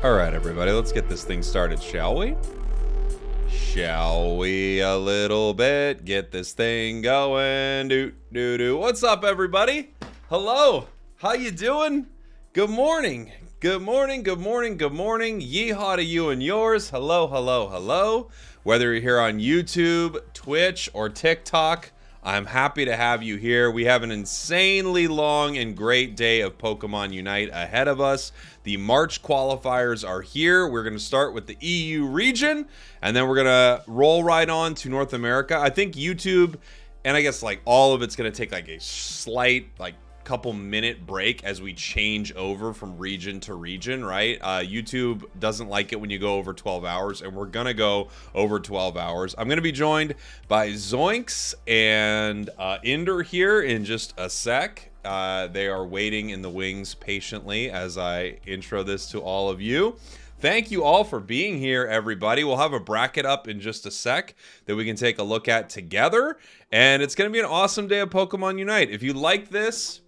All right, everybody, let's get this thing started, shall we? Shall we a little bit? Get this thing going. What's up, everybody? Hello. How you doing? Good morning. Good morning. Good morning. Good morning. Yeehaw to you and yours. Hello, hello, hello. Whether you're here on YouTube, Twitch, or TikTok, I'm happy to have you here. We have an insanely long and great day of Pokemon Unite ahead of us. The March qualifiers are here. We're going to start with the EU region, and then we're going to roll right on to North America. I think YouTube, and I guess like all of it's going to take like a slight couple minute break as we change over from region to region, right? YouTube doesn't like it when you go over 12 hours, and we're gonna go over 12 hours. I'm gonna be joined by Zoinks and Ender here in just a sec. They are waiting in the wings patiently as I intro this to all of you. Thank you all for being here, everybody. We'll have a bracket up in just a sec that we can take a look at together, and it's gonna be an awesome day of Pokemon Unite. If you like this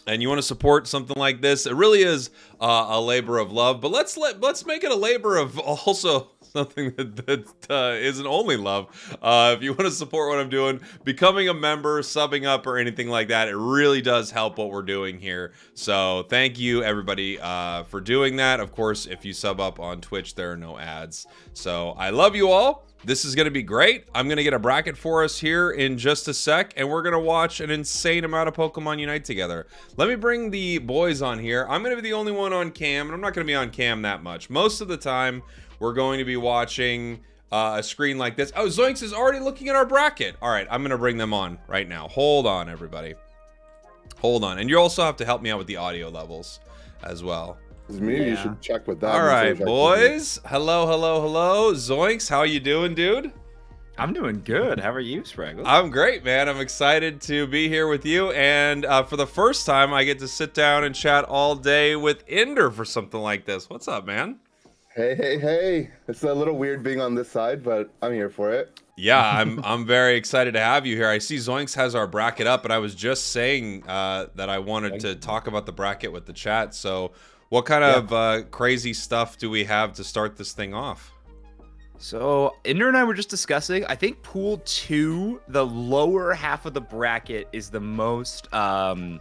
and you want to support something like this, it really is a labor of love, but let's make it a labor of also something that isn't only love. If you want to support what I'm doing, becoming a member, subbing up, or anything like that, it really does help what we're doing here. So thank you, everybody, for doing that. Of course, if you sub up on Twitch, there are no ads. So I love you all. This is going to be great. I'm going to get a bracket for us here in just a sec, and we're going to watch an insane amount of Pokemon Unite together. Let me bring the boys on here. I'm going to be the only one on cam, and I'm not going to be on cam that much. Most of the time, we're going to be watching a screen like this. Oh, Zoinks is already looking at our bracket. All right, I'm going to bring them on right now. Hold on, everybody. Hold on. And you also have to help me out with the audio levels as well. Maybe you should check with that. All right, boys. Hello, hello, hello. Zoinks, how you doing, dude? I'm doing good. How are you, Spragels? I'm great, man. I'm excited to be here with you. And for the first time, I get to sit down and chat all day with Ender for something like this. What's up, man? Hey, hey, hey. It's a little weird being on this side, but I'm here for it. Yeah, I'm very excited to have you here. I see Zoinks has our bracket up, and I was just saying that I wanted to talk about the bracket with the chat. So what kind of crazy stuff do we have to start this thing off? So, Ender and I were just discussing, I think Pool 2, the lower half of the bracket is the most, Pool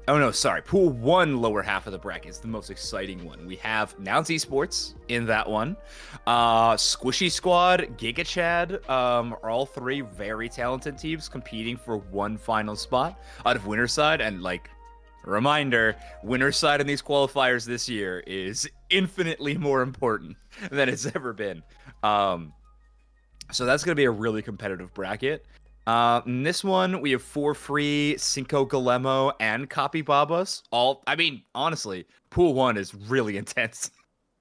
1, lower half of the bracket is the most exciting one. We have Nouns Esports in that one. Squishy Squad, Gigachad are all three very talented teams competing for one final spot out of winner side, and reminder, winner's side in these qualifiers this year is infinitely more important than it's ever been. So that's going to be a really competitive bracket. In this one, we have 4 free CincoGolemo and Cappy. Honestly, Pool 1 is really intense.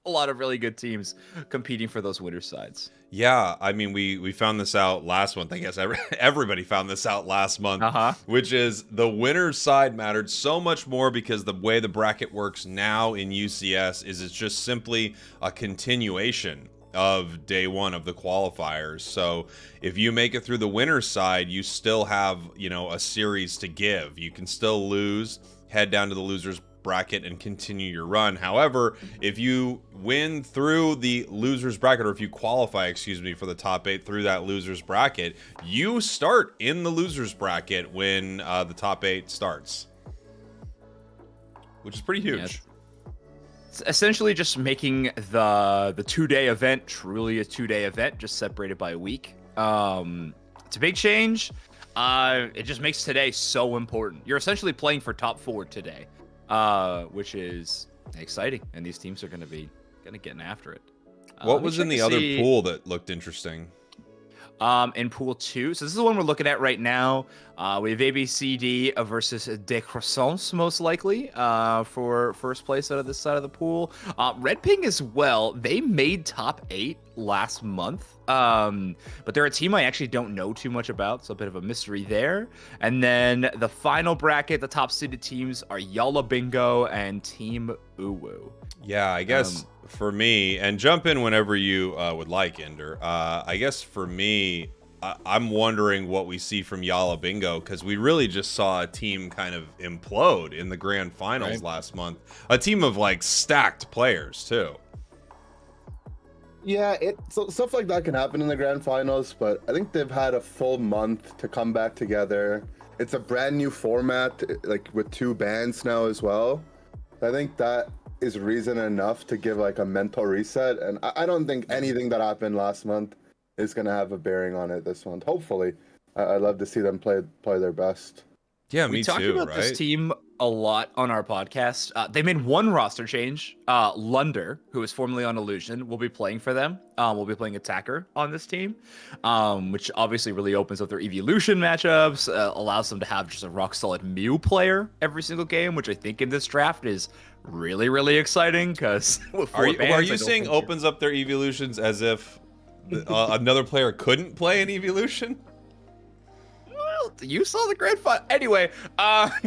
A lot of really good teams competing for those winner sides. Yeah, I mean, we found this out last month. I guess everybody found this out last month, which is the winner's side mattered so much more because the way the bracket works now in UCS is it's just simply a continuation of day 1 of the qualifiers. So if you make it through the winner's side, you still have, a series to give. You can still lose, head down to the loser's bracket and continue your run. However, if you win through the loser's bracket, or if you qualify, for the top 8 through that loser's bracket, you start in the loser's bracket when the top 8 starts, which is pretty huge. Yeah. It's essentially just making the 2-day event truly a 2-day event, just separated by a week. It's a big change. It just makes today so important. You're essentially playing for top 4 today. Which is exciting, and these teams are going to be getting after it. What was in the other pool that looked interesting? In Pool 2, so this is the one we're looking at right now. We have ABCD versus Decroissance, most likely, for first place out of this side of the pool. Red Ping as well. They made top 8 last month, but they're a team I actually don't know too much about, so a bit of a mystery there. And then the final bracket, the top seeded teams are Yalla Bingo and Team Uwu. Yeah, I guess for me, and jump in whenever you would like, Ender. I guess for me, I'm wondering what we see from Yalla Bingo, because we really just saw a team kind of implode in the grand finals last month. A team of like stacked players too. Yeah, so stuff like that can happen in the grand finals, but I think they've had a full month to come back together. It's a brand new format, like with 2 bands now as well. I think that is reason enough to give like a mental reset, and I don't think anything that happened last month is going to have a bearing on it this month. Hopefully, I'd love to see them play their best. Yeah, we talked about this team a lot on our podcast. They made one roster change. Lunder, who is formerly on Illusion, will be playing for them. Will be playing attacker on this team, which obviously really opens up their evolution matchups, allows them to have just a rock solid Mew player every single game, which I think in this draft is really, really exciting. Because are you saying opens up their evolutions as if another player couldn't play an evolution? You saw the grand final. Anyway,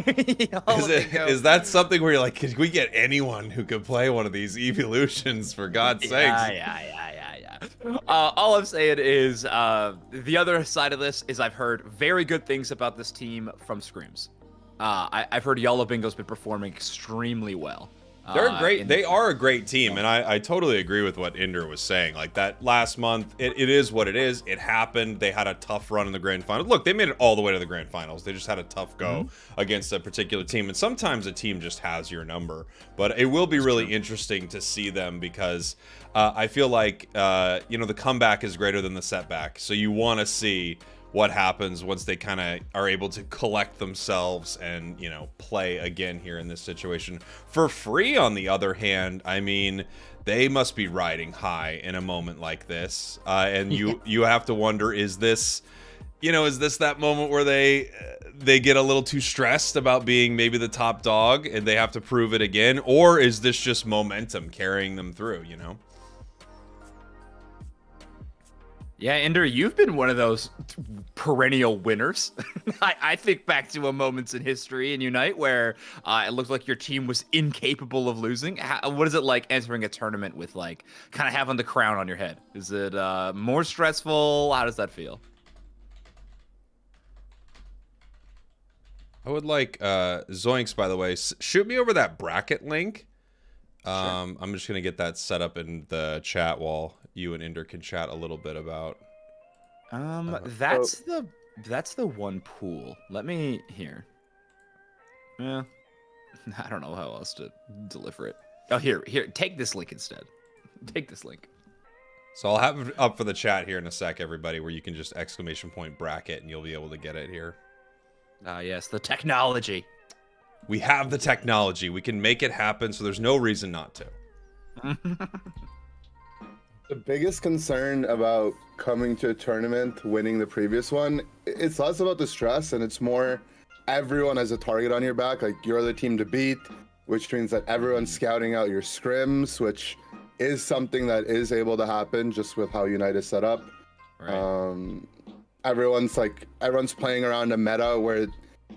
is that something where you're like, could we get anyone who could play one of these evolutions, for God's sakes? Yeah. All I'm saying is the other side of this is I've heard very good things about this team from Screams. I've heard Yalla Bingo's been performing extremely well. They're great. They are a great team, and I totally agree with what Inder was saying. Like that last month, it is what it is. It happened. They had a tough run in the grand finals. Look, they made it all the way to the grand finals. They just had a tough go against a particular team, and sometimes a team just has your number. But it will be really interesting to see them, because I feel like the comeback is greater than the setback. So you want to see what happens once they kind of are able to collect themselves and, play again here in this situation. For Free, on the other hand, I mean, they must be riding high in a moment like this. And you have to wonder, is this that moment where they get a little too stressed about being maybe the top dog and they have to prove it again? Or is this just momentum carrying them through, Yeah, Ender, you've been one of those perennial winners. I think back to a moments in history in Unite where it looked like your team was incapable of losing. What is it like entering a tournament with like kind of having the crown on your head? Is it more stressful? How does that feel? I would like Zoinks, by the way, shoot me over that bracket link. Sure. I'm just gonna get that set up in the chat while you and Inder can chat a little bit about. That's the one pool. Let me here. Yeah, I don't know how else to deliver it. Oh, here, take this link instead. Take this link. So I'll have it up for the chat here in a sec, everybody, where you can just exclamation point bracket and you'll be able to get it here. Yes, the technology. We have the technology. We can make it happen, so there's no reason not to. The biggest concern about coming to a tournament, winning the previous one, it's less about the stress and it's more everyone has a target on your back. Like, you're the team to beat, which means that everyone's scouting out your scrims, which is something that is able to happen just with how Unite is set up. Right. Everyone's playing around a meta where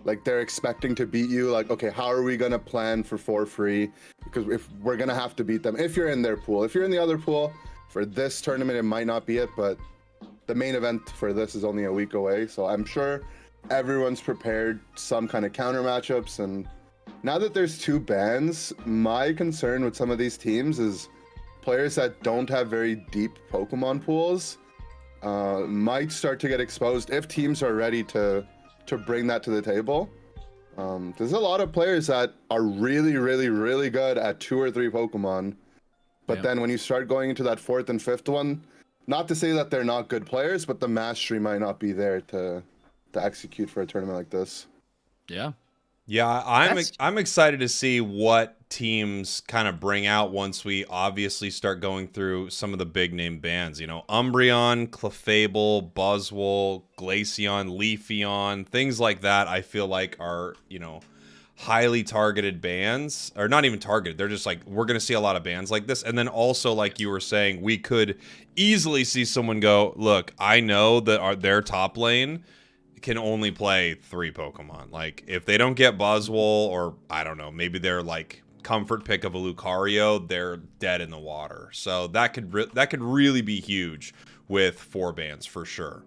like they're expecting to beat you. Like, okay, how are we gonna plan for free? Because if we're gonna have to beat them, if you're in their pool, if you're in the other pool for this tournament, it might not be it, but the main event for this is only a week away. So I'm sure everyone's prepared some kind of counter matchups. And now that there's 2 bans, my concern with some of these teams is players that don't have very deep Pokemon pools might start to get exposed if teams are ready to bring that to the table. There's a lot of players that are really, really, really good at 2 or 3 Pokemon, but then when you start going into that 4th and 5th one, not to say that they're not good players, but the mastery might not be there to execute for a tournament like this. Yeah. Yeah, I'm excited to see what teams kind of bring out once we obviously start going through some of the big name bands. Umbreon, Clefable, Buzzwole, Glaceon, Leafeon, things like that. I feel like are highly targeted bands, or not even targeted. They're just like, we're gonna see a lot of bands like this. And then also, like you were saying, we could easily see someone go, look, I know that their top lane can only play 3 Pokemon. Like, if they don't get Buzzwole, or I don't know, maybe they're like comfort pick of a Lucario, they're dead in the water. So that could really be huge with 4 bans for sure.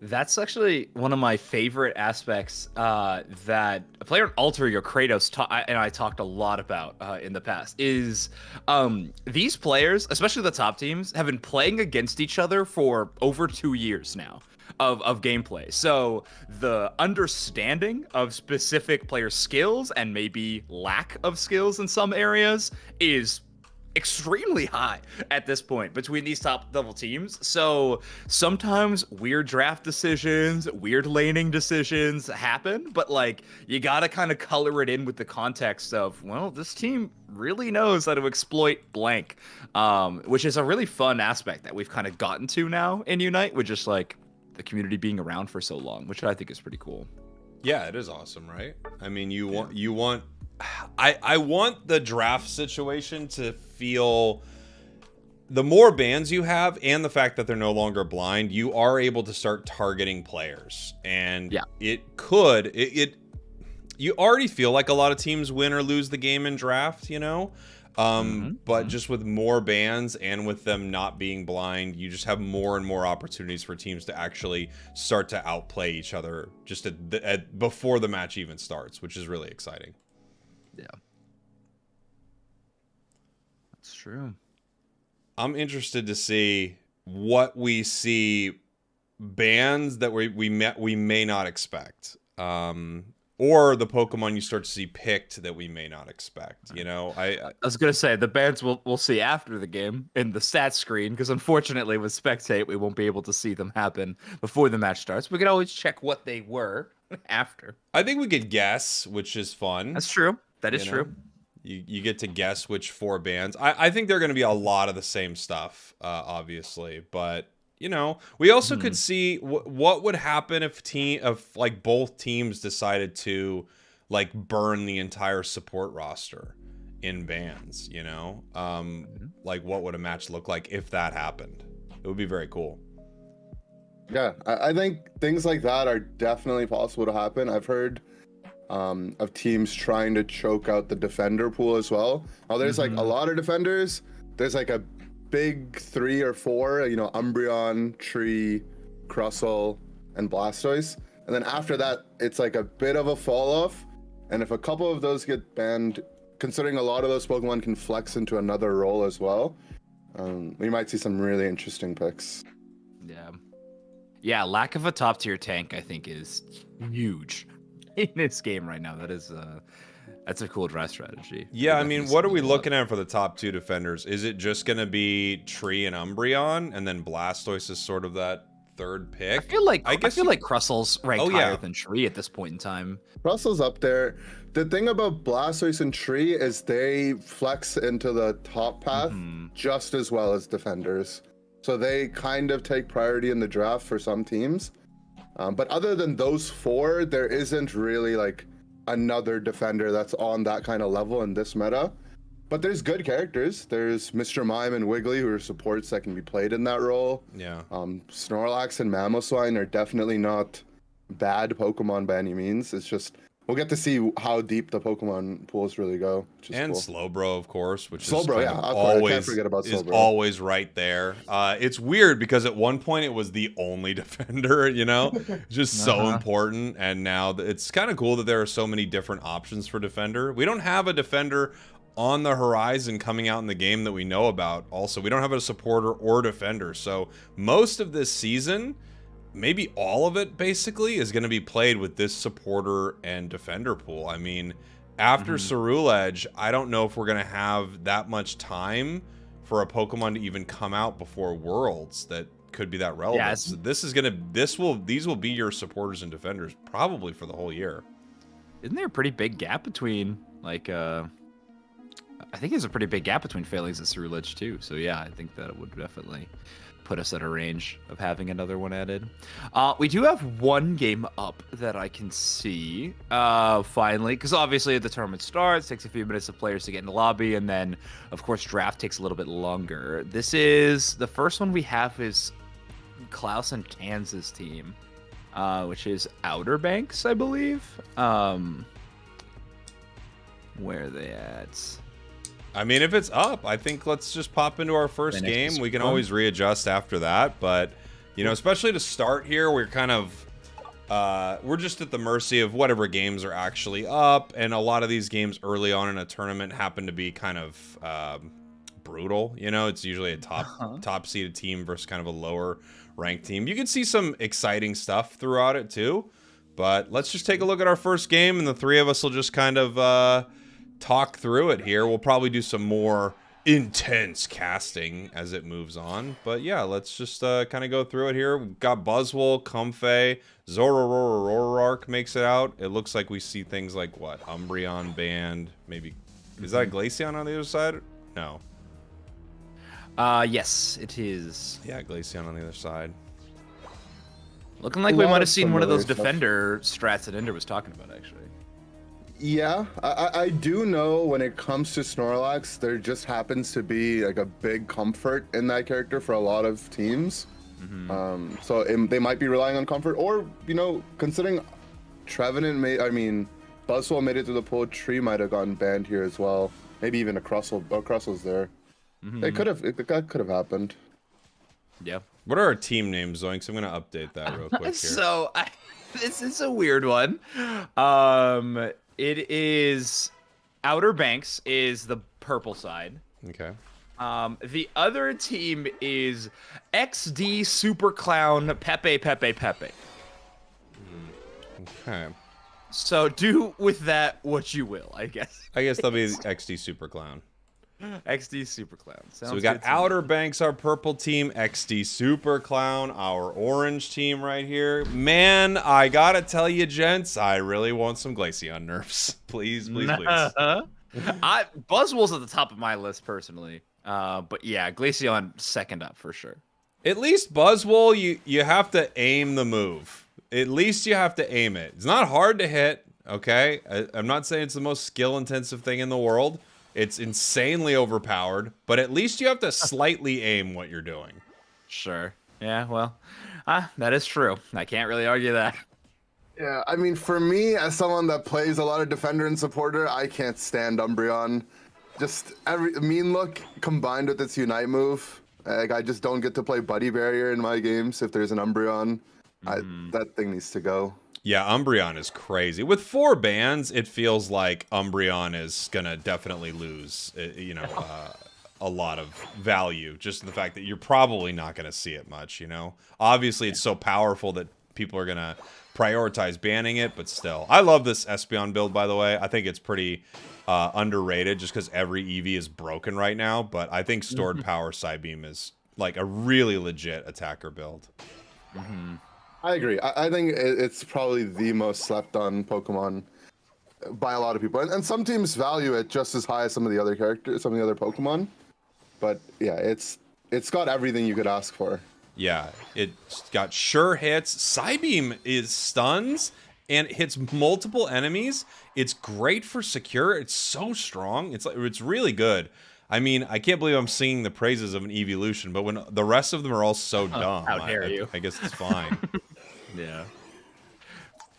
That's actually one of my favorite aspects that a player in Alter Ego Kratos and I talked a lot about in the past is these players, especially the top teams, have been playing against each other for over 2 years now of gameplay. So the understanding of specific player skills and maybe lack of skills in some areas is extremely high at this point between these top level teams. So sometimes weird draft decisions, weird laning decisions happen, but like you gotta kind of color it in with the context of, well, this team really knows how to exploit blank, which is a really fun aspect that we've kind of gotten to now in Unite, with just like the community being around for so long, which I think is pretty cool. Yeah, it is awesome, right? I mean, you want I want the draft situation to feel, the more bans you have and the fact that they're no longer blind, you are able to start targeting players. And it you already feel like a lot of teams win or lose the game in draft, you know? But just with more bans and with them not being blind, you just have more and more opportunities for teams to actually start to outplay each other just before the match even starts, which is really exciting. Yeah, that's true. I'm interested to see what we see bans that we may not expect, or the Pokemon you start to see picked that we may not expect. You know, I was gonna say the bans we'll see after the game in the stat screen, because unfortunately with Spectate we won't be able to see them happen before the match starts. We can always check what they were after. I think we could guess, which is fun. That's true. That is true. You get to guess which 4 bands. I think they're going to be a lot of the same stuff, obviously. But, you know, we also could see what would happen if like both teams decided to like burn the entire support roster in bans, you know? Like what would a match look like if that happened? It would be very cool. Yeah, I think things like that are definitely possible to happen. I've heard of teams trying to choke out the defender pool as well. Now there's like a lot of defenders. There's like a big 3 or 4, you know, Umbreon, Tree, Crustle, and Blastoise. And then after that, it's like a bit of a fall off. And if a couple of those get banned, considering a lot of those Pokemon can flex into another role as well, we might see some really interesting picks. Yeah, lack of a top tier tank, I think, is huge in this game right now. That's a cool draft strategy. Yeah, I mean, what are we looking at for the top 2 defenders? Is it just going to be Tree and Umbreon, and then Blastoise is sort of that third pick? I feel like Crustle's ranked higher than Tree at this point in time. Crustle's up there. The thing about Blastoise and Tree is they flex into the top path just as well as defenders. So they kind of take priority in the draft for some teams. But other than those 4, there isn't really like another defender that's on that kind of level in this meta. But there's good characters. There's Mr. Mime and Wiggly, who are supports that can be played in that role. Yeah. Snorlax and Mamoswine are definitely not bad Pokemon by any means. It's just we'll get to see how deep the Pokemon pools really go. And cool. Slowbro, of course, which Slowbro, is I can't forget about Slowbro. Is always right there. It's weird because at one point it was the only defender, you know, just so important. And now it's kind of cool that there are so many different options for defender. We don't have a defender on the horizon coming out in the game that we know about. Also, we don't have a supporter or defender. So most of this season, maybe all of it basically, is going to be played with this supporter and defender pool. I mean, after Ceruledge, I don't know if we're going to have that much time for a Pokemon to even come out before Worlds that could be that relevant. Yeah, so these will be your supporters and defenders probably for the whole year. Isn't there a pretty big gap between like I think there's a pretty big gap between Failings and Ceruledge too. So yeah, I think that it would definitely put us at a range of having another one added. We do have one game up that I can see finally, because obviously the tournament starts, takes a few minutes of players to get in the lobby, and then of course draft takes a little bit longer. This is the first one we have is Klaus and Kansas team, which is Outer Banks, I believe. Where are they at? I mean, if it's up, I think let's just pop into our first game. We can always readjust after that. But You know, especially to start here, we're kind of we're just at the mercy of whatever games are actually up, and a lot of these games early on in a tournament happen to be kind of brutal. You know, it's usually a top seeded team versus kind of a lower ranked team. You can see some exciting stuff throughout it too, but let's just take a look at our first game, and the three of us will just kind of talk through it here. We'll probably do some more intense casting as it moves on, but yeah, let's just kind of go through it here. We've got Buzzwole, Comfey, Zorororororark makes it out. It looks like we see things like what, Umbreon banned, maybe. Is that a Glaceon on the other side? No. Yes, it is. Yeah, Glaceon on the other side. Looking like we might have seen one of those defender strats that Ender was talking about, actually. Yeah, I do know when it comes to Snorlax, there just happens to be like a big comfort in that character for a lot of teams. So they might be relying on comfort, or, you know, considering Trevenant Buzzwole made it to the pool, Tree might have gotten banned here as well. Maybe even a Crustle. Oh, Crustle's there. That could have happened. Yeah. What are our team names, Zoinks? I'm gonna update that real quick here. So this is a weird one. It is Outer Banks is the purple side. Okay. The other team is XD Superclown Pepe. Okay. So do with that what you will, I guess. I guess that'll be XD Superclown. XD Superclown. So we got Outer Banks, our purple team, XD Superclown, our orange team right here. Man, I gotta tell you, gents, I really want some Glaceon nerfs. Please, please, please. Buzzwole's at the top of my list personally. But yeah, Glaceon second up for sure. At least Buzzwole, you have to aim the move. At least you have to aim it. It's not hard to hit, okay? I'm not saying it's the most skill-intensive thing in the world. It's insanely overpowered, but at least you have to slightly aim what you're doing. Sure. Yeah, well, that is true. I can't really argue that. Yeah, I mean, for me, as someone that plays a lot of defender and supporter, I can't stand Umbreon. Just every mean look combined with its Unite move. Like, I just don't get to play Buddy Barrier in my games if there's an Umbreon. That thing needs to go. Yeah, Umbreon is crazy. With 4 bans, it feels like Umbreon is gonna definitely lose, you know, a lot of value. Just the fact that you're probably not gonna see it much, you know? Obviously, it's so powerful that people are gonna prioritize banning it, but still. I love this Espeon build, by the way. I think it's pretty underrated just because every EV is broken right now, but I think Stored Power Psybeam is like a really legit attacker build. I agree. I think it's probably the most slept on Pokemon by a lot of people. And some teams value it just as high as some of the other characters, some of the other Pokemon. But yeah, it's got everything you could ask for. Yeah, it's got sure hits. Psybeam is stuns and hits multiple enemies. It's great for secure. It's so strong. It's really good. I mean, I can't believe I'm singing the praises of an evolution, but when the rest of them are all so dumb, how dare you? I guess it's fine. Yeah.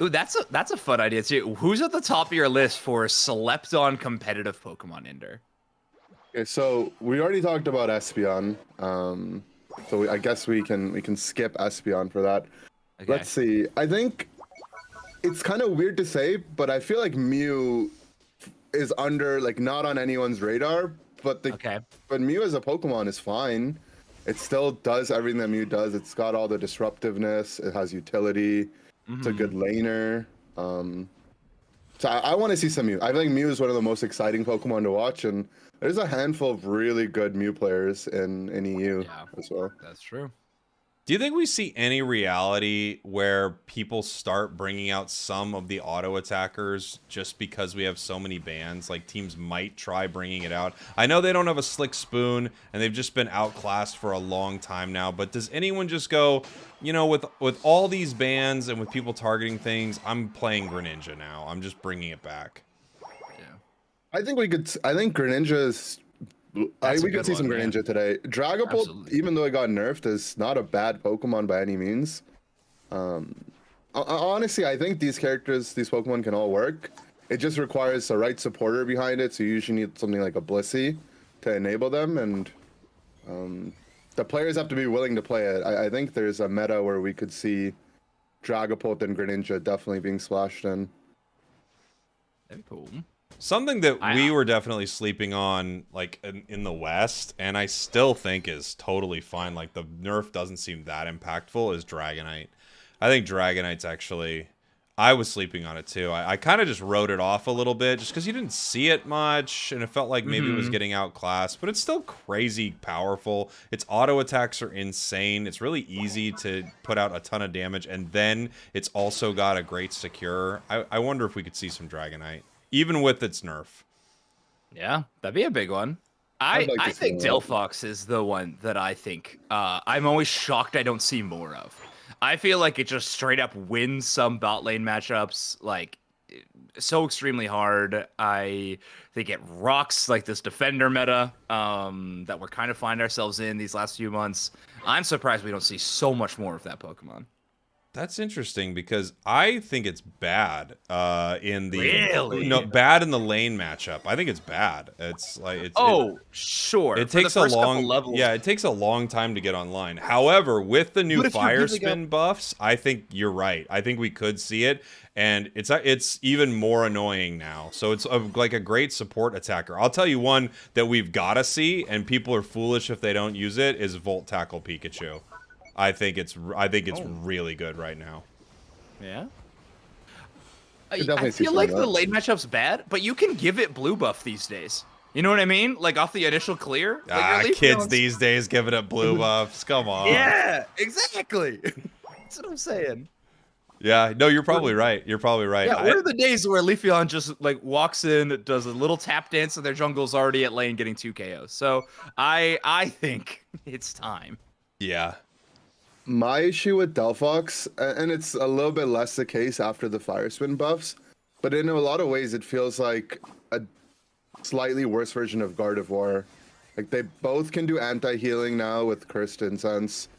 Ooh, that's a fun idea too. Who's at the top of your list for slept on competitive Pokemon, Ender? Okay, so we already talked about Espeon. So I guess we can skip Espeon for that. Okay. Let's see. I think it's kind of weird to say, but I feel like Mew is not on anyone's radar. But but Mew as a Pokemon is fine. It still does everything that Mew does. It's got all the disruptiveness. It has utility. It's a good laner. So I want to see some Mew. I think Mew is one of the most exciting Pokemon to watch, and there's a handful of really good Mew players in EU as well. That's true. Do you think we see any reality where people start bringing out some of the auto attackers just because we have so many bans? Like, teams might try bringing it out. I know they don't have a Slick Spoon, and they've just been outclassed for a long time now, but does anyone just go, you know, with all these bans and with people targeting things, I'm playing Greninja now. I'm just bringing it back. Yeah. I think Greninja is... we could see some Greninja today. Dragapult, even though it got nerfed, is not a bad Pokemon by any means. Honestly, I think these Pokemon can all work. It just requires the right supporter behind it, so you usually need something like a Blissey to enable them, and the players have to be willing to play it. I think there's a meta where we could see Dragapult and Greninja definitely being splashed in. Very cool. Something that we were definitely sleeping on, like, in the West, and I still think is totally fine, like, the nerf doesn't seem that impactful, is Dragonite. I think Dragonite's actually... I was sleeping on it, too. I kind of just wrote it off a little bit, just because you didn't see it much, and it felt like maybe it was getting outclassed, but it's still crazy powerful. Its auto attacks are insane. It's really easy to put out a ton of damage, and then it's also got a great secure. I wonder if we could see some Dragonite. Even with its nerf. Yeah, that'd be a big one. I think Delphox is the one that I think I'm always shocked I don't see more of. I feel like it just straight up wins some bot lane matchups, like, so extremely hard. I think it rocks, like, this defender meta that we're kind of finding ourselves in these last few months. I'm surprised we don't see so much more of that Pokemon. That's interesting because I think it's bad in the bad in the lane matchup. I think it's bad. It's like sure. It takes a long it takes a long time to get online. However, with the new fire spin buffs, I think you're right. I think we could see it, and it's even more annoying now. So it's like a great support attacker. I'll tell you one that we've got to see, and people are foolish if they don't use it, is Volt Tackle Pikachu. I think it's really good right now. Yeah. I feel like the lane matchup's bad, but you can give it blue buff these days. You know what I mean? Like off the initial clear. Like kids these days giving it blue buffs. Come on. Yeah, exactly. That's what I'm saying. Yeah, no, you're probably right. You're probably right. Yeah, what are the days where Leafeon just like walks in, does a little tap dance, and their jungle's already at lane getting 2 KOs? So I think it's time. Yeah. My issue with Delphox, and it's a little bit less the case after the Fire Spin buffs, but in a lot of ways it feels like a slightly worse version of Gardevoir. Like, they both can do anti-healing now with Cursed Incense.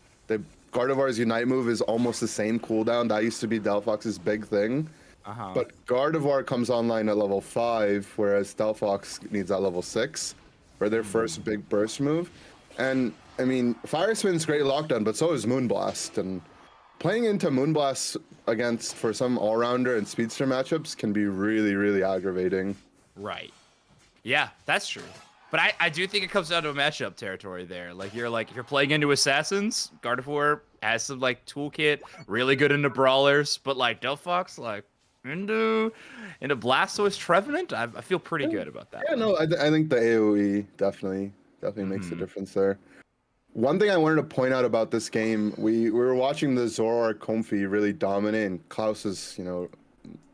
Gardevoir's Unite move is almost the same cooldown. That used to be Delphox's big thing. But Gardevoir comes online at level 5, whereas Delphox needs at level 6 for their first big burst move. And I mean, Fire Spin's great lockdown, but so is Moonblast. And playing into Moonblast for some all-rounder and speedster matchups can be really, really aggravating. Right. Yeah, that's true. But I do think it comes down to a matchup territory there. Like, if you're playing into Assassins, Gardevoir has some, like, toolkit, really good into Brawlers, but, like, Delphox, like, into Blastoise Trevenant, I feel pretty good about that. Yeah, no, I think the AoE definitely makes a difference there. One thing I wanted to point out about this game, we were watching the Zoroark Comfey really dominate, and Klaus is,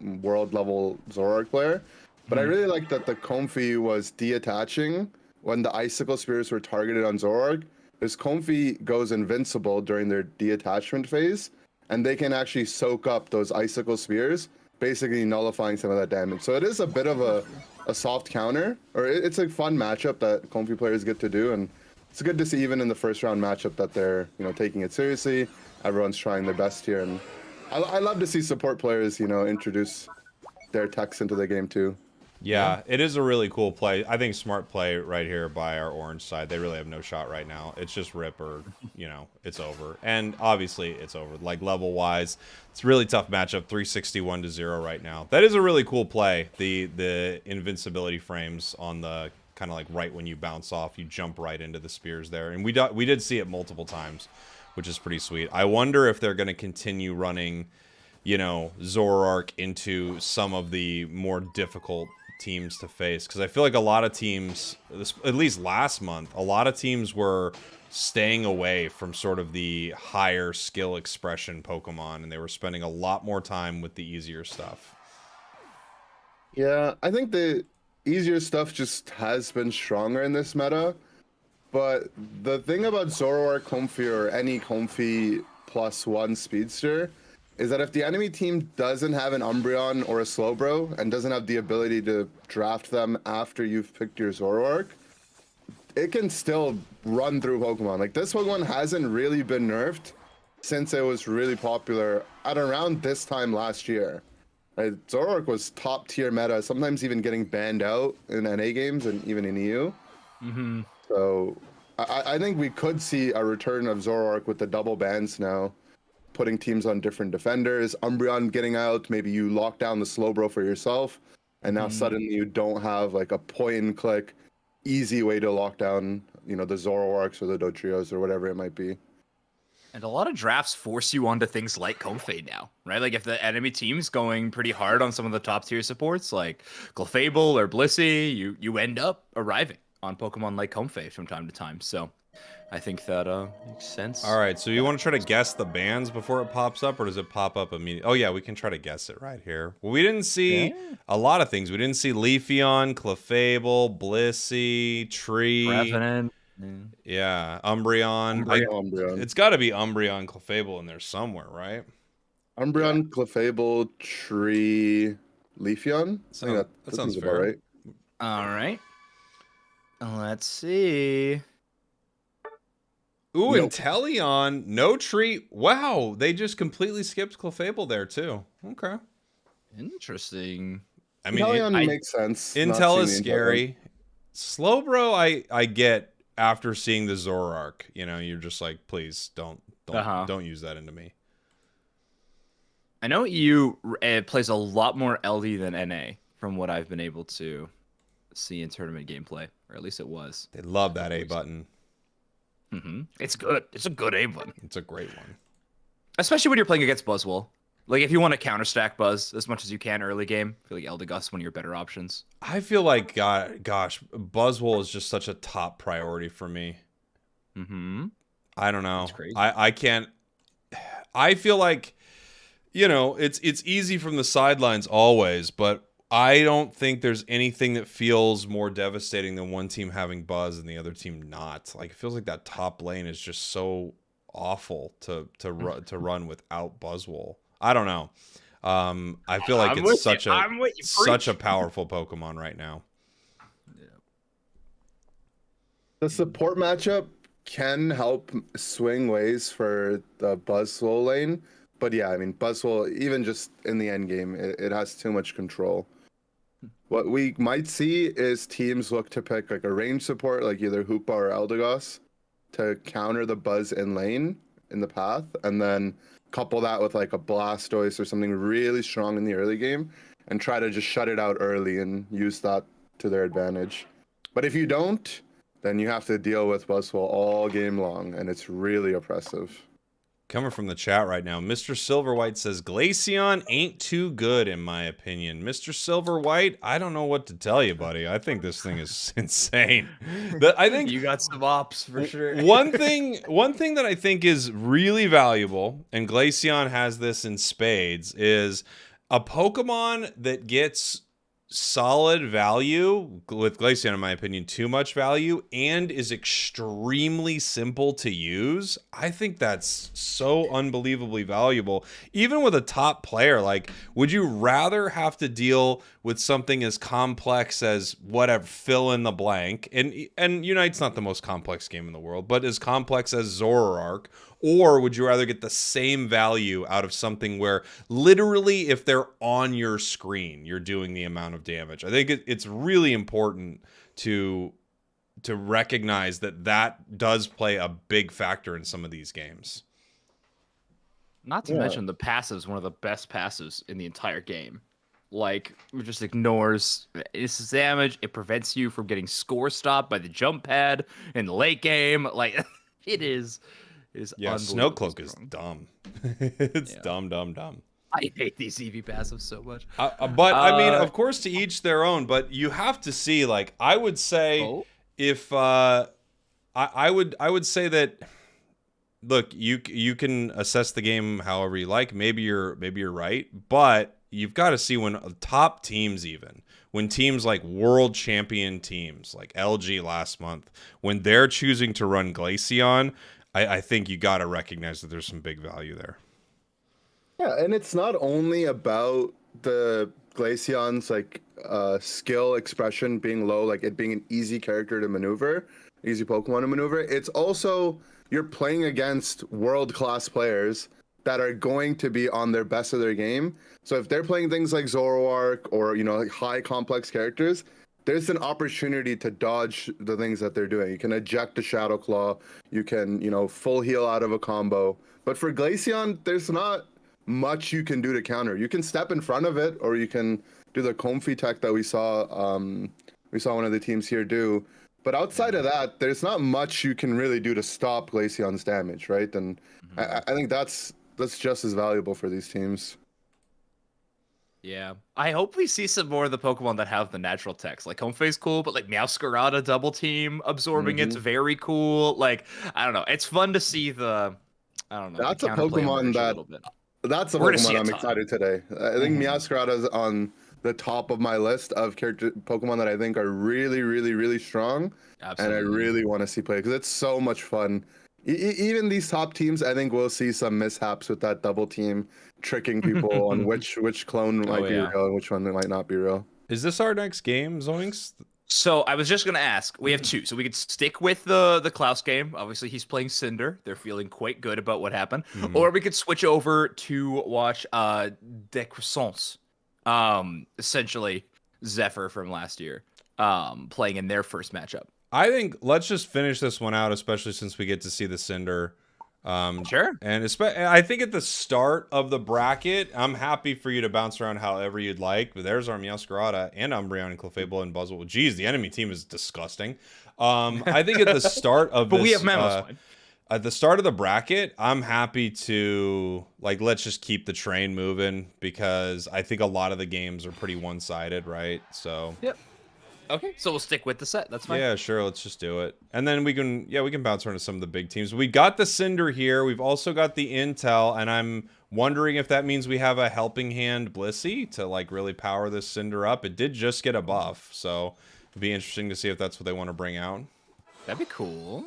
world level Zoroark player. But I really like that the Comfey was detaching when the Icicle Spears were targeted on Zoroark. This Comfey goes invincible during their detachment phase, and they can actually soak up those Icicle Spears, basically nullifying some of that damage. So it is a bit of a soft counter, or it's a fun matchup that Comfey players get to do, and it's good to see even in the first round matchup that they're taking it seriously. Everyone's trying their best here, and I love to see support players introduce their techs into the game too. Yeah, it is a really cool play. I think smart play right here by our orange side. They really have no shot right now. It's just rip or, it's over. And obviously it's over. Like, level-wise, it's a really tough matchup. 361-0 right now. That is a really cool play. The invincibility frames on the kind of like right when you bounce off, you jump right into the spears there. And we did see it multiple times, which is pretty sweet. I wonder if they're going to continue running, Zoroark into some of the more difficult teams to face, because I feel like a lot of teams, at least last month, a lot of teams were staying away from sort of the higher skill expression Pokemon, and they were spending a lot more time with the easier stuff. Yeah, I think the easier stuff just has been stronger in this meta, but the thing about Zoroark Comfey or any Comfey +1 speedster is that if the enemy team doesn't have an Umbreon or a Slowbro and doesn't have the ability to draft them after you've picked your Zoroark, it can still run through Pokemon. Like, this Pokemon hasn't really been nerfed since it was really popular at around this time last year. Right? Zoroark was top tier meta, sometimes even getting banned out in NA games and even in EU. So I think we could see a return of Zoroark with the double bans now, putting teams on different defenders. Umbreon getting out, maybe you lock down the Slowbro for yourself, and now suddenly you don't have like a point and click, easy way to lock down, you know, the Zoroarks or the Dodrios or whatever it might be. And a lot of drafts force you onto things like Comfade now, right? Like if the enemy team's going pretty hard on some of the top tier supports like Clefable or Blissey, you end up arriving on Pokemon like Comfade from time to time. So I think that makes sense. All right, so you want to try to guess the bans before it pops up, or does it pop up immediately? Oh yeah, we can try to guess it right here. Well, we didn't see a lot of things. We didn't see Leafeon, Clefable, Blissey, Tree. Revenant. Yeah, Umbreon. Umbreon. It's got to be Umbreon, Clefable in there somewhere, right? Umbreon, Clefable, Tree, Leafeon. That sounds fair. about right. All right. Let's see. Ooh, Nope. Inteleon, no Tree. Wow, they just completely skipped Clefable there too. Okay. Interesting. I mean, Inteleon makes sense. not Intel seeing is the Inteleon. scary. Slowbro, I get after seeing the Zoroark. You know, you're just like, please don't use that into me. I know EU plays a lot more LD than NA from what I've been able to see in tournament gameplay, or at least it was. They love that A button. It's good. It's a good A button. It's a great one. Especially when you're playing against Buzzwole. Like, if you want to counter-stack Buzz as much as you can early game, I feel like Eldegoss is one of your better options. I feel like, gosh, Buzzwole is just such a top priority for me. I don't know. That's crazy. I can't. I feel like, you know, it's easy from the sidelines always, but I don't think there's anything that feels more devastating than one team having Buzz and the other team not. Like, it feels like that top lane is just so awful to run without Buzzwole. I don't know. I feel like it's such a powerful Pokemon right now. The support matchup can help swing ways for the Buzzwole lane, but yeah, I mean, Buzzwole, even just in the end game, it has too much control. What we might see is teams look to pick like a range support, like either Hoopa or Eldegoss, to counter the Buzz in lane in the path, and then couple that with like a Blastoise or something really strong in the early game, and try to just shut it out early and use that to their advantage. But if you don't, then you have to deal with Buzzwole all game long, and it's really oppressive. Coming from the chat right now, Mr. Silverwhite says, Glaceon ain't too good, in my opinion. Mr. Silverwhite, I don't know what to tell you, buddy. I think this thing is insane. I think you got some ops for sure. one thing that I think is really valuable, and Glaceon has this in spades, is a Pokemon that gets solid value, with Glaceon in my opinion too much value, and is extremely simple to use. I think that's so unbelievably valuable. Even with a top player, like, would you rather have to deal with something as complex as whatever, fill in the blank, and Unite's not the most complex game in the world, but as complex as Zoroark, or would you rather get the same value out of something where literally if they're on your screen, you're doing the amount of damage? I think it's really important to recognize that does play a big factor in some of these games. Not to mention the passive's one of the best passives in the entire game. Like, it just ignores its damage. It prevents you from getting score stopped by the jump pad in the late game. Like, it is Snowcloak is dumb. It's dumb. I hate these EV passives so much. But I mean, of course, to each their own. But you have to see, like, I would say, if I would say that, look, you can assess the game however you like. Maybe you're right, but you've got to see when top teams, even when teams like world champion teams like LG last month, when they're choosing to run Glaceon, I think you got to recognize that there's some big value there. Yeah, and it's not only about the Glaceon's like skill expression being low, like it being an easy character to maneuver, easy Pokemon to maneuver. It's also you're playing against world-class players that are going to be on their best of their game. So if they're playing things like Zoroark or, you know, like high complex characters, there's an opportunity to dodge the things that they're doing. You can eject a Shadow Claw, you can, full heal out of a combo. But for Glaceon, there's not much you can do to counter. You can step in front of it, or you can do the Comfy tech that we saw one of the teams here do. But outside of that, there's not much you can really do to stop Glaceon's damage, right? And I think that's just as valuable for these teams. Yeah, I hope we see some more of the Pokemon that have the natural techs. Like Comfey's cool, but like Meowscarada double team absorbing it's very cool. Like, I don't know, it's fun to see the, I don't know. That's a Pokemon that's a Pokemon I'm excited today. I think Meowscarada is on the top of my list of Pokemon that I think are really, really, really strong. Absolutely. And I really want to see play because it's so much fun. Even these top teams, I think we'll see some mishaps with that double team, tricking people on which clone might be real and which one might not be real. Is this our next game, Zoinks? So I was just gonna ask. We have two, so we could stick with the Klaus game. Obviously, he's playing Cinder. They're feeling quite good about what happened. Or we could switch over to watch Des Croissants, essentially Zephyr from last year, playing in their first matchup. I think let's just finish this one out, especially since we get to see the Cinder. Sure. And I think at the start of the bracket, I'm happy for you to bounce around however you'd like. But there's our Meowscarada and Umbreon and Clefable and Buzzwole. Geez, the enemy team is disgusting. I think at the start of but we have Mammoth. At the start of the bracket, I'm happy to, let's just keep the train moving because I think a lot of the games are pretty one-sided, right? So. Yep. Okay, so we'll stick with the set. That's fine. Yeah, sure. Let's just do it. And then we can bounce around to some of the big teams. We got the Cinder here. We've also got the Intel, and I'm wondering if that means we have a Helping Hand Blissey to, really power this Cinder up. It did just get a buff, so it'd be interesting to see if that's what they want to bring out. That'd be cool.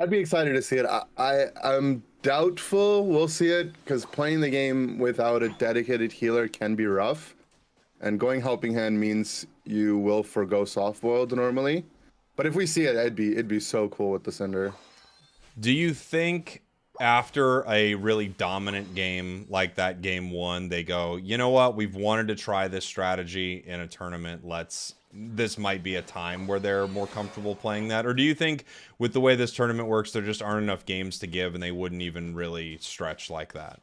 I'd be excited to see it. I'm doubtful we'll see it, because playing the game without a dedicated healer can be rough. And going Helping Hand means you will forgo Soft Boiled normally. But if we see it, it'd be so cool with the Cinder. Do you think after a really dominant game like that game 1, they go, you know what, we've wanted to try this strategy in a tournament, this might be a time where they're more comfortable playing that? Or do you think with the way this tournament works, there just aren't enough games to give and they wouldn't even really stretch like that?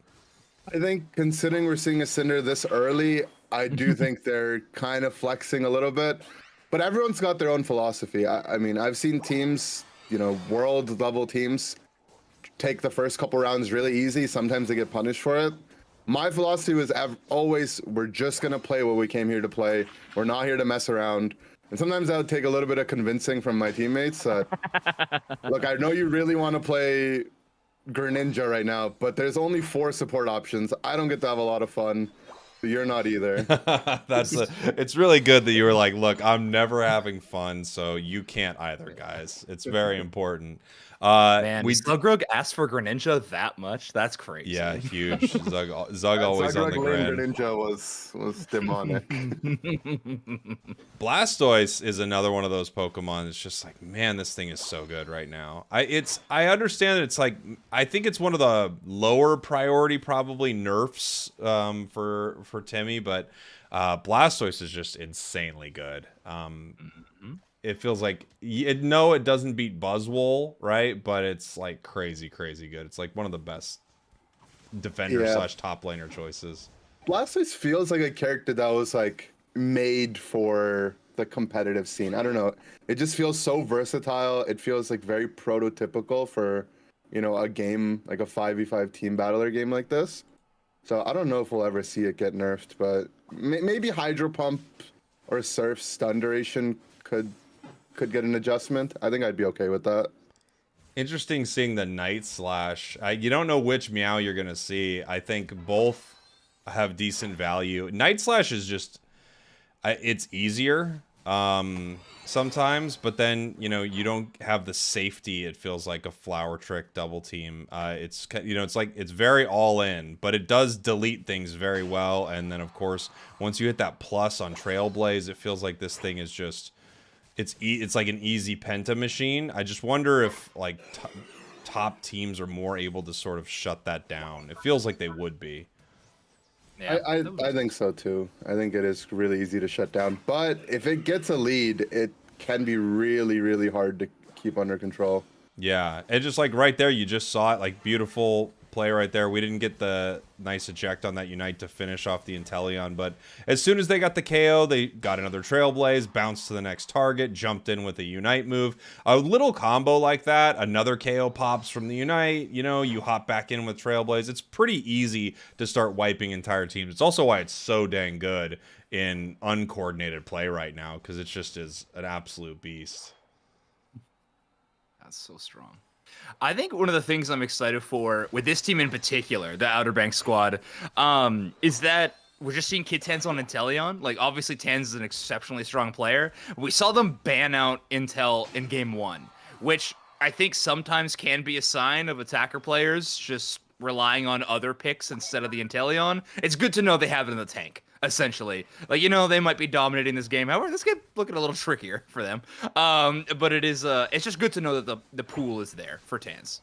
I think considering we're seeing a Cinder this early, I do think they're kind of flexing a little bit, but everyone's got their own philosophy. I mean, I've seen teams, world level teams, take the first couple rounds really easy. Sometimes they get punished for it. My philosophy was always, we're just going to play what we came here to play. We're not here to mess around. And sometimes that would take a little bit of convincing from my teammates. Look, I know you really want to play Greninja right now, but there's only 4 support options. I don't get to have a lot of fun. You're not either. It's really good that you were like, look, I'm never having fun, so you can't either, guys. It's very important. Man, Slugrug asked for Greninja that much? That's crazy. Yeah, huge. Zug always on the grid. Greninja was demonic. Blastoise is another one of those Pokemon. It's just like, man, this thing is so good right now. I understand that it's I think it's one of the lower priority probably nerfs for Timmy, but Blastoise is just insanely good. It feels like it doesn't beat Buzzwole, right? But it's crazy good. It's one of the best defender / top laner choices. Blastoise feels like a character that was made for the competitive scene. I don't know. It just feels so versatile. It feels very prototypical for, a game like a 5v5 team battler game like this. So I don't know if we'll ever see it get nerfed, but maybe Hydro Pump or Surf stun duration could get an adjustment. I think I'd be okay with that. Interesting seeing the Night Slash. You don't know which Meow you're going to see. I think both have decent value. Night Slash is just, it's easier sometimes, but then, you don't have the safety. It feels like a Flower Trick double team. It's very all in, but it does delete things very well. And then, of course, once you hit that plus on Trailblaze, it feels like this thing is just, it's like an easy penta machine. I just wonder if top teams are more able to sort of shut that down. It feels like they would be. Yeah, I think so too. I think it is really easy to shut down. But if it gets a lead, it can be really, really hard to keep under control. Yeah, and just like right there, you just saw it, like beautiful play right there. We didn't get the nice eject on that Unite to finish off the Inteleon, but as soon as they got the KO, they got another Trailblaze, bounced to the next target, jumped in with a Unite move. A little combo like that, another KO pops from the Unite, you know, you hop back in with Trailblaze. It's pretty easy to start wiping entire teams. It's also why it's so dang good in uncoordinated play right now, because it just is an absolute beast. That's so strong. I think one of the things I'm excited for with this team in particular, the Outer Banks squad, is that we're just seeing Kid Tans on Inteleon. Like, obviously, Tans is an exceptionally strong player. We saw them ban out Intel in game 1, which I think sometimes can be a sign of attacker players just relying on other picks instead of the Inteleon. It's good to know they have it in the tank, essentially. Like, you know, they might be dominating this game. However, this game looking a little trickier for them. But it is it's just good to know that the pool is there for Tans.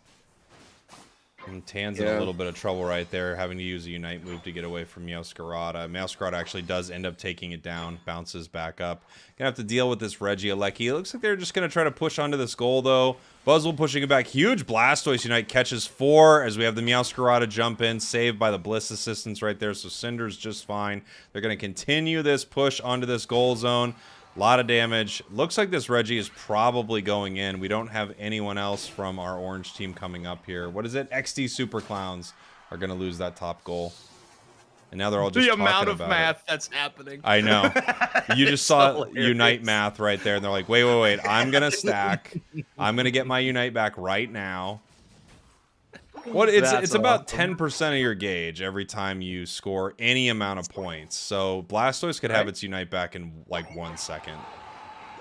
And Tan's in a little bit of trouble right there, having to use a Unite move to get away from Meowscarada. Meowscarada actually does end up taking it down, bounces back up. Gonna have to deal with this Regieleki. It looks like they're just gonna try to push onto this goal, though. Buzzwole pushing it back. Huge Blastoise Unite catches 4 as we have the Meowscarada jump in, saved by the Bliss assistance right there, so Cinder's just fine. They're gonna continue this push onto this goal zone. A lot of damage. Looks like this Reggie is probably going in. We don't have anyone else from our orange team coming up here. What is it? XD Superclowns are going to lose that top goal. And now they're all just talking about it. The amount of math that's happening. I know. You just saw Unite math right there. And they're like, wait. I'm going to stack. I'm going to get my Unite back right now. It's about 10% of your gauge every time you score any amount of points. So Blastoise could have its Unite back in like 1 second,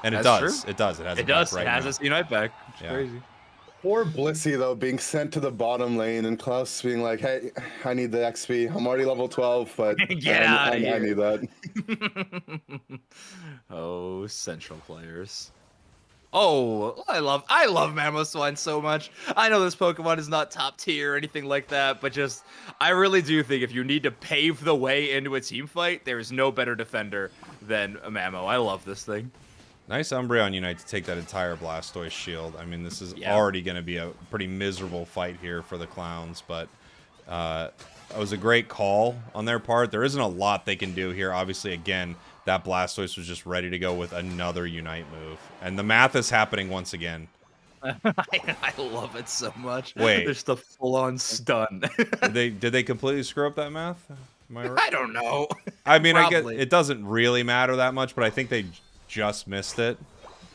and it does. It does. It has. It does. It has its Unite back. It's crazy. Poor Blissey though, being sent to the bottom lane, and Klaus being like, "Hey, I need the XP. I'm already level 12, but get out of here. I need that." Oh, Central players. Oh, I love Mamoswine so much. I know this Pokemon is not top tier or anything like that, but just I really do think if you need to pave the way into a team fight, there is no better defender than a Mamo. I love this thing. Nice Umbreon Unite to take that entire Blastoise shield. I mean, this is already going to be a pretty miserable fight here for the Clowns, but it was a great call on their part. There isn't a lot they can do here. Obviously, again, that Blastoise was just ready to go with another Unite move. And the math is happening once again. I love it so much. Wait. There's the full-on stun. Did they completely screw up that math? Am I right? I don't know. I mean, I guess it doesn't really matter that much, but I think they just missed it.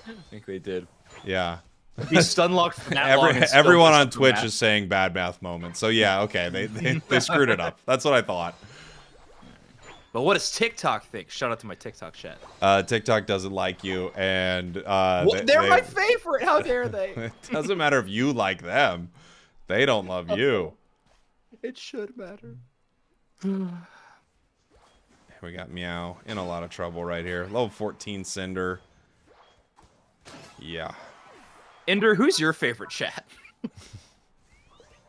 I think they did. Yeah. He stun locked for that long. Everyone on Twitch is saying bad math moment. So yeah, okay, they screwed it up. That's what I thought. But what does TikTok think? Shout out to my TikTok chat. TikTok doesn't like you, and they're my favorite. How dare they? It doesn't matter if you like them; they don't love you. It should matter. We got Meow in a lot of trouble right here. Level 14 Cinder. Yeah. Ender, who's your favorite chat?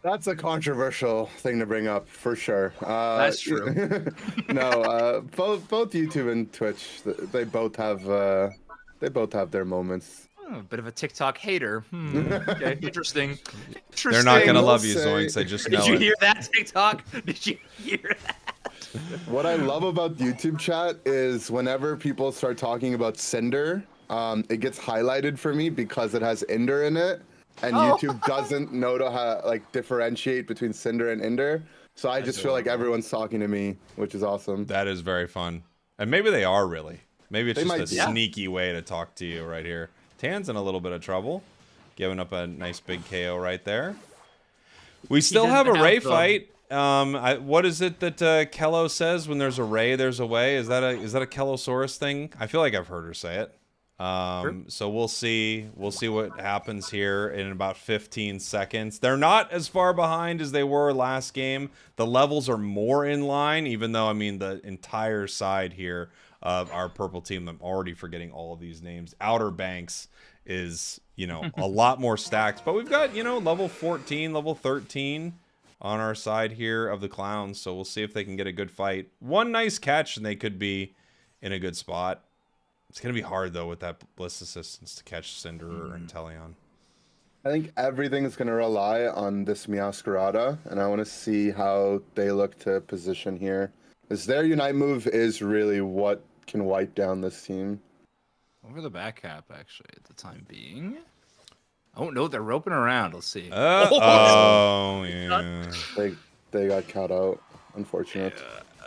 That's a controversial thing to bring up for sure. That's true. No, both YouTube and Twitch, they both have their moments. Oh, a bit of a TikTok hater. Okay, interesting. They're not gonna love you, Zoinks. I just know. Did you hear that, TikTok? Did you hear that? What I love about YouTube chat is whenever people start talking about Cinder, it gets highlighted for me because it has Ender in it. And YouTube doesn't know to differentiate between Cinder and Ender. So I just feel like everyone's talking to me, which is awesome. That is very fun. And maybe they are really. Maybe it's just a sneaky way to talk to you right here. Tan's in a little bit of trouble. Giving up a nice big KO right there. We still have a Ray fight. What is it that Kello says when there's a Ray, there's a way? Is that a Kellosaurus thing? I feel like I've heard her say it. Sure. So we'll see what happens here in about 15 seconds. They're not as far behind as they were last game. The levels are more in line, even though, I mean, the entire side here of our purple team, I'm already forgetting all of these names. Outer Banks is, a lot more stacked, but we've got, level 14, level 13. on our side here of the clowns, so we'll see if they can get a good fight. One nice catch, and they could be in a good spot. It's going to be hard, though, with that Bliss Assistance to catch Cinder or Inteleon. I think everything's going to rely on this Meowscarada, and I want to see how they look to position here. Because their Unite move is really what can wipe down this team. Over the back cap, actually, at the time being. Oh, no, they're roping around. Let's see. Oh, yeah. They got caught out, unfortunate.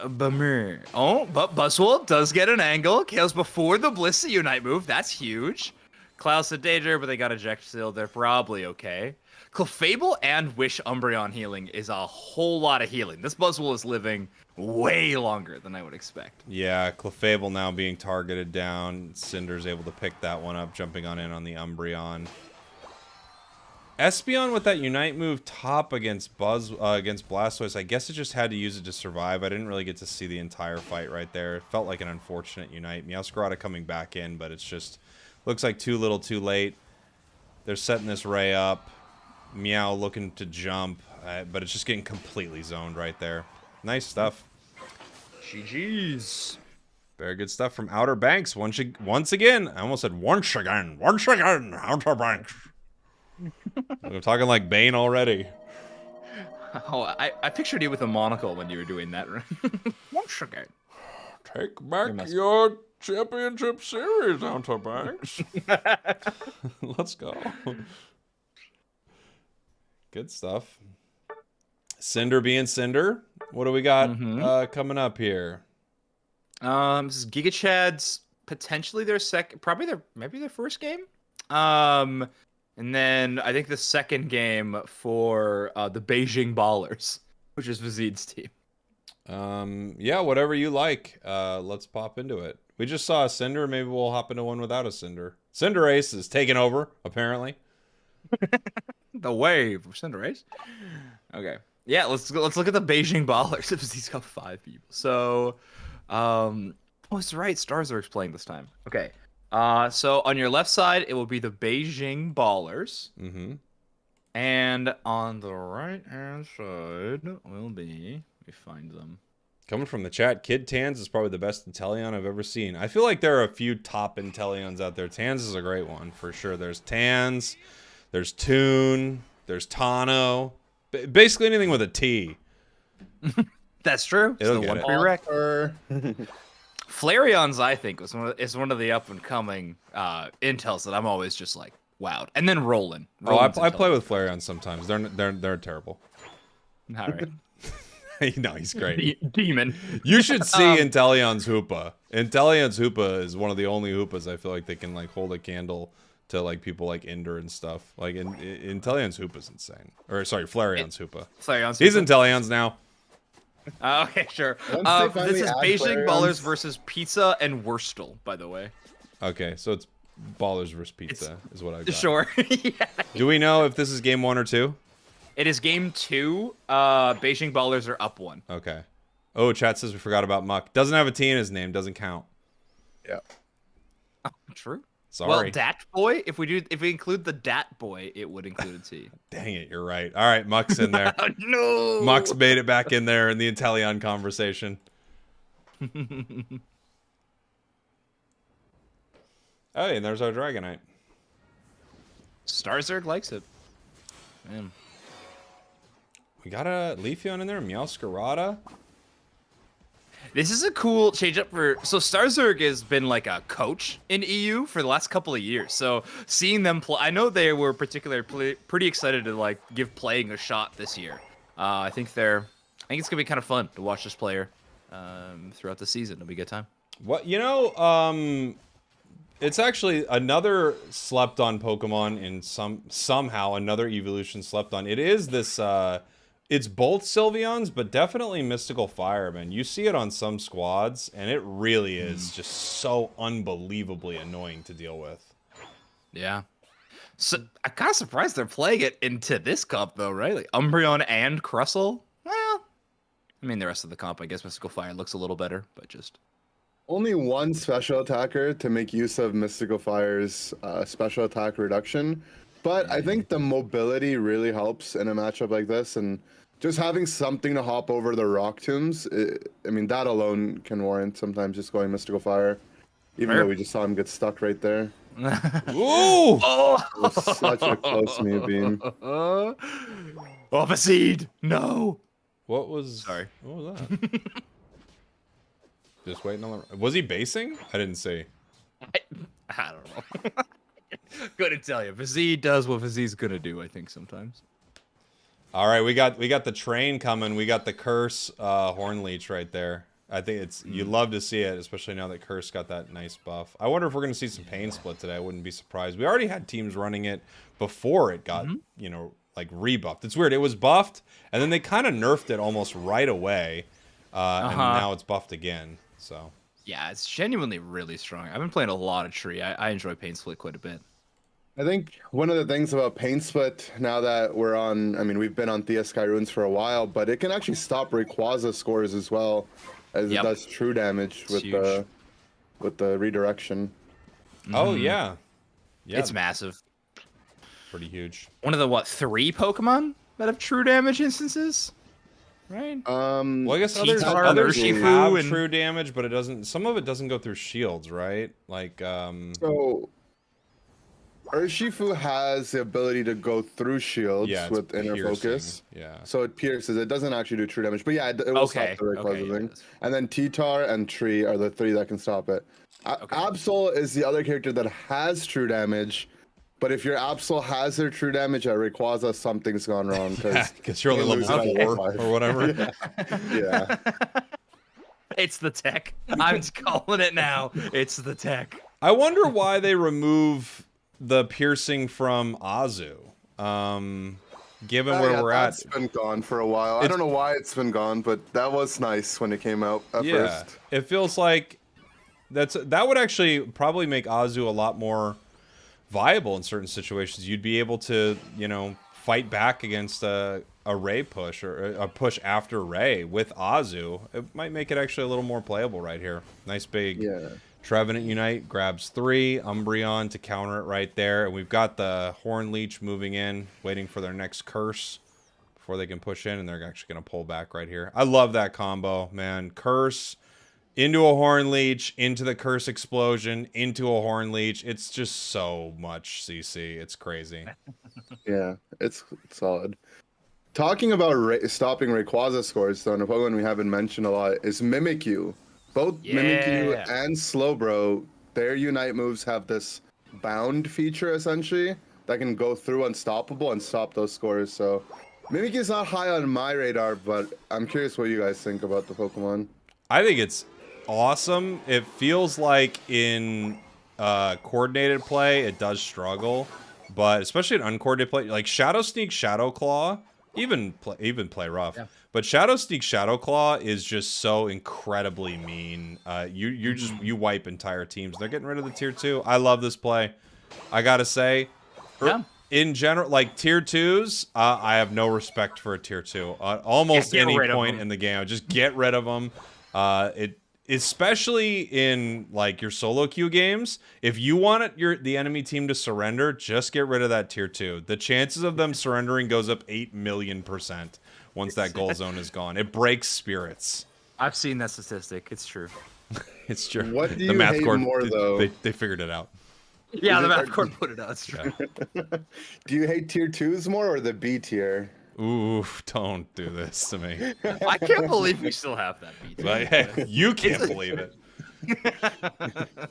Bummer. Oh, but Buzzwole does get an angle. Kale's before the Bliss Unite move. That's huge. Klaus in danger, but they got eject still. They're probably okay. Clefable and Wish Umbreon healing is a whole lot of healing. This Buzzwole is living way longer than I would expect. Yeah, Clefable now being targeted down. Cinder's able to pick that one up, jumping on in on the Umbreon. Espeon with that Unite move top against against Blastoise. I guess it just had to use it to survive. I didn't really get to see the entire fight right there. It felt like an unfortunate Unite. Meowscarada coming back in, but it's just looks like too little too late. They're setting this Ray up. Meow looking to jump, but it's just getting completely zoned right there. Nice stuff. GG's. Very good stuff from Outer Banks. Once again, I almost said once again, Outer Banks. I'm talking like Bane already. Oh, I pictured you with a monocle when you were doing that. Once again. Take back your championship series, Outer Banks. Let's go. Good stuff. Cinder being Cinder. What do we got coming up here? This is Gigachad's potentially their maybe their first game. And then I think the second game for the Beijing Ballers, which is Vizid's team. Yeah, whatever you like. Let's pop into it. We just saw a Cinder. Maybe we'll hop into one without a Cinder. Cinderace is taking over, apparently. The wave of Cinderace. Okay. Yeah, let's look at the Beijing Ballers. He's got 5 people. So, it's right. Starzerg's playing this time. Okay. So on your left side, it will be the Beijing Ballers. Mm-hmm. And on the right-hand side will be... Let me find them. Coming from the chat, Kid Tans is probably the best Inteleon I've ever seen. I feel like there are a few top Inteleons out there. Tans is a great one, for sure. There's Tans, there's Toon, there's Tano. Basically anything with a T. That's true. It'll It's the get one it. prereq. Flareon's, I think, is one of the up-and-coming intels that I'm always just like, wowed. And then Roland. I play with Flareon sometimes. They're terrible. All right. No, he's great. Demon. You should see Inteleon's Hoopa. Inteleon's Hoopa is one of the only Hoopas I feel like they can like hold a candle to like people like Ender and stuff. Like Inteleon's Hoopa's insane. Or sorry, Flareon's Hoopa. Flareon's He's Hoopa. Inteleon's now. Okay, sure. Once they This is finally add Beijing Flareons- Ballers versus Pizza and Wurstel, by the way. Okay, so it's Ballers vs. Pizza is what I got. Sure. Yeah. Do we know if this is game 1 or 2? It is game 2. Beijing Ballers are up 1. Okay. Oh, chat says we forgot about Muck. Doesn't have a T in his name. Doesn't count. Yeah. Oh, true. Sorry. Well, Dat Boy, if we include the Dat Boy, it would include a T. Dang it, you're right. All right, Muck's in there. No. Muck's made it back in there in the Inteleon conversation. Hey, and there's our Dragonite. Starzerg likes it. Man. We got a Leafeon in there, Meowscarada. This is a cool change up for... So Starzerg has been like a coach in EU for the last couple of years. So seeing them play... I know they were particularly pretty excited to like give playing a shot this year. I think it's going to be kind of fun to watch this player throughout the season. It'll be a good time. What, it's actually another slept on Pokemon in somehow another evolution slept on. It is this it's both Sylveons, but definitely Mystical Fire, man. You see it on some squads, and it really is just so unbelievably annoying to deal with. Yeah. So I'm kind of surprised they're playing it into this comp though, right? Like Umbreon and Crustle. Well, I mean the rest of the comp, I guess Mystical Fire looks a little better, but just Only one special attacker to make use of Mystical Fire's special attack reduction. But I think the mobility really helps in a matchup like this. And just having something to hop over the rock tombs, I mean, that alone can warrant sometimes just going Mystical Fire. Even though we just saw him get stuck right there. Ooh! Oh! It was such a close move beam. Off a seed! No! What was... Sorry. What was that? Just waiting on the... Was he basing? I didn't see. I don't know. Couldn't tell you. Vizzy does what Vizzy's gonna do, I think, sometimes. All right, we got the train coming. We got the Curse Horn Leech right there. I think it's you love to see it, especially now that Curse got that nice buff. I wonder if we're going to see some Pain Split today. I wouldn't be surprised. We already had teams running it before it got, you know, like rebuffed. It's weird. It was buffed, and then they kind of nerfed it almost right away, and now it's buffed again. So yeah, it's genuinely really strong. I've been playing a lot of Tree. I enjoy Pain Split quite a bit. I think one of the things about Pain Split, now that we're on, I mean, we've been on Thea Sky Runes for a while, but it can actually stop Rayquaza scores as well, as it does true damage with the redirection. Oh yeah, yeah, it's massive. Pretty huge. One of the 3 Pokemon that have true damage instances, right? Well, I guess others Urshifu have and... true damage, but it doesn't. Some of it doesn't go through shields, right? Like So Urshifu has the ability to go through shields with Inner Focus. Yeah. So it pierces. It doesn't actually do true damage. But yeah, it will stop the Rayquaza thing. And then T-Tar and Tree are the 3 that can stop it. Absol is the other character that has true damage. But if your Absol has their true damage at Rayquaza, something's gone wrong. Because you're only level 4 or whatever. Yeah. It's the tech. I'm calling it now. It's the tech. I wonder why they remove the piercing from Azu, given where we're at. It's been gone for a while. I don't know why it's been gone, but that was nice when it came out at first. It feels like that would actually probably make Azu a lot more viable in certain situations. You'd be able to, you know, fight back against a Ray push or a push after Ray with Azu. It might make it actually a little more playable right here. Nice big Trevenant Unite grabs 3, Umbreon to counter it right there, and we've got the Horn Leech moving in, waiting for their next Curse before they can push in, and they're actually going to pull back right here. I love that combo, man. Curse into a Horn Leech, into the Curse Explosion, into a Horn Leech. It's just so much CC. It's crazy. Yeah, it's solid. Talking about stopping Rayquaza scores, though, a Pokemon we haven't mentioned a lot is Mimikyu. Both Mimikyu and Slowbro, their Unite moves have this bound feature, essentially, that can go through Unstoppable and stop those scores. So Mimikyu's not high on my radar, but I'm curious what you guys think about the Pokemon. I think it's awesome. It feels like in coordinated play, it does struggle, but especially in uncoordinated play, like Shadow Sneak, Shadow Claw, even play rough. Yeah. But Shadow Sneak, Shadow Claw is just so incredibly mean. You wipe entire teams. They're getting rid of the tier 2. I love this play. I gotta say, in general, like tier 2s, I have no respect for a tier 2. Almost any point in the game, just get rid of them. Especially in like your solo queue games, if you want the enemy team to surrender, just get rid of that tier 2. The chances of them surrendering goes up 8,000,000% once that goal zone is gone. It breaks spirits. I've seen that statistic. It's true. It's true. What do you hate more, though? They figured it out. Yeah, the math court put it out. It's true. Do you hate tier 2s more or the B tier? Ooh, don't do this to me. I can't believe we still have that beat. Like, you can't believe it.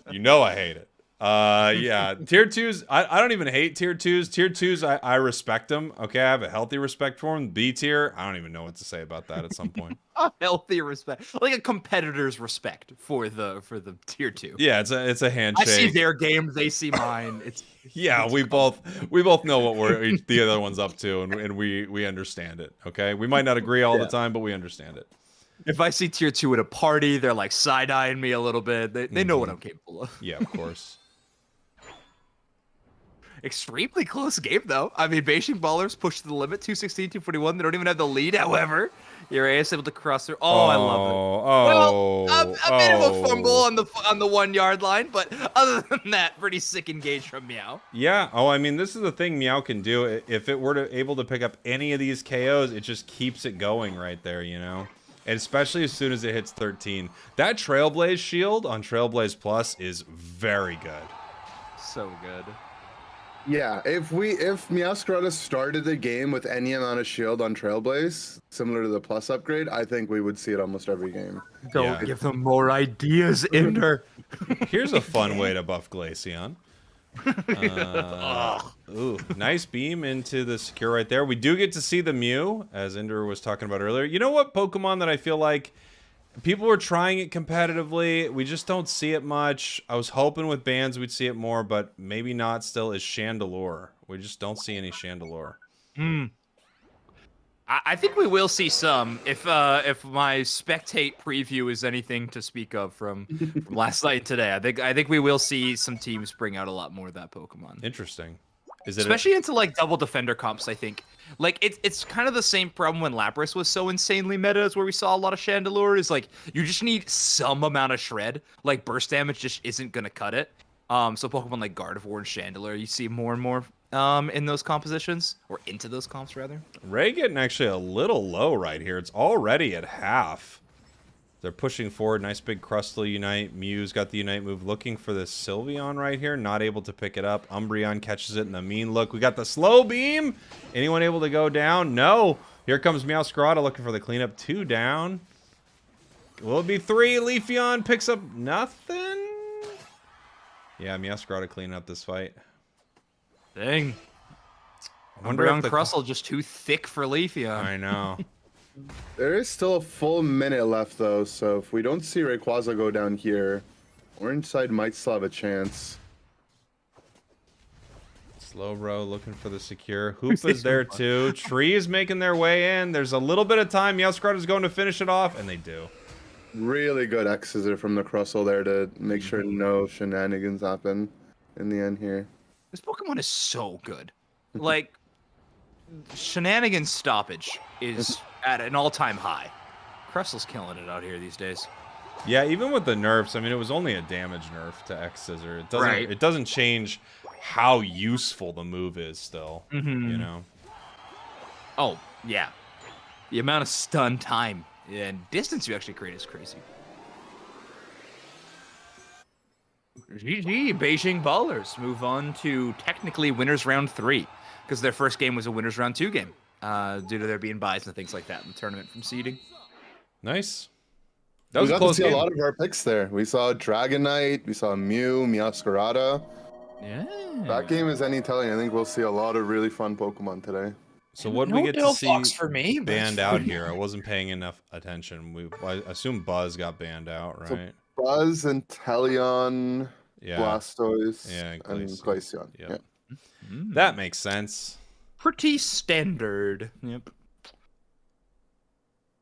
You know I hate it. Yeah, tier 2s, I don't even hate tier 2s. Tier 2s, I respect them. Okay, I have a healthy respect for them. B tier, I don't even know what to say about that at some point. A healthy respect. Like a competitor's respect for the tier 2. Yeah, it's a handshake. I see their game, they see mine. We both know what the other one's up to, and we understand it. Okay, we might not agree all the time, but we understand it. If I see tier 2 at a party, they're like side-eyeing me a little bit. They know what I'm capable of. Yeah, of course. Extremely close game, though. I mean, Beijing Ballers pushed to the limit, 216, 241. They don't even have the lead, however. Uraeus able to cross through. Oh, I love it. Well, a bit of a fumble on the 1 yard line, but other than that, pretty sick engage from Meow. Yeah. Oh, I mean, this is the thing Meow can do. If it were able to pick up any of these KOs, it just keeps it going right there, you know? And especially as soon as it hits 13. That Trailblaze shield on Trailblaze Plus is very good. So good. Yeah, if Meowscarada started the game with any amount of shield on Trailblaze, similar to the Plus upgrade, I think we would see it almost every game. Don't give them more ideas, Ender. Here's a fun way to buff Glaceon. Ooh, nice beam into the secure right there. We do get to see the Mew, as Ender was talking about earlier. You know what Pokemon that I feel like people were trying it competitively, we just don't see it much. I was hoping with bans we'd see it more, but maybe not still, is Chandelure. We just don't see any Chandelure. I think we will see some if my spectate preview is anything to speak of from last night and today. I think we will see some teams bring out a lot more of that Pokemon. Interesting. Is it especially into like double defender comps? I think like it's kind of the same problem when Lapras was so insanely meta, as where we saw a lot of Chandelure. Is like you just need some amount of shred. Like burst damage just isn't gonna cut it. So Pokemon like Gardevoir and Chandelure, you see more and more in those compositions, or into those comps rather. Ray getting actually a little low right here. It's already at half. They're pushing forward. Nice big Crustle Unite. Mew's got the Unite move. Looking for the Sylveon right here. Not able to pick it up. Umbreon catches it in the mean look. We got the slow beam. Anyone able to go down? No. Here comes Meowscarada looking for the cleanup. 2 down. Will it be 3? Leafeon picks up nothing. Yeah, Meowscarada cleaning up this fight. Dang. I wonder if the Crustle just too thick for Leafeon. I know. There is still a full minute left, though, so if we don't see Rayquaza go down here, Orange side might still have a chance. Slowbro looking for the secure. Hoop is there, too. Trees making their way in. There's a little bit of time. Meowscarada's going to finish it off, and they do. Really good X-Scissor from the Crustle there to make sure no shenanigans happen in the end here. This Pokemon is so good. Like, shenanigans stoppage is at an all-time high. Crustle's killing it out here these days. Yeah, even with the nerfs, I mean, it was only a damage nerf to X-Scissor. It doesn't. Right. It doesn't change how useful the move is. Still, you know. Oh yeah, the amount of stun time and distance you actually create is crazy. GG, Beijing Ballers move on to technically winners round 3, because their first game was a winners round 2 game, due to there being buys and things like that in the tournament from seeding. Nice. That was we a got close to see game. a lot of our picks there. We saw Dragonite, we saw Mew, Meowscarada. Yeah. That game is any telling. I think we'll see a lot of really fun Pokemon today. So what did we get to see for me, banned out here? I wasn't paying enough attention. I assume Buzz got banned out, right? So Buzz and Teleon, Yeah. Blastoise, Yeah, and Glaceon. Glaceon. Yep. Yeah. That makes sense. Pretty standard. Yep.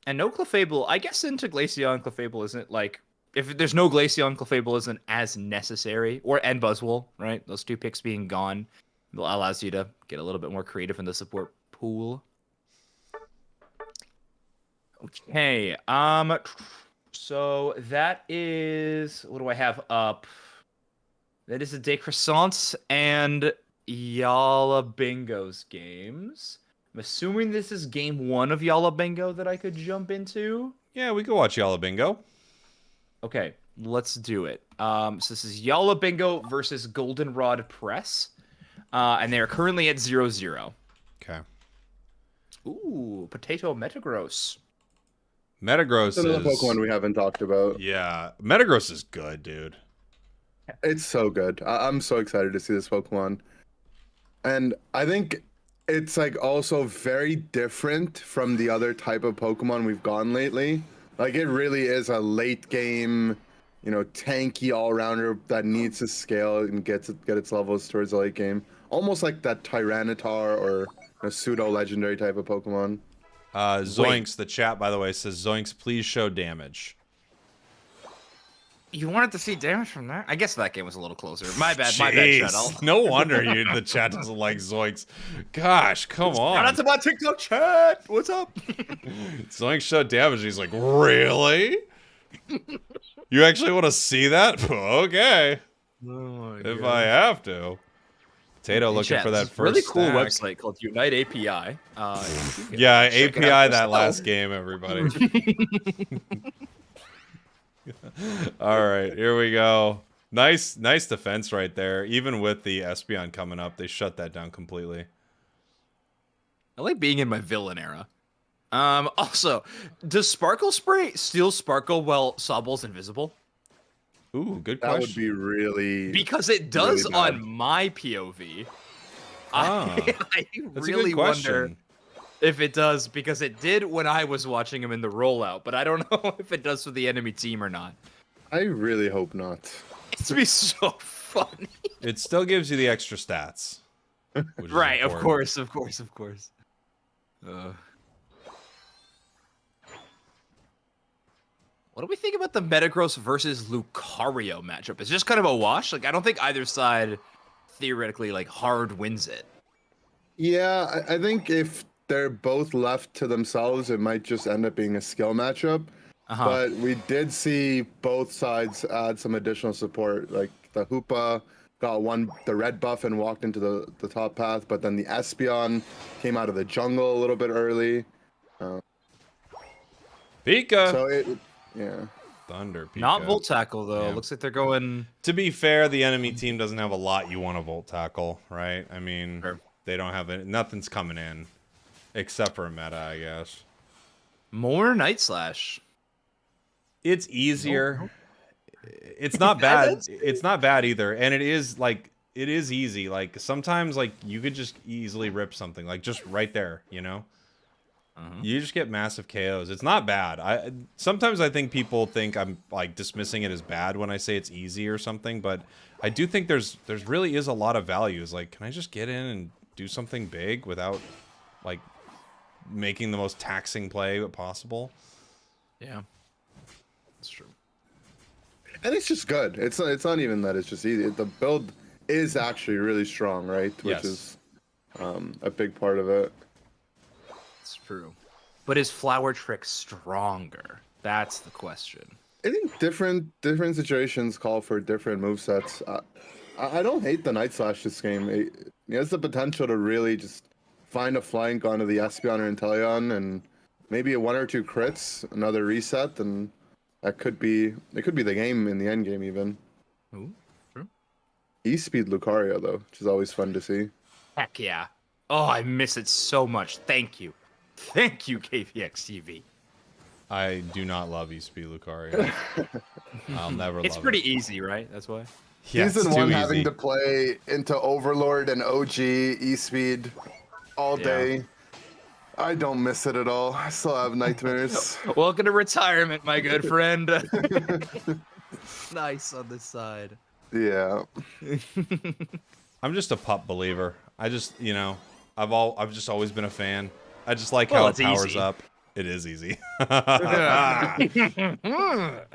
And no Clefable. I guess into Glaceon, Clefable isn't like, if there's no Glaceon, Clefable isn't as necessary. And Buzzwole, right? Those 2 picks being gone allows you to get a little bit more creative in the support pool. Okay. So that is, what do I have up? That is a Decroissance and Yalla Bingo's games. I'm assuming this is game 1 of Yalla Bingo that I could jump into. Yeah, we could watch Yalla Bingo. Okay, let's do it. So this is Yalla Bingo versus Goldenrod Press. And they are currently at 0-0. Okay. Ooh, Potato Metagross. Metagross Another is... Pokemon we haven't talked about. Yeah, Metagross is good, dude. It's so good. I'm so excited to see this Pokemon. And I think it's like also very different from the other type of Pokemon we've gotten lately. Like it really is a late game, you know, tanky all-rounder that needs to scale and get its levels towards the late game. Almost like that Tyranitar or a pseudo-legendary type of Pokemon. Zoinks, the chat, by the way, says, Zoinks, please show damage. You wanted to see damage from that? I guess that game was a little closer. My bad, Chad. No wonder the chat doesn't like Zoinks. Gosh, come on. Shout out to my TikTok chat. What's up? Zoinks shut damage. He's like, really? You actually want to see that? Okay. Oh if I have to. Potato looking for that first really cool stack. website called Unite API. Yeah, API that last game, everybody. All right, here we go. Nice defense right there. Even with the Espeon coming up, they shut that down completely. I like being in my villain era. Also, does Sparkle Spray still sparkle while Sobble's invisible? Ooh, good That question. would be really... Because it does really bad. on my POV. Ah, I that's a really good wonder question. if it does, because it did when I was watching him in the rollout, but I don't know if it does for the enemy team or not. I really hope not. It's be so funny. It still gives you the extra stats. which is Right, important. of course. What do we think about the Metagross versus Lucario matchup? It's just kind of a wash. Like, I don't think either side theoretically like hard wins it. Yeah, I think if they're both left to themselves, it might just end up being a skill matchup. But we did see both sides add some additional support. Like the Hoopa got the red buff and walked into the top path, but then the Espeon came out of the jungle a little bit early. Pika. So yeah. Thunder Pika. Not Volt Tackle though. Yeah. Looks like they're going. To be fair, the enemy team doesn't have a lot you want to Volt Tackle, right? I mean, Sure. they don't have it. Nothing's coming in. Except for a meta, I guess. More Night Slash. It's easier. It's not bad. It's not bad either. And it is easy. Like sometimes like you could just easily rip something like just right there, you know? You just get massive KOs. It's not bad. Sometimes I think people think I'm like dismissing it as bad when I say it's easy or something, but I do think there's really is a lot of value. It's like, can I just get in and do something big without like making the most taxing play possible? Yeah. That's true. And it's just good. It's not even that it's just easy. The build is actually really strong, right? Which Yes. is a big part of it. It's true. But is Flower Trick stronger? That's the question. I think different situations call for different movesets. I don't hate the Night Slash this game. It has the potential to really just find a flank onto the Espeon or Inteleon and maybe a 1 or 2 crits, another reset, and it could be the game in the end game even. Ooh, true. E-Speed Lucario though, which is always fun to see. Heck yeah. Oh, I miss it so much. Thank you. Thank you, KPX TV. I do not love E-Speed Lucario. I'll never love It's pretty easy, right? That's why. Yeah, Season it's too 1 easy. having to play into Overlord and OG E-Speed all day. I don't miss it at all. I still have nightmares. Welcome to retirement, my good friend. Nice on this side. Yeah. I'm just a pup believer. I just, I've just always been a fan. I just like Well, how it's it powers easy. up. It is easy. Give me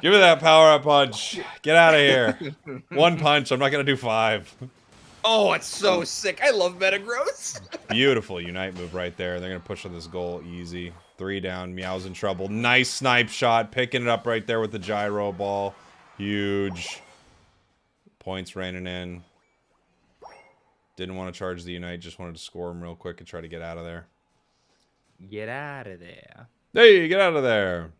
that power up punch. Get out of here. 1 punch. I'm not gonna do 5. Oh, it's so sick. I love Metagross. Beautiful Unite move right there. They're gonna push on this goal easy. 3 down. Meow's in trouble. Nice snipe shot. Picking it up right there with the gyro ball. Huge. Points raining in. Didn't want to charge the Unite. Just wanted to score him real quick and try to get out of there. Get out of there. Hey, get out of there.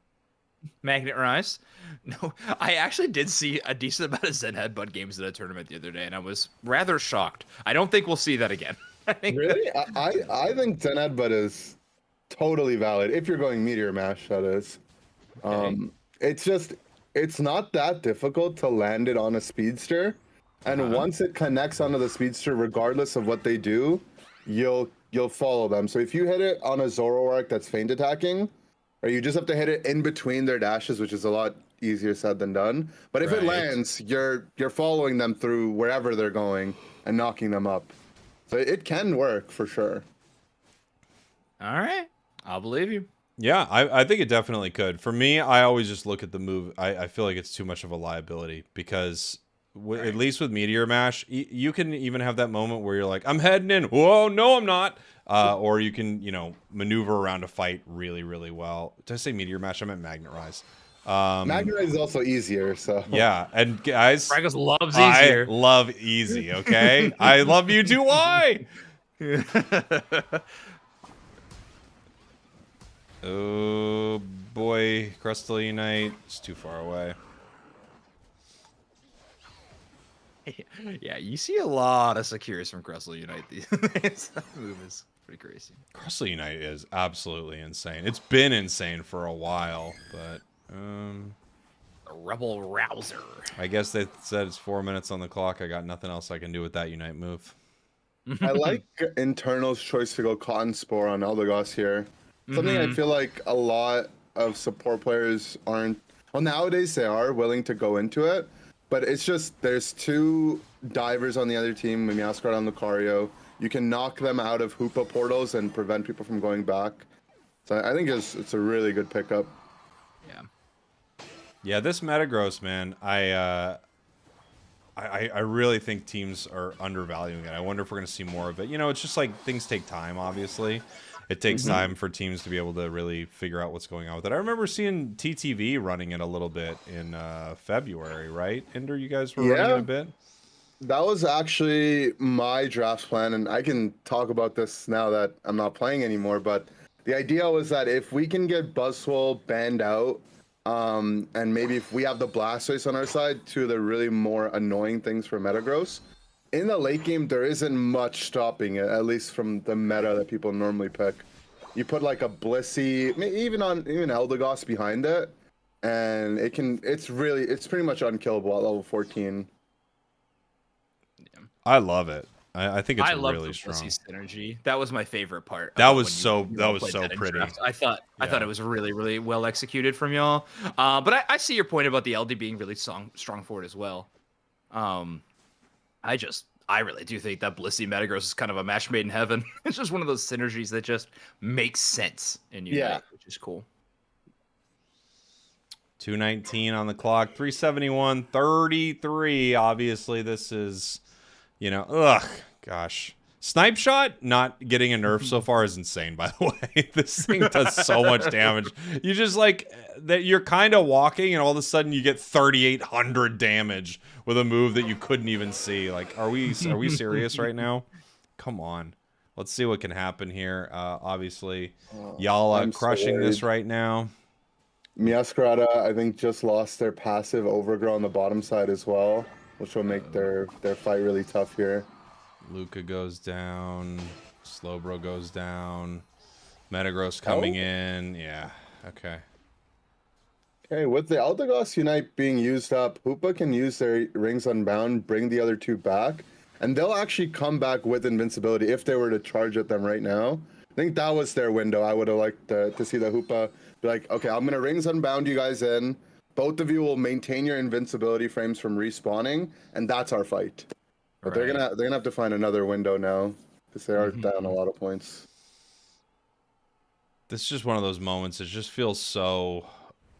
Magnet Rise. No, I actually did see a decent amount of Zen Headbutt games in a tournament the other day, and I was rather shocked. I don't think we'll see that again. I think Really? I think Zen Headbutt is totally valid if you're going Meteor Mash, that is. It's not that difficult to land it on a speedster, and once it connects onto the speedster, regardless of what they do, you'll follow them. So if you hit it on a Zoroark that's feint attacking, or you just have to hit it in between their dashes, which is a lot easier said than done. But if it Right. lands, you're following them through wherever they're going and knocking them up. So it can work for sure. All right. I'll believe you. Yeah, I think it definitely could. For me, I always just look at the move. I feel like it's too much of a liability because at least with Meteor Mash, you can even have that moment where you're like, I'm heading in. Whoa, no, I'm not. Or you can, maneuver around a fight really, really well. Did I say Meteor Mash? I meant Magnet Rise. Magnet Rise is also easier, so. Yeah, and guys, Spragels loves I easier. love easy, okay? I love you too, why? Oh boy, Crustal Unite. It's too far away. Yeah, you see a lot of secures from Crustal Unite these days. That move is pretty crazy. Crustal Unite is absolutely insane. It's been insane for a while, but A Rebel Rouser. I guess they said it's 4 minutes on the clock. I got nothing else I can do with that Unite move. I like Internal's choice to go Cotton Spore on Eldegoss here. Something I feel like a lot of support players aren't. Well, nowadays they are willing to go into it, but it's just there's two divers on the other team, Meowscarada and Lucario. You can knock them out of Hoopa portals and prevent people from going back. So I think it's a really good pickup. Yeah. Yeah, this Metagross, man, I really think teams are undervaluing it. I wonder if we're going to see more of it. It's just like things take time, obviously. It takes time for teams to be able to really figure out what's going on with it. I remember seeing TTV running it a little bit in February, right? Ender, you guys were running it a bit? That was actually my draft plan, and I can talk about this now that I'm not playing anymore, but the idea was that if we can get Buzzwole banned out, and maybe if we have the Blastoise on our side, two of the really more annoying things for Metagross, in the late game, there isn't much stopping it, at least from the meta that people normally pick. You put like a Blissey, even Eldegoss behind it, and it's pretty much unkillable at level 14. I love it. I think it's I love really the strong. Blissey synergy. That was my favorite part. That was when so played that in pretty. draft. I thought it was really, really well executed from y'all. But I see your point about the LD being really strong for it as well. I really do think that Blissey Metagross is kind of a match made in heaven. It's just one of those synergies that just makes sense in Unite, which is cool. 219 on the clock, 371, 33. Obviously, this is, gosh. Snipe Shot not getting a nerf so far is insane, by the way. This thing does so much damage. You just that you're kind of walking and all of a sudden you get 3,800 damage with a move that you couldn't even see. Like, are we serious right now? Come on. Let's see what can happen here. Obviously, Yalla crushing this right now. Meowscarada, I think, just lost their passive Overgrow on the bottom side as well, which will make their fight really tough here. Luca goes down. Slowbro goes down. Metagross coming in. Yeah. Okay. Okay, with the Eldegoss Unite being used up, Hoopa can use their Rings Unbound, bring the other two back, and they'll actually come back with invincibility if they were to charge at them right now. I think that was their window. I would have liked to see the Hoopa be like, okay, I'm going to Rings Unbound you guys in. Both of you will maintain your invincibility frames from respawning, and that's our fight. But they're gonna have to find another window now because they are down a lot of points. This is just one of those moments. It just feels so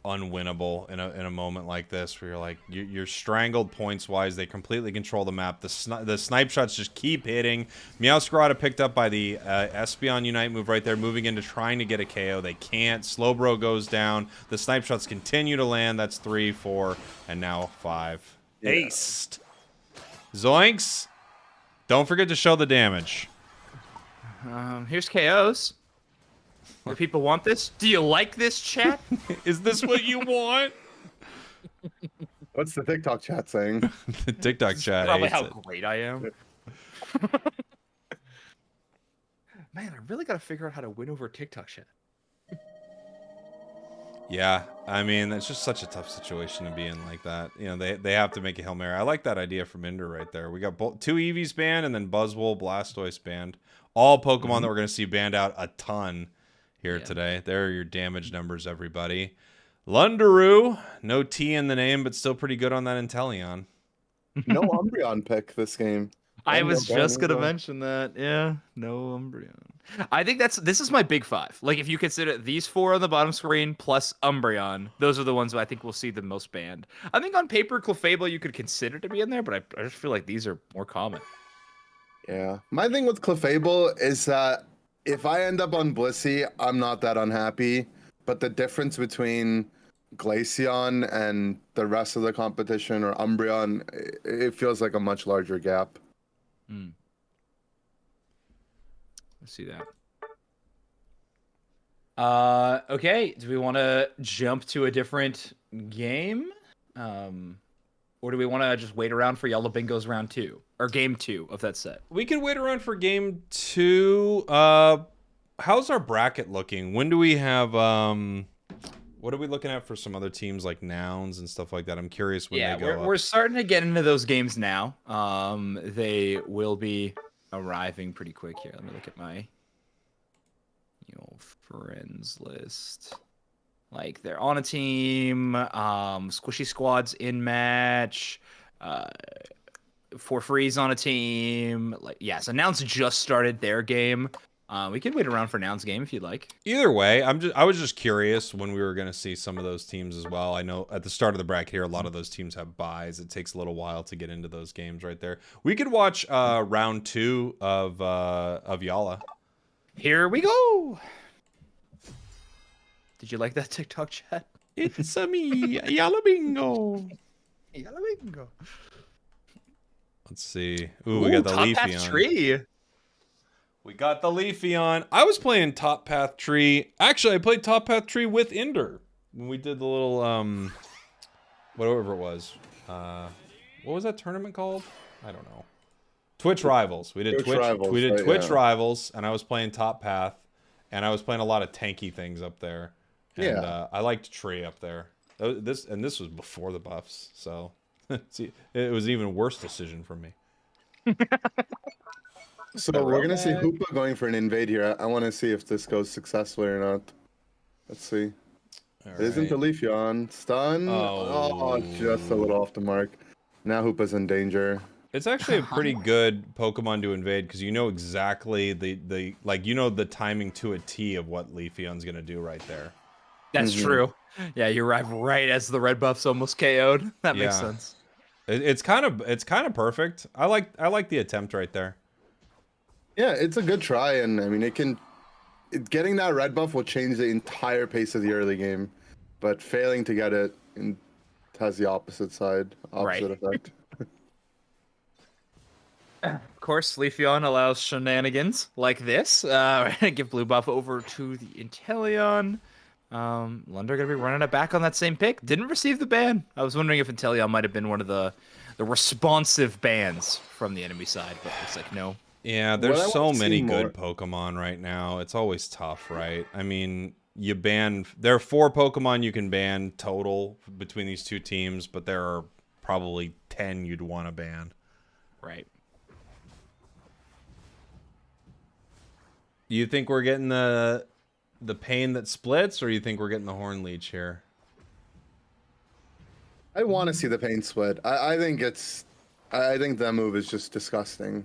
unwinnable in a moment like this, where you're like you're strangled points wise. They completely control the map. The snipe shots just keep hitting. Meowscarada picked up by the Espeon Unite move right there, moving into trying to get a KO. They can't. Slowbro goes down. The snipe shots continue to land. That's 3, 4, and now 5. Yeah. Aced. Zoinks! Don't forget to show the damage. Here's KOs. Do people want this? Do you like this, chat? Is this what you want? What's the TikTok chat saying? The TikTok chat Probably hates how great I am. Man, I really got to figure out how to win over TikTok chat. Yeah, I mean, it's just such a tough situation to be in like that. They have to make a Hail Mary. I like that idea from Ender right there. We got two Eevees banned and then Buzzwole, Blastoise banned. All Pokemon that we're going to see banned out a ton here today. There are your damage numbers, everybody. Lundaroo, no T in the name, but still pretty good on that Inteleon. No Umbreon pick this game. I And was no just gonna Umbreon. mention that. Yeah, no Umbreon. I think this is my big five. Like if you consider these four on the bottom screen plus Umbreon, those are the ones I think we'll see the most banned. I think on paper Clefable you could consider to be in there, but I just feel like these are more common. Yeah. My thing with Clefable is that if I end up on Blissey, I'm not that unhappy. But the difference between Glaceon and the rest of the competition or Umbreon, it feels like a much larger gap. Hmm. Let's see that. Okay. Do we want to jump to a different game? Or do we want to just wait around for Yellow Bingo's round 2 or game 2 of that set? We can wait around for game 2. How's our bracket looking? When do we have what are we looking at for some other teams like Nouns and stuff like that? I'm curious when they go we're up. starting to get into those games now. They will be arriving pretty quick here. Let me look at my friends list. Like they're on a team, Squishy Squad's in match, For Free's on a team. Like so Nouns just started their game. We can wait around for Nouns game if you'd like. Either way, I was just curious when we were going to see some of those teams as well. I know at the start of the bracket here, a lot of those teams have buys. It takes a little while to get into those games right there. We could watch round 2 of Yalla. Here we go. Did you like that TikTok chat? It's me, Yalla Bingo. Yalla Bingo. Let's see. Ooh, we got the top Leafy path on. tree. We got the Leafy on. I was playing Top Path Tree. Actually, I played Top Path Tree with Ender when we did the little whatever it was. What was that tournament called? I don't know. Twitch Rivals. We did Twitch Rivals, and I was playing Top Path, and I was playing a lot of tanky things up there. And I liked Tree up there. This was before the buffs, so see, it was an even worse decision for me. So we're gonna see Hoopa going for an invade here. I want to see if this goes successfully or not. Let's see. It isn't the Leafeon. Stun. Oh, just a little off the mark. Now Hoopa's in danger. It's actually a pretty good Pokemon to invade because you know exactly the timing to a T of what Leafeon's gonna do right there. That's true. Yeah, you arrive right as the red buff's almost KO'd. That makes sense. It's kind of perfect. I like the attempt right there. Yeah, it's a good try, and I mean getting that red buff will change the entire pace of the early game, but failing to get it has the opposite effect. Of course, Leafeon allows shenanigans like this. We're gonna give blue buff over to the Inteleon. Lunder gonna be running it back on that same pick. Didn't receive the ban. I was wondering if Inteleon might have been one of the responsive bans from the enemy side, but looks like no. Yeah, there's so many good Pokemon right now. It's always tough, right? I mean, there are 4 Pokemon you can ban total between these two teams, but there are probably 10 you'd want to ban. Right. You think we're getting the pain that splits, or you think we're getting the Horn Leech here? I want to see the pain split. I think that move is just disgusting.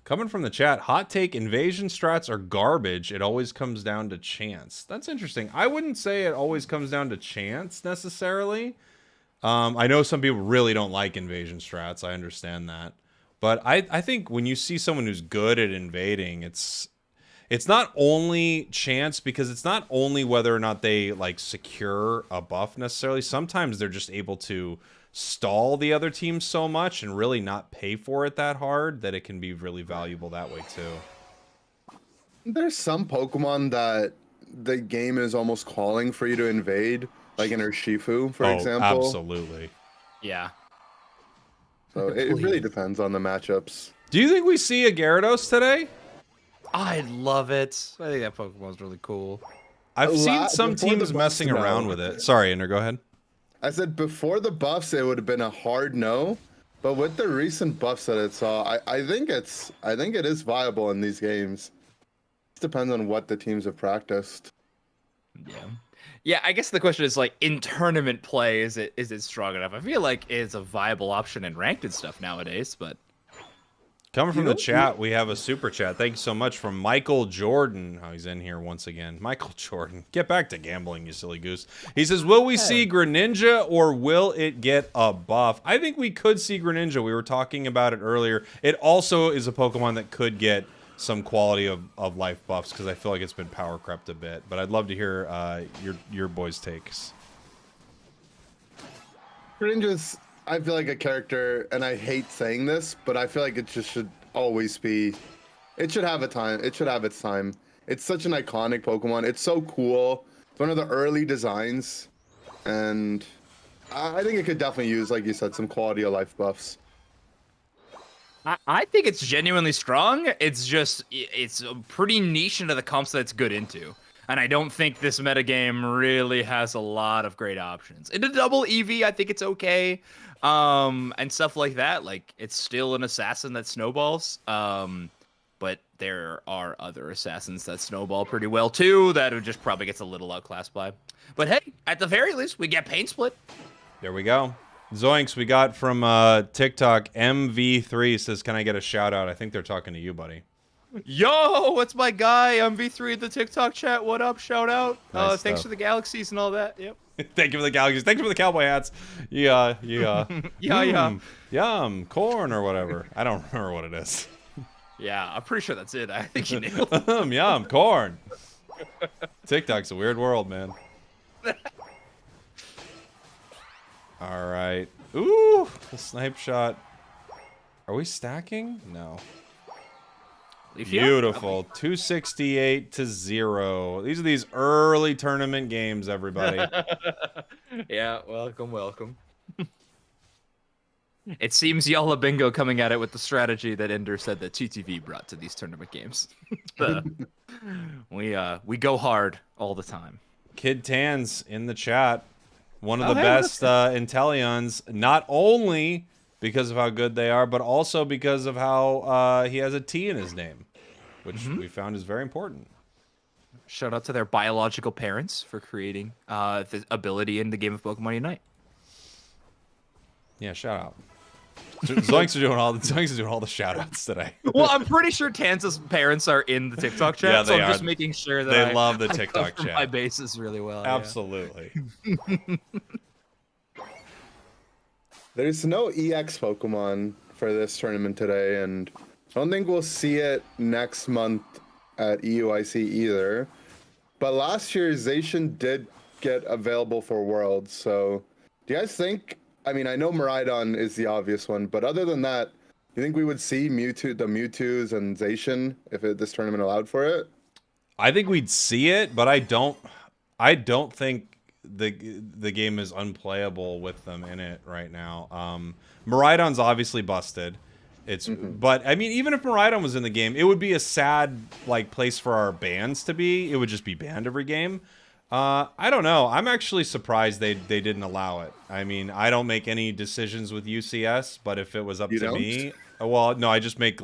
Coming from the chat, hot take, invasion strats are garbage. It always comes down to chance. That's interesting. I wouldn't say it always comes down to chance necessarily. I know some people really don't like invasion strats. I understand that. But I think when you see someone who's good at invading, it's not only chance, because it's not only whether or not they like secure a buff necessarily. Sometimes they're just able to stall the other team so much and really not pay for it that hard that it can be really valuable that way too. There's some Pokemon that the game is almost calling for you to invade, like in Urshifu, for example. Absolutely. Yeah. So it really depends on the matchups. Do you think we see a Gyarados today? I love it. I think that Pokemon's really cool. I've seen some teams messing around with it. Sorry, Ender, go ahead. I said before the buffs, it would have been a hard no, but with the recent buffs that it saw, I think it is viable in these games. It depends on what the teams have practiced. Yeah. I guess the question is like in tournament play, is it strong enough? I feel like it's a viable option in ranked and stuff nowadays, but Coming from You the know- chat, we have a super chat. Thank you so much from Michael Jordan. Oh, he's in here once again. Michael Jordan. Get back to gambling, you silly goose. He says, will we see Greninja or will it get a buff? I think we could see Greninja. We were talking about it earlier. It also is a Pokemon that could get some quality of life buffs because I feel like it's been power crept a bit. But I'd love to hear your boys' takes. Greninja's, I feel like a character, and I hate saying this, but I feel like it just should always be. It should have a time. It should have its time. It's such an iconic Pokemon. It's so cool. It's one of the early designs, and I think it could definitely use, like you said, some quality of life buffs. I think it's genuinely strong. It's just it's pretty niche into the comps that it's good into. And I don't think this metagame really has a lot of great options. In a double EV, I think it's okay. And stuff like that. Like, it's still an assassin that snowballs. But there are other assassins that snowball pretty well, too, that it just probably gets a little outclassed by. But hey, at the very least, we get Pain Split. There we go. Zoinks, we got from TikTok, MV3 says, can I get a shout out? I think they're talking to you, buddy. Yo, what's my guy? MV3 in the TikTok chat. What up? Shout out. Nice Thanks stuff. for the galaxies and all that. Yep. Thank you for the galaxies. Thank you for the cowboy hats. Yeah. Yeah. Yum, corn or whatever. I don't remember what it is. Yeah, I'm pretty sure that's it. I think you nailed it. Yum, corn. TikTok's a weird world, man. All right. Ooh, the snipe shot. Are we stacking? No. Beautiful. 268 to 0. These are these early tournament games, everybody. Yeah, welcome. It seems Yalla Bingo coming at it with the strategy that Ender said that TTV brought to these tournament games. We go hard all the time. Kid Tans in the chat. One of the hey, best Intellions, not only because of how good they are, but also because of how he has a T in his name, which we found is very important. Shout out to their biological parents for creating the ability in the game of Pokemon Unite. Yeah, shout out. Zoinks are doing all the shout outs today. Well, I'm pretty sure Tanza's parents are in the TikTok chat, Yeah, so they I'm are. just making sure that They love the TikTok cover chat. my bases really well. yeah. Absolutely. There's no EX Pokemon for this tournament today, and I don't think we'll see it next month at EUIC either. But last year, Zacian did get available for Worlds, so do you guys think, I mean, I know Miraidon is the obvious one, but other than that, do you think we would see the Mewtwo's and Zacian if this tournament allowed for it? I think we'd see it, but I don't think the game is unplayable with them in it right now. Miraidon's obviously busted. But I mean, even if Miraidon was in the game, it would be a sad place for our bans to be. It would just be banned every game. I don't know. I'm actually surprised they didn't allow it. I mean, I don't make any decisions with UCS, but if it was up to me, well, no, I just make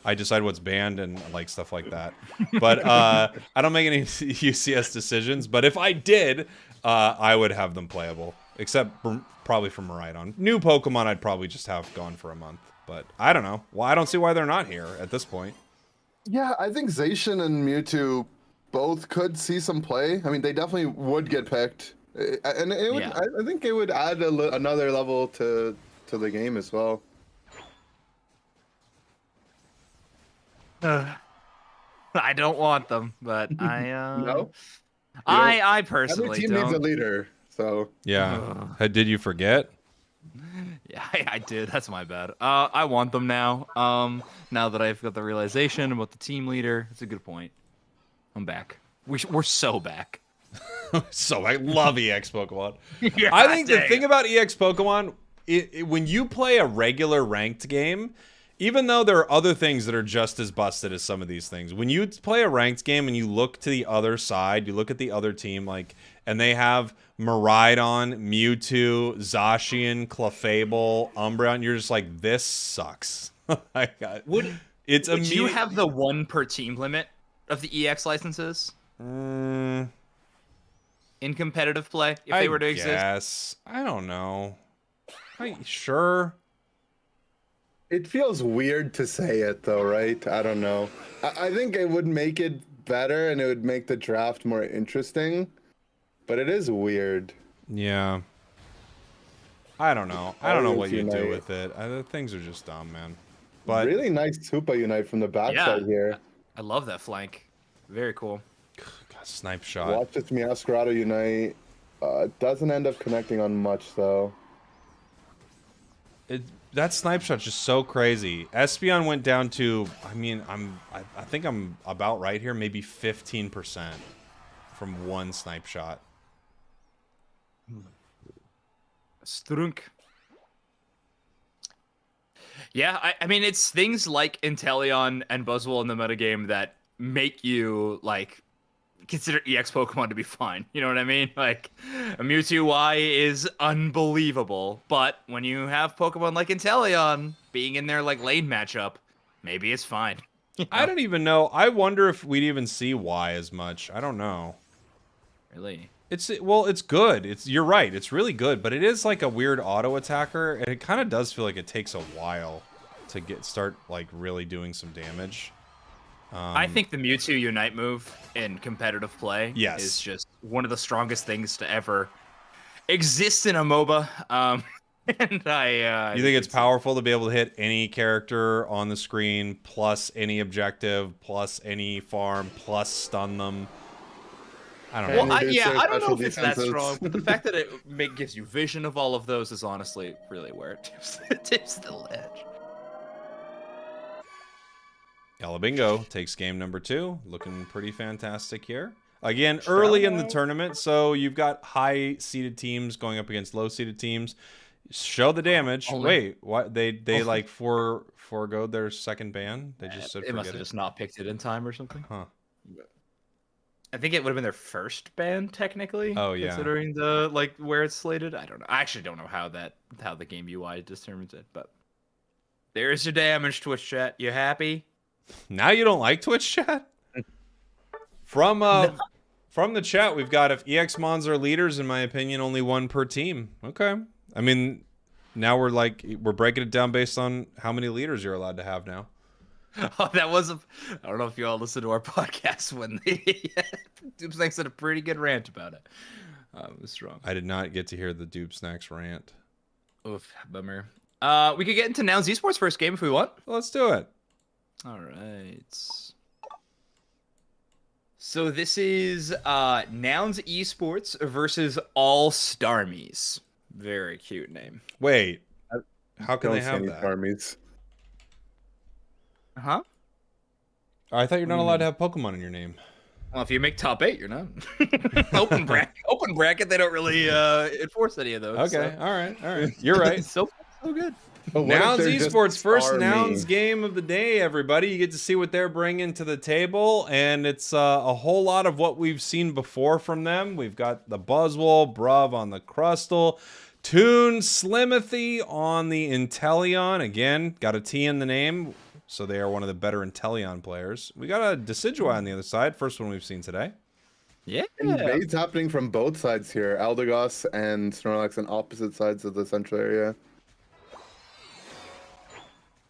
I decide what's banned and stuff like that. But I don't make any UCS decisions. But if I did, I would have them playable, except probably for Miraidon. New Pokemon, I'd probably just have gone for a month. But I don't know. Well, I don't see why they're not here at this point. Yeah, I think Zacian and Mewtwo both could see some play. I mean, they definitely would get picked, and it would. Yeah. I think it would add another level to the game as well. I don't want them, but I No, I every personally team needs a don't. leader. So Yeah. Did you forget? Yeah, I did. That's my bad. I want them now. Now that I've got the realization about the team leader, it's a good point. I'm back. We're so back. So I love EX Pokemon. Yeah, I think the dang. thing about EX Pokemon, when you play a regular ranked game, even though there are other things that are just as busted as some of these things, when you play a ranked game and you look to the other side, you look at the other team, and they have Miraidon, Mewtwo, Zacian, Clefable, Umbreon, you're just like, this sucks. Would you have the one per team limit of the EX licenses in competitive play if they were to exist? Yes. I don't know. Sure. It feels weird to say it though, right? I don't know. I think it would make it better and it would make the draft more interesting, but it is weird. Yeah. I don't know. I don't know what you do Unite. with it. The things are just dumb, man. But Really nice Super Unite from the backside Yeah. here. I love that flank. Very cool. God, snipe shot. Watch this Meowscarada Unite. Doesn't end up connecting on much though. That snipe shot's just so crazy. Espeon went down to, I mean, I think I'm about right here, maybe 15% from one snipe shot. Strunk. Yeah, I mean, it's things like Inteleon and Buzzwole in the metagame that make you, like, consider EX Pokemon to be fine. You know what I mean? Like, a Mewtwo Y is unbelievable, but when you have Pokemon like Inteleon being in their, like, lane matchup, maybe it's fine. You know? I don't even know. I wonder if we'd even see Y as much. I don't know. Really? Well, it's good. You're right. It's really good, but it is like a weird auto attacker, and it kind of does feel like it takes a while to start like really doing some damage. I think the Mewtwo Unite move in competitive play Yes. is just one of the strongest things to ever exist in a MOBA. And I You think it's powerful to be able to hit any character on the screen, plus any objective, plus any farm, plus stun them? I don't know. Well, Reduce their I don't know special if it's that defenses. strong, but the fact that it gives you vision of all of those is honestly really where it tips the ledge. Yalla Bingo takes game number 2. Looking pretty fantastic here. Again, early in the tournament, so you've got high-seeded teams going up against low-seeded teams. Show the damage. Wait, what? They like forgoed their second ban? They just said They must forget have it? just not picked it in time or something. Huh. I think it would have been their first ban technically. Oh, yeah. Considering the like where it's slated. I don't know. I actually don't know how the game UI determines it, but there's your damage, Twitch chat. You happy? Now you don't like Twitch chat? From the chat, we've got if EX Mons are leaders, in my opinion, only one per team. Okay. I mean, now we're breaking it down based on how many leaders you're allowed to have now. Oh, that was I don't know if you all listened to our podcast when Doob Snakes had a pretty good rant about it. It was strong. I did not get to hear the Doob Snacks rant. Oof, bummer. We could get into Nouns Esports first game if we want. Let's do it. All right. So this is Nouns Esports versus All Starmies. Very cute name. Wait, how can they Don't say have any that? Armies. Huh? I thought you're not allowed to have Pokemon in your name. Well, if you make top 8, you're not. Open bracket. They don't really enforce any of those. Okay, so. all right. You're right. so good. But what if Nouns they're just Esports, first Army? Nouns game of the day, everybody. You get to see what they're bringing to the table, and it's a whole lot of what we've seen before from them. We've got the Buzzwole, Bruv on the Crustle, Toon, Slimothy on the Inteleon. Again, got a T in the name, so they are one of the better Inteleon players. We got a Decidueye on the other side, first one we've seen today. Yeah. Invades happening from both sides here. Eldegoss and Snorlax on opposite sides of the central area.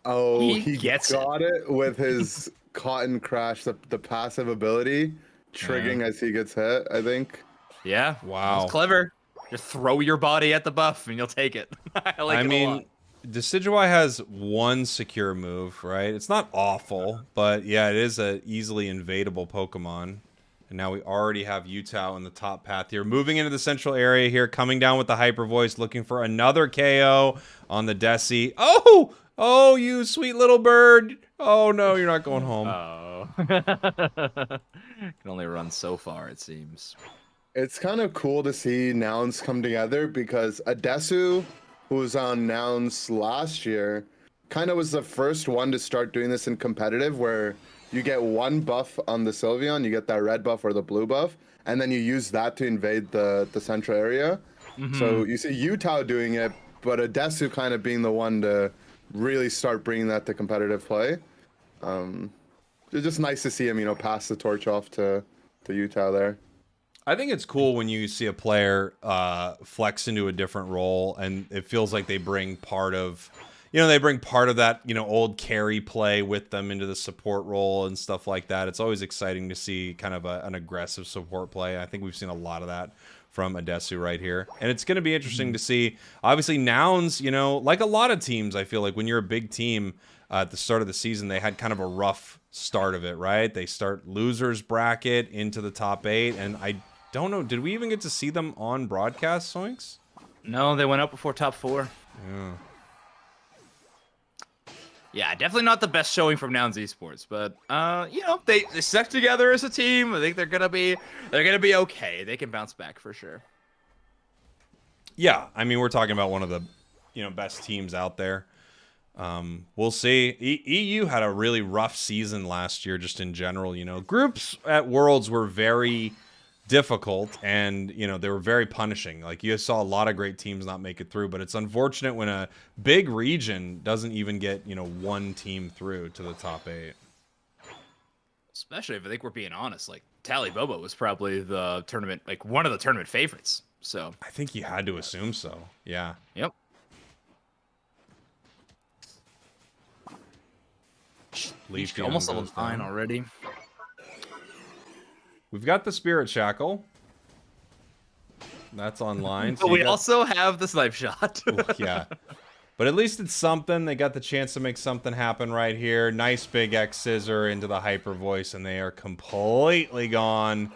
Oh, he gets got it with his Cotton Crash, the passive ability, triggering as he gets hit, I think. Yeah. Wow. It's clever. Just throw your body at the buff and you'll take it. I like it a lot. Decidueye has one secure move, right? It's not awful, but yeah, it is a easily invadable Pokemon. And now we already have Utah in the top path here. Moving into the central area here, coming down with the Hyper Voice, looking for another KO on the Desi. Oh, you sweet little bird. Oh, no, you're not going home. Oh. Can only run so far, it seems. It's kind of cool to see Nouns come together because Adesu, who was on Nouns last year, kind of was the first one to start doing this in competitive where you get one buff on the Sylveon, you get that red buff or the blue buff, and then you use that to invade the central area. So you see Utah doing it, but Adesu kind of being the one to really start bringing that to competitive play. It's just nice to see him, pass the torch off to Utah there. I think it's cool when you see a player flex into a different role and it feels like they bring part of, they bring part of that, old carry play with them into the support role and stuff like that. It's always exciting to see kind of an aggressive support play. I think we've seen a lot of that from Adesu right here. And it's going to be interesting to see. Obviously, Nouns, like a lot of teams, I feel like when you're a big team at the start of the season, they had kind of a rough start of it, right? They start losers bracket into the top 8. And I don't know, did we even get to see them on broadcast, Soinks? No, they went out before top 4. Yeah. Yeah, definitely not the best showing from Nouns Esports, but they stuck together as a team. I think they're gonna be okay. They can bounce back for sure. Yeah, I mean, we're talking about one of the best teams out there. We'll see. EU had a really rough season last year, just in general. Groups at Worlds were very difficult, and they were very punishing. Like, you saw a lot of great teams not make it through, but it's unfortunate when a big region doesn't even get one team through to the top 8. Especially if I think we're being honest, like Tally Bobo was probably the tournament, like one of the tournament favorites. So I think you had to assume so. Yeah. Yep. Leafy almost level 9 already. We've got the Spirit Shackle. That's online. But we also have the Snipe Shot. Yeah. But at least it's something. They got the chance to make something happen right here. Nice big X Scissor into the Hyper Voice, and they are completely gone.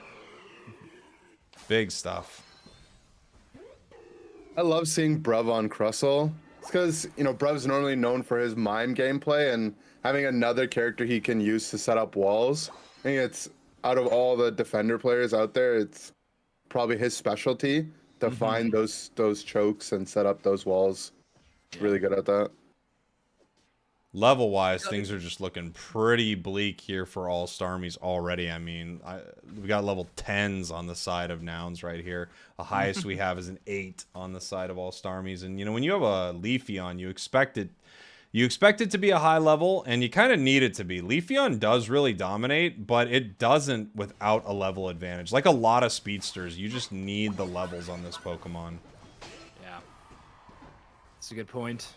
Big stuff. I love seeing Bruv on Crustle. It's because, Bruv's normally known for his mime gameplay, and having another character he can use to set up walls. I think it's, out of all the defender players out there, it's probably his specialty to find those chokes and set up those walls. Really good at that. Level-wise, things are just looking pretty bleak here for All Starmies already. I mean, we got level 10s on the side of Nouns right here. The highest we have is an 8 on the side of All Starmies. And, when you have a Leafeon, you expect it to be a high level, and you kind of need it to be. Leafeon does really dominate, but it doesn't without a level advantage. Like a lot of speedsters, you just need the levels on this Pokemon. Yeah. That's a good point.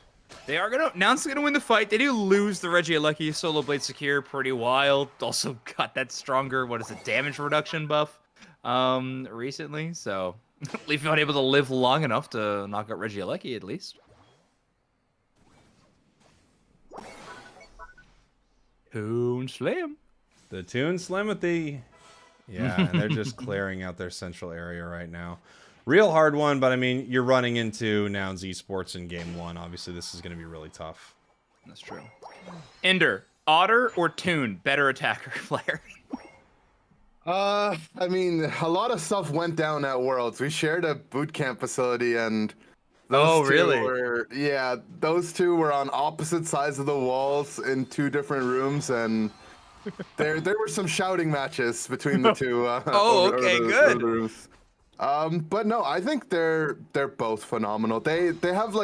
Nouns are gonna win the fight. They do lose the Regieleki Solo Blade Secure, pretty wild. Also got that stronger, damage reduction buff recently. So Leafeon able to live long enough to knock out Regieleki at least. Toon Slam. The Toon Slimothy. Yeah, and they're just clearing out their central area right now. Real hard one, but I mean, you're running into Nouns Esports in game 1. Obviously, this is going to be really tough. That's true. Ender, Otter or Toon, better attacker player? I mean, a lot of stuff went down at Worlds. We shared a boot camp facility, and those those two were on opposite sides of the walls in 2 different rooms, and there were some shouting matches between the two. Good. Rooms. But no, I think they're both phenomenal. They have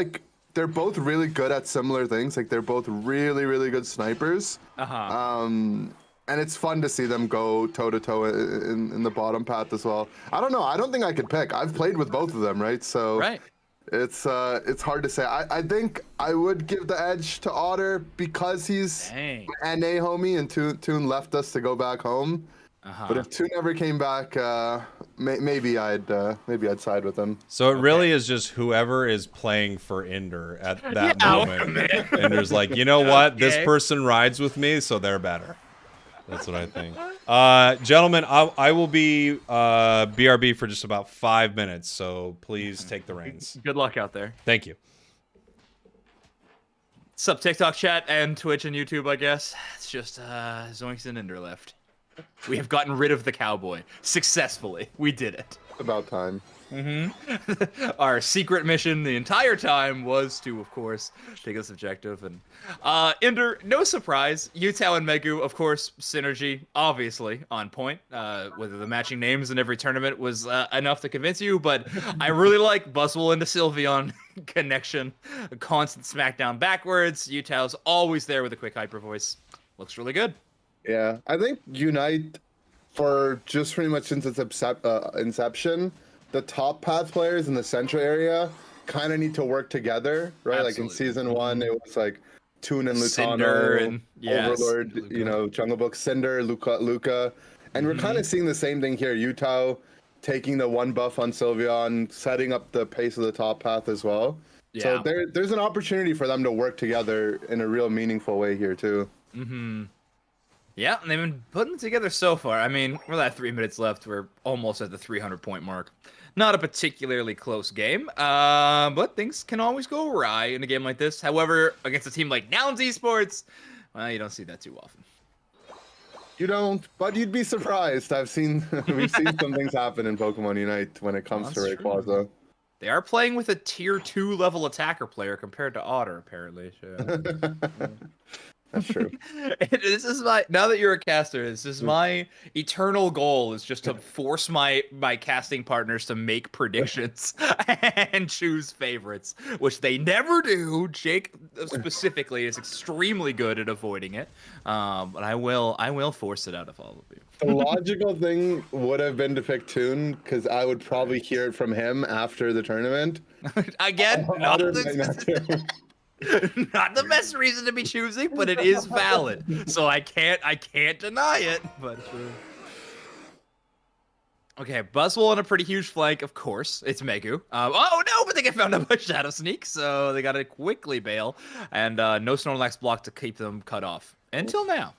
they're both really good at similar things. Like, they're both really, really good snipers. And it's fun to see them go toe to toe in the bottom path as well. I don't know. I don't think I could pick. I've played with both of them, right? So it's hard to say. I think I would give the edge to Otter because he's an NA homie, and Toon left us to go back home. But if Toon ever came back, maybe I'd side with him. So it really is just whoever is playing for Ender at that moment. Ender's like, you know what? This person rides with me, so they're better. That's what I think. Gentlemen, I will be BRB for just about 5 minutes, so please take the reins. Good luck out there. Thank you. Sup, TikTok chat and Twitch and YouTube, I guess. It's just Zoinks and Ender left. We have gotten rid of the cowboy successfully. We did it. About time. Our secret mission the entire time was to, of course, take this objective. And Ender, no surprise, Yutao and Megu, of course, synergy, obviously on point. Whether the matching names in every tournament was enough to convince you, but I really like Buzzwole into Sylveon connection. A constant smackdown backwards. Yutao's always there with a quick hyper voice. Looks really good. Yeah, I think Unite, for just pretty much since its inception, the top path players in the central area kind of need to work together, right? Like in Absolutely. season 1, it was like Toon and Cinder Lutano, and yes, Overlord, Luca. you know, Jungle Book, Cinder, Luca. And we're kind of seeing the same thing here. Utah taking the 1 buff on Sylveon, setting up the pace of the top path as well. So there's an opportunity for them to work together in a real meaningful way here too. Yeah, and they've been putting it together so far. I mean, we're at 3 minutes left. We're almost at the 300-point mark. Not a particularly close game, but things can always go awry in a game like this. However, against a team like Nouns Esports, well, you don't see that too often. You don't, but you'd be surprised. We've seen some things happen in Pokemon Unite when it comes to Rayquaza. They are playing with a tier 2 level attacker player compared to Otter, apparently. So. That's true. This is now that you're a caster, this is my eternal goal, is just to force my casting partners to make predictions and choose favorites, which they never do. Jake specifically is extremely good at avoiding it. But I will force it out of all of you. The logical thing would have been to pick Toon, because I would probably hear it from him after the tournament. Again, not the best reason to be choosing, but it is valid. So I can't deny it. But okay, Buzzwole on a pretty huge flank, of course. It's Megu. Oh no, but they get found out by Shadow Sneak, so they gotta quickly bail. And no Snorlax block to keep them cut off. Until now.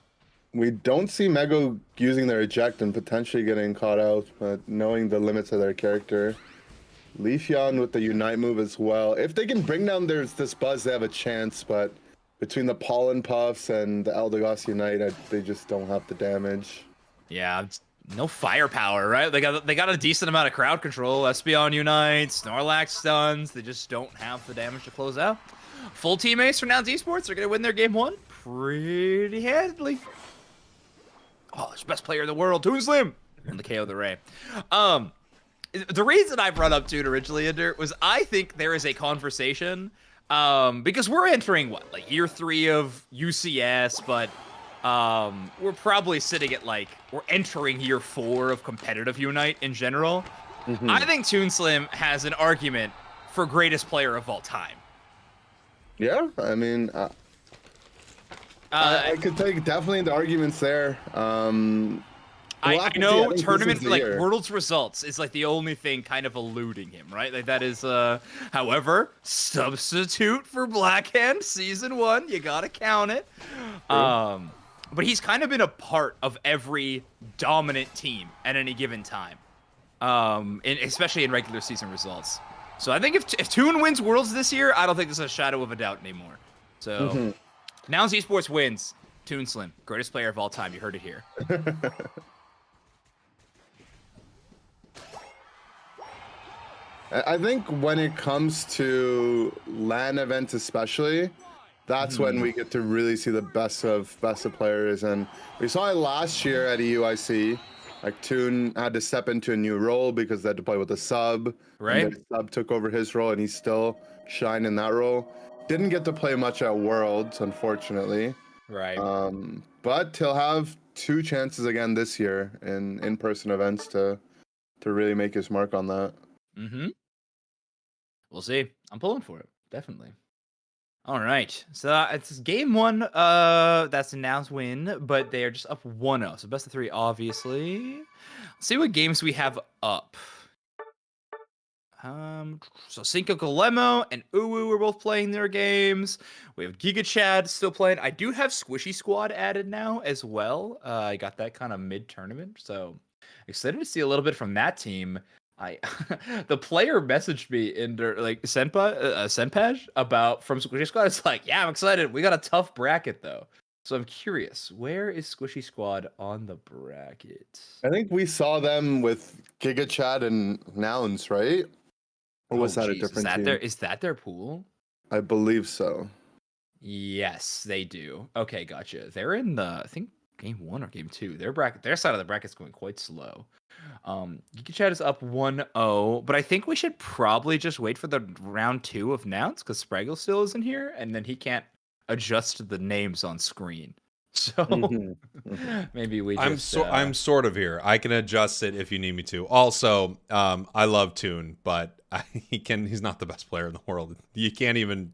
We don't see Megu using their eject and potentially getting caught out, but knowing the limits of their character. Leafeon with the Unite move as well. If they can bring down this Buzz, they have a chance, but between the Pollen Puffs and the Eldegoss Unite, they just don't have the damage. Yeah, no firepower, right? They got a decent amount of crowd control. Espeon Unite, Snorlax stuns. They just don't have the damage to close out. Full team ace for Nouns Esports. They're going to win their game 1 pretty handily. Oh, it's best player in the world, Toon Slim, and the KO the Ray. The reason I brought up Toon originally, Ender, was I think there is a conversation, because we're entering, like year 3 of UCS, but we're probably sitting at, we're entering year 4 of competitive Unite in general. I think Toon Slim has an argument for greatest player of all time. Yeah, I mean, I could take definitely the arguments there. I know tournament, Worlds results is the only thing kind of eluding him, right? Like that is, however, substitute for Blackhand Season 1, you gotta count it. But he's kind of been a part of every dominant team at any given time, especially in regular season results. So I think if Toon wins Worlds this year, I don't think there's a shadow of a doubt anymore. So, Nouns Esports wins. Toon Slim, greatest player of all time. You heard it here. I think when it comes to LAN events especially, that's when we get to really see the best of players. And we saw it last year at EUIC. Like Toon had to step into a new role because they had to play with a sub. Right. And the sub took over his role and he still shined in that role. Didn't get to play much at Worlds, unfortunately. Right. But he'll have 2 chances again this year in in-person events to really make his mark on that. We'll see. I'm pulling for it. Definitely. All right. So it's game 1. That's a Nouns win, but they are just up 1-0. So best of 3, obviously. Let's see what games we have up. So CincoGolemo and Uwu are both playing their games. We have Gigachad still playing. I do have Squishy Squad added now as well. I got that kind of mid-tournament, so excited to see a little bit from that team. The player messaged me in Senpaj about from Squishy Squad. It's like, yeah, I'm excited. We got a tough bracket though. So I'm curious, where is Squishy Squad on the bracket? I think we saw them with Gigachad and Nouns, right? Or was that a different team? Is that their pool? I believe so. Yes, they do. Okay, gotcha. They're in the, I think, game 1 or game 2. Their side of the bracket's going quite slow. Gigachad is up 1-0, but I think we should probably just wait for the round 2 of Nouns because Spragels still isn't here, and then he can't adjust the names on screen. So Mhm. maybe we I'm just. I'm sort of here. I can adjust it if you need me to. Also, I love Toon, but he's not the best player in the world. You can't even.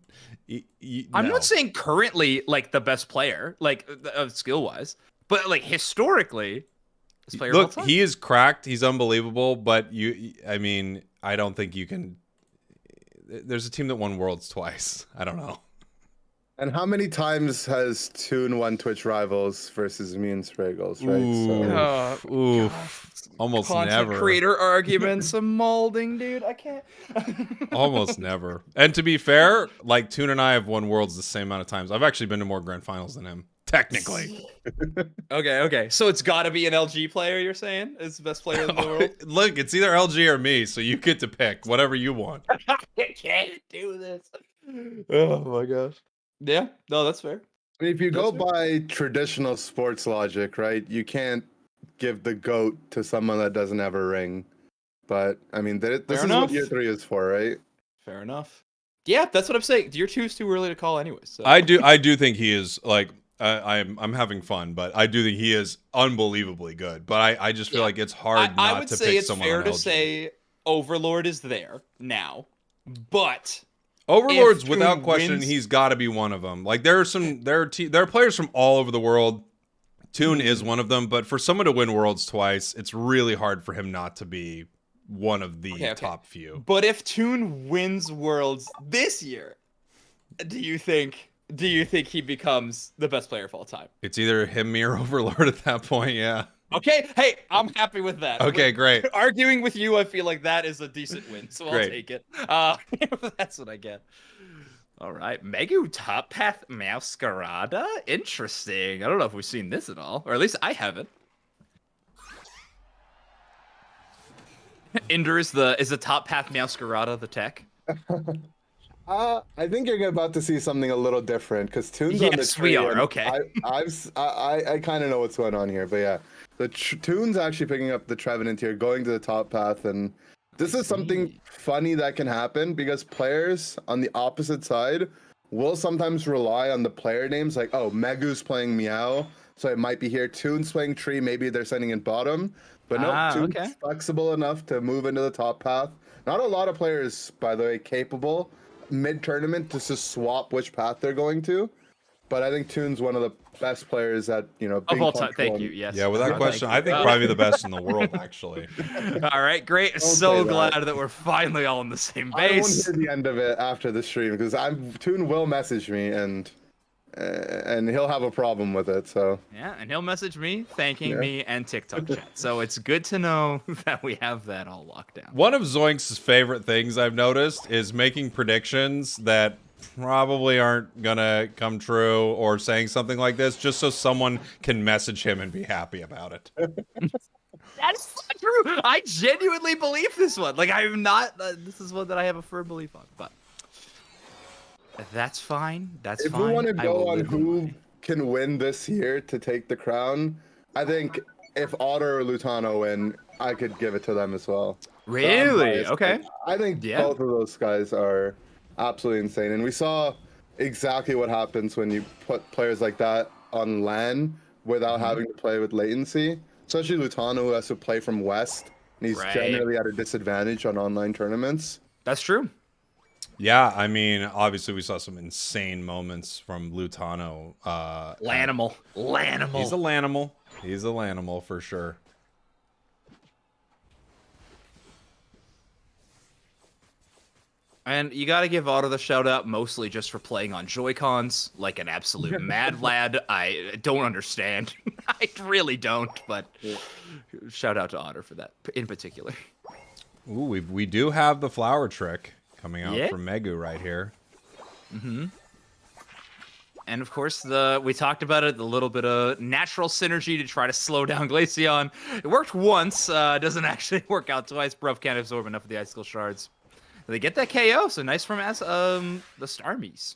I'm No. not saying currently like the best player, like skill wise, but like historically, best player of all Look, time. he is cracked. He's unbelievable, but I mean, I don't think you can. There's a team that won Worlds twice. I don't know. And how many times has Toon won Twitch Rivals versus me and Spragels, right? So Oof. Almost Content never. creator arguments, a molding, dude. I can't. Almost never. And to be fair, like Toon and I have won Worlds the same amount of times. I've actually been to more grand finals than him, technically. Okay. So it's got to be an LG player. You're saying is the best player in the world? Look, it's either LG or me, so you get to pick whatever you want. I can't do this. Oh my gosh. Yeah. No, that's fair. I mean, if you go That's by traditional sports logic, right, you can't give the GOAT to someone that doesn't have a ring. But, I mean, this Fair is enough. what year 3 is for, right? Fair enough. Yeah, that's what I'm saying. Year 2 is too early to call anyway. So. I do think he is like I'm having fun, but I do think he is unbelievably good. But I just feel like it's hard I not would to say pick it's someone fair on to LG. say Overlord is there now, but Overlords, if without Toon question, wins- he's got to be one of them. Like there are players from all over the world. Toon is one of them, but for someone to win Worlds twice, it's really hard for him not to be one of the top few. But if Toon wins Worlds this year, do you think he becomes the best player of all time? It's either him, me, or Overlord at that point. Yeah. Okay, hey, I'm happy with that. Okay, great. Arguing with you, I feel like that is a decent win, so I'll Great. take it. That's what I get. All right, Megu Top Path Masquerada? Interesting. I don't know if we've seen this at all, or at least I haven't. Inder is the Top Path Masquerada the tech? I think you're about to see something a little different because Toon's on the Yes, tree. we are. and Okay. I kind of know what's going on here, but yeah, the Toon's actually picking up the Trevenant here, going to the top path, and this is something funny that can happen because players on the opposite side will sometimes rely on the player names, like, oh, Megu's playing Meow, so it might be here. Toon's playing Tree, maybe they're sending in bottom, but no, Toon's flexible enough to move into the top path. Not a lot of players, by the way, capable mid-tournament to just swap which path they're going to, but I think Toon's one of the best players at, you know, Of all time. Thank you. Yes. Yeah, without question, I think probably the best in the world, actually. All right, great. Don't So say that. glad that we're finally all on the same I won't base. hear the end of it after the stream because Toon will message me and he'll have a problem with it. So Yeah, and he'll message me, thanking me, and TikTok chat. So it's good to know that we have that all locked down. One of Zoinks' favorite things I've noticed is making predictions that probably aren't gonna come true, or saying something like this just so someone can message him and be happy about it. That's not true. I genuinely believe this one. Like, I am not. This is one that I have a firm belief on. But that's fine. That's if fine. we want to I go will on live who my- can win this year to take the crown, I think if Otter or Lutano win, I could give it to them as well. Really? Okay. I think Yeah. both of those guys are absolutely insane. And we saw exactly what happens when you put players like that on LAN without having to play with latency. Especially Lutano, who has to play from West, and he's Right. generally at a disadvantage on online tournaments. That's true. Yeah, I mean, obviously we saw some insane moments from Lutano. Lanimal. Lanimal. He's a Lanimal. He's a Lanimal for sure. And you got to give Otto the shout out mostly just for playing on Joy-Cons like an absolute mad lad. I don't understand. I really don't, but shout out to Otter for that in particular. Ooh, we do have the flower trick coming out Yeah. from Megu right here. And of course, we talked about it, the little bit of natural synergy to try to slow down Glaceon. It worked once, doesn't actually work out twice. Bruv can't absorb enough of the Icicle Shards. They get that KO, so nice from the Starmies.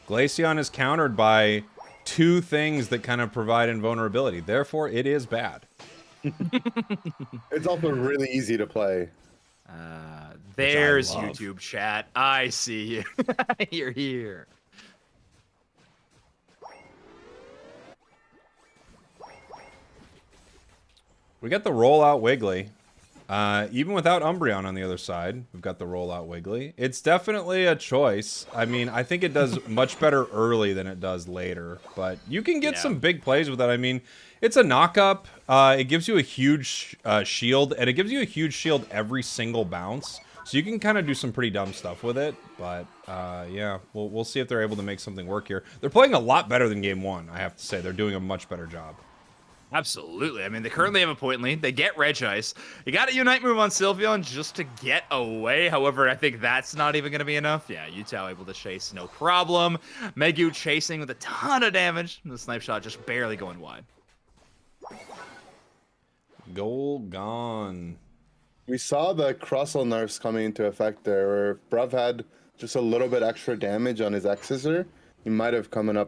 Glaceon is countered by two things that kind of provide invulnerability. Therefore, it is bad. It's also really easy to play. There's love. YouTube chat. I see you. You're here. We got the rollout Wiggly. Even without Umbreon on the other side, we've got the rollout Wiggly. It's definitely a choice. I mean, I think it does much better early than it does later, but you can get some big plays with that. I mean, it's a knock-up. It gives you a huge shield, and it gives you a huge shield every single bounce. So you can kind of do some pretty dumb stuff with it, but yeah, we'll see if they're able to make something work here. They're playing a lot better than Game 1, I have to say. They're doing a much better job. Absolutely. I mean, they currently have a point lead. They get Regice. You got a Unite move on Sylveon just to get away. However, I think that's not even going to be enough. Yeah, Utah able to chase, no problem. Megu chasing with a ton of damage. The snipe shot just barely going wide. Goal gone. We saw the Crustle nerfs coming into effect there, where Bruv had just a little bit extra damage on his X-Scissor. He might have been able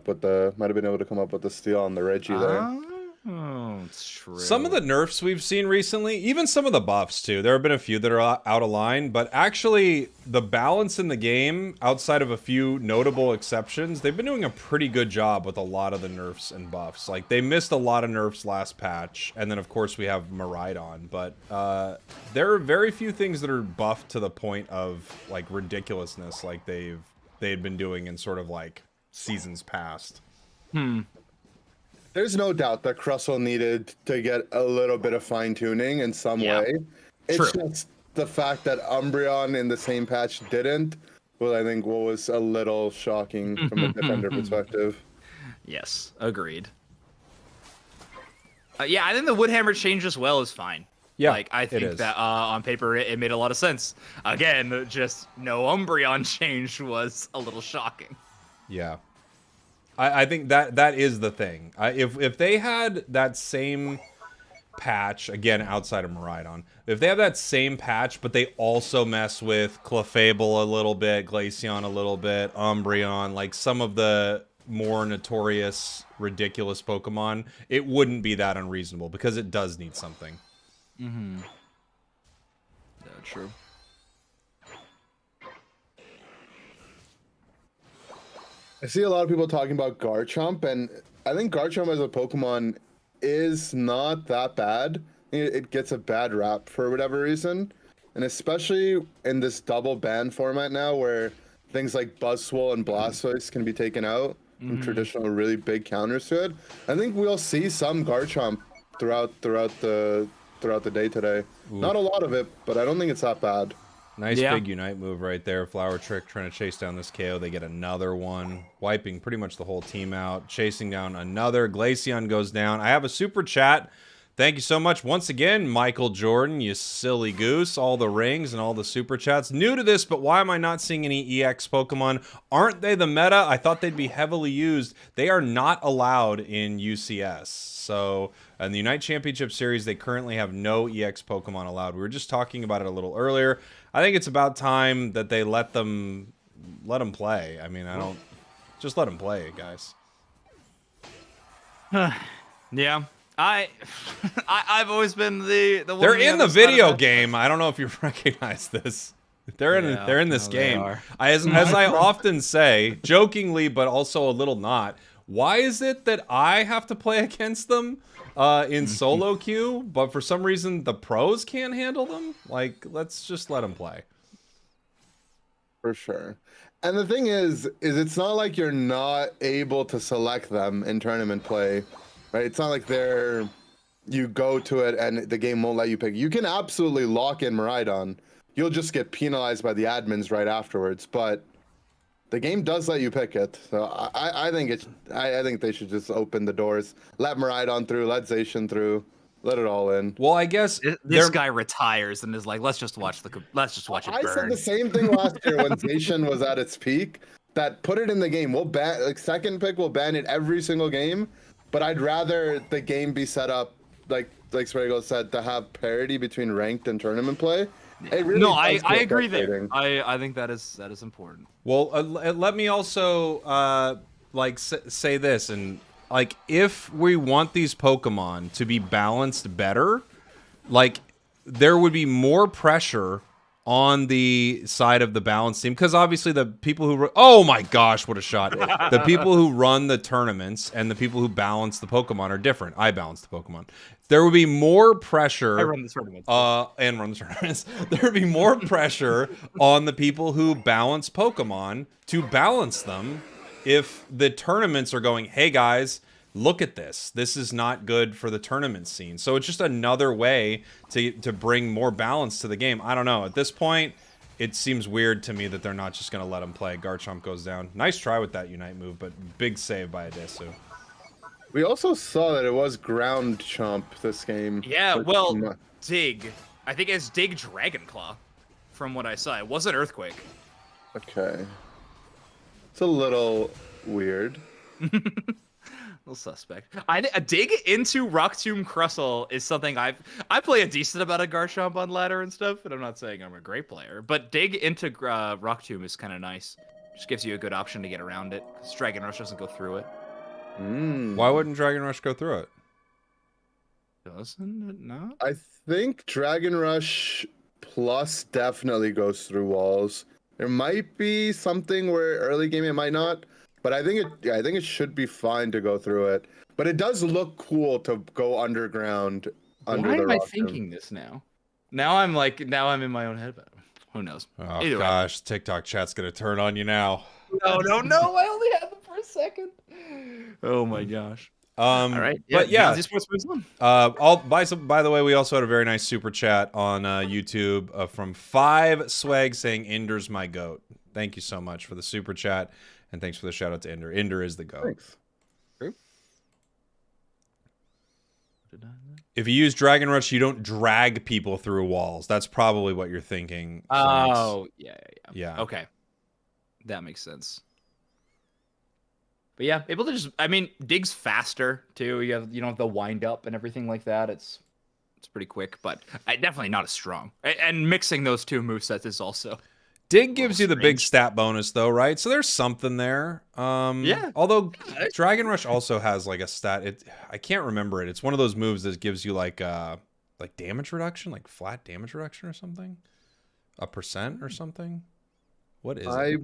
to come up with the steal on the Reggie there. Oh, it's true. Some of the nerfs we've seen recently, even some of the buffs too, there have been a few that are out of line, but actually the balance in the game, outside of a few notable exceptions, they've been doing a pretty good job with a lot of the nerfs and buffs. Like, they missed a lot of nerfs last patch, and then of course we have Miraidon, but there are very few things that are buffed to the point of, like, ridiculousness like they had been doing in sort of, like, seasons past. There's no doubt that Crustle needed to get a little bit of fine-tuning in some way. It's just the fact that Umbreon in the same patch didn't, well, I think what was a little shocking from a defender perspective. Yes, agreed. Yeah, I think the Woodhammer change as well is fine. Yeah, like, I think that on paper it made a lot of sense. Again, just no Umbreon change was a little shocking. Yeah. I think that is the thing. If they had that same patch, again, outside of Miraidon, if they have that same patch, but they also mess with Clefable a little bit, Glaceon a little bit, Umbreon, like some of the more notorious, ridiculous Pokemon, it wouldn't be that unreasonable, because it does need something. Mm-hmm. Yeah, true. I see a lot of people talking about Garchomp, and I think Garchomp as a Pokemon is not that bad. It gets a bad rap for whatever reason, and especially in this double ban format now, where things like Buzzwole and Blastoise can be taken out from traditional really big counters to it. I think we'll see some Garchomp throughout the day today. Ooh. Not a lot of it, but I don't think it's that bad. Nice big Unite move right there. Flower Trick trying to chase down this KO. They get another one. Wiping pretty much the whole team out. Chasing down another. Glaceon goes down. I have a super chat. Thank you so much once again, Michael Jordan, you silly goose. All the rings and all the super chats. New to this, but why am I not seeing any EX Pokemon? Aren't they the meta? I thought they'd be heavily used. They are not allowed in UCS. So in the Unite Championship Series, they currently have no EX Pokemon allowed. We were just talking about it a little earlier. I think it's about time that they let them play. I mean, just let them play, guys. Yeah. I've always been the one. They're in the video game. I don't know if you recognize this. They're in this game. As I often say, jokingly but also a little not. Why is it that I have to play against them in solo queue, but for some reason the pros can't handle them? Like, let's just let them play. For sure. And the thing is it's not like you're not able to select them in tournament play, right? It's not like you go to it and the game won't let you pick. You can absolutely lock in Miraidon. You'll just get penalized by the admins right afterwards, but the game does let you pick it. So I think they should just open the doors, let Miraidon through, let Zacian through, let it all in. Well, I guess this guy retires and is like, let's just watch it burn. I said the same thing last year when Zacian was at its peak. That put it in the game. We'll ban, like, second pick, we'll ban it every single game. But I'd rather the game be set up like Spragels said, to have parity between ranked and tournament play. Really I agree there. I think that is important. Well, let me also say this, and like, if we want these Pokemon to be balanced better, like, there would be more pressure on the side of the balance team, because obviously the people who oh my gosh, what a shot. The people who run the tournaments and the people who balance the Pokemon are different. I balance the Pokemon. There would be more pressure. I run the tournaments. And run the tournaments. There would be more pressure on the people who balance Pokemon to balance them if the tournaments are going, hey guys, look at this. This is not good for the tournament scene. So it's just another way to bring more balance to the game. I don't know. At this point, it seems weird to me that they're not just going to let him play. Garchomp goes down. Nice try with that Unite move, but big save by Adesu. We also saw that it was ground chomp this game. Yeah, well, Dig. I think it's Dig Dragon Claw, from what I saw. It wasn't Earthquake. Okay. It's a little weird. Little suspect. A dig into Rock Tomb Crustle is something I play a decent amount of Garchomp on ladder and stuff, and I'm not saying I'm a great player, but dig into Rock Tomb is kind of nice. Just gives you a good option to get around it, because Dragon Rush doesn't go through it. Why wouldn't Dragon Rush go through it? Doesn't it not? I think Dragon Rush Plus definitely goes through walls. There might be something where early game it might not, but I think it should be fine to go through it. But it does look cool to go underground under Why the am I rock thinking this now? Now I'm in my own head about it. Who knows? Oh Either way. gosh, TikTok chat's gonna turn on you now. No! I only had them for a second. Oh my gosh. All right. But yeah, Esports moves on. By the way, we also had a very nice super chat on YouTube from 5 Swag saying Ender's my goat. Thank you so much for the super chat, and thanks for the shout out to Ender. Ender is the goat. Thanks. If you use Dragon Rush, you don't drag people through walls. That's probably what you're thinking. Oh, yeah. Okay. That makes sense. But yeah, able to just, I mean, Dig's faster too. You don't have the wind up and everything like that. It's pretty quick, but definitely not as strong. And mixing those two movesets is also Dig gives you the big stat bonus though, right? So there's something there. Yeah. Although Dragon Rush also has like a stat. I can't remember it. It's one of those moves that gives you like damage reduction, like flat damage reduction or something. A % or something. What is it? I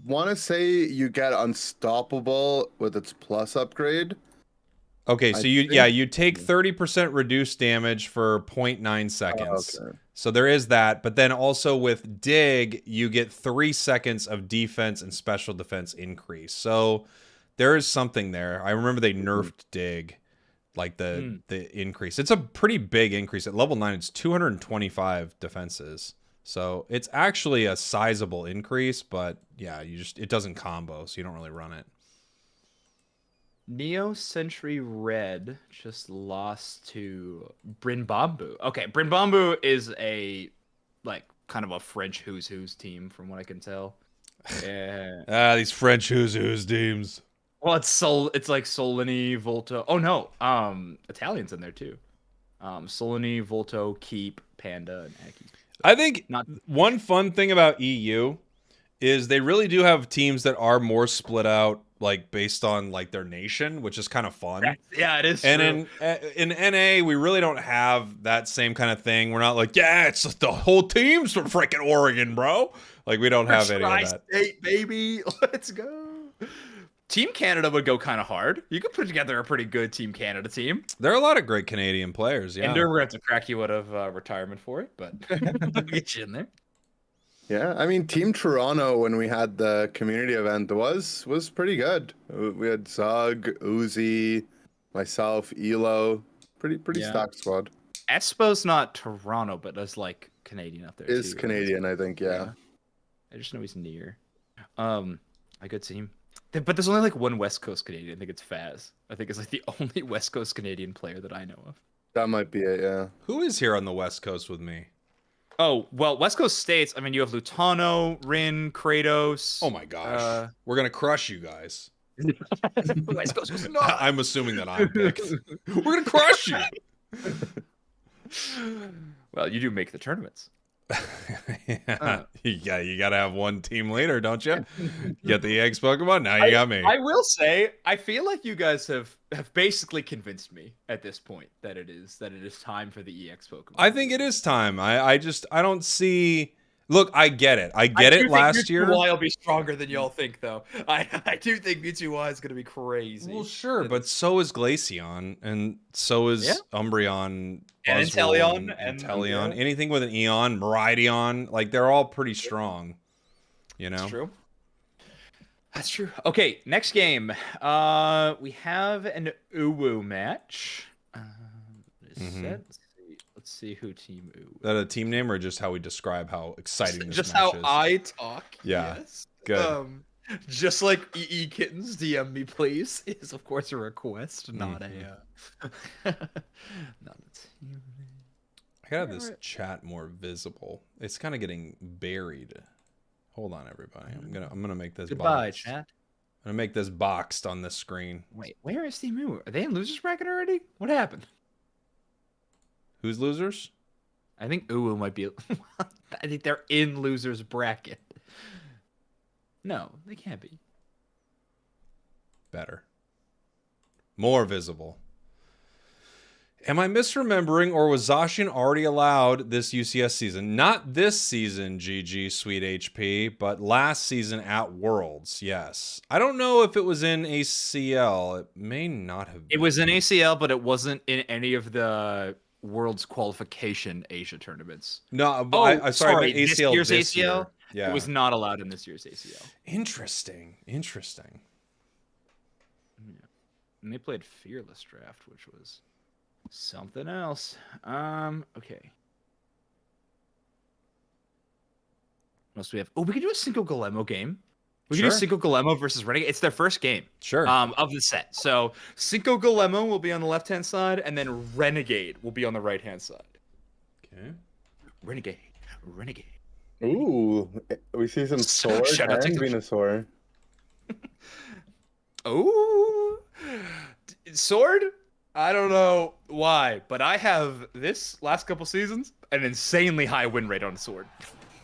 want to say you get unstoppable with its plus upgrade. Okay, so you take 30% reduced damage for 0.9 seconds. Okay. So there is that, but then also with Dig, you get 3 seconds of defense and special defense increase. So there is something there. I remember they nerfed Dig, like the increase. It's a pretty big increase. At level 9, it's 225 defenses. So it's actually a sizable increase, but yeah, it doesn't combo, so you don't really run it. Neo Century Red just lost to Brinbambu. Okay, Brinbambu is a kind of a French who's team from what I can tell. Yeah. These French who's teams. Well, it's like Solini, Volto. Oh no, Italians in there too. Solini, Volto, Keep, Panda, and Aki. I think one fun thing about EU is they really do have teams that are more split out, like based on like their nation, which is kind of fun. Yeah, it is. And true. in NA, we really don't have that same kind of thing. We're not like, yeah, it's the whole team's from freaking Oregon, bro. Like we don't have any of that. Tri-state, baby, let's go. Team Canada would go kind of hard. You could put together a pretty good Team Canada team. There are a lot of great Canadian players. Yeah, Ender, we're going to have to crack you out of retirement for it, but we'll get you in there. Yeah, I mean, Team Toronto, when we had the community event, was pretty good. We had Zug, Uzi, myself, Elo. Pretty stacked squad. Espo's not Toronto, but that's like Canadian up there. Is too, Canadian, I think, yeah. I just know he's near. A good team. But there's only like one West Coast Canadian. I think it's Faz. I think it's like the only West Coast Canadian player that I know of. That might be it, yeah. Who is here on the West Coast with me? Oh, well, West Coast states, I mean, you have Lutano, Rin, Kratos. Oh my gosh. We're going to crush you guys. West Coast was not. I'm assuming that I'm picked. We're going to crush you. Well, you do make the tournaments. Yeah, you got to have one team leader, don't you? You got the EX Pokemon, now you got me. I will say, I feel like you guys have basically convinced me at this point that it is time for the EX Pokemon. I think it is time. I don't see. Look, I get it. I get it last year. Mewtwo Y will be stronger than y'all think, though. I do think Mewtwo Y is going to be crazy. Well, sure, but so is Glaceon, and so is Umbreon, and Inteleon, and Inteleon. Anything with an Eon, Miraidon, like they're all pretty strong. You know, that's true. That's true. Okay, next game. We have an Uwu match. Let's see who Team Uwu. Is that a team name or just how we describe how exciting this just match how is? I talk. Yeah. Yes. Good. Just like EE Kittens, DM me please is of course a request, not a not a team. I gotta have this chat more visible. It's kind of getting buried. Hold on, everybody. I'm gonna make this. Goodbye, boxed. chat. I'm gonna make this boxed on this screen. Wait, where is Team Uwu? Are they in losers bracket already? What happened? Who's losers? I think Uwu might be. I think they're in losers bracket. No, they can't be. Better. More visible. Am I misremembering, or was Zacian already allowed this UCS season? Not this season, GG, sweet HP, but last season at Worlds, yes. I don't know if it was in ACL. It may not have been. It was in ACL, but it wasn't in any of the Worlds qualification Asia tournaments. No, I sorry, ACL this year's ACL? Year. Yeah. It was not allowed in this year's ACL. Interesting. Yeah. And they played Fearless Draft, which was something else. Okay. What else do we have? Oh, we could do a CincoGolemo game. We can do CincoGolemo versus Renegade. It's their first game. Sure. Of the set. So CincoGolemo will be on the left-hand side, and then Renegade will be on the right-hand side. Okay. Renegade. Ooh, we see some sword Shout out and to Venusaur. Oh, sword? I don't know why, but I have this last couple seasons an insanely high win rate on sword.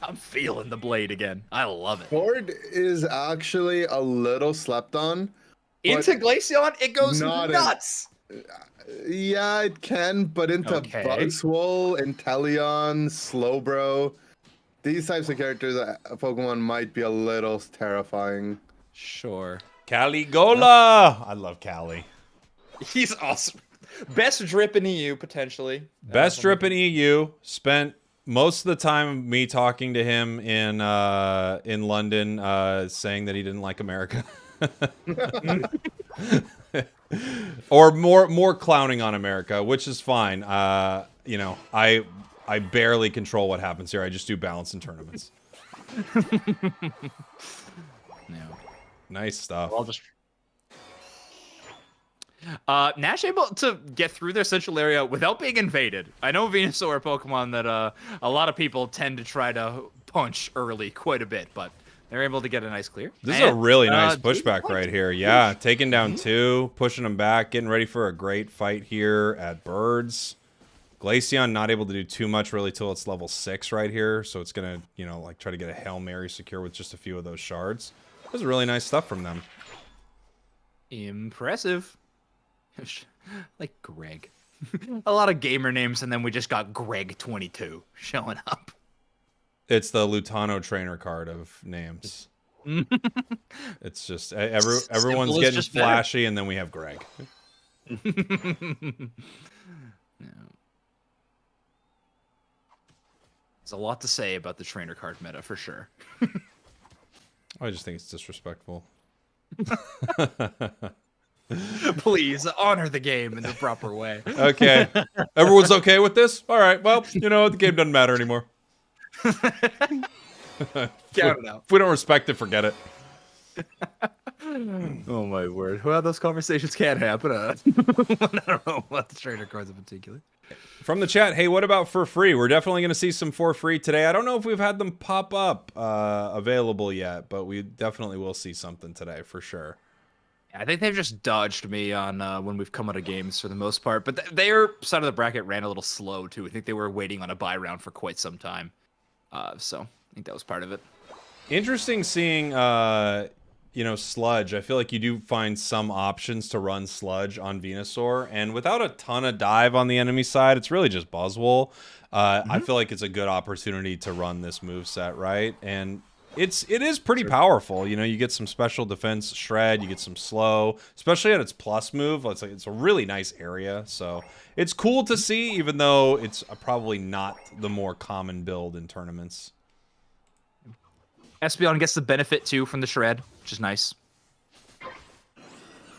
I'm feeling the blade again. I love it. Sword is actually a little slept on. Into Glaceon, it goes nuts. Yeah, it can, but into Bugswole, Inteleon, Slowbro, these types of characters, Pokemon might be a little terrifying. Sure. Caligola! I love Cali. He's awesome. Best drip in EU, potentially. Best drip in EU. Spent most of the time me talking to him in London, saying that he didn't like America. Or more clowning on America, which is fine. You know, I barely control what happens here. I just do balance in tournaments. No. Nice stuff. I'll just... Nash able to get through their central area without being invaded. I know Venusaur are Pokemon that a lot of people tend to try to punch early quite a bit, but they're able to get a nice clear. This is a really nice pushback right here. Yeah, taking down two, pushing them back, getting ready for a great fight here at Birds. Glaceon not able to do too much really till it's level 6 right here, so it's gonna, you know, like try to get a Hail Mary secure with just a few of those shards. That was really nice stuff from them. Impressive. Like Greg. A lot of gamer names, and then we just got Greg22 showing up. It's the Lutano trainer card of names. It's just everyone's getting just flashy, and then we have Greg. Yeah. There's a lot to say about the trainer card meta for sure. I just think it's disrespectful. Please honor the game in the proper way. Okay. Everyone's okay with this? All right. Well, you know, the game doesn't matter anymore. Count it out. If we don't respect it, forget it. Oh my word. Well, those conversations can't happen. I don't know about the trainer cards in particular. From the chat, hey, what about for free? We're definitely going to see some for free today. I don't know if we've had them pop up available yet, but we definitely will see something today for sure. I think they've just dodged me on when we've come out of games for the most part, but their side of the bracket ran a little slow too. I think they were waiting on a buy round for quite some time. So I think that was part of it. Interesting seeing, you know, Sludge. I feel like you do find some options to run Sludge on Venusaur, and without a ton of dive on the enemy side, it's really just Buzzwole. I feel like it's a good opportunity to run this moveset, right? And it is pretty powerful. You know, you get some special defense shred, you get some slow, especially at its plus move. It's a really nice area, so it's cool to see, even though it's probably not the more common build in tournaments. Espeon gets the benefit too from the shred, which is nice.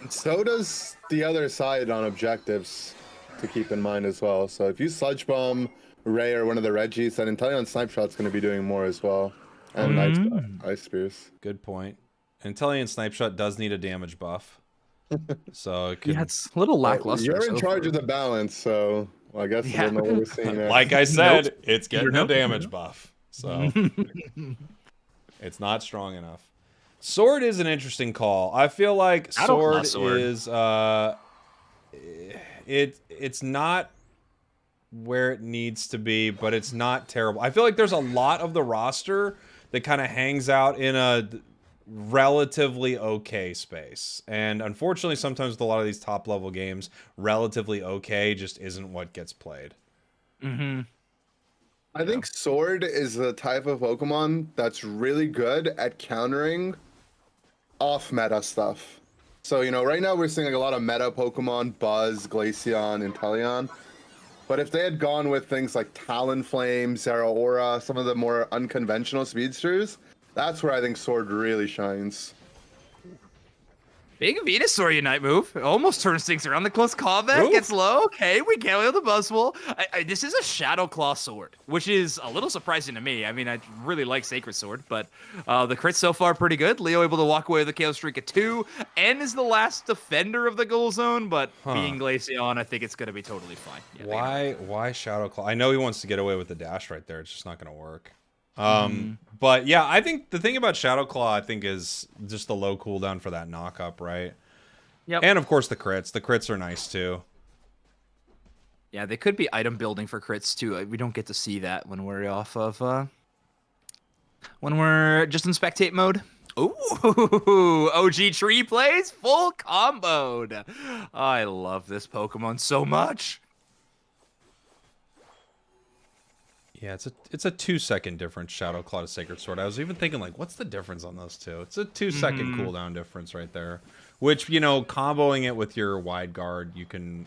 So does the other side on objectives to keep in mind as well. So if you Sludge Bomb Ray or one of the Reggies, then Inteleon Snipe Shot's going to be doing more as well. And Ice Spears. Good point. Inteleon Snipe Shot does need a damage buff. So it could... Yeah, it's a little lackluster. You're in charge of the balance, so I guess I don't know what we're seeing there. Like I said, it's getting a damage buff. So it's not strong enough. Sword is an interesting call. I feel like Sword is it's not where it needs to be, but it's not terrible. I feel like there's a lot of the roster that kind of hangs out in a relatively okay space. And unfortunately, sometimes with a lot of these top level games, relatively okay just isn't what gets played. I think Sword is the type of Pokemon that's really good at countering off-meta stuff. So, you know, right now we're seeing like a lot of meta Pokemon, Buzz, Glaceon, Inteleon. But if they had gone with things like Talonflame, Zeraora, some of the more unconventional speedsters, that's where I think Sword really shines. Big Venusaur Unite move. Almost turns things around. The close combat gets low. Okay, we get with the Buzzwole. This is a Shadow Claw Sword, which is a little surprising to me. I mean, I really like Sacred Sword, but the crits so far pretty good. Leo able to walk away with a KO streak of 2, and is the last defender of the goal zone, but being Glaceon, I think it's going to be totally fine. Yeah, why Shadow Claw? I know he wants to get away with the dash right there. It's just not going to work. But yeah, I think the thing about Shadow Claw, I think, is just the low cooldown for that knock-up, right? Yep. And of course the crits. The crits are nice too. Yeah, they could be item building for crits too. We don't get to see that when we're off of when we're just in spectate mode. Ooh, OG tree plays full comboed. I love this Pokemon so much. Yeah, it's a 2-second difference, Shadow Claw to Sacred Sword. I was even thinking, like, what's the difference on those two? It's a 2-second cooldown difference right there. Which, you know, comboing it with your wide guard, you can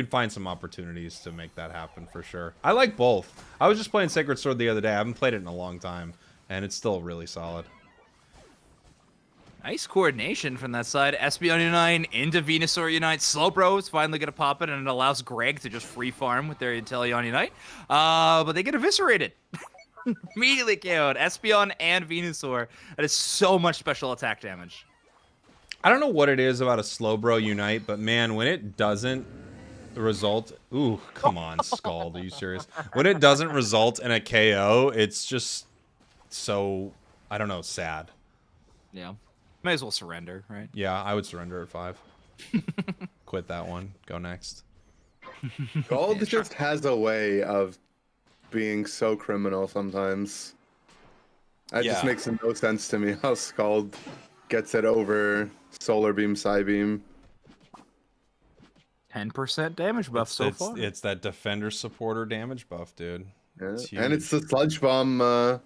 find some opportunities to make that happen for sure. I like both. I was just playing Sacred Sword the other day. I haven't played it in a long time, and it's still really solid. Nice coordination from that side. Espeon Unite into Venusaur Unite. Slowbro is finally going to pop it, and it allows Greg to just free farm with their Inteleon Unite. But they get eviscerated. Immediately KO'd. Espeon and Venusaur. That is so much special attack damage. I don't know what it is about a Slowbro Unite, but man, when it doesn't result... Ooh, come on, Scald. Are you serious? When it doesn't result in a KO, it's just so, I don't know, sad. Yeah. May as well surrender, right? Yeah, I would surrender at 5. Quit that one. Go next. Gold just has a way of being so criminal sometimes. That just makes no sense to me how Scald gets it over Solar Beam, Psybeam. 10% damage buff so far. It's that defender supporter damage buff, dude. Yeah. And it's the Sludge Bomb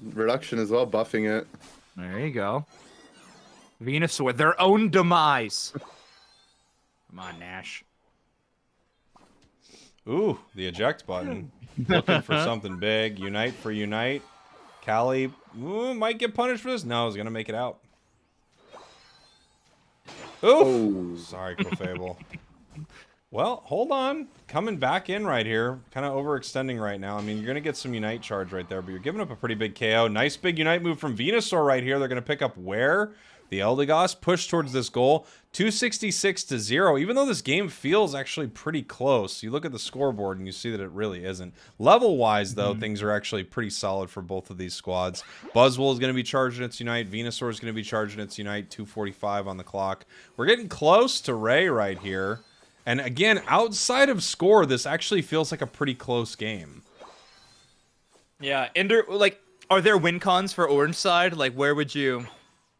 reduction as well, buffing it. There you go. Venusaur, their own demise. Come on, Nash. Ooh, the eject button. Looking for something big. Unite for Unite. Callie might get punished for this. No, he's going to make it out. Ooh. Sorry, Clefable. Well, hold on. Coming back in right here. Kind of overextending right now. I mean, you're going to get some Unite charge right there, but you're giving up a pretty big KO. Nice big Unite move from Venusaur right here. They're going to pick up where? The Eldegoss push towards this goal. 266 to 0. Even though this game feels actually pretty close, you look at the scoreboard and you see that it really isn't. Level-wise, though, things are actually pretty solid for both of these squads. Buzzwole is going to be charging its Unite. Venusaur is going to be charging its Unite. 2:45 on the clock. We're getting close to Ray right here. And again, outside of score, this actually feels like a pretty close game. Yeah, Ender, like, are there win cons for Orange side? Like, where would you...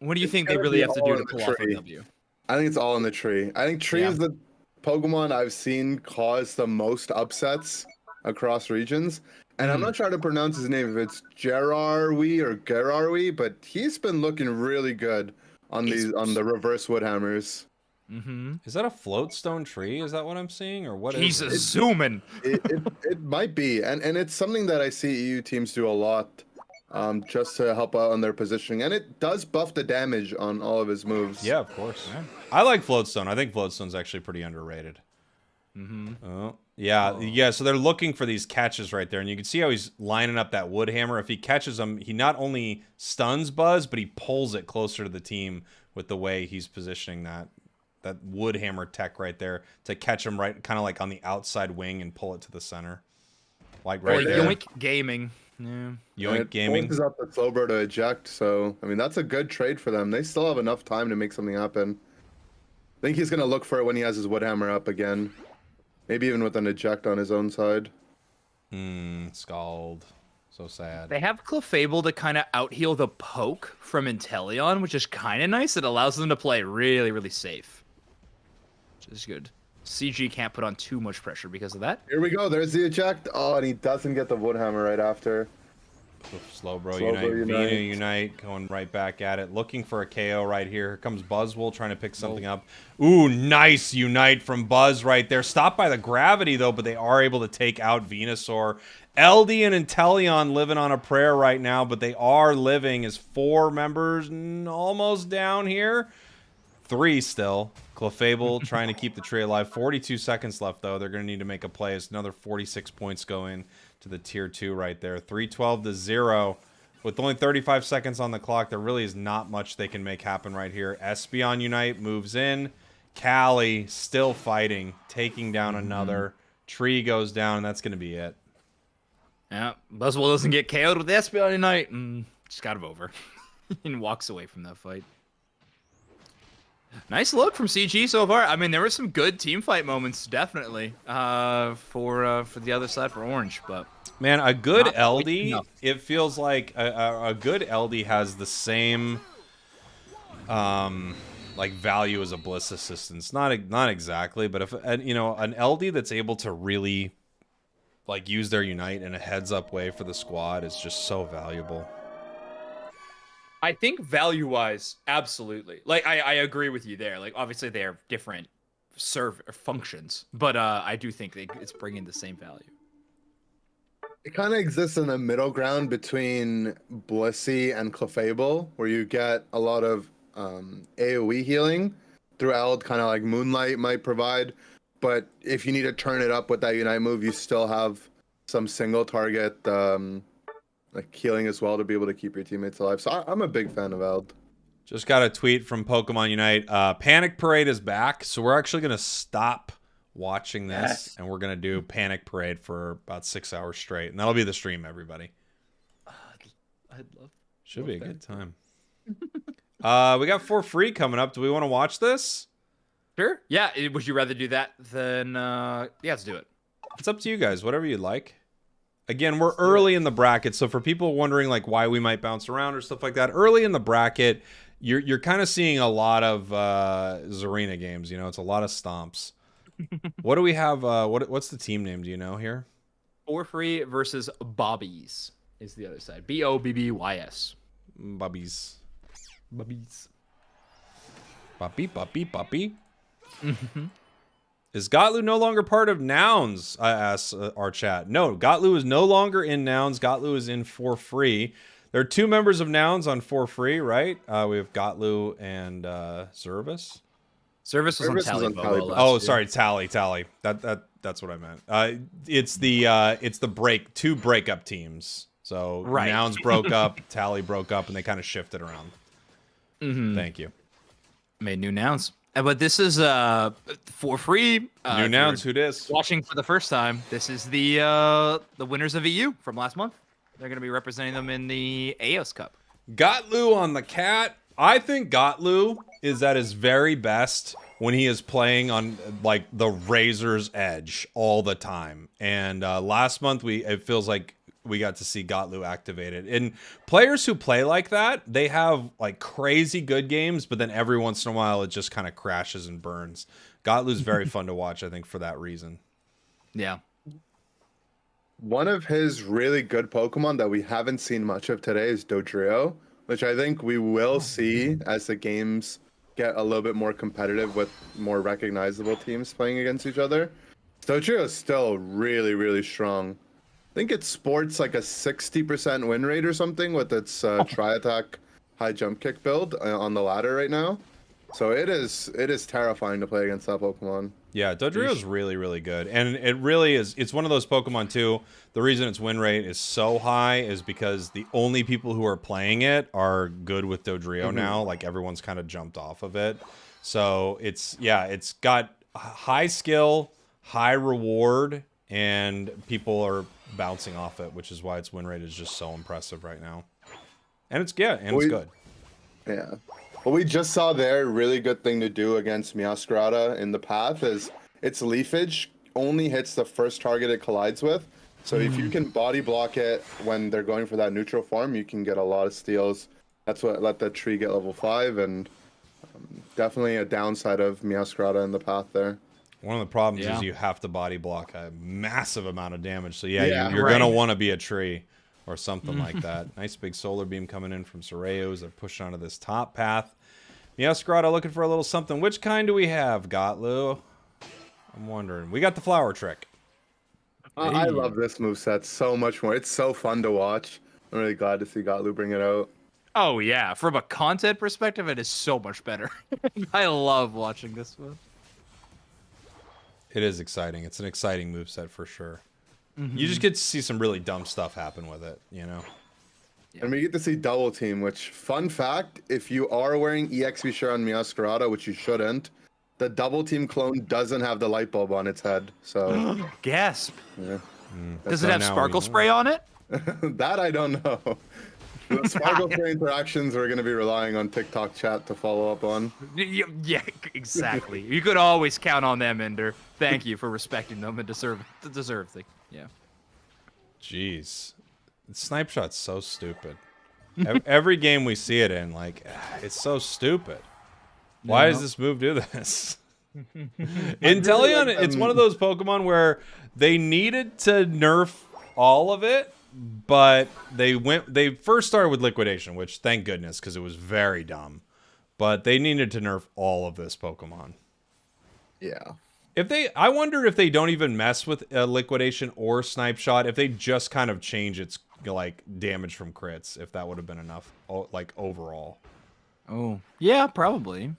What do you think they really have to do to pull off a W? I think it's all in the tree. I think tree is the Pokemon I've seen cause the most upsets across regions. And I'm not sure how to pronounce his name, if it's Gerarwi or Gerarwi, but he's been looking really good on the reverse woodhammers. Is that a floatstone tree? Is that what I'm seeing, or what is Jesus, it? zooming. It might be, and it's something that I see EU teams do a lot, just to help out on their positioning, and it does buff the damage on all of his moves. Yeah, of course. Yeah. I like floatstone. I think floatstone's actually pretty underrated. Oh, yeah. So they're looking for these catches right there, and you can see how he's lining up that wood hammer. If he catches them, he not only stuns Buzz, but he pulls it closer to the team with the way he's positioning that wood hammer tech right there to catch him right, kind of like on the outside wing and pull it to the center, like right there. Yoink Gaming. Yeah. Yoink Gaming. Forces up the Slowbro to eject, so I mean that's a good trade for them. They still have enough time to make something happen. I think he's gonna look for it when he has his wood hammer up again. Maybe even with an eject on his own side. Scald. So sad. They have Clefable to kind of out-heal the poke from Inteleon, which is kind of nice. It allows them to play really, really safe. Which is good. CG can't put on too much pressure because of that. Here we go. There's the eject. Oh, and he doesn't get the wood hammer right after. Slowbro Unite. Vina Unite going right back at it. Looking for a KO right here. Here comes Buzzwole trying to pick something up. Ooh, nice Unite from Buzz right there. Stopped by the gravity, though, but they are able to take out Venusaur. LD and Inteleon living on a prayer right now, but they are living as 4 members almost down here. 3 still. Clefable trying to keep the tree alive. 42 seconds left, though. They're going to need to make a play. It's another 46 points going to the tier 2 right there. 3-12-0. With only 35 seconds on the clock, there really is not much they can make happen right here. Espeon Unite moves in. Callie still fighting, taking down another. Tree goes down, and that's going to be it. Yeah, Buzzwole doesn't get KO'd with Espeon Unite. Just got him over. And walks away from that fight. Nice look from CG so far. I mean, there were some good team fight moments, definitely, for the other side for Orange. But man, a good LD, it feels like a good LD has the same like value as a Bliss Assistance. Not exactly, but if you know, an LD that's able to really like use their Unite in a heads-up way for the squad is just so valuable. I think value-wise, absolutely. Like, I agree with you there. Like, obviously, they're different functions, but I do think it's bringing the same value. It kind of exists in the middle ground between Blissey and Clefable, where you get a lot of AoE healing through Eld, kind of like Moonlight might provide. But if you need to turn it up with that Unite move, you still have some single target like healing as well to be able to keep your teammates alive. So I'm a big fan of Eld. Just got a tweet from Pokemon Unite. Panic Parade is back, so we're actually going to stop watching this, and we're going to do Panic Parade for about 6 hours straight, and that'll be the stream, everybody. I'd love. Should be a good time. We got For Free coming up. Do we want to watch this? Sure. Yeah. Would you rather do that than? Yeah, let's do it. It's up to you guys. Whatever you'd like. Again, we're early in the bracket, so for people wondering like why we might bounce around or stuff like that, early in the bracket, you're kind of seeing a lot of Zarina games. You know, it's a lot of stomps. What do we have? What's the team name? Do you know here? For Free versus Bobbies is the other side. Bobbys. Bobbies. Boppy. Is Gotlu no longer part of Nouns? I asked our chat. No, Gotlu is no longer in Nouns. Gotlu is in For Free. There are 2 members of Nouns on For Free, right? We have Gotlu and Zervis. Zervis was on Tally. Oh, sorry, Tally. That's what I meant. It's the break 2 breakup teams. So right. Nouns broke up, Tally broke up, and they kind of shifted around. Thank you. Made new Nouns. But this is For Free. New Nouns, who dis? Watching for the first time. This is the winners of EU from last month. They're going to be representing them in the AOS Cup. Gotlu on the cat. I think Gotlu is at his very best when he is playing on like the razor's edge all the time. And last month it feels like we got to see Gotlu activated. And players who play like that, they have like crazy good games, but then every once in a while it just kind of crashes and burns. Gotlu's very fun to watch, I think, for that reason. Yeah. One of his really good Pokemon that we haven't seen much of today is Dodrio, which I think we will see as the games get a little bit more competitive with more recognizable teams playing against each other. Dodrio is still really, really strong. I think it sports like a 60% win rate or something with its tri-attack high jump kick build on the ladder right now. So it is terrifying to play against that Pokemon. Yeah, Dodrio is really, really good. And it really is. It's one of those Pokemon, too. The reason its win rate is so high is because the only people who are playing it are good with Dodrio now. Like, everyone's kind of jumped off of it. So, it's got high skill, high reward, and people are bouncing off it, which is why its win rate is just so impressive right now. And it's good. Yeah. What we just saw there, really good thing to do against Meowscarada in the path is its leafage only hits the first target it collides with. So if you can body block it when they're going for that neutral form, you can get a lot of steals. That's what let that tree get level 5, and definitely a downside of Meowscarada in the path there. One of the problems is you have to body block a massive amount of damage. So you're right. going to want to be a tree or something like that. Nice big solar beam coming in from Sucreosucre. They're pushing onto this top path. Meowscarada looking for a little something. Which kind do we have, Gotlu? I'm wondering. We got the flower trick. I love this moveset so much more. It's so fun to watch. I'm really glad to see Gotlu bring it out. Oh, yeah. From a content perspective, it is so much better. I love watching this one. It is exciting. It's an exciting moveset for sure. You just get to see some really dumb stuff happen with it, you know? Yeah. And we get to see Double Team, which, fun fact, if you are wearing EXP Share on Meowscarada, which you shouldn't, the Double Team clone doesn't have the light bulb on its head. So Gasp. Yeah. Does it have sparkle spray on it? That I don't know. The sparkle spray interactions we're going to be relying on TikTok chat to follow up on. Yeah, exactly. You could always count on them, Ender. Thank you for respecting them and deserve thing. Yeah. Jeez. Snipe Shot's so stupid. Every game we see it in, like, it's so stupid. Why does this move do this? Inteleon, it's one of those Pokemon where they needed to nerf all of it, but they first started with Liquidation, which thank goodness, because it was very dumb. But they needed to nerf all of this Pokemon. Yeah. I wonder if they don't even mess with Liquidation or Snipe Shot, if they just kind of change its like damage from crits, if that would have been enough, like overall. Oh, yeah, probably.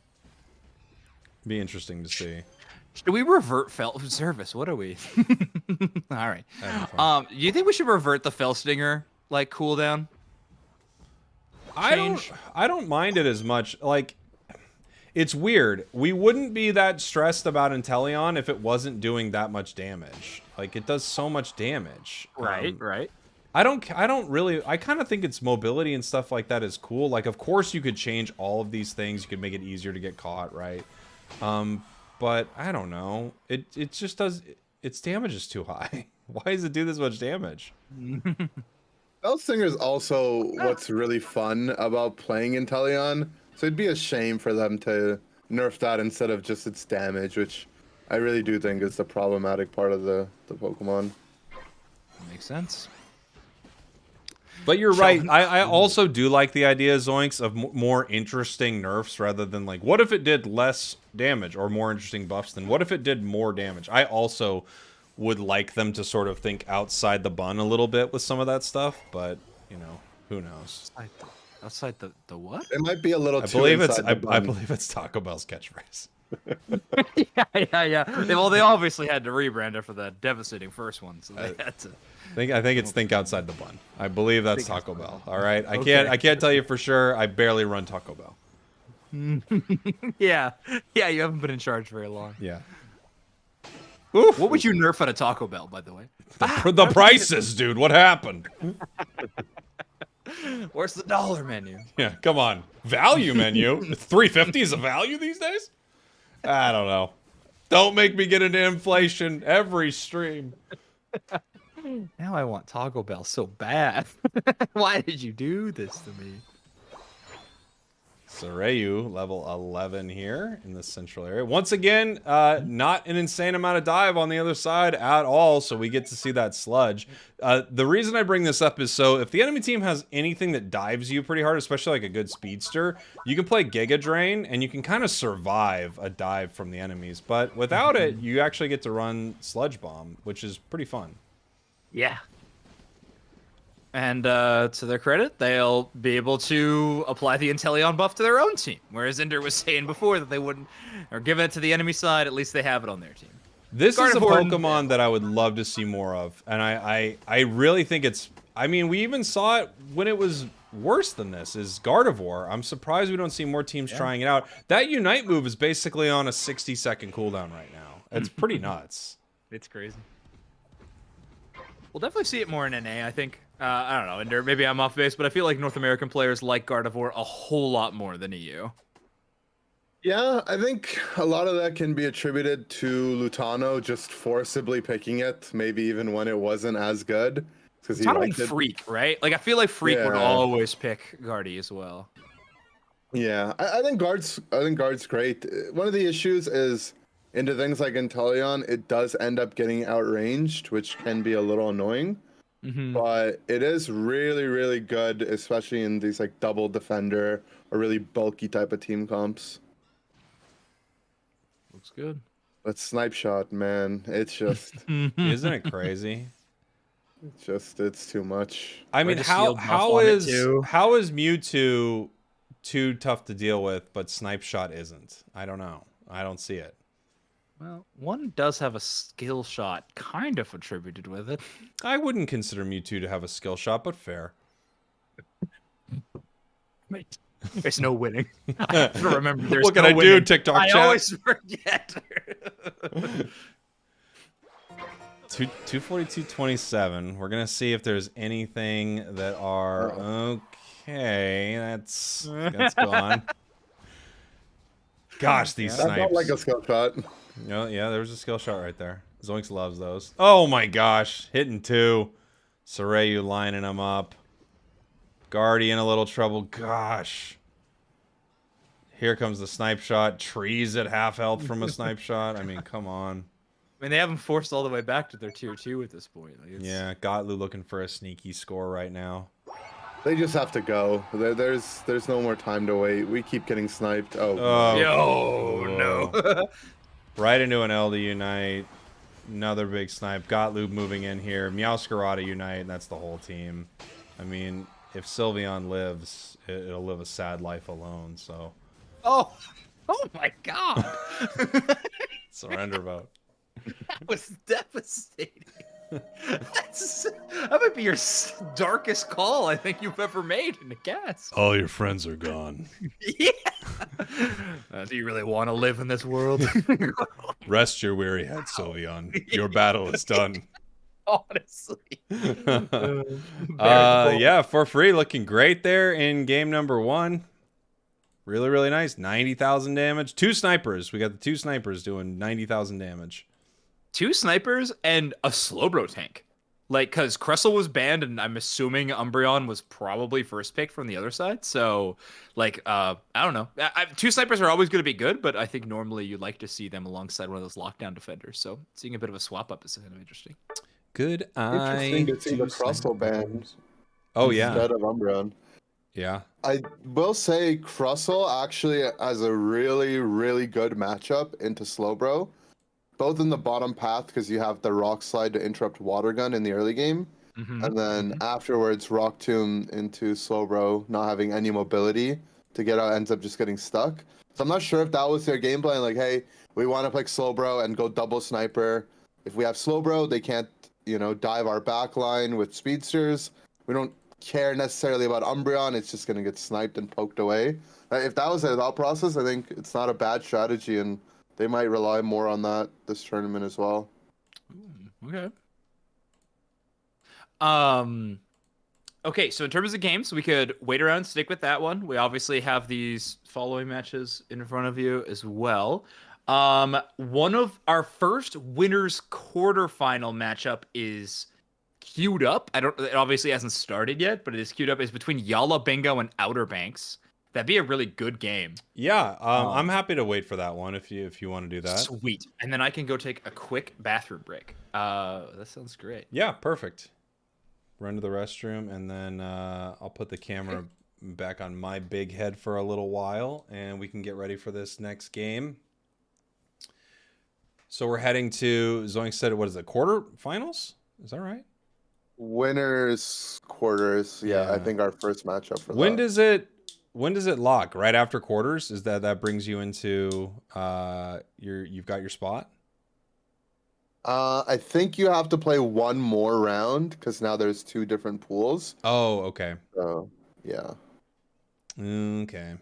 Be interesting to see. Should we revert Fel service? What are we? All right. Do you think we should revert the Felstinger like cooldown? I don't mind it as much. Like, it's weird. We wouldn't be that stressed about Inteleon if it wasn't doing that much damage. Like, it does so much damage. Right. I kind of think its mobility and stuff like that is cool. Like, of course you could change all of these things. You could make it easier to get caught, right? But I don't know. It just does. Its damage is too high. Why does it do this much damage? Felstinger is also what's really fun about playing Inteleon. So it'd be a shame for them to nerf that instead of just its damage, which I really do think is the problematic part of the Pokemon. Makes sense. But you're right. I also do like the idea, Zoinks, of more interesting nerfs rather than like, what if it did less damage, or more interesting buffs than what if it did more damage. I also would like them to sort of think outside the bun a little bit with some of that stuff, but, you know, who knows? Outside the what? It might be a little too I believe it's Taco Bell's catchphrase. Yeah. Well, they obviously had to rebrand it for that devastating first one, so they had to. I think it's think outside the bun. I believe that's Taco Bell. All right, I can't tell you for sure. I barely run Taco Bell. Yeah, you haven't been in charge very long. Yeah. Oof. What would you nerf at a Taco Bell, by the way? The prices, dude. What happened? Where's the dollar menu? Yeah, come on. Value menu? $3.50 is a value these days? I don't know. Don't make me get into inflation every stream. Now I want Taco Bell so bad. Why did you do this to me? Sucreosucre, level 11 here in the central area. Once again, not an insane amount of dive on the other side at all, so we get to see that sludge. The reason I bring this up is so if the enemy team has anything that dives you pretty hard, especially like a good speedster, you can play Giga Drain, and you can kind of survive a dive from the enemies. But without it, you actually get to run Sludge Bomb, which is pretty fun. Yeah. And to their credit, they'll be able to apply the Inteleon buff to their own team. Whereas Ender was saying before that they wouldn't, or give it to the enemy side, at least they have it on their team. This is a Pokemon that I would love to see more of. And I really think it's, I mean, we even saw it when it was worse than this, is Gardevoir. I'm surprised we don't see more teams trying it out. That Unite move is basically on a 60-second cooldown right now. It's pretty nuts. It's crazy. We'll definitely see it more in NA, I think. I don't know, Ender, maybe I'm off base, but I feel like North American players like Gardevoir a whole lot more than EU. Yeah, I think a lot of that can be attributed to Lutano just forcibly picking it, maybe even when it wasn't as good. Lutano and Freak, right? Like, I feel like Freak would always pick Guardy as well. Yeah, I think Guard's great. One of the issues is into things like Inteleon, it does end up getting outranged, which can be a little annoying. But it is really, really good, especially in these like double defender or really bulky type of team comps. Looks good. But Snipe Shot, man, it's just isn't it crazy? It's too much. I mean, how is Mewtwo too tough to deal with, but Snipe Shot isn't? I don't know. I don't see it. Well, one does have a skill shot kind of attributed with it. I wouldn't consider Mewtwo to have a skill shot, but fair. Wait, there's no winning. I have to remember there's what can no I winning. do, TikTok chat? I always forget. 242.27. We're going to see if there's anything that are... Okay, that's gone. Gosh, these snipes. That's not like a skill shot. Yeah, there was a skill shot right there. Zoinks loves those. Oh my gosh, hitting two. Sucreosucre lining them up. Guardian a little trouble. Gosh. Here comes the snipe shot. Trees at half health from a snipe shot. I mean, come on. I mean, they haven't forced all the way back to their tier 2 at this point. Like, yeah, Gotlu looking for a sneaky score right now. They just have to go. There's no more time to wait. We keep getting sniped. No. Right into an L to Unite. Another big snipe. Gottloop moving in here. Meowscarada Unite. That's the whole team. I mean, if Sylveon lives, it'll live a sad life alone, so. Oh my god. Surrender vote. That was devastating. That might be your darkest call I think you've ever made in a cast. All your friends are gone. Yeah. Do you really want to live in this world? Rest your weary head, Sylveon. Your battle is done. Honestly. Yeah, for free, looking great there in game number 1. Really, really nice. 90,000 damage. 2 snipers. We got the 2 snipers doing 90,000 damage. 2 snipers and a Slowbro tank. Like, because Cressel was banned, and I'm assuming Umbreon was probably first pick from the other side. So, like, I don't know. 2 snipers are always going to be good, but I think normally you'd like to see them alongside one of those lockdown defenders. So, seeing a bit of a swap up is kind of interesting. Good eye. Interesting to see the Cressel banned. Oh, yeah. Instead of Umbreon. Yeah. I will say Cressel actually has a really, really good matchup into Slowbro. Both in the bottom path, because you have the Rock Slide to interrupt Water Gun in the early game. And then afterwards, Rock Tomb into Slowbro, not having any mobility to get out, ends up just getting stuck. So I'm not sure if that was their game plan. Like, hey, we want to pick Slowbro and go double sniper. If we have Slowbro, they can't, dive our back line with speedsters. We don't care necessarily about Umbreon. It's just going to get sniped and poked away. If that was their thought process, I think it's not a bad strategy, and they might rely more on that this tournament as well. Okay. Okay, so in terms of games, we could wait around, stick with that one. We obviously have these following matches in front of you as well. One of our first winners quarterfinal matchup is queued up. It obviously hasn't started yet, but it is queued up. It's between Yalla Bingo and Outer Banks. That'd be a really good game. Yeah, I'm happy to wait for that one if you want to do that. Sweet. And then I can go take a quick bathroom break. That sounds great. Yeah, perfect. Run to the restroom, and then I'll put the camera back on my big head for a little while, and we can get ready for this next game. So we're heading to, Zoink said, what is it, quarterfinals? Is that right? Winners quarters. Yeah, I think our first matchup for that. When does it lock? Right after quarters? Is that brings you into you've got your spot? I think you have to play one more round because now there's 2 different pools. Oh, okay. So yeah. Okay.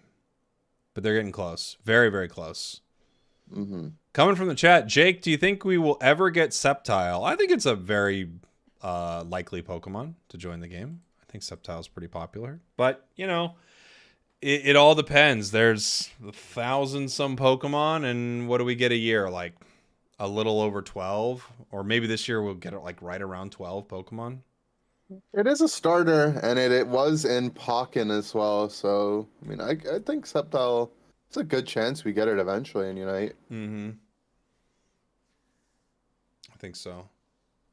But they're getting close. Very, very close. Mm-hmm. Coming from the chat, Jake, do you think we will ever get Sceptile? I think it's a very likely Pokemon to join the game. I think Sceptile's pretty popular. But, it all depends. There's 1,000 some Pokemon, and what do we get a year? Like a little over 12? Or maybe this year we'll get it like right around 12 Pokemon. It is a starter, and it was in Pokken as well. So, I mean, I think Sceptile, it's a good chance we get it eventually in Unite. Mm-hmm. I think so.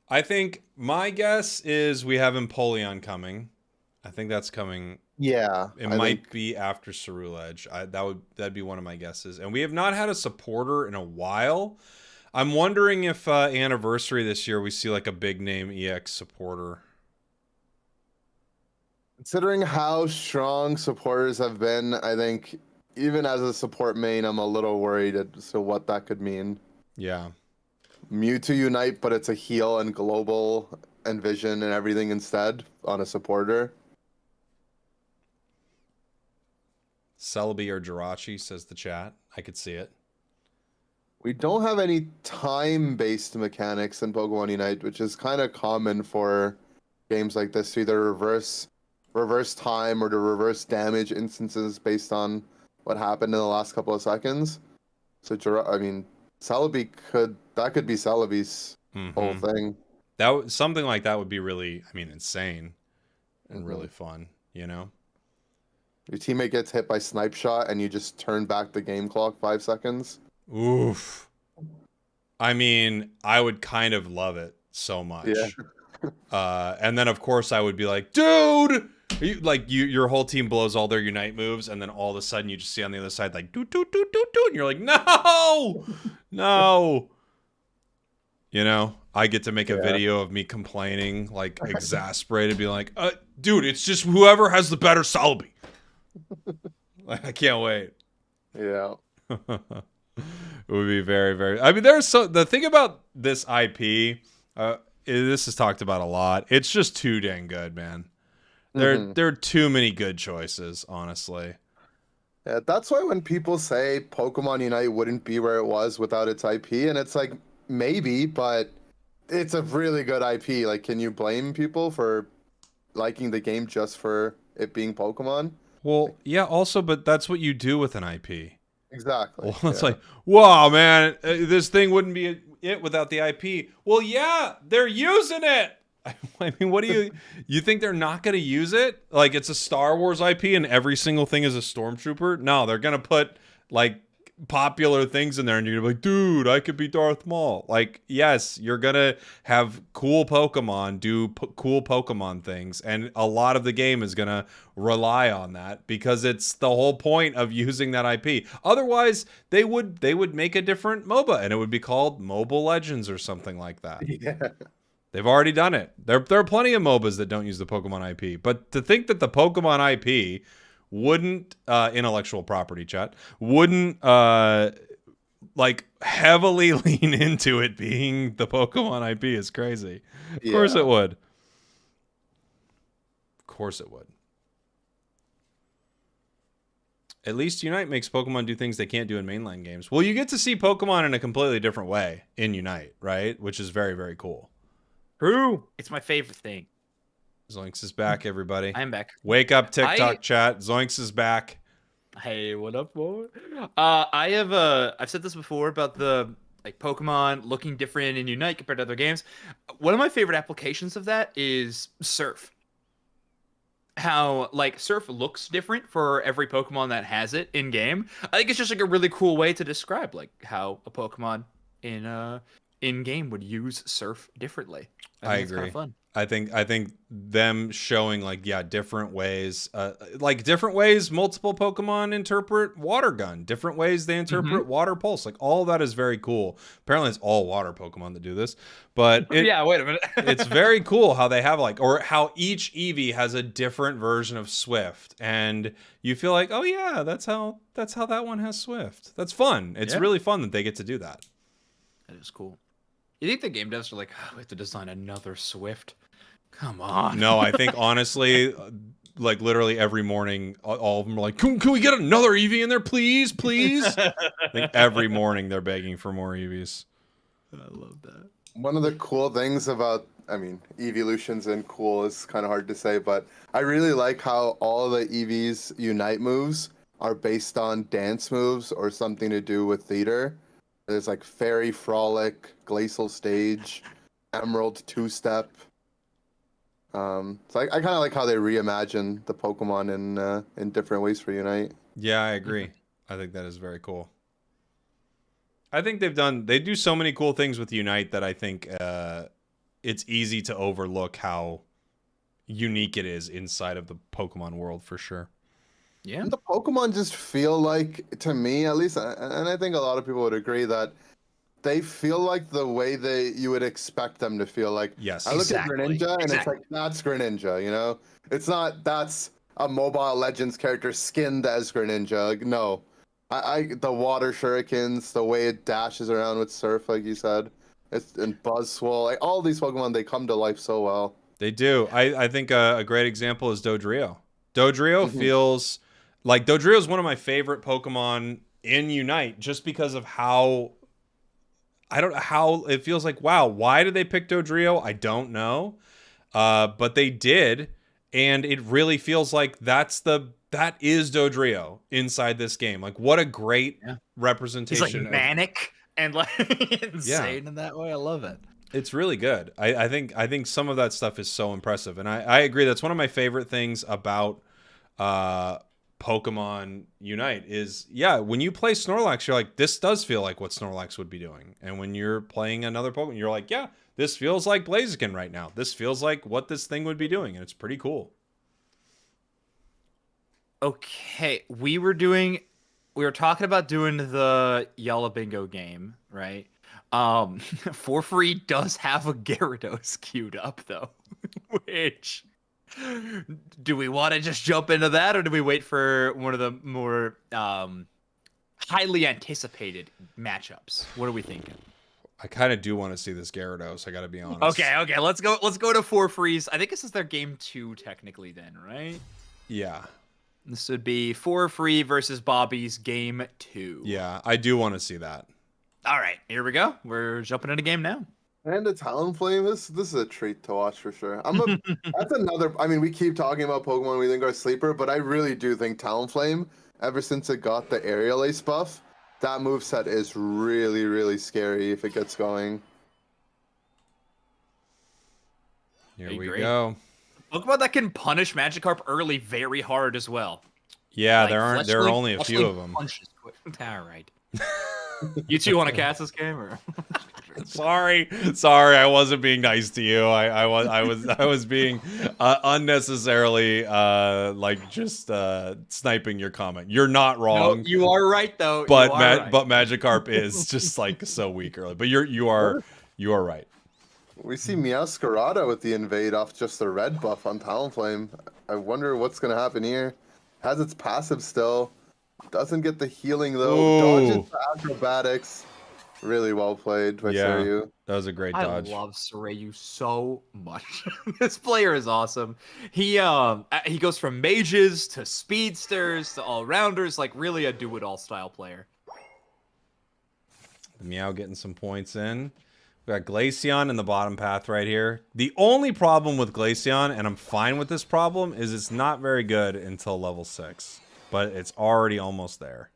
I think my guess is we have Empoleon coming. I think that's coming. Yeah. It might be after Ceruledge. That'd be one of my guesses. And we have not had a supporter in a while. I'm wondering if anniversary this year we see like a big name EX supporter. Considering how strong supporters have been, I think even as a support main, I'm a little worried as to what that could mean. Yeah. Mewtwo Unite, but it's a heal and global and vision and everything instead on a supporter. Celebi or Jirachi, says the chat. I could see it. We don't have any time-based mechanics in Pokemon Unite, which is kind of common for games like this to either reverse time or to reverse damage instances based on what happened in the last couple of seconds. So, Celebi could be Celebi's whole thing. Something like that would be really, insane and really fun, Your teammate gets hit by Snipe Shot and you just turn back the game clock 5 seconds. Oof. I would kind of love it so much. Yeah. And then of course I would be like, dude, your whole team blows all their Unite moves, and then all of a sudden you just see on the other side like do do do do do, and you're like, no. I get to make a video of me complaining, like exasperated, be like, dude, it's just whoever has the better Celebi. I can't wait. Yeah. It would be very, very. The thing about this IP, this is talked about a lot. It's just too dang good, man. There are too many good choices, honestly. Yeah, that's why when people say Pokemon Unite wouldn't be where it was without its IP, and it's like, maybe, but it's a really good IP. Like, can you blame people for liking the game just for it being Pokemon? Well, yeah, also, but that's what you do with an IP. Exactly. Well, it's like, wow, man, this thing wouldn't be it without the IP. Well, yeah, they're using it. What do you think they're not going to use it? Like, it's a Star Wars IP and every single thing is a Stormtrooper? No, they're going to put, like, popular things in there and you're gonna be like, dude, I could be Darth Maul. Like, yes, you're gonna have cool Pokemon do cool Pokemon things, and a lot of the game is gonna rely on that because it's the whole point of using that IP. Otherwise, they would make a different MOBA and it would be called Mobile Legends or something like that. Yeah. They've already done it. There are plenty of MOBAs that don't use the Pokemon IP, but to think that the Pokemon IP wouldn't intellectual property chat wouldn't like heavily lean into it being the Pokemon IP is crazy. Of course it would. Of course it would. At least Unite makes Pokemon do things they can't do in mainline games. Well, you get to see Pokemon in a completely different way in Unite, right? Which is very, very cool. True. It's my favorite thing. Zoinks is back, everybody. I am back. Wake up, TikTok chat. Zoinks is back. Hey, what up, boy? I've said this before about the Pokemon looking different in Unite compared to other games. One of my favorite applications of that is Surf. how like Surf looks different for every Pokemon that has it in game. I think it's just like a really cool way to describe like how a Pokemon in game would use Surf differently. I I think it's kind agree. of fun. I think them showing like different ways, different ways multiple Pokemon interpret water gun, different ways they interpret water pulse, like all of that is very cool. Apparently it's all water Pokemon that do this, but Yeah, wait a minute. it's very cool how they have like, or how each Eevee has a different version of Swift, and you feel like, oh yeah, that's how that one has Swift. That's fun. It's really fun that they get to do that. That is cool. You think the game devs are like, oh, we have to design another Swift? Come on. No, I think honestly, like literally every morning, all of them are like, can we get another Eevee in there, please, please? I think every morning they're begging for more Eevees. I love that. One of the cool things about, I mean, evolutions and cool is kind of hard to say, but I really like how all the Eevee's Unite moves are based on dance moves or something to do with theater. There's like Fairy Frolic, Glacial Stage, Emerald Two-Step. So I kind of like how they reimagine the Pokemon in different ways for Unite. Yeah, I agree. I think that is very cool. I think they do so many cool things with Unite that I think it's easy to overlook how unique it is inside of the Pokemon world for sure. Yeah. And the Pokemon just feel like, to me at least, and I think a lot of people would agree, that they feel like the way you would expect them to feel. Like, yes, I look at Greninja and it's like, that's Greninja, you know? It's not, that's a Mobile Legends character skinned as Greninja. Like, no. The water shurikens, the way it dashes around with Surf, like you said, and Buzzwole, like all these Pokemon, they come to life so well. They do. I think a great example is Dodrio. Dodrio feels like Dodrio is one of my favorite Pokemon in Unite, just because of how it feels like, wow, why did they pick Dodrio? I don't know. But they did, and it really feels like that is Dodrio inside this game. Like, what a great representation. He's like manic and like insane in that way. I love it. It's really good. I think some of that stuff is so impressive, and I agree. That's one of my favorite things about Pokemon Unite is, when you play Snorlax, you're like, this does feel like what Snorlax would be doing. And when you're playing another Pokemon, you're like, yeah, this feels like Blaziken right now. This feels like what this thing would be doing, and it's pretty cool. Okay, we were talking about doing the Yalla Bingo game, right? For Free does have a Gyarados queued up though, which, do we want to just jump into that, or do we wait for one of the more highly anticipated matchups? What are we thinking? I kind of do want to see this Gyarados. I got to be honest. Okay, let's go to For Free's. I think this is their game 2 technically then, right? Yeah. This would be For Free versus Bobby's game 2. Yeah, I do want to see that. All right, here we go. We're jumping into game now. And a Talonflame, this is a treat to watch for sure. That's another. I mean, we keep talking about Pokemon we think are sleeper, but I really do think Talonflame, ever since it got the Aerial Ace buff, that moveset is really, really scary if it gets going. Here we go. Pokemon that can punish Magikarp early very hard as well. Yeah, like there are only a few of them. All right. You two want to cast this game, or? Sorry, I wasn't being nice to you. I was being unnecessarily just sniping your comment. You're not wrong. No, you are right though. But Magikarp is just like so weak early. But you are right. We see Meowscarada with the invade off just the red buff on Talonflame. I wonder what's gonna happen here. Has its passive still. Doesn't get the healing though. Dodges the acrobatics. Really well played by Sarayu. That was a great dodge. I love Sarayu so much. This player is awesome. He goes from mages to speedsters to all-rounders, like really a do-it-all style player. Meow getting some points in. We got Glaceon in the bottom path right here. The only problem with Glaceon, and I'm fine with this problem, is it's not very good until level 6. But it's already almost there.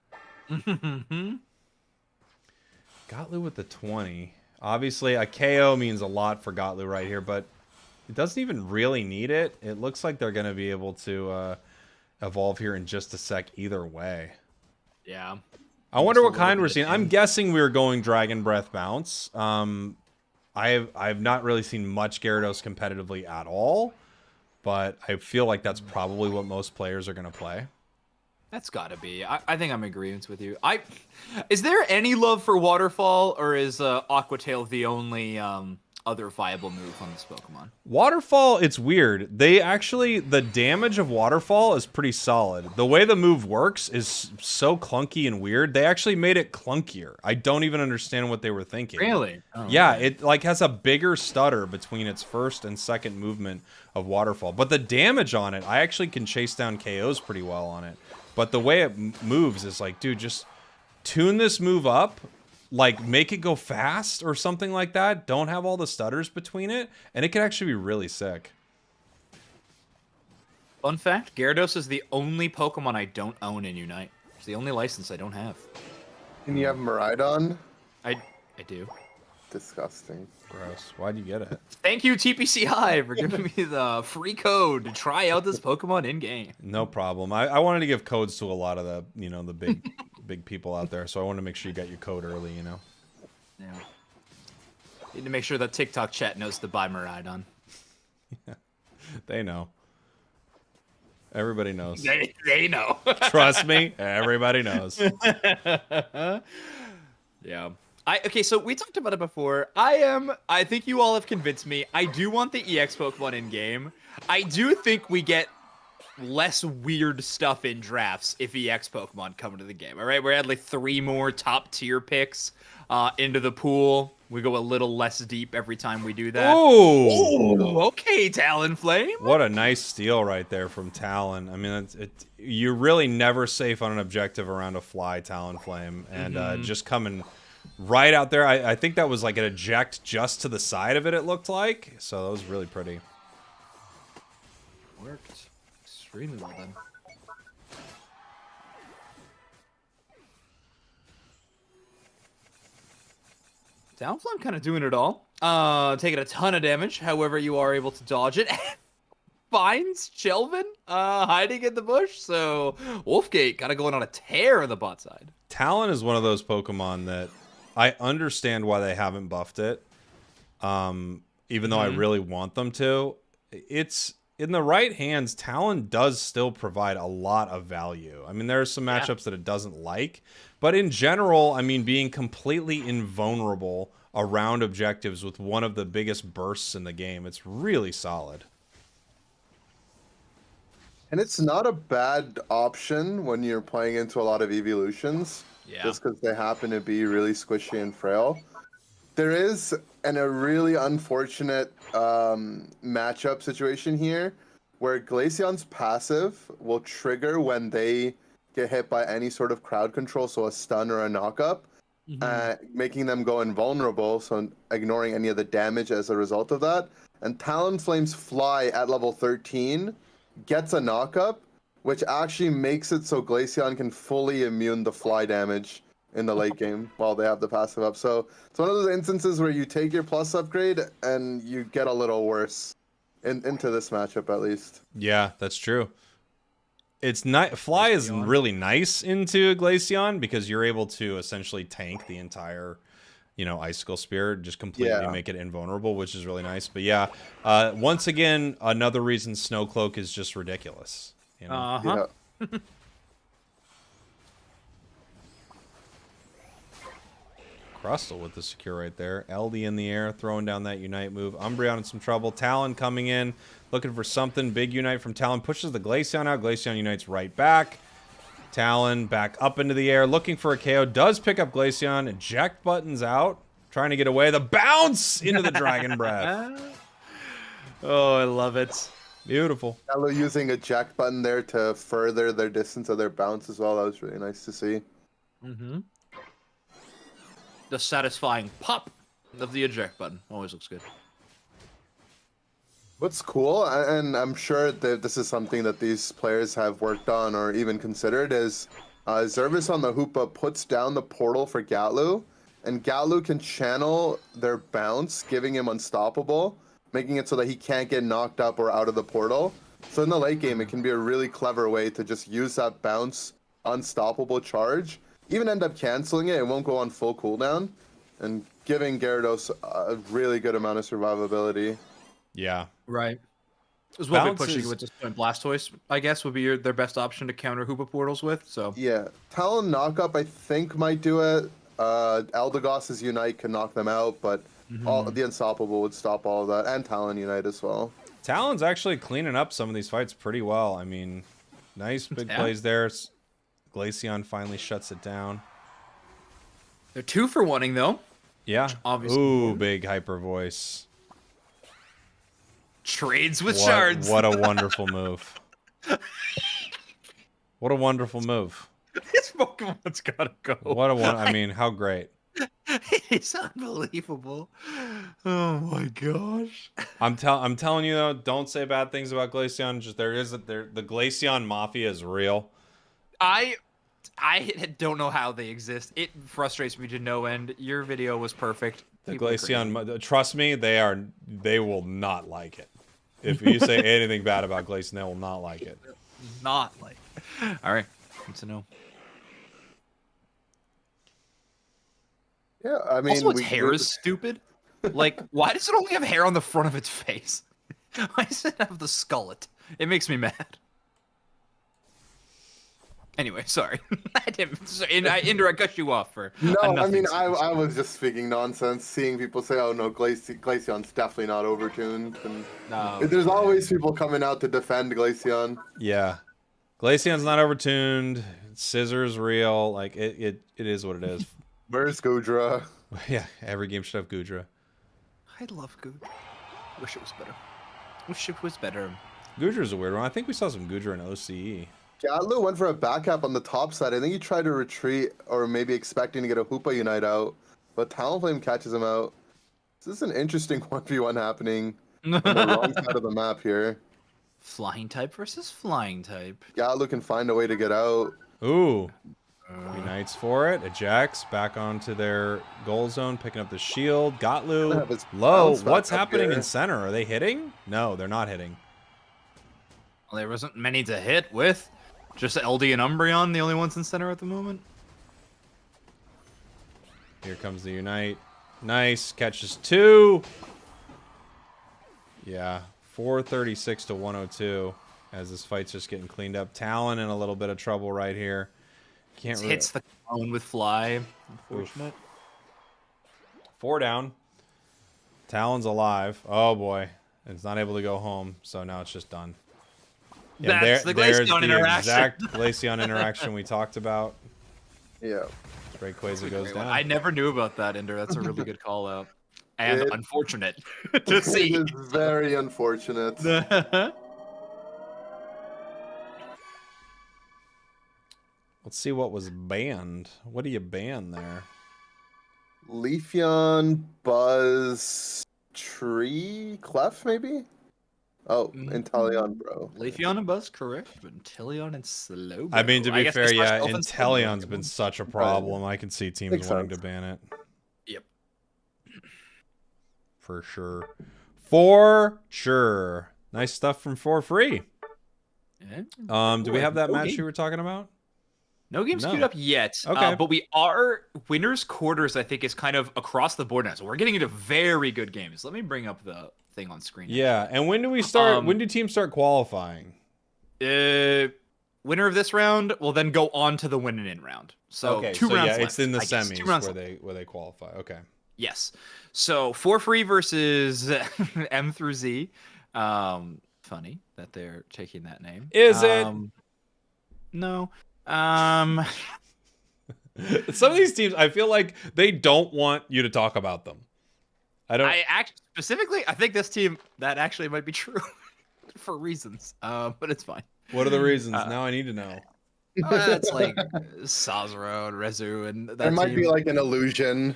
Gotlu with the 20. Obviously, a KO means a lot for Gotlu right here, but It doesn't even really need it. It looks like they're going to be able to evolve here in just a sec either way. Yeah. I wonder what kind we're seeing. I'm guessing we're going Dragon Breath Bounce. I've not really seen much Gyarados competitively at all, but I feel like that's probably what most players are going to play. That's got to be. I think I'm in agreement with you. Is there any love for Waterfall, or is Aqua Tail the only other viable move on this Pokemon? Waterfall, it's weird. The damage of Waterfall is pretty solid. The way the move works is so clunky and weird. They actually made it clunkier. I don't even understand what they were thinking. Really? Oh, yeah, okay. it like has a bigger stutter between its first and second movement of Waterfall. But the damage on it, I actually can chase down KOs pretty well on it. But the way it moves is like, dude, just tune this move up, like make it go fast or something like that. Don't have all the stutters between it, and it could actually be really sick. Fun fact, Gyarados is the only Pokemon I don't own in Unite. It's the only license I don't have. And you have Miraidon? I do. Disgusting. Gross. Why'd you get it? Thank you, TPCI, for giving me the free code to try out this Pokemon in-game. No problem. I wanted to give codes to a lot of the, the big big people out there, so I wanted to make sure you got your code early, Yeah. Need to make sure that TikTok chat knows to buy Miraidon. Yeah. They know. Everybody knows. They know. Trust me, everybody knows. Yeah. Okay, so we talked about it before. I think you all have convinced me. I do want the EX Pokemon in game. I do think we get less weird stuff in drafts if EX Pokemon come into the game. All right, we had like 3 more top tier picks into the pool. We go a little less deep every time we do that. Ooh. Okay, Talonflame. What a nice steal right there from Talon. I mean, you're really never safe on an objective around a fly Talonflame, and just coming right out there. I think that was like an eject just to the side of it, it looked like. So that was really pretty. Worked extremely well then. Talonflame kind of doing it all. Taking a ton of damage. However, you are able to dodge it. Finds Chelvin hiding in the bush. So Wolfgate kind of going on a tear on the bot side. Talon is one of those Pokemon that I understand why they haven't buffed it. Even though I really want them to. It's in the right hands, Talon does still provide a lot of value. I mean, there are some matchups that it doesn't like, but in general, I mean, being completely invulnerable around objectives with one of the biggest bursts in the game, it's really solid. And it's not a bad option when you're playing into a lot of evolutions, just because they happen to be really squishy and frail. There is a really unfortunate matchup situation here where Glaceon's passive will trigger when they get hit by any sort of crowd control, so a stun or a knockup, making them go invulnerable, so ignoring any of the damage as a result of that. And Talonflame's fly at level 13 gets a knockup, which actually makes it so Glaceon can fully immune the fly damage in the late game while they have the passive up. So it's one of those instances where you take your plus upgrade and you get a little worse into this matchup, at least. Yeah, that's true. It's not Fly is really nice into Glaceon because you're able to essentially tank the entire, Icicle Spear, just completely make it invulnerable, which is really nice. But yeah, once again, another reason Snow Cloak is just ridiculous. Yeah. Crustle with the secure right there. LD in the air, throwing down that Unite move. Umbreon in some trouble. Talon coming in, looking for something. Big Unite from Talon. Pushes the Glaceon out. Glaceon unites right back. Talon back up into the air, looking for a KO. Does pick up Glaceon. Eject buttons out. Trying to get away. The bounce into the Dragon Breath. Oh, I love it. Beautiful. Yalla using eject button there to further their distance of their bounce as well. That was really nice to see. The satisfying pop of the eject button always looks good. What's cool, and I'm sure that this is something that these players have worked on or even considered, is Zervis on the Hoopa puts down the portal for Gatlu, and Gatlu can channel their bounce, giving him unstoppable, making it so that he can't get knocked up or out of the portal. So in the late game, it can be a really clever way to just use that bounce, unstoppable charge, even end up canceling it. It won't go on full cooldown, and giving Gyarados a really good amount of survivability. Yeah. Right. As well, Bounces- pushing with this point, Blastoise, I guess, would be their best option to counter Hoopa portals with. So Yeah, Talon knockup I think might do it. Eldegoss's Unite can knock them out, but all the Unstoppable would stop all of that, and Talon Unite as well. Talon's actually cleaning up some of these fights pretty well. I mean, nice big Yeah. plays there. Glaceon finally shuts it down. they're 2 for 1-ing though. Yeah. Obviously. Ooh, big hyper voice. Trades with shards. What a wonderful move. What a wonderful move. This Pokemon's gotta go. What a one. I mean, how great. It's unbelievable. Oh my gosh. I'm telling you though, don't say bad things about Glaceon. Just the Glaceon mafia is real. I don't know how they exist. It frustrates me to no end. Your video was perfect. The People are Glaceon, trust me, they will not like it. If you say anything bad about Glaceon, they will not like it. crazy. Not like. All right. Good to know. Yeah, I mean, Also, its hair is stupid. Like, why does it only have hair on the front of its face? Why does it have the skullet? It makes me mad. Anyway, sorry. I didn't. I indirect cut you off for. No, a I nothing mean, sentence. I was just speaking nonsense, seeing people say, oh no, Glaceon's definitely not overtuned. And No. there's always people coming out to defend Glaceon. Yeah. Glaceon's not overtuned. Scissor's real. Like it is what it is. Where's Goodra? Yeah, every game should have Gudra. I love Good. Wish it was better. Wish it was better. Gudra's a weird one. I think we saw some Gudra in OCE. Gatlu went for a back cap on the top side. I think he tried to retreat, or maybe expecting to get a Hoopa Unite out, but Talonflame catches him out. This is an interesting 1v1 happening on the wrong side of the map here. Flying type versus flying type. Gatlu can find a way to get out. Ooh. Unites for it. Ejects back onto their goal zone, picking up the shield. Have Gotlu his low. bounce back What's up happening here. in center? Are they hitting? No, they're not hitting. Well, there wasn't many to hit with. Just LD and Umbreon, the only ones in center at the moment. Here comes the Unite. Nice. Catches 2. Yeah. 436 to 102 as this fight's just getting cleaned up. Talon in a little bit of trouble right here. Can't really... Hits the clone with fly. Unfortunate. 4 down. Talon's alive. Oh boy. It's not able to go home, so now it's just done. Yeah, That's the there's Glaceon the interaction. exact Glaceon interaction we talked about. Yeah. Rayquaza goes down. I never knew about that, Ender. That's a really good call out. And It- unfortunate to It see. is very unfortunate. Let's see what was banned. What do you ban there? Leafeon, Buzz, Tree, Clef, maybe? Oh, Inteleon, bro. Leafeon and Buzz, correct, but Inteleon and Slowbro. I mean, to be guess fair, they yeah, slash Dolphin Inteleon's Slowbro. been such a problem. I can see teams Makes wanting sense. to ban it. Yep. For sure. For sure. Nice stuff from For Free. Yeah. Do we have that no match game. you were talking about? No games No. queued up yet. Okay. But we are winners quarters. I think is kind of across the board now. So we're getting into very good games. Let me bring up the thing on screen. Yeah, and when do we start? When do teams start qualifying? Winner of this round will then go on to the win and in round. So Okay, two so rounds yeah, left. it's in the I guess. semis 2 rounds where left. they qualify. Okay. Yes. So For Free versus M through Z. Funny that they're taking that name. Is it? No. Some of these teams, I feel like they don't want you to talk about them. I think this team that actually might be true for reasons. But it's fine. What are the reasons? Now I need to know. It's like Sazero and Rezu and that It might team. be like an illusion.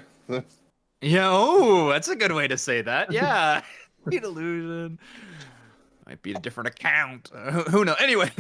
Yeah, oh, that's a good way to say that. Yeah. Be an illusion. Might be a different account. Who knows? Anyway.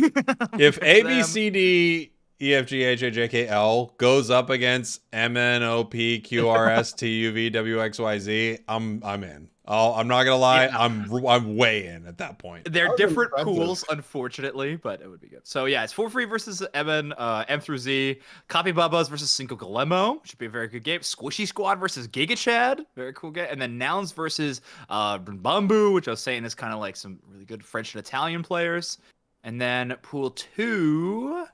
If It's A B them. C D E F G H I J K L goes up against M N O P Q R S T U V W X Y Z, I'm in. Oh, I'm not gonna lie. Yeah. I'm way in at that point. They're That was different impressive. pools, unfortunately, but it would be good. So yeah, it's 4-3 versus Evan, M through Z. Cappy versus CincoGolemo, should be a very good game. Squishy Squad versus Gigachad, very cool game. And then Nouns versus Bamboo, which I was saying is kind of like some really good French and Italian players. And then pool 2,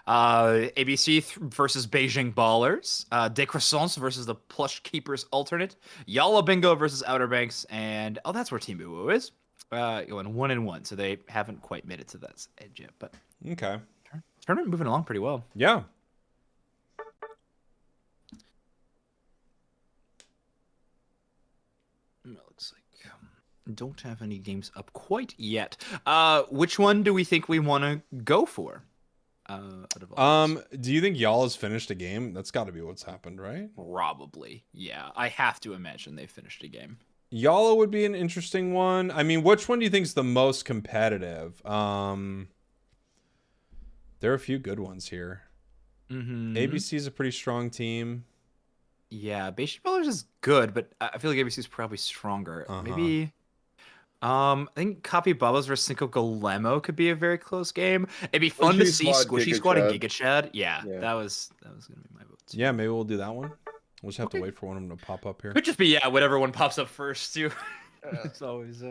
ABC versus Beijing Ballers, Decroissants versus the Plush Keepers Alternate, Yalla Bingo versus Outer Banks, and oh, that's where Team Uwu is. Going 1-1, so they haven't quite made it to that edge yet. But Okay. tournament moving along pretty well. Yeah. Looks like don't have any games up quite yet. Which one do we think we want to go for? Out of all these? Do you think Y'all's finished a game? That's got to be what's happened, right? Probably, yeah. I have to imagine they finished a game. Yalla would be an interesting one. I mean, which one do you think is the most competitive? There are a few good ones here. ABC is a pretty strong team. Yeah, Beijing Ballers is good, but I feel like ABC is probably stronger. Maybe. I think Cappy versus CincoGolemo could be a very close game. It'd be fun to see Squishy Squad and Gigachad. Yeah, that was gonna be my vote too. Yeah, maybe we'll do that one. We'll just have to wait for one of them to pop up here. Could just be whatever one pops up first too. It's always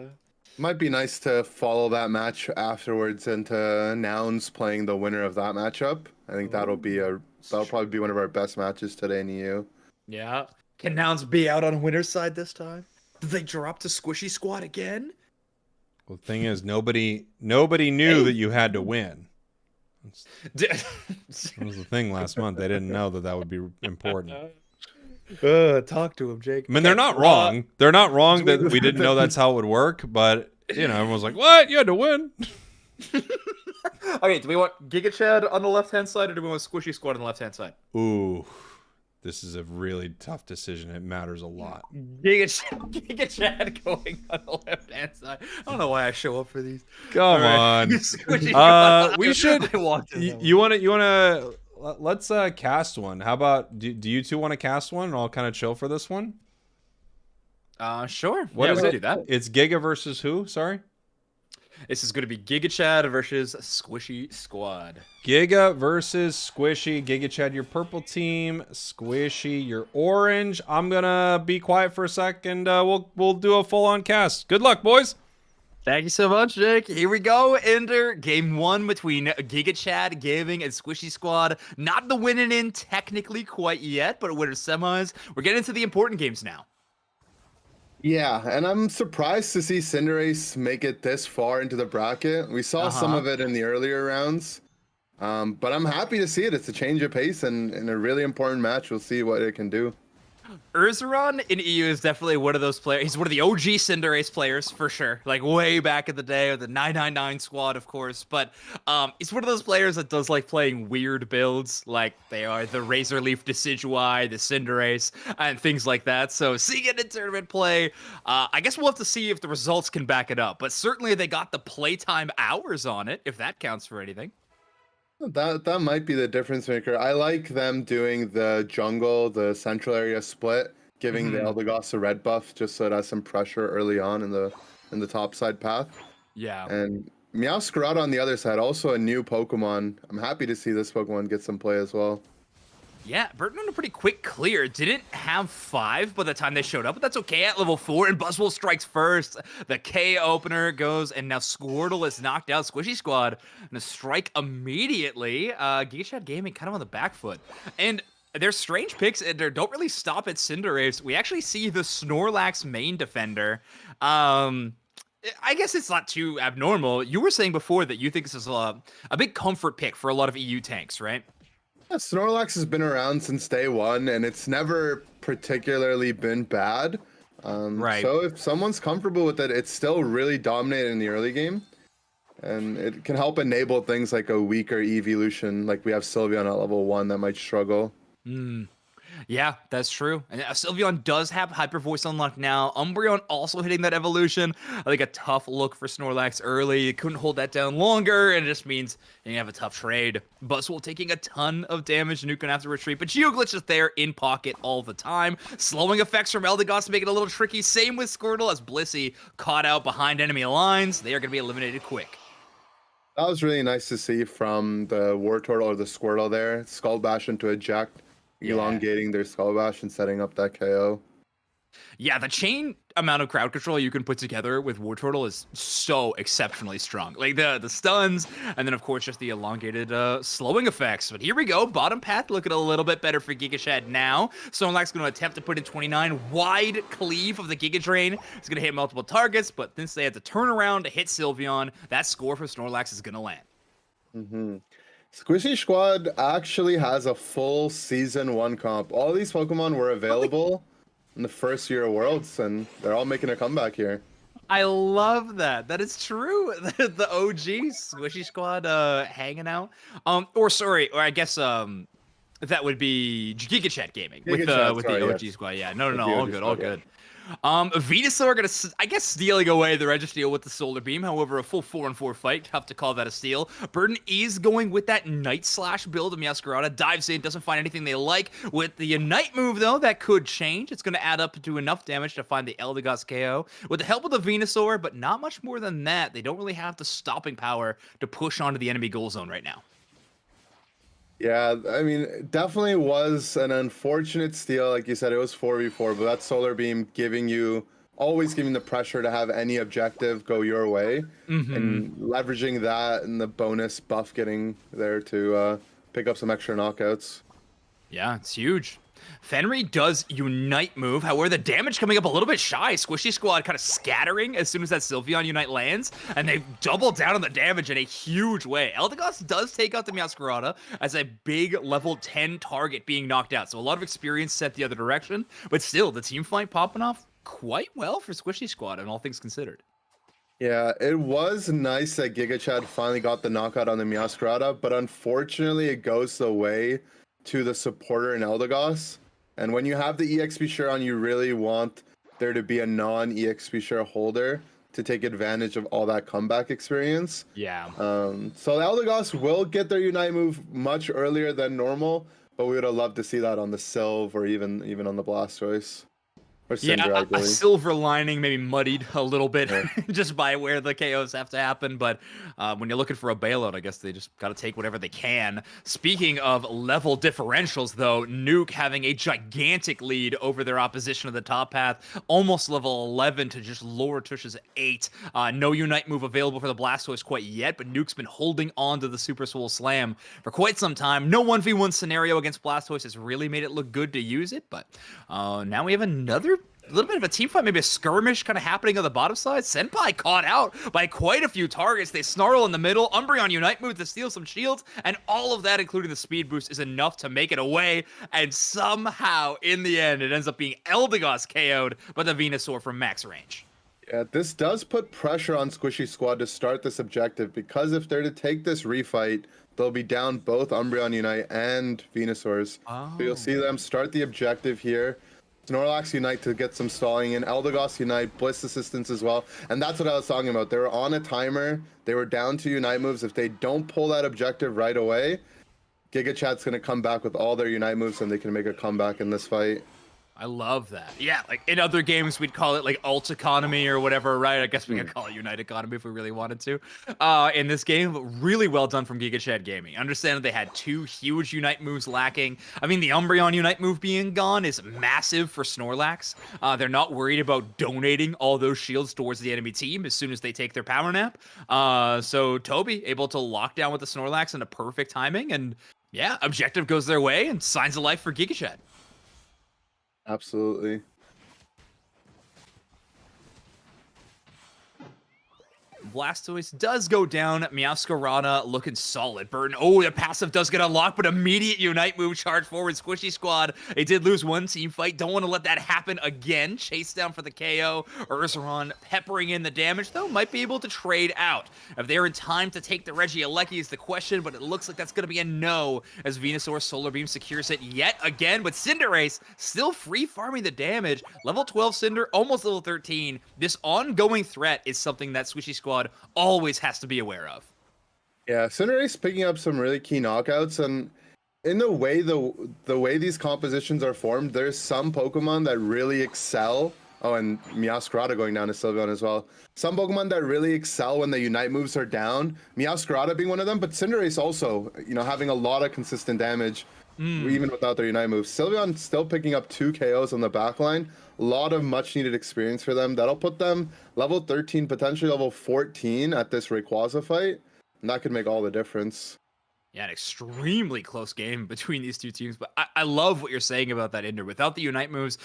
Might be nice to follow that match afterwards into Nouns playing the winner of that matchup. I think that'll probably be one of our best matches today in EU. Yeah. Can Nouns be out on winner's side this time? Did they drop to Squishy Squad again? Well, the thing is, nobody knew that you had to win. That was the thing last month. They didn't know that would be important. Talk to him, Jake. I mean, they're not wrong. They're not wrong that we didn't know that's how it would work, but, everyone's like, what? You had to win? Okay, do we want Gigachad on the left-hand side, or do we want Squishy Squad on the left-hand side? Ooh, this is a really tough decision. It matters a lot. Gigachad going on the left-hand side. I don't know why I show up for these. Come on. We should. You want to? Let's cast one. How about? Do you two want to cast one, and I'll kind of chill for this one? Sure. What is we it? can do that. It's Giga versus who? Sorry. This is going to be Gigachad versus Squishy Squad. Giga versus Squishy. Gigachad, your purple team. Squishy, your orange. I'm gonna be quiet for a second. We'll do a full-on cast. Good luck, boys. Thank you so much, Jake. Here we go. Enter game 1 between Gigachad Gaming and Squishy Squad. Not the winning in technically quite yet, but we're semis. We're getting into the important games now. Yeah, and I'm surprised to see Cinderace make it this far into the bracket. We saw some of it in the earlier rounds, but I'm happy to see it. It's a change of pace and in a really important match. We'll see what it can do. Urzaron in EU is definitely one of those players. He's one of the OG Cinderace players for sure. Like way back in the day with the 999 squad, of course. But he's one of those players that does like playing weird builds. Like they are the Razor Leaf Decidueye, the Cinderace, and things like that. So seeing it in tournament play, I guess we'll have to see if the results can back it up. But certainly they got the playtime hours on it, if that counts for anything. That might be the difference maker. I like them doing the jungle, the central area split, giving the Eldegoss a red buff just so it has some pressure early on in the top side path. Yeah. And Meowscarada on the other side, also a new Pokemon. I'm happy to see this Pokemon get some play as well. Yeah, Burton on a pretty quick clear. Didn't have 5 by the time they showed up, but that's okay at level 4. And Buzzwole strikes first. The K opener goes, and now Squirtle is knocked out. Squishy Squad gonna strike immediately. Gigachad Gaming kind of on the back foot. And their strange picks and they don't really stop at Cinderace. We actually see the Snorlax main defender. I guess it's not too abnormal. You were saying before that you think this is a big comfort pick for a lot of EU tanks, right? Yeah, Snorlax has been around since day one, and it's never particularly been bad. Right. So if someone's comfortable with it, it's still really dominated in the early game. And it can help enable things like a weaker evolution, like we have Sylveon at level 1 that might struggle. Yeah, that's true. And Sylveon does have Hyper Voice unlocked now. Umbreon also hitting that evolution. I think a tough look for Snorlax early. It couldn't hold that down longer, and it just means you have a tough trade. Buzzwole taking a ton of damage. Nuke gonna have to retreat, but Geoglitch is there in pocket all the time. Slowing effects from Eldegoss make it a little tricky. Same with Squirtle as Blissey caught out behind enemy lines. They are gonna be eliminated quick. That was really nice to see from the Wartortle or the Squirtle there. Skull Bash into eject, elongating their Skull Bash and setting up that KO. Yeah, the chain amount of crowd control you can put together with Wartortle is so exceptionally strong. Like the stuns, and then of course just the elongated slowing effects. But here we go, bottom path looking a little bit better for Gigachad now. Snorlax going to attempt to put in 29. Wide cleave of the Giga Drain. It's going to hit multiple targets, but since they had to turn around to hit Sylveon, that score for Snorlax is going to land. Squishy Squad actually has a full Season 1 comp. All these Pokemon were available in the first year of Worlds, and they're all making a comeback here. I love that. That is true. The OG Squishy Squad hanging out. Or I guess that would be Gigachad Gaming with the OG squad. Yeah, no, all good. Venusaur gonna, I guess, stealing away the Registeel with the Solar Beam. However, a full 4-on-4 fight, tough to call that a steal. Burden is going with that Night Slash build of Meowscarada. Dives in, doesn't find anything they like. With the Unite move, though, that could change. It's gonna add up to enough damage to find the Eldegoss KO. With the help of the Venusaur, but not much more than that. They don't really have the stopping power to push onto the enemy goal zone right now. Yeah, I mean, it definitely was an unfortunate steal. Like you said, it was 4v4, but that Solar Beam always giving the pressure to have any objective go your way, and leveraging that and the bonus buff getting there to pick up some extra knockouts. Yeah, it's huge. Fenrir does Unite move, however, the damage coming up a little bit shy. Squishy Squad kind of scattering as soon as that Sylveon Unite lands, and they double down on the damage in a huge way. Eldegoss does take out the Meowscarada as a big level 10 target being knocked out, so a lot of experience set the other direction, but still, the team fight popping off quite well for Squishy Squad, and all things considered. Yeah, it was nice that Gigachad finally got the knockout on the Meowscarada, but unfortunately, it goes the way to the supporter in Eldegoss. And when you have the EXP share on, you really want there to be a non-EXP share holder to take advantage of all that comeback experience. Yeah. So the Eldegoss will get their Unite move much earlier than normal, but we would have loved to see that on the Sylve or even on the Blastoise. Yeah, a silver lining maybe muddied a little bit just by where the KOs have to happen. But when you're looking for a bailout, I guess they just got to take whatever they can. Speaking of level differentials, though, Nuke having a gigantic lead over their opposition of the top path, almost level 11 to just lower Tush's 8. No Unite move available for the Blastoise quite yet, but Nuke's been holding on to the Super Soul Slam for quite some time. No 1v1 scenario against Blastoise has really made it look good to use it, but now we have another little bit of a team fight, maybe a skirmish kind of happening on the bottom side. Senpai caught out by quite a few targets. They snarl in the middle. Umbreon Unite move to steal some shields, and all of that, including the speed boost, is enough to make it away. And somehow, in the end, it ends up being Eldegoss KO'd by the Venusaur from max range. Yeah, this does put pressure on Squishy Squad to start this objective, because if they're to take this refight, they'll be down both Umbreon Unite and Venusaurs. So you'll see them start the objective here. Snorlax Unite to get some stalling in, Eldegoss Unite, Bliss Assistance as well. And that's what I was talking about. They were on a timer. They were down to Unite moves. If they don't pull that objective right away, Gigachad's going to come back with all their Unite moves, and they can make a comeback in this fight. I love that. Yeah, like in other games, we'd call it like alt economy or whatever, right? I guess we could call it Unite economy if we really wanted to. In this game, really well done from Gigachad Gaming. Understand that they had two huge Unite moves lacking. I mean, the Umbreon Unite move being gone is massive for Snorlax. They're not worried about donating all those shields towards the enemy team as soon as they take their power nap. So Toby able to lock down with the Snorlax in a perfect timing. And yeah, objective goes their way and signs of life for Gigachad. Absolutely. Blastoise does go down. Meowscarada looking solid. Burton, oh, the passive does get unlocked, but immediate Unite move charge forward. Squishy Squad, they did lose one team fight. Don't want to let that happen again. Chase down for the KO. Ursaron peppering in the damage, though, might be able to trade out. If they're in time to take the Regieleki is the question, but it looks like that's going to be a no, as Venusaur Solar Beam secures it yet again, but Cinderace still free farming the damage. Level 12 Cinder, almost level 13. This ongoing threat is something that Squishy Squad always has to be aware of. Yeah, Cinderace picking up some really key knockouts, and in the way these compositions are formed, there's some Pokemon that really excel. Oh, and Meowscarada going down to Sylveon as well. Some Pokemon that really excel when the Unite moves are down. Meowscarada being one of them, but Cinderace also, having a lot of consistent damage, even without their Unite moves. Sylveon still picking up 2 KOs on the backline. A lot of much needed experience for them. That'll put them level 13, potentially level 14 at this Rayquaza fight. And that could make all the difference. Yeah, an extremely close game between these two teams, but I love what you're saying about that Ender. Without the Unite moves,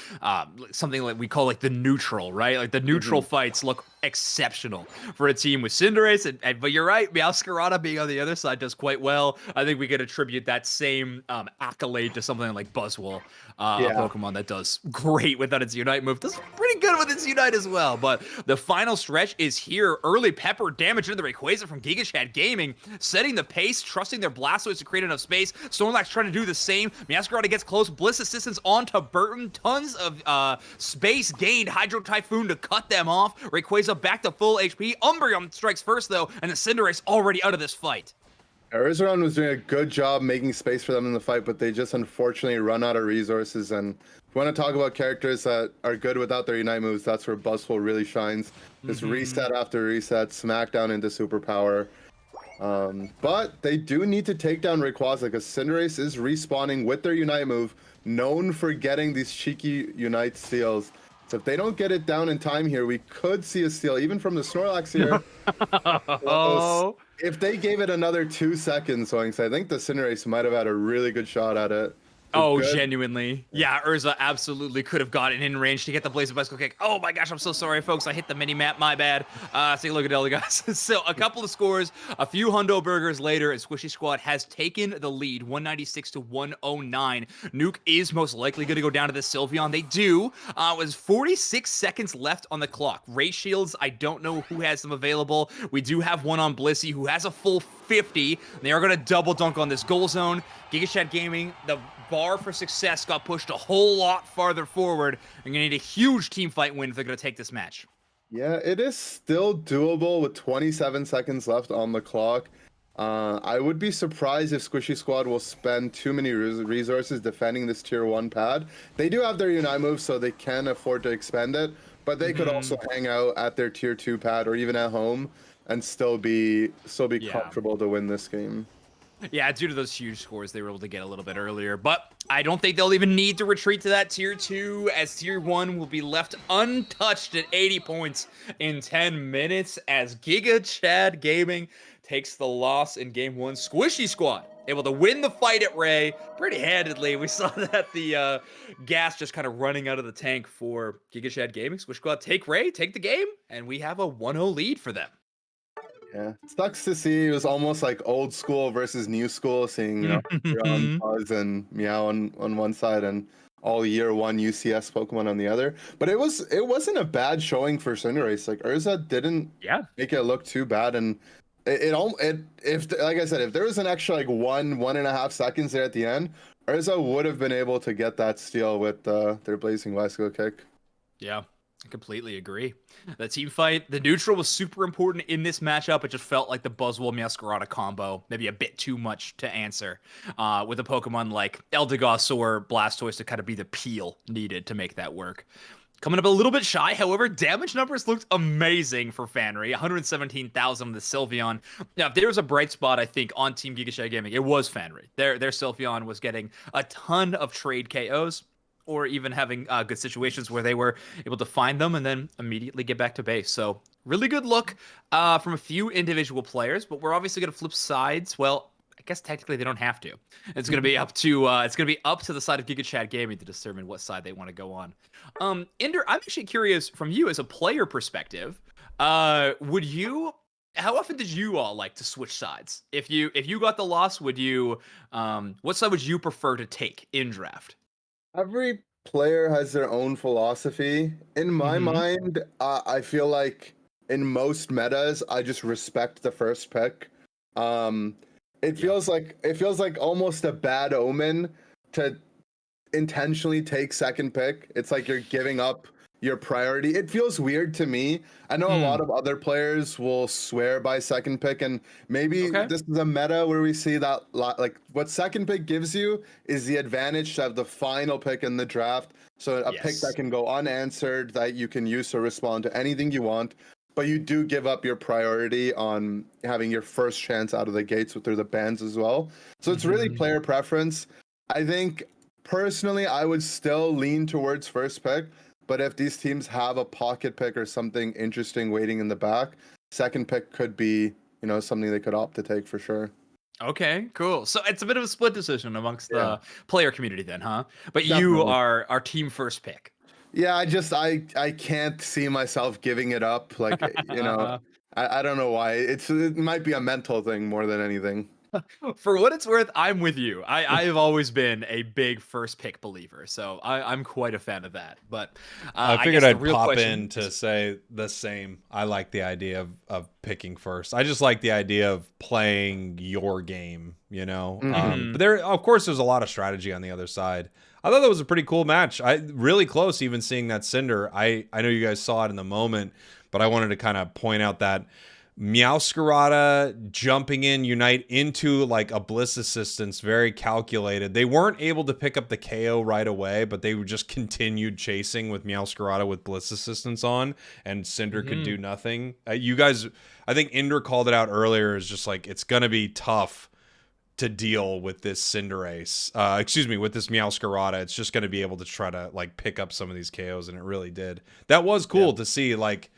something like we call like the neutral, right? Like the neutral fights look exceptional for a team with Cinderace, but you're right, Meowscarada being on the other side does quite well. I think we could attribute that same accolade to something like Buzzwole, a Pokemon that does great without its Unite move. Does pretty good with its Unite as well, but the final stretch is here. Early pepper damage into the Rayquaza from Gigachad Gaming, setting the pace, trusting their Blastoise to create enough space. Snorlax trying to do the same. Meowscarada gets close. Bliss assistance onto Burton. Tons of space gained. Hydro Typhoon to cut them off. Rayquaza back to full HP. Umbreon strikes first, though, and the Cinderace already out of this fight. Ursaron was doing a good job making space for them in the fight, but they just unfortunately run out of resources. And if you want to talk about characters that are good without their Unite moves, that's where Buzzwole really shines. Just reset after reset, smackdown into superpower. But they do need to take down Rayquaza because Cinderace is respawning with their Unite move, known for getting these cheeky Unite steals. So if they don't get it down in time here, we could see a steal, even from the Snorlax here. If they gave it another 2 seconds, so I think the Cinderace might have had a really good shot at it. Genuinely. Yeah, Urza absolutely could have gotten in range to get the Blaze Bicycle Kick. Oh my gosh, I'm so sorry, folks. I hit the mini-map. My bad. Take a look at Ellie, guys. So, a couple of scores. A few Hundo Burgers later, and Squishy Squad has taken the lead, 196 to 109. Nuke is most likely going to go down to the Sylveon. They do. With 46 seconds left on the clock. Ray Shields, I don't know who has them available. We do have one on Blissey, who has a full 50. They are going to double dunk on this goal zone. Gigachad Gaming, the bar for success got pushed a whole lot farther forward. They're going to need a huge team fight win if they're going to take this match. Yeah, it is still doable with 27 seconds left on the clock. I would be surprised if Squishy Squad will spend too many resources defending this tier 1 pad. They do have their Unite move, so they can afford to expend it, but they could also hang out at their tier 2 pad or even at home and still be comfortable to win this game. Yeah, due to those huge scores, they were able to get a little bit earlier. But I don't think they'll even need to retreat to that Tier 2, as Tier 1 will be left untouched at 80 points in 10 minutes, as Gigachad Gaming takes the loss in Game 1. Squishy Squad able to win the fight at Ray pretty handedly. We saw that the gas just kind of running out of the tank for Gigachad Gaming. Squishy Squad take Ray, take the game, and we have a 1-0 lead for them. Yeah, it sucks to see. It was almost like old school versus new school, seeing Buzz and Meow on one side and all year 1 UCS Pokemon on the other. But it wasn't a bad showing for Cinderace. Like Urza didn't make it look too bad, and if like I said, if there was an extra like 1.5 seconds there at the end, Urza would have been able to get that steal with their Blazing Bicycle Kick. Yeah. I completely agree. The team fight, the neutral was super important in this matchup. It just felt like the Buzzwole Meowscarada combo, maybe a bit too much to answer, with a Pokemon like Eldegoss or Blastoise to kind of be the peel needed to make that work. Coming up a little bit shy, however, damage numbers looked amazing for Fanry. 117,000 on the Sylveon. Now, if there was a bright spot, I think, on Team Gigachad Gaming, it was Fanry. Their Sylveon was getting a ton of trade KOs, or even having good situations where they were able to find them and then immediately get back to base. So really good look from a few individual players, but we're obviously going to flip sides. Well, I guess technically they don't have to. It's going to be up to the side of Gigachad Gaming to determine what side they want to go on. Ender, I'm actually curious from you as a player perspective. Would you How often did you all like to switch sides? If you got the loss, would you what side would you prefer to take in draft? Every player has their own philosophy. In my Mhm. mind, I feel like in most metas, I just respect the first pick. Um, Yeah. it feels like almost a bad omen to intentionally take second pick. It's like you're giving up your priority. It feels weird to me. I know a lot Mm. of other players will swear by second pick, and maybe Okay. this is a meta where we see that like what second pick gives you is the advantage to have the final pick in the draft. So a pick that Yes. can go unanswered that you can use to respond to anything you want. But you do give up your priority on having your first chance out of the gates through the bans as well. So it's really Mhm. player preference. I think personally, I would still lean towards first pick, but if these teams have a pocket pick or something interesting waiting in the back, second pick could be, something they could opt to take for sure. Okay, cool. So it's a bit of a split decision amongst Yeah, the player community then, huh? But you definitely. are team first pick. Yeah, I can't see myself giving it up. Like, I don't know why. It might be a mental thing more than anything. For what it's worth, I'm with you. I've always been a big first pick believer, so I'm quite a fan of that. But I I figured guess the I'd real pop question in to is, say the same. I like the idea of picking first. I just like the idea of playing your game, you know. Hmm. But there, of course, there's a lot of strategy on the other side. I thought that was a pretty cool match. I really close, even seeing that Cinder. I know you guys saw it in the moment, but I wanted to kind of point out that Meowscarada jumping in Unite into like a Bliss assistance, very calculated. They weren't able to pick up the KO right away, but they just continued chasing with Meowscarada with Bliss assistance on, and Cinder could do Mhm. nothing. You guys, I think Inder called it out earlier, is just like it's gonna be tough to deal with this Cinderace. Excuse me, with this Meowscarada. It's just gonna be able to try to like pick up some of these KOs, and it really did. That was Yeah, cool to see, like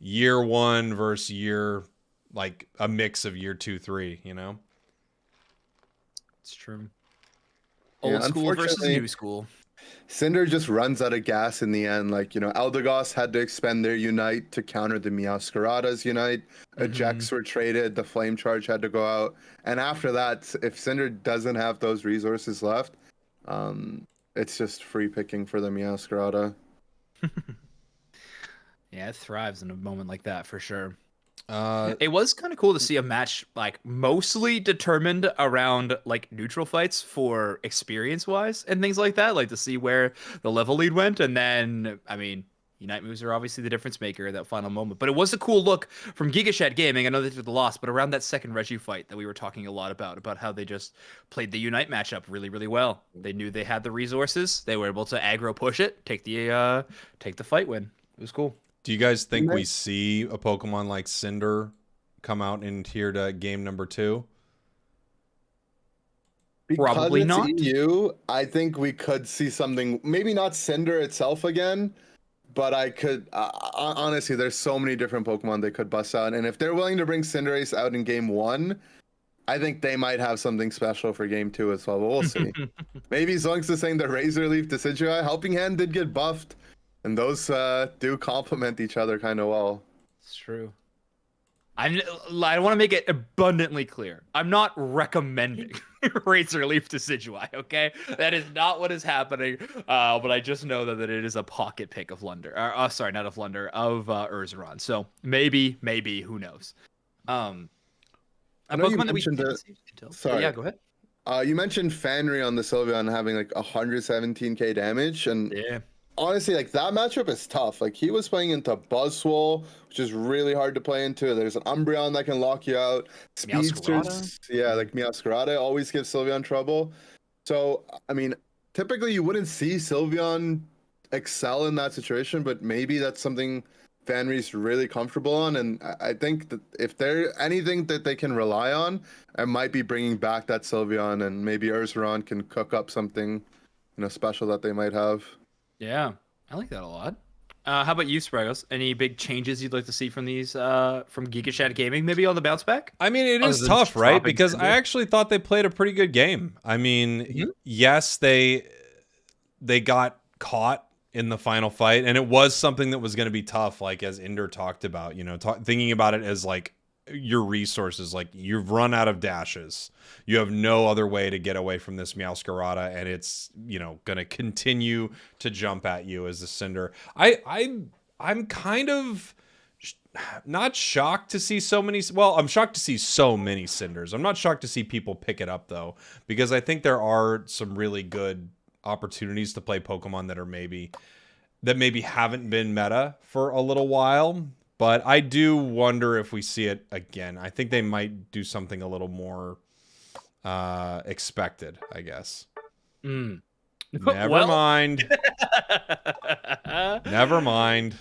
year one versus year, like a mix of year two, three, you know? it's true. Yeah, Old school versus unfortunately, new school. Cinder just runs out of gas in the end. Like, Eldegoss had to expend their Unite to counter the Meowscarada's Unite. Hmm. Ejects were traded, the Flame Charge had to go out. And after that, if Cinder doesn't have those resources left, um, it's just free picking for the Meowscarada. Yeah, it thrives in a moment like that for sure. Uh, It was kind of cool to see a match like mostly determined around like neutral fights for experience wise and things like that, like to see where the level lead went. And then, I mean, Unite moves are obviously the difference maker at that final moment. But it was a cool look from Gigachad Gaming. I know they took the loss, but around that second Reggie fight that we were talking a lot about how they just played the Unite matchup really, really well. They knew they had the resources. They were able to aggro push it, take the fight win. It was cool. do you guys think we Unite, see a Pokemon like Cinder come out in here to game number two? because Probably it's not. EU, I think we could see something, maybe not Cinder itself again, but I could honestly, there's so many different Pokemon they could bust out. And if they're willing to bring Cinderace out in game one, I think they might have something special for game two as well, but we'll see. Maybe Zonks is saying the Razor Leaf Decidueye. Helping Hand did get buffed, and those do complement each other kind of well. It's true. I want to make it abundantly clear. I'm not recommending Razor Leaf Decidueye, okay? That is not what is happening. But I just know that it is a pocket pick of Lunder. Sorry, not of Lunder, of Urzaron. So maybe, who knows? Um, I a know you Pokemon that we mentioned didn't it. see until. But Sorry. yeah, go ahead. You mentioned Fanry on the Sylveon having like 117k damage, and Yeah. honestly, like that matchup is tough. Like he was playing into Buzzwole, which is really hard to play into. There's an Umbreon that can lock you out. Meowscarada. Speedsters, yeah, like Meowscarada always gives Sylveon trouble. So, I mean, typically you wouldn't see Sylveon excel in that situation, but maybe that's something Fanry's really comfortable on. And I think that if there anything that they can rely on, it might be bringing back that Sylveon, and maybe Ursaron can cook up something, special that they might have. Yeah, I like that a lot. How about you, Spragos? Any big changes you'd like to see from these from Gigachad Gaming, maybe on the bounce back? I mean, it Other is than tough, just right? dropping Because I Cinder? actually thought they played a pretty good game. I mean, Mhm. yes, they got caught in the final fight, and it was something that was going to be tough, like as Inder talked about, thinking about it as like your resources. Like, you've run out of dashes. You have no other way to get away from this Meowscarada, and it's, you know, gonna continue to jump at you as a Cinder. I'm kind of not shocked to see so many. Well, I'm shocked to see so many Cinders. I'm not shocked to see people pick it up, though, because I think there are some really good opportunities to play Pokemon that maybe haven't been meta for a little while. But I do wonder if we see it again. I think they might do something a little more expected, I guess. Never mind. Never mind.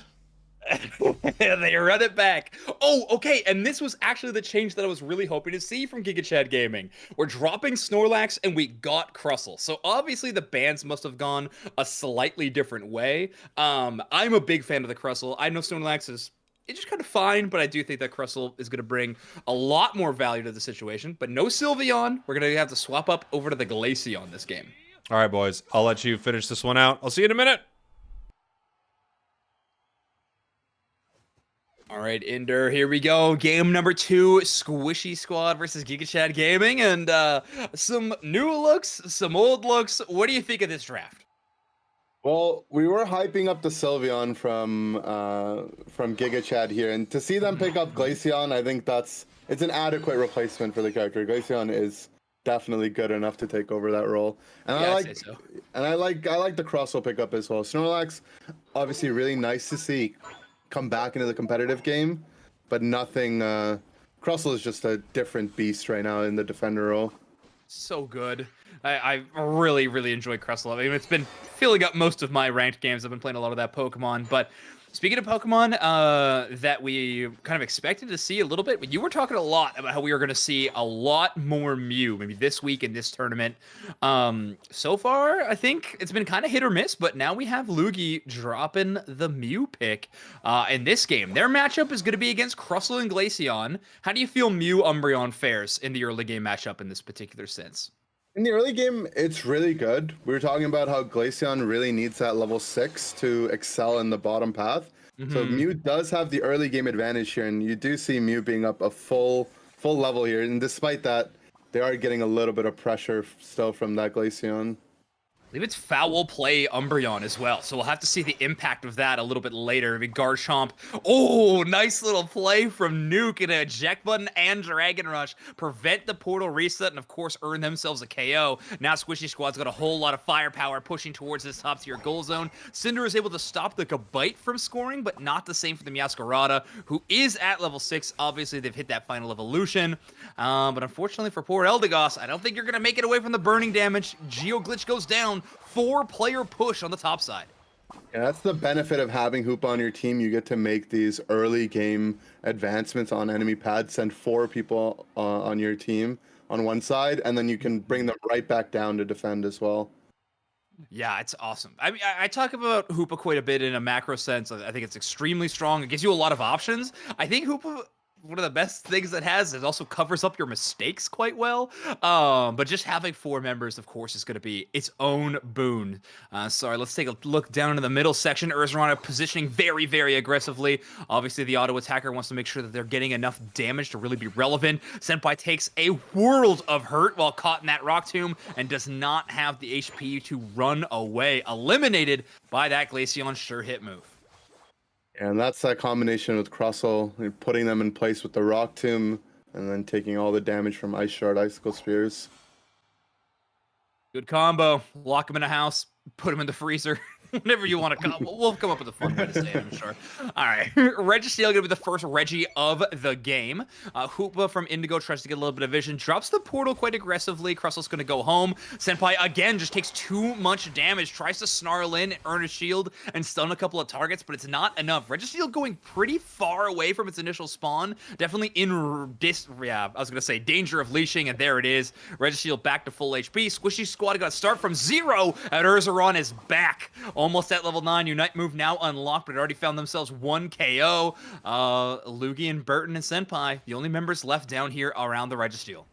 They run it back. Oh, okay. And this was actually the change that I was really hoping to see from Gigachad Gaming. We're dropping Snorlax and we got Crustle. So obviously the bans must have gone a slightly different way. I'm a big fan of the Crustle. I know Snorlax is just kind of fine, but I do think that Crustle is going to bring a lot more value to the situation. But no Sylveon. We're going to have to swap up over to the Glaceon this game. All right, boys. I'll let you finish this one out. I'll see you in a minute. All right, Ender, here we go. Game number 2, Squishy Squad versus Gigachad Gaming. And some new looks, some old looks. What do you think of this draft? Well, we were hyping up the Sylveon from Gigachad here, and to see them pick up Glaceon, I think it's an adequate replacement for the character. Glaceon is definitely good enough to take over that role, and yeah, I like the Crustle pickup as well. Snorlax, obviously, really nice to see come back into the competitive game, but nothing. Crustle is just a different beast right now in the defender role. So good. I really, really enjoy Crustle. I mean, it's been filling up most of my ranked games. I've been playing a lot of that Pokemon. But speaking of Pokemon that we kind of expected to see a little bit, you were talking a lot about how we were going to see a lot more Mew, maybe this week in this tournament. So far, I think it's been kind of hit or miss, but now we have Luigi dropping the Mew pick in this game. Their matchup is going to be against Crustle and Glaceon. How do you feel Mew Umbreon fares in the early game matchup in this particular sense? In the early game, it's really good. We were talking about how Glaceon really needs that level 6 to excel in the bottom path. So Mew does have the early game advantage here, and you do see Mew being up a full level here. And despite that, they are getting a little bit of pressure still from that Glaceon. I believe it's foul play Umbreon as well, so we'll have to see the impact of that a little bit later. Maybe Garchomp. Oh, nice little play from Nuke and a eject button and Dragon Rush. Prevent the portal reset and, of course, earn themselves a KO. Now Squishy Squad's got a whole lot of firepower pushing towards this top tier goal zone. Cinder is able to stop the Gabite from scoring, but not the same for the Meowscarada, who is at level 6. Obviously, they've hit that final evolution. But unfortunately for poor Eldegoss, I don't think you're going to make it away from the burning damage. Geo Glitch goes down. 4-player push on the top side. Yeah, that's the benefit of having Hoopa on your team. You get to make these early game advancements on enemy pads, send 4 people on your team on one side, and then you can bring them right back down to defend as well. Yeah, it's awesome. I mean, I talk about Hoopa quite a bit in a macro sense. I think it's extremely strong. It gives you a lot of options. I think Hoopa, one of the best things it has, it also covers up your mistakes quite well. But just having 4 members, of course, is going to be its own boon. Sorry, let's take a look down into the middle section. Ursaron positioning very, very aggressively. Obviously, the auto attacker wants to make sure that they're getting enough damage to really be relevant. Senpai takes a world of hurt while caught in that rock tomb and does not have the HP to run away. Eliminated by that Glaceon sure hit move. And that's that combination with Crustle, putting them in place with the Rock Tomb, and then taking all the damage from Ice Shard, Icicle Spears. Good combo. Lock him in a house, put him in the freezer. Whatever you want to come, we'll come up with a fun way to say it, I'm sure. All right, Registeel gonna be the first Reggie of the game. Hoopa from Indigo tries to get a little bit of vision, drops the portal quite aggressively. Crustle's gonna go home. Senpai again just takes too much damage, tries to snarl in, earn a shield, and stun a couple of targets, but it's not enough. Registeel going pretty far away from its initial spawn, definitely in danger of leashing, and there it is. Registeel back to full HP. Squishy Squad got to start from 0, and Ursaron is back. Almost at level 9. Unite move now unlocked, but already found themselves 1 KO. Luigi and Burton and Senpai, the only members left down here around the Registeel.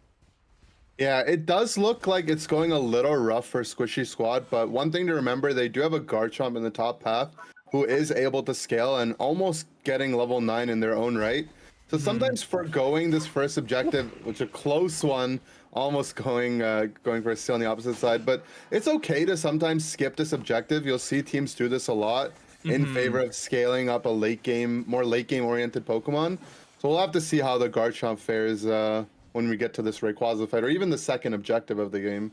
Yeah, it does look like it's going a little rough for Squishy Squad, but one thing to remember, they do have a Garchomp in the top path who is able to scale and almost getting level 9 in their own right. So sometimes foregoing this first objective, which a close one, almost going for a steal on the opposite side, but it's okay to sometimes skip this objective. You'll see teams do this a lot in favor of scaling up a more late game oriented Pokemon. So we'll have to see how the Garchomp fares when we get to this Rayquaza fight, or even the second objective of the game.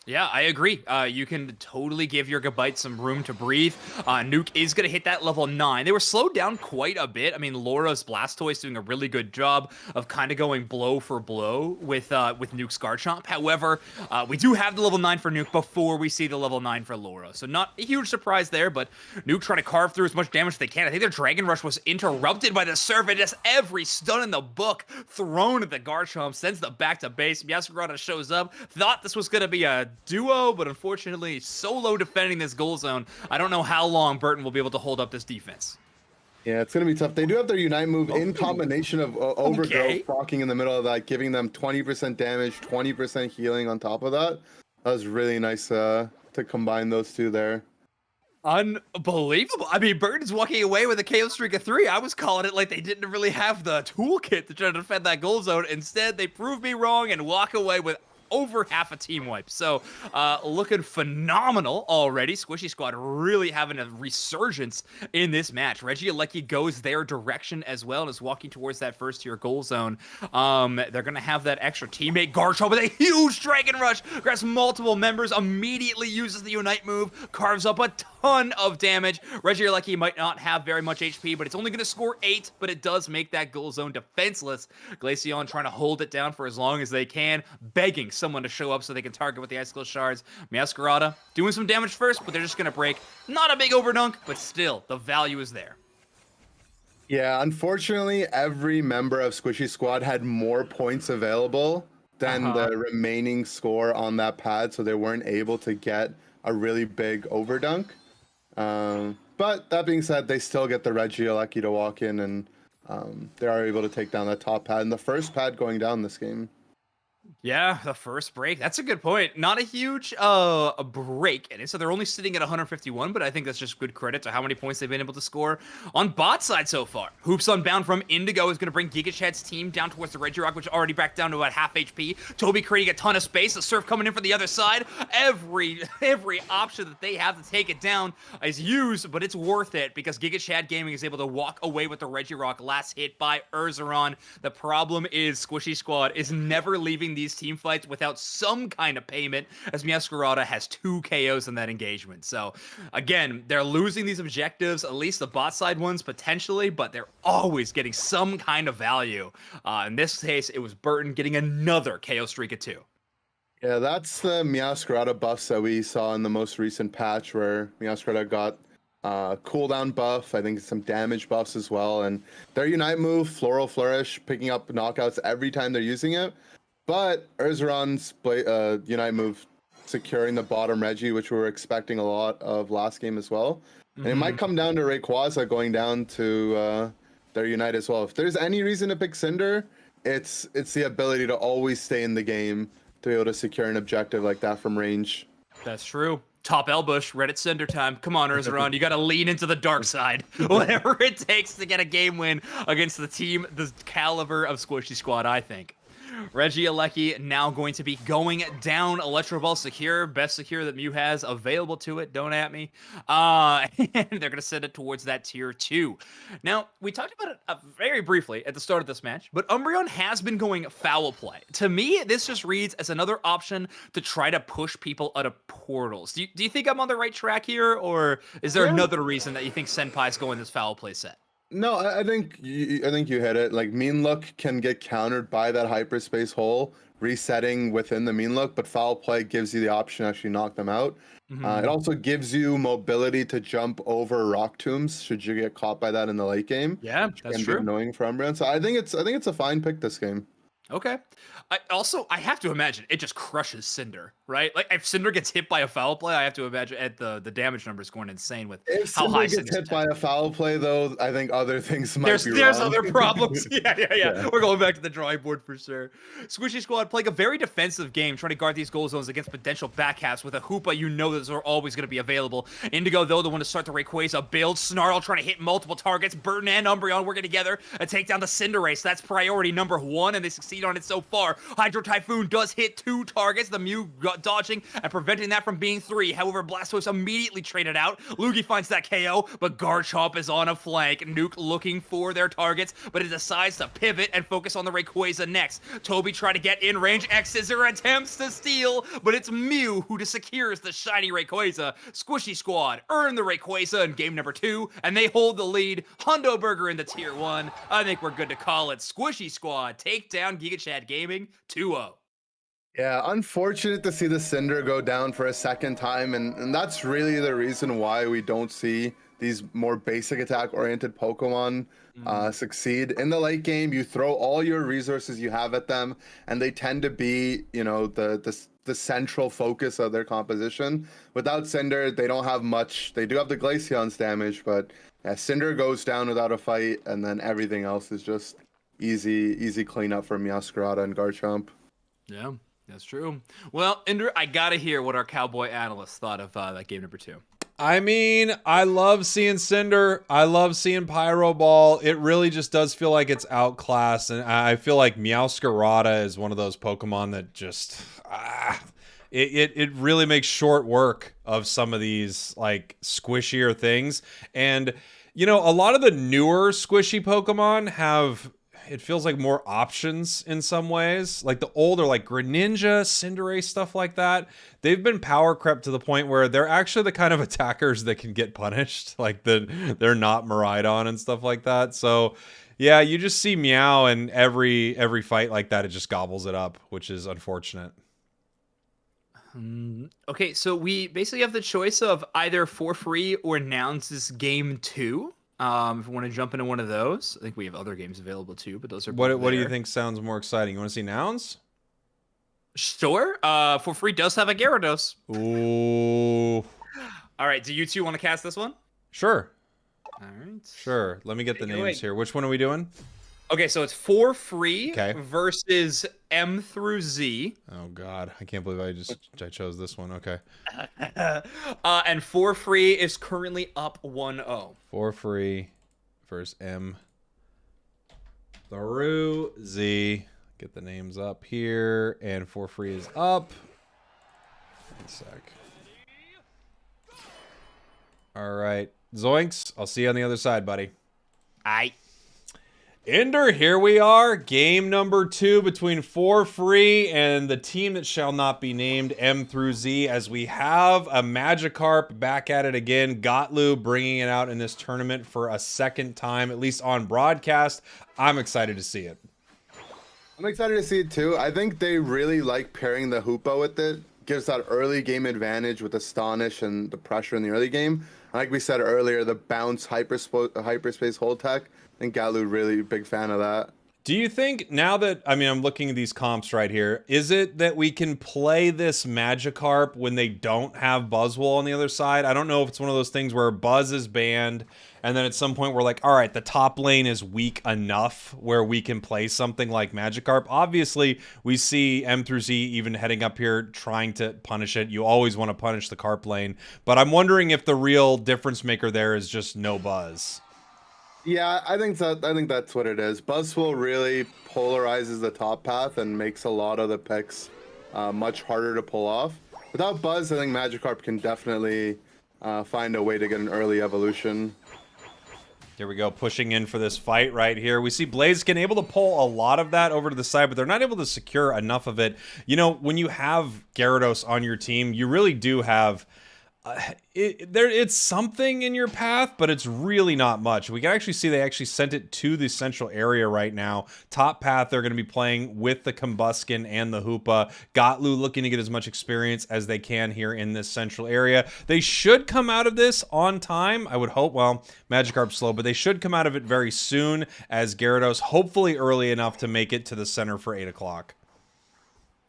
Yeah, I agree. You can totally give your Gabite some room to breathe. Nuke is going to hit that level 9. They were slowed down quite a bit. I mean, Laura's Blastoise doing a really good job of kind of going blow for blow with Nuke's Garchomp. However, we do have the level 9 for Nuke before we see the level 9 for Laura. So not a huge surprise there, but Nuke trying to carve through as much damage as they can. I think their Dragon Rush was interrupted by the surf, and just every stun in the book thrown at the Garchomp sends them back to base. Meowscarada shows up, thought this was going to be a duo, but unfortunately solo defending this goal zone. I don't know how long Burton will be able to hold up this defense. Yeah, it's going to be tough. They do have their Unite move in combination of Overgrowth blocking in the middle of that, giving them 20% damage, 20% healing on top of that. That was really nice to combine those two there. Unbelievable. I mean, Burton's walking away with a KO streak of 3. I was calling it like they didn't really have the toolkit to try to defend that goal zone. Instead, they prove me wrong and walk away with over half a team wipe. So looking phenomenal already. Squishy Squad really having a resurgence in this match. Regieleki goes their direction as well and is walking towards that first tier goal zone. They're going to have that extra teammate Garchomp with a huge Dragon Rush. Grabs multiple members, immediately uses the Unite move, carves up a ton of damage. Regieleki might not have very much HP, but it's only going to score 8, but it does make that goal zone defenseless. Glaceon trying to hold it down for as long as they can, begging someone to show up so they can target with the Icicle Shards. Meowscarada doing some damage first, but they're just going to break. Not a big overdunk, but still, the value is there. Yeah, unfortunately, every member of Squishy Squad had more points available than the remaining score on that pad, so they weren't able to get a really big overdunk. But that being said, they still get the Regieleki to walk in, and they are able to take down that top pad, and the first pad going down this game. Yeah, the first break. That's a good point. Not a huge a break in it, so they're only sitting at 151, but I think that's just good credit to how many points they've been able to score on bot side so far. Hoops Unbound from Indigo is going to bring Gigachad's team down towards the Regirock, which is already back down to about half HP. Toby creating a ton of space. The Surf coming in from the other side. Every option that they have to take it down is used, but it's worth it because Gigachad Gaming is able to walk away with the Regirock last hit by Urzaron. The problem is Squishy Squad is never leaving these team fights without some kind of payment, as Meowscarada has 2 KOs in that engagement. So again, they're losing these objectives, at least the bot side ones potentially, but they're always getting some kind of value. In this case, it was Burton getting another KO streak of 2. Yeah, that's the Meowscarada buffs that we saw in the most recent patch, where Meowscarada got cooldown buff, I think some damage buffs as well, and their Unite move, Floral Flourish, picking up knockouts every time they're using it. But Urzaron's Unite move securing the bottom Reggie, which we were expecting a lot of last game as well. And it might come down to Rayquaza going down to their Unite as well. If there's any reason to pick Cinder, it's the ability to always stay in the game to be able to secure an objective like that from range. That's true. Top Elbush, Reddit Cinder time. Come on, Urzaron. You got to lean into the dark side. Whatever it takes to get a game win against the team, the caliber of Squishy Squad, I think. Regieleki now going to be going down. Electro Ball secure, best secure that Mew has available to it. Don't at me. And they're going to send it towards that tier 2. Now, we talked about it very briefly at the start of this match, but Umbreon has been going foul play. To me, this just reads as another option to try to push people out of portals. Do you think I'm on the right track here, or is there another reason that you think Senpai's going this foul play set? No, I think you hit it. Like, Mean Look can get countered by that hyperspace hole resetting within the Mean Look, but Foul Play gives you the option to actually knock them out. It also gives you mobility to jump over Rock Tombs should you get caught by that in the late game. Yeah, that's true. Annoying for Umbreon. So I think it's a fine pick this game. Okay. I have to imagine it just crushes Cinder, right? Like if Cinder gets hit by a foul play, I have to imagine the damage numbers going insane with If how Cinder high gets Cinder's hit by a foul play, though, I think other things might there's be there's wrong. other problems. Yeah. Yeah. We're going back to the drawing board for sure. Squishy Squad playing a very defensive game, trying to guard these goal zones against potential backhalves with a Hoopa. You know those are always going to be available. Indigo, though, the one to start the Rayquaza build. Snarl trying to hit multiple targets. Burton and Umbreon working together and take down the Cinderace. That's priority number 1, and they succeed on it so far. Hydro Typhoon does hit 2 targets. The Mew dodging and preventing that from being 3. However, Blastoise immediately traded out. Luigi finds that KO, but Garchomp is on a flank. Nuke looking for their targets, but it decides to pivot and focus on the Rayquaza next. Toby trying to get in range. X-Scissor attempts to steal, but it's Mew who secures the shiny Rayquaza. Squishy Squad earn the Rayquaza in game number 2, and they hold the lead. Hundo Burger into tier 1. I think we're good to call it. Squishy Squad take down Gigachad Gaming 2-0. Yeah, unfortunate to see the Cinder go down for a second time, and that's really the reason why we don't see these more basic attack-oriented Pokemon succeed. In the late game, you throw all your resources you have at them, and they tend to be, you know, the central focus of their composition. Without Cinder, they don't have much. They do have the Glaceon's damage, but yeah, Cinder goes down without a fight, and then everything else is just easy cleanup for Meowscarada and Garchomp. Yeah, that's true. Well, Indra, I gotta hear what our cowboy analysts thought of that game number 2. I mean, I love seeing Cinder. I love seeing Pyro Ball. It really just does feel like it's outclassed, and I feel like Meowscarada is one of those Pokemon that just it really makes short work of some of these like squishier things. And you know, a lot of the newer squishy Pokemon have, it feels like, more options in some ways. Like the older, like Greninja, Cinderace, stuff like that, they've been power crept to the point where they're actually the kind of attackers that can get punished. Like they're not Miraidon and stuff like that. So yeah, you just see Meow, and every fight like that, it just gobbles it up, which is unfortunate. Okay, so we basically have the choice of either For Free or Nouns' game 2. If we want to jump into one of those, I think we have other games available too, but those are what do you think sounds more exciting? You want to see Nouns? Sure. For Free does have a Gyarados. Ooh. All right. Do you two want to cast this one? Sure. All right. Sure. Let me get the names here. Which one are we doing? Okay, so it's For Free Okay. versus M through Z. Oh God, I can't believe I chose this one. Okay. And For Free is currently up 1-0. For Free versus M through Z. Get the names up here, and For Free is up. One sec. All right, Zoinks. I'll see you on the other side, buddy. Aight. Ender, here we are. Game number 2 between For Free and the team that shall not be named, M through Z, as we have a Magikarp back at it again. Gotlu bringing it out in this tournament for a second time, at least on broadcast. I'm excited to see it. I'm excited to see it too. I think they really like pairing the Hoopa with it. Gives that early game advantage with Astonish and the pressure in the early game. Like we said earlier, the bounce hyperspace hold tech. I think Galu really a big fan of that. Do you think now that, I mean, I'm looking at these comps right here, is it that we can play this Magikarp when they don't have Buzzwole on the other side? I don't know if it's one of those things where Buzz is banned, and then at some point we're like, all right, the top lane is weak enough where we can play something like Magikarp. Obviously, we see M through Z even heading up here trying to punish it. You always want to punish the Carp lane, but I'm wondering if the real difference maker there is just no Buzz. Yeah, I think that's what it is. Buzzwole really polarizes the top path and makes a lot of the picks much harder to pull off. Without Buzz, I think Magikarp can definitely find a way to get an early evolution. Here we go, pushing in for this fight right here. We see Blaziken able to pull a lot of that over to the side, but they're not able to secure enough of it. You know, when you have Gyarados on your team, you really do have It's something in your path, but it's really not much. We can actually see they actually sent it to the central area right now. Top path, they're going to be playing with the Combuskin and the Hoopa. Gotlu looking to get as much experience as they can here in this central area. They should come out of this on time, I would hope. Well, Magikarp's slow, but they should come out of it very soon as Gyarados, hopefully early enough to make it to the center for 8 o'clock.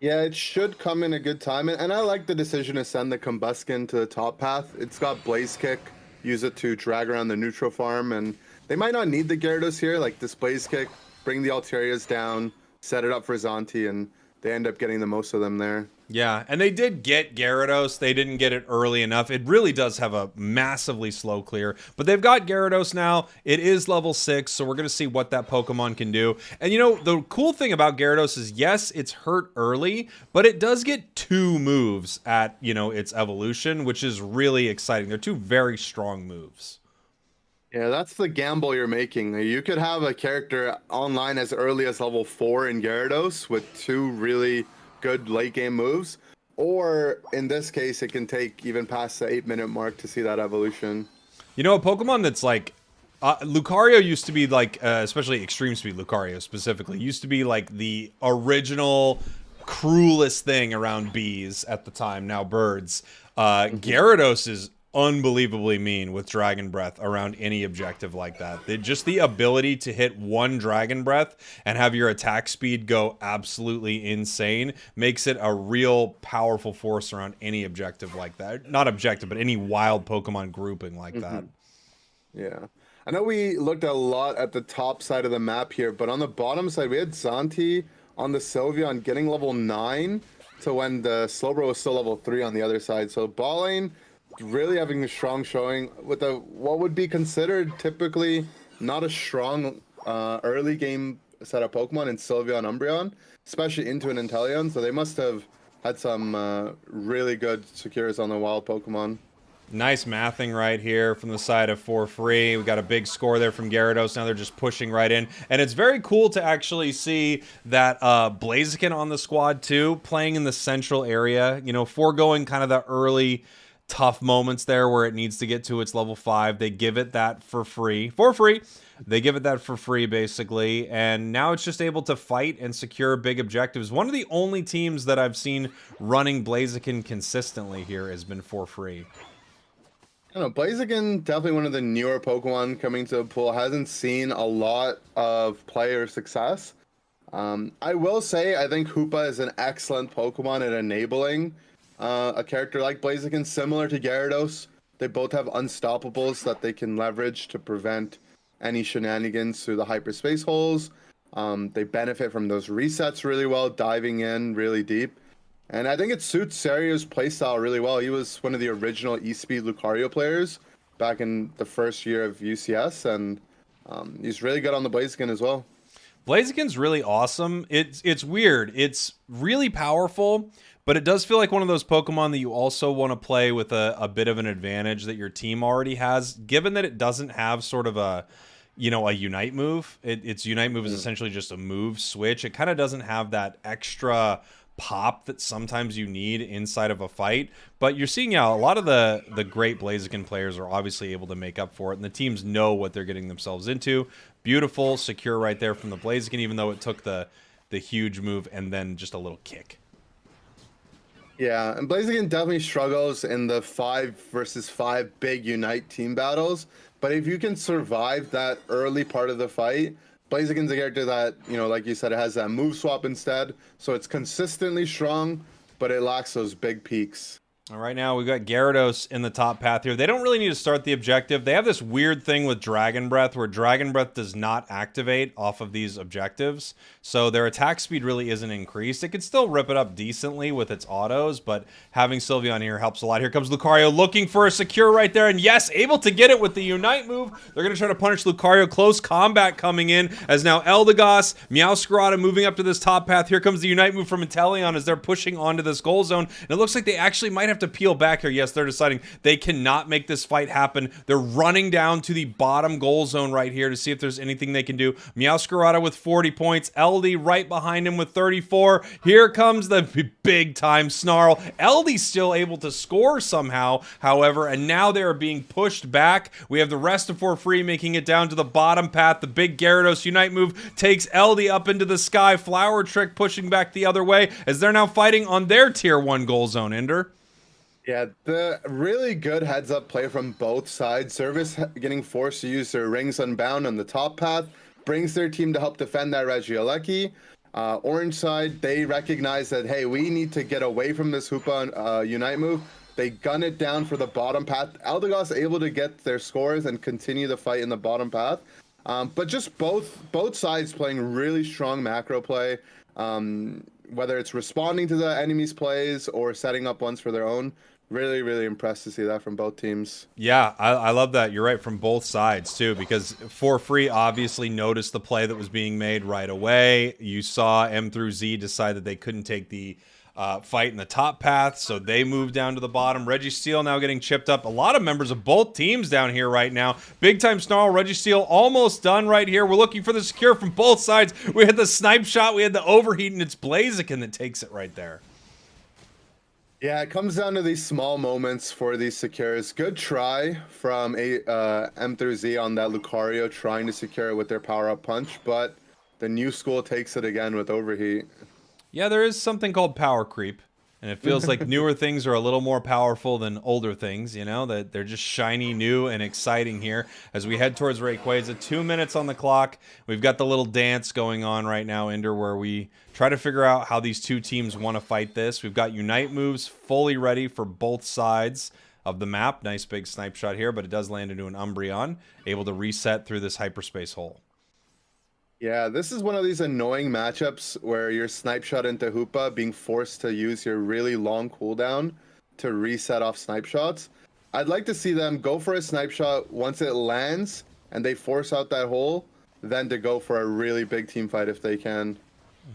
Yeah, it should come in a good time, and I like the decision to send the Combuskin to the top path. It's got Blaze Kick, use it to drag around the neutral farm, and they might not need the Gyarados here, like this Blaze Kick, bring the Alterias down, set it up for Zanti, and they end up getting the most of them there. Yeah, and they did get Gyarados. They didn't get it early enough. It really does have a massively slow clear, but they've got Gyarados now. It is level 6, so we're going to see what that Pokemon can do. And you know, the cool thing about Gyarados is, yes, it's hurt early, but it does get 2 moves at, you know, its evolution, which is really exciting. They're 2 very strong moves. Yeah, that's the gamble you're making. You could have a character online as early as level 4 in Gyarados with 2 really good late game moves, or in this case it can take even past the 8-minute mark to see that evolution. You know, a Pokemon that's like Lucario used to be like, especially Extreme Speed Lucario specifically, used to be like the original cruelest thing around bees at the time, now birds. Gyarados is unbelievably mean with Dragon Breath around any objective like that. Just the ability to hit 1 Dragon Breath and have your attack speed go absolutely insane makes it a real powerful force around any objective like that. Not objective, but any wild Pokemon grouping like that. Yeah. I know we looked a lot at the top side of the map here, but on the bottom side, we had Zanti on the Sylveon getting level 9 to when the Slowbro was still level 3 on the other side. So ball lane really having a strong showing with a what would be considered typically not a strong early game set of Pokemon in Sylveon Umbreon, especially into an Inteleon. So they must have had some really good secures on the wild Pokemon. Nice mathing right here from the side of 4-3. We got a big score there from Gyarados. Now they're just pushing right in. And it's very cool to actually see that Blaziken on the squad too, playing in the central area. You know, foregoing kind of the early tough moments there where it needs to get to its level 5. They give it that for free. They give it that for free, basically. And now it's just able to fight and secure big objectives. One of the only teams that I've seen running Blaziken consistently here has been 4-3. I don't know, Blaziken, definitely one of the newer Pokemon coming to the pool. Hasn't seen a lot of player success. I will say, I think Hoopa is an excellent Pokemon at enabling a character like Blaziken, similar to Gyarados. They both have unstoppables that they can leverage to prevent any shenanigans through the hyperspace holes. They benefit from those resets really well, diving in really deep. And I think it suits Sario's playstyle really well. He was one of the original E-Speed Lucario players back in the first year of UCS, and he's really good on the Blaziken as well. Blaziken's really awesome. It's weird. It's really powerful, but it does feel like one of those Pokemon that you also want to play with a bit of an advantage that your team already has, given that it doesn't have sort of a, you know, a Unite move. Its Unite move is essentially just a move switch. It kind of doesn't have that extra pop that sometimes you need inside of a fight, but you're seeing a lot of the great Blaziken players are obviously able to make up for it, and the teams know what they're getting themselves into. Beautiful secure right there from the Blaziken, even though it took the huge move and then just a little kick. Yeah, and Blaziken definitely struggles in the 5 versus 5 big Unite team battles, but if you can survive that early part of the fight, Blaziken's a character that, you know, like you said, it has that move swap instead, so it's consistently strong, but it lacks those big peaks. All right, now we've got Gyarados in the top path here. They don't really need to start the objective. They have this weird thing with Dragon Breath where Dragon Breath does not activate off of these objectives. So their attack speed really isn't increased. It could still rip it up decently with its autos, but having Sylveon here helps a lot. Here comes Lucario looking for a secure right there. And yes, able to get it with the Unite move. They're going to try to punish Lucario. Close combat coming in as now Eldegoss, Meowscarada moving up to this top path. Here comes the Unite move from Inteleon as they're pushing onto this goal zone. And it looks like they actually might have have to peel back here. Yes, they're deciding they cannot make this fight happen. They're running down to the bottom goal zone right here to see if there's anything they can do. Meowscarada with 40 points. LD right behind him with 34. Here comes the big time snarl. LD still able to score somehow, however, and now they are being pushed back. We have the rest of For Free making it down to the bottom path. The big Gyarados Unite move takes LD up into the sky. Flower Trick pushing back the other way as they're now fighting on their tier 1 goal zone, Ender. Yeah, the really good heads-up play from both sides. Service getting forced to use their Rings Unbound on the top path brings their team to help defend that Regieleki. Orange side, they recognize that, hey, we need to get away from this Hoopa Unite move. They gun it down for the bottom path. Eldegoss able to get their scores and continue the fight in the bottom path. But just both sides playing really strong macro play. Whether it's responding to the enemy's plays or setting up ones for their own. Really, really impressed to see that from both teams. Yeah, I love that. You're right, from both sides, too, because For Free obviously noticed the play that was being made right away. You saw M through Z decide that they couldn't take the fight in the top path, so they moved down to the bottom. Registeel now getting chipped up. A lot of members of both teams down here right now. Big time snarl. Registeel almost done right here. We're looking for the secure from both sides. We had the snipe shot. We had the overheat, and it's Blaziken that takes it right there. Yeah, it comes down to these small moments for these secures. Good try from M through Z on that Lucario trying to secure it with their power-up punch, but the new school takes it again with overheat. Yeah, there is something called power creep, and it feels like newer things are a little more powerful than older things, you know, that they're just shiny, new, and exciting here as we head towards Rayquaza. 2 minutes on the clock. We've got the little dance going on right now, Ender, where we try to figure out how these two teams want to fight this. We've got Unite moves fully ready for both sides of the map. Nice big snipe shot here, but it does land into an Umbreon, able to reset through this hyperspace hole. Yeah, this is one of these annoying matchups where you're snipe shot into Hoopa being forced to use your really long cooldown to reset off snipe shots. I'd like to see them go for a snipe shot once it lands and they force out that hole, then to go for a really big team fight if they can.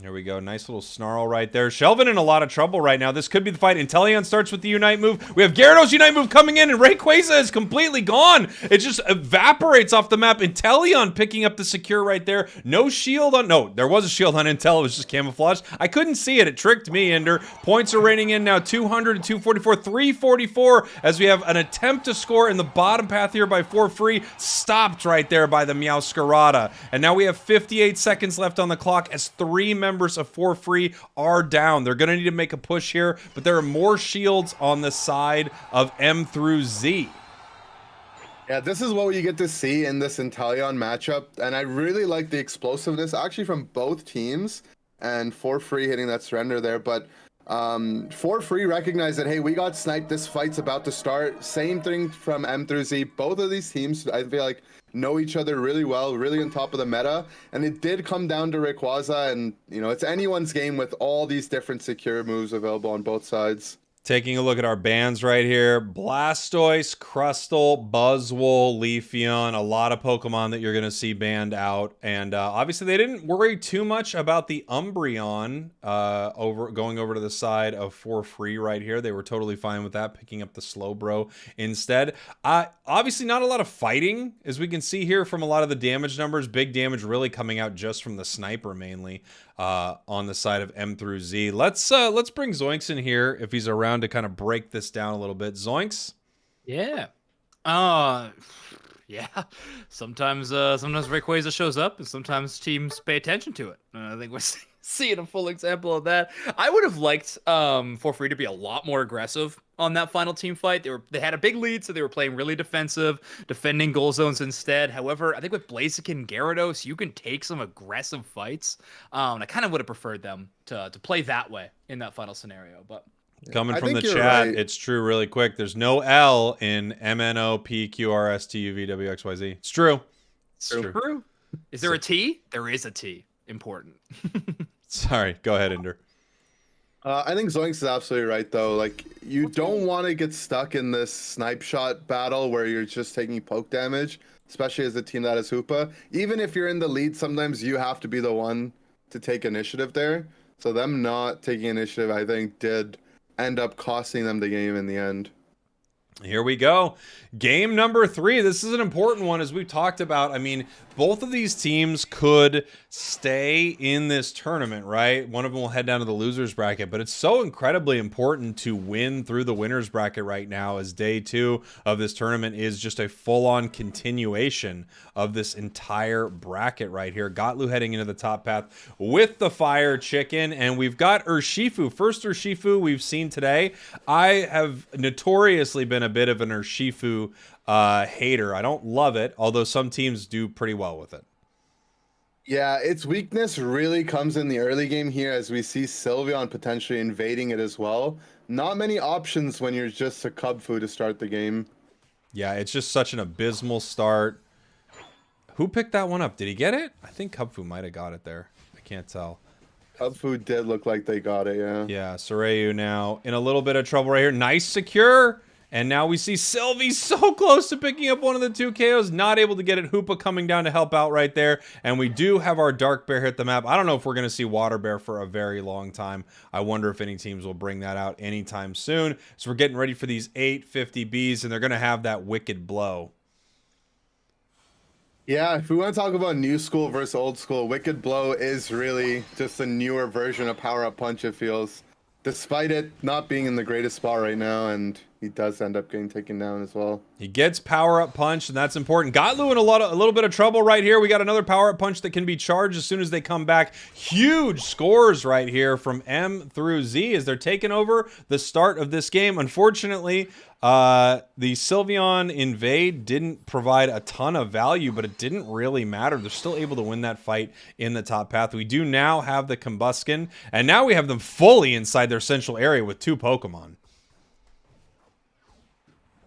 Here we go. Nice little snarl right there. Shelvin in a lot of trouble right now. This could be the fight. Inteleon starts with the Unite move. We have Gyarados Unite move coming in, and Rayquaza is completely gone. It just evaporates off the map. Inteleon picking up the secure right there. No shield on... No, there was a shield on Intel. It was just camouflage. I couldn't see it. It tricked me, Ender. Points are raining in now. 200 to 244. 344 as we have an attempt to score in the bottom path here by For Free. Stopped right there by the Meowscarada. And now we have 58 seconds left on the clock as 3 members of For Free are down. They're going to need to make a push here, but there are more shields on the side of M through Z. Yeah, this is what you get to see in this Inteleon matchup, and I really like the explosiveness actually from both teams, and For Free hitting that surrender there, but For Free recognize that, hey, we got sniped, this fight's about to start. Same thing from M through Z. Both of these teams, I feel like, know each other really well, really on top of the meta, and it did come down to Rayquaza, and you know, it's anyone's game with all these different secure moves available on both sides. Taking a look at our bans right here. Blastoise, Crustle, Buzzwole, Leafeon. A lot of Pokemon that you're going to see banned out. And obviously they didn't worry too much about the Umbreon going over to the side of For Free right here. They were totally fine with that, picking up the Slowbro instead. Obviously not a lot of fighting, as we can see here from a lot of the damage numbers. Big damage really coming out just from the Sniper mainly. On the side of M through Z. Let's bring Zoinks in here if he's around to kind of break this down a little bit. Zoinks? Yeah. Yeah. Sometimes Rayquaza shows up, and sometimes teams pay attention to it. And I think we're seeing a full example of that. I would have liked For Free to be a lot more aggressive on that final team fight. They had a big lead, so they were playing really defensive, defending goal zones instead. However, I think with Blaziken and Gyarados, you can take some aggressive fights. And I kind of would have preferred them to play that way in that final scenario. But coming from the chat, right. It's true really quick. There's no L in MNOPQRSTUVWXYZ. It's true. It's true. Is there a T? There is a T. Important. Sorry, go ahead, Ender. I think Zoinks is absolutely right, though. Like, you don't want to get stuck in this snipe shot battle where you're just taking poke damage, especially as a team that is Hoopa. Even if you're in the lead, sometimes you have to be the one to take initiative there. So them not taking initiative, I think, did end up costing them the game in the end. Here we go. Game number 3. This is an important one, as we've talked about. I mean, both of these teams could stay in this tournament, right? One of them will head down to the losers bracket, but it's so incredibly important to win through the winners bracket right now, as day 2 of this tournament is just a full-on continuation of this entire bracket right here. Gotlu heading into the top path with the Fire Chicken, and we've got Urshifu. First Urshifu we've seen today. I have notoriously been a bit of an Urshifu hater. I don't love it, although some teams do pretty well with it. Yeah, its weakness really comes in the early game here, as we see Sylveon potentially invading it as well. Not many options when you're just a Cubfu to start the game. Yeah, it's just such an abysmal start. Who picked that one up? Did he get it? I think Cubfu might have got it there. I can't tell. Cubfu did look like they got it, yeah. Yeah, Soryu now in a little bit of trouble right here. Nice secure. And now we see Sylvie so close to picking up one of the 2 KOs. Not able to get it. Hoopa coming down to help out right there. And we do have our Dark Bear hit the map. I don't know if we're going to see Water Bear for a very long time. I wonder if any teams will bring that out anytime soon. So we're getting ready for these 850Bs, and they're going to have that Wicked Blow. Yeah, if we want to talk about new school versus old school, Wicked Blow is really just a newer version of Power Up Punch, it feels. Despite it not being in the greatest spot right now, and he does end up getting taken down as well. He gets Power Up Punch, and that's important. Gotlu in a little bit of trouble right here. We got another Power Up Punch that can be charged as soon as they come back. Huge scores right here from M through Z as they're taking over the start of this game. Unfortunately, the Sylveon invade didn't provide a ton of value, but it didn't really matter. They're still able to win that fight in the top path. We do now have the Combuskin, and now we have them fully inside their central area with 2 Pokemon.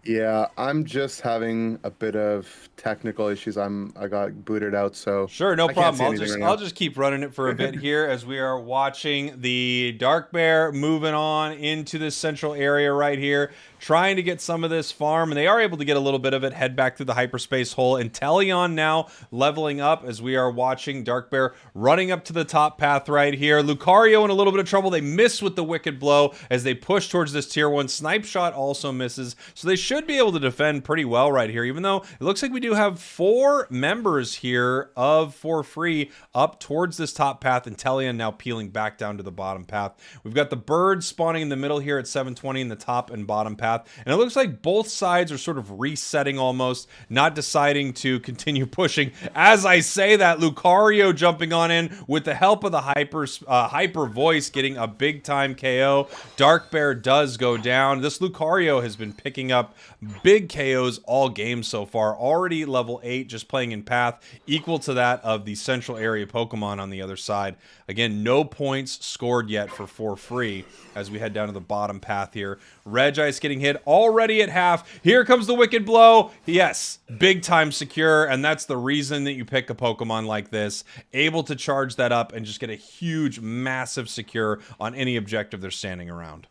Yeah, I'm just having a bit of technical issues. I got booted out, so sure, no I can't problem. see anything I'll right just keep running it for a bit here as we are watching the Dark Bear moving on into this central area right here, trying to get some of this farm, and they are able to get a little bit of it, head back through the hyperspace hole. Inteleon now leveling up as we are watching Dark Bear running up to the top path right here. Lucario in a little bit of trouble. They miss with the Wicked Blow as they push towards this tier 1. Snipe Shot also misses, so they should be able to defend pretty well right here, even though it looks like we do have 4 members here of For Free up towards this top path. Inteleon now peeling back down to the bottom path. We've got the bird spawning in the middle here at 720 in the top and bottom path. And it looks like both sides are sort of resetting almost, not deciding to continue pushing. As I say that, Lucario jumping on in with the help of the Hyper Voice, getting a big-time KO. Dark Bear does go down. This Lucario has been picking up big KOs all game so far. Already level 8, just playing in path, equal to that of the central area Pokemon on the other side. Again, no points scored yet for Free as we head down to the bottom path here. Regice getting hit already at half. Here comes the Wicked Blow. Yes, big time secure, and that's the reason that you pick a Pokemon like this. Able to charge that up and just get a huge, massive secure on any objective they're standing around.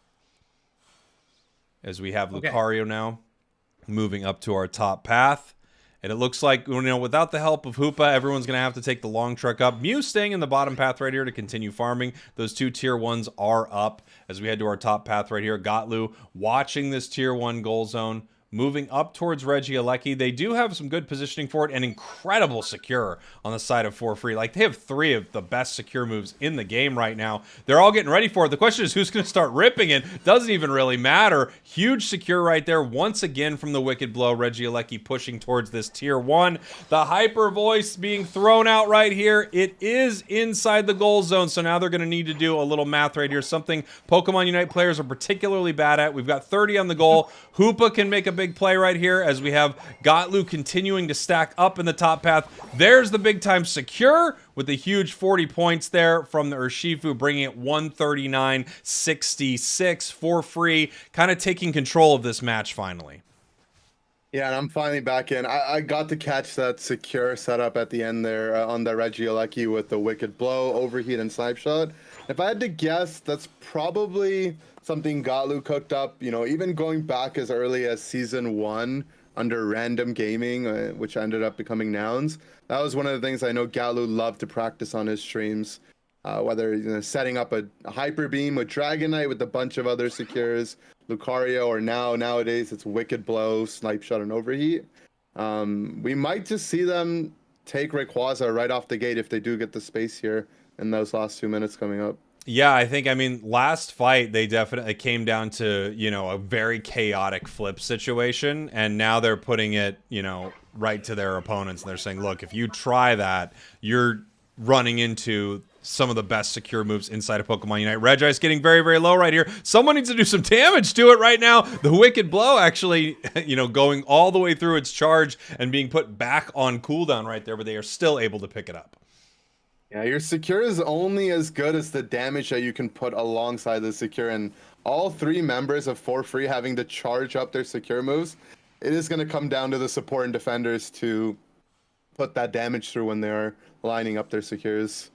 As we have Lucario now moving up to our top path. And it looks like, you know, without the help of Hoopa, everyone's going to have to take the long trek up. Mew staying in the bottom path right here to continue farming. Those 2 tier 1s are up as we head to our top path right here. Gotlu watching this tier 1 goal zone. Moving up towards Regieleki. They do have some good positioning for it and incredible secure on the side of For Free. Like, they have 3 of the best secure moves in the game right now. They're all getting ready for it. The question is who's going to start ripping it. Doesn't even really matter. Huge secure right there. Once again from the Wicked Blow. Regieleki pushing towards this tier 1. The Hyper Voice being thrown out right here. It is inside the goal zone, so now they're going to need to do a little math right here. Something Pokemon Unite players are particularly bad at. We've got 30 on the goal. Hoopa can make a big play right here as we have Gotlu continuing to stack up in the top path. There's the big time secure with the huge 40 points there from the Urshifu, bringing it 139.66 For Free, kind of taking control of this match finally. Yeah, and I'm finally back in. I got to catch that secure setup at the end there on the Regieleki with the Wicked Blow, Overheat, and Snipe Shot. If I had to guess, that's probably something Gotlu cooked up, you know, even going back as early as Season 1 under Random Gaming, which ended up becoming Nouns. That was one of the things I know Gotlu loved to practice on his streams. whether setting up a Hyper Beam with Dragonite with a bunch of other secures, Lucario, or nowadays it's Wicked Blow, Snipe Shot, and Overheat. We might just see them take Rayquaza right off the gate if they do get the space here in those last 2 minutes coming up. Yeah, I think, last fight, they definitely came down to, a very chaotic flip situation, and now they're putting it, right to their opponents, and they're saying, look, if you try that, you're running into some of the best secure moves inside of Pokemon Unite. Regice getting very, very low right here. Someone needs to do some damage to it right now. The Wicked Blow actually, going all the way through its charge and being put back on cooldown right there, but they are still able to pick it up. Yeah, your secure is only as good as the damage that you can put alongside the secure, and all 3 members of For Free having to charge up their secure moves, it is going to come down to the support and defenders to put that damage through when they're lining up their secures.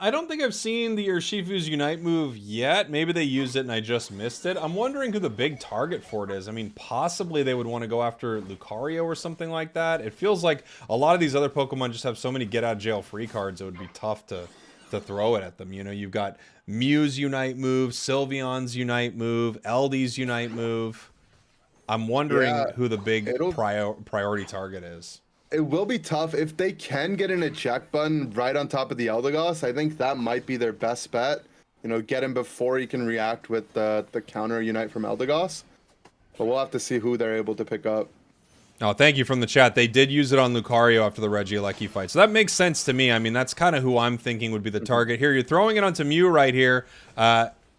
I don't think I've seen the Urshifu's Unite move yet. Maybe they used it and I just missed it. I'm wondering who the big target for it is. Possibly they would want to go after Lucario or something like that. It feels like a lot of these other Pokemon just have so many get out of jail free cards. It would be tough to throw it at them. You've got Mew's Unite move, Sylveon's Unite move, Eldie's Unite move. I'm wondering who the big priority target is. It will be tough. If they can get an eject button right on top of the Eldegoss, I think that might be their best bet. Get him before he can react with the counter Unite from Eldegoss. But we'll have to see who they're able to pick up. Oh, thank you from the chat. They did use it on Lucario after the Regieleki fight. So that makes sense to me. That's kind of who I'm thinking would be the target here. You're throwing it onto Mew right here.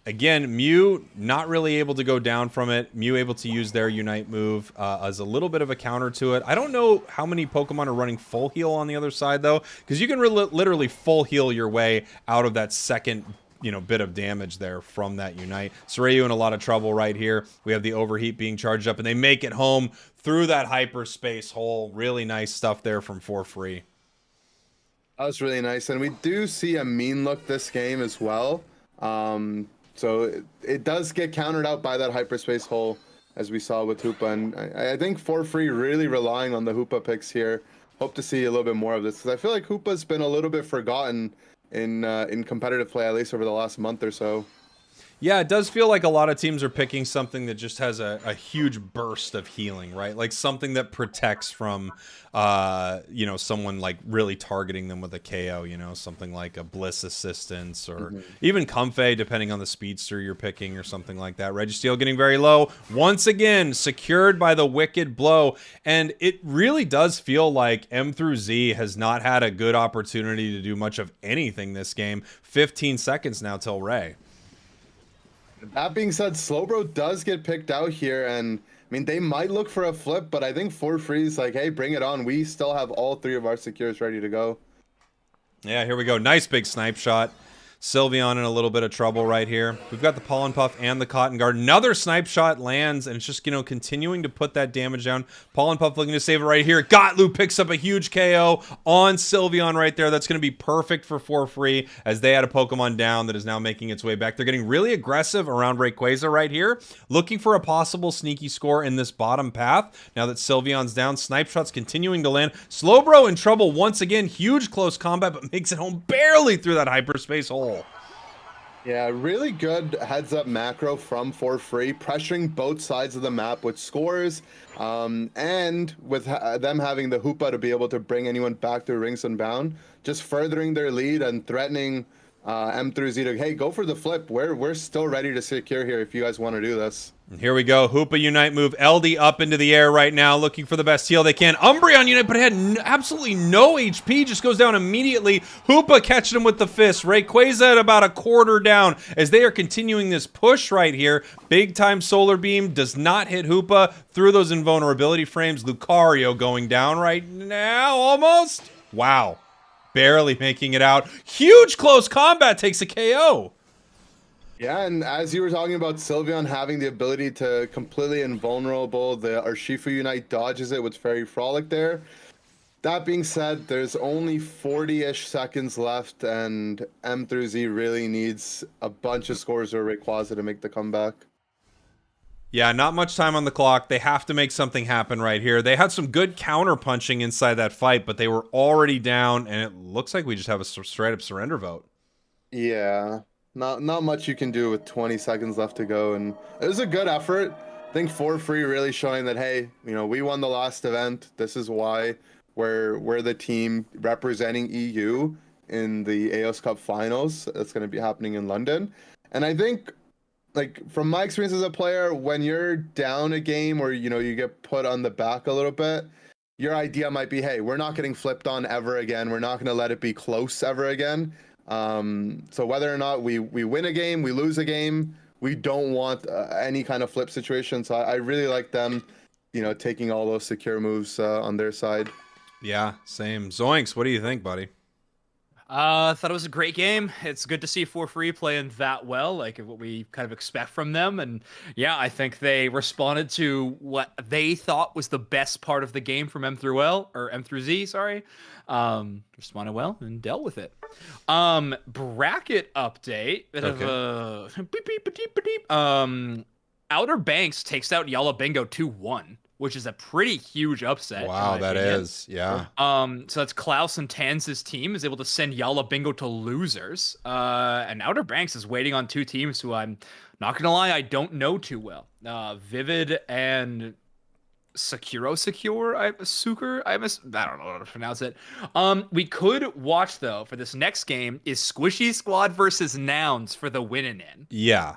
Again, Mew not really able to go down from it. Mew able to use their Unite move as a little bit of a counter to it. I don't know how many Pokemon are running full heal on the other side, though, because you can literally full heal your way out of that second bit of damage there from that Unite. Soraya in a lot of trouble right here. We have the Overheat being charged up, and they make it home through that hyperspace hole. Really nice stuff there from For Free. That was really nice, and we do see a mean look this game as well. So it does get countered out by that hyperspace hole, as we saw with Hoopa. And I think For Free really relying on the Hoopa picks here. Hope to see a little bit more of this, because I feel like Hoopa's been a little bit forgotten in competitive play, at least over the last month or so. Yeah, it does feel like a lot of teams are picking something that just has a huge burst of healing, right? Like something that protects from, someone like really targeting them with a KO, something like a Bliss Assistance or even Comfey, depending on the speedster you're picking or something like that. Registeel getting very low. Once again, secured by the Wicked Blow. And it really does feel like M through Z has not had a good opportunity to do much of anything this game. 15 seconds now till Ray. That being said, Slowbro does get picked out here, and they might look for a flip, but I think For Free's like, hey, bring it on. We still have all 3 of our secures ready to go. Yeah, here we go. Nice big snipe shot. Sylveon in a little bit of trouble right here. We've got the Pollen Puff and the Cotton Guard. Another snipe shot lands, and it's just, continuing to put that damage down. Pollen Puff looking to save it right here. Gotlu picks up a huge KO on Sylveon right there. That's going to be perfect for Free, as they had a Pokemon down that is now making its way back. They're getting really aggressive around Rayquaza right here, looking for a possible sneaky score in this bottom path. Now that Sylveon's down, snipe shots continuing to land. Slowbro in trouble once again. Huge close combat, but makes it home barely through that hyperspace hole. Yeah, really good heads-up macro from For Free, pressuring both sides of the map with scores, and with them having the Hoopa to be able to bring anyone back to Rings Unbound, just furthering their lead and threatening M through Z to, hey, go for the flip. We're still ready to secure here if you guys want to do this. And here we go. Hoopa Unite move. LD up into the air right now, looking for the best heal they can. Umbreon Unite, but it had absolutely no HP. Just goes down immediately. Hoopa catching him with the fist. Rayquaza at about a quarter down as they are continuing this push right here. Big time Solar Beam does not hit Hoopa through those invulnerability frames. Lucario going down right now, almost. Wow. Barely making it out. Huge close combat takes a KO. Yeah, and as you were talking about Sylveon having the ability to completely invulnerable, the Urshifu Unite dodges it with Fairy Frolic there. That being said, there's only 40-ish seconds left, and M through Z really needs a bunch of scores or Rayquaza to make the comeback. Yeah, not much time on the clock. They have to make something happen right here. They had some good counter punching inside that fight, but they were already down, and it looks like we just have a straight-up surrender vote. Yeah, not much you can do with 20 seconds left to go, and it was a good effort. I think for free really showing that, hey, we won the last event. This is why we're the team representing EU in the AOS Cup finals. That's going to be happening in London, and I think, like, from my experience as a player, when you're down a game or you get put on the back a little bit, your idea might be, hey, we're not getting flipped on ever again. We're not going to let it be close ever again. So whether or not we win a game, we lose a game, we don't want any kind of flip situation. So I really like them, taking all those secure moves on their side. Yeah, same. Zoinks, what do you think, buddy? I thought it was a great game. It's good to see For Free playing that well, like what we kind of expect from them. And yeah, I think they responded to what they thought was the best part of the game from M through L, or M through Z, sorry. Responded well and dealt with it. Bracket update. Bit of a beep, beep, beep, beep, beep. Outer Banks takes out Yalla Bingo 2-1. Which is a pretty huge upset. Wow, that is, yeah. So that's Klaus and Tanz's team is able to send Yalla Bingo to losers. And Outer Banks is waiting on two teams who I'm not gonna lie, I don't know too well. Vivid and Sucreosucre, I don't know how to pronounce it. We could watch though for this next game is Squishy Squad versus Nouns for the winning in. Yeah.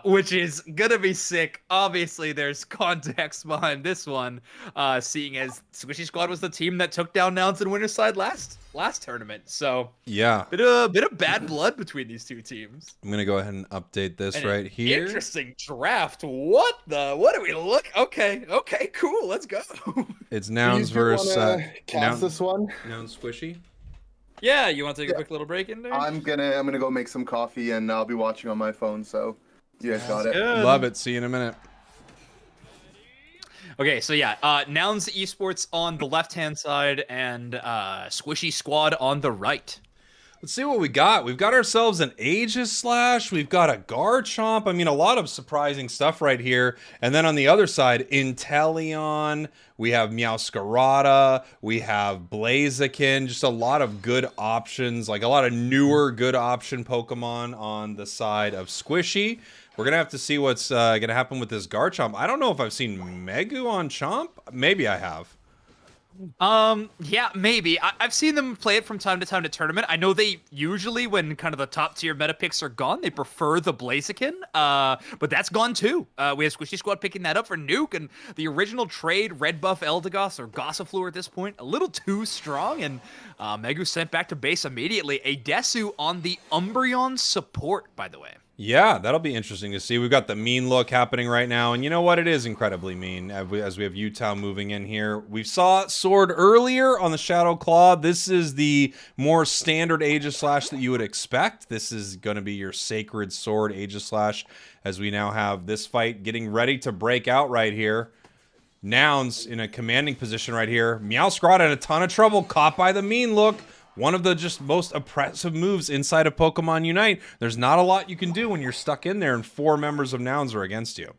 Which is gonna be sick. Obviously, there's context behind this one, seeing as Squishy Squad was the team that took down Nouns and Winterside last tournament. So yeah, bit of bad blood between these two teams. I'm gonna go ahead and update this right here. Interesting draft. What do we look? Okay, cool. Let's go. It's Nouns versus cast this one. Nouns Squishy. Yeah, you want to take a quick little break in there? I'm gonna go make some coffee and I'll be watching on my phone. So. You guys got it. Good. Love it. See you in a minute. Okay, so yeah, Nouns Esports on the left-hand side and Squishy Squad on the right. Let's see what we got. We've got ourselves an Aegis Slash. We've got a Garchomp. I mean, a lot of surprising stuff right here. And then on the other side, Inteleon. We have Meowscarada. We have Blaziken. Just a lot of good options, like a lot of newer good option Pokemon on the side of Squishy. We're going to have to see what's going to happen with this Garchomp. I don't know if I've seen Megu on Chomp. Maybe I have. Yeah, maybe. I've seen them play it from time to time to tournament. I know they usually, when kind of the top tier meta picks are gone, they prefer the Blaziken, but that's gone too. We have Squishy Squad picking that up for Nuke, and the original trade, Red Buff Eldegoss, or Gossifleur at this point, a little too strong, and Megu sent back to base immediately. A Desu on the Umbreon support, by the way. Yeah, that'll be interesting to see. We've got the mean look happening right now, and you know what? It is incredibly mean as we have Utah moving in here. We saw Sword earlier on the Shadow Claw. This is the more standard Aegis Slash that you would expect. This is going to be your Sacred Sword Aegis Slash, as we now have this fight getting ready to break out right here. Nouns in a commanding position right here. Meowscarada in a ton of trouble, caught by the mean look. One of the just most oppressive moves inside of Pokemon Unite. There's not a lot you can do when you're stuck in there and 4 members of Nouns are against you.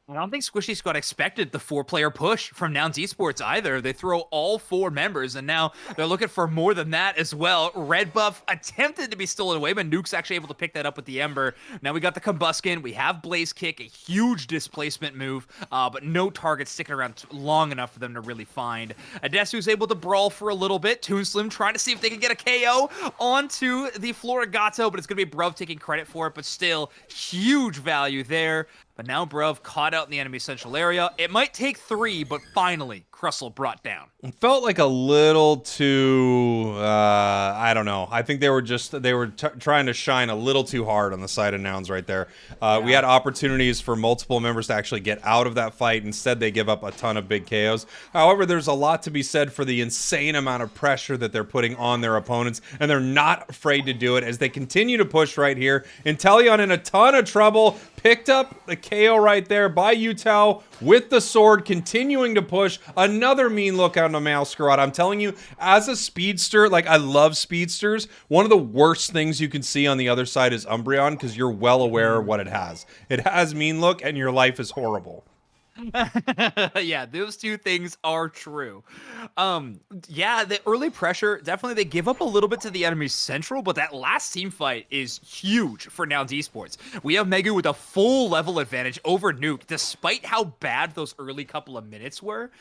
I don't think Squishy Squad expected the 4-player push from Nouns Esports either. They throw all 4 members, and now they're looking for more than that as well. Red Buff attempted to be stolen away, but Nuke's actually able to pick that up with the Ember. Now we got the Combuskin. We have Blaze Kick, a huge displacement move, but no target sticking around long enough for them to really find. Adesu's able to brawl for a little bit. Toon Slim trying to see if they can get a KO onto the Florigato, but it's going to be Bruv taking credit for it, but still huge value there. But now Bruv caught out in the enemy central area. It might take 3, but finally, Crustle brought down. It felt like a little too, I don't know. I think they were trying to shine a little too hard on the side of Nouns right there. We had opportunities for multiple members to actually get out of that fight. Instead, they give up a ton of big KOs. However, there's a lot to be said for the insane amount of pressure that they're putting on their opponents, and they're not afraid to do it as they continue to push right here. Inteleon in a ton of trouble, picked up the KO right there by Utah with the sword, continuing to push. Another mean look out on Meowscarada. I'm telling you, as a speedster, like, I love speedsters. One of the worst things you can see on the other side is Umbreon, because you're well aware of what it has. It has mean look, and your life is horrible. Yeah, those two things are true. Yeah, the early pressure, definitely they give up a little bit to the enemy's central, but that last team fight is huge for Nouns Esports. We have Megu with a full level advantage over Nuke, despite how bad those early couple of minutes were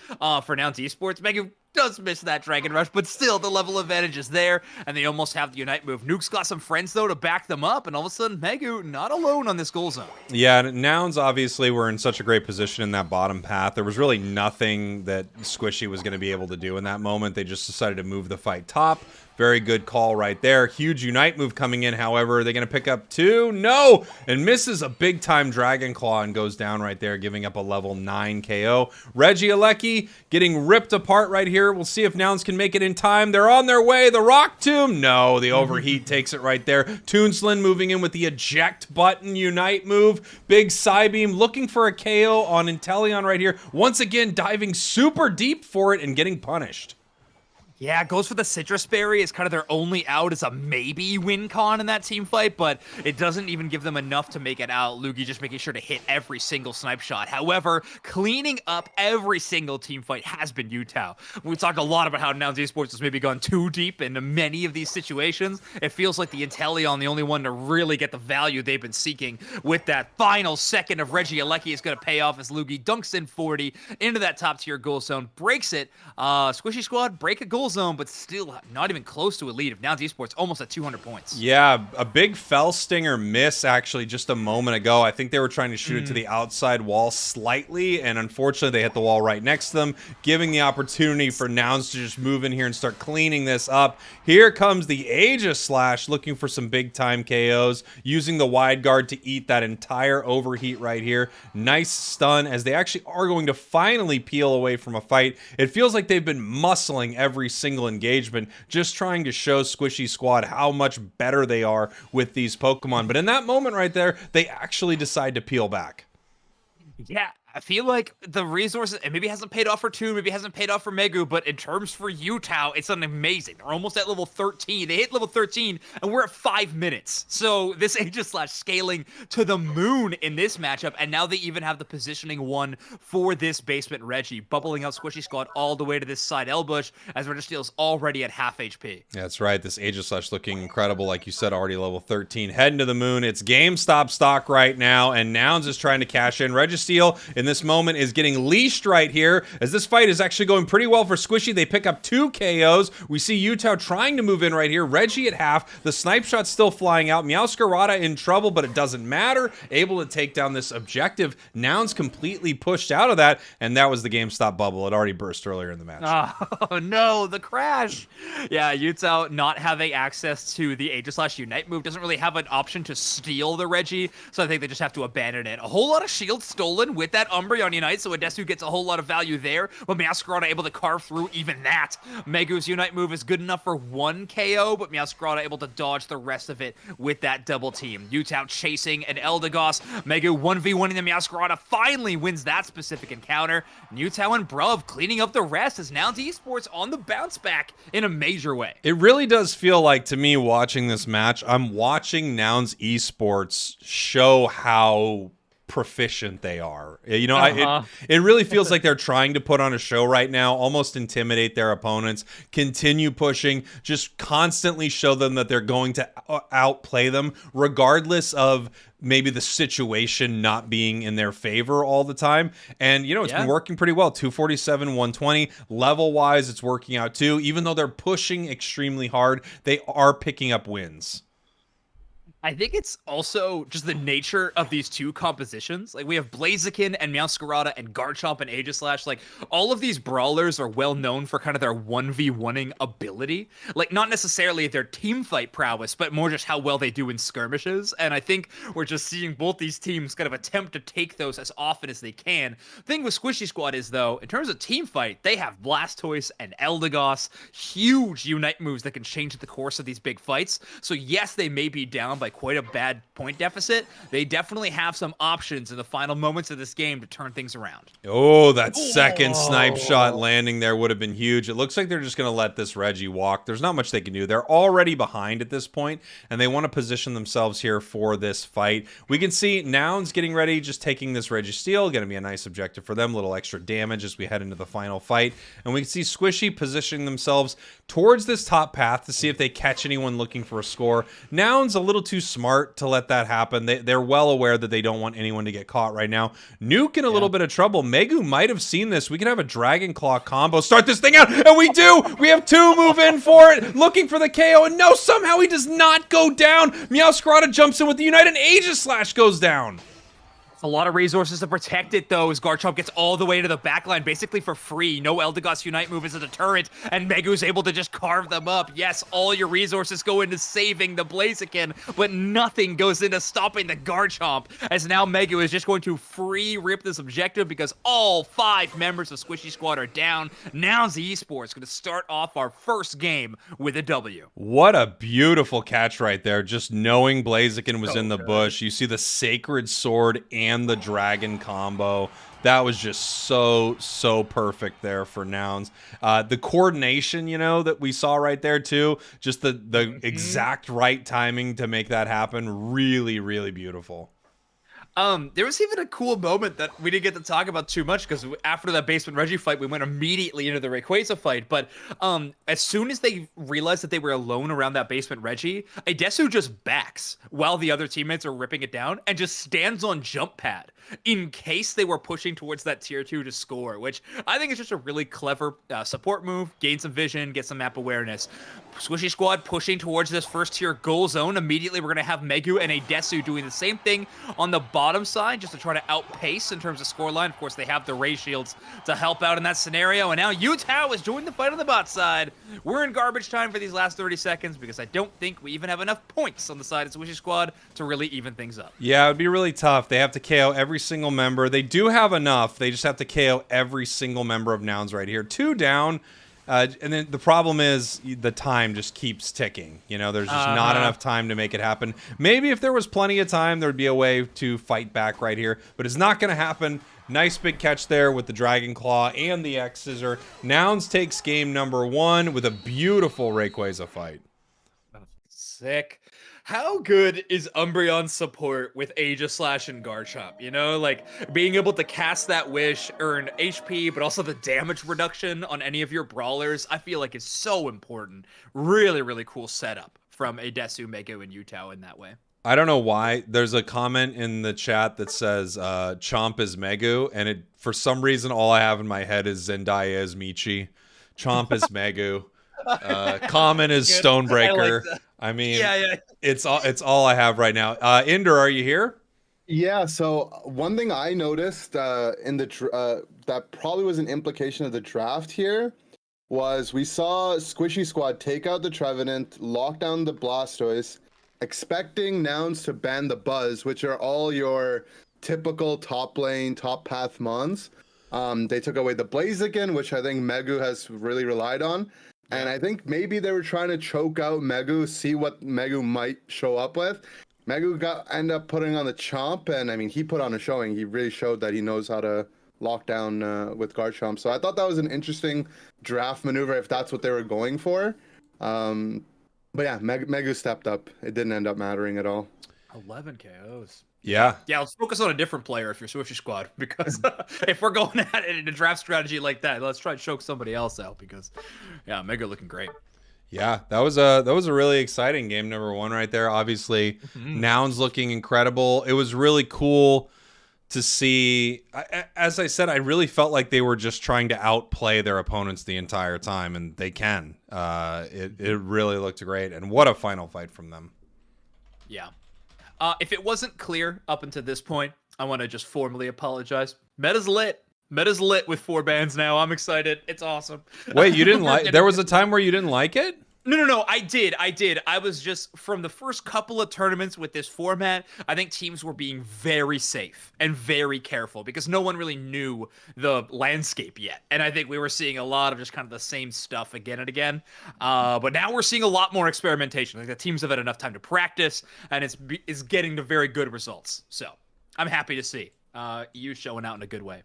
for Nouns Esports. Megu does miss that Dragon Rush, but still the level advantage is there, and they almost have the Unite move. Nuke's got some friends, though, to back them up, and all of a sudden, Megu not alone on this goal zone. Yeah, Nouns obviously were in such a great position in that bottom path. There was really nothing that Squishy was going to be able to do in that moment. They just decided to move the fight top. Very good call right there. Huge Unite move coming in, however. Are they going to pick up 2? No! And misses a big-time Dragon Claw and goes down right there, giving up a level 9 KO. Regieleki getting ripped apart right here. We'll see if Nouns can make it in time. They're on their way. The Rock Tomb. No, the Overheat takes it right there. Toonslin moving in with the eject button Unite move. Big Psybeam looking for a KO on Inteleon right here. Once again, diving super deep for it and getting punished. Yeah, goes for the Citrus Berry. It's kind of their only out as a maybe win con in that team fight, but it doesn't even give them enough to make it out. Lugi just making sure to hit every single snipe shot. However, cleaning up every single team fight has been Utah. We talk a lot about how Nouns Esports has maybe gone too deep into many of these situations. It feels like the Inteleon, the only one to really get the value they've been seeking with that final second of Regieleki is going to pay off as Lugi dunks in 40 into that top tier goal zone, breaks it. Squishy Squad break a goal zone, but still not even close to a lead of Nouns Esports, almost at 200 points. Yeah, a big Fell Stinger miss actually just a moment ago. I think they were trying to shoot it to the outside wall slightly, and unfortunately they hit the wall right next to them, giving the opportunity for Nouns to just move in here and start cleaning this up. Here comes the Aegislash looking for some big time KOs, using the wide guard to eat that entire overheat right here. Nice stun as they actually are going to finally peel away from a fight. It feels like they've been muscling every single engagement, just trying to show Squishy Squad how much better they are with these Pokemon. But in that moment right there, they actually decide to peel back. Yeah, I feel like the resources, and maybe it hasn't paid off for Toon, maybe it hasn't paid off for Megu, but in terms for Utah, it's an amazing. They're almost at level 13. They hit level 13, and we're at 5 minutes. So this Aegislash scaling to the moon in this matchup, and now they even have the positioning one for this basement Reggie, bubbling out Squishy Squad all the way to this side Elbush, as Registeel's already at half HP. That's right. This Aegislash looking incredible, like you said, already level 13. Heading to the moon. It's GameStop stock right now, and Nouns is trying to cash in. Registeel in this moment is getting leashed right here, as this fight is actually going pretty well for Squishy. They pick up 2 KOs. We see Utah trying to move in right here. Reggie at half. The snipe shot's still flying out. Meowscarada in trouble, but it doesn't matter. Able to take down this objective. Nouns completely pushed out of that, and that was the GameStop bubble. It already burst earlier in the match. Oh no, the crash. Yeah, Utah not having access to the Aegislash Unite move doesn't really have an option to steal the Reggie, so I think they just have to abandon it. A whole lot of shields stolen with that Umbreon Unite, so Adesu gets a whole lot of value there, but Meowscarada able to carve through even that. Megu's Unite move is good enough for 1 KO, but Meowscarada able to dodge the rest of it with that double team. Utah chasing an Eldegoss. Megu 1v1ing the Meowscarada, finally wins that specific encounter. Utah and Bruv cleaning up the rest as Nouns Esports on the bounce back in a major way. It really does feel like, to me, watching this match, I'm watching Nouns Esports show how proficient they are. You know, it really feels like they're trying to put on a show right now, almost intimidate their opponents, continue pushing, just constantly show them that they're going to outplay them, regardless of maybe the situation not being in their favor all the time. And, you know, it's been working pretty well. 247, 120. Level-wise, it's working out too. Even though they're pushing extremely hard, they are picking up wins. I think it's also just the nature of these two compositions. Like, we have Blaziken and Meowscarada and Garchomp and Aegislash. Like, all of these brawlers are well known for kind of their 1v1ing ability. Like, not necessarily their team fight prowess, but more just how well they do in skirmishes. And I think we're just seeing both these teams kind of attempt to take those as often as they can. Thing with Squishy Squad is, though, in terms of team fight, they have Blastoise and Eldegoss. Huge Unite moves that can change the course of these big fights. So yes, they may be down by quite a bad point deficit, they definitely have some options in the final moments of this game to turn things around. Oh, that second snipe shot landing there would have been huge. It looks like they're just going to let this Reggie walk. There's not much they can do. They're already behind at this point, and they want to position themselves here for this fight. We can see Nouns getting ready, just taking this Reggie steal. Going to be a nice objective for them. A little extra damage as we head into the final fight. And we can see Squishy positioning themselves towards this top path to see if they catch anyone looking for a score. Nouns a little too smart to let that happen. They're well aware that they don't want anyone to get caught right now. Nuke in a little bit of trouble. Megu might have seen this. We could have a Dragon Claw combo. Start this thing out, and we do! We have two move in for it, looking for the KO, and no, somehow he does not go down. Meowscarada jumps in with the United Aegis Slash goes down. A lot of resources to protect it, though, as Garchomp gets all the way to the backline, basically for free. No Eldegoss Unite move is a deterrent, and Megu's able to just carve them up. Yes, all your resources go into saving the Blaziken, but nothing goes into stopping the Garchomp, as now Megu is just going to free rip this objective because all 5 members of Squishy Squad are down. Nouns Esports going to start off our first game with a W. What a beautiful catch right there, just knowing Blaziken was in the bush. You see the Sacred Sword and the Dragon combo. That was just so perfect there for Nouns. The coordination, you know, that we saw right there too, just the exact right timing to make that happen. Really beautiful. There was even a cool moment that we didn't get to talk about too much because after that Basement Reggie fight, we went immediately into the Rayquaza fight. But as soon as they realized that they were alone around that Basement Reggie, Idesu just backs while the other teammates are ripping it down and just stands on jump pad in case they were pushing towards that tier 2 to score, which I think is just a really clever support move. Gain some vision, get some map awareness. Squishy Squad pushing towards this first tier goal zone. Immediately, we're going to have Megu and Idesu doing the same thing on the bottom side just to try to outpace in terms of scoreline. Of course, they have the Ray Shields to help out in that scenario. And now Utah is joining the fight on the bot side. We're in garbage time for these last 30 seconds because I don't think we even have enough points on the side of Squishy Squad to really even things up. Yeah, it would be really tough. They have to KO every single member. They do have enough. They just have to KO every single member of Nouns right here. 2 down. And then the problem is the time just keeps ticking. You know, there's just not enough time to make it happen. Maybe if there was plenty of time, there would be a way to fight back right here. But it's not going to happen. Nice big catch there with the Dragon Claw and the X-Scissor. Nouns takes game number 1 with a beautiful Rayquaza fight. Sick. How good is Umbreon's support with Aegis Slash and Garchomp? You know, like being able to cast that wish, earn HP, but also the damage reduction on any of your brawlers, I feel like is so important. Really cool setup from Idesu, Megu, and Utah in that way. I don't know why. There's a comment in the chat that says Chomp is Megu, and for some reason all I have in my head is Zendaya is Michi. Chomp is Megu. Common is Stonebreaker. I mean, it's all I have right now. Inder, are you here? Yeah. So one thing I noticed in the that probably was an implication of the draft here was we saw Squishy Squad take out the Trevenant, lock down the Blastoise, expecting Nouns to ban the Buzz, which are all your typical top lane, top path mons. They took away the Blaziken, which I think Megu has really relied on. And I think maybe they were trying to choke out Megu, see what Megu might show up with. Megu ended up putting on the Chomp, and I mean, he put on a showing. He really showed that he knows how to lock down with Garchomp. So I thought that was an interesting draft maneuver if that's what they were going for. But yeah, Megu stepped up. It didn't end up mattering at all. 11 KOs. Yeah. Yeah, let's focus on a different player if you're Squishy Squad, because if we're going at it in a draft strategy like that, let's try to choke somebody else out because, yeah, Mega looking great. Yeah, that was a really exciting game number 1 right there. Obviously, Nouns looking incredible. It was really cool to see. As I said, I really felt like they were just trying to outplay their opponents the entire time, and they can. It really looked great, and what a final fight from them. Yeah. If it wasn't clear up until this point, I want to just formally apologize. Meta's lit. Meta's lit with 4 bans now. I'm excited. It's awesome. Wait, you didn't like? There was a time where you didn't like it? No. I did. I was just from the first couple of tournaments with this format. I think teams were being very safe and very careful because no one really knew the landscape yet, and I think we were seeing a lot of just kind of the same stuff again and again. But now we're seeing a lot more experimentation. Like the teams have had enough time to practice, and it's getting to very good results. So I'm happy to see EU showing out in a good way.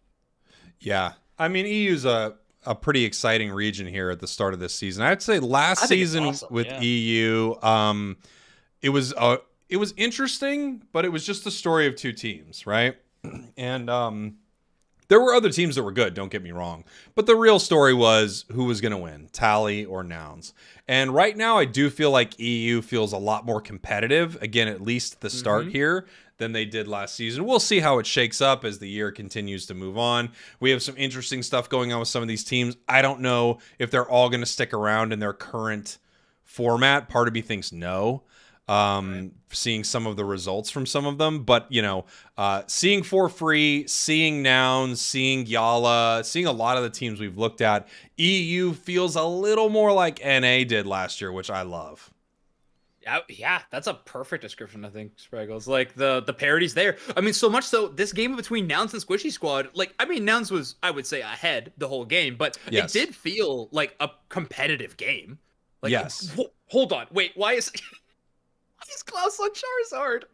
Yeah, I mean EU's a pretty exciting region here at the start of this season. I'd say last season awesome, with yeah. EU, it was interesting, but it was just the story of two teams, right? And there were other teams that were good, don't get me wrong, but the real story was who was going to win, Tally or Nouns. And right now, I do feel like EU feels a lot more competitive, again, at least at the start here, than they did last season. We'll see how it shakes up as the year continues to move on. We have some interesting stuff going on with some of these teams. I don't know if they're all going to stick around in their current format. Part of me thinks no. Seeing some of the results from some of them, but seeing For Free, seeing Nouns, seeing Yalla, seeing a lot of the teams we've looked at, EU feels a little more like NA did last year, which I love. Yeah, that's a perfect description, I think, Spragels. Like, the parity's there. I mean, so much so, this game between Nouns and Squishy Squad, like, I mean, Nouns was, I would say, ahead the whole game, but yes. It did feel like a competitive game. Like, yes. Hold on. Wait, why is Klaus on Charizard?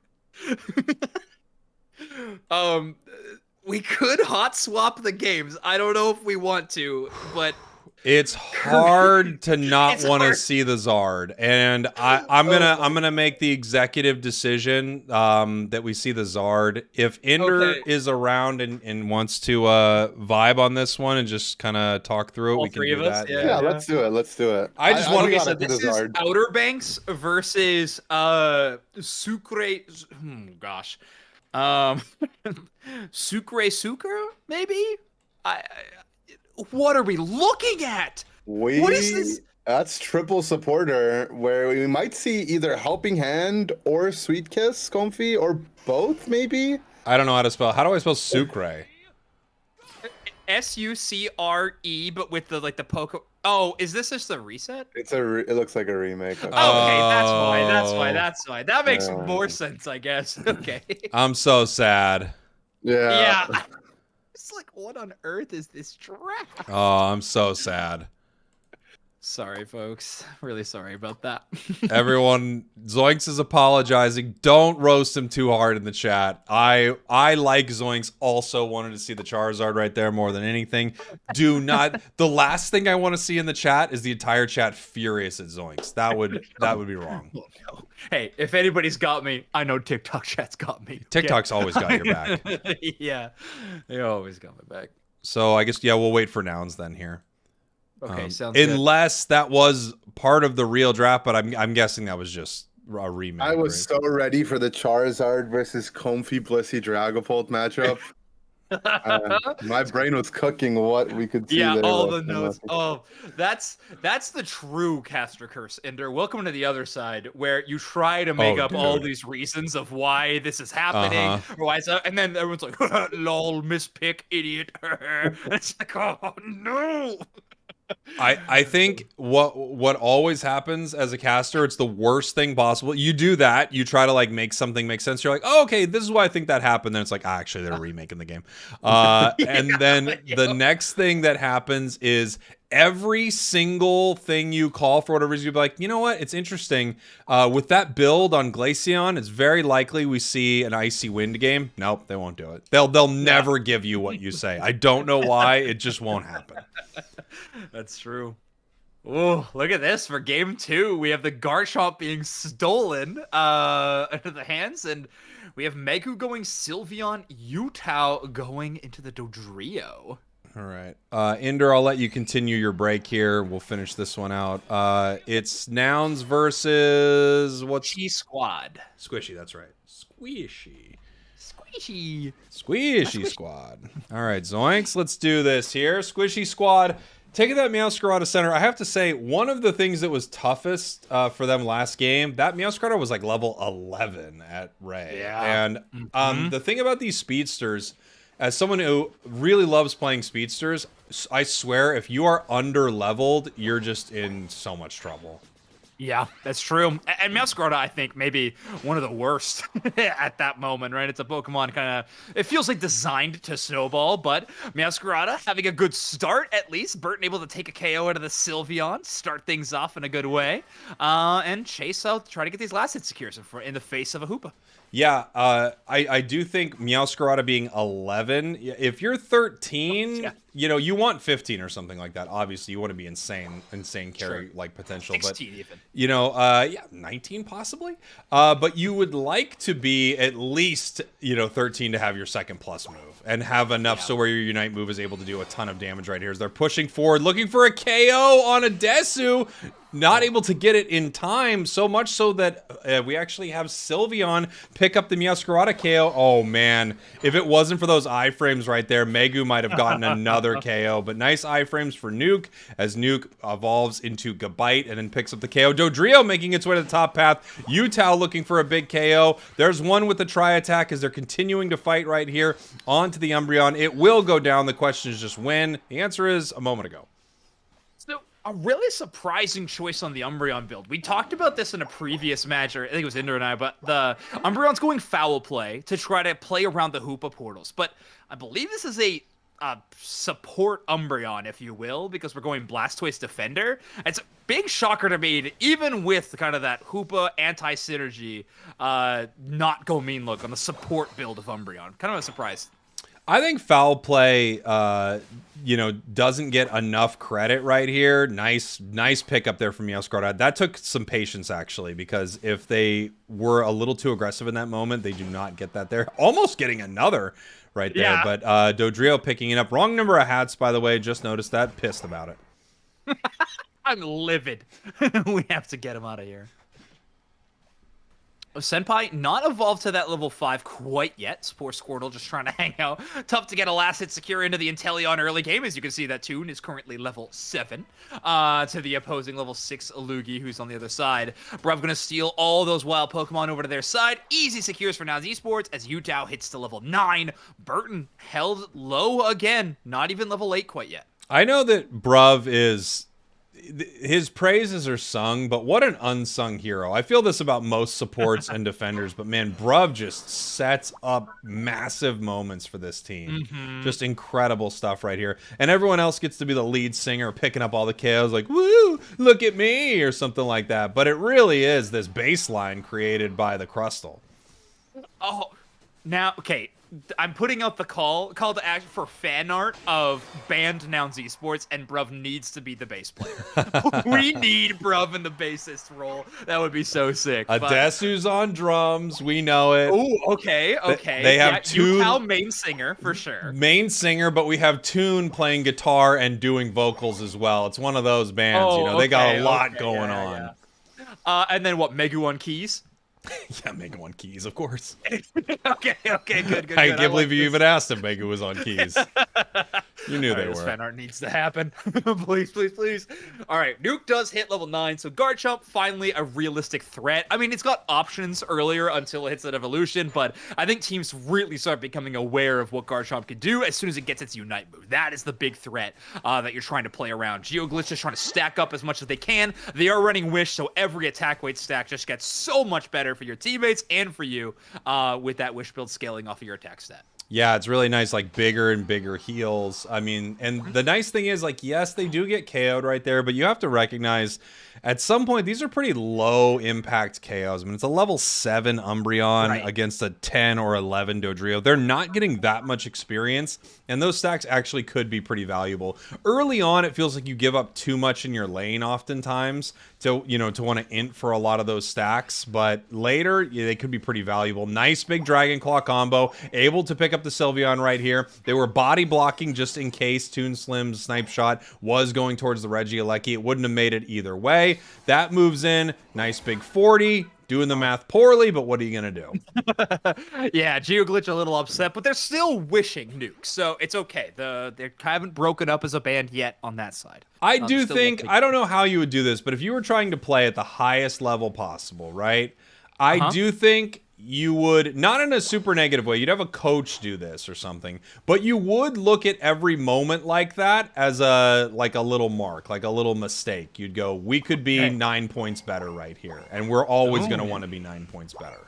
We could hot swap the games. I don't know if we want to, but it's hard to not want to see the Zard, and I'm gonna make the executive decision that we see the Zard. If Ender is around and wants to vibe on this one and just kind of talk through it, all we can three do of us. that. Yeah, let's do it. I just want to so this is Outer Banks versus Sucreosucre, maybe. What are we looking at? What is this? That's triple supporter, where we might see either Helping Hand or Sweet Kiss, Comfy, or both, maybe? I don't know how to spell. How do I spell Sucre? Sucre, but with the Poke. Oh, is this just a reset? It looks like a remake. Okay, that's why. That makes more sense, I guess. Okay. I'm so sad. Yeah. It's like, what on earth is this trap? Oh, I'm so sad. Sorry, folks. Really sorry about that. Everyone, Zoinks is apologizing. Don't roast him too hard in the chat. I like Zoinks. Also wanted to see the Charizard right there more than anything. Do not. The last thing I want to see in the chat is the entire chat furious at Zoinks. That would be wrong. Oh, no. Hey, if anybody's got me, I know TikTok chat's got me. TikTok's always got your back. Yeah, they always got my back. So I guess we'll wait for Nouns then here. Okay, sounds good. Unless that was part of the real draft, but I'm guessing that was just a remake. I was so ready for the Charizard versus Comfy Blissey Dragapult matchup. My brain was cooking what we could see. Yeah, there all the notes. Oh, that's the true caster curse, Ender. Welcome to the other side, where you try to make up all these reasons of why this is happening, or why it's, and then everyone's like, "Lol, mispick, idiot." And it's like, oh no. I think what always happens as a caster, it's the worst thing possible. You do that, you try to like make something make sense. You're like, oh, okay, this is why I think that happened. Then it's like, actually, they're remaking the game. And then the next thing that happens is every single thing you call for whatever reason, you'll be like, you know what? It's interesting. With that build on Glaceon, it's very likely we see an Icy Wind game. Nope, they won't do it. They'll never give you what you say. I don't know why. It just won't happen. That's true. Oh, look at this. For game 2, we have the Garchomp being stolen into the hands, and we have Megu going Sylveon, Yutao going into the Dodrio. All right. Ender, I'll let you continue your break here. We'll finish this one out. It's Nouns versus what's Squad. Squishy, that's right. Squishy Squad. All right, Zoinks, let's do this here. Squishy Squad. Taking that Meowscarada out of center, I have to say, one of the things that was toughest for them last game, that Meowscarada was like level 11 at Ray. Yeah. And the thing about these speedsters, as someone who really loves playing speedsters, I swear, if you are under-leveled, you're just in so much trouble. Yeah, that's true. And Meowscarada, I think, maybe one of the worst at that moment, right? It's a Pokemon kind of, it feels like designed to snowball, but Meowscarada having a good start, at least. Burton able to take a KO out of the Sylveon, start things off in a good way, and chase out, try to get these last hits secure in the face of a Hoopa. Yeah, I do think Meowscarada being 11, if you're 13, Yeah. you know, you want 15 or something like that. Obviously, you want to be insane carry like potential. 16 but, even. you know, yeah, 19 possibly. But you would like to be at least, you know, 13 to have your second plus move and have enough so where your Unite move is able to do a ton of damage right here as they're pushing forward, looking for a KO on a Desu. Not able to get it in time, so much so that we actually have Sylveon pick up the Meowscarada KO. Oh, man. If it wasn't for those iframes right there, Megu might have gotten another KO. But nice iframes for Nuke as Nuke evolves into Gabite and then picks up the KO. Dodrio making its way to the top path. Utah looking for a big KO. There's one with the tri-attack as they're continuing to fight right here onto the Umbreon. It will go down. The question is just when. The answer is a moment ago. A really surprising choice on the Umbreon build. We talked about this in a previous match, or I think it was Inder and I, but the Umbreon's going foul play to try to play around the Hoopa portals. But I believe this is a support Umbreon, if you will, because we're going Blastoise Defender. It's a big shocker to me, even with kind of that Hoopa anti-synergy, not go mean look on the support build of Umbreon. Kind of a surprise. I think foul play, you know, doesn't get enough credit right here. Nice pickup there from Meowscarada. That took some patience, actually, because if they were a little too aggressive in that moment, they do not get that there. Almost getting another right there, Yeah. but Dodrio picking it up. Wrong number of hats, by the way. Just noticed that. Pissed about it. I'm livid. We have to get him out of here. Senpai not evolved to that level 5 quite yet. Poor Squirtle just trying to hang out. Tough to get a last hit secure into the Inteleon early game. As you can see, that Toon is currently level 7 to the opposing level 6 Alugi, who's on the other side. Bruv gonna steal all those wild Pokemon over to their side. Easy secures for Nouns Esports as Utah hits to level 9. Burton held low again. Not even level 8 quite yet. I know that Bruv is... his praises are sung, but what an unsung hero. I feel this about most supports and defenders, but man, Bruv just sets up massive moments for this team. Just incredible stuff right here. And everyone else gets to be the lead singer, picking up all the KOs like, woo, look at me, or something like that. But it really is this baseline created by the Crustle. Oh, now, okay. I'm putting out the call to action for fan art of banned Nouns Esports, and Bruv needs to be the bass player. We need Bruv in the bassist role. That would be so sick. Desu's on drums, we know it. Oh, okay. They have two Utah main singer for sure. Main singer, but we have Toon playing guitar and doing vocals as well. It's one of those bands, you know, they got a lot going on. Yeah. And then what? Megu on keys. Yeah, Mega on keys, of course. Okay, good. I can't believe you even asked if Mega was on keys. You knew they were. This fan art needs to happen. Please. All right, Nuke does hit level 9, so Garchomp finally a realistic threat. I mean, it's got options earlier until it hits that evolution, but I think teams really start becoming aware of what Garchomp can do as soon as it gets its Unite move. That is the big threat that you're trying to play around. Geoglitch is trying to stack up as much as they can. They are running Wish, so every attack weight stack just gets so much better for your teammates and for you with that Wish build scaling off of your attack stat. Yeah, it's really nice, like bigger and bigger heals. I mean, and the nice thing is, like, yes, they do get KO'd right there, but you have to recognize at some point these are pretty low impact KOs. I mean, it's a level 7 Umbreon against a 10 or 11 Dodrio. They're not getting that much experience, and those stacks actually could be pretty valuable. Early on, it feels like you give up too much in your lane oftentimes to, you know, to want to int for a lot of those stacks, but later, yeah, they could be pretty valuable. Nice big Dragon Claw combo, able to pick up the Sylveon right here. They were body blocking just in case Toon Slim's snipe shot was going towards the Regieleki. It wouldn't have made it either way. That moves in. Nice big 40. Doing the math poorly, but what are you going to do? Yeah, Geoglitch a little upset, but they're still wishing Nuke, so it's okay. They haven't broken up as a band yet on that side. I do think, I don't know how you would do this, but if you were trying to play at the highest level possible, right? I do think you would, not in a super negative way, you'd have a coach do this or something, but you would look at every moment like that as a little mark, like a little mistake. You'd go, we could be 9 points better right here, and we're always going to want to be 9 points better.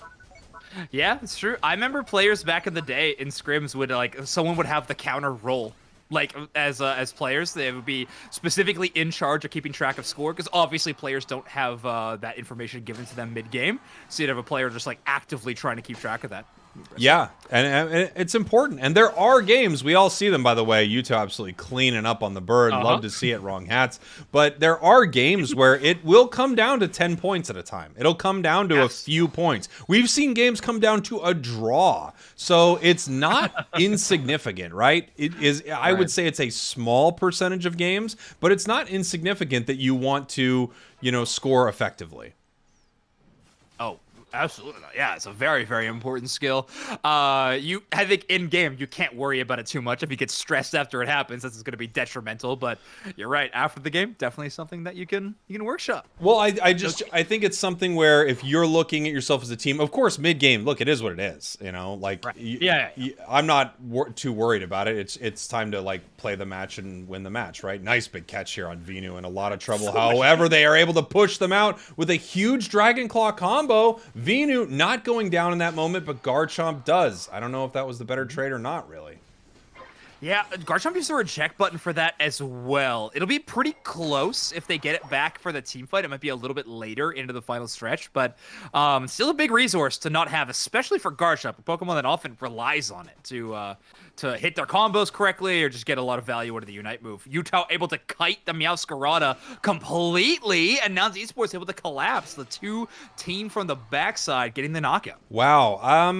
Yeah, it's true. I remember players back in the day in scrims would someone would have the counter roll. Like as players, they would be specifically in charge of keeping track of score, because obviously players don't have that information given to them mid-game. So you'd have a player just like actively trying to keep track of that. Yeah, and it's important. And there are games, we all see them, by the way. Utah absolutely cleaning up on the bird. Love to see it, wrong hats. But there are games where it will come down to 10 points at a time. It'll come down to a few points. We've seen games come down to a draw. So it's not insignificant, right? It is. I would say it's a small percentage of games, but it's not insignificant that you want to, score effectively. Oh, absolutely. Yeah, it's a very, very important skill. I think in game you can't worry about it too much. If you get stressed after it happens, this is going to be detrimental. But you're right. After the game, definitely something that you can workshop. Well, I think it's something where if you're looking at yourself as a team, of course, mid game, look, it is what it is. I'm not too worried about it. It's time to play the match and win the match, right? Nice big catch here on Venu, in a lot of trouble. However, they are able to push them out with a huge Dragon Claw combo. Venu not going down in that moment, but Garchomp does. I don't know if that was the better trade or not, really. Yeah, Garchomp used the reject button for that as well. It'll be pretty close if they get it back for the team fight. It might be a little bit later into the final stretch, but still a big resource to not have, especially for Garchomp, a Pokemon that often relies on it to hit their combos correctly or just get a lot of value out of the Unite move. Utah able to kite the Meowscarada completely, and now Esports able to collapse the two team from the backside, getting the knockout. Wow.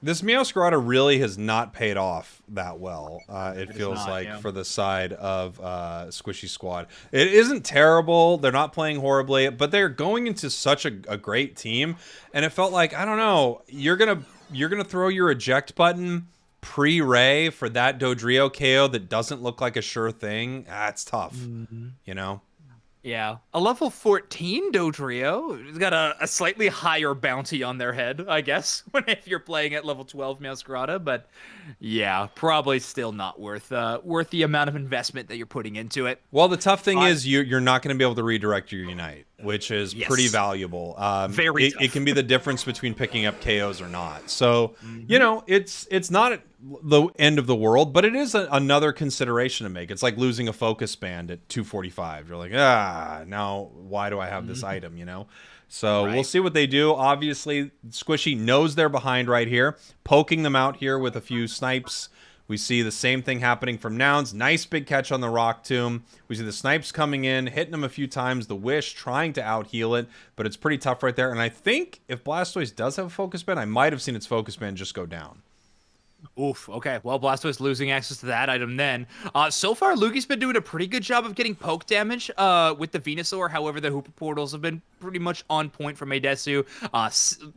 This Meowscarada really has not paid off that well. It feels for the side of Squishy Squad. It isn't terrible. They're not playing horribly, but they're going into such a great team, and it felt like, I don't know, you're gonna throw your eject button pre-Ray for that Dodrio KO that doesn't look like a sure thing. It's tough, Yeah, a level 14 Dodrio. It's got a slightly higher bounty on their head, I guess, if you're playing at level 12 Meowscarada, but yeah, probably still not worth the amount of investment that you're putting into it. Well, the tough thing is you're not going to be able to redirect your Unite, which is pretty valuable. Very tough. It can be the difference between picking up KOs or not. So, it's not the end of the world, but it is another consideration to make. It's like losing a focus band at 245. You're like, now why do I have this item, So we'll see what they do. Obviously, Squishy knows they're behind right here, poking them out here with a few snipes. We see the same thing happening from Nouns. Nice big catch on the Rock Tomb. We see the snipes coming in, hitting them a few times. The Wish trying to out-heal it, but it's pretty tough right there. And I think if Blastoise does have a focus band, I might have seen its focus band just go down. Oof, okay. Well, Blastoise losing access to that item then. So far, Lugi's been doing a pretty good job of getting poke damage with the Venusaur. However, the Hooper Portals have been pretty much on point from Eidesu.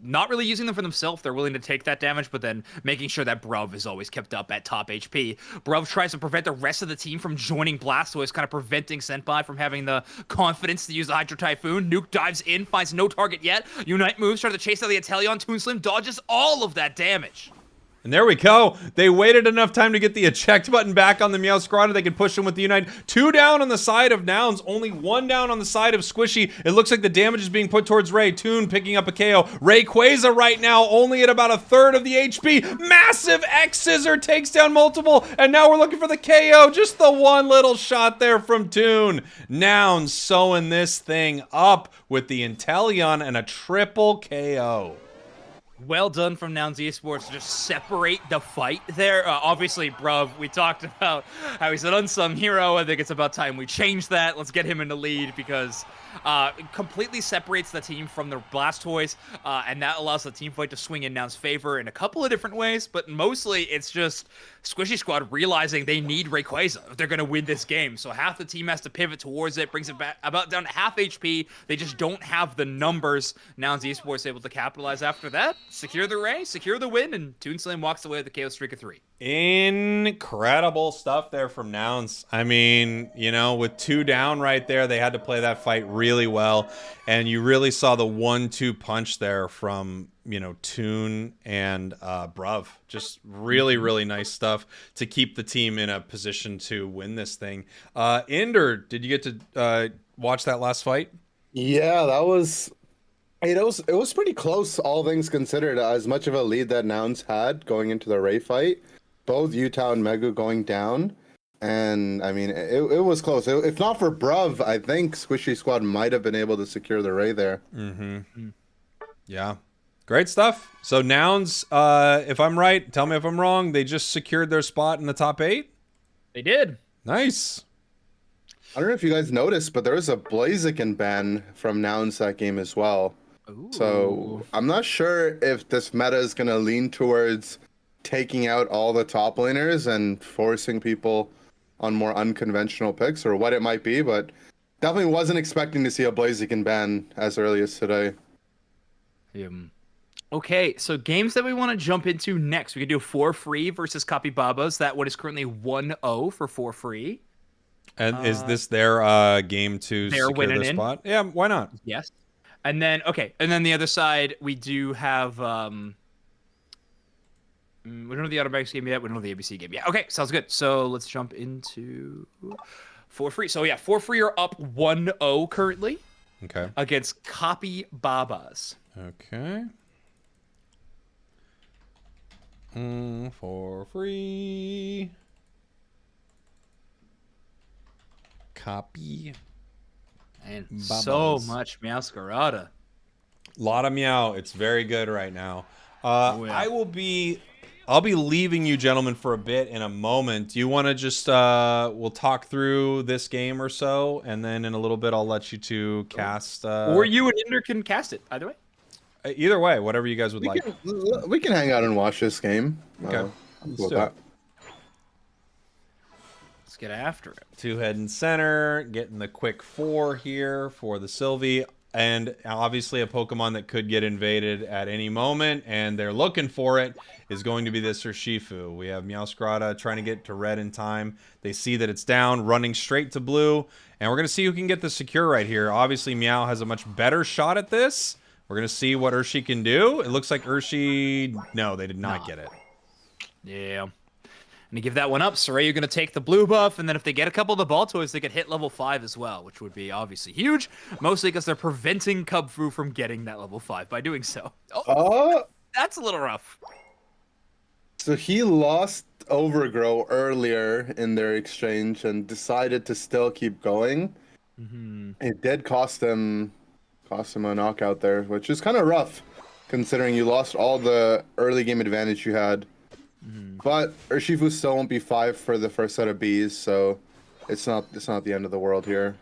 Not really using them for themselves. They're willing to take that damage, but then making sure that Bruv is always kept up at top HP. Bruv tries to prevent the rest of the team from joining Blastoise, kind of preventing Senpai from having the confidence to use the Hydro Typhoon. Nuke dives in, finds no target yet. Unite moves, try to chase out the Atelion. Toonslim dodges all of that damage. And there we go. They waited enough time to get the eject button back on the Meowscarada. They can push him with the Unite. 2 down on the side of Nouns. Only 1 down on the side of Squishy. It looks like the damage is being put towards Ray. Toon picking up a KO. Rayquaza right now only at about 1/3 of the HP. Massive X-Scissor takes down multiple. And now we're looking for the KO. Just the one little shot there from Toon. Nouns sewing this thing up with the Inteleon and a triple KO. Well done from Nouns Esports to just separate the fight there. Obviously, Bruv, we talked about how he's an unsung hero. I think it's about time we change that. Let's get him in the lead because it completely separates the team from the Blastoise, and that allows the team fight to swing in Nouns' favor in a couple of different ways, but mostly it's just Squishy Squad realizing they need Rayquaza if they're going to win this game. So half the team has to pivot towards it, brings it back about down to half HP. They just don't have the numbers. Nouns Esports able to capitalize after that, secure the Ray, secure the win, and Toonslam walks away with the KO streak of 3. Incredible stuff there from Nouns. I mean, you know, with 2 down right there, they had to play that fight really well. And you really saw the 1-2 punch there from, you know, Toon and Bruv. Just really, really nice stuff to keep the team in a position to win this thing. Inder, did you get to watch that last fight? Yeah, that was. It was pretty close, all things considered. As much of a lead that Nouns had going into the Ray fight, both Utah and Megu going down, and I mean it was close. If not for Bruv, I think Squishy Squad might have been able to secure the Ray there. Yeah, great stuff. So Nouns, if I'm right, tell me if I'm wrong. They just secured their spot in the top 8. They did. Nice. I don't know if you guys noticed, but there was a Blaziken ban from Nouns that game as well. Ooh. So I'm not sure if this meta is going to lean towards taking out all the top laners and forcing people on more unconventional picks or what it might be, but definitely wasn't expecting to see a Blaziken ban as early as today. Okay, so games that we want to jump into next. We could do 4 free versus Cappy Babas. That one is currently 1-0 for 4 free. And is this their game to secure their spot? Yeah, why not? Yes. And then, okay, and then the other side, we do have... we don't know the Automax game yet. We don't know the ABC game yet. Okay, sounds good. So let's jump into 4 free. So yeah, 4 free are up 1-0 currently. Okay. Against Cappy Babas. Okay. 4 free. Cappy. And Babas. so much Meowscarada. Lot of meow. It's very good right now. Yeah. I'll be leaving you gentlemen for a bit in a moment. Do you want to just we'll talk through this game or so, and then in a little bit I'll let you two cast or you and Inder can cast it, either way. Either way, whatever you guys would like. We can hang out and watch this game. Okay. Let's do it. Let's get after it. 2 head and center, getting the quick 4 here for the Sylvie. And obviously a Pokemon that could get invaded at any moment, and they're looking for it, is going to be this Urshifu. We have Meowscarada trying to get to red in time. They see that it's down, running straight to blue, and we're going to see who can get the secure right here. Obviously, Meow has a much better shot at this. We're going to see what Urshi can do. It looks like Urshi... No, they did not get it. Yeah. And to give that one up, Saray, you're going to take the blue buff, and then if they get a couple of the ball toys, they could hit level 5 as well, which would be obviously huge, mostly because they're preventing Cubfu from getting that level 5 by doing so. Oh, that's a little rough. So he lost Overgrow earlier in their exchange and decided to still keep going. It did cost him a knockout there, which is kind of rough, considering you lost all the early game advantage you had. But Urshifu still won't be 5 for the first set of Bs, so it's not the end of the world here.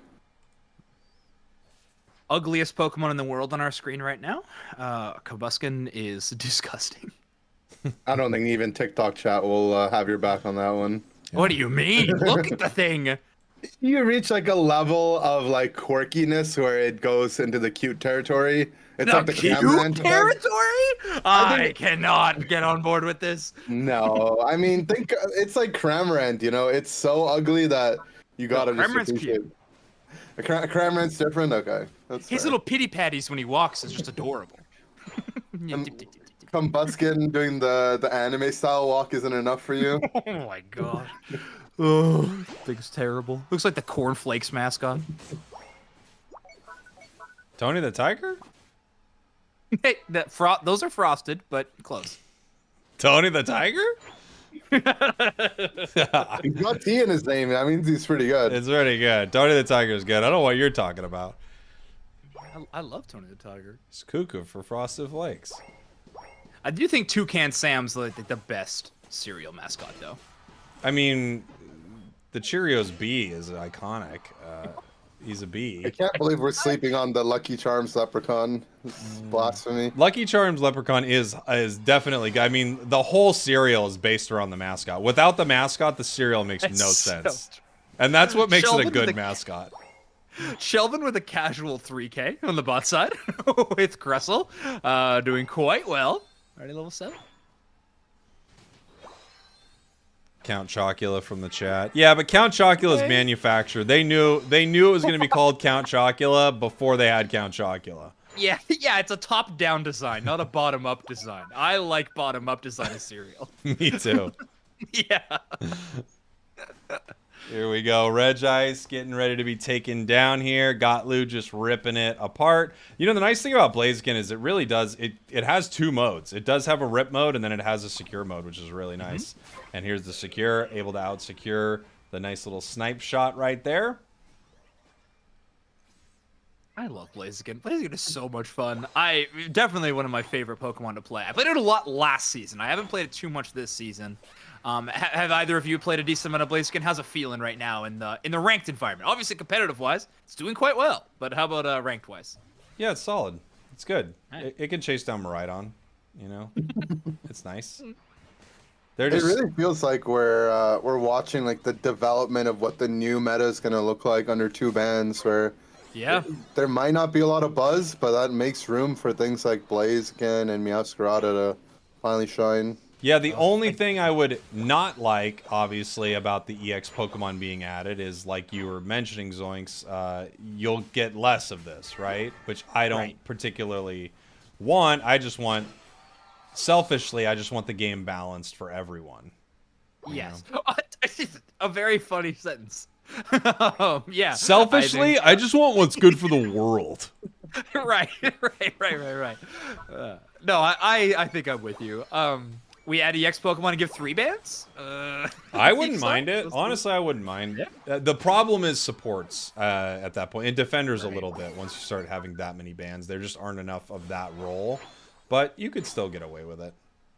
Ugliest Pokemon in the world on our screen right now. Kabuskin is disgusting. I don't think even TikTok chat will have your back on that one. What do you mean? Look at the thing. You reach like a level of like quirkiness where it goes into the cute territory. It's The like the cute Cameron territory? I cannot get on board with this. No, I mean, it's like Cramorant, you know? It's so ugly that you gotta just Cramorant's appreciate it. Cramorant's different? Okay. That's His fair. little pity patties when he walks is just adorable. Combuskin doing the anime style walk isn't enough for you? Oh my god. Oh, thing's terrible. Looks like the Cornflakes mascot. Tony the Tiger? Hey, those are frosted, but close. Tony the Tiger? He's got T in his name. That means he's pretty good. It's pretty good. Tony the Tiger is good. I don't know what you're talking about. I love Tony the Tiger. It's cuckoo for Frosted Flakes. I do think Toucan Sam's like the best cereal mascot, though. I mean, the Cheerios bee is iconic. He's a bee. I can't believe we're sleeping on the Lucky Charms leprechaun. This is blasphemy. Lucky Charms Leprechaun is definitely. I mean, the whole cereal is based around the mascot. Without the mascot, the cereal makes no sense. And that's what makes it a good mascot. Shelvin with a casual 3K on the bot side with Cressel doing quite well. Already level 7. Count Chocula from the chat. Yeah, but Count Chocula is manufactured. They knew it was going to be called Count Chocula before they had Count Chocula. Yeah, it's a top-down design, not a bottom-up design. I like bottom-up design of cereal. Me too. Yeah. Here we go. Regice getting ready to be taken down here. Gotlu just ripping it apart. You know, the nice thing about Blaziken is it really does, it has 2 modes. It does have a rip mode, and then it has a secure mode, which is really nice. And here's the secure, able to out-secure the nice little snipe shot right there. I love Blaziken. Blaziken is so much fun. Definitely one of my favorite Pokemon to play. I played it a lot last season. I haven't played it too much this season. Have either of you played a decent amount of Blaziken? How's it feeling right now in the ranked environment? Obviously, competitive-wise, it's doing quite well. But how about ranked-wise? Yeah, it's solid. It's good. Right. It can chase down Miraidon, you know? It's nice. It really feels like we're watching like the development of what the new meta is going to look like under 2 bans, where there might not be a lot of buzz, but that makes room for things like Blaziken and Meowscarada to finally shine. Yeah, the only thing I would not like, obviously, about the EX Pokemon being added is, like you were mentioning, Zoinks, you'll get less of this, right? Which I don't particularly want. I just want, selfishly, I just want the game balanced for everyone. Yes. A very funny sentence. Yeah. Selfishly, I just want what's good for the world. Right. No, I think I'm with you. We add EX Pokemon and give 3 bans? I wouldn't mind it. Honestly, I wouldn't mind. Yeah. The problem is supports at that point. And defenders a little bit once you start having that many bans. There just aren't enough of that role. But you could still get away with it.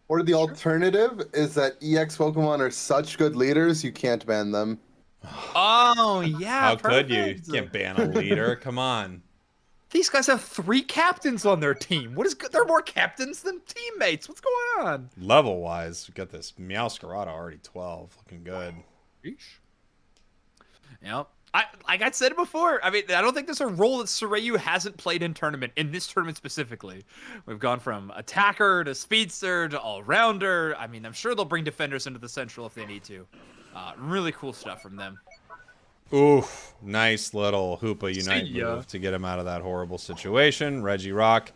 Or the alternative is that EX Pokemon are such good leaders, you can't ban them. Oh, yeah. How could you? You can't ban a leader. Come on. These guys have 3 captains on their team. What is good? They're more captains than teammates. What's going on? Level-wise, we got this Meowscarada already 12. Looking good. Yeesh. Yep. Like I said before, I mean, I don't think there's a role that Soreyu hasn't played in this tournament specifically. We've gone from attacker to speedster to all-rounder. I mean, I'm sure they'll bring defenders into the central if they need to. Really cool stuff from them. Oof. Nice little Hoopa Unite move to get him out of that horrible situation. Regirock.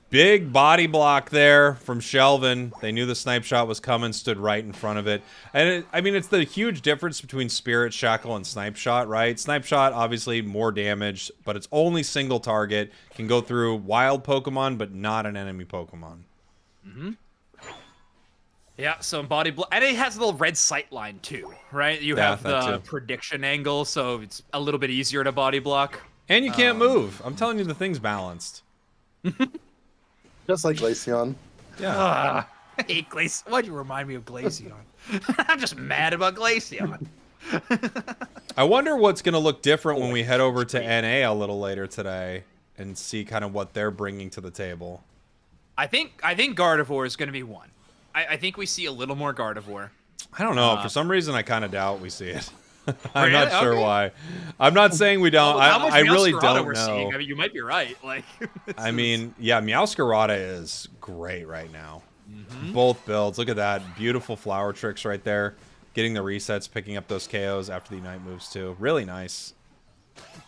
Big body block there from Shelvin. They knew the snipe shot was coming, stood right in front of it. And I mean, it's the huge difference between Spirit Shackle and Snipe Shot, right? Snipe Shot, obviously, more damage, but it's only single target. Can go through wild Pokemon, but not an enemy Pokemon. Mm-hmm. Yeah, so body block. And it has a little red sight line, too, right? You have the prediction angle, so it's a little bit easier to body block. And you can't move. I'm telling you, the thing's balanced. Just like Glaceon. Yeah. I hate Glaceon. Why'd you remind me of Glaceon? I'm just mad about Glaceon. I wonder what's going to look different when we head over to NA a little later today and see kind of what they're bringing to the table. I think Gardevoir is going to be one. I think we see a little more Gardevoir. I don't know. For some reason, I kind of doubt we see it. I'm Really? not sure why. I'm not saying we don't. I really don't know. Seeing? I mean, you might be right. Like, I mean, yeah, Meowscarada is great right now. Both builds. Look at that. Beautiful flower tricks right there. Getting the resets, picking up those KOs after the Unite moves too. Really nice.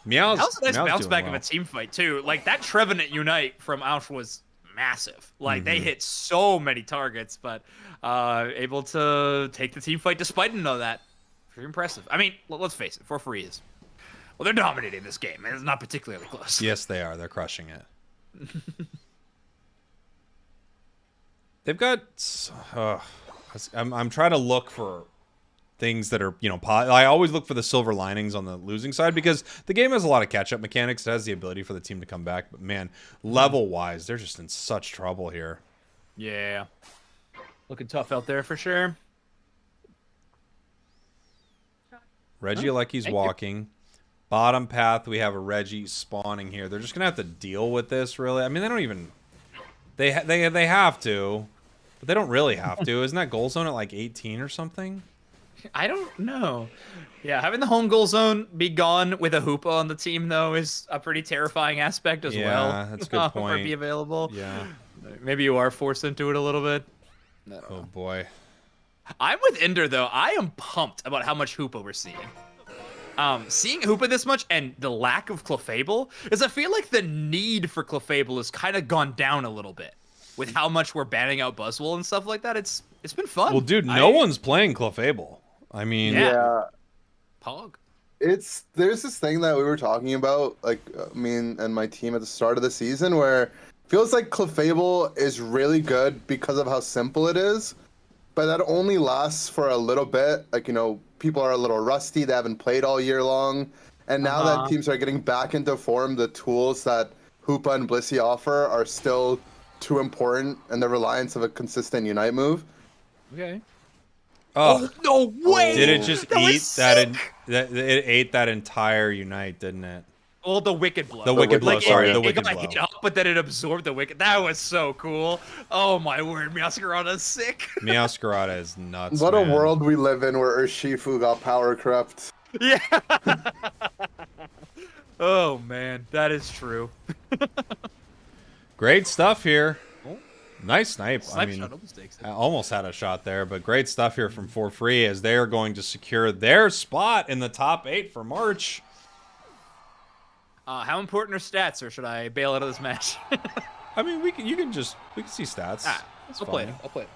Meow's that was a nice bounce back well. of a team fight too. Like that Trevenant Unite from Ouch was massive. Like they hit so many targets, but able to take the team fight despite none of that. Pretty impressive. I mean, let's face it, 4-3 is... Well, they're dominating this game, and it's not particularly close. Yes, they are. They're crushing it. They've got... I'm trying to look for things that are, you know... I always look for the silver linings on the losing side, because the game has a lot of catch-up mechanics. It has the ability for the team to come back. But, man, level-wise, they're just in such trouble here. Yeah. Looking tough out there for sure. Regieleki's walking. Bottom path, we have a Reggie spawning here. They're just going to have to deal with this, really. I mean, they don't even... They have to, but they don't really have to. Isn't that goal zone at like 18 or something? I don't know. Yeah, having the home goal zone be gone with a Hoopa on the team, though, is a pretty terrifying aspect as well. Yeah, that's a good point. Or be available. Yeah. Maybe you are forced into it a little bit. Oh, boy. I'm with Ender though. I am pumped about how much Hoopa we're seeing. Seeing Hoopa this much and the lack of Clefable is I feel like the need for Clefable has kind of gone down a little bit with how much we're banning out Buzzwole and stuff like that. It's been fun. Well, dude, no one's playing Clefable. I mean, Yeah. Pog. There's this thing that we were talking about, like me and my team at the start of the season, where it feels like Clefable is really good because of how simple it is, but that only lasts for a little bit. Like, you know, people are a little rusty, they haven't played all year long, and now that teams are getting back into form, the tools that Hoopa and Blissey offer are still too important, and the reliance of a consistent Unite move. Okay. oh, no way! did it just That was eat that? sick! It ate that entire Unite, didn't it? Well, the Wicked Blow. The Wicked Blow, Like, sorry, it, the it Wicked got Blow. hit up, but then it absorbed the Wicked. That was so cool. Oh my word, Meowscarada's sick. Meowscarada is nuts. What man. a world we live in where Urshifu got power crept. Yeah. Oh man, that is true. Great stuff here. Oh. Nice snipe. I Snipe mean, shot almost takes it. I almost had a shot there, but great stuff here from For Free as they are going to secure their spot in the top 8 for March. How important are stats, or should I bail out of this match? I mean, we can see stats. I'll play it. I'll play it.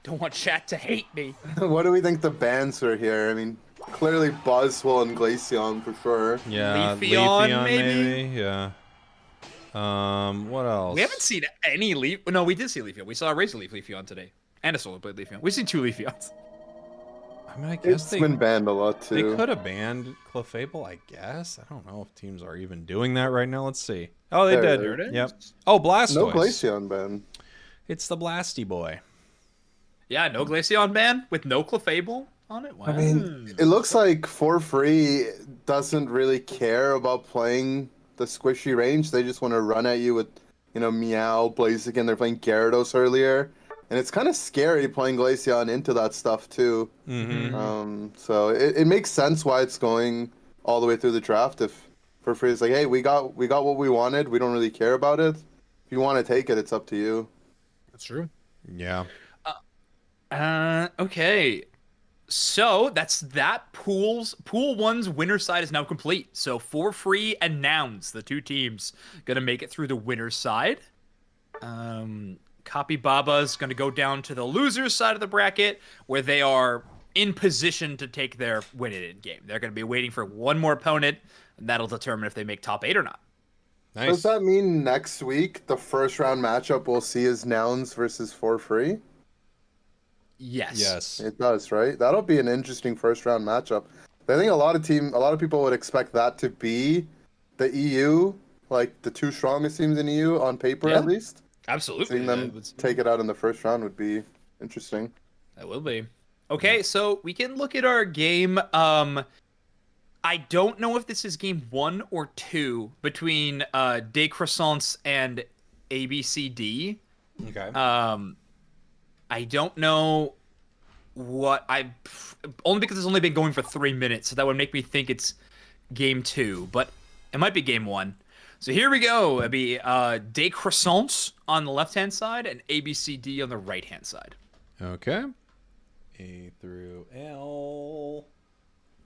Don't want chat to hate me. What do we think the bans are here? I mean, clearly Buzzwole and Glaceon for sure. Yeah, Leafeon, maybe. Yeah. What else? We haven't seen any Leaf. No, we did see Leafeon. We saw a Razor Leaf Leafeon today, and a Solar Blade Leafeon. We've seen 2 Leafeons. I mean, I guess It's they been banned a lot they too. could have banned Clefable, I guess. I don't know if teams are even doing that right now. Let's see. Oh, they There did. it is. Yep. Oh, Blastoise. No Glaceon ban. It's the Blasty boy. Yeah, no Glaceon ban with no Clefable on it. Wow. I mean, it looks like For Free doesn't really care about playing the squishy range. They just want to run at you with, you know, Meow, Blaziken. They're playing Gyarados earlier. And it's kind of scary playing Glaceon into that stuff too. Mm-hmm. So it makes sense why it's going all the way through the draft. If For Free is like, hey, we got what we wanted. We don't really care about it. If you want to take it, it's up to you. That's true. Yeah. Okay. So that's that. Pool 1's winner side is now complete. So For Free and Nouns, the 2 teams, gonna make it through the winner's side. Cappy Baba's gonna go down to the loser's side of the bracket, where they are in position to take their win it in game. They're gonna be waiting for one more opponent, and that'll determine if they make top 8 or not. Nice. Does that mean next week the first round matchup we'll see is Nouns versus For Free? Yes. Yes. It does, right? That'll be an interesting first round matchup. I think a lot of people would expect that to be the EU, like the 2 strongest teams in EU on paper Yeah. at least. Absolutely. Seeing them take it out in the first round would be interesting. That will be. Okay, so we can look at our game. I don't know if this is game 1 or 2 between Des Croissants and ABCD. Okay. I don't know only because it's only been going for 3 minutes, so that would make me think it's game 2, but it might be game 1. So here we go. It'd be Des Croissants on the left-hand side and ABCD on the right-hand side. Okay. A through L.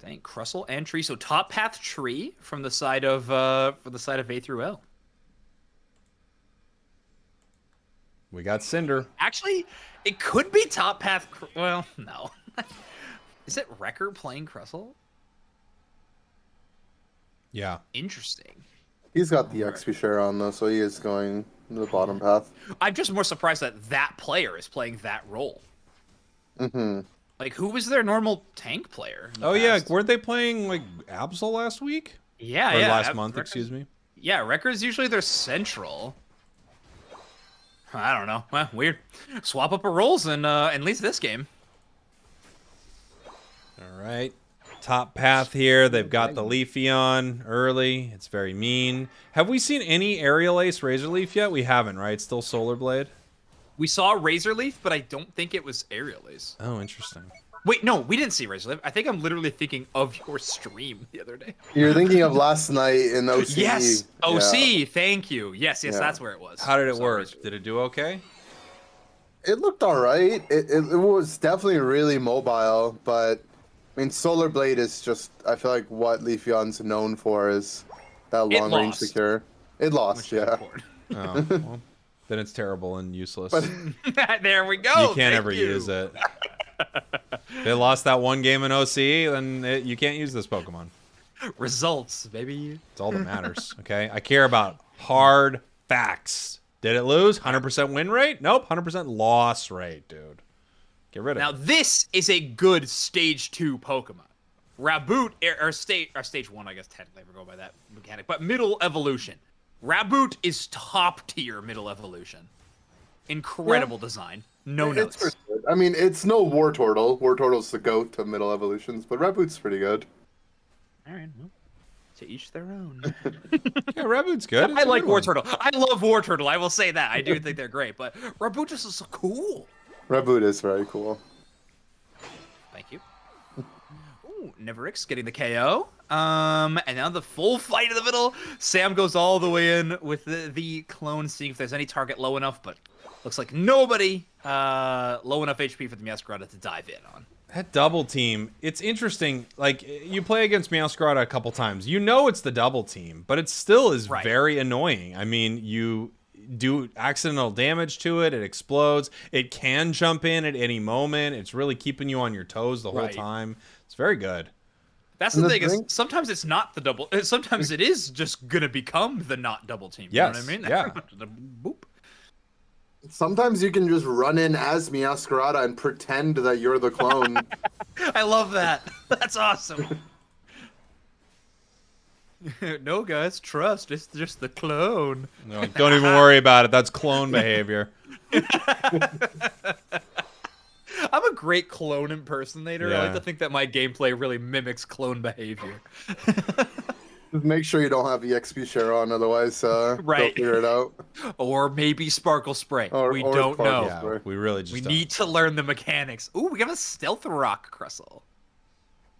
Dang, Crustle and Tree. So top path Tree from the side of A through L. We got Cinder. Actually, it could be top path. Well, no. Is it Wrecker playing Crustle? Yeah. Interesting. He's got the XP share on though, so he is going the bottom path. I'm just more surprised that that player is playing that role. Mm-hmm. Like, who was their normal tank player? in the Oh yeah, past? weren't they playing like Absol last week? Yeah, Or yeah. last month, Wrecker's- excuse me. Yeah, Wrecker's usually their central. I don't know. Well, weird. Swap up our roles and at least this game. All right. Top path here. They've got the Leafeon early. It's very mean. Have we seen any Aerial Ace Razor Leaf yet? We haven't, right? Still Solar Blade? We saw Razor Leaf, but I don't think it was Aerial Ace. Oh, interesting. Wait, no, we didn't see Razor Leaf. I think I'm literally thinking of your stream the other day. You're thinking of last night in OCE. Yes, Yeah. OC. Thank you. Yes, Yeah. that's where it was. How did it Saw work? Razor Leaf. Did it do okay? It looked all right. It was definitely really mobile, but I mean, Solar Blade is just, I feel like what Leafeon's known for is that long range secure. It lost, yeah. Oh, well, then it's terrible and useless. But there we go. You can't ever use it. They lost that one game in OCE, then you can't use this Pokemon. Results, baby. It's all that matters, okay? I care about hard facts. Did it lose? 100% win rate? Nope, 100% loss rate, dude. Get rid of it. Now, this is a good Stage 2 Pokemon. Raboot, or Stage 1, I guess, technically, we're going by that mechanic, but Middle Evolution. Raboot is top tier Middle Evolution. Incredible design. No notes. I mean, it's no Wartortle. Wartortle's the goat to Middle Evolutions, but Raboot's pretty good. All right, well, to each their own. Yeah, Raboot's good. I like Wartortle. I love Wartortle. I will say that. I do think they're great, but Raboot just is so cool. Raboot is very cool. Thank you. Ooh, Neverix getting the KO. And now the full fight in the middle. Sam goes all the way in with the clone, seeing if there's any target low enough, but looks like nobody low enough HP for the Meowscarada to dive in on. That double team, it's interesting. Like, you play against Meowscarada a couple times. You know it's the double team, but it still is very annoying. I mean, you do accidental damage to it. It explodes. It can jump in at any moment. It's really keeping you on your toes the whole time. It's very good. That's the thing, is sometimes it's not the double. Sometimes it is just going to become the not double team. You know what I mean? Yeah. Boop. Sometimes you can just run in as Meowscarada and pretend that you're the clone. I love that. That's awesome. No, guys, trust. It's just the clone. No, don't even worry about it. That's clone behavior. I'm a great clone impersonator. Yeah. I like to think that my gameplay really mimics clone behavior. Just make sure you don't have EXP share on, otherwise they'll figure it out. Or maybe Sparkle Spray. We or don't know. Yeah, we really just need to learn the mechanics. Ooh, we have a Stealth Rock Crustle.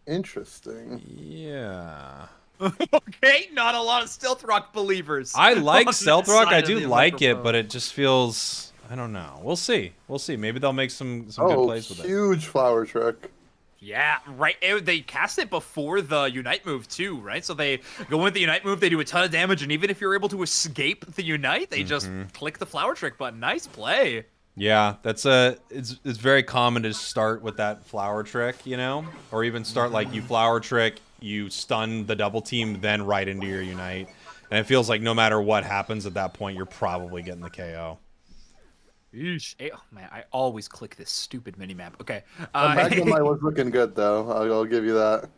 Interesting. Yeah. Okay, not a lot of Stealth Rock believers. I like Stealth Rock. I do like it, but it just feels... I don't know. We'll see. We'll see. Maybe they'll make some good plays with it. Huge flower trick. Yeah, right. They cast it before the Unite move, too, right? So they go in with the Unite move, they do a ton of damage, and even if you're able to escape the Unite, they just click the flower trick button. Nice play. Yeah, that's it's very common to start with that flower trick, you know? Or even start like you flower trick, you stun the double team, then right into your Unite. And it feels like no matter what happens at that point, you're probably getting the KO. Eesh. Oh, man, I always click this stupid minimap. Okay. Magnemite was looking good, though. I'll give you that.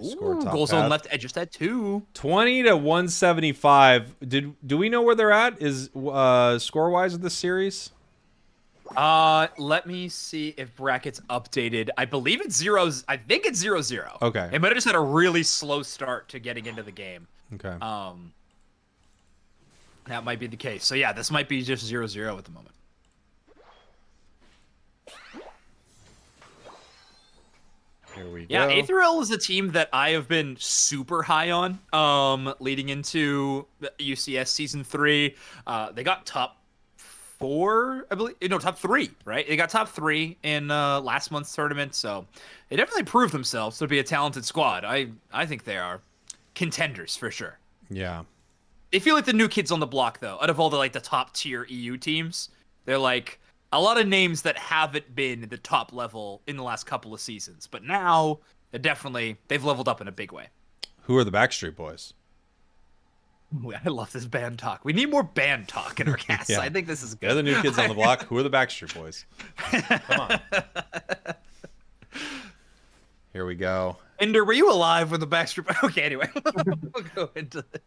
Ooh, goal zone left edge just at 2. 20 to 175. Do we know where they're at? Is score wise of this series? Let me see if brackets updated. I believe it's zeros. I think it's 0-0. Okay. It might have just had a really slow start to getting into the game. Okay. That might be the case. So yeah, this might be just 0-0 at the moment. Here we go. Yeah, Aetheril is a team that I have been super high on leading into UCS Season 3. They got top 4, I believe. No, top 3, right? They got top 3 in last month's tournament, so they definitely proved themselves to be a talented squad. I think they are contenders for sure. Yeah. They feel like the new kids on the block, though. Out of all the the top tier EU teams, they're like a lot of names that haven't been at the top level in the last couple of seasons. But now, they've leveled up in a big way. Who are the Backstreet Boys? Ooh, I love this band talk. We need more band talk in our cast. Yeah. I think this is good. They're the new kids on the block. Who are the Backstreet Boys? Come on. Here we go. Ender, were you alive when the Backstreet Boys? Okay, anyway. We'll go into it.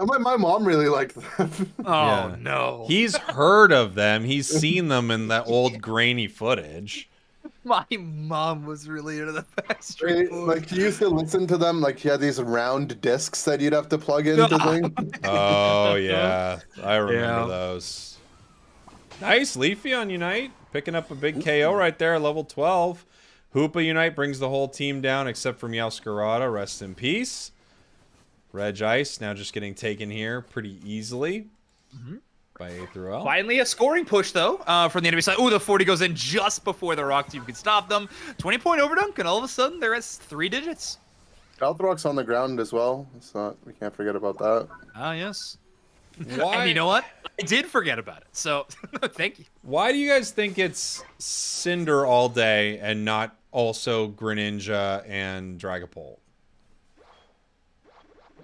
My mom really liked them. Oh, no. He's heard of them. He's seen them in that old grainy footage. My mom was really into the Backstreet Boys. Like, you used to listen to them. Like, you had these round discs that you'd have to plug into things. Oh, yeah. I remember those. Nice. Leafy on Unite. Picking up a big KO right there, level 12. Hoopa Unite brings the whole team down except for Meowscarada. Rest in peace. Reg Ice now just getting taken here pretty easily by A through L. Finally a scoring push, though, from the enemy side. Ooh, the 40 goes in just before the Rock team can stop them. 20-point overdunk, and all of a sudden they're at 3 digits. Stealth Rock's on the ground as well. We can't forget about that. Ah, yes. Why? And you know what? I did forget about it, so thank you. Why do you guys think it's Cinder all day and not also Greninja and Dragapult?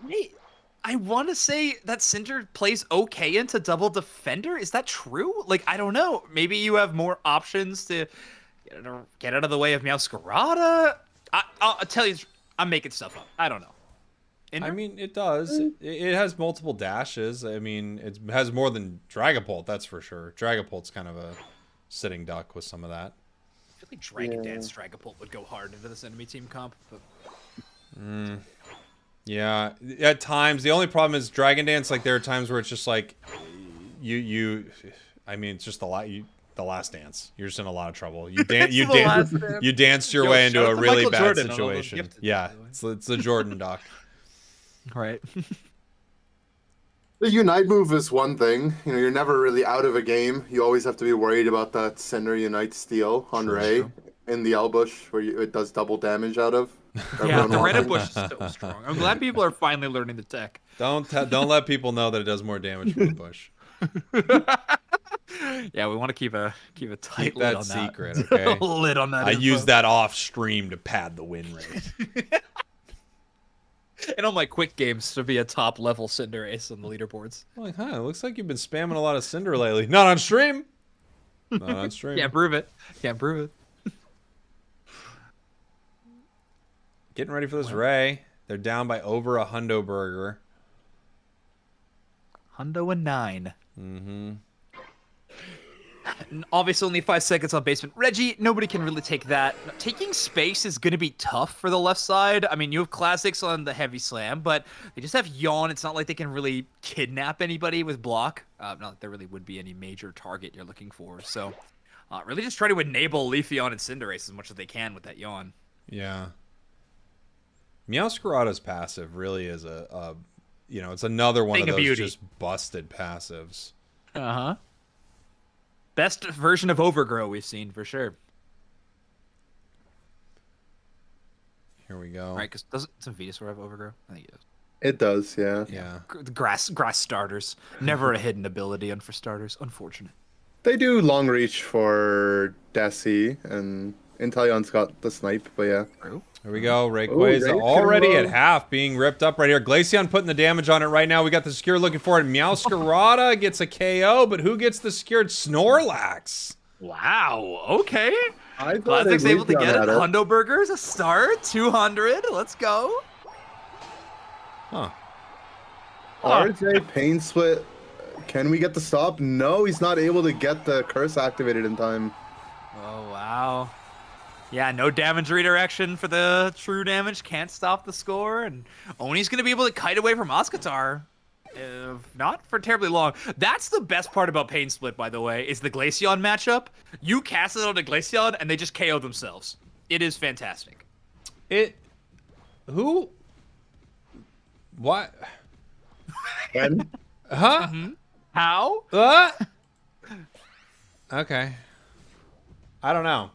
Wait, I want to say that Cinder plays okay into double defender. Is that true? Like, I don't know. Maybe you have more options to get out of the way of Meowscarada. I'll tell you, I'm making stuff up. I don't know. I mean, it does. It has multiple dashes. I mean, it has more than Dragapult, that's for sure. Dragapult's kind of a sitting duck with some of that. I feel like Dragon Dance Dragapult would go hard into this enemy team comp. But... Yeah, at times. The only problem is Dragon Dance, like, there are times where it's just like, I mean, it's just the last dance. You're just in a lot of trouble. You danced your way into a really bad Jordan, situation. Yeah, it's the Jordan duck. Right. The Unite move is one thing. You know, you're never really out of a game. You always have to be worried about that Cinder Unite steal on Ray in the L bush where it does double damage out of. Yeah, the Reddit bush is so strong. I'm glad people are finally learning the tech. Don't let people know that it does more damage from the bush. Yeah, we want to keep a tight Keep lid that on secret, that. okay? Lid on that. I info. use that off stream to pad the win rate. And on my quick games to be a top level Cinder ace on the leaderboards. Like, it looks like you've been spamming a lot of Cinder lately. Not on stream. Not on stream. Can't prove it. Can't prove it. Getting ready for this Ray. They're down by over a hundo burger. Hundo and 9. Mm-hmm. Obviously, only 5 seconds on basement. Reggie, nobody can really take that. Taking space is going to be tough for the left side. I mean, you have classics on the heavy slam, but they just have Yawn. It's not like they can really kidnap anybody with block. Not like there really would be any major target you're looking for. So, really just try to enable Leafeon and Cinderace as much as they can with that Yawn. Yeah. Meowscarada's passive really is it's another one of those just busted passives. Uh-huh. Best version of Overgrow we've seen, for sure. Here we go. Right, because doesn't Venusaur have Overgrow? I think it does. It does, yeah. Yeah. The grass starters. Never a hidden ability for starters. Unfortunate. They do long reach for Desi, and Inteleon's got the snipe, but yeah. True. Here we go. Rayquaza already at half, being ripped up right here. Glaceon putting the damage on it right now. We got the Secure looking for it. Meowscarada gets a KO, but who gets the secured? Snorlax. Wow. Okay. Classic's able to get it. Hundo Burgers, a start. 200. Let's go. Huh. RJ Pain Split. Can we get the stop? No, he's not able to get the curse activated in time. Oh, wow. Yeah, no damage redirection for the true damage. Can't stop the score. And Oni's going to be able to kite away from Oscatar. Not for terribly long. That's the best part about Pain Split, by the way, is the Glaceon matchup. You cast it on a Glaceon, and they just KO themselves. It is fantastic. What? When? Huh? How? Okay. I don't know.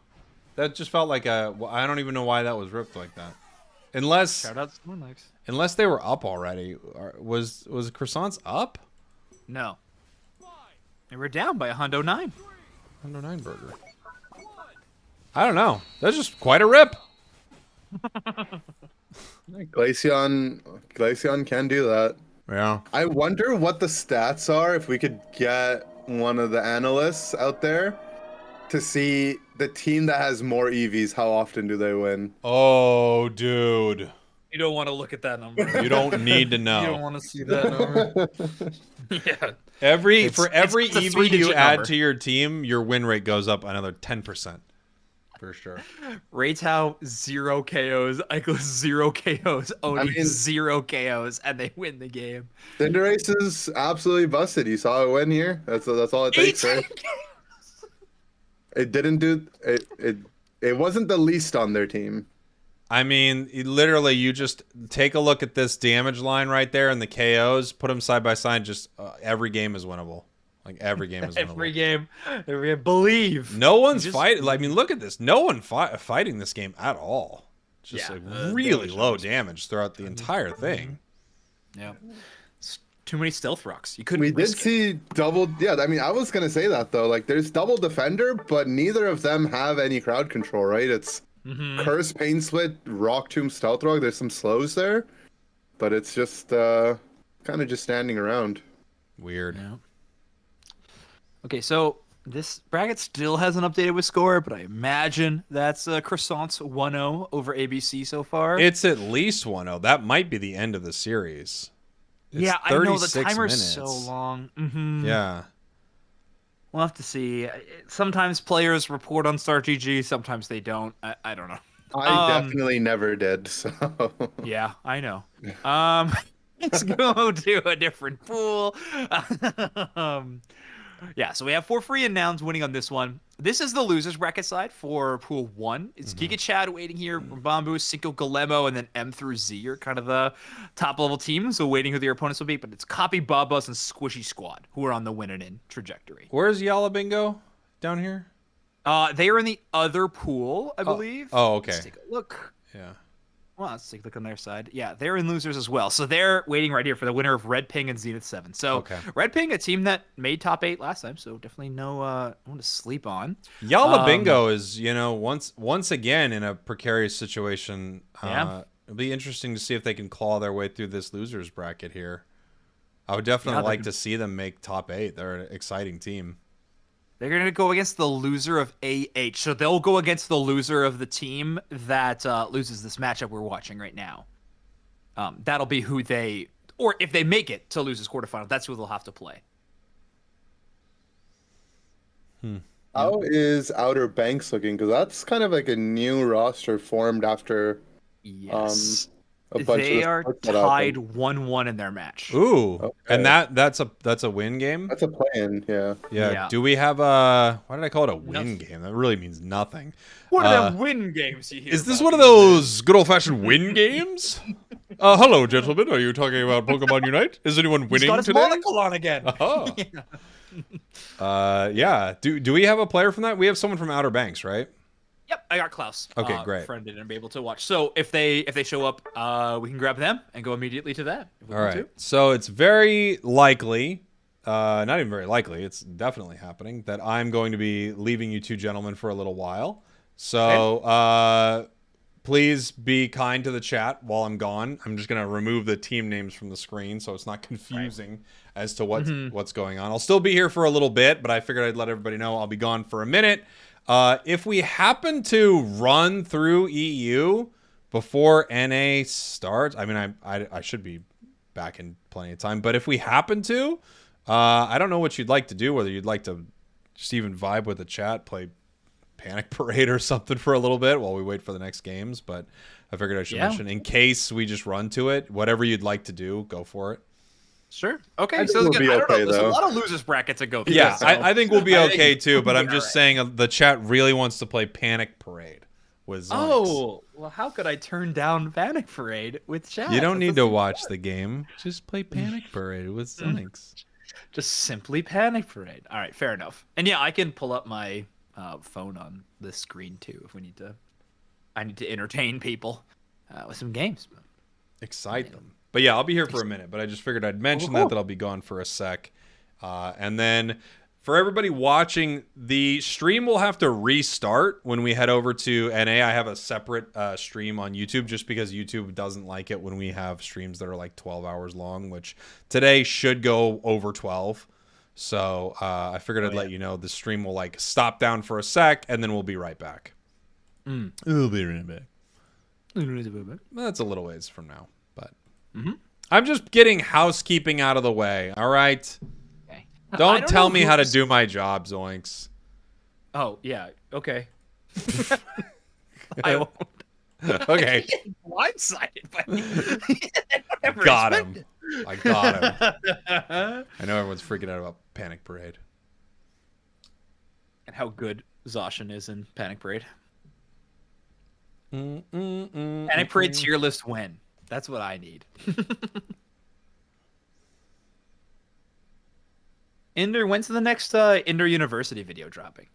That just felt like I don't even know why that was ripped like that. Unless Shout out to Snorlax. Unless they were up already. Was Croissants up? No. They were down by a Hundo 9. Hundo 9 burger. I don't know. That's just quite a rip. Glaceon can do that. Yeah. I wonder what the stats are if we could get one of the analysts out there to see the team that has more EVs, how often do they win? Oh, dude. You don't want to look at that number. You don't need to know. You don't want to see that number. Yeah. For every it's a EV you three-digit add number. to your team, your win rate goes up another 10%. For sure. Reitao 0 KOs, Ikelos 0 KOs, Oni 0 KOs, and they win the game. Cinderace is absolutely busted. You saw it win here. That's all it takes, right? It didn't do it. It wasn't the least on their team. I mean, literally, you just take a look at this damage line right there and the KOs, put them side by side. Just every game is winnable. Like every game is winnable. every game. Believe. No one's fighting. I mean, look at this. No one fighting this game at all. Just like really low damage throughout the entire thing. Yeah. Too many stealth rocks. You couldn't. We did see double. Yeah, I mean, I was gonna say that though. Like, there's double defender, but neither of them have any crowd control, right? It's Curse, Pain Split, Rock Tomb, Stealth Rock. There's some slows there, but it's just kind of just standing around. Weird. Yeah. Okay, so this bracket still hasn't updated with score, but I imagine that's Croissant's 1-0 over ABC so far. It's at least 1-0. That might be the end of the series. It's yeah, I know the 36 timer's minutes. so long. Yeah. We'll have to see. Sometimes players report on StartGG, sometimes they don't. I don't know. I definitely never did. So yeah, I know. Let's go to a different pool. Yeah, so we have For Free and Nouns winning on this one. This is the losers bracket side for Pool 1. It's Gigachad waiting here, Bamboo, CincoGolemo, and then M through Z are kind of the top-level teams, so waiting who their opponents will be. But it's Cappy, Babas, and Squishy Squad who are on the win-and-in trajectory. Where's Yalla Bingo? Down here? They are in the other pool, I believe. Oh, okay. Let's take a look. Yeah. Well, let's take a look on their side. Yeah, they're in losers as well. So they're waiting right here for the winner of Red Ping and Zenith 7. So Red Ping, a team that made top 8 last time, so definitely no one to sleep on. Yalla Bingo is, once again in a precarious situation. It'll be interesting to see if they can claw their way through this losers bracket here. I would definitely like to see them make top 8. They're an exciting team. They're going to go against the loser of AH. So they'll go against the loser of the team that loses this matchup we're watching right now. That'll be who they, or if they make it to losers quarterfinal, that's who they'll have to play. How is Outer Banks looking? Because that's kind of like a new roster formed after a bunch they of are tied 1-1 in their match. Ooh, and that's a win game. That's a play-in, yeah. Yeah. Do we have a? Why did I call it a win game? That really means nothing. What are the win games you hear? Is this one of those good old-fashioned win games? Hello, gentlemen. Are you talking about Pokemon Unite? Is anyone winning got his today? monocle on again. Oh. Yeah. Do we have a player from that? We have someone from Outer Banks, right? Yep, I got Klaus. Okay, great. Friend didn't be able to watch. So if they show up, we can grab them and go immediately to that. If we All want right. to. So it's very likely, not even very likely, it's definitely happening that I'm going to be leaving you two gentlemen for a little while. So please be kind to the chat while I'm gone. I'm just going to remove the team names from the screen so it's not confusing as to what's going on. I'll still be here for a little bit, but I figured I'd let everybody know I'll be gone for a minute. If we happen to run through EU before NA starts, I mean, I should be back in plenty of time, but if we happen to, I don't know what you'd like to do, whether you'd like to just even vibe with the chat, play Panic Parade or something for a little bit while we wait for the next games, but I figured I should mention in case we just run to it, whatever you'd like to do, go for it. Sure. Okay. So I don't know. There's a lot of losers brackets to go through. Yeah, so. I think we'll be okay too, but I'm just saying the chat really wants to play Panic Parade with Zonix. Oh, well, how could I turn down Panic Parade with chat? You don't need to watch the game. Just play Panic Parade with Zonix. Just simply Panic Parade. All right, fair enough. And yeah, I can pull up my phone on this screen too if we need to. I need to entertain people with some games. Excite them. But yeah, I'll be here for a minute, but I just figured I'd mention that I'll be gone for a sec. And then for everybody watching, the stream will have to restart when we head over to NA. I have a separate stream on YouTube just because YouTube doesn't like it when we have streams that are like 12 hours long, which today should go over 12. So I figured I'd let you know the stream will like stop down for a sec and then we'll be right back. We'll be right back. That's a little ways from now, but I'm just getting housekeeping out of the way. All right. Okay. Don't tell me how to do my job, Zoinks. Oh yeah. Okay. I won't. Okay. Blindsided by me. Got him. I got him. I know everyone's freaking out about Panic Parade. And how good Zacian is in Panic Parade. And I pray tier list win. That's what I need. Inder, when's the next Inder University video dropping?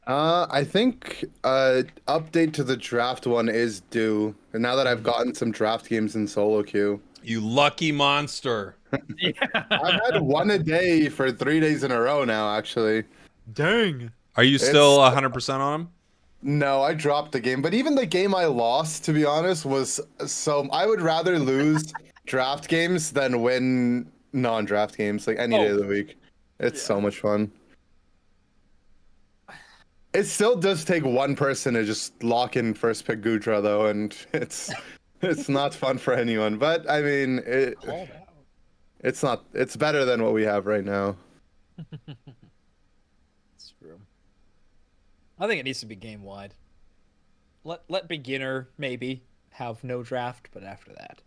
I think update to the draft one is due. And now that I've gotten some draft games in solo queue. You lucky monster. I've had one a day for 3 days in a row now, actually. Dang. Are you still 100% on him? No, I dropped the game. But even the game I lost, to be honest, was so I would rather lose draft games than win non-draft games like any day of the week. It's so much fun. It still does take one person to just lock in first pick Gudra though, and it's not fun for anyone. But I mean, it's better than what we have right now. It's true. I think it needs to be game wide. Let beginner maybe have no draft, but after that,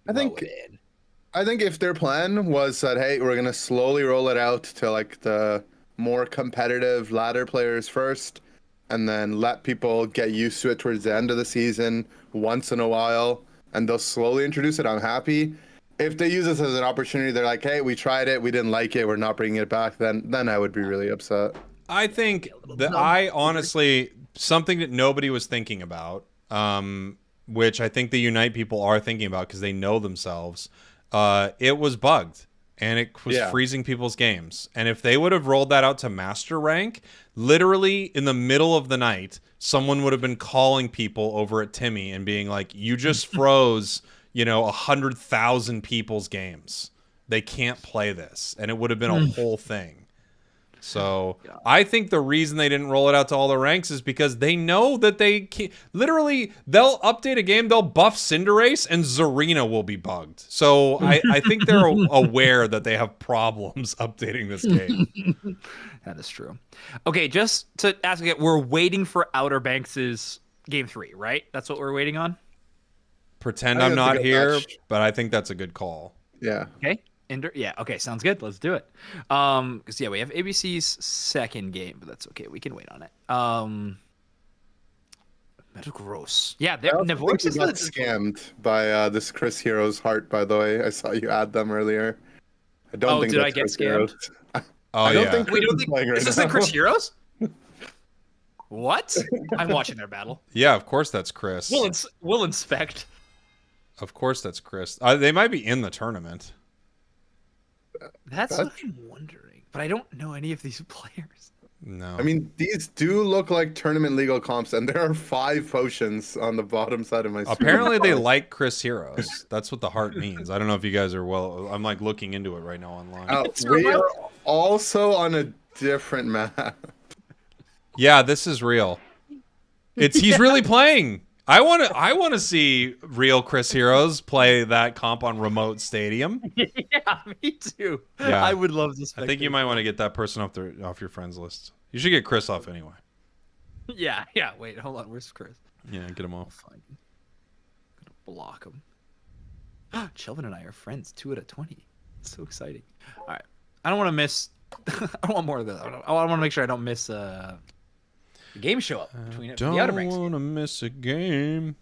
I think if their plan was that, hey, we're gonna slowly roll it out to like the more competitive ladder players first, and then let people get used to it towards the end of the season once in a while, and they'll slowly introduce it, I'm happy. If they use this as an opportunity, they're like, hey, we tried it, we didn't like it, we're not bringing it back, then I would be really upset. I think that I honestly, something that nobody was thinking about, which I think the Unite people are thinking about because they know themselves, it was bugged and it was freezing people's games. And if they would have rolled that out to master rank, literally in the middle of the night, someone would have been calling people over at Timmy and being like, you just froze, 100,000 people's games. They can't play this. And it would have been a whole thing. So I think the reason they didn't roll it out to all the ranks is because they know that they can't. Literally, they'll update a game, they'll buff Cinderace, and Zarina will be bugged. So I think they're aware that they have problems updating this game. That is true. Okay, just to ask again, we're waiting for Outer Banks' game 3, right? That's what we're waiting on? Pretend I'm not here, but I think that's a good call. Yeah. Okay. Yeah, okay, sounds good. Let's do it. Because we have ABC's second game, but that's okay. We can wait on it. Metagross. Yeah, Navoix is got scammed by this Chris Hero's heart, by the way. I saw you add them earlier. I don't think did I get scammed? I don't think we don't think is this the Chris Heroes? What? I'm watching their battle. Yeah, of course that's Chris. We'll inspect. Of course that's Chris. They might be in the tournament. That's what I'm wondering, but I don't know any of these players. No. I mean, these do look like tournament legal comps, and there are 5 potions on the bottom side of my screen. Apparently they like Chris Heroes. That's what the heart means. I don't know if you guys are I'm like looking into it right now online. We are also on a different map. Yeah, this is real. He's really playing. I want to see real Chris Heroes play that comp on remote stadium. Yeah, me too. Yeah. I would love to. I think you might want to get that person off your friends list. You should get Chris off anyway. Yeah. Wait, hold on. Where's Chris? Yeah, get him off. Fine. I'm gonna block him. Chelvin and I are friends. 2 out of 20. It's so exciting. All right. I don't want to miss. I don't want more of that. I want to make sure I don't miss the game show up between the Outer Banks. Don't want to miss a game.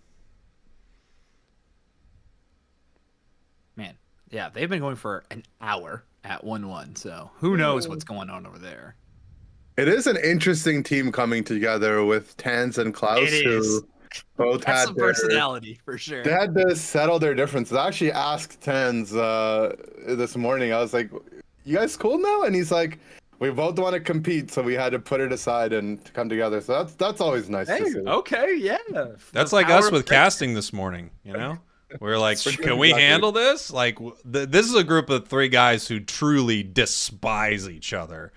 Man, yeah, they've been going for an hour at 1-1, so who knows what's going on over there. It is an interesting team coming together with Tans and Klaus, who both had some personality for sure. They had to settle their differences. I actually asked Tans this morning. I was like, "You guys cool now?" And he's like, "We both want to compete, so we had to put it aside and come together." So that's always nice to see. Okay, yeah. That's like us with casting this morning, We're like, can we handle this? Like, this is a group of 3 guys who truly despise each other.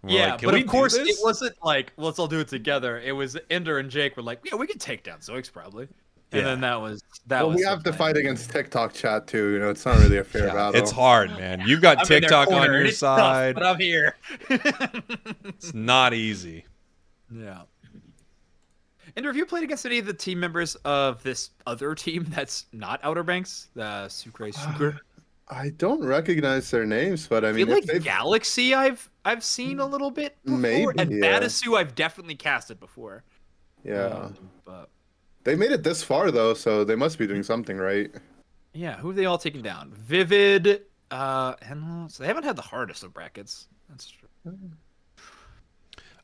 Yeah, like, but of course it wasn't like, let's all do it together. It was Ender and Jake were like, yeah, we could take down Zoix probably. And then that was we have to fight against TikTok chat too. It's not really a fair battle. It's hard, man. You've got TikTok on your side. Tough, but I'm here. It's not easy. Yeah. Ender, have you played against any of the team members of this other team that's not Outer Banks, the Sucreosucre? I don't recognize their names, but I mean, I feel like Galaxy I've seen a little bit before, maybe, and Badasu I've definitely casted before. Yeah. But They made it this far though, so they must be doing something right. yeah, who have they all taken down? Vivid, and so they haven't had the hardest of brackets. That's true.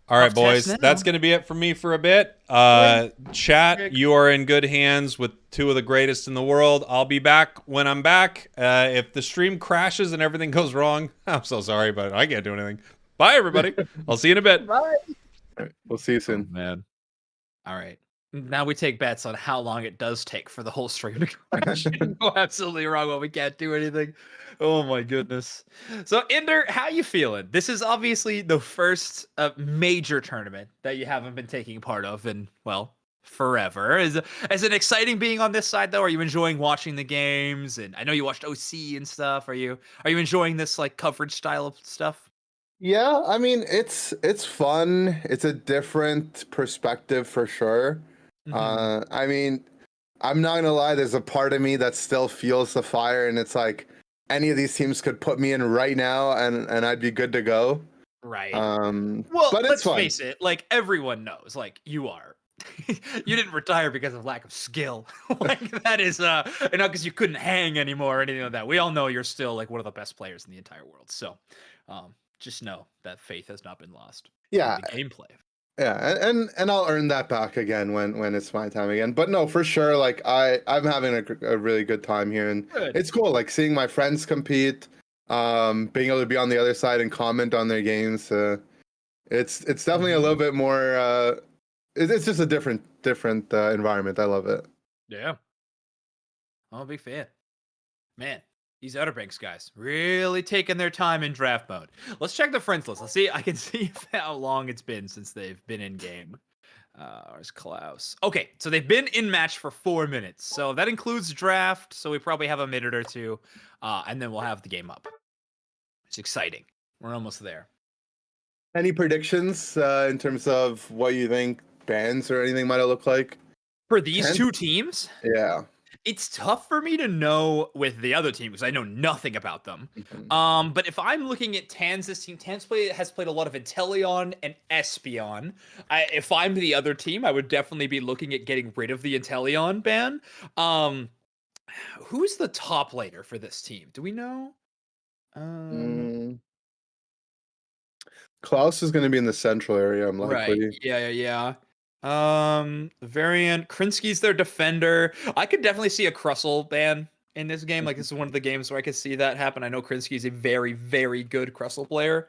All right, Tough test boys. now. That's going to be it for me for a bit. Chat, you are in good hands with two of the greatest in the world. I'll be back when I'm back. If the stream crashes and everything goes wrong, I'm so sorry, but I can't do anything. Bye, everybody. I'll see you in a bit. Bye. All right, we'll see you soon. Man. All right. Now we take bets on how long it does take for the whole stream to crash and go absolutely wrong when we can't do anything. Oh my goodness. So Inder, how you feeling? This is obviously the first major tournament that you haven't been taking part of in, well, forever. Is it exciting being on this side though? Are you enjoying watching the games? And I know you watched OC and stuff. Are you enjoying this like coverage style of stuff? Yeah, I mean it's fun. It's a different perspective for sure. I mean, I'm not gonna lie, there's a part of me that still feels the fire, and it's like any of these teams could put me in right now and I'd be good to go. Right. Well, but let's face it, like everyone knows, like you are. You didn't retire because of lack of skill. Like that is and not because you couldn't hang anymore or anything like that. We all know you're still like one of the best players in the entire world. So just know that faith has not been lost. Yeah. In the gameplay. Yeah, and I'll earn that back again when it's my time again. But no, for sure, like I'm having a really good time here, and it's cool, like seeing my friends compete, being able to be on the other side and comment on their games. It's definitely a little bit more. It's just a different environment. I love it. Yeah, I'm a big fan, man. These Outer Banks guys really taking their time in draft mode. Let's check the friends list. Let's see. I can see how long it's been since they've been in game. Where's Klaus? Okay, so they've been in match for 4 minutes. So that includes draft. So we probably have a minute or two. And then we'll have the game up. It's exciting. We're almost there. Any predictions in terms of what you think bans or anything might have looked like? For these two teams? Yeah. It's tough for me to know with the other team because I know nothing about them. But if I'm looking at Tan's team, has played a lot of Inteleon and Espeon. If I'm the other team, I would definitely be looking at getting rid of the Inteleon ban. Who's the top laner for this team? Do we know? Klaus is going to be in the central area, I'm likely. Right. Yeah. Variant Krinsky's their defender. I could definitely see a Crustle ban in this game. Like this is one of the games where I could see that happen. I know Krinsky's a very, very good Crustle player.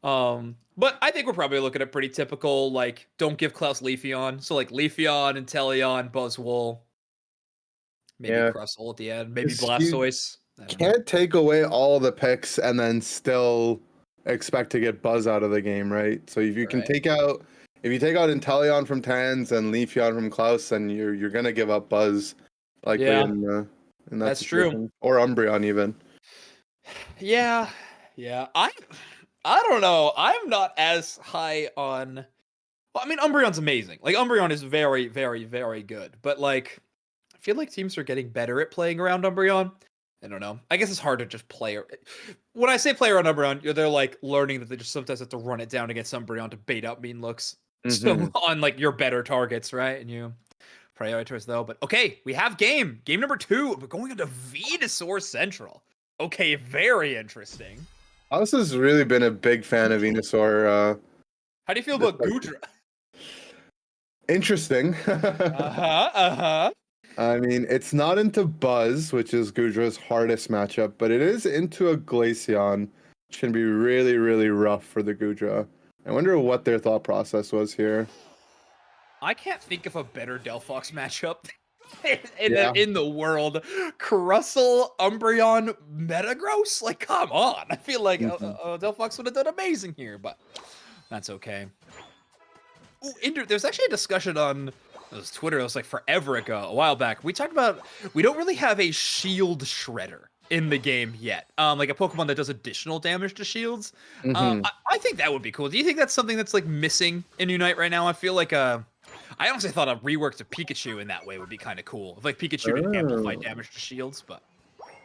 But I think we're probably looking at pretty typical, like, don't give Klaus Leafeon. So like Leafeon, Inteleon, Buzzwole, maybe Crustle at the end, maybe Blastoise. Can't take away all the picks and then still expect to get Buzz out of the game, right? So if you can take out Inteleon from Tans and Leafeon from Klaus, then you're gonna give up Buzz, likely in that That's situation. true. Or Umbreon even. Yeah. I don't know. I'm not as high on. Well, I mean, Umbreon's amazing. Like Umbreon is very, very, very good. But like, I feel like teams are getting better at playing around Umbreon. I don't know. I guess it's hard to just play. When I say play around Umbreon, they're like learning that they just sometimes have to run it down against Umbreon to bait out mean looks. So on like your better targets, right? And you prioritize though. But okay, we have game number 2. We're going into Venusaur Central. Okay, very interesting. Klaus has really been a big fan of Venusaur. How do you feel about Goodra? Interesting. I mean, it's not into Buzz, which is Goodra's hardest matchup, but it is into a Glaceon, which can be really, really rough for the Goodra. I wonder what their thought process was here. I can't think of a better Delphox matchup in the world. Crustle, Umbreon, Metagross? Like, come on. I feel like Delphox would have done amazing here, but that's okay. Ooh, there's actually a discussion on Twitter. It was like forever ago, a while back. We talked about we don't really have a shield shredder in the game yet. Like a Pokemon that does additional damage to shields. I think that would be cool. Do you think that's something that's like missing in Unite right now? I feel like I honestly thought a rework to Pikachu in that way would be kind of cool. If like Pikachu can amplify damage to shields, but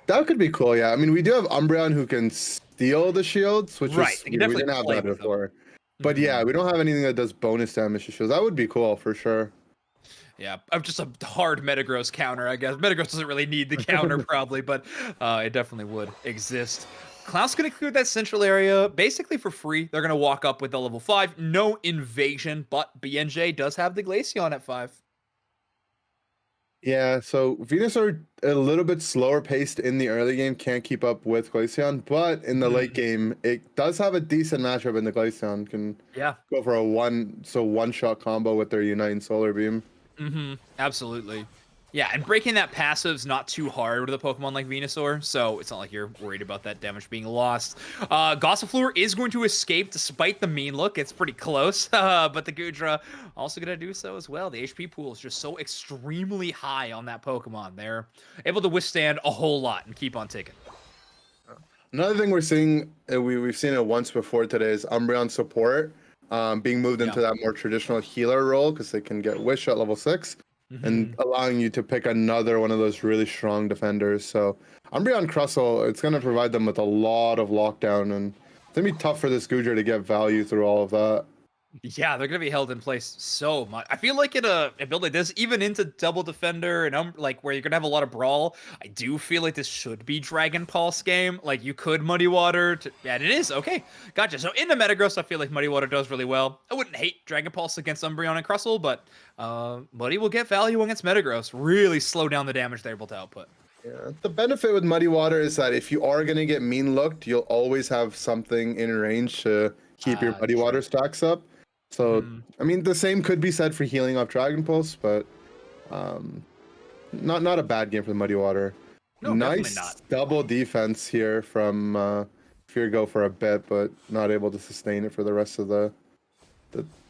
that could be cool. Yeah, I mean we do have Umbreon who can steal the shields, which is we didn't have that before. But yeah, we don't have anything that does bonus damage to shields. That would be cool for sure. Yeah, I'm just a hard Metagross counter, I guess. Metagross doesn't really need the counter, probably, but it definitely would exist. Cloud's going to clear that central area basically for free. They're going to walk up with the level 5. No invasion, but BNJ does have the Glaceon at 5. Yeah, so Venusaur a little bit slower paced in the early game, can't keep up with Glaceon, but in the late game, it does have a decent matchup in the Glaceon. Can go for a one-shot combo with their Uniting Solar Beam. Absolutely. Yeah, and breaking that passive's not too hard with a Pokemon like Venusaur, so it's not like you're worried about that damage being lost. Gossifleur is going to escape despite the mean look. It's pretty close, but the Goodra also going to do so as well. The HP pool is just so extremely high on that Pokemon. They're able to withstand a whole lot and keep on ticking. Another thing we're seeing, we've seen it once before today, is Umbreon support being moved into that more traditional healer role because they can get Wish at level 6. And allowing you to pick another one of those really strong defenders. So Umbreon Crustle, it's going to provide them with a lot of lockdown, and it's going to be tough for this Goodra to get value through all of that. Yeah, they're going to be held in place so much. I feel like in a build like this, even into Double Defender and like where you're going to have a lot of Brawl, I do feel like this should be Dragon Pulse game. Like you could Muddy Water. And it is. Okay, gotcha. So in the Metagross, I feel like Muddy Water does really well. I wouldn't hate Dragon Pulse against Umbreon and Crustle, but Muddy will get value against Metagross. Really slow down the damage they're able to output. Yeah, the benefit with Muddy Water is that if you are going to get mean looked, you'll always have something in range to keep your Muddy Water stacks up. So, I mean, the same could be said for healing up Dragon Pulse, but not a bad game for the Muddy Water. No, nice double defense here from Feargo for a bit, but not able to sustain it for the rest of the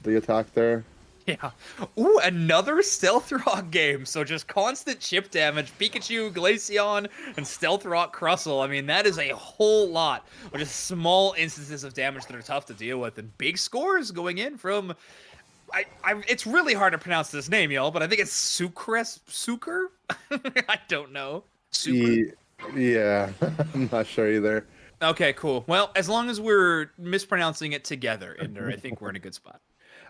attack there. Yeah. Ooh, another Stealth Rock game. So just constant chip damage. Pikachu, Glaceon, and Stealth Rock Crustle. I mean, that is a whole lot. But just small instances of damage that are tough to deal with. And big scores going in from... it's really hard to pronounce this name, y'all, but I think it's Sucreosucre? I don't know. Yeah, I'm not sure either. Okay, cool. Well, as long as we're mispronouncing it together, Ender, I think we're in a good spot.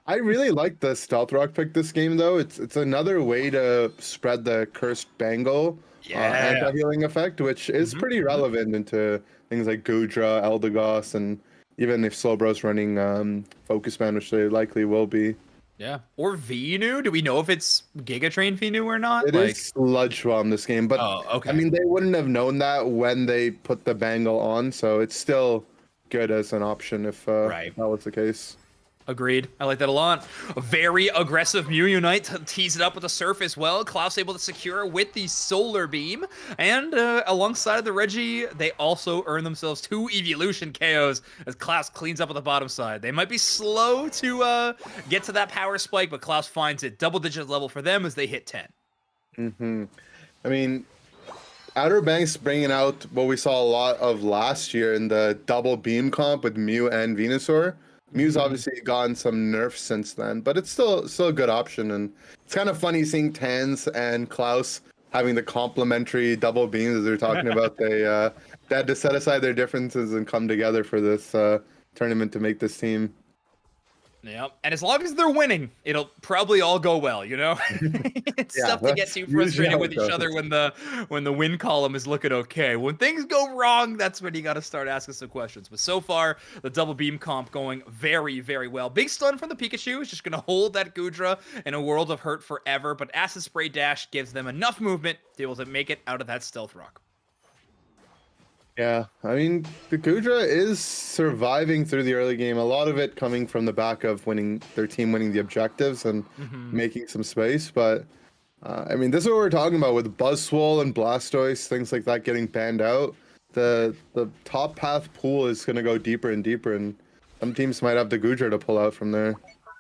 I really like the Stealth Rock pick this game, though. It's another way to spread the Cursed Bangle anti-healing effect, which is pretty relevant into things like Goodra, Eldegoss, and even if Slowbro's running Focus Band, which they likely will be. Yeah. Or Venu? Do we know if it's Giga Train Venu or not? It is Sludge Bomb this game, but I mean, they wouldn't have known that when they put the Bangle on, so it's still good as an option if that was the case. Agreed. I like that a lot. A very aggressive Mew Unite to tease it up with a Surf as well. Klaus able to secure with the Solar Beam. And alongside of the Reggie, they also earn themselves 2 Evolution KOs as Klaus cleans up on the bottom side. They might be slow to get to that power spike, but Klaus finds it double-digit level for them as they hit 10. I mean, Outer Banks bringing out what we saw a lot of last year in the double beam comp with Mew and Venusaur. Mew's obviously gotten some nerfs since then, but it's still a good option, and it's kind of funny seeing Tans and Klaus having the complementary double beams as they're talking about. They had to set aside their differences and come together for this tournament to make this team. Yeah, and as long as they're winning, it'll probably all go well, you know? It's tough to get too frustrated with each other when the win column is looking okay. When things go wrong, that's when you got to start asking some questions. But so far, the double beam comp going very, very well. Big stun from the Pikachu is just going to hold that Goodra in a world of hurt forever, but Acid Spray Dash gives them enough movement to be able to make it out of that Stealth Rock. Yeah, I mean, the Goodra is surviving through the early game. A lot of it coming from the back of their team winning the objectives and making some space. But, I mean, this is what we're talking about with Buzzwole and Blastoise, things like that getting banned out. The top path pool is going to go deeper and deeper, and some teams might have the Goodra to pull out from there.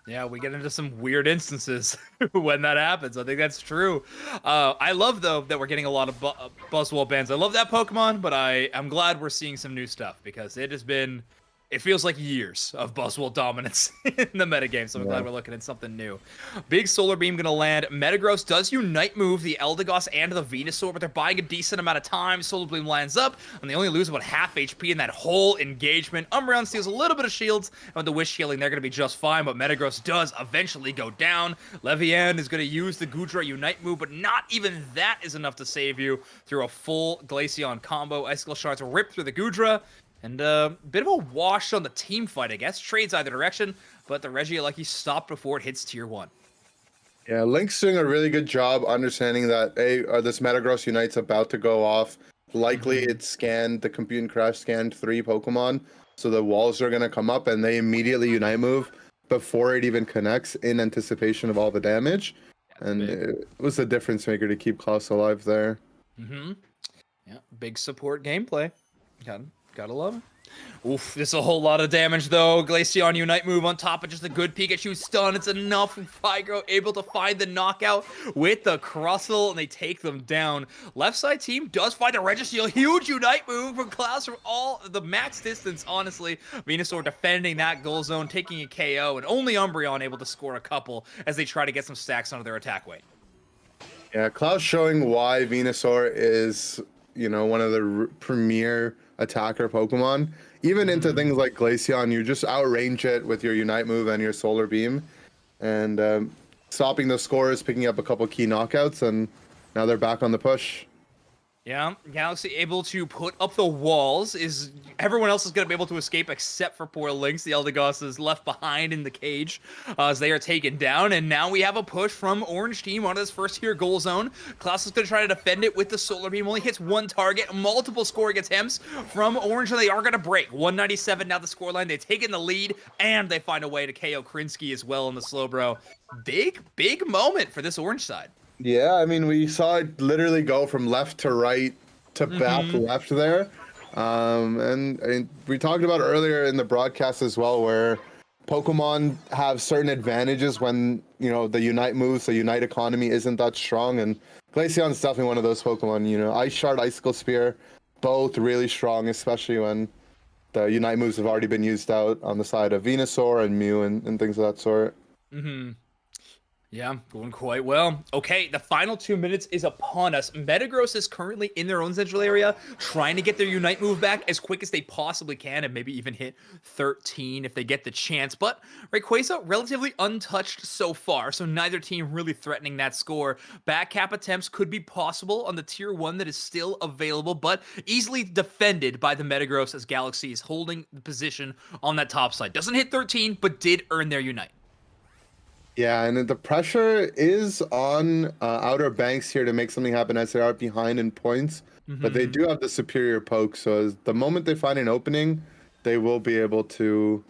Yeah, we get into some weird instances when that happens. I think that's true. I love, though, that we're getting a lot of Buzzwole bans. I love that Pokemon, but I'm glad we're seeing some new stuff because it has been It feels like years of Buzzwole dominance in the metagame, so I'm glad we're looking at something new. Big Solar Beam gonna land. Metagross does Unite move the Eldegoss and the Venusaur, but they're buying a decent amount of time. Solar Beam lands up, and they only lose about half HP in that whole engagement. Umbreon steals a little bit of shields, and with the Wish healing, they're gonna be just fine, but Metagross does eventually go down. Levian is gonna use the Goodra Unite move, but not even that is enough to save you through a full Glaceon combo. Icicle Shards rip through the Goodra. And a bit of a wash on the team fight, I guess. Trades either direction, but the Regieleki stopped before it hits tier 1. Yeah, Link's doing a really good job understanding that, hey, this Metagross Unite's about to go off. Likely it scanned, the Compute Crash scanned 3 Pokemon, so the walls are going to come up, and they immediately Unite move before it even connects in anticipation of all the damage. And it was a difference maker to keep Klaus alive there. Yeah, big support gameplay. Gotta love it. Oof, this is a whole lot of damage, though. Glaceon Unite move on top of just a good Pikachu stun. It's enough. Figro able to find the knockout with the Crustle, and they take them down. Left side team does find a Registeel. Huge Unite move from Klaus from all the max distance, honestly. Venusaur defending that goal zone, taking a KO, and only Umbreon able to score a couple as they try to get some stacks onto their attack weight. Yeah, Klaus showing why Venusaur is, one of the premier attacker Pokemon. Even into things like Glaceon, you just outrange it with your Unite move and your Solar Beam, and stopping the scores, picking up a couple key knockouts, and now they're back on the push. Yeah, Galaxy able to put up the walls. Everyone else is going to be able to escape except for poor Lynx. The Eldegoss is left behind in the cage as they are taken down. And now we have a push from Orange Team onto this first tier goal zone. Klaus is going to try to defend it with the Solar Beam. Only hits one target. Multiple scoring attempts from Orange, and they are going to break. 197 now the scoreline. They've taken the lead, and they find a way to KO Krinsky as well in the Slowbro. Big moment for this Orange side. Yeah, I mean, we saw it literally go from left to right to back left there. And we talked about earlier in the broadcast as well, where Pokemon have certain advantages when, the Unite moves, the Unite economy isn't that strong. And Glaceon's definitely one of those Pokemon, Ice Shard, Icicle Spear, both really strong, especially when the Unite moves have already been used out on the side of Venusaur and Mew and things of that sort. Yeah, going quite well. Okay, the final 2 minutes is upon us. Metagross is currently in their own central area, trying to get their Unite move back as quick as they possibly can, and maybe even hit 13 if they get the chance. But Rayquaza relatively untouched so far, so neither team really threatening that score. Back cap attempts could be possible on the tier 1 that is still available, but easily defended by the Metagross as Galaxy is holding the position on that top side. Doesn't hit 13, but did earn their Unite. Yeah, and the pressure is on Outer Banks here to make something happen as they are behind in points. But they do have the superior poke, so the moment they find an opening, they will be able to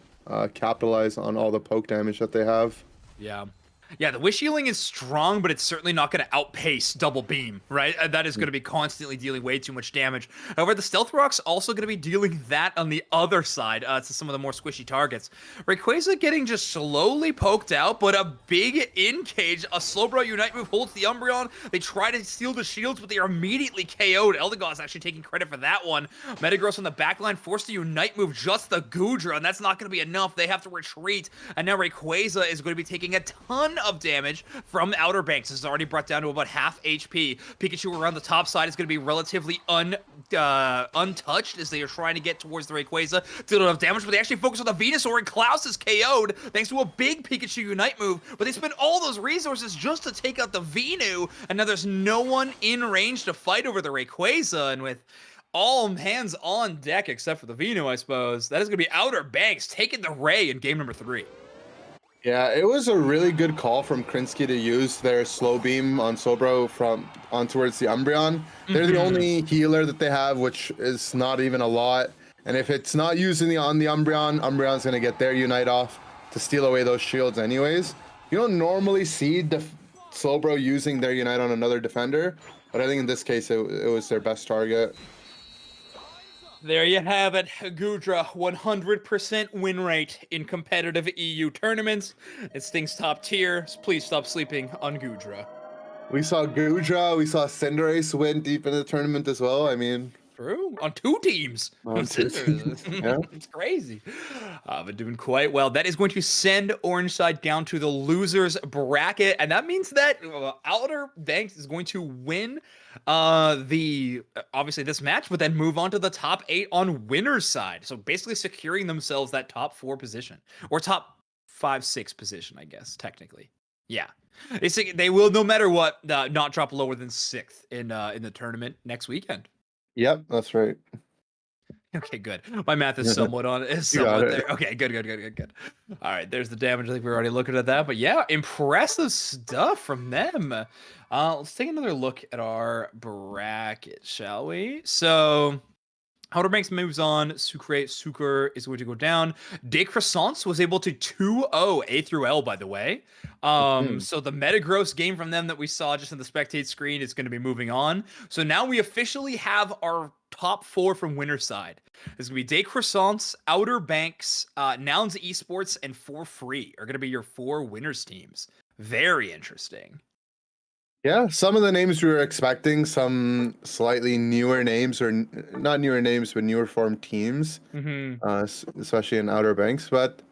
capitalize on all the poke damage that they have. Yeah, the Wish healing is strong, but it's certainly not going to outpace Double Beam, right? That is going to be constantly dealing way too much damage. However, the Stealth Rock's also going to be dealing that on the other side to some of the more squishy targets. Rayquaza getting just slowly poked out, but a big in-cage, a Slowbro Unite move holds the Umbreon. They try to steal the shields, but they are immediately KO'd. Eldegoss actually taking credit for that one. Metagross on the backline forced to Unite move just the Goodra, and that's not going to be enough. They have to retreat, and now Rayquaza is going to be taking a ton of damage from Outer Banks. This is already brought down to about half HP. Pikachu around the top side is going to be relatively untouched as they are trying to get towards the Rayquaza. Still don't have damage, but they actually focus on the Venusaur, and Klaus is KO'd thanks to a big Pikachu Unite move, but they spend all those resources just to take out the Venu, and now there's no one in range to fight over the Rayquaza, and with all hands on deck except for the Venu, I suppose, that is going to be Outer Banks taking the Ray in game number 3. Yeah, it was a really good call from Krinsky to use their Slow Beam on Slowbro on towards the Umbreon. They're the only healer that they have, which is not even a lot. And if it's not using on the Umbreon, Umbreon's going to get their Unite off to steal away those shields anyways. You don't normally see Slowbro using their Unite on another defender, but I think in this case it was their best target. There you have it, Goodra, 100% win rate in competitive EU tournaments. It stings top tier, so please stop sleeping on Goodra. We saw Goodra, we saw Cinderace win deep in the tournament as well. I mean, True. On 2 teams. On 2 teams, yeah. It's crazy. But doing quite well. That is going to send Orange Side down to the losers bracket, and that means that Outer Banks is going to win obviously this match, but then move on to the top 8 on winner's side. So basically securing themselves that top 4 position, or top 5-6 position, I guess technically. Yeah. They will, no matter what, not drop lower than 6th in the tournament next weekend. Yep, that's right. Okay, good. My math is somewhat on is somewhat there. Okay, good. All right, there's the damage. I think we're already looking at that, but yeah, impressive stuff from them. Let's take another look at our bracket, shall we? So Outer Banks moves on. Sucreosucre is going to go down. De Croissants was able to 2-0 A through L, by the way. So the Metagross game from them that we saw just in the spectate screen is going to be moving on. So now we officially have our top 4 from winner's side. This is going to be De Croissants, Outer Banks, Nouns Esports, and For Free are going to be your 4 winners teams. Very interesting. Yeah, some of the names we were expecting, some slightly newer names, or not newer names, but newer form teams, especially in Outer Banks. But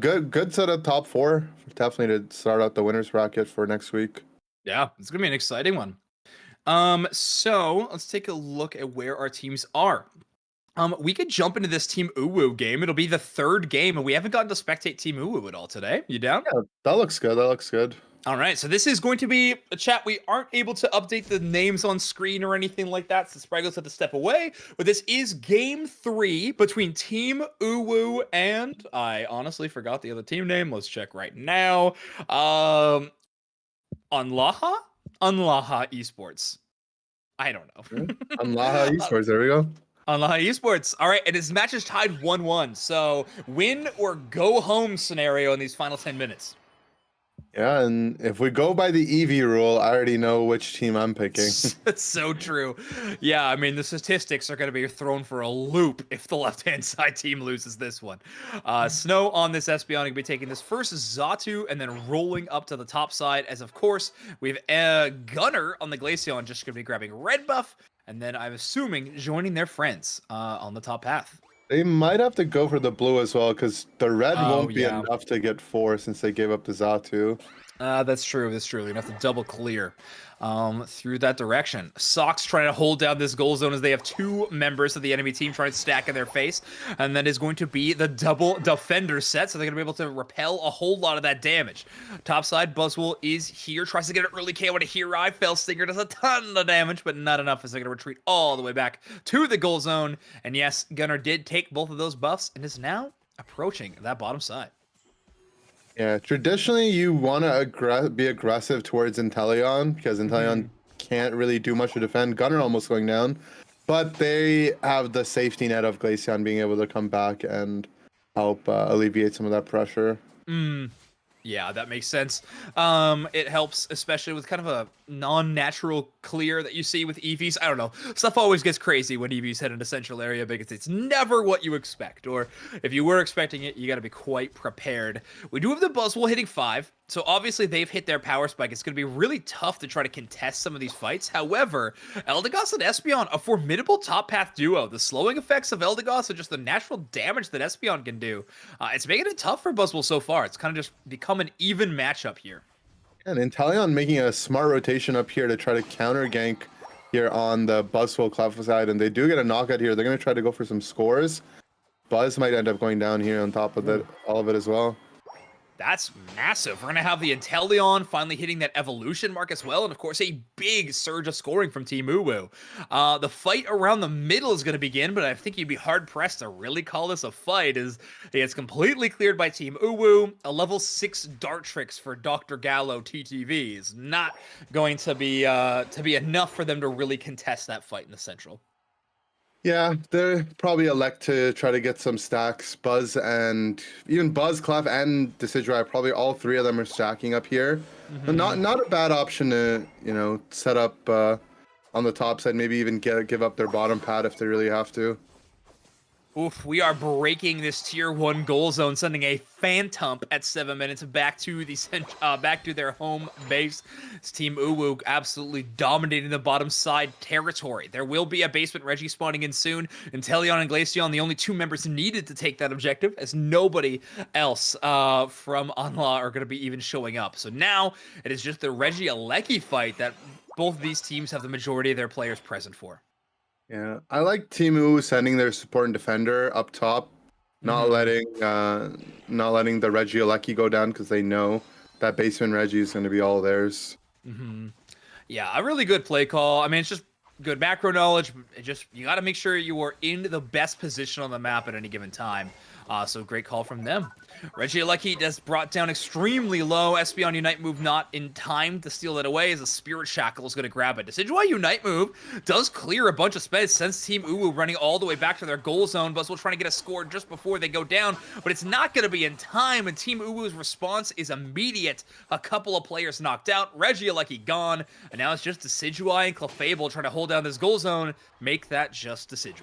good set of top 4, definitely to start out the winners bracket for next week. Yeah, it's gonna be an exciting one. So let's take a look at where our teams are. We could jump into this Team Uwu game. It'll be the 3rd game, and we haven't gotten to spectate Team Uwu at all today. You down? Yeah, that looks good. All right, so this is going to be a chat. We aren't able to update the names on screen or anything like that, so Spragels had to step away. But this is game 3 between Team Uwu and I honestly forgot the other team name. Let's check right now. Anlaha Esports. I don't know. Anlaha Esports. There we go. Anlaha Esports. All right, and his match is tied 1-1. So win or go home scenario in these final 10 minutes. Yeah, and if we go by the Eevee rule, I already know which team I'm picking. That's so true. Yeah, I mean, the statistics are going to be thrown for a loop if the left-hand side team loses this one. Snow on this Espeon going to be taking this first Xatu and then rolling up to the top side, as of course, we have Gunner on the Glaceon just going to be grabbing red buff, and then I'm assuming joining their friends on the top path. They might have to go for the blue as well, because the red won't be enough to get 4 since they gave up the Xatu. That's true. They're going to have to double clear through that direction. Sox trying to hold down this goal zone as they have 2 members of the enemy team trying to stack in their face. And that is going to be the double defender set, so they're going to be able to repel a whole lot of that damage. Topside, Buzzwole is here, tries to get an early KO to Hirai. Fell Stinger does a ton of damage, but not enough as they're going to retreat all the way back to the goal zone. And yes, Gunner did take both of those buffs and is now approaching that bottom side. Yeah, traditionally you want to be aggressive towards Inteleon, because Inteleon can't really do much to defend. Gunner almost going down, but they have the safety net of Glaceon being able to come back and help alleviate some of that pressure. Yeah, that makes sense. It helps, especially with kind of a non-natural clear that you see with EVs. I don't know. Stuff always gets crazy when EVs head into central area because it's never what you expect. Or if you were expecting it, you got to be quite prepared. We do have the Buzzwole hitting 5. So obviously they've hit their power spike. It's going to be really tough to try to contest some of these fights. However, Eldegoss and Espeon, a formidable top path duo. The slowing effects of Eldegoss and just the natural damage that Espeon can do. It's making it tough for Buzzwole so far. It's kind of just become an even matchup here. And Inteleon making a smart rotation up here to try to counter gank here on the Buzzwole Clef side. And they do get a knockout here. They're going to try to go for some scores. Buzz might end up going down here on top of it, all of it as well. That's massive. We're going to have the Inteleon finally hitting that evolution mark as well. And of course, a big surge of scoring from Team Uwu. The fight around the middle is going to begin, but I think you'd be hard pressed to really call this a fight as it gets completely cleared by Team Uwu. A level 6 Dartrix for Dr. Gallo TTV is not going to be enough for them to really contest that fight in the central. Yeah, they probably elect to try to get some stacks. Buzz and even Buzz, Clef, and Decidueye, probably all 3 of them are stacking up here. But not a bad option to, set up on the top side, maybe even give up their bottom pad if they really have to. Oof, we are breaking this tier 1 goal zone, sending a Phantom at 7 minutes back to back to their home base. This Team Uwu absolutely dominating the bottom side territory. There will be a basement Reggie spawning in soon. Inteleon and Glaceon, the only 2 members needed to take that objective, as nobody else from Anlaha are going to be even showing up. So now it is just the Reggie Alecki fight that both of these teams have the majority of their players present for. Yeah, I like Team U sending their support and defender up top, not letting the Reggie Alecki go down because they know that basement Reggie is going to be all theirs. Yeah, a really good play call. I mean, it's just good macro knowledge. You got to make sure you are in the best position on the map at any given time. So great call from them. Reggie Alecki just brought down extremely low. Espeon Unite move not in time to steal it away as a Spirit Shackle is going to grab it. Decidueye Unite move does clear a bunch of space, sends Team Uwu running all the way back to their goal zone. Buzzwole trying to get a score just before they go down, but it's not going to be in time, and Team Uwu's response is immediate. A couple of players knocked out, Reggie Alecki gone, and now it's just Decidueye and Clefable trying to hold down this goal zone. Make that just Decidueye.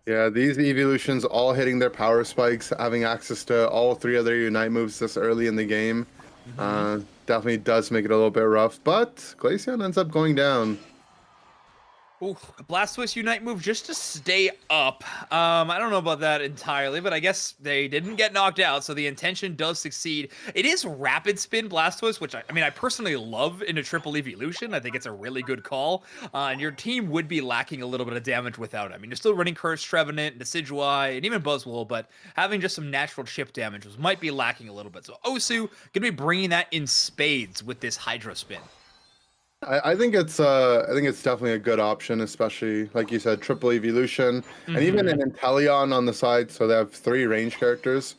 Yeah, these evolutions all hitting their power spikes, having access to all 3 of their Unite moves this early in the game, definitely does make it a little bit rough, but Glaceon ends up going down. Ooh, Blastoise Unite move just to stay up. I don't know about that entirely, but I guess they didn't get knocked out, so the intention does succeed. It is Rapid Spin Blastoise, which I personally love in a triple evolution. I think it's a really good call, and your team would be lacking a little bit of damage without it. I mean, you're still running Curse, Trevenant, Decidueye, and even Buzzwole, but having just some natural chip damage might be lacking a little bit. So Osu gonna be bringing that in spades with this Hydro Spin. I think it's definitely a good option, especially like you said, triple evolution, and even an Inteleon on the side, so they have 3 range characters,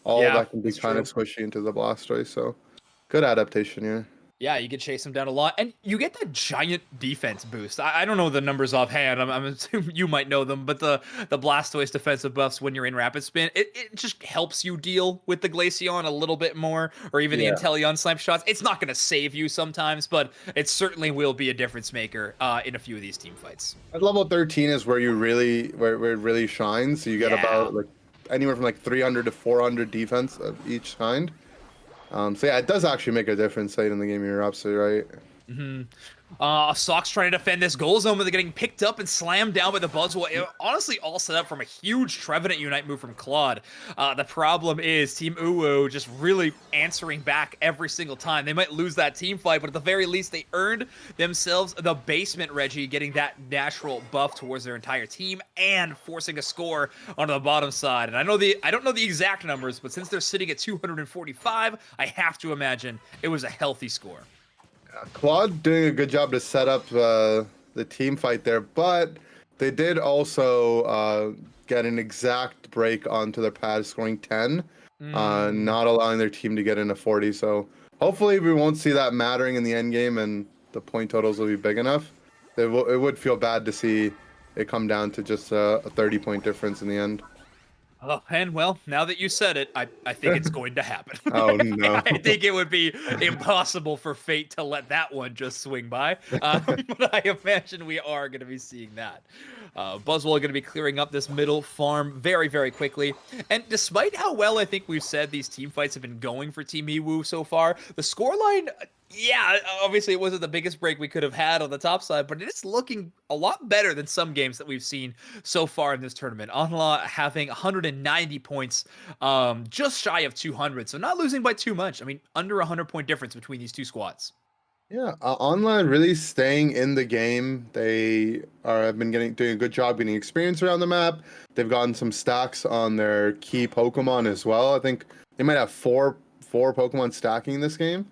all that can be kind of squishy into the Blastoise. So good adaptation here. Yeah, you can chase him down a lot, and you get that giant defense boost. I don't know the numbers offhand. I'm assuming you might know them, but the Blastoise defensive buffs when you're in Rapid Spin, it just helps you deal with the Glaceon a little bit more, or even the Inteleon snipe shots. It's not going to save you sometimes, but it certainly will be a difference maker in a few of these team fights. At level 13 is where where it really shines. So you get about like anywhere from like 300 to 400 defense of each kind. So yeah, it does actually make a difference late in the game. You're absolutely right. Sox trying to defend this goal zone, but they're getting picked up and slammed down by the Buzzwole. It honestly all set up from a huge Trevenant Unite move from Claude. The problem is Team Uwu just really answering back every single time. They might lose that team fight, but at the very least, they earned themselves the basement Reggie, getting that natural buff towards their entire team and forcing a score onto the bottom side. And I don't know the exact numbers, but since they're sitting at 245, I have to imagine it was a healthy score. Claude doing a good job to set up the team fight there, but they did also get an exact break onto their pad, scoring 10, not allowing their team to get into 40. So hopefully we won't see that mattering in the end game, and the point totals will be big enough. It would feel bad to see it come down to just a 30-point difference in the end. Oh, and well, now that you said it, I think it's going to happen. Oh, no. I think it would be impossible for fate to let that one just swing by. But I imagine we are going to be seeing that. Buzzwole going to be clearing up this middle farm very, very quickly. And despite how well I think we've said these team fights have been going for Team Ewu so far, the scoreline... Yeah, obviously it wasn't the biggest break we could have had on the top side, but it is looking a lot better than some games that we've seen so far in this tournament. Anlaha having 190 points, just shy of 200, so not losing by too much. I mean, under 100-point difference between these two squads. Yeah, Anlaha really staying in the game. They have been doing a good job getting experience around the map. They've gotten some stacks on their key Pokemon as well. I think they might have four Pokemon stacking in this game.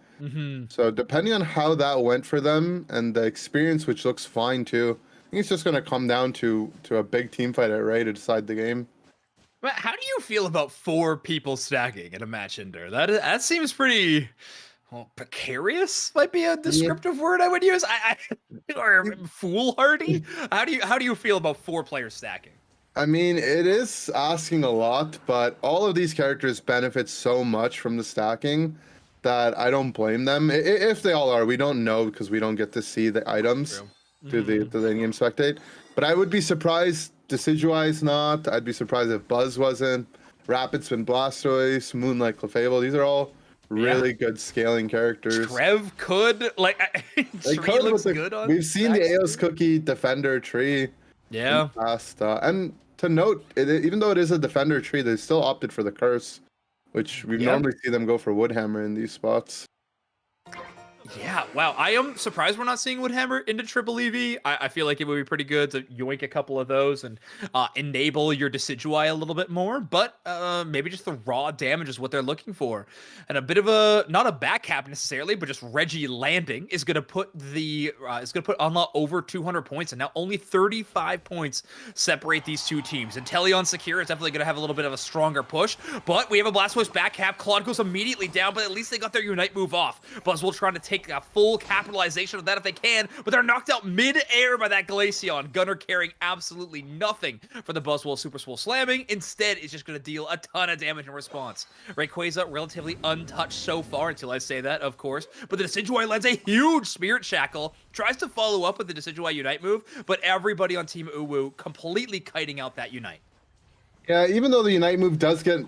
So depending on how that went for them and the experience, which looks fine too, I think it's just going to come down to a big team fight at Ray to decide the game. But how do you feel about 4 people stacking in a match, Ender? That seems pretty precarious. Might be a descriptive word I would use. Or foolhardy. How do you feel about 4 players stacking? I mean, it is asking a lot, but all of these characters benefit so much from the stacking that I don't blame them. If they all are, we don't know because we don't get to see the items through the in-game spectate. But I would be surprised Decidueye's not. I'd be surprised if Buzz wasn't. Rapidspin Blastoise, Moonlight Clefable. These are all really good scaling characters. Trev could Tree looks good on. We've seen the Eos Cookie Defender tree. Yeah. In the past, and to note, even though it is a Defender tree, they still opted for the Curse, which we normally see them go for Woodhammer in these spots. Yeah, wow. I am surprised we're not seeing Woodhammer into Triple EV. I feel like it would be pretty good to yoink a couple of those and enable your Decidueye a little bit more, but maybe just the raw damage is what they're looking for. And a bit of a, not a back cap necessarily, but just Reggie landing is going to put Anlaha over 200 points, and now only 35 points separate these two teams. And Teleon Secure is definitely going to have a little bit of a stronger push, but we have a Blastoise back cap. Claude goes immediately down, but at least they got their Unite move off. Buzzwole trying to take a full capitalization of that if they can, but they're knocked out mid-air by that Glaceon. Gunner carrying absolutely nothing for the Buzzwole Super Swole slamming. Instead, it's just going to deal a ton of damage in response. Rayquaza relatively untouched so far, until I say that, of course, but the Decidueye lands a huge Spirit Shackle, tries to follow up with the Decidueye Unite move, but everybody on Team Uwu completely kiting out that Unite. Yeah, even though the Unite move does get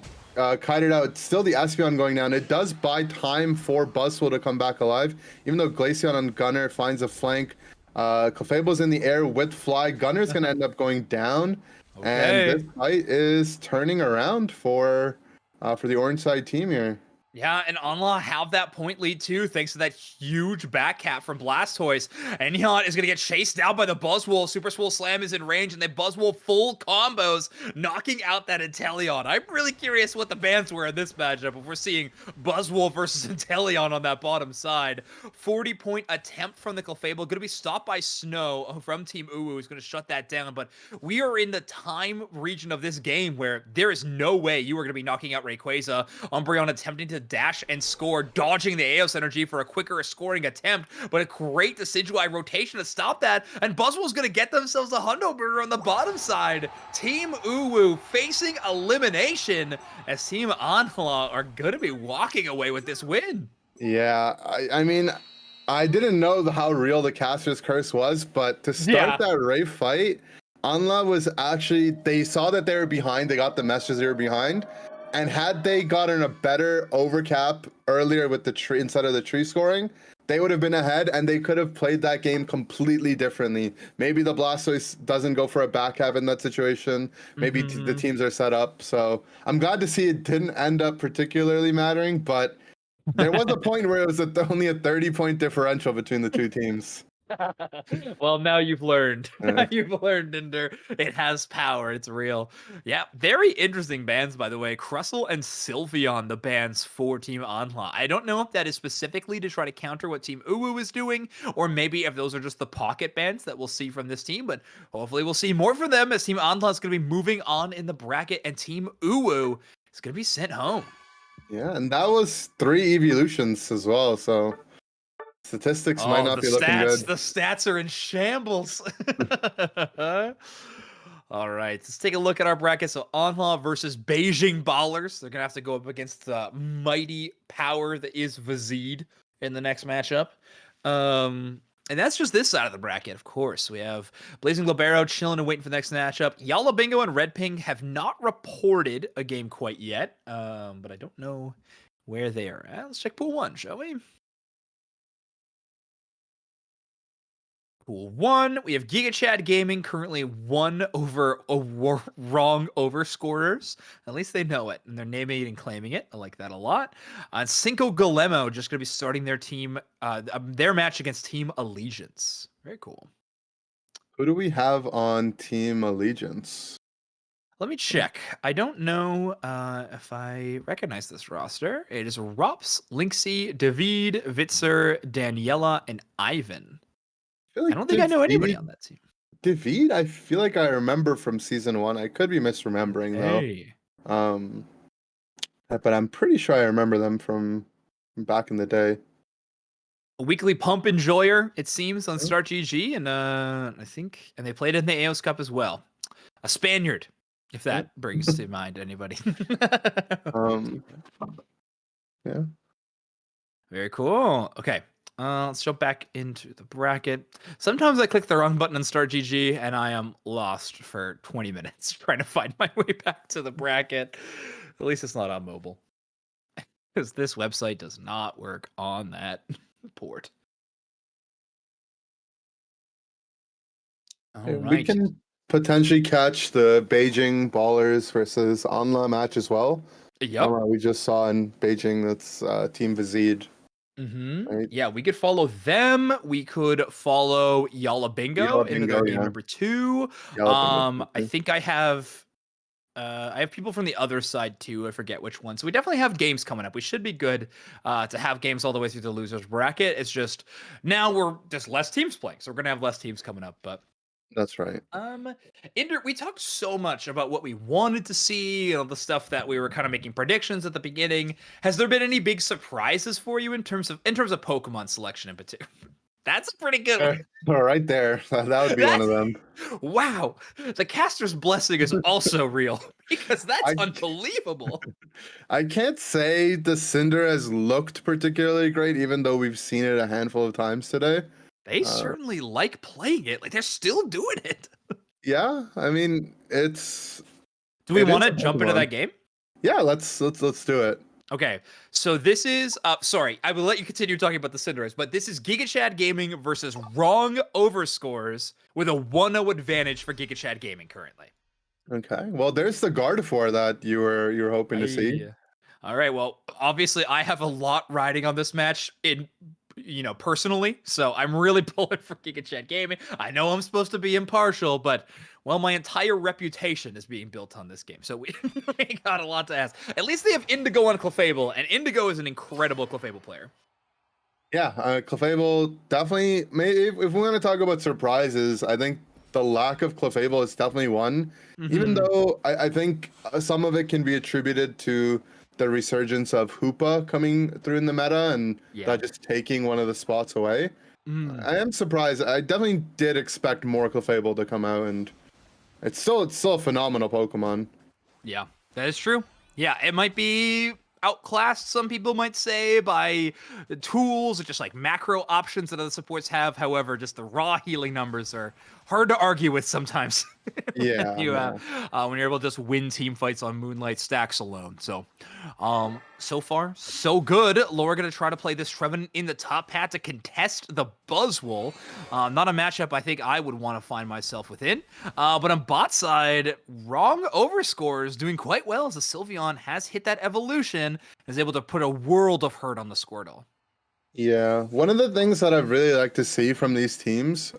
kited out, still the Espeon going down. It does buy time for Buzzwole to come back alive. Even though Glaceon on Gunner finds a flank, Clefable's in the air with Fly. Gunner's going to end up going down. Okay. And this fight is turning around for the orange side team here. Yeah, and Anlaha have that point lead too, thanks to that huge back cap from Blastoise. And Neon is going to get chased down by the Buzzwole. Super Swole Slam is in range, and they Buzzwole full combos, knocking out that Inteleon. I'm really curious what the bans were in this matchup if we're seeing Buzzwole versus Inteleon on that bottom side. 40-point attempt from the Clefable, going to be stopped by Snow from Team Uwu, who's going to shut that down. But we are in the time region of this game where there is no way you are going to be knocking out Rayquaza. Umbreon attempting to dash and score, dodging the Eos energy for a quicker scoring attempt, but a great Decidueye rotation to stop that, and Buzzwole's gonna get themselves a hundo burger on the bottom side. Team Uwu facing elimination as Team Anlaha are gonna be walking away with this win. Yeah, I mean, I didn't know how real the Caster's Curse was, but to start that Ray fight, Anlaha was actually, they saw that they were behind, they got the message they were behind, and had they gotten a better overcap earlier with the tree instead of the tree scoring, they would have been ahead, and they could have played that game completely differently. Maybe the Blastoise doesn't go for a back cap in that situation. Maybe the teams are set up. So I'm glad to see it didn't end up particularly mattering, but there was a point where it was only a 30-point differential between the two teams. Well, now you've learned. You've learned, Ender. It has power. It's real. Yeah, very interesting bans, by the way. Crustle and Sylveon, the bans for Team Anlaha. I don't know if that is specifically to try to counter what Team Uwu is doing, or maybe if those are just the pocket bans that we'll see from this team, but hopefully we'll see more from them as Team Anlaha is going to be moving on in the bracket, and Team Uwu is going to be sent home. Yeah, and that was 3 evolutions as well, so statistics might not be looking good. The stats are in shambles. All right, let's take a look at our bracket. So Anlaha versus Beijing Ballers. They're going to have to go up against the mighty power that is Vizid in the next matchup. And that's just this side of the bracket, of course. We have Blazing Globero chilling and waiting for the next matchup. Yalla Bingo and Red Ping have not reported a game quite yet, but I don't know where they are at. Let's check Pool 1, shall we? Pool 1, we have Gigachad Gaming currently 1 over wrong overscorers. At least they know it, and they're naming it and claiming it. I like that a lot. CincoGolemo just going to be starting their team, their match against Team Allegiance. Very cool. Who do we have on Team Allegiance? Let me check. I don't know if I recognize this roster. It is Rops, Linksy, David, Vitzer, Daniela, and Ivan. I don't think I know anybody on that team. David, I feel like I remember from season 1. I could be misremembering though. But I'm pretty sure I remember them from back in the day. A weekly pump enjoyer, it seems, on Start GG, and I think, and they played in the AOS Cup as well. A Spaniard, if that brings to mind anybody. Yeah. Very cool. Okay. Let's jump back into the bracket. Sometimes I click the wrong button and start GG, and I am lost for 20 minutes trying to find my way back to the bracket. At least it's not on mobile. Because this website does not work on that port. All We right. can potentially catch the Beijing Ballers versus Anlaha match as well. Yep. We just saw in Beijing that's Team Vizid. Right? Yeah, we could follow them. We could follow Yalla Bingo Yalla into Bingo, their game yeah. number 2. Yalla Bingo. I think I have people from the other side too. I forget which one. So we definitely have games coming up. We should be good to have games all the way through the losers bracket. It's just now we're just less teams playing, so we're gonna have less teams coming up. But That's right. we talked so much about what we wanted to see, the stuff that we were kind of making predictions at the beginning. Has there been any big surprises for you in terms of Pokemon selection in particular? That's a pretty good one. Right there. That would be one of them. Wow. The caster's blessing is also real because that's unbelievable. I can't say the Cinder has looked particularly great, even though we've seen it a handful of times today. They certainly like playing it. Like, they're still doing it. Yeah, I mean, it's... Do we want to jump into that game? Yeah, let's do it. Okay, so this is... sorry, I will let you continue talking about the Cinderace, but this is Gigachad Gaming versus Wrong Overscores with a 1-0 advantage for Gigachad Gaming currently. Okay, well, there's the Gardevoir that you were hoping to see. All right, well, obviously, I have a lot riding on this match personally, so I'm really pulling for Gigachad Gaming. I know I'm supposed to be impartial, but, well, my entire reputation is being built on this game, so we got a lot to ask. At least they have Indigo on Clefable, and Indigo is an incredible Clefable player. Yeah, Clefable definitely, if we want to talk about surprises, I think the lack of Clefable is definitely one, even though I think some of it can be attributed to the resurgence of Hoopa coming through in the meta and that just taking one of the spots away. I am surprised. I definitely did expect more Clefable to come out, and it's still a phenomenal Pokemon. Yeah, that is true. Yeah, it might be outclassed, some people might say, by the tools or just like macro options that other supports have. However, just the raw healing numbers are hard to argue with sometimes. Yeah. When you're able to just win team fights on Moonlight stacks alone. So, so far, so good. Laura gonna try to play this Trevin in the top hat to contest the Buzzwole. Not a matchup I think I would want to find myself within. But on bot side, Wrong Overscores doing quite well as the Sylveon has hit that evolution and is able to put a world of hurt on the Squirtle. Yeah, one of the things that I'd really like to see from these teams,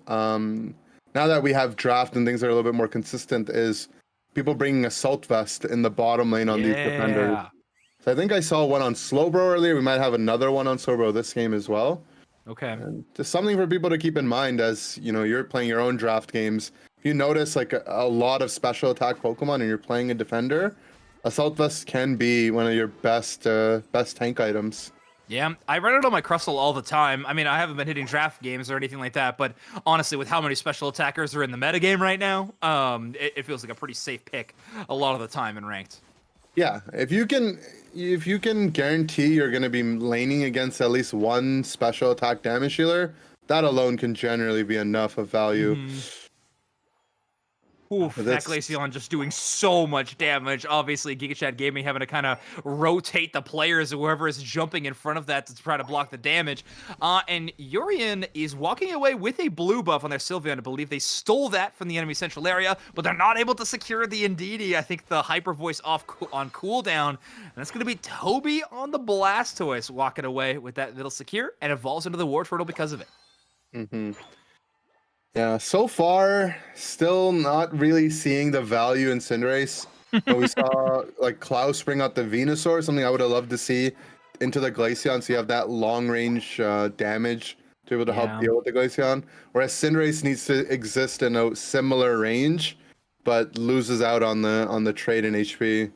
now that we have draft and things are a little bit more consistent, is people bringing Assault Vest in the bottom lane on these defenders. So I think I saw one on Slowbro earlier. We might have another one on Slowbro this game as well. Okay. And just something for people to keep in mind as you're playing your own draft games. If you notice like a lot of special attack Pokemon and you're playing a defender, Assault Vest can be one of your best tank items. Yeah, I run it on my Crustle all the time. I mean, I haven't been hitting draft games or anything like that, but honestly, with how many special attackers are in the metagame right now, it feels like a pretty safe pick a lot of the time in ranked. Yeah, if you can guarantee you're going to be laning against at least one special attack damage healer, that alone can generally be enough of value. Oof, that Glaceon just doing so much damage. Obviously, Gigachad Gaming having to kind of rotate the players, whoever is jumping in front of that to try to block the damage. And Urian is walking away with a blue buff on their Sylveon. I believe they stole that from the enemy central area, but they're not able to secure the Indeedee. I think the Hyper Voice off on cooldown. And that's going to be Toby on the Blastoise walking away with that little secure and evolves into the War Turtle because of it. Yeah, so far, still not really seeing the value in Cinderace. But we saw like Klaus bring out the Venusaur, something I would have loved to see into the Glaceon, so you have that long range damage to be able to help deal with the Glaceon. Whereas Cinderace needs to exist in a similar range, but loses out on the trade in HP.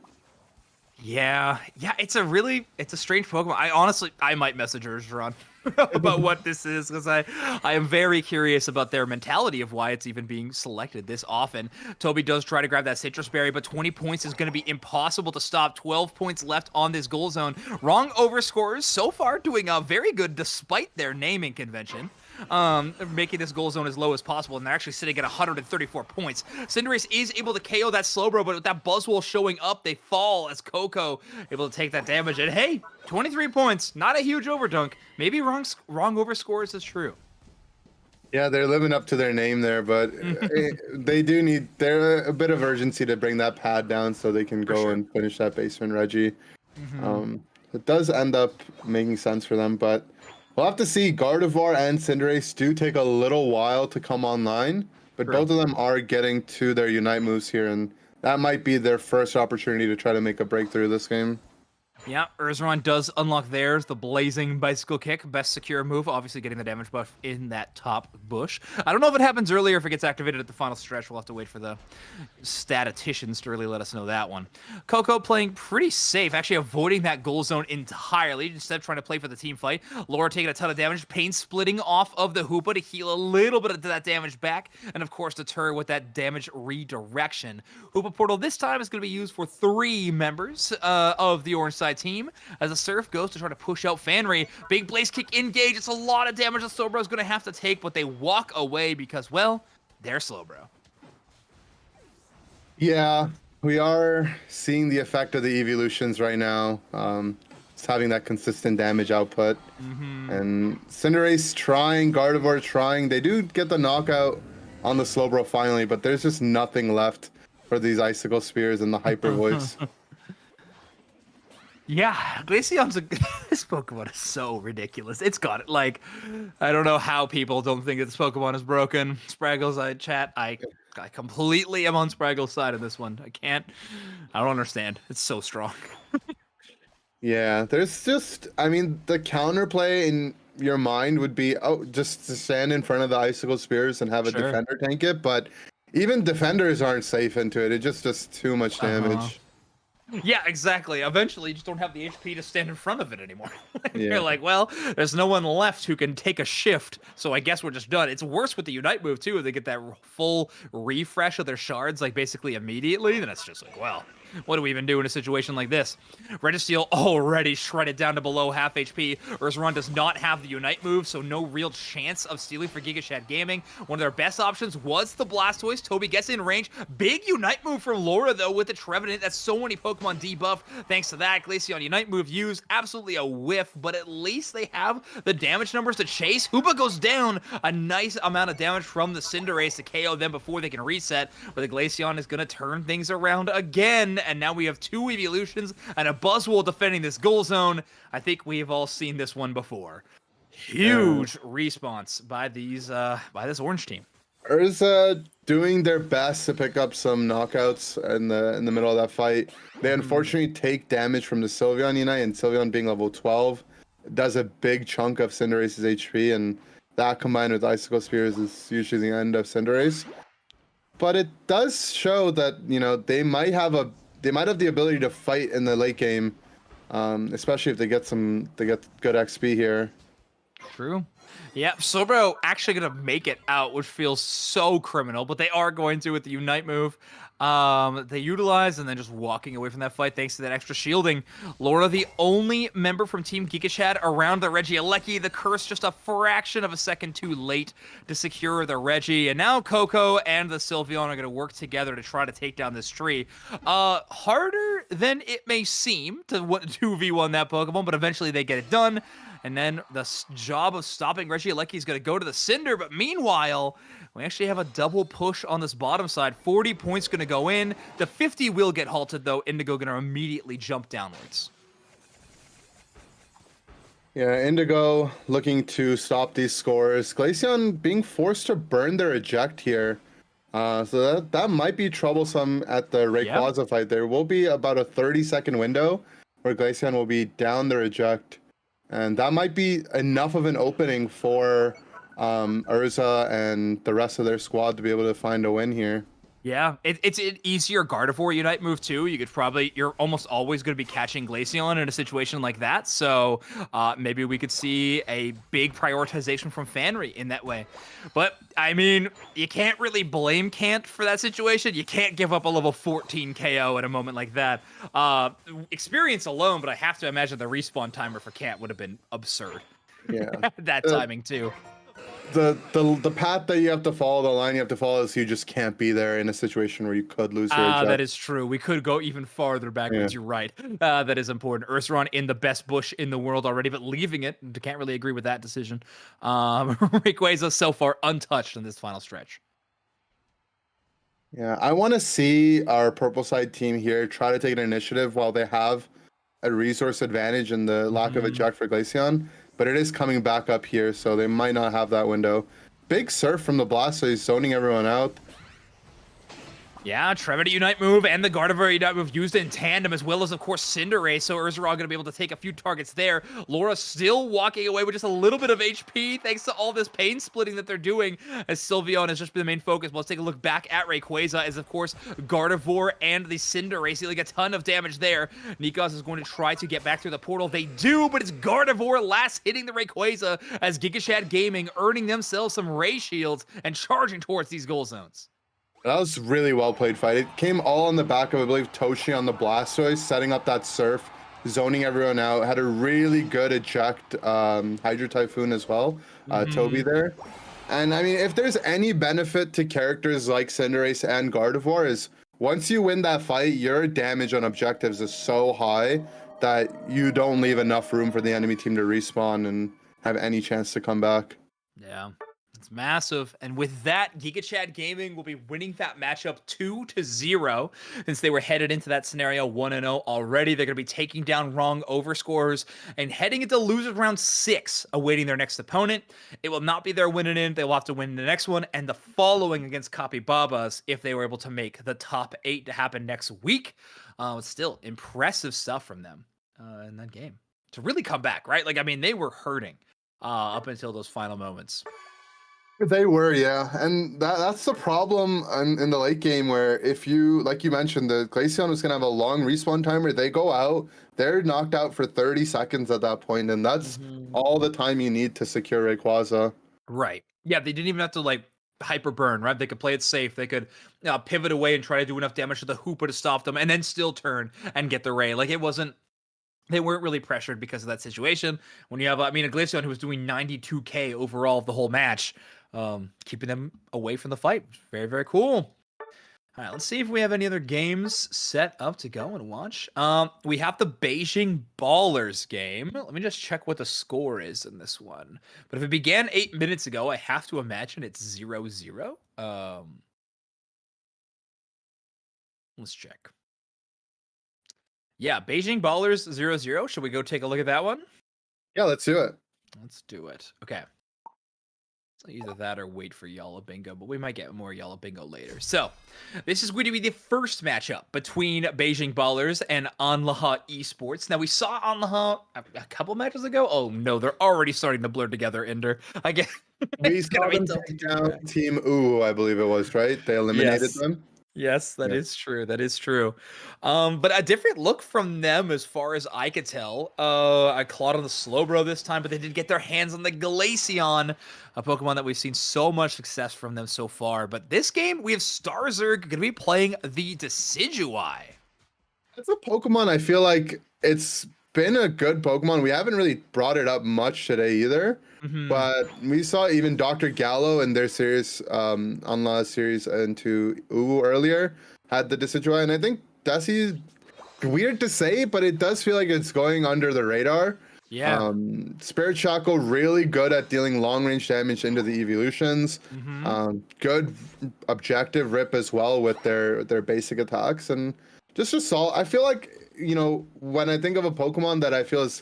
Yeah, it's a strange Pokemon. I might message Urgeron. about what this is, because I am very curious about their mentality of why it's even being selected this often. Toby does try to grab that citrus berry, but 20 points is going to be impossible to stop. 12 points left on this goal zone. Wrong Overscores so far doing very good despite their naming convention. Making this goal zone as low as possible, and they're actually sitting at 134 points. Cinderace is able to KO that Slowbro, but with that Buzzwole showing up, they fall as Coco able to take that damage. And hey, 23 points, not a huge overdunk. Maybe wrong Overscores is true. Yeah, they're living up to their name there, but they do need a bit of urgency to bring that pad down so they can go and finish that basement Reggie. It does end up making sense for them, but we'll have to see. Gardevoir and Cinderace do take a little while to come online, but both of them are getting to their Unite moves here, and that might be their first opportunity to try to make a breakthrough this game. Yeah, Urzaron does unlock theirs, the Blazing Bicycle Kick, best secure move, obviously getting the damage buff in that top bush. I don't know if it happens earlier, if it gets activated at the final stretch. We'll have to wait for the statisticians to really let us know that one. Coco playing pretty safe, actually avoiding that goal zone entirely, instead of trying to play for the team fight. Laura taking a ton of damage, Pain splitting off of the Hoopa to heal a little bit of that damage back, and of course deter with that damage redirection. Hoopa Portal this time is going to be used for 3 members of the Orange Side team, as the Surf goes to try to push out Fanry. Big Blaze Kick engage. It's a lot of damage that Slowbro's going to have to take, but they walk away because, well, they're Slowbro. Yeah, we are seeing the effect of the evolutions right now. It's having that consistent damage output. And Cinderace trying, Gardevoir trying. They do get the knockout on the Slowbro finally, but there's just nothing left for these Icicle Spears and the Hyper Voice. Yeah, Glaceon's this Pokemon is so ridiculous. It's got it. Like, I don't know how people don't think that this Pokemon is broken. Spraggles, I completely am on Spraggles' side of this one. I don't understand. It's so strong. Yeah, there's just, I mean, the counterplay in your mind would be, just to stand in front of the Icicle Spears and have a defender tank it, but even defenders aren't safe into it. It just does too much damage. Yeah, exactly. Eventually, you just don't have the HP to stand in front of it anymore. You're like, well, there's no one left who can take a shift, so I guess we're just done. It's worse with the Unite move, too. If they get that full refresh of their shards, like, basically immediately, then it's just like, well, what do we even do in a situation like this? Registeel already shredded down to below half HP. Urzaron does not have the Unite move, so no real chance of stealing for Gigachad Gaming. One of their best options was the Blastoise. Toby gets in range. Big Unite move from Laura, though, with the Trevenant. That's so many Pokemon debuff. Thanks to that, Glaceon Unite move used. Absolutely a whiff, but at least they have the damage numbers to chase. Hoopa goes down. A nice amount of damage from the Cinderace to KO them before they can reset, but the Glaceon is going to turn things around again. And now we have 2 evolutions and a Buzzwole defending this goal zone. I think we've all seen this one before. Huge response by these by this orange team. Urza doing their best to pick up some knockouts in the middle of that fight. They unfortunately take damage from the Sylveon Unite, and Sylveon being level 12 does a big chunk of Cinderace's HP, and that combined with Icicle Spears is usually the end of Cinderace. But it does show that, you know, they might have the ability to fight in the late game, especially if they get good XP here. True. Yep, Slowbro actually gonna make it out, which feels so criminal, but they are going to with the Unite move. They utilize and then just walking away from that fight thanks to that extra shielding. Laura, the only member from Team Gigachad around the Regieleki. The curse just a fraction of a second too late to secure the Regi. And now Coco and the Sylveon are going to work together to try to take down this tree. Harder than it may seem to 2v1 that Pokemon, but eventually they get it done. And then the job of stopping Regieleki is going to go to the Cinder. But meanwhile, we actually have a double push on this bottom side. 40 points going to go in. The 50 will get halted, though. Indigo going to immediately jump downwards. Yeah, Indigo looking to stop these scores. Glaceon being forced to burn their eject here. So that might be troublesome at the Rayquaza fight. There will be about a 30-second window where Glaceon will be down their eject. And that might be enough of an opening for Urza and the rest of their squad to be able to find a win here. Yeah, it's an easier Gardevoir Unite move too. You're almost always going to be catching Glaceon in a situation like that. So maybe we could see a big prioritization from Fanry in that way. But I mean, you can't really blame Cant for that situation. You can't give up a level 14 KO at a moment like that. Experience alone, but I have to imagine the respawn timer for Cant would have been absurd. Yeah. That timing too. The path that you have to follow, the line you have to follow is you just can't be there in a situation where you could lose your eject. That is true. We could go even farther backwards. Yeah. You're right. That is important. Ursaron in the best bush in the world already, but leaving it. Can't really agree with that decision. Rayquaza so far untouched in this final stretch. Yeah, I want to see our purple side team here try to take an initiative while they have a resource advantage in the lack of eject for Glaceon. But it is coming back up here, so they might not have that window. Big surf from the Blastoise, zoning everyone out. Yeah, Trevor Unite move and the Gardevoir Unite move used in tandem, as well as, of course, Cinderace. So Ursaron going to be able to take a few targets there. Laura still walking away with just a little bit of HP, thanks to all this pain splitting that they're doing, as Sylveon has just been the main focus. Well, let's take a look back at Rayquaza, as, of course, Gardevoir and the Cinderace dealing a ton of damage there. Nikos is going to try to get back through the portal. They do, but it's Gardevoir last hitting the Rayquaza, as Gigachad Gaming earning themselves some Ray Shields and charging towards these goal zones. That was really well played fight. It came all on the back of, I believe, Toshi on the Blastoise, setting up that surf, zoning everyone out. Had a really good eject Hydro Typhoon as well, Toby there. And I mean, if there's any benefit to characters like Cinderace and Gardevoir is once you win that fight, your damage on objectives is so high that you don't leave enough room for the enemy team to respawn and have any chance to come back. Yeah. It's massive. And with that, Gigachad Gaming will be winning that matchup 2-0 since they were headed into that scenario 1-0 already. They're going to be taking down wrong Overscores and heading into losers round 6, awaiting their next opponent. It will not be their winning in. They will have to win the next one and the following against Cappy if they were able to make the top 8 to happen next week. Still impressive stuff from them in that game to really come back, right? Like, I mean, they were hurting up until those final moments. They were, yeah. And that's the problem in the late game where if you, like you mentioned, the Glaceon was going to have a long respawn timer. They go out, they're knocked out for 30 seconds at that point, and that's all the time you need to secure Rayquaza. Right. Yeah, they didn't even have to, like, hyper burn, right? They could play it safe. They could pivot away and try to do enough damage to the Hoopa to stop them and then still turn and get the Ray. Like, it wasn't... They weren't really pressured because of that situation. When you have, I mean, a Glaceon who was doing 92k overall of the whole match, keeping them away from the fight. Very, very cool. All right, let's see if we have any other games set up to go and watch. We have the Beijing Ballers game. Let me just check what the score is in this one. But if it began 8 minutes ago, I have to imagine it's 0-0. Let's check. Yeah, Beijing Ballers 0-0. Should we go take a look at that one? Yeah, let's do it. Let's do it. Okay. So either that or wait for Yalla Bingo, but we might get more Yalla Bingo later. So, this is going to be the first matchup between Beijing Ballers and Anlaha Esports. Now, we saw Anlaha a couple matches ago. Oh, no, they're already starting to blur together, Ender. I guess. We saw them take down Team Ooh, I believe it was, right? They eliminated them. Yes, that is true. That is true. But a different look from them as far as I could tell. I clawed on the Slowbro this time, but they did get their hands on the Glaceon, a Pokemon that we've seen so much success from them so far. But this game, we have Starzerg going to be playing the Decidueye. It's a Pokemon I feel like it's been a good Pokemon. We haven't really brought it up much today either. But we saw even Dr. Gallo in their series, Anlaha series into Uwu earlier, had the Decidueye. And I think Desi's weird to say, but it does feel like it's going under the radar. Yeah. Spirit Shackle really good at dealing long range damage into the evolutions. Good objective rip as well with their basic attacks. And just I feel like, you know, when I think of a Pokemon that I feel is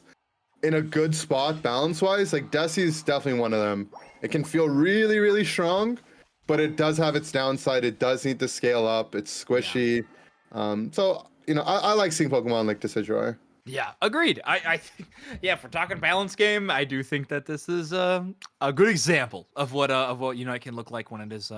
in a good spot balance-wise, like Desi's definitely one of them. It can feel really, really strong, but it does have its downside. It does need to scale up. It's squishy. So, you know, I like seeing Pokemon like Decidueye. Yeah, agreed. I think, yeah, if we're talking balance game, I do think that this is a good example of what Unite can look like when it is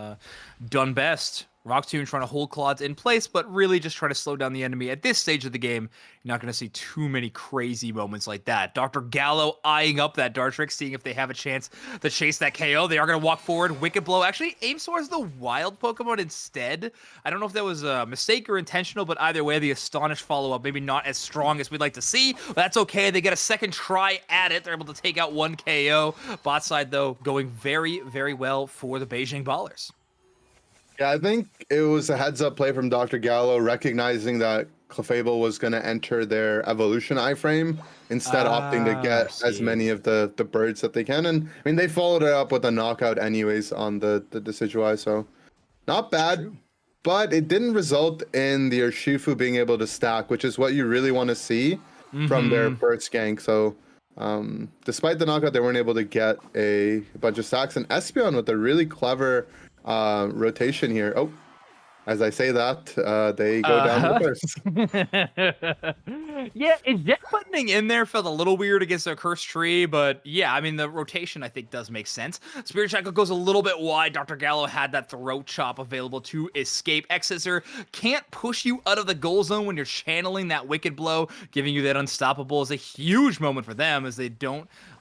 done best. Rock Tomb trying to hold Claudes in place, but really just trying to slow down the enemy. At this stage of the game, you're not going to see too many crazy moments like that. Dr. Gallo eyeing up that Dartrix, seeing if they have a chance to chase that KO. They are going to walk forward. Wicked Blow actually aims towards the wild Pokemon instead. I don't know if that was a mistake or intentional, but either way, the Astonish follow-up, maybe not as strong as we'd like to see. But that's okay. They get a second try at it. They're able to take out one KO. Bot side, though, going very, very well for the Beijing Ballers. Yeah, I think it was a heads-up play from Dr. Gallo, recognizing that Clefable was going to enter their evolution iframe, instead opting to get as many of the birds that they can. And, I mean, they followed it up with a knockout anyways on the Decidueye, so not bad. But it didn't result in the Urshifu being able to stack, which is what you really want to see from their first gank. So despite the knockout, they weren't able to get a bunch of stacks. And Espeon with a really clever rotation here. Oh, as I say that, they go down the first. Yeah, it's jet buttoning in there felt a little weird against a cursed tree, but yeah, I mean, the rotation I think does make sense. Spirit Shackle goes a little bit wide. Dr. Gallo had that throat chop available to escape. X-Scissor can't push you out of the goal zone when you're channeling that Wicked Blow. Giving you that unstoppable is a huge moment for them, as they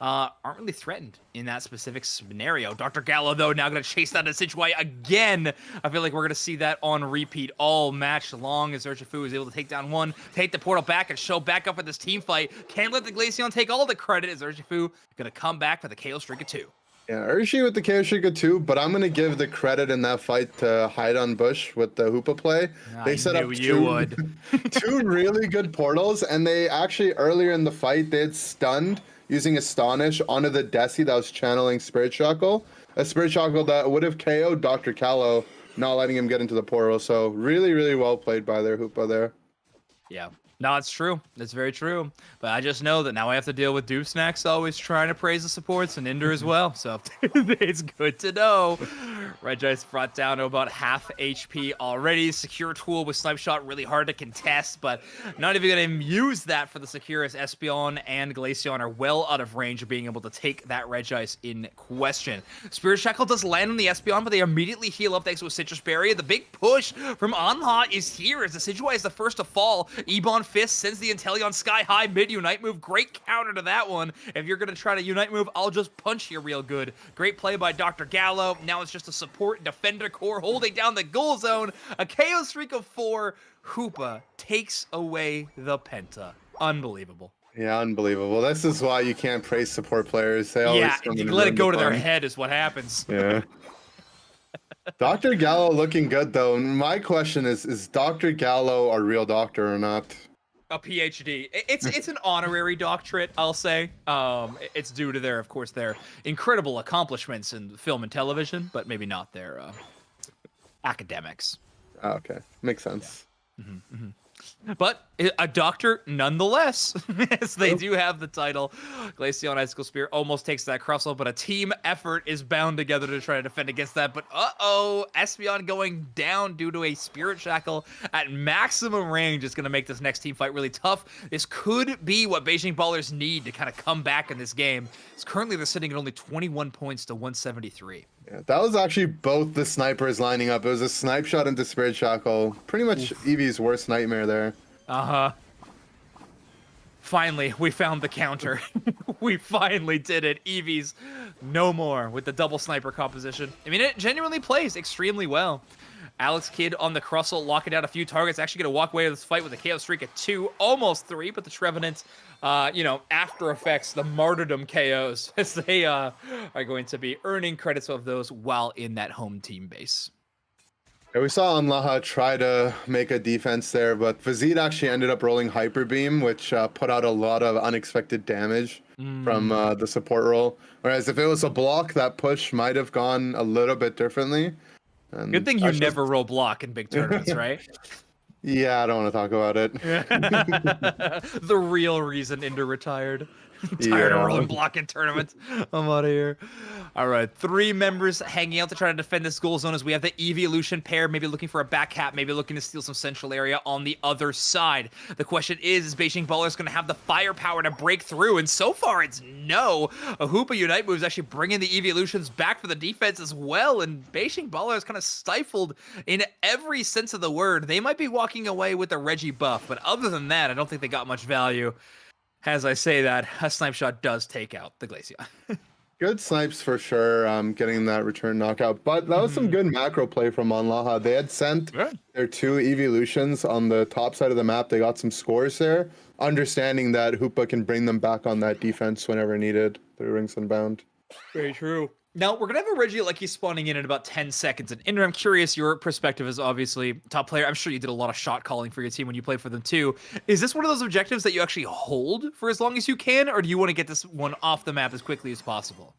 aren't really threatened in that specific scenario. Dr. Gallo, though, now going to chase that Decidueye again. I feel like we're going to see that on repeat all match long, as Urshifu is able to take down one, take the portal back, and show back up for this team fight. Can't let the Glaceon take all the credit, as Urshifu going to come back for the KO streak of 2. Yeah, Urshi with the KO streak of 2, but I'm going to give the credit in that fight to Hide on Bush with the Hoopa play. They set up two really good portals, and they actually, earlier in the fight, they had stunned using Astonish onto the Desi that was channeling Spirit Shackle. A Spirit Shackle that would have KO'd Dr. Callow, not letting him get into the portal. So really, really well played by their Hoopa there. Yeah. No, it's true. It's very true. But I just know that now I have to deal with Doof Snacks always trying to praise the supports and Inder as well. So it's good to know. Regice brought down to about half HP already. Secure Tool with Snipe Shot really hard to contest, but not even going to use that for the Secure, as Espeon and Glaceon are well out of range of being able to take that Regice in question. Spirit Shackle does land on the Espeon, but they immediately heal up thanks to a Citrus Berry. The big push from Anlaha is here, as the Decidueye is the first to fall. Ebon Fist sends the Inteleon sky high mid-Unite move. Great counter to that one. If you're going to try to Unite move, I'll just punch you real good. Great play by Dr. Gallo. Now it's just a support defender core holding down the goal zone. A KO streak of 4. Hoopa takes away the Penta. Unbelievable. Yeah, unbelievable. This is why you can't praise support players. They always you let it go to their head is what happens. Yeah. Dr. Gallo looking good, though. My question is Dr. Gallo a real doctor or not? A PhD. It's an honorary doctorate, I'll say. It's due to their incredible accomplishments in film and television, but maybe not their academics. Oh, okay, makes sense. Yeah. But a doctor nonetheless, as they do have the title. Glaceon Icicle Spear almost takes that Crustle, but a team effort is bound together to try to defend against that. But Espeon going down due to a Spirit Shackle at maximum range is going to make this next team fight really tough. This could be what Beijing Ballers need to kind of come back in this game. It's currently they're sitting at only 21 points to 173. Yeah, that was actually both the snipers lining up. It was a snipe shot into Spirit Shackle. Pretty much Eevee's worst nightmare there. Finally, we found the counter. We finally did it. Eevee's no more with the double sniper composition. I mean, it genuinely plays extremely well. Alex Kidd on the Crustle, locking down a few targets. Actually going to walk away with this fight with a KO streak at 2, almost 3, but the Trevenant, after effects, the martyrdom KOs, as they are going to be earning credits of those while in that home team base. Yeah, we saw Anlaha try to make a defense there, but Vizit actually ended up rolling Hyper Beam, which put out a lot of unexpected damage from the support roll. Whereas if it was a block, that push might have gone a little bit differently. And good thing you never roll block in big tournaments, right? Yeah, I don't want to talk about it. The real reason Inder retired. Tired of Yeah. rolling block in tournaments. I'm out of here. All right, 3 members hanging out to try to defend this goal zone as we have the Evolution pair, maybe looking for a back cap, maybe looking to steal some central area on the other side. The question is Beijing Ballers going to have the firepower to break through? And so far, it's no. A Hoopa Unite move is actually bringing the Evolutions back for the defense as well, and Beijing Ballers kind of stifled in every sense of the word. They might be walking away with the Reggie buff, but other than that, I don't think they got much value. As I say that, a snipe shot does take out the Glaceon. Good snipes for sure, getting that return knockout. But that was some good macro play from Anlaha. They had sent their 2 evolutions on the top side of the map. They got some scores there, understanding that Hoopa can bring them back on that defense whenever needed through Rings Unbound. Very true. Now, we're going to have a Regieleki spawning in about 10 seconds. And Inder, I'm curious, your perspective is obviously top player. I'm sure you did a lot of shot calling for your team when you played for them too. Is this one of those objectives that you actually hold for as long as you can, or do you want to get this one off the map as quickly as possible?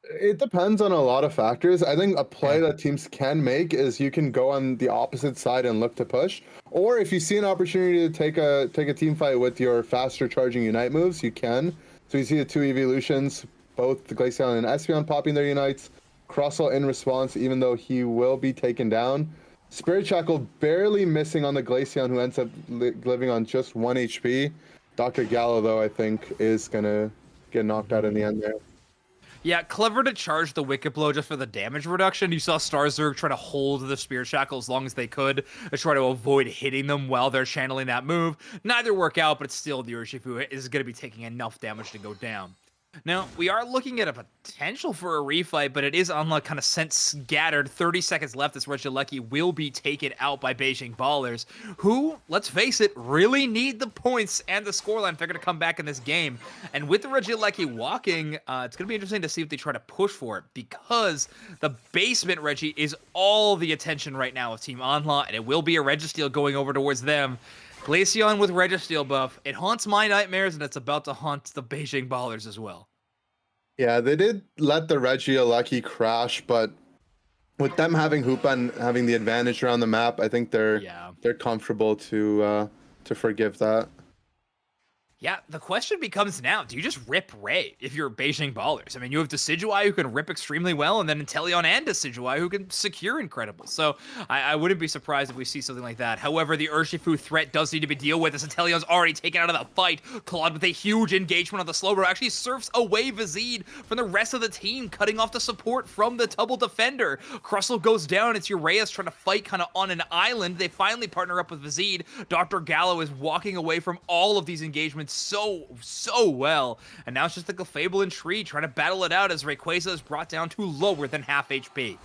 It depends on a lot of factors. I think a play that teams can make is you can go on the opposite side and look to push. Or if you see an opportunity to take a team fight with your faster charging Unite moves, you can. So you see the 2 evolutions, both the Glaceon and Espeon popping their Unites. Crossel in response, even though he will be taken down. Spirit Shackle barely missing on the Glaceon, who ends up living on just 1 HP. Dr. Gallo, though, I think, is going to get knocked out in the end there. Yeah, clever to charge the Wicked Blow just for the damage reduction. You saw Starzerg try to hold the Spirit Shackle as long as they could to try to avoid hitting them while they're channeling that move. Neither work out, but still the Urshifu is going to be taking enough damage to go down. Now, we are looking at a potential for a refight, but it is Unluck kind of sent scattered. 30 seconds left. This Regieleki will be taken out by Beijing Ballers, who, let's face it, really need the points and the scoreline if they're going to come back in this game. And with the Regieleki walking, it's going to be interesting to see if they try to push for it, because the basement Reggie is all the attention right now of Team Anlaha, and it will be a Registeel going over towards them. Glaceon with Registeel buff. It haunts my nightmares, and it's about to haunt the Beijing Ballers as well. Yeah, they did let the Regieleki crash, but with them having Hoopa and having the advantage around the map, I think they're comfortable to forgive that. Yeah, the question becomes now, do you just rip Ray if you're Beijing Ballers? I mean, you have Decidueye who can rip extremely well, and then Inteleon and Decidueye who can secure incredible. So I wouldn't be surprised if we see something like that. However, the Urshifu threat does need to be dealt with, as Inteleon's already taken out of the fight. Claude with a huge engagement on the Slowbro actually surfs away Vizid from the rest of the team, cutting off the support from the double defender. Crustle goes down. It's Uraeus trying to fight kind of on an island. They finally partner up with Vizid. Dr. Gallo is walking away from all of these engagements so well, and now it's just the Clefable and Tree trying to battle it out as Rayquaza is brought down to lower than half HP.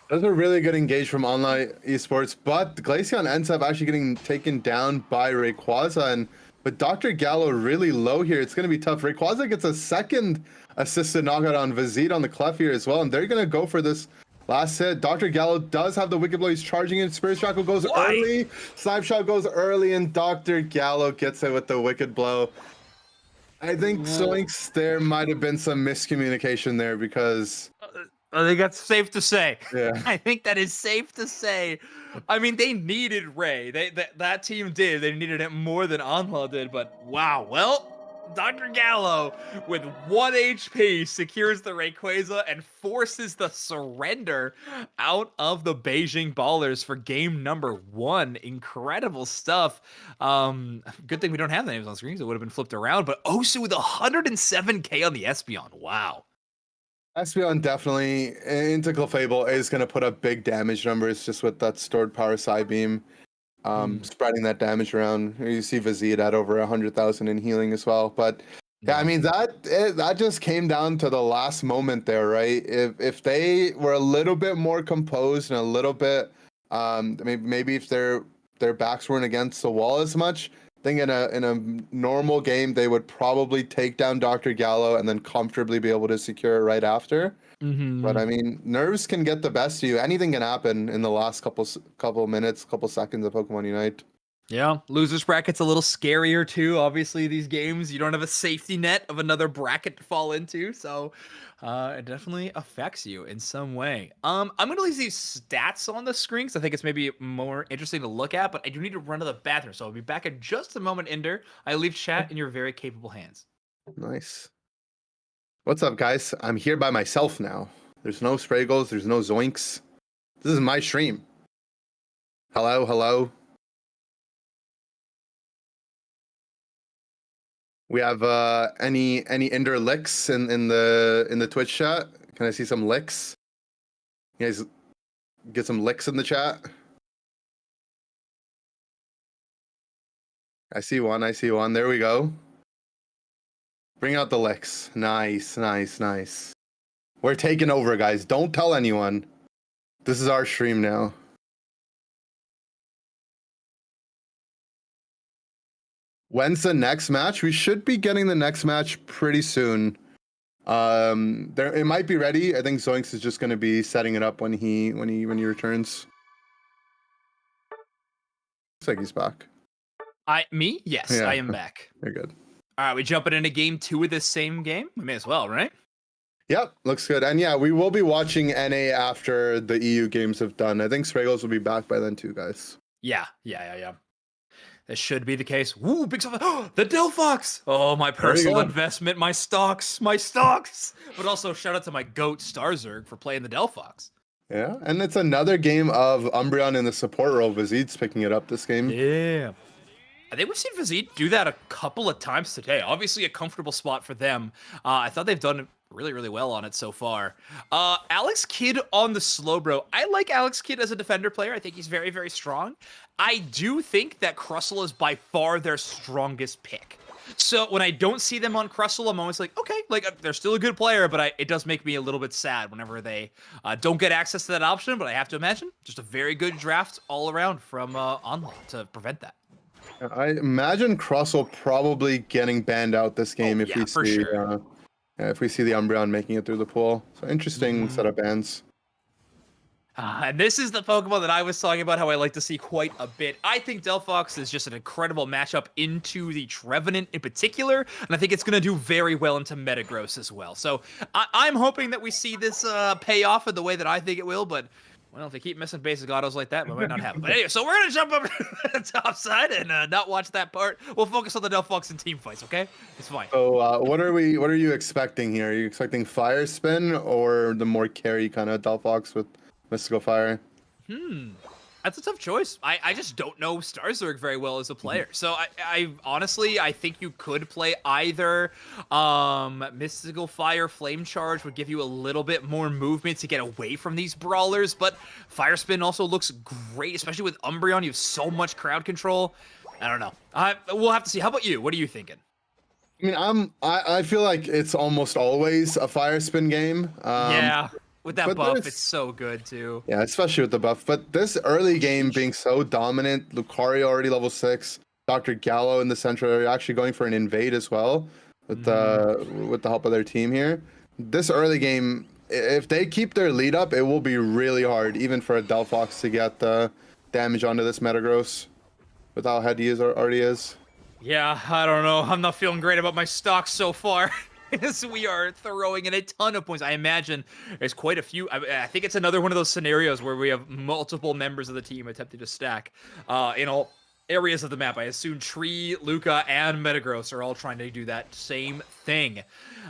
That was a really good engage from Online Esports, but the Glaceon ends up actually getting taken down by Rayquaza, but Dr. Gallo really low here. It's going to be tough. Rayquaza gets a second assisted knockout on Vizid on the Clef here as well, and they're going to go for this last hit. Dr. Gallo does have the Wicked Blow. He's charging it. Spirit Shackle goes early. Snipe Shot goes early, and Dr. Gallo gets it with the Wicked Blow. I think Zoinks, there might have been some miscommunication there, because I think that's safe to say. Yeah. I think that is safe to say. I mean, they needed Ray. That team did. They needed it more than Anlaha did, but wow. Well, Dr. Gallo, with 1 HP, secures the Rayquaza and forces the surrender out of the Beijing Ballers for game number 1. Incredible stuff. Good thing we don't have the names on screens. It would have been flipped around. But Osu with 107k on the Espeon. Wow. Espeon definitely into Clefable is going to put up big damage numbers just with that stored power side beam. Spreading that damage around. You see Vizid at over 100,000 in healing as well. But yeah, I mean, that just came down to the last moment there, right? If they were a little bit more composed and a little bit, maybe if their backs weren't against the wall as much, I think in a normal game they would probably take down Dr. Gallo and then comfortably be able to secure it right after. But I mean, nerves can get the best of you. Anything can happen in the last couple minutes, couple seconds of Pokemon Unite. Yeah, losers bracket's a little scarier too. Obviously, these games, you don't have a safety net of another bracket to fall into, so it definitely affects you in some way. I'm gonna leave these stats on the screen because I think it's maybe more interesting to look at, but I do need to run to the bathroom, so I'll be back in just a moment, Ender. I leave chat in your very capable hands. Nice. What's up, guys? I'm here by myself now. There's no spragels. There's no zoinks. This is my stream. Hello, hello. We have any Ender licks in the Twitch chat? Can I see some licks? You guys get some licks in the chat. I see one. I see one. There we go. Bring out the licks. Nice, nice, nice. We're taking over, guys. Don't tell anyone. This is our stream now. When's the next match? We should be getting the next match pretty soon. It might be ready. I think Zoinks is just going to be setting it up when he returns. Looks like he's back. Me? Yes, Yeah. I am back. You're good. All right, we jumping into game 2 of this same game? We may as well, right? Yep, looks good. And yeah, we will be watching NA after the EU games have done. I think Spragels will be back by then too, guys. Yeah. This should be the case. Woo, big stuff. The Delphox! Oh, my personal investment, my stocks. But also, shout out to my goat, Starzerg, for playing the Delphox. Yeah, and it's another game of Umbreon in the support role. Vizid's picking it up this game. Yeah. I think we've seen Vizid do that a couple of times today. Obviously, a comfortable spot for them. I thought they've done really, really well on it so far. Alex Kidd on the Slowbro. I like Alex Kidd as a defender player. I think he's very, very strong. I do think that Crustle is by far their strongest pick. So when I don't see them on Crustle, I'm always like, okay, like they're still a good player, but it does make me a little bit sad whenever they don't get access to that option. But I have to imagine just a very good draft all around from Anlaha to prevent that. I imagine Crustle probably getting banned out this game if we see the Umbreon making it through the pool. So interesting set of bans. And this is the Pokemon that I was talking about, how I like to see quite a bit. I think Delphox is just an incredible matchup into the Trevenant in particular, and I think it's going to do very well into Metagross as well. So I'm hoping that we see this pay off in the way that I think it will, but well, if they keep missing basic autos like that, we might not have it. But anyway, so we're going to jump over to the top side and not watch that part. We'll focus on the Delphox and team fights, okay? It's fine. So what are you expecting here? Are you expecting Fire Spin or the more carry kind of Delphox with Mystical Fire? That's a tough choice. I just don't know Starzerg very well as a player. So I honestly, I think you could play either Mystical Fire, Flame Charge would give you a little bit more movement to get away from these brawlers, but Fire Spin also looks great, especially with Umbreon. You have so much crowd control. I don't know. We'll have to see. How about you? What are you thinking? I mean, I feel like it's almost always a Fire Spin game. Yeah. With that buff, it's so good too. Yeah, especially with the buff. But this early game being so dominant, Lucario already level 6, Dr. Gallo in the central area actually going for an invade as well with the help of their team here. This early game, if they keep their lead up, it will be really hard, even for a Delphox to get the damage onto this Metagross with how heady he already is. Yeah, I don't know. I'm not feeling great about my stocks so far. As we are throwing in a ton of points. I imagine there's quite a few. I think it's another one of those scenarios where we have multiple members of the team attempting to stack in all areas of the map. I assume Tree, Luca, and Metagross are all trying to do that same thing.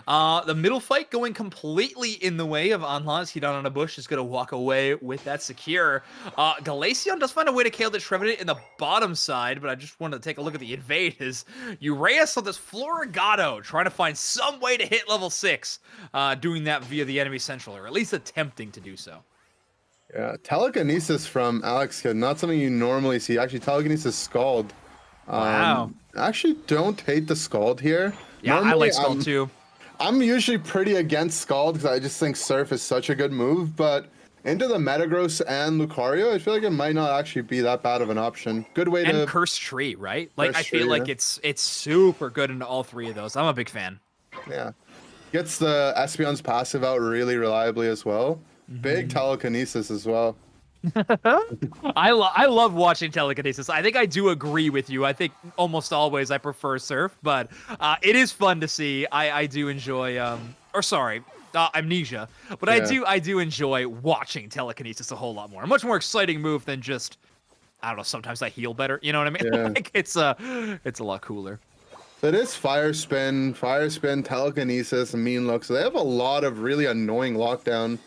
The middle fight going completely in the way of Anlaha's. He down on a bush is going to walk away with that secure. Glaceon does find a way to kill the Trevenant in the bottom side, but I just wanted to take a look at the invade. Is Uraeus on this Florigato trying to find some way to hit level 6, doing that via the enemy central, or at least attempting to do so. Yeah, Telekinesis from Alex Kidd, not something you normally see. Actually, Telekinesis Scald. Wow. I actually don't hate the Scald here. Yeah, normally, I like Scald too. I'm usually pretty against Scald because I just think Surf is such a good move, but into the Metagross and Lucario, I feel like it might not actually be that bad of an option. Good way to... And Curse Tree, right? Like, I feel like it's super good into all three of those. I'm a big fan. Yeah. Gets the Espeon's passive out really reliably as well. Big Telekinesis as well. I love watching Telekinesis. I think I do agree with you. I think almost always I prefer Surf, but it is fun to see. I do enjoy Amnesia, but yeah. I do enjoy watching Telekinesis a whole lot more. A much more exciting move than just, I don't know, sometimes I heal better. You know what I mean? Yeah. Like it's a lot cooler. So it is fire spin, telekinesis, and mean look. So they have a lot of really annoying lockdown.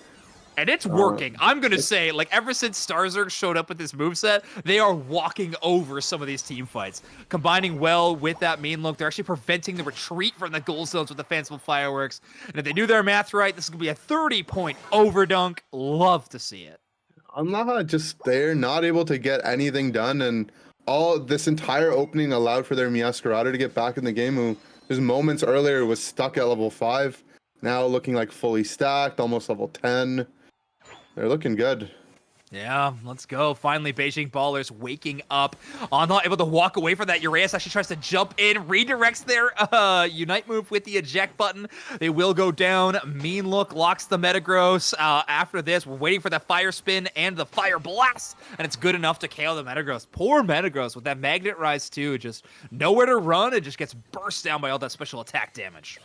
And it's working. I'm going to say, like, ever since Starzerg showed up with this moveset, they are walking over some of these team fights. Combining well with that mean look, they're actually preventing the retreat from the goal zones with the fanciful fireworks. And if they do their math right, this is going to be a 30-point overdunk. Love to see it. Anlaha just, they're not able to get anything done, and all this entire opening allowed for their Meowscarada to get back in the game, who just moments earlier was stuck at level 5, now looking like fully stacked, almost level 10. They're looking good. Yeah, let's go. Finally, Beijing Ballers waking up. Not able to walk away from that. Uraeus actually tries to jump in, redirects their Unite move with the eject button. They will go down. Mean look locks the Metagross. After this, we're waiting for the fire spin and the fire blast, and it's good enough to KO the Metagross. Poor Metagross with that Magnet Rise too. Just nowhere to run. It just gets burst down by all that special attack damage.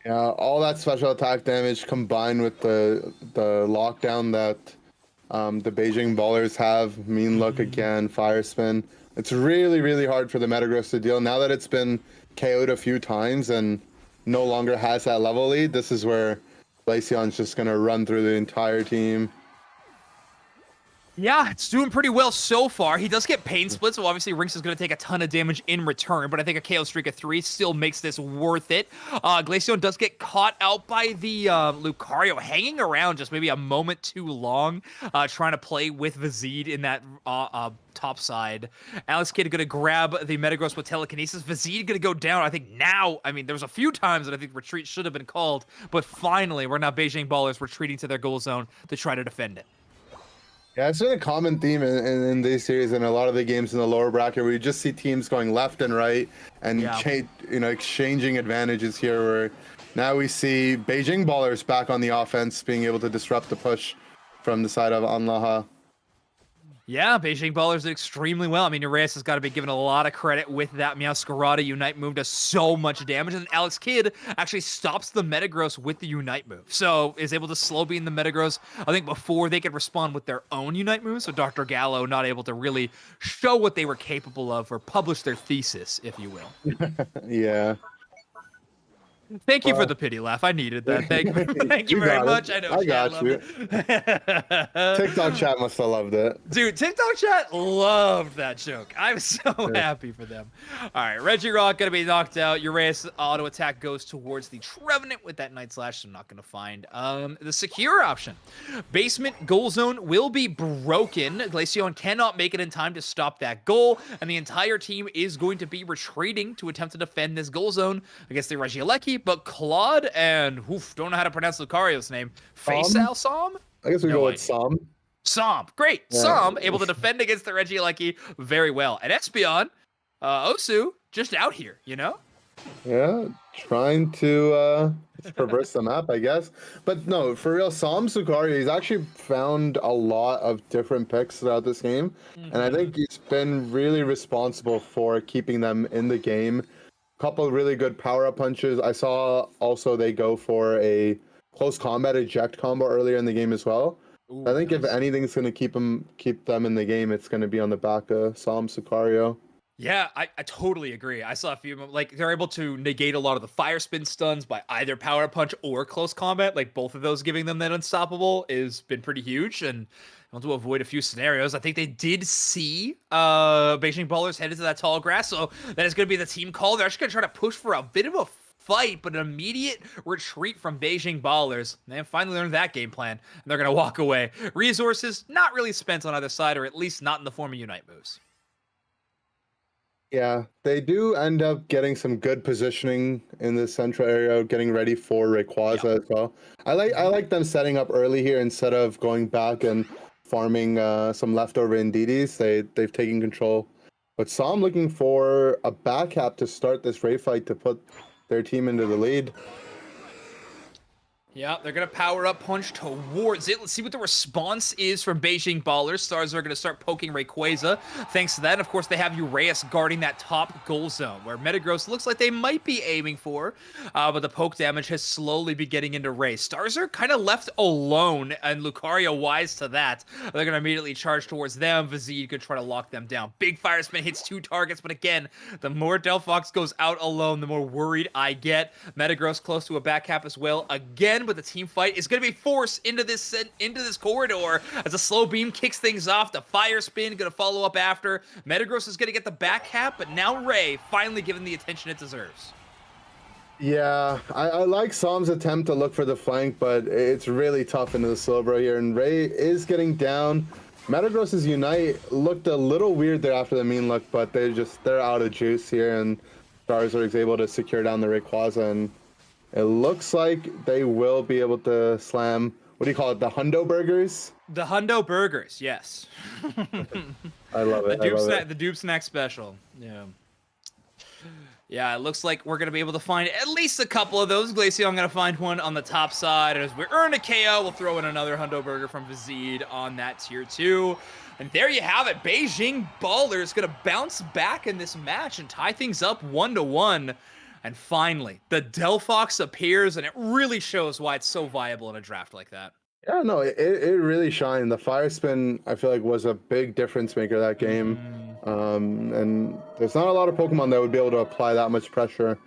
Yeah, all that special attack damage combined with the lockdown that the Beijing Ballers have, mean look again, fire spin. It's really, really hard for the Metagross to deal. Now that it's been KO'd a few times and no longer has that level lead, this is where Glaceon's just going to run through the entire team. Yeah, it's doing pretty well so far. He does get Pain Split, so obviously Rinks is going to take a ton of damage in return, but I think a KO streak of 3 still makes this worth it. Glaceon does get caught out by the Lucario, hanging around just maybe a moment too long, trying to play with Vizid in that top side. Alex Kidd going to grab the Metagross with Telekinesis. Vizid going to go down, I think now. I mean, there was a few times that I think retreat should have been called, but finally, we're now Beijing Ballers retreating to their goal zone to try to defend it. Yeah, it's been a common theme in this series and a lot of the games in the lower bracket where you just see teams going left and right and exchanging advantages here, where now we see Beijing Ballers back on the offense, being able to disrupt the push from the side of Anlaha. Yeah, Beijing Ballers did extremely well. I mean, Uraeus has got to be given a lot of credit with that Meowscarada Unite move, does so much damage, and Alex Kidd actually stops the Metagross with the Unite move. So is able to slow beam the Metagross, I think, before they could respond with their own Unite move. So Dr. Gallo not able to really show what they were capable of or publish their thesis, if you will. Yeah. Thank you for the pity laugh. I needed that. Thank you very much. I know. I got you. TikTok chat must have loved it. Dude, TikTok chat loved that joke. I'm so happy for them. All right, Regirock going to be knocked out. Uraeus auto attack goes towards the Trevenant with that Night Slash. So I'm not going to find the secure option. Basement goal zone will be broken. Glaceon cannot make it in time to stop that goal, and the entire team is going to be retreating to attempt to defend this goal zone against the Regieleki. But Claude and don't know how to pronounce Lucario's name. Faisal Som? I guess we go with Som. Som, great. Yeah. Som able to defend against the Regieleki very well. And Espeon, Osu, just out here, you know? Yeah, trying to traverse the map, I guess. But no, for real, Som Sucreosucre, he's actually found a lot of different picks throughout this game. And I think he's been really responsible for keeping them in the game. Couple of really good power-up punches. I saw also they go for a close combat eject combo earlier in the game as well. Ooh, I think if anything's going to keep them in the game, it's going to be on the back of Som Sucreosucre. Yeah, I totally agree. I saw a few, like, they're able to negate a lot of the fire spin stuns by either power punch or close combat. Like, both of those giving them that unstoppable has been pretty huge, and able to avoid a few scenarios. I think they did see Beijing Ballers head into that tall grass, so that is going to be the team call. They're actually going to try to push for a bit of a fight, but an immediate retreat from Beijing Ballers. They have finally learned that game plan, and they're going to walk away. Resources not really spent on either side, or at least not in the form of Unite moves. Yeah, they do end up getting some good positioning in the central area, getting ready for Rayquaza as well. I like them setting up early here instead of going back and farming some leftover Indeedis. They've taken control. But Som looking for a back cap to start this Ray fight to put their team into the lead. Yeah, they're going to power up punch towards it. Let's see what the response is from Beijing Ballers. Stars are going to start poking Rayquaza. Thanks to that, of course, they have Uraeus guarding that top goal zone, where Metagross looks like they might be aiming for, but the poke damage has slowly been getting into Ray. Stars are kind of left alone, and Lucario wise to that. They're going to immediately charge towards them. Vizid could try to lock them down. Big Fire Spin hits 2 targets, but again, the more Delphox goes out alone, the more worried I get. Metagross close to a back cap as well. Again, but the team fight is going to be forced into this corridor as a slow beam kicks things off. The fire spin going to follow up after. Metagross is going to get the back cap, but now Ray finally given the attention it deserves. Yeah, I like Psalm's attempt to look for the flank, but it's really tough into the Slowbro here, and Ray is getting down. Metagross's Unite looked a little weird there after the mean look, but they're out of juice here, and Charizard is able to secure down the Rayquaza, and it looks like they will be able to slam, what do you call it, the Hundo Burgers? The Hundo Burgers, yes. I love it. The Dupe Snack Special. Yeah. Yeah, it looks like we're going to be able to find at least a couple of those. Glaceon going to find one on the top side. And as we earn a KO, we'll throw in another Hundo Burger from Vizid on that tier 2. And there you have it. Beijing Ballers going to bounce back in this match and tie things up 1-1. And finally, the Delphox appears, and it really shows why it's so viable in a draft like that. Yeah, no, it really shined. The Fire Spin, I feel like, was a big difference maker that game. And there's not a lot of Pokemon that would be able to apply that much pressure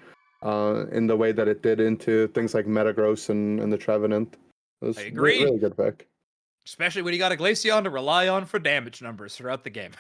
in the way that it did into things like Metagross and the Trevenant. It was I agree. Really good pick. Especially when you got a Glaceon to rely on for damage numbers throughout the game.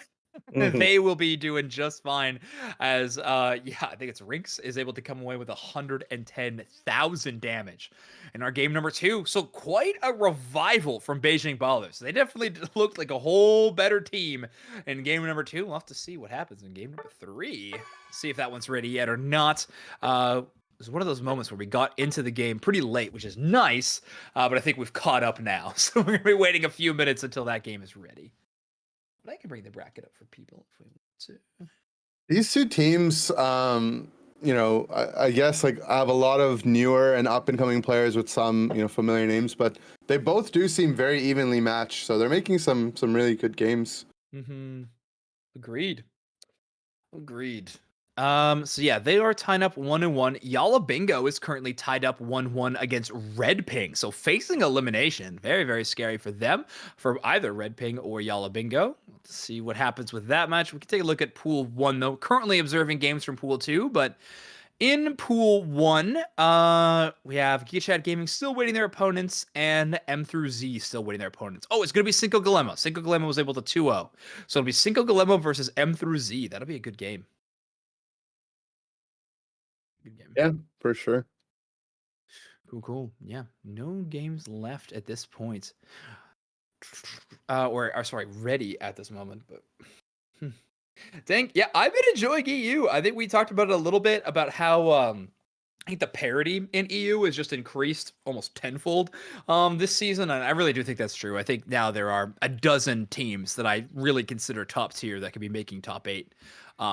They will be doing just fine as, I think it's Rinks is able to come away with 110,000 damage in our game number 2. So quite a revival from Beijing Ballers. They definitely looked like a whole better team in game number 2. We'll have to see what happens in game number 3. See if that one's ready yet or not. It was one of those moments where we got into the game pretty late, which is nice, but I think we've caught up now. So we're going to be waiting a few minutes until that game is ready. But I can bring the bracket up for people if we want to. These two teams, I guess like have a lot of newer and up and coming players with some, familiar names, but they both do seem very evenly matched. So they're making some really good games. Agreed. So yeah, they are tied up 1-1. Yalla Bingo is currently tied up 1-1 against Red Ping. So facing elimination, very, very scary for them, for either Red Ping or Yalla Bingo. Let's see what happens with that match. We can take a look at Pool 1, though. Currently observing games from Pool 2, but in Pool 1, we have Gigachad Gaming still waiting their opponents, and M through Z still waiting their opponents. Oh, it's going to be CincoGolemo. CincoGolemo was able to 2-0. So it'll be CincoGolemo versus M through Z. That'll be a good game. Good game. Yeah, for sure. Cool. Yeah, no games left at this point. Ready at this moment, but dang, yeah, I've been enjoying EU. I think we talked about it a little bit about how I think the parity in EU is just increased almost tenfold this season, and I really do think that's true. I think now there are a dozen teams that I really consider top tier that could be making top 8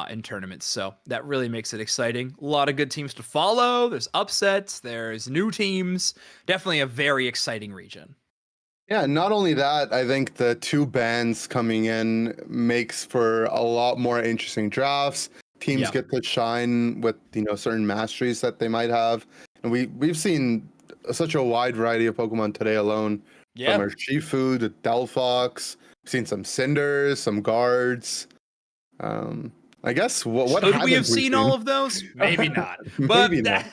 in tournaments, so that really makes it exciting. A lot of good teams to follow. There's upsets, there's new teams. Definitely a very exciting region. Yeah, not only that, I think the 2 bans coming in makes for a lot more interesting drafts. Teams get to shine with certain masteries that they might have, and we've seen such a wide variety of Pokemon today alone. Yeah, from Urshifu to Delphox. We've seen some Cinders, some Guards. I guess what should we have seen all of those? Maybe not. But Maybe not.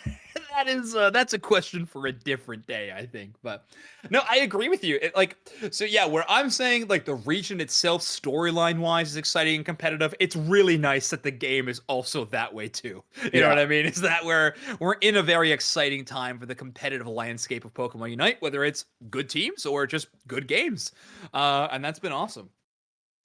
That's a question for a different day, I think. But no, I agree with you. Where I'm saying like the region itself, storyline wise, is exciting and competitive. It's really nice that the game is also that way too. You know what I mean? Is that where we're in a very exciting time for the competitive landscape of Pokemon Unite, whether it's good teams or just good games, and that's been awesome.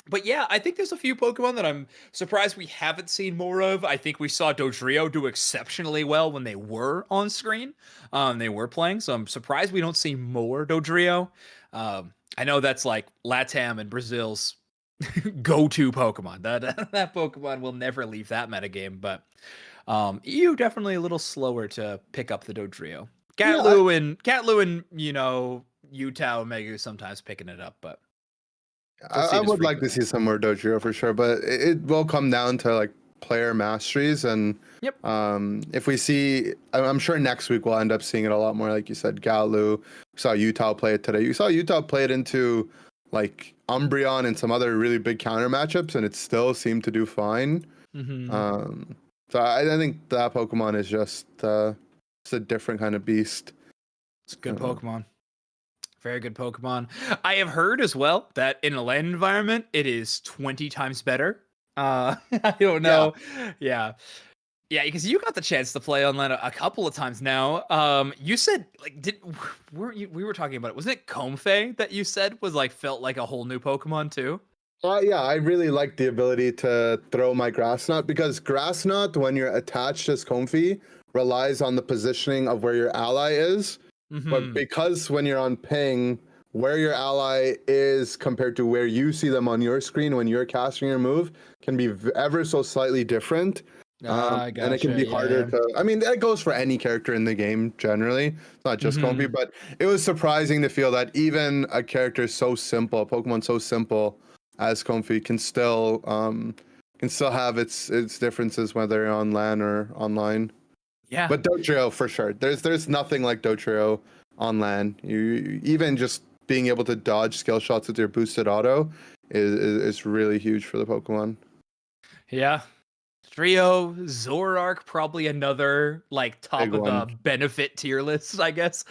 But yeah, I think there's a few Pokemon that I'm surprised we haven't seen more of. I think we saw Dodrio do exceptionally well when they were on screen. They were playing, so I'm surprised we don't see more Dodrio. I know that's like LATAM and Brazil's go-to Pokemon. That Pokemon will never leave that metagame, but EU definitely a little slower to pick up the Dodrio. Catlu and Utah Omega sometimes picking it up, but we'll see I this would like to frequently. see some more Dojiro for sure, but it will come down to like player masteries and Yep. if we see, I'm sure next week we'll end up seeing it a lot more. Like you said, Galu. We saw Utah play it today. You saw Utah play it into like Umbreon and some other really big counter matchups, and it still seemed to do fine. So I think that Pokemon is just it's a different kind of beast. It's a good Pokemon. Very good Pokemon. I have heard as well that in a land environment, it is 20 times better. I don't know. Yeah. Yeah, because you got the chance to play online a couple of times now. You said like we were talking about it. Wasn't it Comfey that you said was like felt like a whole new Pokemon too? Yeah, I really like the ability to throw my Grass Knot because Grass Knot, when you're attached as Comfey, relies on the positioning of where your ally is. But because when you're on ping, where your ally is compared to where you see them on your screen when you're casting your move can be ever so slightly different. And it can be harder to. I mean, that goes for any character in the game generally. It's not just Comfey, but it was surprising to feel that even a character so simple, a Pokemon so simple as Comfey, can still have its differences whether on LAN or online. Yeah. But Dotrio for sure. There's nothing like Dotrio on LAN. You even just being able to dodge skill shots with your boosted auto is really huge for the Pokemon. Yeah. Trio, Zoroark, probably another like top Big of one. the benefit tier list, I guess.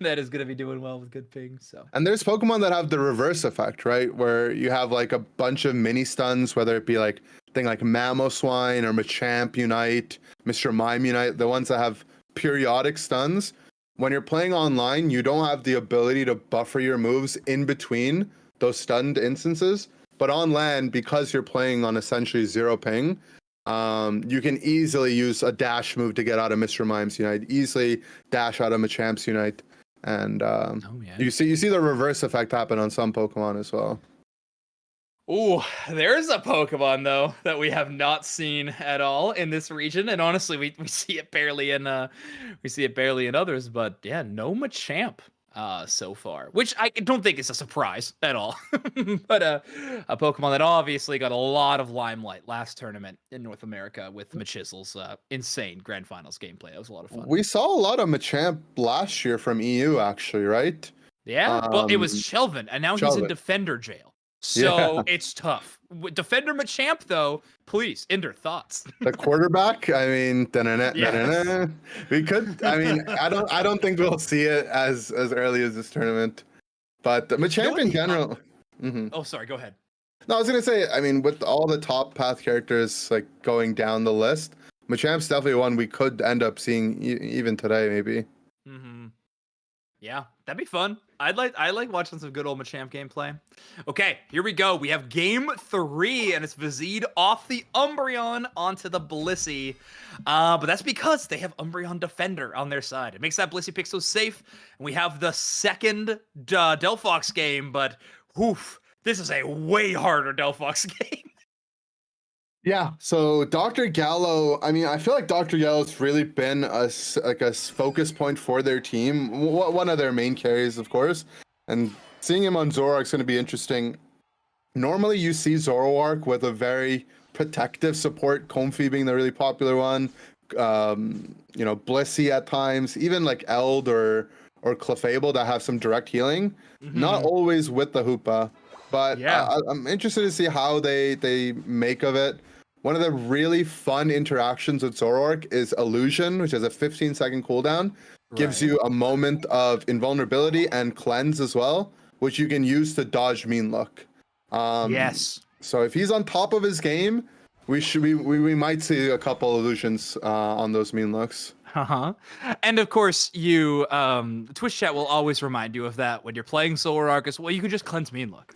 That is gonna be doing well with good ping. So And there's Pokemon that have the reverse effect, right? Where you have like a bunch of mini stuns, whether it be like thing like Mamoswine or Machamp Unite, Mr. Mime Unite, the ones that have periodic stuns. When you're playing online, you don't have the ability to buffer your moves in between those stunned instances. But on LAN, because you're playing on essentially zero ping, you can easily use a dash move to get out of Mr. Mime's Unite, easily dash out of Machamp's Unite, and you see the reverse effect happen on some Pokemon as well. ooh, there's a Pokemon though that we have not seen at all in this region, and honestly, we see it barely in others. But yeah, no Machamp so far, which I don't think is a surprise at all. But a Pokemon that obviously got a lot of limelight last tournament in North America with Machisel's insane Grand Finals gameplay. That was a lot of fun. We saw a lot of Machamp last year from EU, actually, right? Yeah, well, it was Shelvin, and now he's in Shelvin. Defender jail. So it's tough. Defender Machamp, though, please, Ender, thoughts? The quarterback, I mean, we could. I mean, I don't think we'll see it as early as this tournament, but the Machamp in general. Oh, sorry, go ahead. No, I was gonna say, I mean, with all the top path characters like going down the list, Machamp's definitely one we could end up seeing even today, maybe. Yeah, that'd be fun. I like watching some good old Machamp gameplay. Okay, here we go. We have game 3, and it's Vizid off the Umbreon onto the Blissey. But that's because they have Umbreon Defender on their side. It makes that Blissey pick so safe. And we have the second Delphox game, but woof, this is a way harder Delphox game. Yeah, so Dr. Gallo, I mean, I feel like Dr. Gallo's really been a focus point for their team. One of their main carries, of course. And seeing him on Zoroark's going to be interesting. Normally, you see Zoroark with a very protective support, Comfey being the really popular one. Blissey at times, even like Eld or Clefable that have some direct healing. Not always with the Hoopa. But yeah. I'm interested to see how they make of it. One of the really fun interactions with Zoroark is Illusion, which has a 15-second cooldown. Gives you a moment of invulnerability and cleanse as well, which you can use to dodge Mean Look. Yes. So if he's on top of his game, we might see a couple illusions on those Mean Looks. And of course, you Twitch chat will always remind you of that when you're playing Zoroark as well. You can just cleanse Mean Look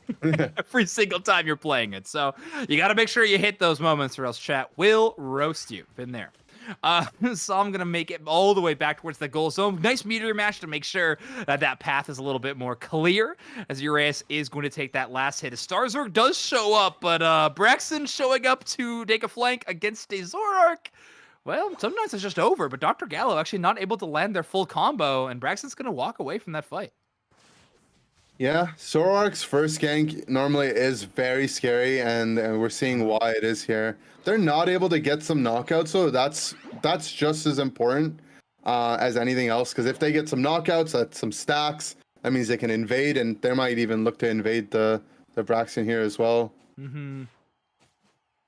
every single time you're playing it. So you got to make sure you hit those moments, or else chat will roast you. Been there. So I'm gonna make it all the way back towards the goal zone. Nice meteor mash to make sure that path is a little bit more clear, as Uraeus is going to take that last hit. A Starzorg does show up, but Braxton showing up to take a flank against a Zoroark. Well, sometimes it's just over, but Dr. Gallo actually not able to land their full combo, and Braxton's going to walk away from that fight. Yeah, Zoroark's first gank normally is very scary, and we're seeing why it is here. They're not able to get some knockouts, so that's just as important as anything else. Because if they get some knockouts, that's some stacks. That means they can invade, and they might even look to invade the Braxton here as well. Mm-hmm.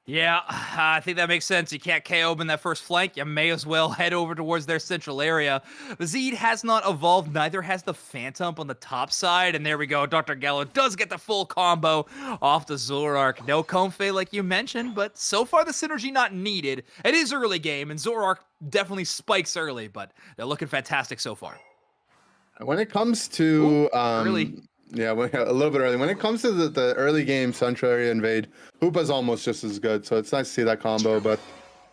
Yeah, I think that makes sense. You can't KO them in that first flank. You may as well head over towards their central area. Zed has not evolved. Neither has the Phantom on the top side. And there we go. Dr. Gallo does get the full combo off the Zoroark. No Comfey like you mentioned, but so far the synergy not needed. It is early game, and Zoroark definitely spikes early, but they're looking fantastic so far. When it comes to early. Yeah, a little bit early. When it comes to the early game central area invade, Hoopa's almost just as good, so it's nice to see that combo. But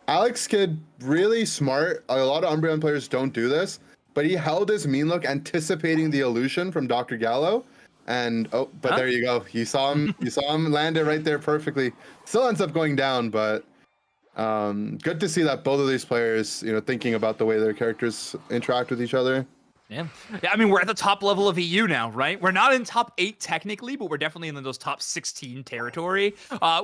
Alex Kidd, really smart. A lot of Umbreon players don't do this, but he held his mean look anticipating the illusion from Dr. Gallo. And there you go. You saw him land it right there perfectly. Still ends up going down, but good to see that both of these players, thinking about the way their characters interact with each other. Yeah, I mean, we're at the top level of EU now, right? We're not in top 8 technically, but we're definitely in those top 16 territory,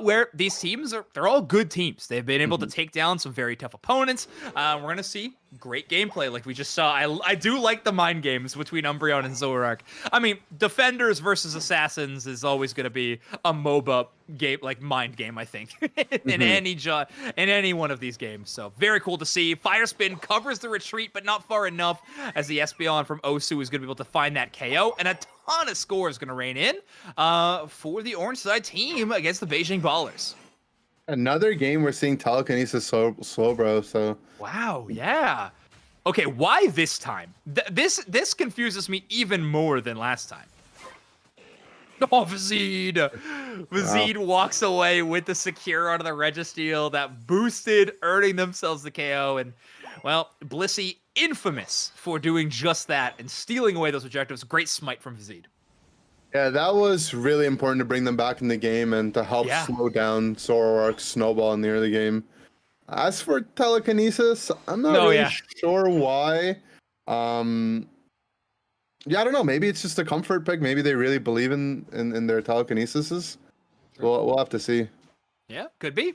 where they're all good teams. They've been able to take down some very tough opponents. We're going to see great gameplay like we just saw. I do like the mind games between Umbreon and Zoroark. I mean, defenders versus assassins is always going to be a MOBA game, like mind game, I think, in any one of these games. So very cool to see. Fire Spin covers the retreat, but not far enough, as the Espeon from Osu is going to be able to find that KO, and a ton of score is going to rain in for the orange side team against the Beijing Ballers. Another game we're seeing telekinesis slow, bro. So wow, yeah. Okay, why this time? This confuses me even more than last time. Oh, Vizid! Vizid walks away with the secure out of the Registeel that boosted, earning themselves the KO, and well, Blissey infamous for doing just that and stealing away those objectives. Great smite from Vizid. Yeah, that was really important to bring them back in the game and to help slow down Zoroark's snowball in the early game. As for telekinesis, I'm not really sure why. Yeah, I don't know. Maybe it's just a comfort pick. Maybe they really believe in their telekinesis. We'll have to see. Yeah, could be.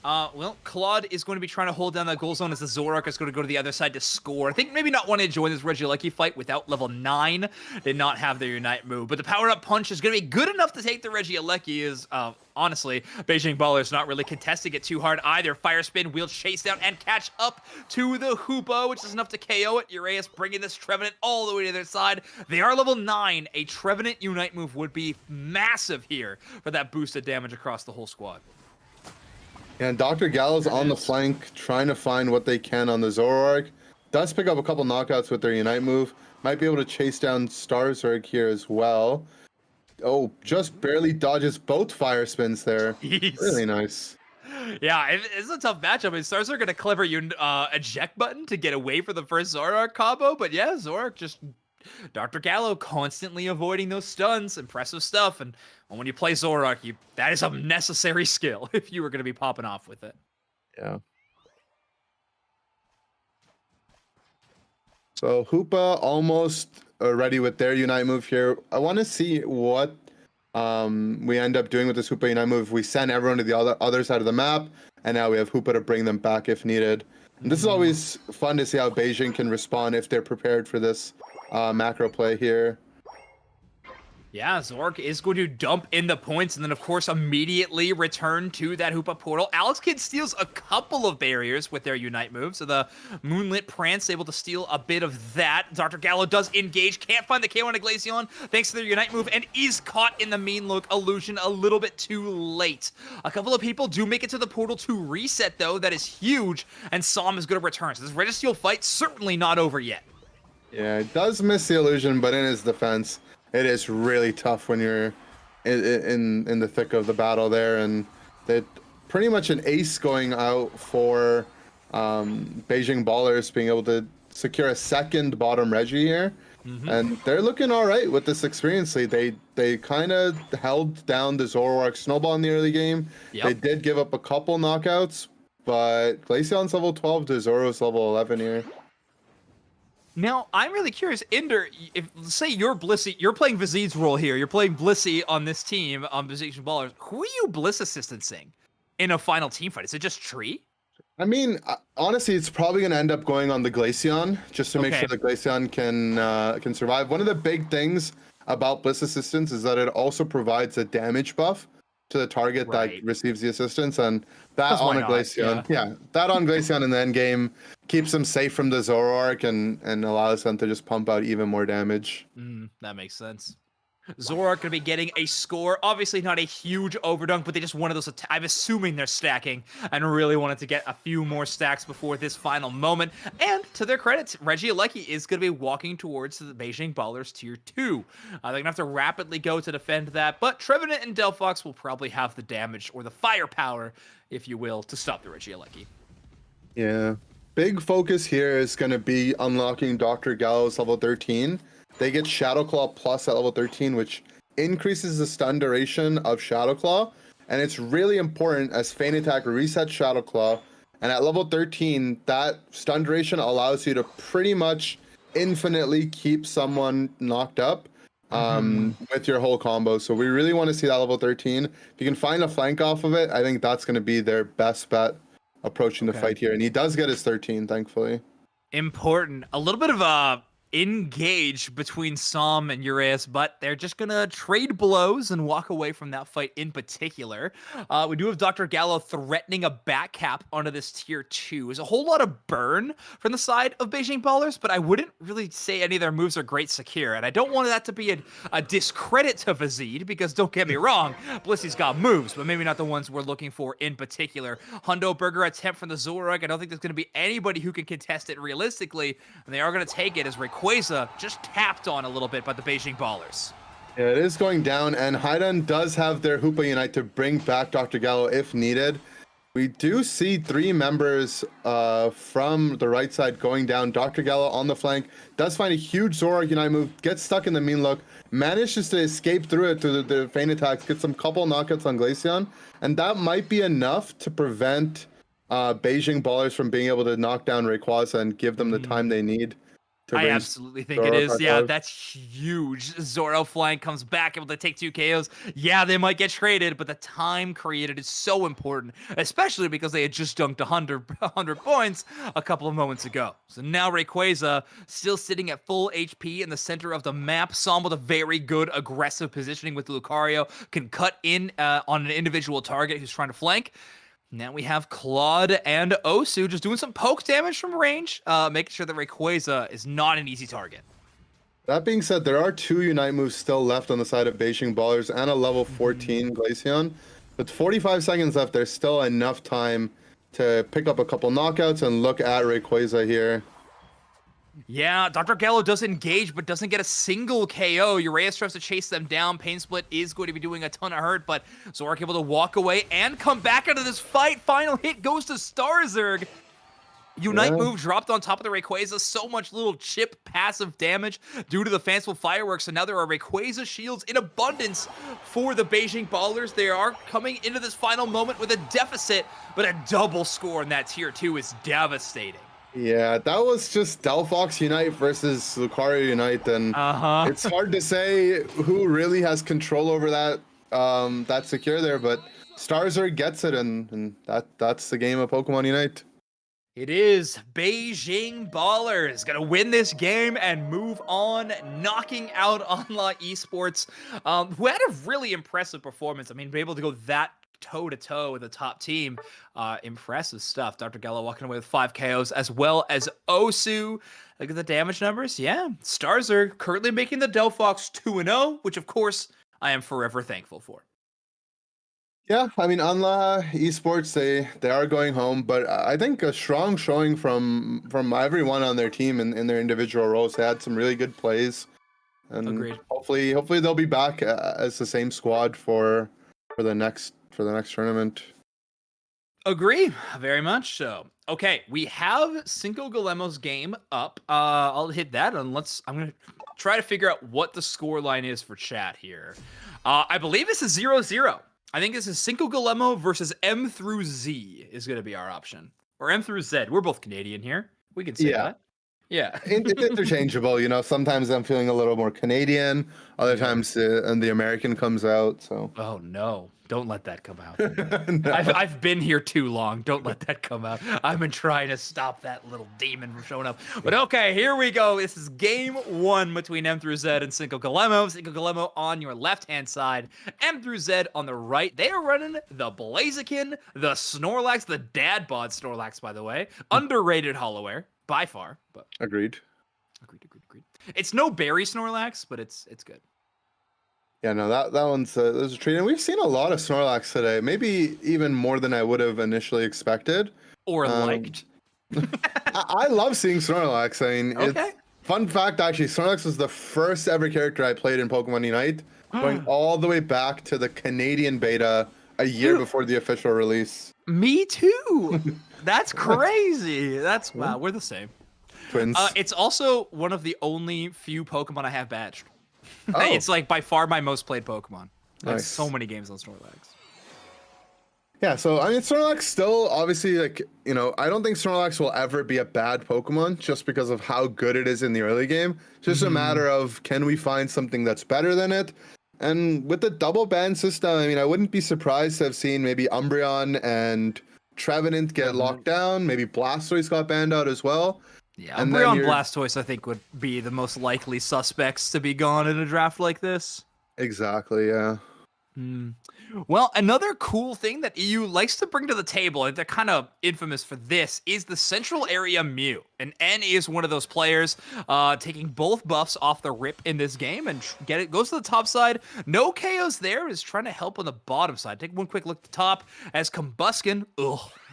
Well, Claude is going to be trying to hold down that goal zone as the Zoroark is going to go to the other side to score. I think maybe not wanting to join this Regieleki fight without level 9. Did not have their Unite move. But the power-up punch is going to be good enough to take the Regieleki. Honestly, Beijing Ballers not really contesting it too hard either. Fire Spin will chase down and catch up to the Hoopa, which is enough to KO it. Uraeus bringing this Trevenant all the way to their side. They are level 9. A Trevenant Unite move would be massive here for that boosted damage across the whole squad. And Dr. Gallo's on the flank, trying to find what they can on the Zoroark. Does pick up a couple knockouts with their Unite move. Might be able to chase down Starzerg here as well. Oh, just barely dodges both fire spins there. Jeez. Really nice. Yeah, it's a tough matchup. I mean, Starzerg got a clever eject button to get away from the first Zoroark combo, but yeah, Zoroark just... Dr. Gallo constantly avoiding those stuns. Impressive stuff. And when you play Zoroark, that is a necessary skill if you were going to be popping off with it. Yeah. So Hoopa almost ready with their Unite move here. I want to see what we end up doing with this Hoopa Unite move. We send everyone to the other side of the map, and now we have Hoopa to bring them back if needed. And this is always fun to see how Beijing can respond if they're prepared for this macro play here. Yeah, Zoroark is going to dump in the points and then, of course, immediately return to that Hoopa portal. Alex Kidd steals a couple of barriers with their Unite move, so the Moonlit Prance able to steal a bit of that. Dr. Gallo does engage, can't find the KO on Glaceon thanks to their Unite move, and is caught in the mean look illusion a little bit too late. A couple of people do make it to the portal to reset, though. That is huge, and Som is going to return. So this Registeel fight certainly not over yet. Yeah, it does miss the illusion, but in his defense, it is really tough when you're in the thick of the battle there, and that pretty much an ace going out for Beijing Ballers being able to secure a second bottom Regi here, and they're looking all right with this experience lead. They kind of held down the Zoroark snowball in the early game. They did give up a couple knockouts, but Glaceon's level 12 to Zoro's level 11 here. Now, I'm really curious, Ender, if say you're Blissey, you're playing Vizid's role here, you're playing Blissey on this team on Beijing Ballers, who are you Bliss assistancing in a final team fight? Is it just Tree? I mean, honestly, it's probably going to end up going on the Glaceon, just to make sure the Glaceon can survive. One of the big things about Bliss Assistance is that it also provides a damage buff to the target that receives the assistance, and that on a Glaceon, that on Glaceon in the end game keeps them safe from the Zoroark and allows them to just pump out even more damage. That makes sense. Zoroark going to be getting a score. Obviously not a huge overdunk, but they just wanted those. I'm assuming they're stacking and really wanted to get a few more stacks before this final moment. And to their credit, Regieleki is going to be walking towards the Beijing Ballers Tier 2. They're going to have to rapidly go to defend that, but Trevenant and Delphox will probably have the damage or the firepower, if you will, to stop the Regieleki. Yeah. Big focus here is going to be unlocking Dr. Gallo's level 13. They get Shadow Claw Plus at level 13, which increases the stun duration of Shadow Claw. And it's really important as Feint Attack resets Shadow Claw. And at level 13, that stun duration allows you to pretty much infinitely keep someone knocked up with your whole combo. So we really want to see that level 13. If you can find a flank off of it, I think that's going to be their best bet approaching the fight here. And he does get his 13, thankfully. Important. A little bit of a engage between Som and Uraeus, but they're just gonna trade blows and walk away from that fight in particular. We do have Dr. Gallo threatening a back cap onto this tier 2. There's a whole lot of burn from the side of Beijing Ballers, but I wouldn't really say any of their moves are great secure, and I don't want that to be a discredit to Vizid, because don't get me wrong, Blissey's got moves, but maybe not the ones we're looking for in particular. Hundo Burger attempt from the Zoroark. I don't think there's going to be anybody who can contest it realistically, and they are going to take it as Rayquaza just tapped on a little bit by the Beijing Ballers. Yeah, it is going down, and Haidan does have their Hoopa Unite to bring back Dr. Gallo if needed. We do see 3 members from the right side going down. Dr. Gallo on the flank does find a huge Zoroark Unite move, gets stuck in the mean look, manages to escape through it to the feint attacks, gets some couple knockouts on Glaceon, and that might be enough to prevent Beijing Ballers from being able to knock down Rayquaza and give them the time they need. I absolutely think it is. Yeah, that's huge. Zoro flank comes back, able to take 2 KOs. Yeah, they might get traded, but the time created is so important, especially because they had just dunked 100 points a couple of moments ago. So now Rayquaza still sitting at full HP in the center of the map. Som with a very good aggressive positioning with Lucario can cut in on an individual target who's trying to flank. Now we have Claude and Osu just doing some poke damage from range, making sure that Rayquaza is not an easy target. That being said, there are 2 Unite moves still left on the side of Beijing Ballers and a level 14 Glaceon. With 45 seconds left, there's still enough time to pick up a couple knockouts and look at Rayquaza here. Yeah, Dr. Gallo does engage, but doesn't get a single KO. Uraeus tries to chase them down. Pain Split is going to be doing a ton of hurt, but Zoroark able to walk away and come back into this fight. Final hit goes to Starzerg. Unite move dropped on top of the Rayquaza. So much little chip passive damage due to the fanciful fireworks. So now there are Rayquaza shields in abundance for the Beijing Ballers. They are coming into this final moment with a deficit, but a double score in that tier 2 is devastating. Yeah, that was just Delphox Unite versus Lucario Unite, and it's hard to say who really has control over that that secure there, but Starzerg gets it, and that's the game of Pokemon Unite. It is Beijing Ballers gonna win this game and move on, knocking out Anlaha Esports, who had a really impressive performance. I mean, be able to go that toe-to-toe with the top team. Impressive stuff. Dr. Gallo walking away with 5 KOs, as well as Osu. Look at the damage numbers. Yeah, Starzerg currently making the Delphox 2-0, which of course I am forever thankful for. Yeah, I mean, Anlaha Esports, they are going home, but I think a strong showing from everyone on their team in their individual roles. They had some really good plays, and agreed. Hopefully they'll be back as the same squad for the next tournament. Agree, very much so. Okay, we have CincoGolemo's game up. I'll hit that, and I'm gonna try to figure out what the score line is for chat here. I believe this is 0-0. I think this is CincoGolemo versus M through Z is going to be our option. Or M through Z. We're both Canadian here. We can say Yeah. that. Yeah. It's interchangeable, you know. Sometimes I'm feeling a little more Canadian, other times and the American comes out. So. Oh no! Don't let that come out. No. I've been here too long. Don't let that come out. I've been trying to stop that little demon from showing up. But okay, here we go. This is game 1 between M through Z and CincoGolemo. CincoGolemo on your left-hand side, M through Z on the right. They are running the Blaziken, the Snorlax, the dad bod Snorlax, by the way. Underrated Hollowware. By far, but Agreed. agreed. It's no berry Snorlax, but it's good. Yeah, no, that one's there's a treat, and we've seen a lot of Snorlax today. Maybe even more than I would have initially expected Or liked. I love seeing Snorlax. I mean, Okay. it's fun fact actually. Snorlax was the first ever character I played in Pokemon Unite, going all the way back to the Canadian beta a year before the official release. Me too. That's crazy. That's wow. We're the same. Twins. It's also one of the only few Pokemon I have badged. Oh. It's like by far my most played Pokemon. I have Nice. so many games on Snorlax. Yeah, so I mean, Snorlax still obviously, like, you know, I don't think Snorlax will ever be a bad Pokemon just because of how good it is in the early game. It's just a matter of, can we find something that's better than it? And with the double ban system, I mean, I wouldn't be surprised to have seen maybe Umbreon and Trevenant get locked down. Maybe Blastoise got banned out as well. Yeah, And then Umbreon you're- Blastoise I think would be the most likely suspects to be gone in a draft like this. Exactly, yeah. Well, another cool thing that EU likes to bring to the table, and they're kind of infamous for this, is the Central Area Mew. And N is one of those players taking both buffs off the rip in this game and goes to the top side. No KOs there, is trying to help on the bottom side. Take one quick look at the top as Combuskin,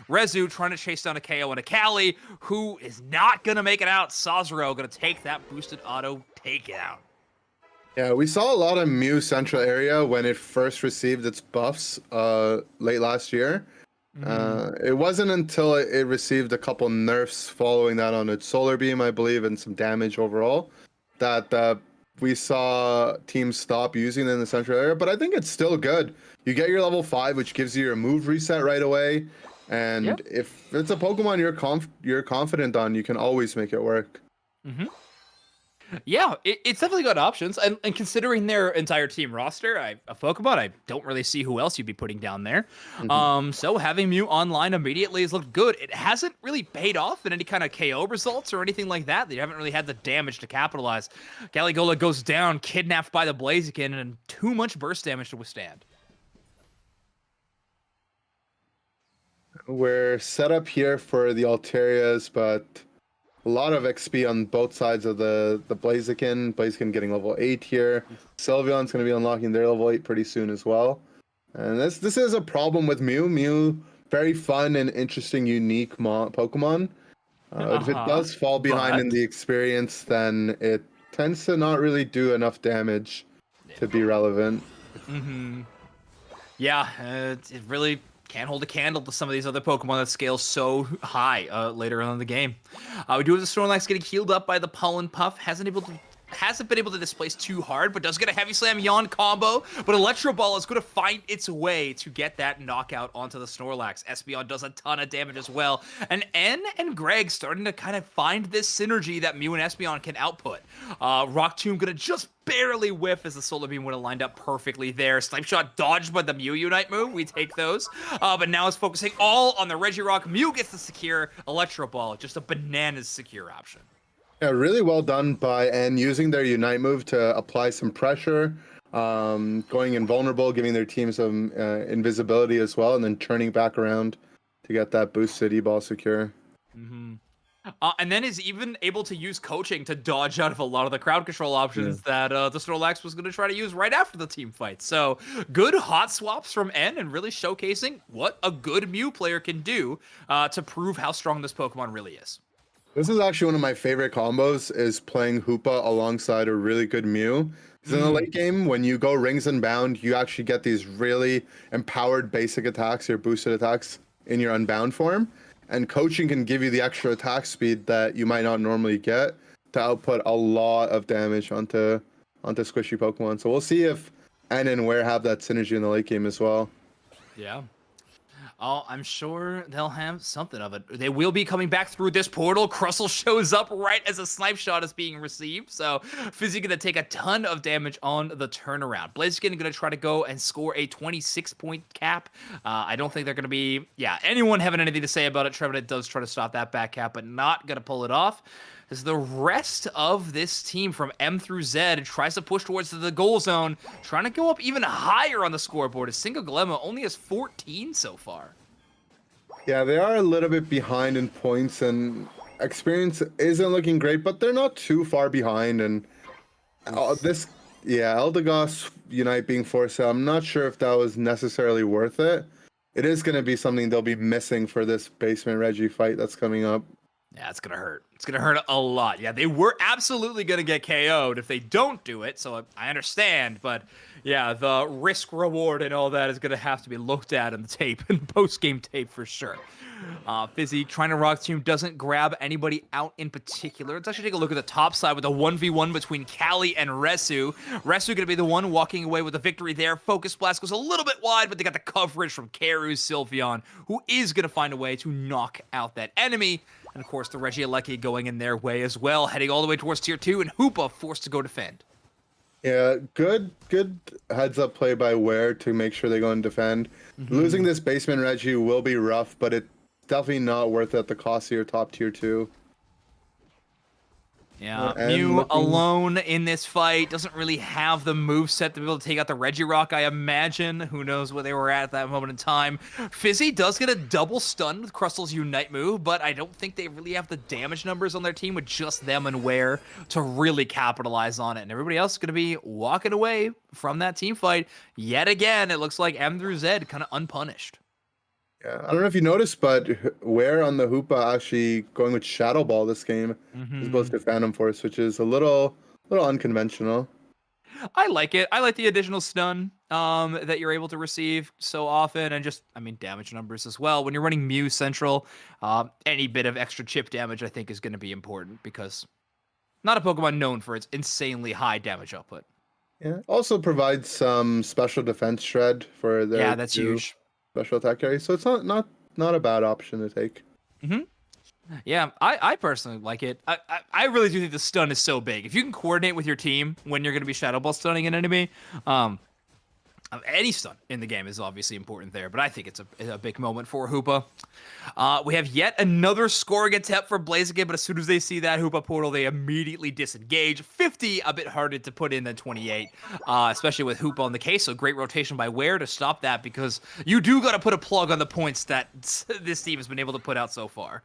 Rezu trying to chase down a KO and a Cali, who is not going to make it out. Sazero going to take that boosted auto takedown. Yeah, we saw a lot of Mew Central Area when it first received its buffs late last year. It wasn't until it received a couple nerfs following that on its Solar Beam, I believe, and some damage overall, that we saw teams stop using it in the Central Area. But I think it's still good. You get your level 5, which gives you your move reset right away. And if it's a Pokemon you're confident on, you can always make it work. Yeah, it's definitely got options. And considering their entire team roster, a Pokemon, I don't really see who else you'd be putting down there. So having Mew online immediately has looked good. It hasn't really paid off in any kind of KO results or anything like that. They haven't really had the damage to capitalize. Galigola goes down, kidnapped by the Blaziken, and too much burst damage to withstand. We're set up here for the Alterias, but a lot of XP on both sides of the Blaziken. Blaziken getting level 8 here. Sylveon's going to be unlocking their level 8 pretty soon as well. And this is a problem with Mew. Mew, very fun and interesting, unique Pokemon. If it does fall behind in the experience, then it tends to not really do enough damage to be relevant. Yeah, it really can't hold a candle to some of these other Pokemon that scale so high later on in the game. We do have the Snorlax getting healed up by the Pollen Puff. Hasn't been able to displace too hard, but does get a Heavy Slam Yawn combo. But Electro Ball is going to find its way to get that knockout onto the Snorlax. Espeon does a ton of damage as well. And N and Greg starting to kind of find this synergy that Mew and Espeon can output. Rock Tomb going to just barely whiff as the Solar Beam would have lined up perfectly there. Snipe Shot dodged by the Mew Unite move. We take those. But now it's focusing all on the Regirock. Mew gets the secure Electro Ball. Just a bananas secure option. Yeah, really well done by N using their Unite move to apply some pressure, going invulnerable, giving their team some invisibility as well, and then turning back around to get that boosted E-Ball secure. And then is even able to use coaching to dodge out of a lot of the crowd control options that the Snorlax was going to try to use right after the team fight. So good hot swaps from N and really showcasing what a good Mew player can do to prove how strong this Pokemon really is. This is actually one of my favorite combos, is playing Hoopa alongside a really good Mew. Because in the late game, when you go Rings Unbound, you actually get these really empowered basic attacks, your boosted attacks, in your Unbound form. And coaching can give you the extra attack speed that you might not normally get to output a lot of damage onto squishy Pokemon. So we'll see if N and Ware have that synergy in the late game as well. Yeah. Oh, I'm sure they'll have something of it. They will be coming back through this portal. Crustle shows up right as a snipe shot is being received. So Fizzy going to take a ton of damage on the turnaround. Blaziken going to try to go and score a 26-point cap. I don't think they're going to be, anyone having anything to say about it. Trevenant does try to stop that back cap, but not going to pull it off. As the rest of this team from M through Z tries to push towards the goal zone, trying to go up even higher on the scoreboard as CincoGolemo only has 14 so far. Yeah, they are a little bit behind in points, and experience isn't looking great, but they're not too far behind. And Eldegoss Unite being forced out, I'm not sure if that was necessarily worth it. It is going to be something they'll be missing for this Basement Reggie fight that's coming up. Yeah, it's going to hurt. It's going to hurt a lot. Yeah, they were absolutely going to get KO'd if they don't do it, so I understand. But, yeah, the risk reward and all that is going to have to be looked at in the tape, in post-game tape for sure. Fizzy trying to rock team doesn't grab anybody out in particular. Let's actually take a look at the top side with a 1v1 between Callie and Resu. Resu going to be the one walking away with the victory there. Focus Blast goes a little bit wide, but they got the coverage from Karu Sylveon, who is going to find a way to knock out that enemy. And of course, the Regieleki going in their way as well, heading all the way towards tier 2, and Hoopa forced to go defend. Yeah, good heads up play by Ware to make sure they go and defend. Losing this Basement Reggie will be rough, but it's definitely not worth it at the cost of your top tier 2. Yeah, Mew alone in this fight doesn't really have the moveset to be able to take out the Regirock, I imagine. Who knows where they were at that moment in time. Fizzy does get a double stun with Crustal's Unite move, but I don't think they really have the damage numbers on their team with just them and Ware to really capitalize on it. And everybody else is going to be walking away from that team fight. Yet again, it looks like M through Z kind of unpunished. Yeah, I don't know if you noticed, but Ware on the Hoopa actually going with Shadow Ball this game as opposed to Phantom Force, which is a little unconventional. I like it. I like the additional stun that you're able to receive so often, and just, damage numbers as well. When you're running Mew Central, any bit of extra chip damage I think is going to be important because not a Pokemon known for its insanely high damage output. Yeah, also provides some special defense shred for their yeah, that's huge. Special attack carry, so it's not a bad option to take. Yeah, I personally like it. I really do think the stun is so big. If you can coordinate with your team when you're going to be Shadow Ball stunning an enemy, any stun in the game is obviously important there, but I think it's a big moment for Hoopa. We have yet another scoring attempt for Blaziken, but as soon as they see that Hoopa portal, they immediately disengage. 50, a bit harder to put in than 28, especially with Hoopa on the case, so great rotation by Ware to stop that, because you do got to put a plug on the points that this team has been able to put out so far.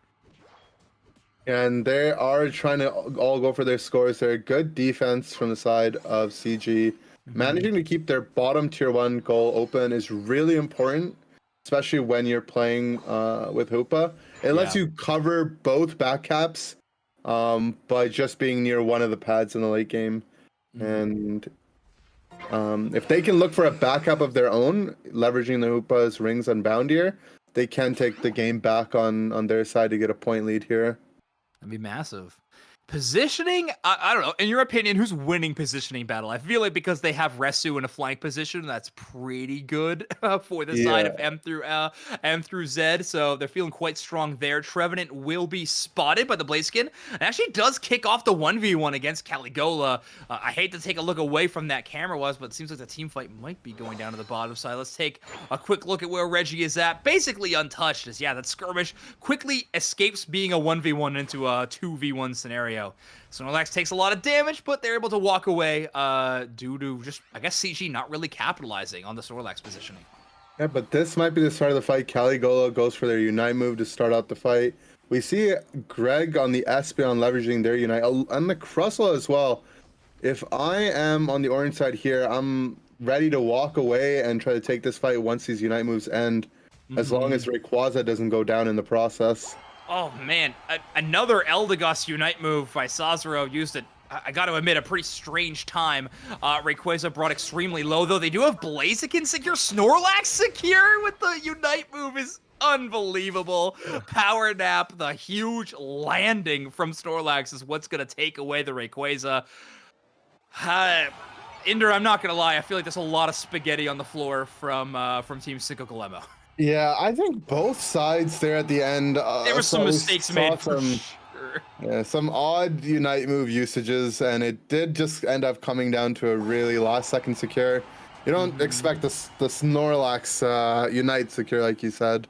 And they are trying to all go for their scores. They're good defense from the side of CG. Managing to keep their bottom tier 1 goal open is really important, especially when you're playing with Hoopa. It lets you cover both back caps by just being near one of the pads in the late game. And if they can look for a backup of their own, leveraging the Hoopa's rings on Boundier, they can take the game back on their side to get a point lead here. That'd be massive. Positioning, I don't know. In your opinion, who's winning positioning battle? I feel like because they have Resu in a flank position, that's pretty good for the side of M through Z. So they're feeling quite strong there. Trevenant will be spotted by the Blaziken. And actually does kick off the 1v1 against Caligula. I hate to take a look away from that camera-wise, but it seems like the team fight might be going down to the bottom side. Let's take a quick look at where Reggie is at. Basically untouched, as that skirmish quickly escapes being a 1v1 into a 2v1 scenario. Snorlax takes a lot of damage, but they're able to walk away due to just, I guess, CG not really capitalizing on the Snorlax positioning. Yeah, but this might be the start of the fight. Caligula goes for their Unite move to start out the fight. We see Greg on the Espeon leveraging their Unite, and the Crustle as well. If I am on the orange side here, I'm ready to walk away and try to take this fight once these Unite moves end, as long as Rayquaza doesn't go down in the process. Oh, man. Another Eldegoss Unite move by Sazero used it. I got to admit, a pretty strange time. Rayquaza brought extremely low, though. They do have Blaziken secure. Snorlax secure with the Unite move is unbelievable. Power Nap, the huge landing from Snorlax is what's going to take away the Rayquaza. Inder, I'm not gonna lie. I feel like there's a lot of spaghetti on the floor from Team CincoGolemo. Yeah, I think both sides there at the end. There were some mistakes made. Some odd Unite move usages, and it did just end up coming down to a really last-second secure. You don't expect the Snorlax Unite secure, like you said,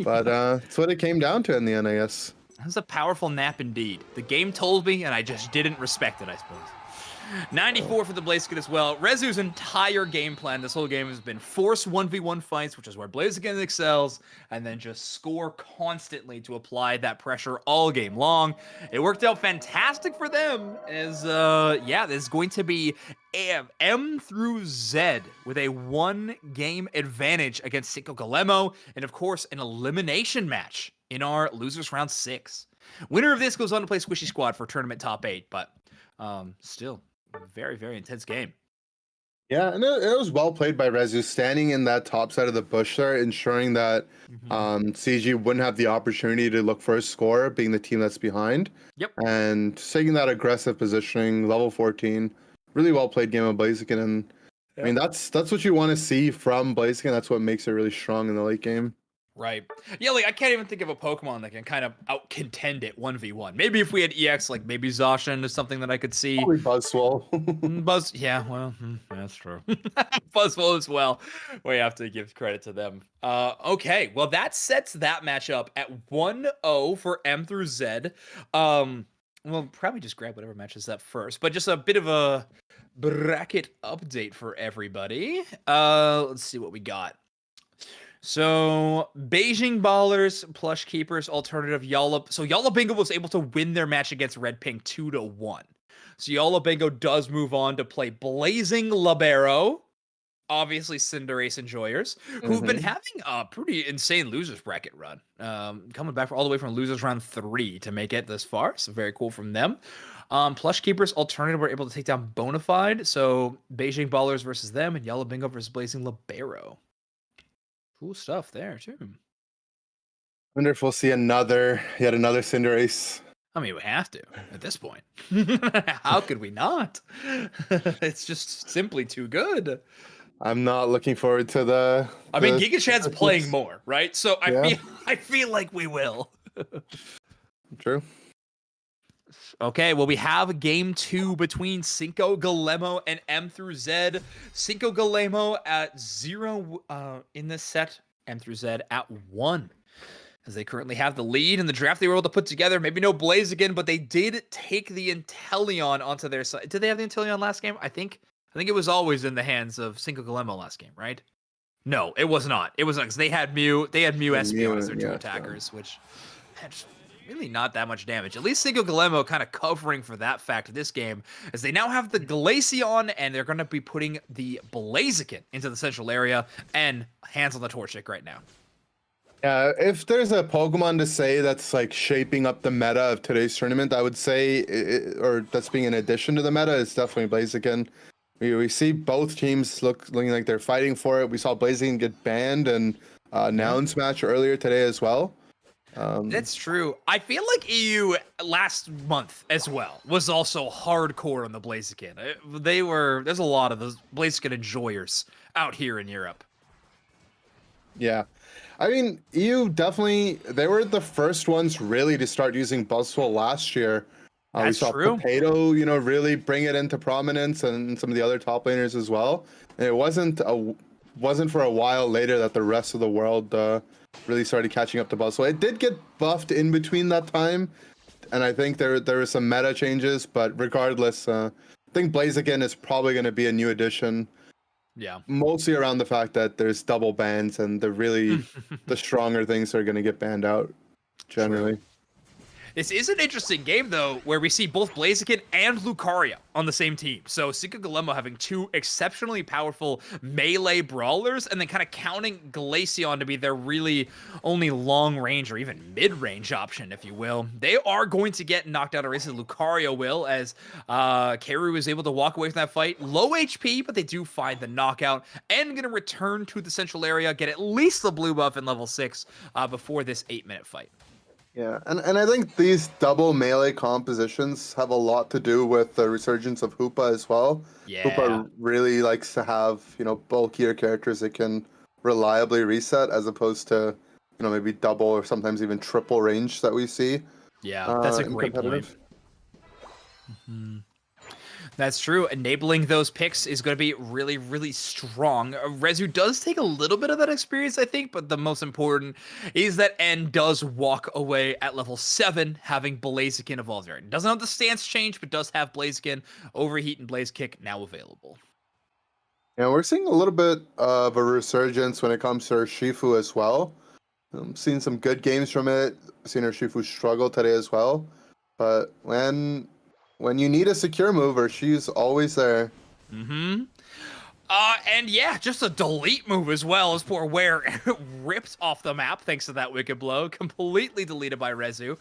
but that's what it came down to in the end, I guess. That was a powerful nap indeed. The game told me, and I just didn't respect it, I suppose. 94 for the Blaziken as well. Rezu's entire game plan this whole game has been force 1v1 fights, which is where Blaziken excels, and then just score constantly to apply that pressure all game long. It worked out fantastic for them as, there's going to be M through Z with a 1-game advantage against CincoGolemo, and of course, an elimination match in our Losers Round 6. Winner of this goes on to play Squishy Squad for Tournament Top 8, but still, very, very intense game. Yeah, and it was well played by Rezu, standing in that top side of the bush there, ensuring that CG wouldn't have the opportunity to look for a score, being the team that's behind. Yep. And taking that aggressive positioning, level 14, really well played game of Blaziken. And I mean, that's what you want to see from Blaziken. That's what makes it really strong in the late game. Right. Yeah, like, I can't even think of a Pokemon that can kind of out-contend it 1v1. Maybe if we had EX, like, maybe Zacian is something that I could see. Probably Buzzwole. Yeah, well, that's true. Buzzwole as well. We have to give credit to them. Okay, well, that sets that matchup at 1-0 for M through Z. We'll probably just grab whatever matches up first, but just a bit of a bracket update for everybody. Let's see what we got. So, Beijing Ballers, Plush Keepers, Alternative, Yalla. So, Yalla Bingo was able to win their match against Red Pink 2-1. So, Yalla Bingo does move on to play Blazing Libero. Obviously, Cinderace Enjoyers, who've been having a pretty insane losers bracket run. Coming back all the way from losers round 3 to make it this far. So, very cool from them. Plush Keepers, Alternative were able to take down Bonafide. So, Beijing Ballers versus them, and Yalla Bingo versus Blazing Libero. Cool stuff there, too. I wonder if we'll see yet another Cinderace. I mean, we have to at this point. How could we not? It's just simply too good. I'm not looking forward to the... I mean, Gigachad's playing more, right? So I feel like we will. True. Okay, well, we have game 2 between CincoGolemo and M through Z. CincoGolemo at 0 in this set, M through Z at 1. As they currently have the lead in the draft they were able to put together. Maybe no Blaziken, but they did take the Inteleon onto their side. Did they have the Inteleon last game? I think it was always in the hands of CincoGolemo last game, right? No, it was not. It was not, because they had Mew Espeon as their two attackers, which had really not that much damage. At least CincoGolemo kind of covering for that fact this game, as they now have the Glaceon, and they're going to be putting the Blaziken into the central area, and hands on the Torchic right now. Yeah, if there's a Pokemon to say that's like shaping up the meta of today's tournament, I would say, or that's being an addition to the meta, is definitely Blaziken. We see both teams looking like they're fighting for it. We saw Blaziken get banned and Nouns match earlier today as well. That's true. I feel like EU last month as well was also hardcore on the Blaziken. There's a lot of those Blaziken enjoyers out here in Europe. Yeah. I mean, EU definitely, they were the first ones really to start using Buzzwole last year. We saw true. Potato, really bring it into prominence, and some of the other top laners as well. And it wasn't for a while later that the rest of the world really started catching up to Buzzwole. It did get buffed in between that time, and I think there were some meta changes, but regardless, I think Blaziken is probably going to be a new addition. Yeah. Mostly around the fact that there's double bans, and the stronger things are going to get banned out generally. True. This is an interesting game, though, where we see both Blaziken and Lucario on the same team. So CincoGolemo having two exceptionally powerful melee brawlers, and then kind of counting Glaceon to be their really only long-range or even mid-range option, if you will. They are going to get knocked out, or at least Lucario will, as Karu is able to walk away from that fight. Low HP, but they do find the knockout, and going to return to the central area, get at least the blue buff in level 6 before this 8-minute fight. Yeah, and I think these double melee compositions have a lot to do with the resurgence of Hoopa as well. Yeah. Hoopa really likes to have, bulkier characters that can reliably reset as opposed to, maybe double or sometimes even triple range that we see Yeah, that's a in great point. competitive. That's true. Enabling those picks is going to be really, really strong. Rezu does take a little bit of that experience, I think, but the most important is that N does walk away at level 7, having Blaziken evolved there. It doesn't have the stance change, but does have Blaziken, Overheat, and Blaze Kick now available. Yeah, we're seeing a little bit of a resurgence when it comes to Urshifu as well. Seen some good games from it. Seen Urshifu struggle today as well. But when you need a secure mover, she's always there. Mm-hmm. And yeah, just a delete move as well as poor Ware ripped off the map thanks to that wicked blow, completely deleted by Rezu.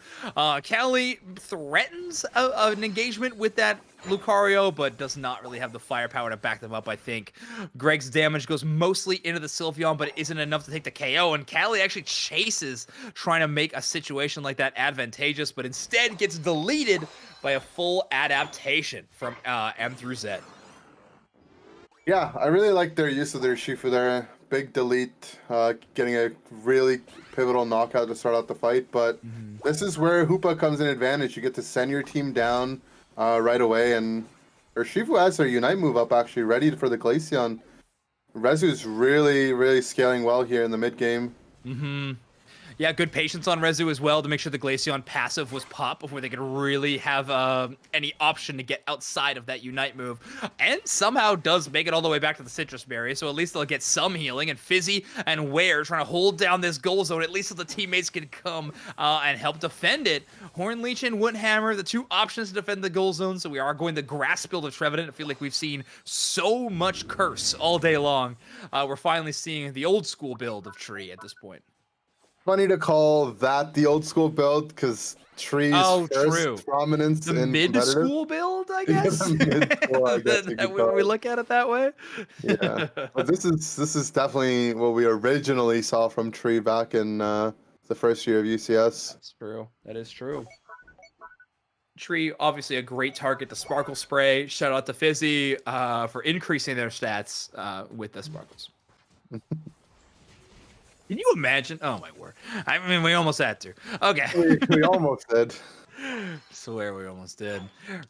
Cali threatens an engagement with that Lucario, but does not really have the firepower to back them up, I think. Greg's damage goes mostly into the Sylveon, but it isn't enough to take the KO, and Cali actually chases, trying to make a situation like that advantageous, but instead gets deleted by a full adaptation from M through Z. Yeah, I really like their use of their Shifu there. Big delete, getting a really pivotal knockout to start out the fight. But this is where Hoopa comes in advantage. You get to send your team down right away. And Shifu has their Unite move up, actually, ready for the Glaceon. Rezu's really, really scaling well here in the mid game. Yeah, good patience on Rezu as well to make sure the Glaceon passive was pop before they could really have any option to get outside of that Unite move. And somehow does make it all the way back to the Citrus Berry, so at least they'll get some healing. And Fizzy and Ware trying to hold down this goal zone, at least so the teammates can come and help defend it. Hornleech and Woodhammer, the two options to defend the goal zone, so we are going the grass build of Trevenant. I feel like we've seen so much curse all day long. We're finally seeing the old school build of Tree at this point. Funny to call that the old school build because Tree's first prominence the in mid-school build, I guess. We look at it that way. Yeah, but this is definitely what we originally saw from Tree back in the first year of UCS. That's true. That is true. Tree, obviously a great target to Sparkle Spray. Shout out to Fizzy for increasing their stats with the Sparkles. Can you imagine? Oh my word! I mean, we almost had to. Okay. We almost did. Swear we almost did.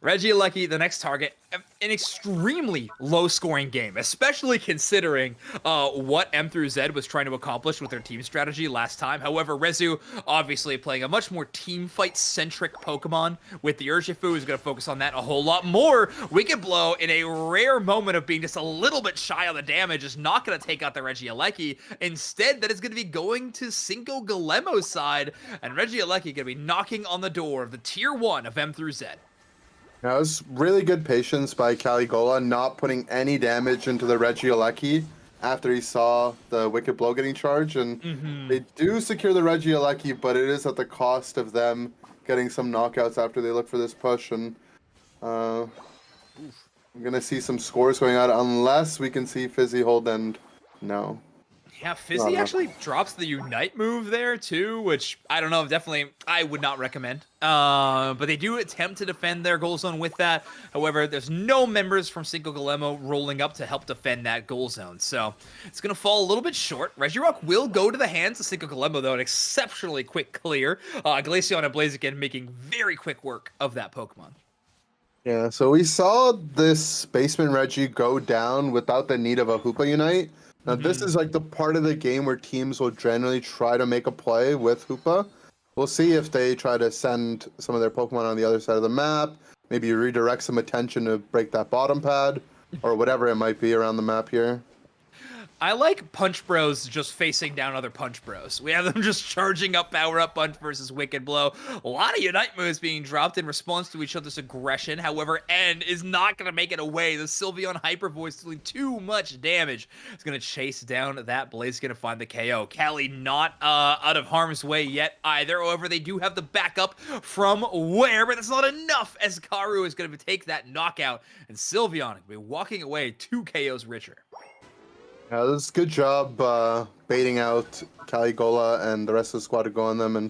Regieleki, the next target, an extremely low-scoring game, especially considering what M through Z was trying to accomplish with their team strategy last time. However, Rezu obviously playing a much more team fight-centric Pokemon with the Urshifu, who's going to focus on that a whole lot more. Wicked Blow, in a rare moment of being just a little bit shy on the damage, is not going to take out the Regieleki. Instead, that is going to be going to CincoGolemo's side, and Regieleki going to be knocking on the door of the Tier 1 of M through Z. Now, it was really good patience by Caligula, not putting any damage into the Regieleki after he saw the Wicked Blow getting charged. And they do secure the Regieleki, but it is at the cost of them getting some knockouts after they look for this push. And I'm going to see some scores going out unless we can see Fizzy hold and no. Yeah, Fizzy actually drops the Unite move there too, which I don't know, definitely I would not recommend. But they do attempt to defend their goal zone with that. However, there's no members from CincoGolemo rolling up to help defend that goal zone. So it's going to fall a little bit short. Regirock will go to the hands of CincoGolemo, though, an exceptionally quick clear. Glaceon and Blaziken making very quick work of that Pokemon. Yeah, so we saw this Basement Reggie go down without the need of a Hoopa Unite. Now, this is like the part of the game where teams will generally try to make a play with Hoopa. We'll see if they try to send some of their Pokemon on the other side of the map, maybe redirect some attention to break that bottom pad, or whatever it might be around the map here. I like Punch Bros just facing down other Punch Bros. We have them just charging up Power Up Punch versus Wicked Blow. A lot of Unite moves being dropped in response to each other's aggression. However, N is not going to make it away. The Sylveon Hyper Voice doing too much damage. It's going to chase down that Blaziken to find the KO. Cali not out of harm's way yet either. However, they do have the backup from Ware, but that's not enough as Karu is going to take that knockout. And Sylveon will be walking away 2 KOs richer. Yeah, this good job baiting out Caligula and the rest of the squad to go on them. And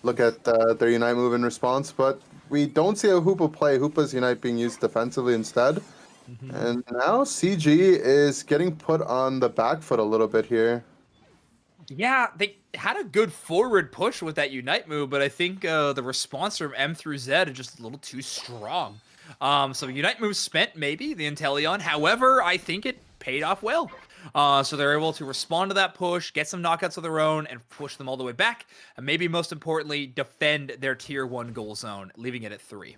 look at their Unite move in response, but we don't see a Hoopa play. Hoopa's Unite being used defensively instead. And now CG is getting put on the back foot a little bit here. Yeah, they had a good forward push with that Unite move, but I think the response from M through Z is just a little too strong. So Unite move spent, maybe, the Inteleon. However, I think it paid off well. So they're able to respond to that push, get some knockouts of their own, and push them all the way back. And maybe most importantly, defend their tier 1 goal zone, leaving it at 3.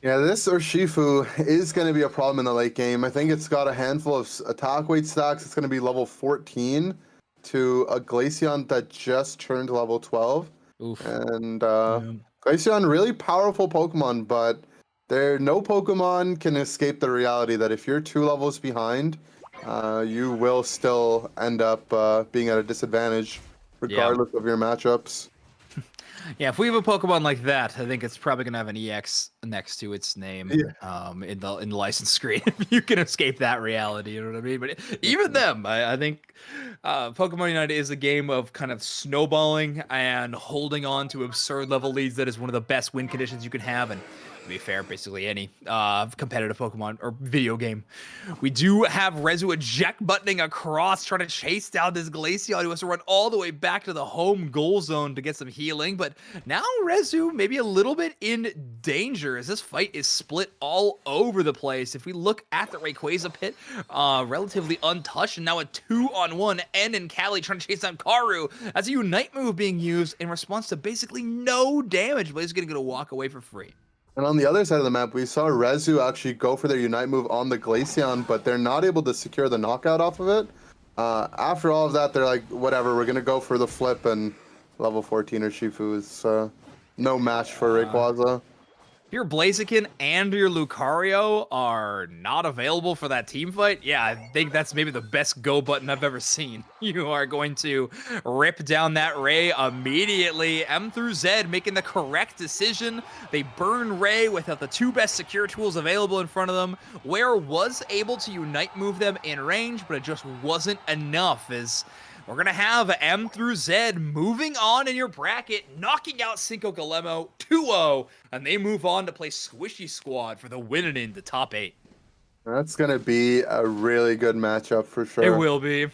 Yeah, this Urshifu is going to be a problem in the late game. I think it's got a handful of attack weight stacks. It's going to be level 14 to a Glaceon that just turned level 12. Oof. And Glaceon, really powerful Pokemon, but no Pokemon can escape the reality that if you're 2 levels behind, you will still end up being at a disadvantage regardless of your matchups. Yeah, if we have a Pokemon like that, I think it's probably gonna have an EX next to its name in the license screen. If you can escape that reality, you know what I mean? But even them, I think Pokemon Unite is a game of kind of snowballing and holding on to absurd level leads. That is one of the best win conditions you can have, and to be fair, basically any competitive Pokemon or video game. We do have Rezu eject buttoning across, trying to chase down this Glaceon who has to run all the way back to the home goal zone to get some healing. But now Rezu maybe a little bit in danger as this fight is split all over the place. If we look at the Rayquaza pit, relatively untouched, and now a 2-on-1, N and Callie trying to chase down Karu. That's a Unite move being used in response to basically no damage, but he's going to walk away for free. And on the other side of the map, we saw Rezu actually go for their Unite move on the Glaceon, but they're not able to secure the knockout off of it. After all of that, they're like, whatever, we're going to go for the flip, and level 14 Urshifu is no match for Rayquaza. Your Blaziken and your Lucario are not available for that team fight. Yeah, I think that's maybe the best go button I've ever seen. You are going to rip down that Ray immediately. M through Z making the correct decision. They burn Ray without the 2 best secure tools available in front of them. Where was able to Unite move them in range, but it just wasn't enough as we're going to have M through Z moving on in your bracket, knocking out CincoGolemo 2-0, and they move on to play Squishy Squad for the win in the top 8. That's going to be a really good matchup for sure. It will be.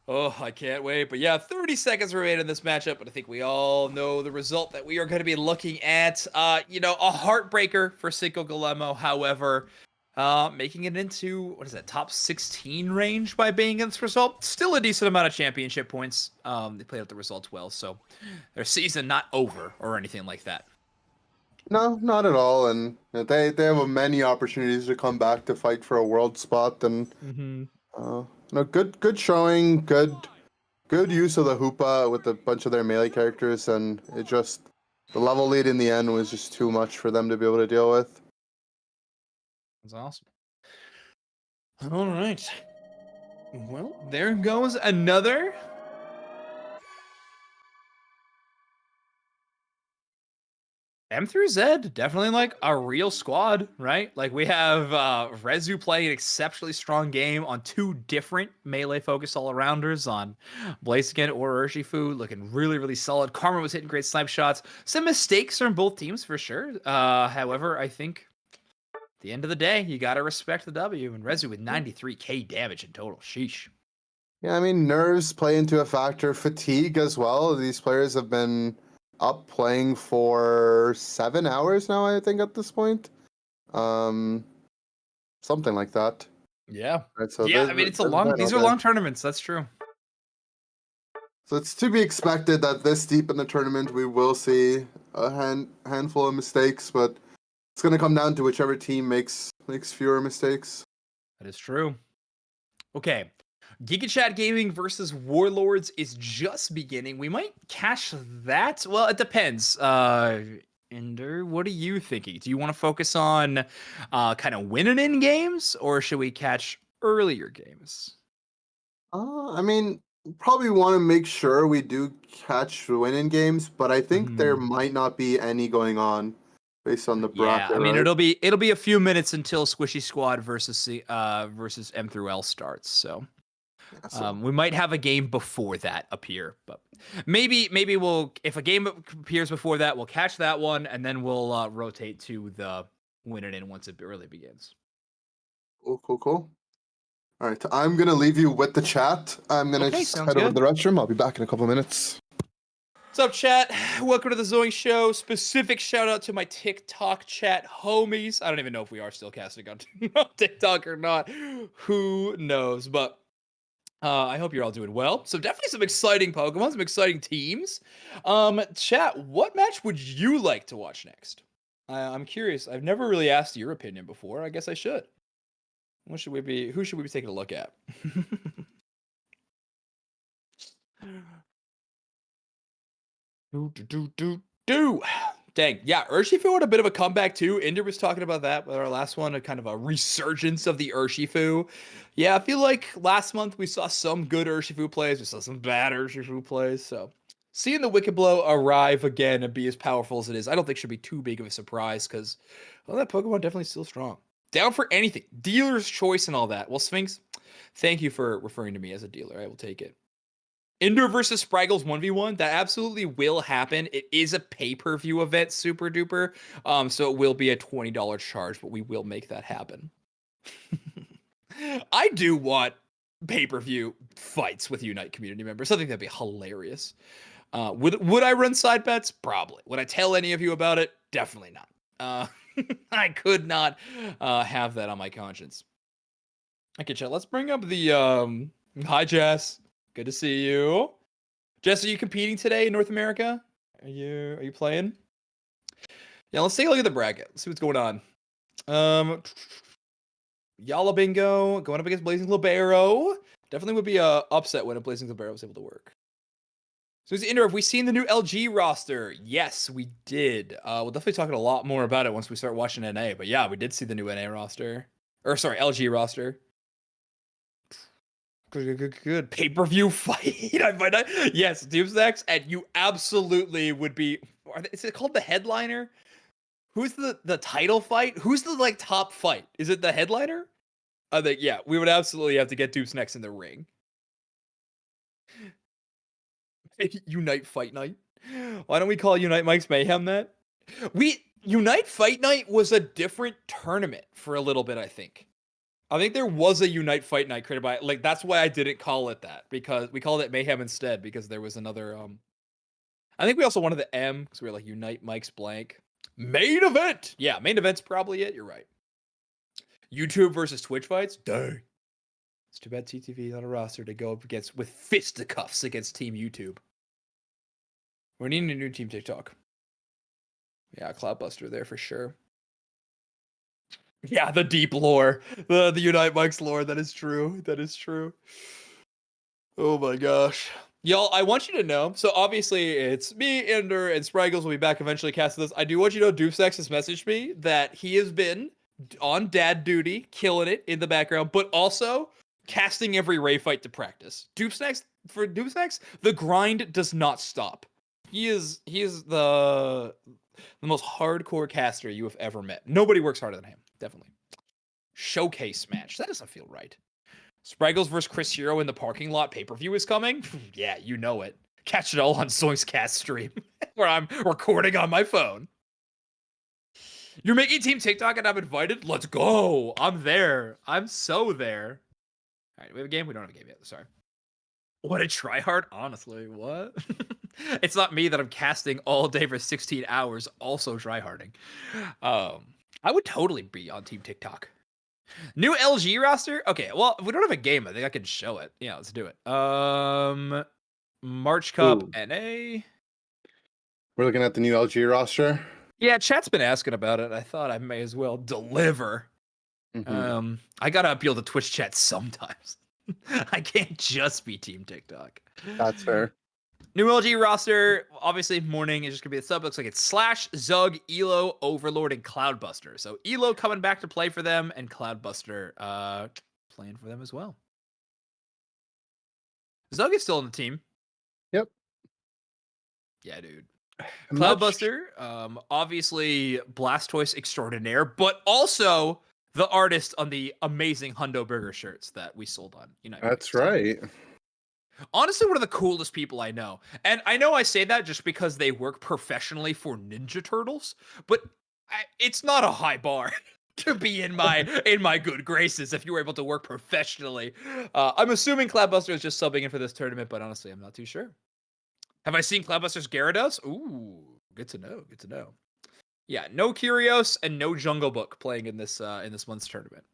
Oh, I can't wait. But yeah, 30 seconds remain in this matchup, but I think we all know the result that we are going to be looking at. A heartbreaker for CincoGolemo, however. Making it into, top 16 range by being in this result. Still a decent amount of championship points. They played out the results well, so their season not over or anything like that. No, not at all. And they have many opportunities to come back to fight for a world spot. And good showing, good use of the Hoopa with a bunch of their melee characters, and the level lead in the end was just too much for them to be able to deal with. That's awesome. All right. Well, there goes another. M through Z, definitely like a real squad, right? Like we have Rezu playing an exceptionally strong game on 2 different melee-focused all-arounders on Blaziken or Urshifu, looking really, really solid. Karma was hitting great snipe shots. Some mistakes from both teams for sure. However, I think the end of the day, you got to respect the W. And Rezu with 93k damage in total. Sheesh. Yeah, I mean, nerves play into a factor. Fatigue as well. These players have been up playing for 7 hours now, I think, at this point. Something like that. Yeah. Right, so yeah, I mean, these are long tournaments. That's true. So it's to be expected that this deep in the tournament, we will see a handful of mistakes, but it's going to come down to whichever team makes fewer mistakes. That is true. Okay. Gigachad Gaming versus Warlords is just beginning. We might cash that. Well, it depends. Ender, what are you thinking? Do you want to focus on kind of winning in games, or should we catch earlier games? I mean, probably want to make sure we do catch winning games, but I think there might not be any going on. Based on the bracket, yeah, I mean, right? it'll be a few minutes until Squishy Squad versus M through L starts. So We might have a game before that appear, but maybe we'll, if a game appears before that, we'll catch that one, and then we'll rotate to the win it in once it really begins. Cool. All right, I'm gonna leave you with the chat. I'm gonna just head over to the restroom. I'll be back in a couple minutes. What's up, chat? Welcome to the Zoing Show. Specific shout out to my TikTok chat homies. I don't even know if we are still casting on TikTok or not. Who knows? But I hope you're all doing well. So definitely some exciting Pokemon, some exciting teams. Chat, what match would you like to watch next? I'm curious. I've never really asked your opinion before. I guess I should. Who should we be taking a look at? Dang, yeah, Urshifu had a bit of a comeback too. Inder was talking about that with our last one, a kind of a resurgence of the Urshifu. Yeah, I feel like last month we saw some good Urshifu plays, we saw some bad Urshifu plays, so seeing the Wicked Blow arrive again and be as powerful as it is, I don't think should be too big of a surprise, because, well, that Pokemon definitely still strong. Down for anything. Dealer's choice and all that. Well, Sphinx, thank you for referring to me as a dealer. I will take it. Inder versus Spragels 1v1. That absolutely will happen. It is a pay-per-view event, super duper. So it will be a $20 charge, but we will make that happen. I do want pay-per-view fights with Unite community members. I think that'd be hilarious. Would I run side bets? Probably. Would I tell any of you about it? Definitely not. I could not have that on my conscience. Okay, chat. Let's bring up the hi, Jess. Good to see you. Jess, are you competing today in North America? Are you playing? Yeah, let's take a look at the bracket. Let's see what's going on. Yalla Bingo going up against Blazing Libero. Definitely would be a upset when a Blazing Libero was able to work. So, Inder, have we seen the new LG roster? Yes, we did. We'll definitely talk a lot more about it once we start watching NA. But yeah, we did see the new NA roster. Or sorry, LG roster. Good. Pay-per-view fight. I might not. Yes, Doomsdax, and you absolutely would be. Is it called the headliner? Who's the title fight? Who's the top fight? Is it the headliner? I think yeah, we would absolutely have to get Doomsdax in the ring. Unite Fight Night. Why don't we call Unite Mike's Mayhem that? Unite Fight Night was a different tournament for a little bit, I think. I think there was a Unite Fight Night created by, that's why I didn't call it that, because we called it Mayhem instead, because there was another, I think we also wanted the M, because we were like, Unite Mike's blank. Main event! Yeah, main event's probably it, you're right. YouTube versus Twitch fights? Dang. It's too bad TTV on a roster to go up against, with fisticuffs against Team YouTube. We're needing a new Team TikTok. Yeah, Cloudbuster there for sure. Yeah, the deep lore. The Unite Mike's lore. That is true. That is true. Oh my gosh. Y'all, I want you to know. So obviously it's me, Ender, and Spragels will be back eventually casting this. I do want you to know Doomsdax has messaged me that he has been on dad duty, killing it in the background, but also casting every Ray fight to practice. For Doomsdax, the grind does not stop. He is the most hardcore caster you have ever met. Nobody works harder than him. Definitely. Showcase match. That doesn't feel right. Spragels versus Chris Hero in the parking lot pay-per-view is coming? Yeah, you know it. Catch it all on Zoink's cast stream, where I'm recording on my phone. You're making Team TikTok and I'm invited? Let's go. I'm there. I'm so there. All right, we have a game? We don't have a game yet. Sorry. What a tryhard, honestly. What? It's not me that I'm casting all day for 16 hours, also tryharding. I would totally be on Team TikTok. New LG roster? Okay, well, if we don't have a game, I think I can show it. Yeah, let's do it. March Cup NA. We're looking at the new LG roster. Yeah, chat's been asking about it. I thought I may as well deliver. Mm-hmm. I gotta appeal to Twitch chat sometimes. I can't just be Team TikTok. That's fair. New LG roster, obviously morning is just gonna be the sub. Looks like it's Slash, Zug, Elo, Overlord, and Cloudbuster. So Elo coming back to play for them, and Cloudbuster playing for them as well. Zug is still on the team. Yep. Yeah, dude. Cloudbuster, obviously Blastoise extraordinaire, but also the artist on the amazing Hundo Burger shirts that we sold on United. That's right. Honestly, one of the coolest people I know. And I know I say that just because they work professionally for Ninja Turtles, but it's not a high bar to be in my good graces if you were able to work professionally. I'm assuming Cloudbuster is just subbing in for this tournament, but honestly, I'm not too sure. Have I seen Cloudbuster's Gyarados? Ooh, good to know. Good to know. Yeah, no Curios and no Jungle Book playing in this month's tournament.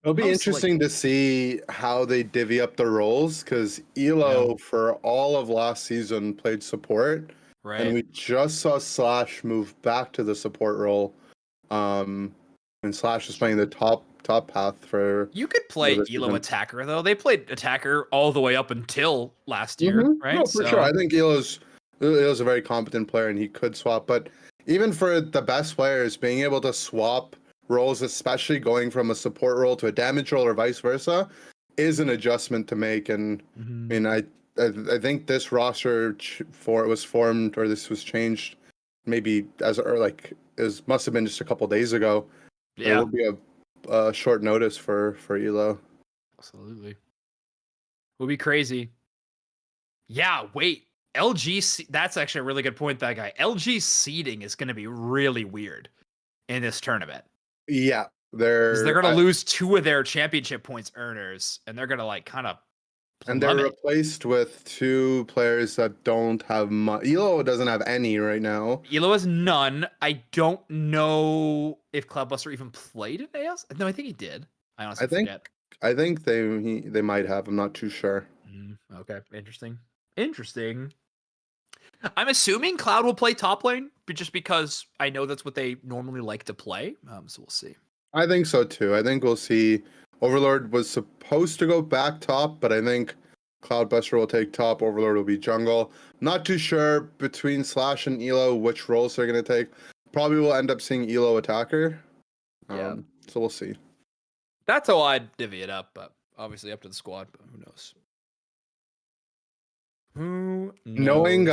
It'll be interesting to see how they divvy up the roles, because Elo for all of last season played support, right? And we just saw Slash move back to the support role. And Slash is playing the top path for. You could play Elo attacker though. They played attacker all the way up until last year, right? No, for sure. I think Elo's a very competent player and he could swap. But even for the best players, being able to swap roles, especially going from a support role to a damage role or vice versa, is an adjustment to make. And I mean, I think this roster was formed, or this was changed maybe must have been just a couple days ago. Yeah, it will be a short notice for Elo. Absolutely, would be crazy. Yeah, wait. LG, that's actually a really good point. That guy, LG seeding is going to be really weird in this tournament. Yeah, they're going to lose 2 of their championship points earners, and they're going to kind of. And they're replaced with 2 players that don't have much. Elo doesn't have any right now. Elo has none. I don't know if Cloudbuster even played in AS. No, I think he did. I honestly forget. I think they might have. I'm not too sure. Okay, interesting. I'm assuming Cloud will play top lane, but just because I know that's what they normally like to play. So we'll see. I think so too. I think we'll see. Overlord was supposed to go back top, but I think Cloudbuster will take top. Overlord will be jungle. Not too sure between Slash and Elo which roles they're going to take. Probably will end up seeing Elo attacker. So we'll see. That's how I'd divvy it up, but obviously up to the squad, but who knows? Knowing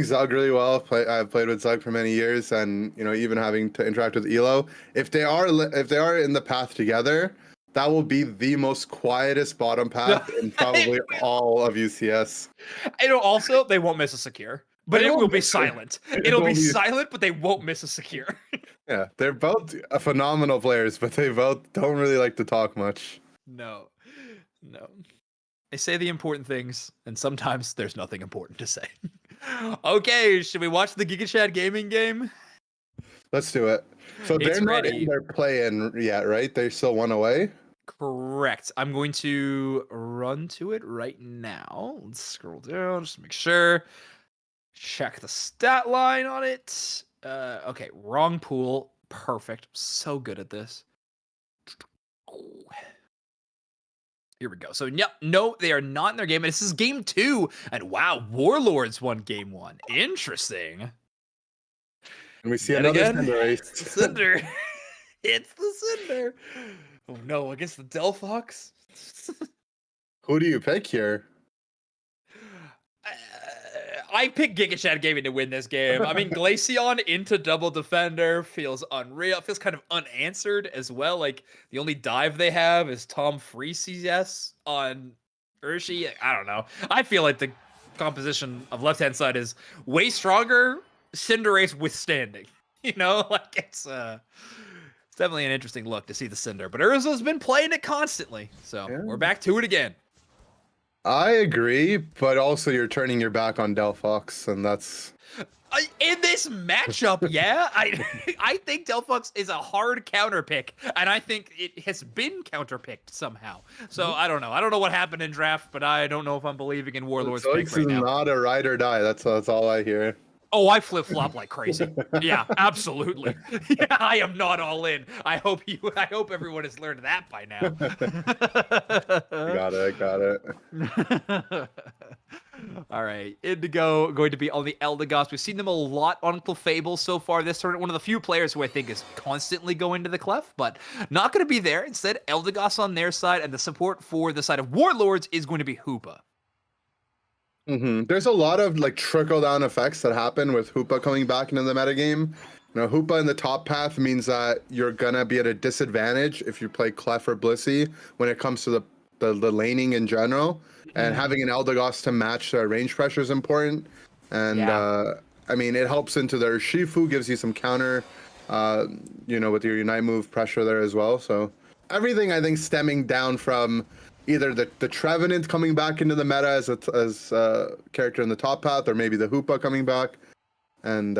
Zug really well, I've played with Zug for many years, and even having to interact with Elo, if they are in the path together, that will be the most quietest bottom path in probably all of UCS. Also, they won't miss a secure, but it will be silent. It'll be silent, but they won't miss a secure. Yeah, they're both phenomenal players, but they both don't really like to talk much. No. They say the important things, and sometimes there's nothing important to say. Okay, should we watch the Gigachad gaming game? Let's do it. So they're not in their play-in yet, right? They're still 1 away? Correct. I'm going to run to it right now. Let's scroll down just to make sure. Check the stat line on it. Okay, wrong pool. Perfect. So good at this. Here we go. So, no, they are not in their game. This is game 2. And wow, Warlords won game 1. Interesting. And we see another Cinder race. Cinder. It's the Cinder. Oh no, against the Delphox. Who do you pick here? I pick Gigachad Gaming to win this game. I mean, Glaceon into double defender feels unreal. Feels kind of unanswered as well. Like, the only dive they have is Tom Free CS on Urshi. I don't know. I feel like the composition of left-hand side is way stronger. Cinderace withstanding. It's definitely an interesting look to see the Cinder. But Urza's been playing it constantly. So, we're back to it again. I agree, but also you're turning your back on Delphox, and that's in this matchup. Yeah, I think Delphox is a hard counter pick, and I think it has been counterpicked somehow. So I don't know. I don't know what happened in draft, but I don't know if I'm believing in Warlords pick right now. Not a ride or die. That's all I hear. Oh, I flip-flop like crazy. Yeah, absolutely. Yeah, I am not all in. I hope everyone has learned that by now. Got it. All right, Indigo going to be on the Eldegoss. We've seen them a lot on Clefable so far this tournament. One of the few players who I think is constantly going to the Clef, but not going to be there. Instead, Eldegoss on their side, and the support for the side of Warlords is going to be Hoopa. There's a lot of trickle down effects that happen with Hoopa coming back into the metagame. Now, Hoopa in the top path means that you're gonna be at a disadvantage if you play Clef or Blissey when it comes to the laning in general. And having an Eldegoss to match range pressure is important. And I mean, it helps into their Shifu, gives you some counter, with your Unite move pressure there as well. So everything I think stemming down from either the Trevenant coming back into the meta as a character in the top path, or maybe the Hoopa coming back, and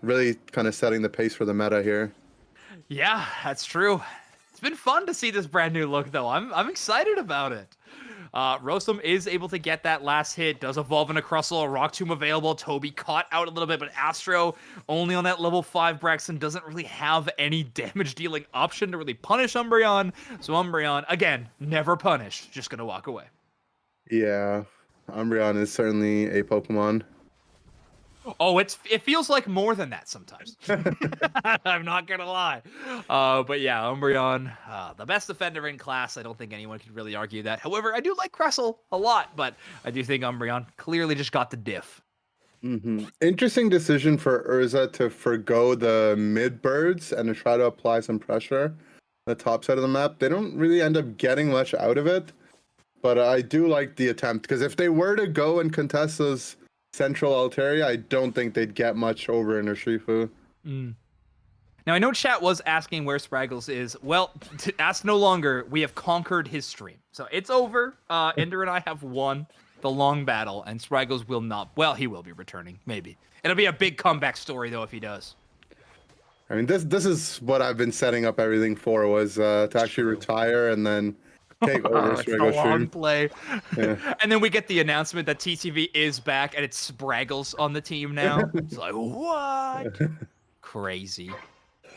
really kind of setting the pace for the meta here. Yeah, that's true. It's been fun to see this brand new look, though. I'm excited about it. Rosum is able to get that last hit, does evolve in a Crustle, a Rock Tomb available. Toby caught out a little bit, but Astro only on that level 5 Braxton doesn't really have any damage dealing option to really punish Umbreon. So Umbreon, again, never punished, just gonna walk away. Yeah, Umbreon is certainly a Pokemon. Oh, it feels like more than that sometimes. I'm not gonna lie. But yeah, Umbreon, the best defender in class. I don't think anyone could really argue that. However, I do like Cressel a lot, but I do think Umbreon clearly just got the diff. Interesting decision for Urza to forgo the mid birds and to try to apply some pressure on the top side of the map. They don't really end up getting much out of it, but I do like the attempt, because if they were to go and contest those Central Altaria, I don't think they'd get much over in Urshifu. Now, I know chat was asking where Spragels is. Well, ask no longer. We have conquered his stream. So it's over. Ender and I have won the long battle, and Spragels will not. Well, he will be returning, maybe. It'll be a big comeback story, though, if he does. I mean, this is what I've been setting up everything for, was to actually retire and then take over. It's the long play. Yeah. And then we get the announcement that TTV is back, and it's Spraggles on the team now. It's like, what? Crazy.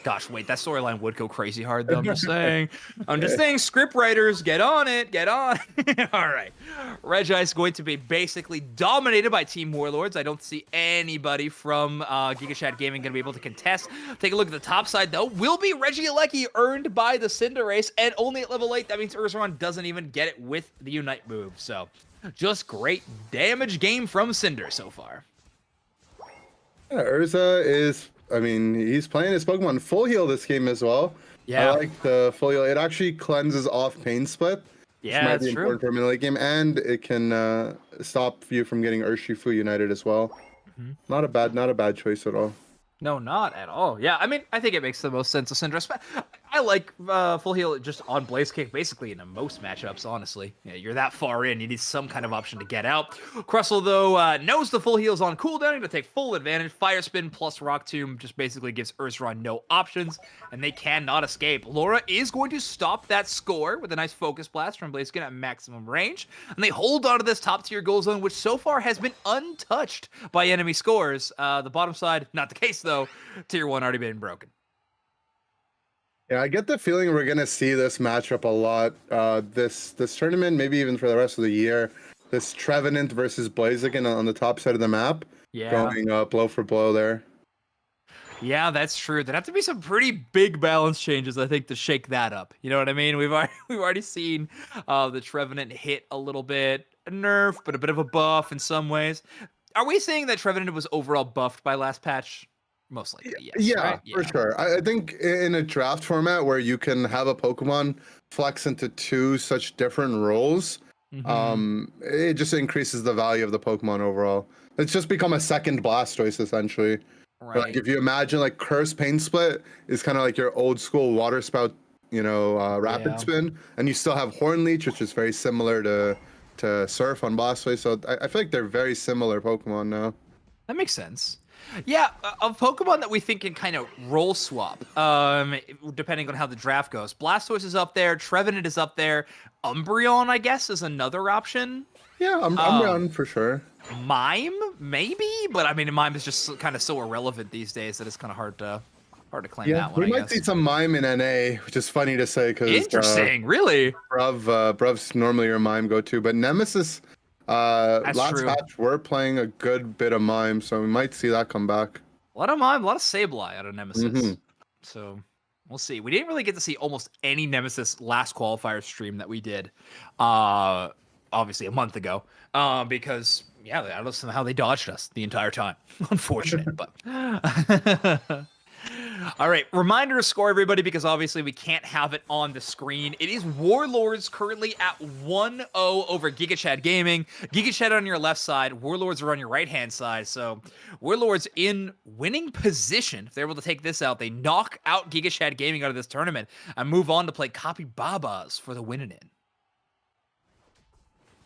Gosh, wait, that storyline would go crazy hard, though. I'm just saying, script writers, get on it, get on. All right. Regi is going to be basically dominated by Team Warlords. I don't see anybody from Gigachad Gaming going to be able to contest. Take a look at the top side, though. Will be Regieleki earned by the Cinderace, and only at level 8. That means Ursaron doesn't even get it with the Unite move. So, just great damage game from Cinder so far. Yeah, Urza is... I mean, he's playing his Pokemon full heal this game as well. Yeah. I like the full heal. It actually cleanses off Pain Split. Yeah, which might that's be important for a late game, and it can stop you from getting Urshifu United as well. Not a bad choice at all. No, not at all. Yeah, I mean, I think it makes the most sense of Cinderace. I like full heal just on Blaze Kick, basically in most matchups, honestly. Yeah, you're that far in, you need some kind of option to get out. Crustle, though, knows the full heal's on cooldown to take full advantage. Fire Spin plus Rock Tomb just basically gives Ursaron no options, and they cannot escape. Laura is going to stop that score with a nice Focus Blast from Blaziken at maximum range, and they hold on to this top-tier goal zone, which so far has been untouched by enemy scores. The bottom side, not the case, though. Tier 1 already been broken. Yeah, I get the feeling we're gonna see this matchup a lot. This tournament, maybe even for the rest of the year. This Trevenant versus Blaziken on the top side of the map. Yeah. Going blow for blow there. Yeah, that's true. There'd have to be some pretty big balance changes, I think, to shake that up. You know what I mean? We've already seen the Trevenant hit a little bit a nerf, but a bit of a buff in some ways. Are we saying that Trevenant was overall buffed by last patch? Most likely, yes. Yeah, right? for sure. I think in a draft format where you can have a Pokemon flex into two such different roles, it just increases the value of the Pokemon overall. It's just become a second Blastoise, essentially. Right. Like, if you imagine, like, Curse Pain Split is kind of like your old school Water Spout, Rapid Spin, and you still have Horn Leech, which is very similar to Surf on Blastoise. So I feel like they're very similar Pokemon now. That makes sense. Yeah, a Pokemon that we think can kind of role swap, depending on how the draft goes. Blastoise is up there, Trevenant is up there, Umbreon, I guess, is another option. Yeah, Umbreon for sure. Mime, maybe, but I mean, Mime is just kind of so irrelevant these days that it's kind of hard to claim that one. We might see some Mime in NA, which is funny to say because interesting, really. Bruv's normally your Mime go-to, but Nemesis. Last match we're playing a good bit of Mime, so we might see that come back. A lot of Mime, a lot of Sableye out of Nemesis. So we'll see. We didn't really get to see almost any Nemesis last qualifier stream that we did, obviously a month ago, because I don't know how they dodged us the entire time. Unfortunate, but All right, reminder to score, everybody, because obviously we can't have it on the screen. It is Warlords currently at 1-0 over Gigachad Gaming. Gigachad on your left side, Warlords are on your right-hand side. So Warlords in winning position. If they're able to take this out, they knock out Gigachad Gaming out of this tournament and move on to play Cappy for the winning in.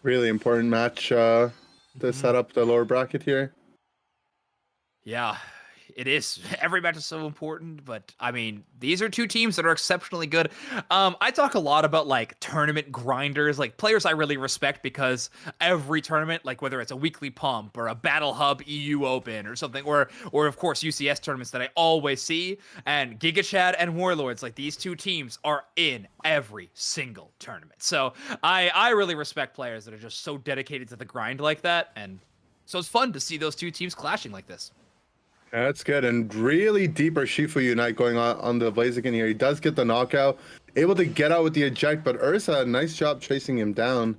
Really important match to set up the lower bracket here. Yeah, it is. Every match is so important, but I mean, these are two teams that are exceptionally good. I talk a lot about like tournament grinders, like players I really respect because every tournament, like whether it's a weekly pump or a Battle Hub EU Open or something, or of course UCS tournaments that I always see, and Gigachad and Warlords, like these two teams are in every single tournament. So I really respect players that are just so dedicated to the grind like that, and so it's fun to see those two teams clashing like this. Yeah, that's good. And really deep Urshifu Unite going on the Blaziken here. He does get the knockout. Able to get out with the eject, but Ursa, nice job chasing him down.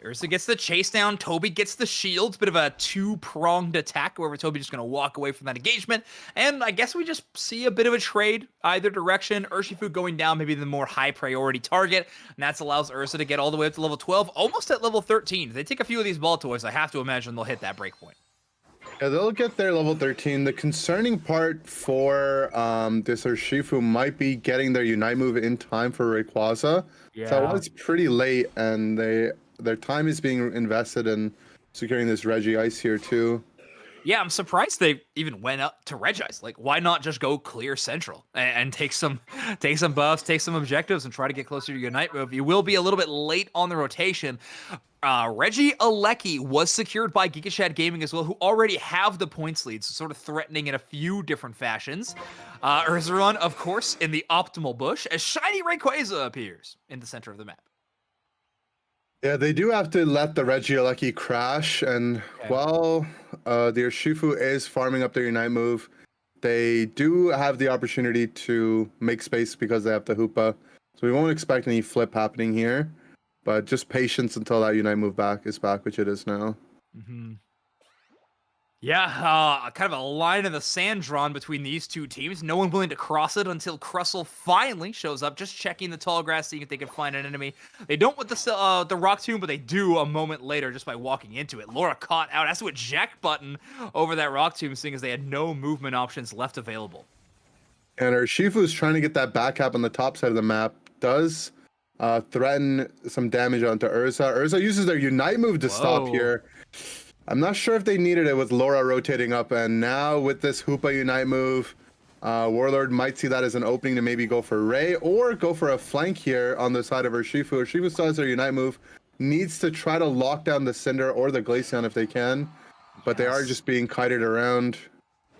Ursa gets the chase down. Toby gets the shield. Bit of a two-pronged attack. However, Toby just going to walk away from that engagement. And I guess we just see a bit of a trade either direction. Urshifu going down, maybe the more high-priority target. And that allows Ursa to get all the way up to level 12, almost at level 13. If they take a few of these ball toys, I have to imagine they'll hit that breakpoint. Yeah, they'll get their level 13. The concerning part for this Urshifu might be getting their Unite move in time for Rayquaza. Yeah. So it was pretty late, and their time is being invested in securing this Regice here too. Yeah, I'm surprised they even went up to Regice. Like, why not just go clear Central and take some buffs, take some objectives, and try to get closer to your Unite move? You will be a little bit late on the rotation. Reggie Alecki was secured by Gigachad Gaming as well, who already have the points lead, so sort of threatening in a few different fashions. Urzaron, of course, in the optimal bush, as Shiny Rayquaza appears in the center of the map. Yeah, they do have to let the Regieleki crash, and while the Urshifu is farming up their Unite move, they do have the opportunity to make space because they have the Hoopa. So we won't expect any flip happening here, but just patience until that Unite move is back, which it is now. Mm-hmm. Yeah, kind of a line in the sand drawn between these two teams. No one willing to cross it until Crustle finally shows up, just checking the tall grass, seeing if they can find an enemy. They don't with the Rock Tomb, but they do a moment later just by walking into it. Laura caught out, has to eject button over that Rock Tomb, seeing as they had no movement options left available. And Urshifu is trying to get that back cap on the top side of the map. Does threaten some damage onto Ursa. Ursa uses their Unite move to stop here. I'm not sure if they needed it with Laura rotating up, and now with this Hoopa Unite move, Warlord might see that as an opening to maybe go for Ray or go for a flank here on the side of Urshifu. Urshifu still has their Unite move, needs to try to lock down the Cinder or the Glaceon if they can, but they are just being kited around.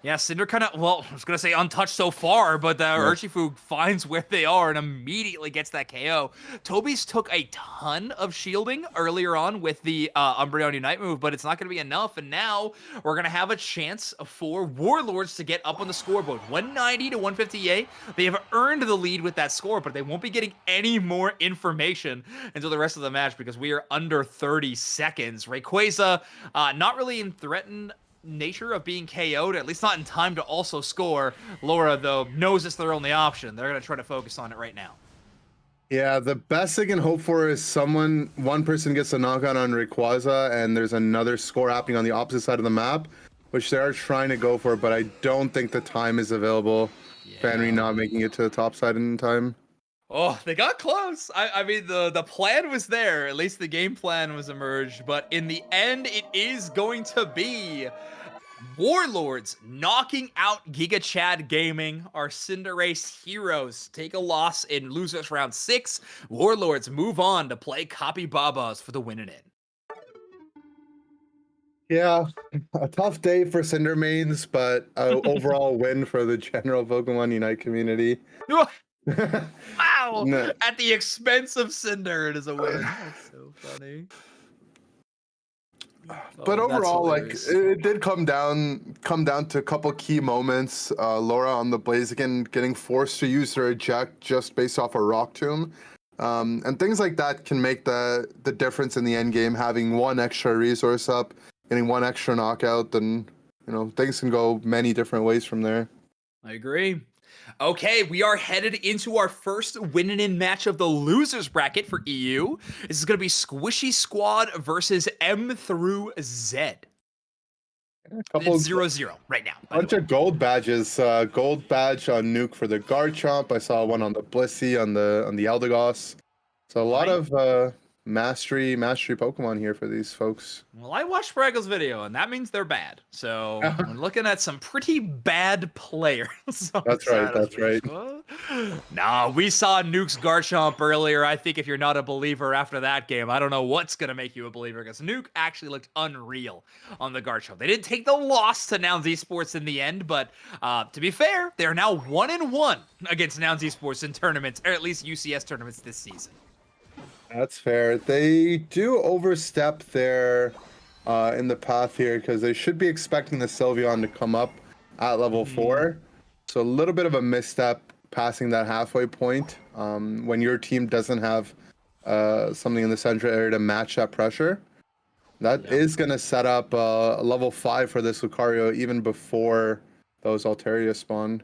Yeah, Cinder kind of, well, I was going to say untouched so far, but Urshifu finds where they are and immediately gets that KO. Toby's took a ton of shielding earlier on with the Umbreon Unite move, but it's not going to be enough, and now we're going to have a chance for Warlords to get up on the scoreboard. 190 to 158. They have earned the lead with that score, but they won't be getting any more information until the rest of the match because we are under 30 seconds. Rayquaza, not really in threatened nature of being KO'd, at least not in time to also score. Laura, though, knows it's their only option. They're going to try to focus on it right now. Yeah, the best they can hope for is one person gets a knockout on Rayquaza, and there's another score happening on the opposite side of the map, which they are trying to go for, but I don't think the time is available. Fanry not making it to the top side in time. Oh, they got close. I mean, the plan was there. At least the game plan was emerged. But in the end, it is going to be Warlords knocking out Gigachad Gaming. Our Cinderace heroes take a loss in losers round 6. Warlords move on to play Cappy for the win and in. Yeah, a tough day for Cinder mains, but an overall win for the general Pokemon Unite community. Wow! No. At the expense of Cinder, it is a win. That's so funny. But overall, like it did come down to a couple key moments. Laura on the Blaziken getting forced to use her eject just based off a Rock Tomb. And things like that can make the difference in the end game. Having one extra resource up, getting one extra knockout, then things can go many different ways from there. I agree. Okay, we are headed into our first win-in match of the losers bracket for EU. This is going to be Squishy Squad versus M through Z. A couple It's 0-0 right now. bunch of gold badges. Gold badge on Nuke for the Garchomp. I saw one on the Blissey on the Eldegoss. So a lot of mastery Pokemon here for these folks. Well, I watched Spragels' video, and that means they're bad. So we're looking at some pretty bad players. That's right. That's right. Nah, we saw Nuke's Garchomp earlier. I think if you're not a believer after that game, I don't know what's going to make you a believer, because Nuke actually looked unreal on the Garchomp. They didn't take the loss to Nouns Esports in the end, but to be fair, they're now 1-1 against Nouns Esports in tournaments, or at least UCS tournaments this season. That's fair. They do overstep there in the path here, because they should be expecting the Sylveon to come up at level 4. So a little bit of a misstep passing that halfway point when your team doesn't have something in the central area to match that pressure. That is going to set up a level 5 for this Lucario even before those Altaria spawn.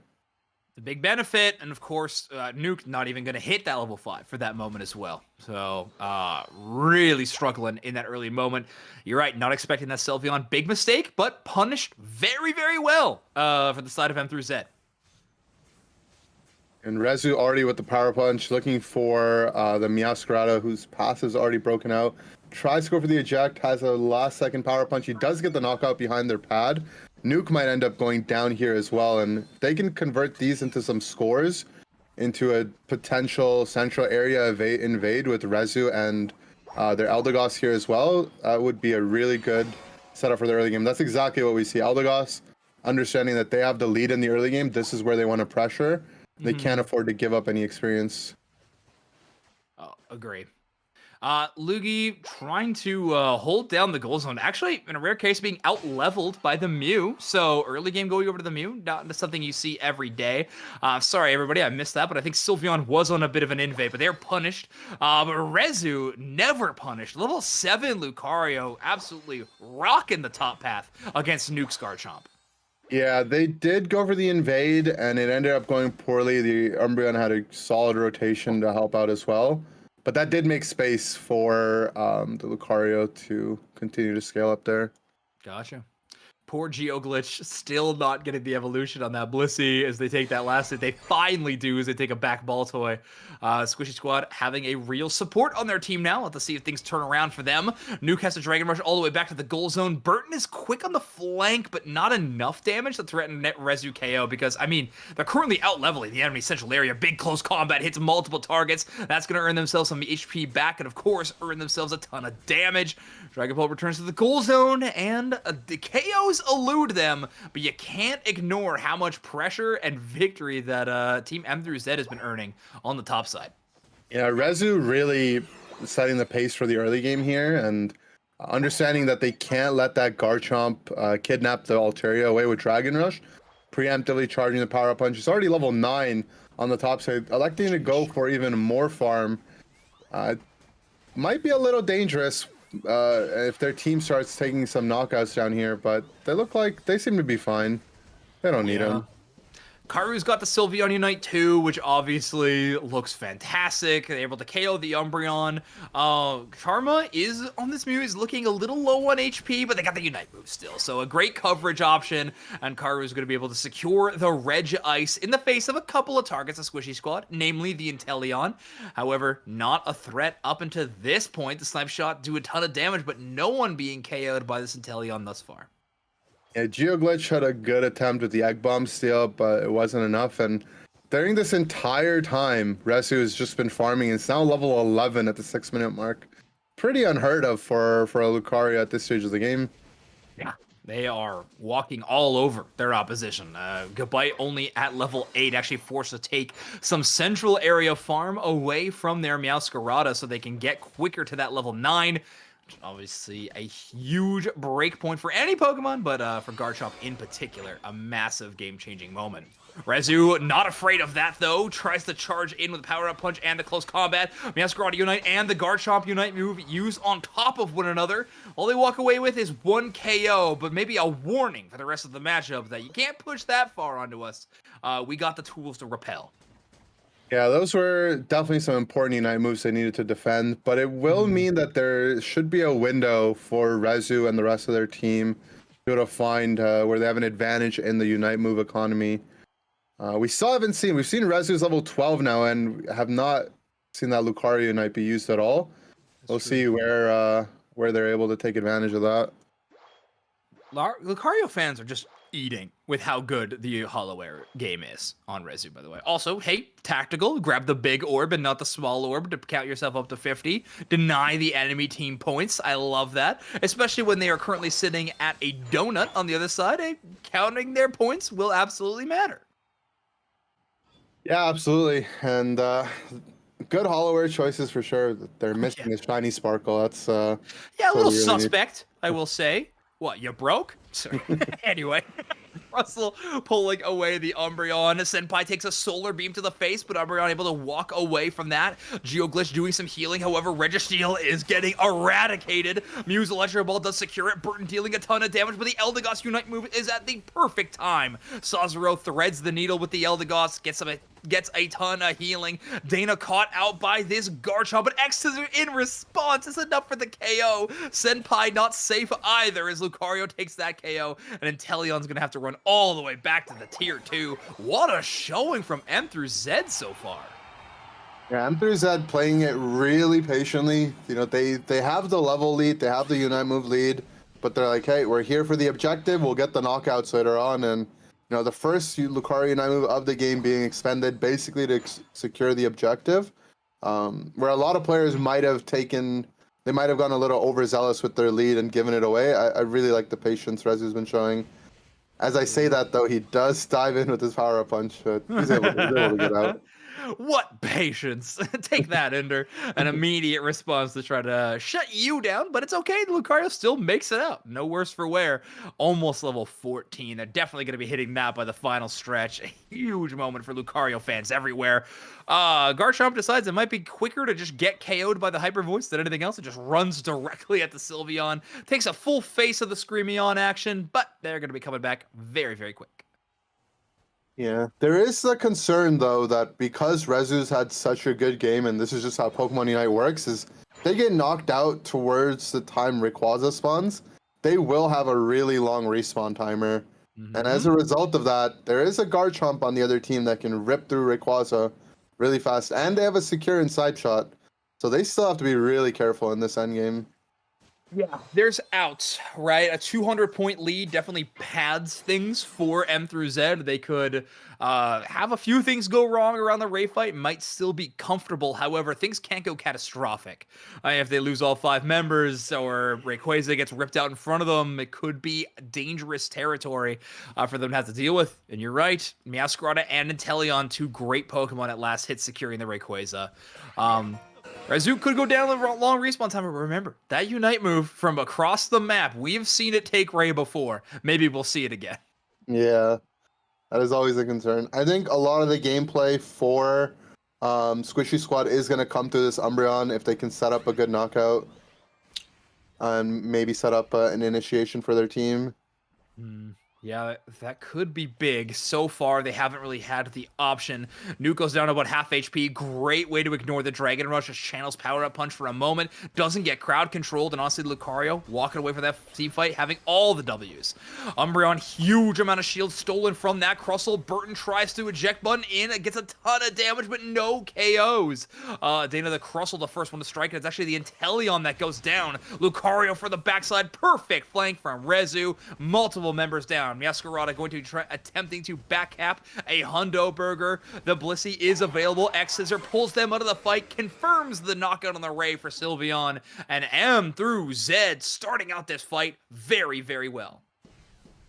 The big benefit, and of course, Nuke not even going to hit that level 5 for that moment as well. So, really struggling in that early moment. You're right, not expecting that Sylveon. Big mistake, but punished very, very well for the side of M through Z. And Rezu already with the Power Punch, looking for the Meowscarada, whose pass is already broken out. Tries to go for the eject, has a last-second Power Punch. He does get the knockout behind their pad. Nuke might end up going down here as well, and they can convert these into some scores, into a potential central area invade with Rezu and their Eldegoss here as well. Would be a really good setup for the early game. That's exactly what we see. Eldegoss, understanding that they have the lead in the early game, this is where they want to pressure. They can't afford to give up any experience. Oh, agree. Lugi trying to hold down the goal zone. Actually, in a rare case, being out-leveled by the Mew. So early game going over to the Mew, not something you see every day. Sorry, everybody, I missed that, but I think Sylveon was on a bit of an invade, but they're punished. But Rezu never punished. Level 7 Lucario absolutely rocking the top path against Nuke's Garchomp. Yeah, they did go for the invade, and it ended up going poorly. The Umbreon had a solid rotation to help out as well. But that did make space for the Lucario to continue to scale up there. Gotcha. Poor Geoglitch still not getting the evolution on that Blissey as they take that last hit. They finally do as they take a back ball toy. Squishy Squad having a real support on their team now. Let's see if things turn around for them. Nuke has a Dragon Rush all the way back to the goal zone. Burton is quick on the flank, but not enough damage to threaten net Rezu KO because, I mean, they're currently out-leveling the enemy central area. Big close combat hits multiple targets. That's going to earn themselves some HP back and, of course, earn themselves a ton of damage. Dragon Ball returns to the goal zone, and the KOs elude them, but you can't ignore how much pressure and victory that Team M through Z has been earning on the top side. Yeah, Rezu really setting the pace for the early game here, and understanding that they can't let that Garchomp kidnap the Altaria away with Dragon Rush, preemptively charging the Power Punch. It's already level 9 on the top side, electing to go for even more farm. Might be a little dangerous if their team starts taking some knockouts down here, but they look like they seem to be fine. They don't need him. Karu's got the Sylveon Unite too, which obviously looks fantastic. They're able to KO the Umbreon. Karma is on this Mew is looking a little low on HP, but they got the Unite move still. So a great coverage option, and Karu is going to be able to secure the Reg Ice in the face of a couple of targets of Squishy Squad, namely the Inteleon. However, not a threat up until this point. The Snipe Shot do a ton of damage, but no one being KO'd by this Inteleon thus far. Yeah, Geoglitch had a good attempt with the Egg Bomb steal, but it wasn't enough. And during this entire time, Rezu has just been farming. It's now level 11 at the 6-minute mark. Pretty unheard of for a Lucario at this stage of the game. Yeah, they are walking all over their opposition. Gabite only at level 8, actually forced to take some central area farm away from their Meowscarada so they can get quicker to that level 9. Obviously a huge break point for any Pokemon, but for Garchomp in particular, a massive game-changing moment. Rezu, not afraid of that though, tries to charge in with power-up punch and the close combat. Masquerade Unite and the Garchomp Unite move used on top of one another. All they walk away with is 1 KO, but maybe a warning for the rest of the matchup that you can't push that far onto us. We got the tools to repel. Yeah, those were definitely some important Unite moves they needed to defend, but it will mean that there should be a window for Rezu and the rest of their team to be able to find where they have an advantage in the Unite move economy. We still haven't seen, we've seen Rezu's level 12 now and have not seen that Lucario Unite be used at all. We'll see where they're able to take advantage of that. Lucario fans are just eating with how good the Hollow Air game is on Rezu, by the way. Also, hey, tactical, grab the big orb and not the small orb to count yourself up to 50. Deny the enemy team points. I love that. Especially when they are currently sitting at a donut on the other side. Counting their points will absolutely matter. Yeah, absolutely. And good Hollow Air choices for sure. They're missing a shiny sparkle. That's yeah, a little suspect, I will say. What, you broke? Sorry. Anyway, Russell pulling away the Umbreon. Senpai takes a solar beam to the face, but Umbreon able to walk away from that. Geoglitch doing some healing. However, Registeel is getting eradicated. Mew's Electro Ball does secure it. Burton dealing a ton of damage, but the Eldegoss Unite move is at the perfect time. Sazero threads the needle with the Eldegoss, gets a ton of healing. Dana caught out by this Garchomp, but X-Scissor in response is enough for the KO. Senpai not safe either as Lucario takes that KO, and Inteleon's gonna have to run all the way back to the tier 2. What a showing from M through Z so far. Yeah, M through Z playing it really patiently. You know, they have the level lead, they have the Unite move lead, but they're like, hey, we're here for the objective, we'll get the knockouts later on, and you know, the first Lucario Unite move of the game being expended basically to secure the objective, where a lot of players might have gone a little overzealous with their lead and given it away. I really like the patience Rezu's been showing. As I say that, though, he does dive in with his power-up punch, but he's able to get out. What patience. Take that, Ender. An immediate response to try to shut you down, but it's okay. Lucario still makes it out. No worse for wear. Almost level 14. They're definitely going to be hitting that by the final stretch. A huge moment for Lucario fans everywhere. Garchomp decides it might be quicker to just get KO'd by the Hyper Voice than anything else. It just runs directly at the Sylveon. Takes a full face of the Screamion action, but they're going to be coming back very, very quick. Yeah, there is the concern, though, that because Rezu's had such a good game, and this is just how Pokemon Unite works, is they get knocked out towards the time Rayquaza spawns, they will have a really long respawn timer. And as a result of that, there is a Garchomp on the other team that can rip through Rayquaza really fast, and they have a secure inside shot. So they still have to be really careful in this endgame. Yeah, there's outs, right? A 200-point lead definitely pads things for M through Z. They could have a few things go wrong around the Ray fight, might still be comfortable. However, things can't go catastrophic. If they lose all 5 members or Rayquaza gets ripped out in front of them, it could be dangerous territory for them to have to deal with. And you're right, Meowscarada and Inteleon, 2 great Pokemon at last hit securing the Rayquaza. Rezu could go down the long respawn time, but remember, that Unite move from across the map, we've seen it take Ray before. Maybe we'll see it again. Yeah, that is always a concern. I think a lot of the gameplay for Squishy Squad is going to come through this Umbreon if they can set up a good knockout and maybe set up an initiation for their team. Yeah, that could be big. So far, they haven't really had the option. Nuke goes down to about half HP. Great way to ignore the Dragon Rush. Just channels power-up punch for a moment. Doesn't get crowd controlled. And honestly, Lucario walking away from that team fight, having all the Ws. Umbreon, huge amount of shield stolen from that Crustle. Burton tries to eject button in. It gets a ton of damage, but no KOs. Dana the Crustle, the first one to strike. And it's actually the Inteleon that goes down. Lucario for the backside. Perfect flank from Rezu. Multiple members down. Meowscarada going to try attempting to backcap a Hundo Burger. The Blissey is available. X-Scissor pulls them out of the fight, confirms the knockout on the Ray for Sylveon, and M through Z starting out this fight very, very well.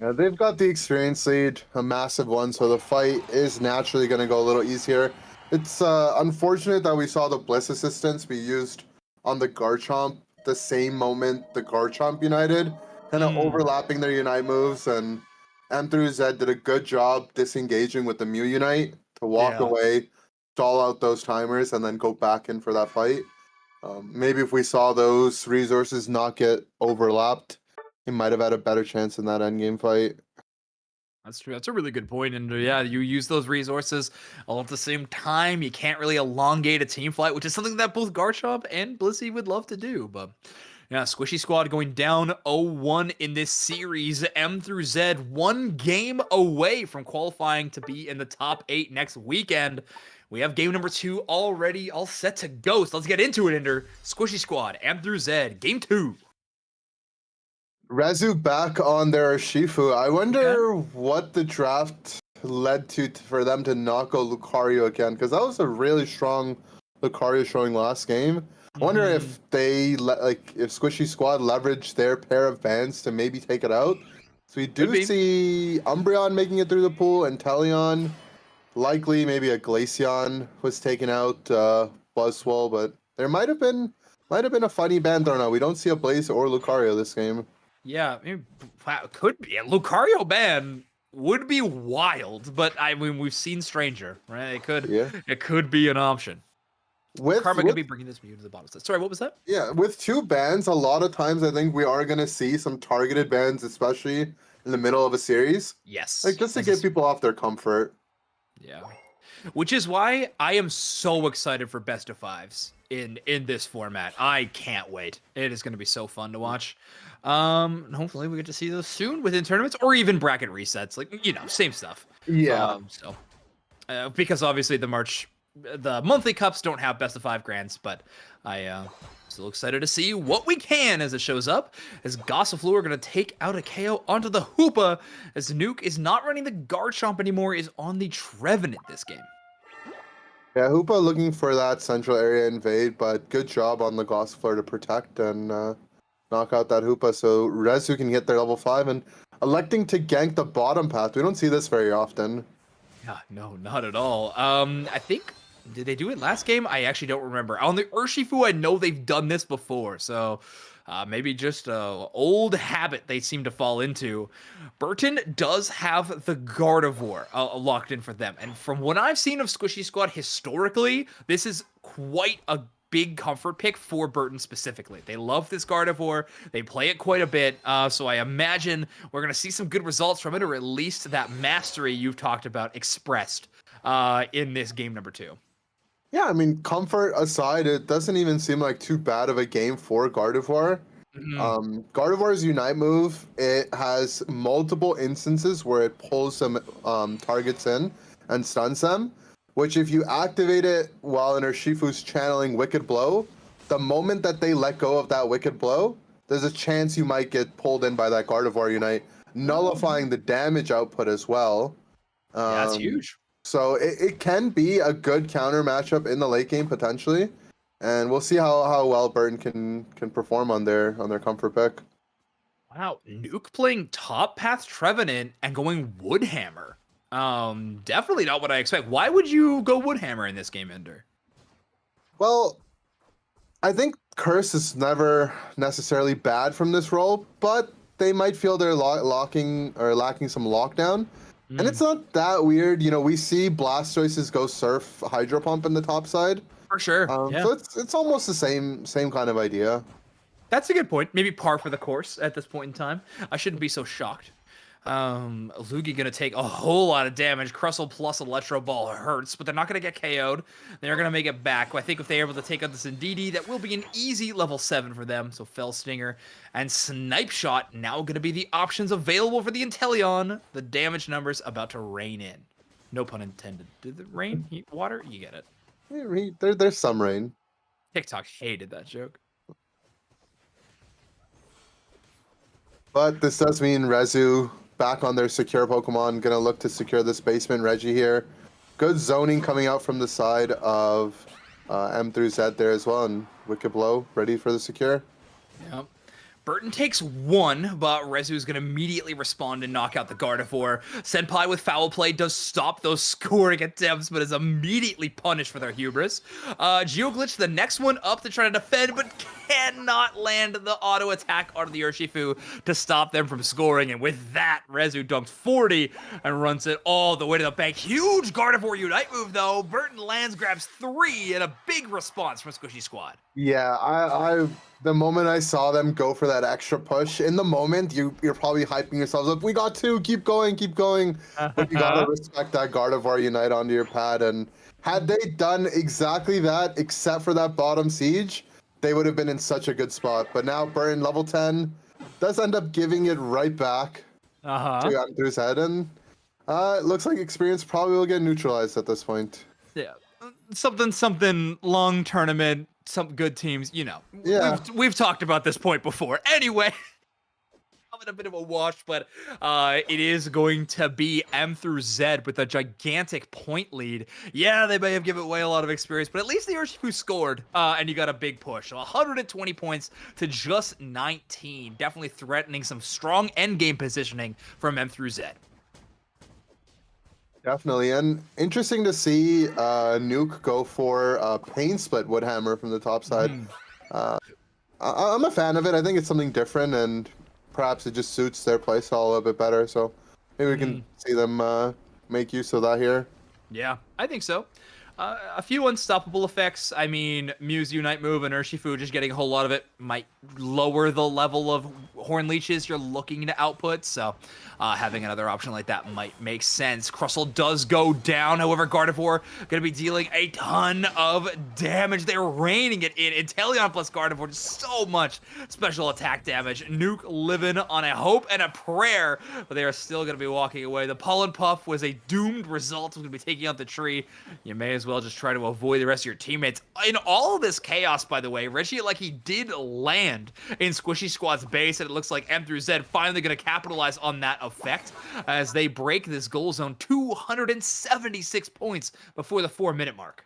Yeah, they've got the experience lead, a massive one, so the fight is naturally going to go a little easier. It's unfortunate that we saw the Bliss assistance be used on the Garchomp the same moment the Garchomp united, kind of overlapping their Unite moves, and M through Z did a good job disengaging with the Mew Unite to walk Yeah. away, stall out those timers, and then go back in for that fight. Maybe if we saw those resources not get overlapped, he might have had a better chance in that endgame fight. That's true. That's a really good point. And yeah, you use those resources all at the same time. You can't really elongate a team fight, which is something that both Garchomp and Blissey would love to do. But yeah, Squishy Squad going down 0-1 in this series. M through Z, 1 game away from qualifying to be in the top 8 next weekend. We have game number 2 already all set to go. So let's get into it, Ender. Squishy Squad, M through Z, game 2. Rezu back on their Shifu. I wonder what the draft led to for them to not go Lucario again, because that was a really strong Lucario showing last game. I wonder if they if Squishy Squad leveraged their pair of bands to maybe take it out. So we do see Umbreon making it through the pool, and Teleon, likely maybe a Glaceon was taken out, Buzzwole, but there might have been a funny band thrown out. We don't see a Blaze or Lucario this game. Yeah, it could be. A Lucario ban would be wild, but I mean, we've seen Stranger, right? It could be an option. Karma could be bringing this Mew to the bottom set. Sorry, what was that? Yeah, with 2 bans, a lot of times I think we are going to see some targeted bans, especially in the middle of a series. Yes. Like, just to get people off their comfort. Yeah. Which is why I am so excited for best of 5s in this format. I can't wait. It is going to be so fun to watch. Hopefully we get to see those soon within tournaments or even bracket resets. Like, same stuff. Yeah. Because obviously the monthly cups don't have best of 5 grands, but I still excited to see what we can as it shows up. As Gossifleur are going to take out a KO onto the Hoopa, as Nuke is not running the Garchomp anymore, is on the Trevenant this game. Yeah, Hoopa looking for that central area invade, but good job on the Gossifleur to protect and knock out that Hoopa, so Rezu can get their level 5 and electing to gank the bottom path. We don't see this very often. Yeah, no, not at all. I think, did they do it last game? I actually don't remember. On the Urshifu, I know they've done this before, so maybe just an old habit they seem to fall into. Burton does have the Gardevoir locked in for them, and from what I've seen of Squishy Squad historically, this is quite a big comfort pick for Burton specifically. They love this Gardevoir. They play it quite a bit, so I imagine we're going to see some good results from it, or at least that mastery you've talked about expressed in this game number 2. Yeah, I mean, comfort aside, it doesn't even seem like too bad of a game for Gardevoir. Gardevoir's Unite move, it has multiple instances where it pulls some targets in and stuns them, which if you activate it while Urshifu's channeling Wicked Blow, the moment that they let go of that Wicked Blow, there's a chance you might get pulled in by that Gardevoir Unite, nullifying the damage output as well. That's huge. So it can be a good counter matchup in the late game potentially, and we'll see how well Burton can perform on their comfort pick. Wow, Nuke playing top path Trevenant and going Woodhammer. Definitely not what I expect. Why would you go Woodhammer in this game, Ender? Well, I think Curse is never necessarily bad from this role, but they might feel they're lacking some lockdown. And it's not that weird. We see Blastoise's go Surf Hydro Pump in the top side. For sure. Yeah. So it's almost the same kind of idea. That's a good point. Maybe par for the course at this point in time. I shouldn't be so shocked. Lugi gonna take a whole lot of damage. Crustle plus Electro Ball hurts, but they're not gonna get KO'd. They're gonna make it back. I think if they're able to take out this Indeedee, that will be an easy level 7 for them. So Fell Stinger and Snipe Shot now gonna be the options available for the Inteleon. The damage numbers about to rain in. No pun intended. Did the rain, heat, water? You get it. Yeah, there's some rain. TikTok hated that joke. But this does mean Rezu back on their secure Pokemon, gonna look to secure this basement Reggie here. Good zoning coming out from the side of M through Z there as well, and Wicked Blow ready for the secure. Yep. Burton takes one, but Rezu's gonna immediately respond and knock out the Gardevoir. Senpai with foul play does stop those scoring attempts, but is immediately punished for their hubris. Geoglitch, the next one up to try to defend, but cannot land the auto attack onto the Urshifu to stop them from scoring. And with that, Rezu dunks 40 and runs it all the way to the bank. Huge Gardevoir Unite move, though. Burton lands, grabs 3, and a big response from Squishy Squad. Yeah, I the moment I saw them go for that extra push, in the moment you're probably hyping yourselves up. We got 2, keep going. But you gotta respect that Gardevoir Unite onto your pad. And had they done exactly that, except for that bottom siege, they would have been in such a good spot. But now Burton level 10 does end up giving it right back to Andrew's head, and it looks like experience probably will get neutralized at this point. Yeah, something long tournament, some good teams, you know. Yeah, we've talked about this point before. Anyway, having a bit of a wash, but it is going to be M through Z with a gigantic point lead. Yeah, they may have given away a lot of experience, but at least the Urshifu scored, and you got a big push. So 120 points to just 19. Definitely threatening some strong endgame positioning from M through Z. definitely. And interesting to see Nuke go for a Pain Split Woodhammer from the top side. I'm a fan of it. I think it's something different, and perhaps it just suits their playstyle a little bit better. So maybe we can see them make use of that here. Yeah, I think so. A few unstoppable effects. I mean, Mew's Unite move and Urshifu just getting a whole lot of it might lower the level of Horn Leeches you're looking to output, so having another option like that might make sense. Crustle does go down, however, Gardevoir going to be dealing a ton of damage. They're raining it in. Inteleon plus Gardevoir, just so much special attack damage. Nuke living on a hope and a prayer, but they are still going to be walking away. The Pollen Puff was a doomed result. It's going to be taking out the tree. You may as well just try to avoid the rest of your teammates. In all of this chaos, by the way, Reggie Lucky did land in Squishy Squad's base, and it looks like M through Z finally going to capitalize on that effect as they break this goal zone. 276 points before the 4-minute mark.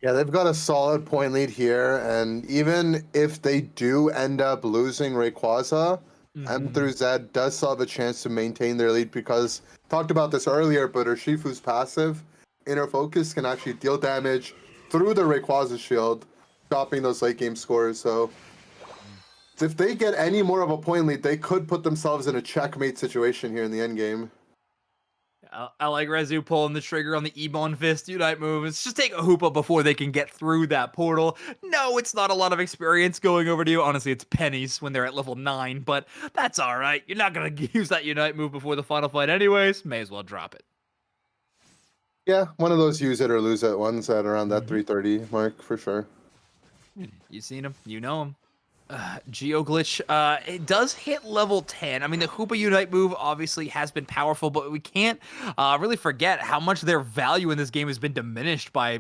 Yeah, they've got a solid point lead here, and even if they do end up losing Rayquaza, M through Z does still have a chance to maintain their lead, because talked about this earlier, but Urshifu's passive Inner Focus can actually deal damage through the Rayquaza shield, stopping those late game scores. So if they get any more of a point lead, they could put themselves in a checkmate situation here in the end game. I like Rezu pulling the trigger on the Ebon Fist Unite move. It's just take a Hoopa before they can get through that portal. No, it's not a lot of experience going over to you. Honestly, it's pennies when they're at level 9, but that's all right. You're not going to use that Unite move before the final fight anyways. May as well drop it. Yeah, one of those use it or lose it ones at around that 330 mark for sure. You've seen him. You know him. Geoglitch, it does hit level 10. I mean, the Hoopa Unite move obviously has been powerful, but we can't really forget how much their value in this game has been diminished by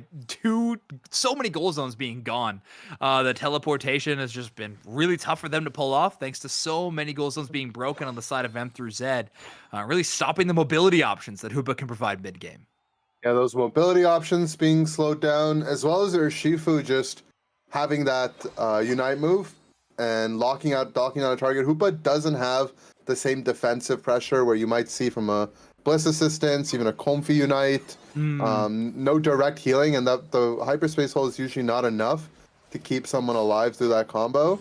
so many goal zones being gone. The teleportation has just been really tough for them to pull off, thanks to so many goal zones being broken on the side of M through Z, really stopping the mobility options that Hoopa can provide mid-game. Yeah, those mobility options being slowed down, as well as Urshifu just having that Unite move and docking out a target. Hoopa doesn't have the same defensive pressure where you might see from a Bliss Assistance, even a Comfy Unite. No direct healing, and that the Hyperspace Hole is usually not enough to keep someone alive through that combo.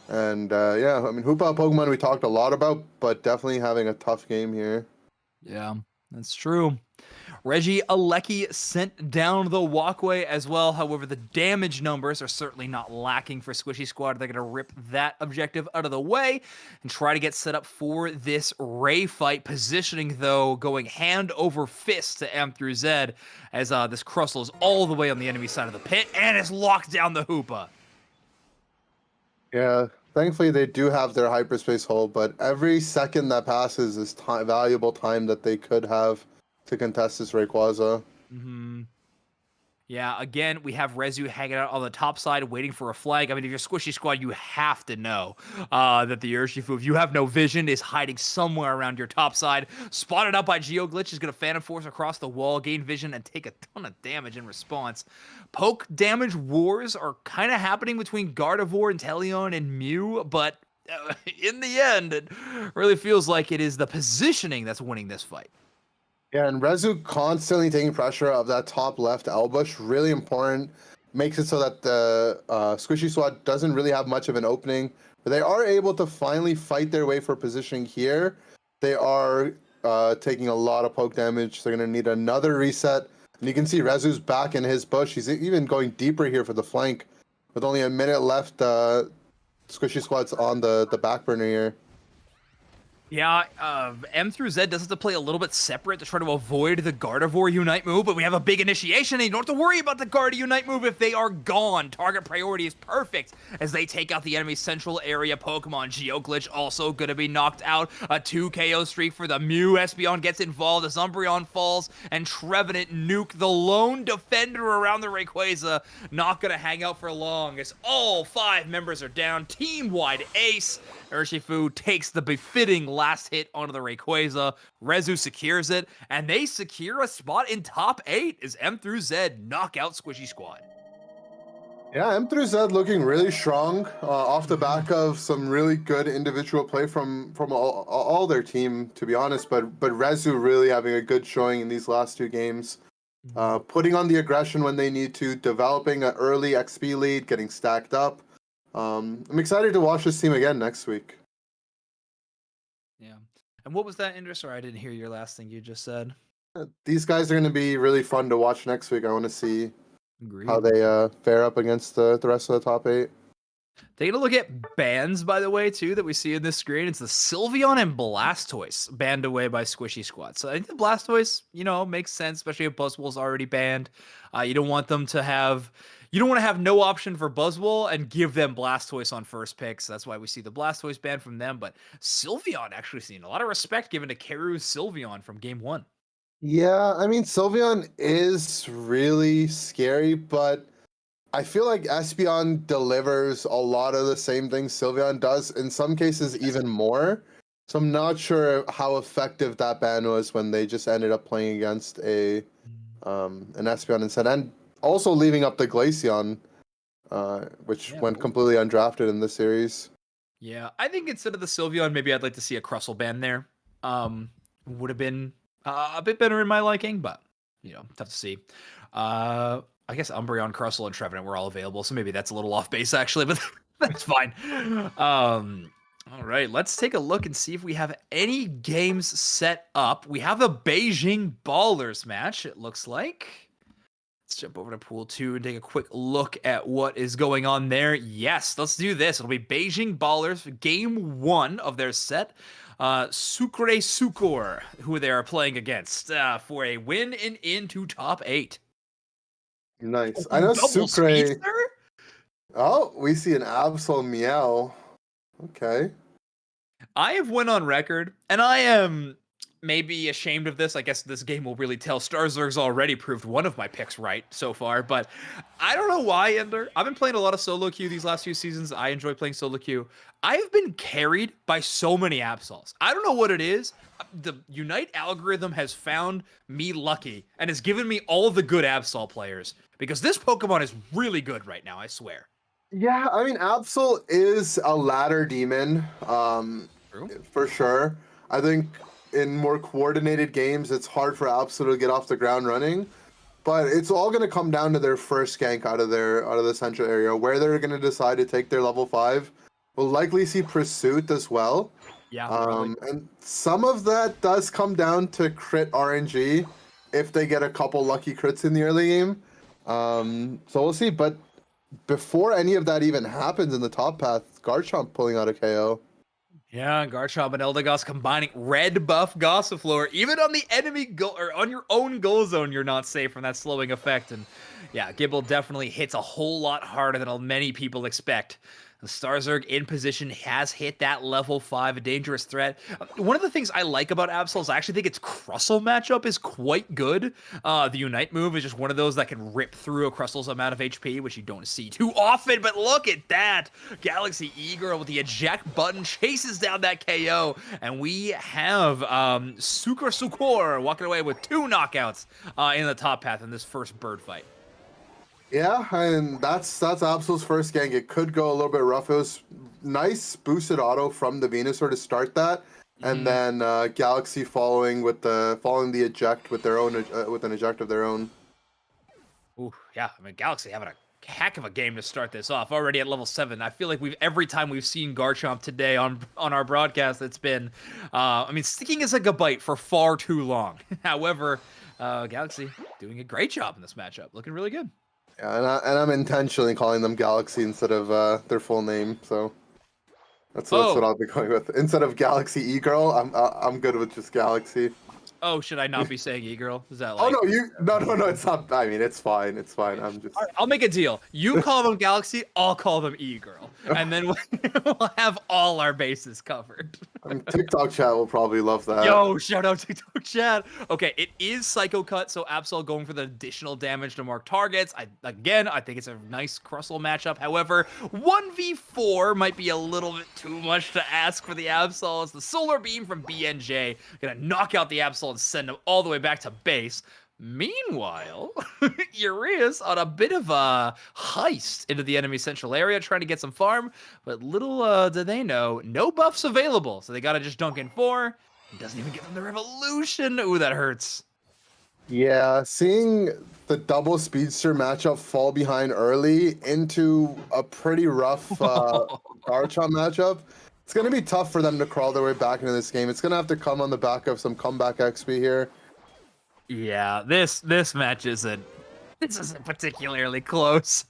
And yeah, I mean, Hoopa Pokemon we talked a lot about, but definitely having a tough game here. Yeah, that's true. Reggie Alecki sent down the walkway as well. However, the damage numbers are certainly not lacking for Squishy Squad. They're going to rip that objective out of the way and try to get set up for this Ray fight. Positioning, though, going hand over fist to M through Z as this Crustle is all the way on the enemy side of the pit and it's locked down the Hoopa. Yeah, thankfully they do have their Hyperspace Hole, but every second that passes is valuable time that they could have to contest this Rayquaza. Yeah, again, we have Rezu hanging out on the top side, waiting for a flag. I mean, if you're Squishy Squad, you have to know that the Urshifu, if you have no vision, is hiding somewhere around your top side. Spotted out by Geoglitch, is going to Phantom Force across the wall, gain vision, and take a ton of damage in response. Poke damage wars are kind of happening between Gardevoir, Inteleon, and Mew, but in the end, it really feels like it is the positioning that's winning this fight. Yeah, and Rezu constantly taking pressure of that top left Elbush, really important. Makes it so that the Squishy Squad doesn't really have much of an opening. But they are able to finally fight their way for positioning here. They are taking a lot of poke damage. They're going to need another reset. And you can see Rezu's back in his bush. He's even going deeper here for the flank. With only a minute left, Squishy Squad's on the back burner here. Yeah, M through Z does have to play a little bit separate to try to avoid the Gardevoir Unite move, but we have a big initiation, and you don't have to worry about the Gardevoir Unite move if they are gone. Target priority is perfect as they take out the enemy's central area Pokemon. Geoglitch also going to be knocked out. A 2 KO streak for the Mew. Espeon gets involved as Umbreon falls, and Trevenant nuke the lone defender around the Rayquaza. Not going to hang out for long as all 5 members are down. Team-wide ace. Urshifu takes the befitting last hit onto the Rayquaza. Rezu secures it, and they secure a spot in top 8 as M through Z knock out Squishy Squad. Yeah, M through Z looking really strong off the back of some really good individual play from all their team, to be honest. But Rezu really having a good showing in these last 2 games. Putting on the aggression when they need to, developing an early XP lead, getting stacked up. I'm excited to watch this team again next week. Yeah. And what was that, Indra? Sorry, I didn't hear your last thing you just said. These guys are going to be really fun to watch next week. I want to see Agreed. how they fare up against the rest of the top 8. Taking a look at bans, by the way, too, that we see in this screen. It's the Sylveon and Blastoise banned away by Squishy Squad. So I think the Blastoise, makes sense, especially if Buzzwole's already banned. You don't want them to have... You don't want to have no option for Buzzwole and give them Blastoise on first pick. So that's why we see the Blastoise ban from them. But Sylveon actually seeing a lot of respect given to Keru's Sylveon from game 1. Yeah, I mean, Sylveon is really scary, but I feel like Espeon delivers a lot of the same things Sylveon does, in some cases even more. So I'm not sure how effective that ban was when they just ended up playing against an Espeon instead. And also leaving up the Glaceon, which went completely undrafted in this series. Yeah, I think instead of the Sylveon, maybe I'd like to see a Crustle ban there. Would have been a bit better in my liking, but, tough to see. I guess Umbreon, Crustle, and Trevenant were all available, so maybe that's a little off base, actually, but that's fine. All right, let's take a look and see if we have any games set up. We have a Beijing Ballers match, it looks like. Let's jump over to Pool 2 and take a quick look at what is going on there. Yes, let's do this. It'll be Beijing Ballers, game 1 of their set. Sucreosucre, who they are playing against, for a win and into top 8. Nice. I know Sucre. Oh, we see an Absol Meow. Okay. I have went on record, and I am maybe ashamed of this. I guess this game will really tell. Starzerg's already proved one of my picks right so far, but I don't know why, Ender. I've been playing a lot of solo queue these last few seasons. I enjoy playing solo queue. I have been carried by so many Absols. I don't know what it is. The Unite algorithm has found me lucky and has given me all the good Absol players because this Pokemon is really good right now, I swear. Yeah, I mean, Absol is a ladder demon, for sure. I think in more coordinated games, it's hard for Absol to get off the ground running, but it's all going to come down to their first gank out of the central area, where they're going to decide to take their level 5. We'll likely see Pursuit as well. Yeah, and some of that does come down to crit RNG if they get a couple lucky crits in the early game. So we'll see, but before any of that even happens in the top path, Garchomp pulling out a KO. Yeah, Garchomp and Eldegoss combining red buff Gossifleur. Even on the enemy goal or on your own goal zone, you're not safe from that slowing effect. And yeah, Gible definitely hits a whole lot harder than many people expect. The Starzerg in position has hit that level 5, a dangerous threat. One of the things I like about Absol is I actually think its Crustle matchup is quite good. The Unite move is just one of those that can rip through a Crustle's amount of HP, which you don't see too often, but look at that! Galaxy E-Girl with the eject button chases down that KO, and we have Sucreosucre walking away with 2 knockouts in the top path in this first bird fight. Yeah, and that's Absol's first gank. It could go a little bit rough. It was nice boosted auto from the Venusaur to start that, and then Galaxy following the eject with their own with an eject of their own. Ooh, yeah. I mean, Galaxy having a heck of a game to start this off. Already at level 7. I feel like every time we've seen Garchomp today on our broadcast, it's been, I mean, sticking as like a bite for far too long. However, Galaxy doing a great job in this matchup, looking really good. Yeah, and I'm intentionally calling them Galaxy instead of their full name, so that's what I'll be going with. Instead of Galaxy E-Girl, I'm good with just Galaxy. Oh, should I not be saying E-Girl? Is that like... Oh, no, it's not. I mean, it's fine. I'm just... All right, I'll make a deal. You call them Galaxy, I'll call them E-Girl. And then we'll have all our bases covered. I mean, TikTok chat will probably love that. Yo, shout out TikTok chat. Okay, it is Psycho Cut, so Absol going for the additional damage to mark targets. I think it's a nice Crustle matchup. However, 1v4 might be a little bit too much to ask for the Absol. As the Solar Beam from BNJ gonna knock out the Absol and send him all the way back to base. Meanwhile, Urias on a bit of a heist into the enemy central area, trying to get some farm, but little do they know, no buffs available, so they gotta just dunk in 4. It doesn't even give them the revolution. Ooh, that hurts. Yeah, seeing the double speedster matchup fall behind early into a pretty rough Garchomp matchup, it's going to be tough for them to crawl their way back into this game. It's going to have to come on the back of some comeback XP here. Yeah, this match isn't particularly close.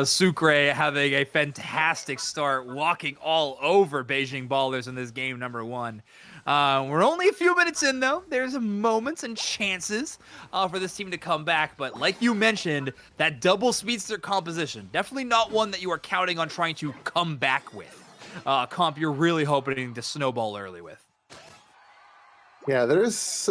Sucre having a fantastic start, walking all over Beijing Ballers in this game number 1. We're only a few minutes in, though. There's moments and chances for this team to come back. But like you mentioned, that double speedster composition, definitely not one that you are counting on trying to come back with. Comp you're really hoping to snowball early with. Yeah, there's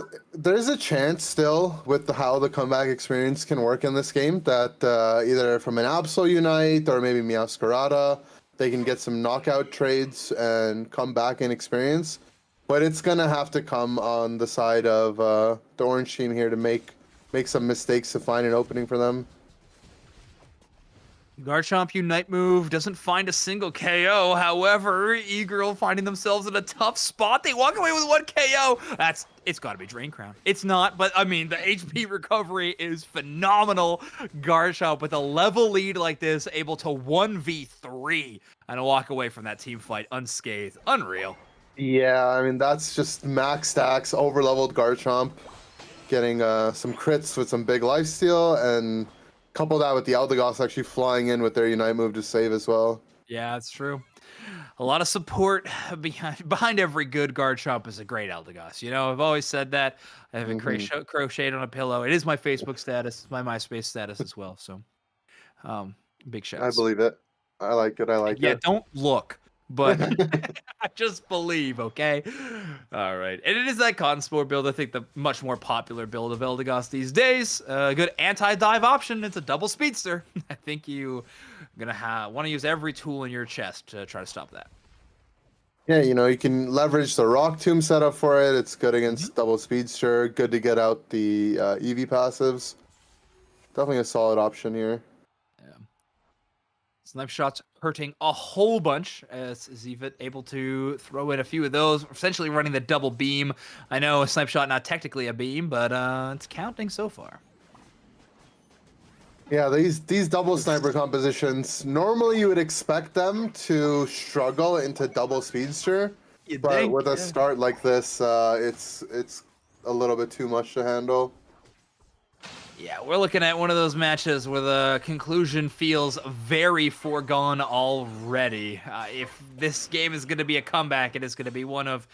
a chance still with how the comeback experience can work in this game that either from an Absol Unite or maybe Meowscarada, they can get some knockout trades and come back in experience. But it's gonna have to come on the side of the orange team here to make some mistakes to find an opening for them. Garchomp Unite move doesn't find a single KO. However, E-Girl finding themselves in a tough spot. They walk away with 1 KO. It's got to be Drain Crown. It's not, but I mean, the HP recovery is phenomenal. Garchomp with a level lead like this, able to 1v3 and walk away from that team fight unscathed. Unreal. Yeah, I mean, that's just max stacks, over-leveled Garchomp, getting some crits with some big lifesteal, and couple that with the Eldegoss actually flying in with their Unite move to save as well. Yeah, it's true. A lot of support behind every good Garchomp is a great Eldegoss. You know, I've always said that. I have it crocheted on a pillow. It is my Facebook status, my MySpace status as well. So, big shout. I believe it. I like it. Yeah, don't look. But I just believe, okay? All right. And it is that Cotton Spore build, I think the much more popular build of Eldegoss these days. A good anti-dive option. It's a double speedster. I think you're going to want to use every tool in your chest to try to stop that. Yeah, you know, you can leverage the Rock Tomb setup for it. It's good against double speedster. Good to get out the EV passives. Definitely a solid option here. Snipe shots hurting a whole bunch as Zivit able to throw in a few of those, essentially running the double beam. I know a snipe shot not technically a beam, but it's counting so far. Yeah, these double sniper compositions, normally you would expect them to struggle into double speedster, but with a start like this, it's a little bit too much to handle. Yeah, we're looking at one of those matches where the conclusion feels very foregone already. If this game is going to be a comeback, it is going to be one of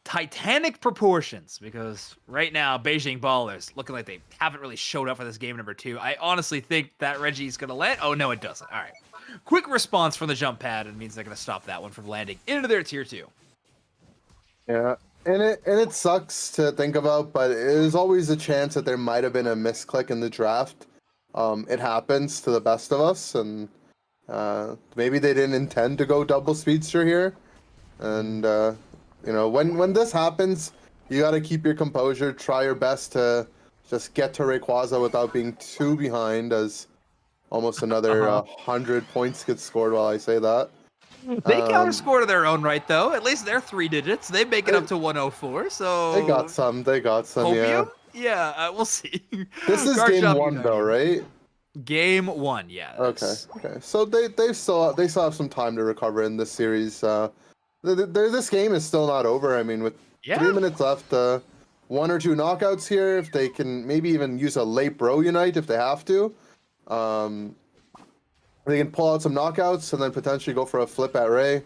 titanic proportions, because right now, Beijing Ballers looking like they haven't really showed up for this game number 2. I honestly think that Reggie's going to land. Oh, no, it doesn't. All right. quick response from the jump pad, and means they're going to stop that one from landing into their tier 2. Yeah, and it sucks to think about, but there's always a chance that there might have been a misclick in the draft. It happens to the best of us, and maybe they didn't intend to go double speedster here. And you know, when this happens, you got to keep your composure. Try your best to just get to Rayquaza without being too behind, as almost another 100 points get scored while I say that. They counter-score to their own right, though. At least they're 3 digits. They make it up to 104, so... They got some, yeah. Yeah, we'll see. This is game 1, though, right? Game 1, yeah. Okay. So they still have some time to recover in this series. This game is still not over. I mean, with 3 minutes left, 1 or 2 knockouts here. If they can maybe even use a late bro unite if they have to. They can pull out some knockouts and then potentially go for a flip at Ray.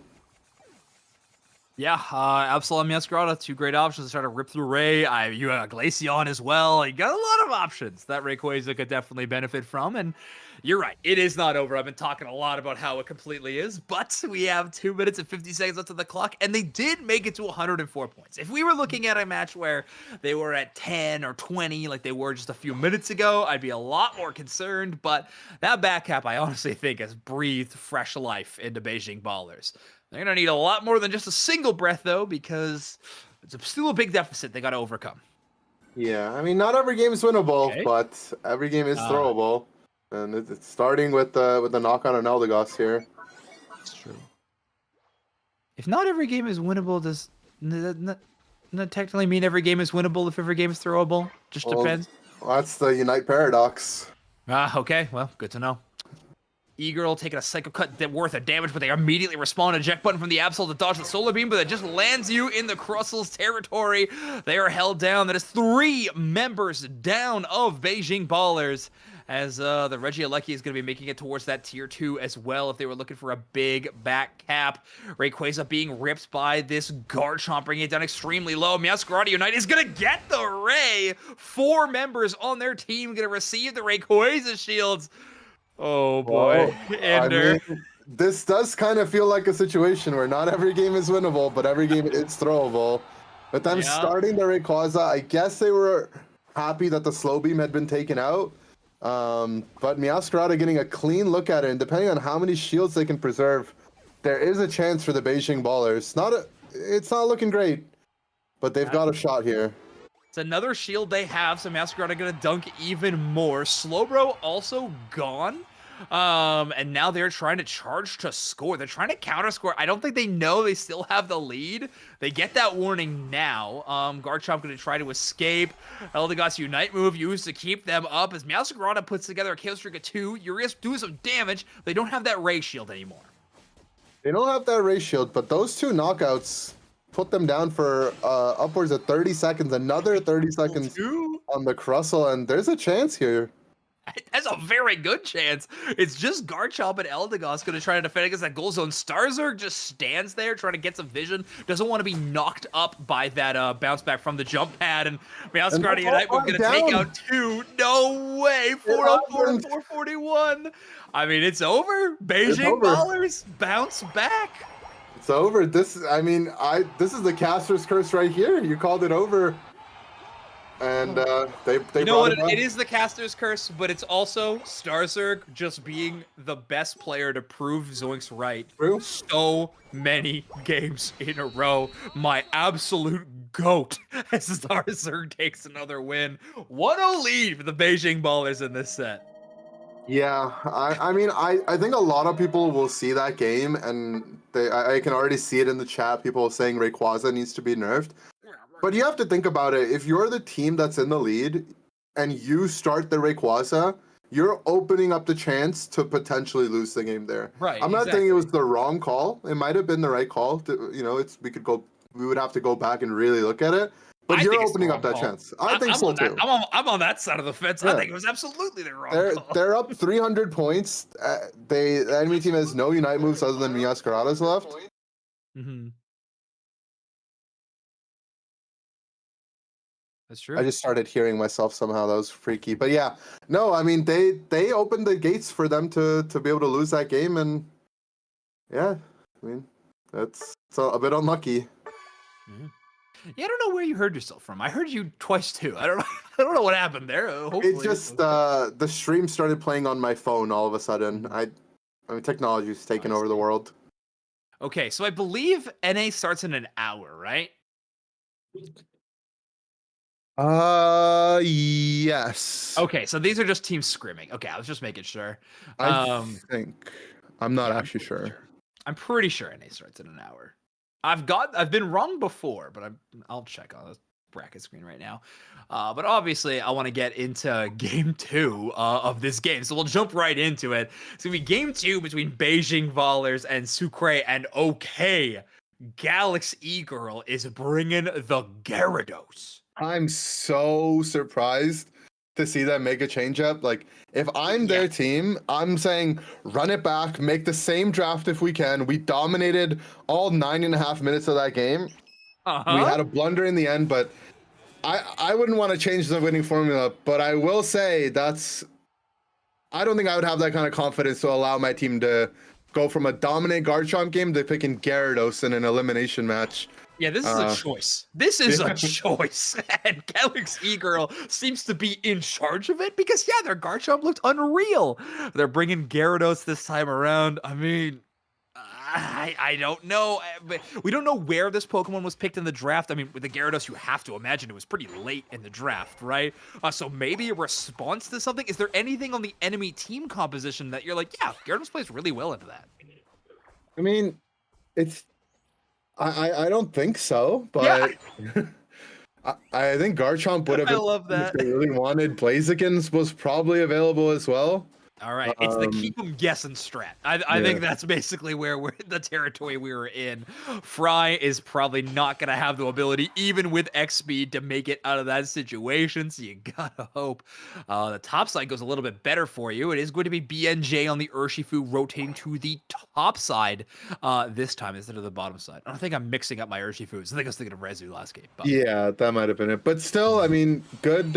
Yeah, Absalom, Yasgrada, 2 great options to try to rip through Ray. You have Glaceon as well. You got a lot of options that Rayquaza could definitely benefit from. And you're right, it is not over. I've been talking a lot about how it completely is, but we have 2 minutes and 50 seconds left on the clock, and they did make it to 104 points. If we were looking at a match where they were at 10 or 20 like they were just a few minutes ago, I'd be a lot more concerned, but that back cap, I honestly think, has breathed fresh life into Beijing Ballers. They're going to need a lot more than just a single breath, though, because it's still a big deficit they got to overcome. Yeah, I mean, not every game is winnable, but every game is throwable. And it's starting with the knock on Eldegoss here. That's true. If not every game is winnable, does that technically mean every game is winnable if every game is throwable? Just depends. Well, that's the Unite paradox. Okay. Well, good to know. E-Girl taking a Psycho Cut worth of damage, but they immediately respond to eject button from the Absol to dodge the Solar Beam, but that just lands you in the Crustle's territory. They are held down. That is 3 members down of Beijing Ballers, as the Regieleki is going to be making it towards that tier 2 as well if they were looking for a big back cap. Rayquaza being ripped by this Garchomp, bringing it down extremely low. Meowscarada Unite is going to get the Ray. 4 members on their team going to receive the Rayquaza shields. Oh boy, Ender. I mean, this does kind of feel like a situation where not every game is winnable, but every game is throwable. With them starting the Rayquaza, I guess they were happy that the slow beam had been taken out. But Meowscarada getting a clean look at it, and depending on how many shields they can preserve, there is a chance for the Beijing Ballers. It's not looking great, but they've got a shot here. It's another shield they have, so Meowscarada gonna dunk even more. Slowbro also gone. And now they're trying to charge to score. They're trying to counter score. I don't think they know they still have the lead. They get that warning now. Garchomp going to try to escape. Eldegoss Unite move used to keep them up as Meowscarada puts together a kill streak of 2. Urias doing some damage. They don't have that Ray shield anymore. They don't have that Ray shield, but those 2 knockouts put them down for upwards of 30 seconds. Another 30 seconds on the Crustle, and there's a chance here. That's a very good chance. It's just Garchomp and Eldegoss going to try to defend against that goal zone. Starzerg just stands there trying to get some vision. Doesn't want to be knocked up by that bounce back from the jump pad. And Meowscarada Unite was going to take out 2. No way. 404 to 441. I mean, it's over. Beijing Ballers bounce back. It's over. This is the caster's curse right here. You called it over. And they you know what? It is the caster's curse, but it's also Starzerg just being the best player to prove Zoinks right. True. So many games in a row. My absolute goat as Starzerg takes another win. 1-0 lead for the Beijing Ballers in this set. Yeah, I think a lot of people will see that game, and I can already see it in the chat. People saying Rayquaza needs to be nerfed. But you have to think about it. If you're the team that's in the lead and you start the Rayquaza, you're opening up the chance to potentially lose the game there. Right. I'm not saying it was the wrong call. It might have been the right call. We would have to go back and really look at it. But you're opening up that chance. I think so too. I'm on that side of the fence. Yeah. I think it was absolutely the wrong call. They're up 300 points. The enemy team has no Unite moves other than Meowscarada's left. Mm-hmm. That's true. I just started hearing myself somehow. That was freaky. But yeah, no, I mean they opened the gates for them to be able to lose that game, and yeah, I mean that's a bit unlucky. Yeah, I don't know where you heard yourself from. I heard you twice too. I don't know. I don't know what happened there. Hopefully, It just the stream started playing on my phone all of a sudden. I mean technology's taken over the world. Okay, so I believe NA starts in an hour, right? Yes. Okay, so these are just teams scrimming. Okay, I was just making sure. I think I'm not actually sure. I'm pretty sure NA starts in an hour. I've been wrong before, but I'll check on the bracket screen right now. But obviously, I want to get into game 2 of this game, so we'll jump right into it. It's gonna be game 2 between Beijing Volers and Sucre, and okay, Galaxy Girl is bringing the Gyarados. I'm so surprised to see them make a change up. Like, if I'm their team, I'm saying run it back, make the same draft if we can. We dominated all 9.5 minutes of that game. We had a blunder in the end, but I wouldn't want to change the winning formula. But I will say I don't think I would have that kind of confidence to allow my team to go from a dominant Garchomp game to picking Gyarados in an elimination match. Yeah, this is a choice. This is a choice. And Galaxy Girl seems to be in charge of it because, yeah, their Garchomp looked unreal. They're bringing Gyarados this time around. I mean, I don't know. But we don't know where this Pokemon was picked in the draft. I mean, with the Gyarados, you have to imagine it was pretty late in the draft, right? So maybe a response to something? Is there anything on the enemy team composition that you're like, yeah, Gyarados plays really well into that? I mean, I don't think so, but yeah. I think Garchomp would have. I love that. If they really wanted, Blaziken was probably available as well. All right, it's the keep them guessing strat. I think that's basically where we're the territory we were in. Fry is probably not gonna have the ability, even with X speed, to make it out of that situation. So you gotta hope the top side goes a little bit better for you. It is going to be BNJ on the Urshifu rotating to the top side this time instead of the bottom side. I don't think I'm mixing up my Urshifus. I think I was thinking of Rezu last game. But. Yeah, that might have been it. But still, I mean, good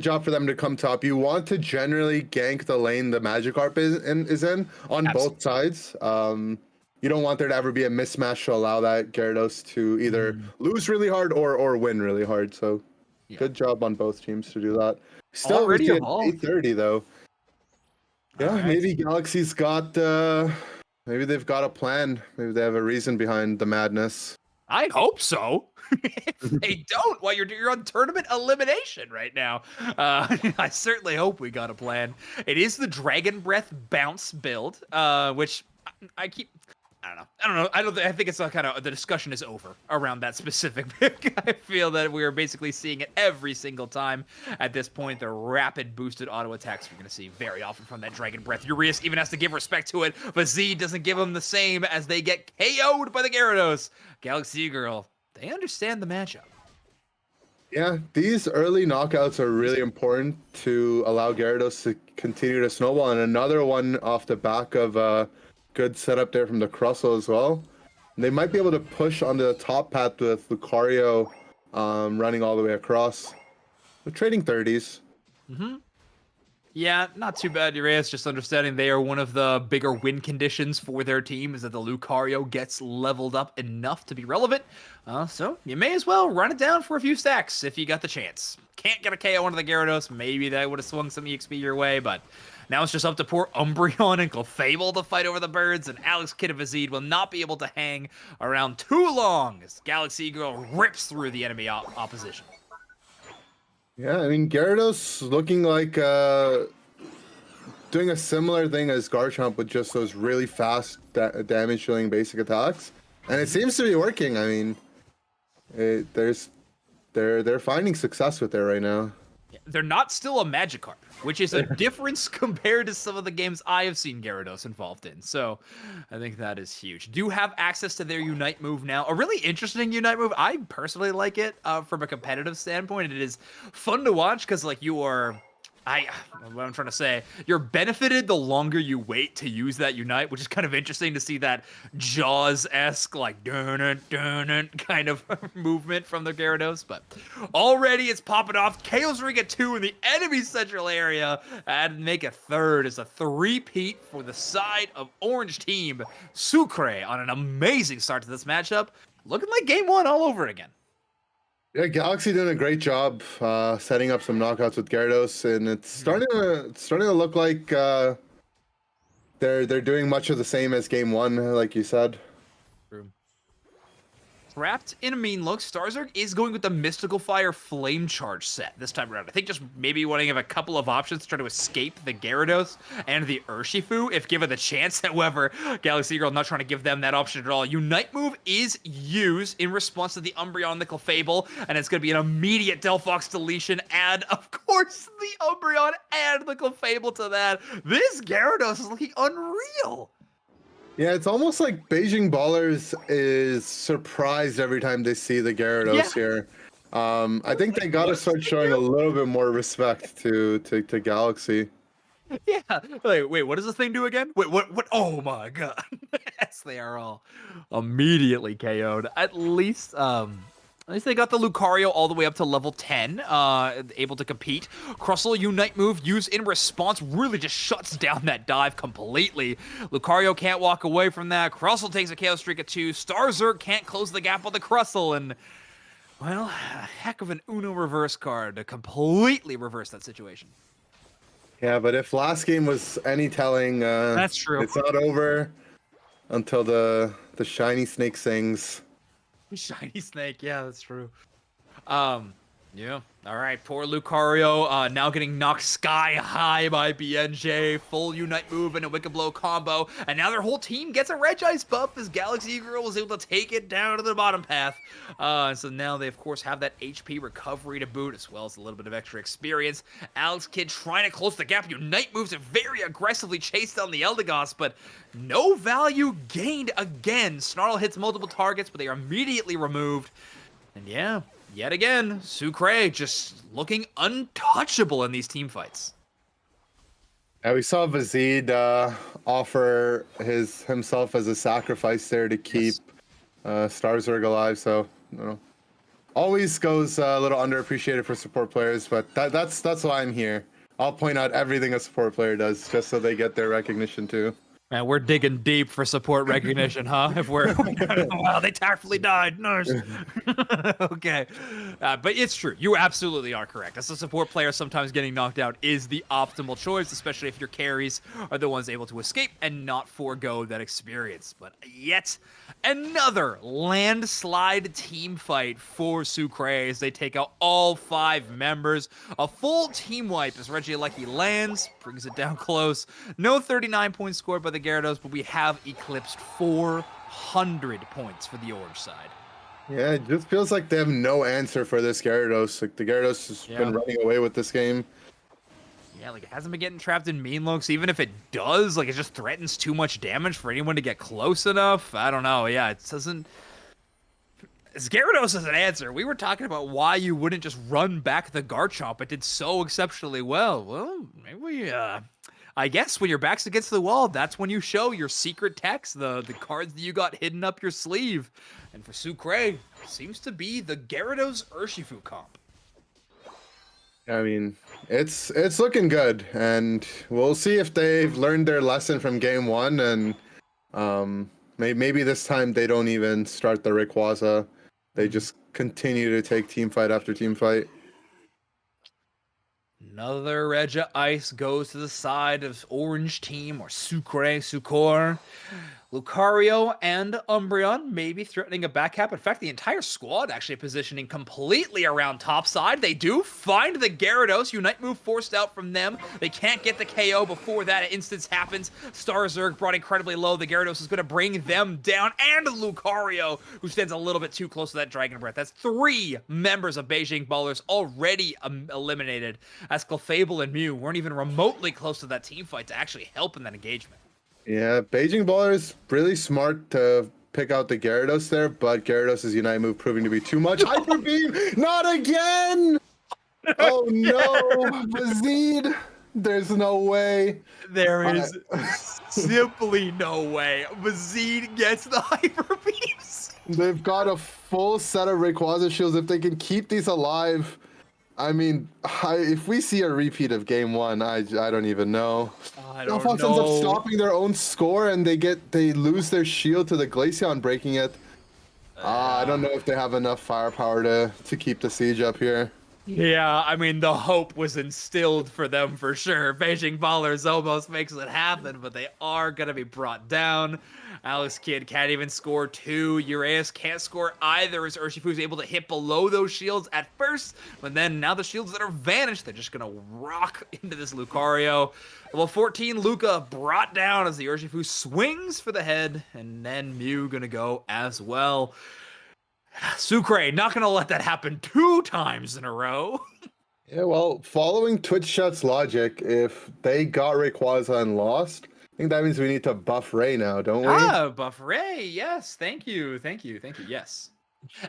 job for them to come top. You want to generally gank the lane the Magikarp is in on both sides. You don't want there to ever be a mismatch to allow that Gyarados to either lose really hard or win really hard. So good job on both teams to do that. Still already at 8:30 though. Yeah, maybe Galaxy's got maybe they've got a plan. Maybe they have a reason behind the madness. I hope so. If they don't, well, you're on tournament elimination right now. I certainly hope we got a plan. It is the Dragon Breath bounce build, which I don't know. I think it's kind of the discussion is over around that specific pick. I feel that we are basically seeing it every single time at this point. The rapid boosted auto attacks we're going to see very often from that Dragon Breath. Urias even has to give respect to it, but Z doesn't give him the same as they get KO'd by the Gyarados. Galaxy Girl, they understand the matchup. Yeah, these early knockouts are really important to allow Gyarados to continue to snowball, and another one off the back of good setup there from the Crustle as well. And they might be able to push onto the top path with Lucario running all the way across. They're trading 30s. Yeah, not too bad, Urias. Just understanding they are one of the bigger win conditions for their team is that the Lucario gets leveled up enough to be relevant. So you may as well run it down for a few stacks if you got the chance. Can't get a KO onto the Gyarados. Maybe that would have swung some EXP your way, but now it's just up to poor Umbreon and Clefable to fight over the birds, and Alex Kidd of Azid will not be able to hang around too long as Galaxy Girl rips through the enemy opposition. Yeah, I mean, Gyarados looking like doing a similar thing as Garchomp with just those really fast damage dealing basic attacks. And it seems to be working. I mean, they're finding success with it right now. They're not still a Magikarp, which is a difference compared to some of the games I have seen Gyarados involved in. So I think that is huge. Do have access to their Unite move now. A really interesting Unite move. I personally like it from a competitive standpoint. It is fun to watch because like you are what I'm trying to say, you're benefited the longer you wait to use that Unite, which is kind of interesting to see that Jaws-esque, like, dun kind of movement from the Gyarados. But already it's popping off. Chaos Ring at 2 in the enemy central area, and make a third. It's a three-peat for the side of Orange Team. Sucre on an amazing start to this matchup. Looking like game 1 all over again. Yeah, Galaxy doing a great job setting up some knockouts with Gyarados, and it's starting to look like they're doing much of the same as game 1, like you said. True. Trapped in a mean look, Starzerg is going with the Mystical Fire Flame Charge set this time around. I think just maybe wanting to have a couple of options to try to escape the Gyarados and the Urshifu if given the chance. However, Galaxy Girl not trying to give them that option at all. Unite move is used in response to the Umbreon and the Clefable, and it's going to be an immediate Delphox deletion, and of course the Umbreon and the Clefable to that. This Gyarados is looking unreal. Yeah, it's almost like Beijing Ballers is surprised every time they see the Gyarados here. I think they gotta start showing a little bit more respect to Galaxy. Yeah. Wait, what does this thing do again? Wait, what? Oh my god. Yes, they are all immediately KO'd. At least they got the Lucario all the way up to level 10, able to compete. Crustle Unite move used in response really just shuts down that dive completely. Lucario can't walk away from that. Crustle takes a KO streak at 2. Starzerg can't close the gap on the Crustle, and well, a heck of an Uno reverse card to completely reverse that situation. Yeah, but if last game was any telling, that's true. It's not over until the shiny snake sings. Shiny snake, yeah, that's true. Yeah. All right, poor Lucario now getting knocked sky high by BNJ. Full Unite move and a Wicked Blow combo. And now their whole team gets a Regice buff as Galaxy Girl was able to take it down to the bottom path. So now they, of course, have that HP recovery to boot, as well as a little bit of extra experience. Alex Kidd trying to close the gap. Unite moves and very aggressively chase down the Eldegoss, but no value gained again. Snarl hits multiple targets, but they are immediately removed. And yeah, yet again, Sucre just looking untouchable in these team fights. Yeah, we saw Vazid offer himself as a sacrifice there to keep Starzerg alive. So, you know, always goes a little underappreciated for support players, but that's why I'm here. I'll point out everything a support player does just so they get their recognition too. Man, we're digging deep for support recognition, huh? If we're, wow, they tactfully died. Nice. Okay. But it's true. You absolutely are correct. As a support player, sometimes getting knocked out is the optimal choice, especially if your carries are the ones able to escape and not forego that experience. But yet another landslide team fight for Sucre as they take out all 5 members. A full team wipe as Regieleki lands, brings it down close. No 39 points scored by the Gyarados, but we have eclipsed 400 points for the orange side. Yeah, it just feels like they have no answer for this Gyarados. Like the Gyarados has been running away with this game. Yeah, like it hasn't been getting trapped in mean looks. Even if it does, like it just threatens too much damage for anyone to get close enough. I don't know. Yeah, it doesn't. Gyarados is an answer. We were talking about why you wouldn't just run back the Garchomp. It did so exceptionally well. Well, maybe I guess when your back's against the wall, that's when you show your secret techs, the cards that you got hidden up your sleeve. And for Sucre, seems to be the Gyarados Urshifu comp. I mean, it's looking good, and we'll see if they've learned their lesson from game 1, and maybe this time they don't even start the Rayquaza. They just continue to take team fight after team fight. Another Regia Ice goes to the side of Orange Team, or Sucre. Lucario and Umbreon maybe threatening a back cap. In fact, the entire squad actually positioning completely around topside. They do find the Gyarados. Unite move forced out from them. They can't get the KO before that instance happens. Starzerg brought incredibly low. The Gyarados is going to bring them down. And Lucario, who stands a little bit too close to that Dragon Breath. That's 3 members of Beijing Ballers already eliminated, as Clefable and Mew weren't even remotely close to that team fight to actually help in that engagement. Yeah, Beijing Ballers really smart to pick out the Gyarados there, but Gyarados' Unite move proving to be too much. Hyper Beam, not again! Oh no, Bazid! There's no way. There is simply no way. Bazid gets the hyper beams. They've got a full set of Rayquaza shields. If they can keep these alive, I mean, if we see a repeat of game 1, I don't even know. I don't Fox ends up know. stopping their own score, and they lose their shield to the Glaceon breaking it. I don't know if they have enough firepower to keep the siege up here. Yeah, I mean, the hope was instilled for them for sure. Beijing Ballers almost makes it happen, but they are going to be brought down. Alex Kidd can't even score 2. Uraeus can't score either, as Urshifu's able to hit below those shields at first, but then now the shields that are vanished, they're just going to rock into this Lucario. Level 14, Luca brought down as the Urshifu swings for the head, and then Mew going to go as well. Sucre, not going to let that happen 2 times in a row. Yeah, well, following Twitch Chat's logic, if they got Rayquaza and lost, I think that means we need to buff Ray now, don't we? Buff Ray, yes. Thank you, yes.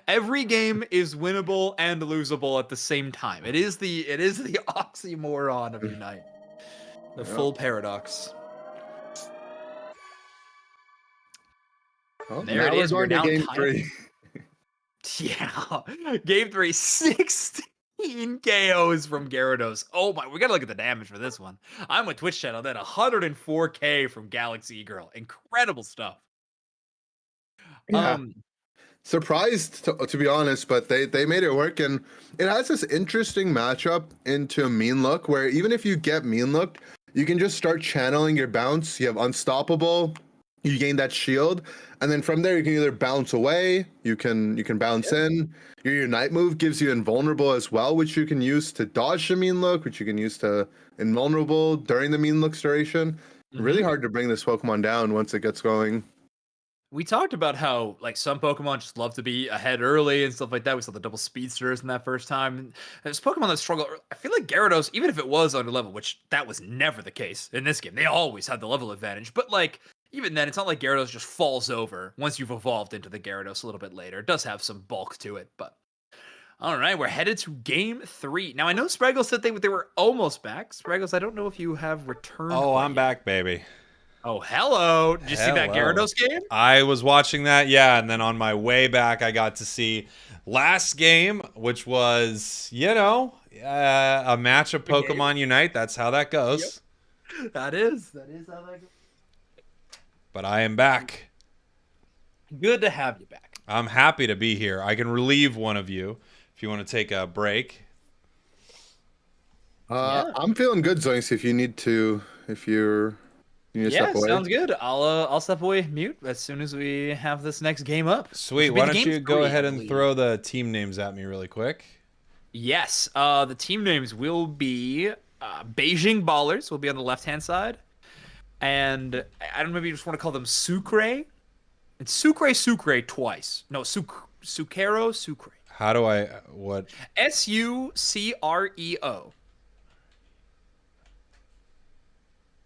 Every game is winnable and losable at the same time. It is the oxymoron of Unite. The full paradox. Well, There it is. We're going to game 3. Yeah. Game 3, 16 KOs from Gyarados. Oh my, we gotta look at the damage for this one. I'm with Twitch Channel, then 104k from Galaxy Girl. Incredible stuff. Yeah. Surprised, to be honest, but they made it work, and it has this interesting matchup into Mean Look, where even if you get Mean Looked, you can just start channeling your bounce. You have Unstoppable, you gain that shield, and then from there you can either bounce away, you can bounce in. Your Unite move gives you Invulnerable as well, which you can use to dodge the Mean Look, which you can use to Invulnerable during the Mean Look's duration. Really hard to bring this Pokemon down once it gets going. We talked about how like some Pokemon just love to be ahead early and stuff like that. We saw the double speedsters in that first time. And there's Pokemon that struggle. I feel like Gyarados, even if it was under level, which that was never the case in this game, they always had the level advantage. But like even then, it's not like Gyarados just falls over once you've evolved into the Gyarados a little bit later. It does have some bulk to it, but all right, we're headed to game 3. Now I know Spragels said they were almost back. Spragels, I don't know if you have returned. Oh, I'm back, baby. Oh, hello. Did you see that Gyarados game? I was watching that, yeah, and then on my way back, I got to see last game, which was, you know, a match of Pokemon Unite. That's how that goes. Yep. That is how that goes. But I am back. Good to have you back. I'm happy to be here. I can relieve one of you if you want to take a break. I'm feeling good, Zoinks, if you need to, step away. Sounds good. I'll step away mute as soon as we have this next game up. Sweet. Why don't you go ahead and throw the team names at me really quick? Yes. The team names will be Beijing Ballers will be on the left-hand side. And I don't know, maybe you just want to call them Sucre. It's Sucre twice. No, Sucreosucre. How do I, what? Sucreo.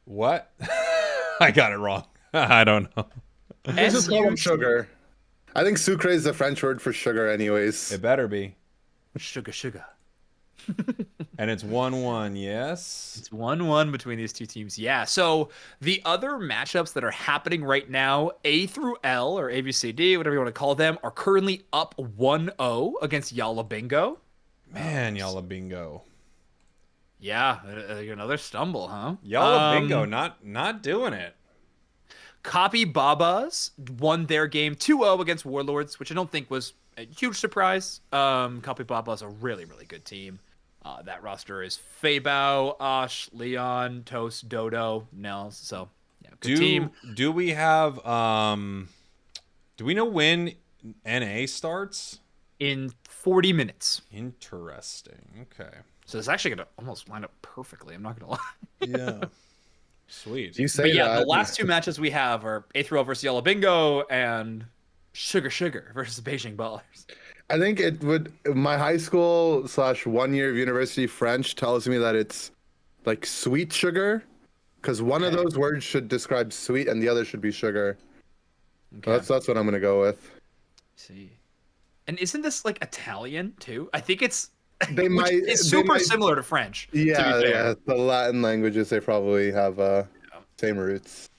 What? I got it wrong. I don't know. Let's just call them sugar. I think sucre is the French word for sugar anyways. It better be. Sugar. And it's 1-1, yes? It's 1-1 between these two teams. Yeah, so the other matchups that are happening right now, A through L, or ABCD, whatever you want to call them, are currently up 1-0 against Yalla Bingo. Man, Yalla Bingo. Yeah, another stumble, huh? Yalla Bingo not doing it. Cappy Babas won their game 2-0 against Warlords, which I don't think was a huge surprise. Cappy Babas a really, really good team. That roster is Feibao, Osh, Leon, Toast, Dodo, Nels. So, yeah, good team. Do we have do we know when NA starts? In 40 minutes. Interesting. Okay. So it's actually going to almost line up perfectly. I'm not going to lie. Yeah. Sweet. You say but yeah, that. the last two matches we have are A3L versus Yellow Bingo and Sugar versus Beijing Ballers. I think it would. My high school / 1 year of university French tells me that it's like sweet sugar, because one of those words should describe sweet and the other should be sugar. Okay. That's what I'm gonna go with. See, and isn't this like Italian too? I think it's They Which might. is They super might. similar to French. To Yeah, be fair. yeah. The Latin languages, they probably have same roots.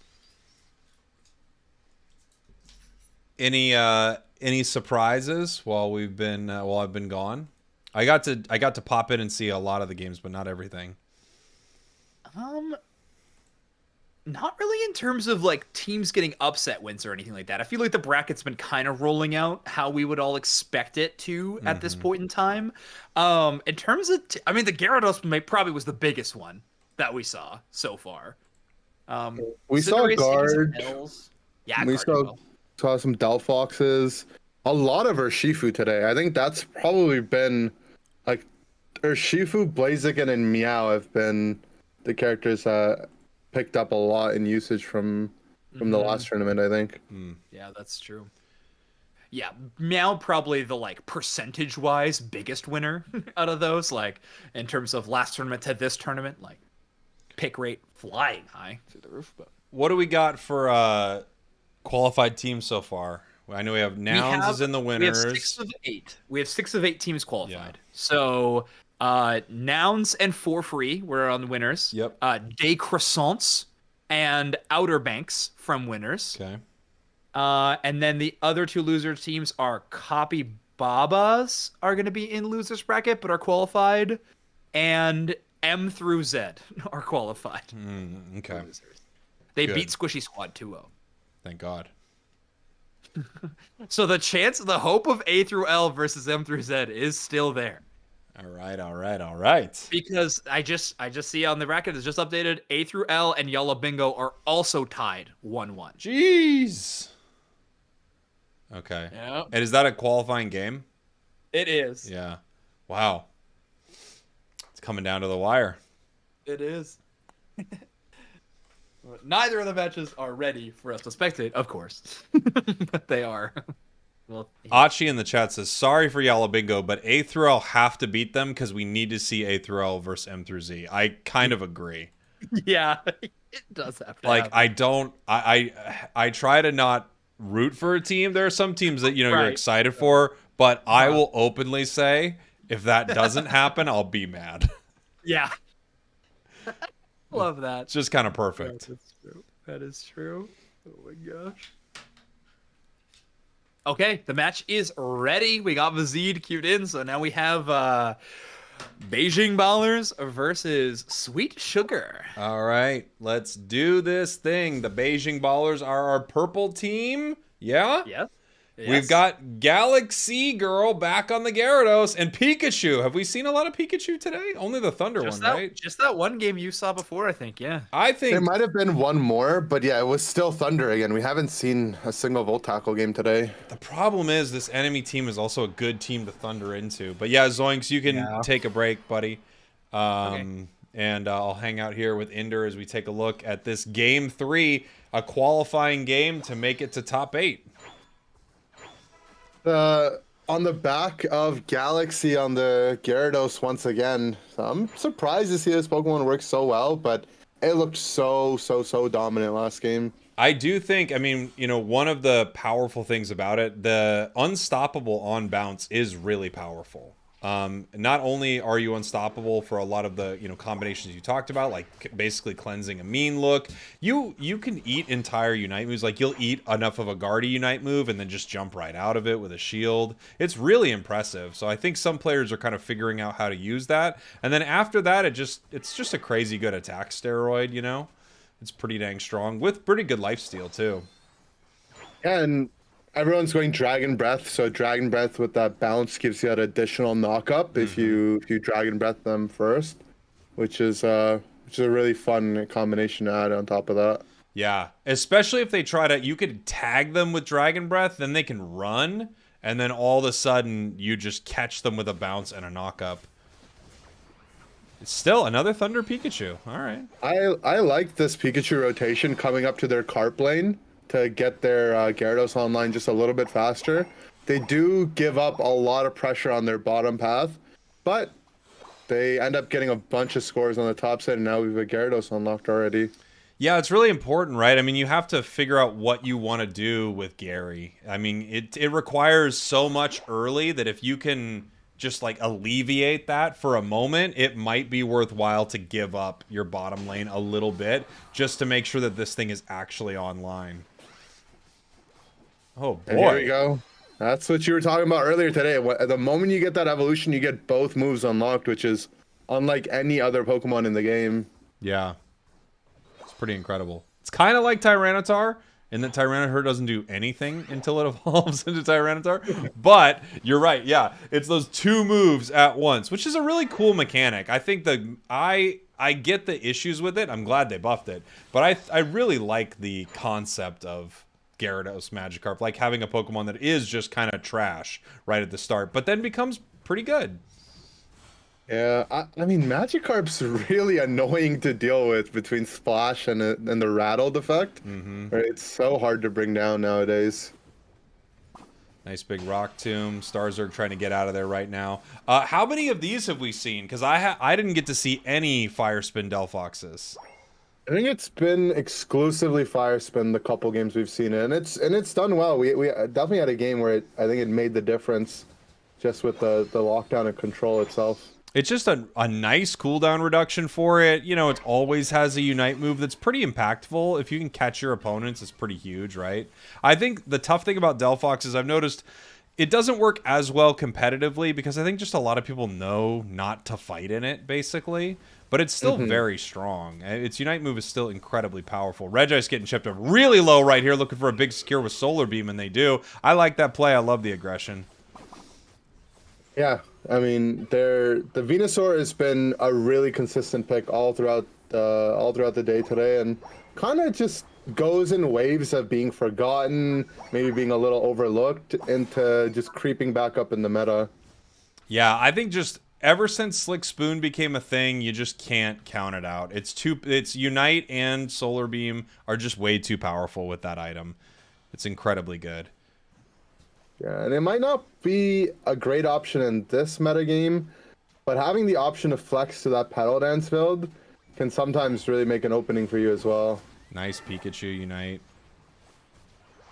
Any surprises while I've been gone? I got to pop in and see a lot of the games, but not everything. Not really in terms of like teams getting upset wins or anything like that. I feel like the bracket's been kind of rolling out how we would all expect it to at this point in time. In terms of, I mean, the Gyarados probably was the biggest one that we saw so far. We saw Cinderace taking some Guard. L's. Yeah, We Guard did well. saw some Delphoxes. A lot of Urshifu today. I think that's probably been like Urshifu, Blaziken, and Meow have been the characters that picked up a lot in usage from the last tournament, I think. Yeah, that's true. Yeah, Meow probably the like percentage-wise biggest winner out of those, like in terms of last tournament to this tournament, like pick rate flying high through the roof. But What do we got for qualified teams so far? I know we have Nouns is in the winners. We have 6 of 8. We have 6 of 8 teams qualified. Yeah. So Nouns and For Free were on the winners. Yep. Day Croissants and Outer Banks from winners. Okay. And then the other 2 loser teams are Copy Babas are going to be in losers bracket but are qualified, and M through Z are qualified. Okay. They Good. beat Squishy Squad 2-0. Thank God. So the hope of A through L versus M through Z is still there. All right. Because I just see on the bracket, it's just updated, A through L and Yalla Bingo are also tied 1-1. Jeez. Okay. Yeah. And is that a qualifying game? It is. Yeah. Wow. It's coming down to the wire. It is. Neither of the matches are ready for us to spectate, of course. But they are. Well, Achi in the chat says, sorry for Yalla Bingo, but A through L have to beat them because we need to see A through L versus M through Z. I kind of agree. Yeah, it does have to Like, happen. I try to not root for a team. There are some teams that, you're Right. excited for, but I will openly say, if that doesn't happen, I'll be mad. Yeah. Love that. It's just kind of perfect. That's true. That is true. Oh my gosh. Okay, the match is ready. We got Vizid queued in, so now we have Beijing Ballers versus Sweet Sugar. All right, let's do this thing. The Beijing Ballers are our purple team. Yeah? Yes. We've got Galaxy Girl back on the Gyarados and Pikachu. Have we seen a lot of Pikachu today? Only the Thunder one, right? Just that one game you saw before, I think, yeah. I There think might have been one more, but yeah, it was still Thunder again. We haven't seen a single Volt Tackle game today. the problem is this enemy team is also a good team to Thunder into. But yeah, Zoinks, you can take a break, buddy. And I'll hang out here with Inder as we take a look at this Game 3, a qualifying game to make it to top 8. On the back of Galaxy on the Gyarados once again. So I'm surprised to see this Pokemon work so well, but it looked so dominant last game. I do think, I mean, one of the powerful things about it, the unstoppable on bounce is really powerful. Not only are you unstoppable for a lot of the, combinations you talked about, like basically cleansing a mean look, you can eat entire Unite moves. Like, you'll eat enough of a Guardy Unite move and then just jump right out of it with a shield. It's really impressive. So I think some players are kind of figuring out how to use that. And then after that, it's just a crazy good attack steroid, It's pretty dang strong with pretty good lifesteal too. Yeah, and everyone's going Dragon Breath, so Dragon Breath with that bounce gives you that additional knock-up if you Dragon Breath them first, which is a really fun combination to add on top of that. Yeah, especially if they try to, you could tag them with Dragon Breath, then they can run, and then all of a sudden you just catch them with a bounce and a knock-up. It's still another Thunder Pikachu. All right. I like this Pikachu rotation coming up to their Carp lane to get their Gyarados online just a little bit faster. They do give up a lot of pressure on their bottom path, but they end up getting a bunch of scores on the top side, and now we've got Gyarados unlocked already. Yeah, it's really important, right? I mean, you have to figure out what you want to do with Gary. I mean, it requires so much early that if you can just like alleviate that for a moment, it might be worthwhile to give up your bottom lane a little bit just to make sure that this thing is actually online. Oh boy. And here we go. That's what you were talking about earlier today. The moment you get that evolution, you get both moves unlocked, which is unlike any other Pokemon in the game. Yeah. It's pretty incredible. It's kind of like Tyranitar, in that Tyranitar doesn't do anything until it evolves into Tyranitar. But you're right, yeah. It's those two moves at once, which is a really cool mechanic. I think I get the issues with it. I'm glad they buffed it. But I really like the concept of Gyarados Magikarp, like having a Pokemon that is just kind of trash right at the start, but then becomes pretty good. Yeah, I mean, Magikarp's really annoying to deal with between Splash and the Rattled effect. Right? It's so hard to bring down nowadays. Nice big Rock Tomb. Starzerg trying to get out of there right now. How many of these have we seen? Because I didn't get to see any Fire Spin Delphoxes. I think it's been exclusively Fire Spin the couple games we've seen it, and it's done well. We definitely had a game where I think it made the difference just with the lockdown and control itself. It's just a nice cooldown reduction for it. You know, it always has a Unite move that's pretty impactful. If you can catch your opponents, it's pretty huge, right? I think the tough thing about Delphox is I've noticed it doesn't work as well competitively because I think just a lot of people know not to fight in it, basically. But it's still very strong. Its Unite move is still incredibly powerful. Regice getting chipped up really low right here, looking for a big secure with Solar Beam, and they do. I like that play. I love the aggression. Yeah, I mean, the Venusaur has been a really consistent pick all throughout the day today, and kind of just goes in waves of being forgotten, maybe being a little overlooked, into just creeping back up in the meta. Yeah, I think just ever since Slick Spoon became a thing, you just can't count it out. It's Unite and Solar Beam are just way too powerful with that item. It's incredibly good. Yeah, and it might not be a great option in this metagame, but having the option to flex to that Petal Dance build can sometimes really make an opening for you as well. Nice Pikachu Unite.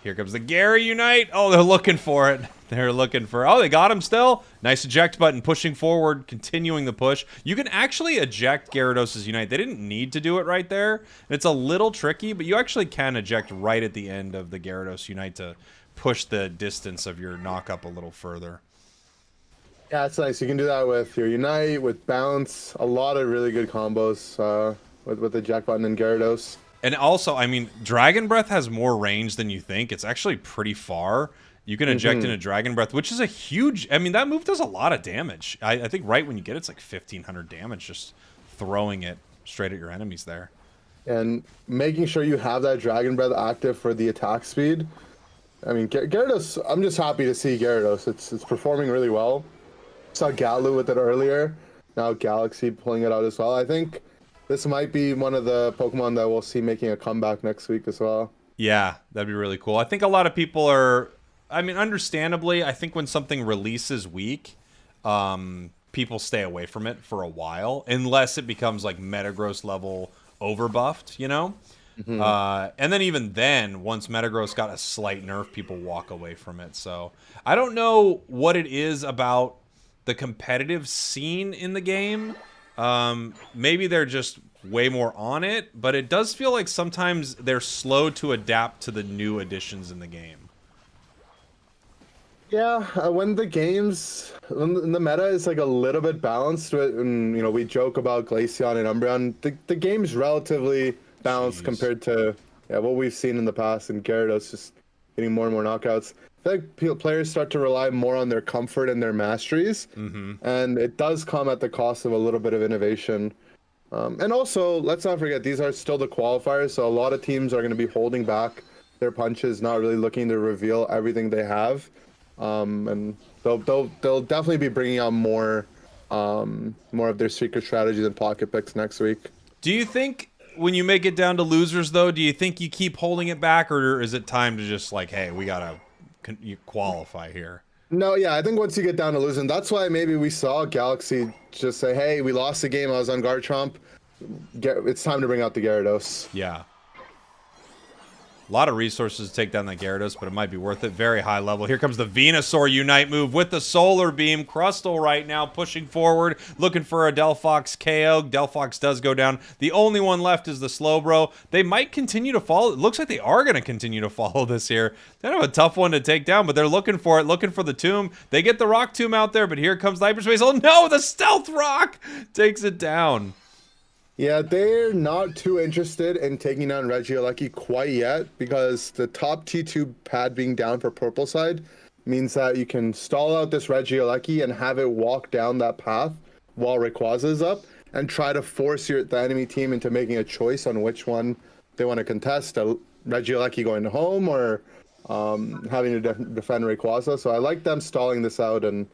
Here comes the Gary Unite. Oh, they're looking for it. They're looking for... Oh, they got him still. Nice eject button, pushing forward, continuing the push. You can actually eject Gyarados' Unite. They didn't need to do it right there. It's a little tricky, but you actually can eject right at the end of the Gyarados Unite to push the distance of your knock up a little further. Yeah, it's nice. You can do that with your Unite, with Bounce. A lot of really good combos with the eject button and Gyarados. And also, I mean, Dragon Breath has more range than you think. It's actually pretty far. You can eject into Dragon Breath, which is a huge... I mean, that move does a lot of damage. I think right when you get it, it's like 1,500 damage just throwing it straight at your enemies there. And making sure you have that Dragon Breath active for the attack speed. I mean, Gyarados, I'm just happy to see Gyarados. It's performing really well. Saw Galu with it earlier. Now Galaxy pulling it out as well. I think this might be one of the Pokemon that we'll see making a comeback next week as well. Yeah, that'd be really cool. I think a lot of people are... I mean, understandably, I think when something releases weak, people stay away from it for a while, unless it becomes like Metagross level overbuffed, you know? And then even then, once Metagross got a slight nerf, people walk away from it. So I don't know what it is about the competitive scene in the game. Maybe they're just way more on it, but it does feel like sometimes they're slow to adapt to the new additions in the game. Yeah, when the meta is like a little bit balanced, and you know, we joke about Glaceon and Umbreon, the game's relatively balanced compared to what we've seen in the past, and Gyarados just getting more and more knockouts. I feel like players start to rely more on their comfort and their masteries, and it does come at the cost of a little bit of innovation. And also, let's not forget, these are still the qualifiers, so a lot of teams are going to be holding back their punches, not really looking to reveal everything they have. And they'll definitely be bringing out more of their secret strategies and pocket picks next week. Do you think when you make it down to losers, though, do you think you keep holding it back, or is it time to just like, hey, we gotta qualify here? No, yeah, I think once you get down to losing, that's why maybe we saw Galaxy just say, hey, we lost the game, I was on Garchomp, it's time to bring out the Gyarados. Yeah. A lot of resources to take down that Gyarados, but it might be worth it. Very high level. Here comes the Venusaur Unite move with the Solar Beam. Crustle right now pushing forward, looking for a Delphox KO. Delphox does go down. The only one left is the Slowbro. They might continue to follow. It looks like they are going to continue to follow this here. Kind of a tough one to take down, but they're looking for it, looking for the Tomb. They get the Rock Tomb out there, but here comes the Hyperspace. Oh no, the Stealth Rock takes it down. Yeah, they're not too interested in taking down Regieleki quite yet because the top T2 pad being down for purple side means that you can stall out this Regieleki and have it walk down that path while Rayquaza is up and try to force the enemy team into making a choice on which one they want to contest, a Regieleki going home or having to defend Rayquaza. So I like them stalling this out and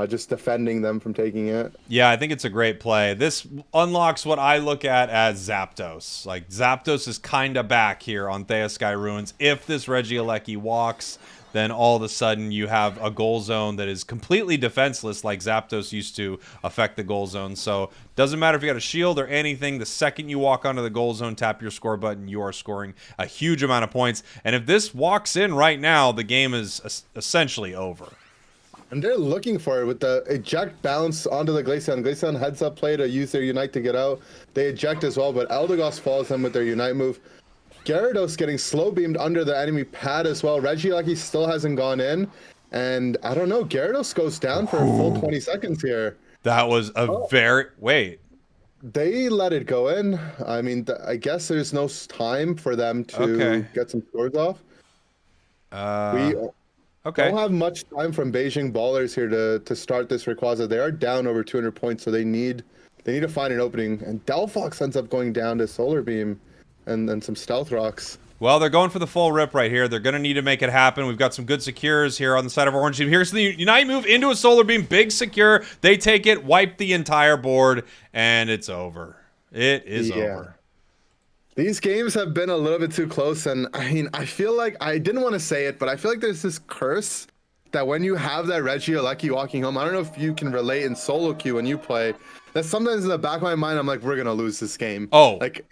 just defending them from taking it. Yeah, I think it's a great play. This unlocks what I look at as Zapdos. Like, Zapdos is kind of back here on Thea Sky Ruins. If this Regieleki walks, then all of a sudden you have a goal zone that is completely defenseless like Zapdos used to affect the goal zone. So doesn't matter if you got a shield or anything. The second you walk onto the goal zone, tap your score button, you are scoring a huge amount of points. And if this walks in right now, the game is essentially over. And they're looking for it with the eject bounce onto the Glaceon. Glaceon heads up play to use their Unite to get out. They eject as well, but Eldegoss follows them with their Unite move. Gyarados getting slow beamed under the enemy pad as well. Regieleki still hasn't gone in. And I don't know, Gyarados goes down for a full 20 seconds here. That was a very... Wait. They let it go in. I mean, I guess there's no time for them to get some scores off. We don't have much time from Beijing Ballers here to start this Rayquaza. They are down over 200 points, so they need to find an opening. And Delphox ends up going down to Solar Beam and then some Stealth Rocks. Well, they're going for the full rip right here. They're going to need to make it happen. We've got some good secures here on the side of our orange team. Here's the Unite move into a Solar Beam. Big secure. They take it, wipe the entire board, and it's over. It is over. These games have been a little bit too close, and I mean, I feel like, I didn't want to say it, but I feel like there's this curse that when you have that Regieleki walking home, I don't know if you can relate in solo queue when you play, that sometimes in the back of my mind, I'm like, we're going to lose this game. Oh. Like,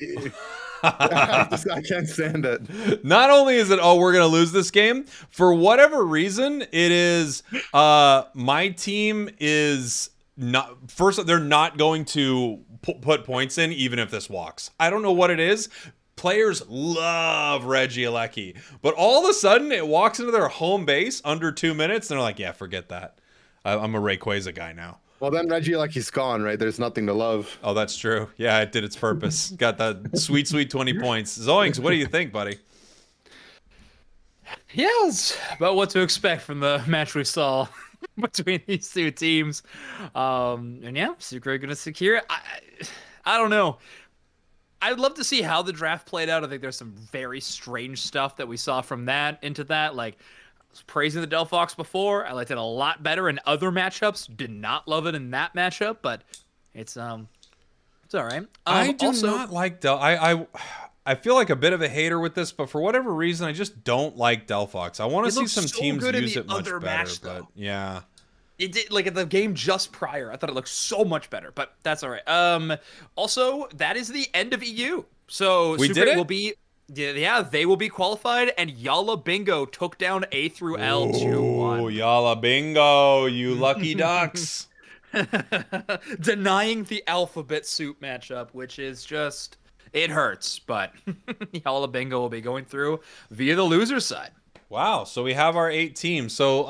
I can't stand it. Not only is it, we're going to lose this game, for whatever reason, it is, my team is not, first, they're not going to put points in even if this walks. I don't know what it is. Players love Regieleki, but all of a sudden it walks into their home base under 2 minutes and they're like, yeah, forget that. I'm a Rayquaza guy now. Well, then Regieleki's gone, right? There's nothing to love. Oh, that's true. Yeah, it did its purpose. Got that sweet 20 points. Zoinks, what do you think, buddy? Yeah, it's about what to expect from the match we saw between these two teams. And yeah, Sucre gonna secure. I don't know. I'd love to see how the draft played out. I think there's some very strange stuff that we saw from that into that. Like, I was praising the Delphox before. I liked it a lot better in other matchups. Did not love it in that matchup, but it's all right. I do not like I feel like a bit of a hater with this, but for whatever reason, I just don't like Delphox. I want to see some teams use it much better, but yeah. It did, like, at the game just prior, I thought it looked so much better, but that's all right. Also, that is the end of EU. So we did it? Will be, yeah, they will be qualified, and Yalla Bingo took down A through L 2-1. Oh, Yalla Bingo, you lucky ducks. Denying the alphabet soup matchup, which is just, it hurts, but Yalla Bingo will be going through via the loser side. Wow, so we have our 8 teams. So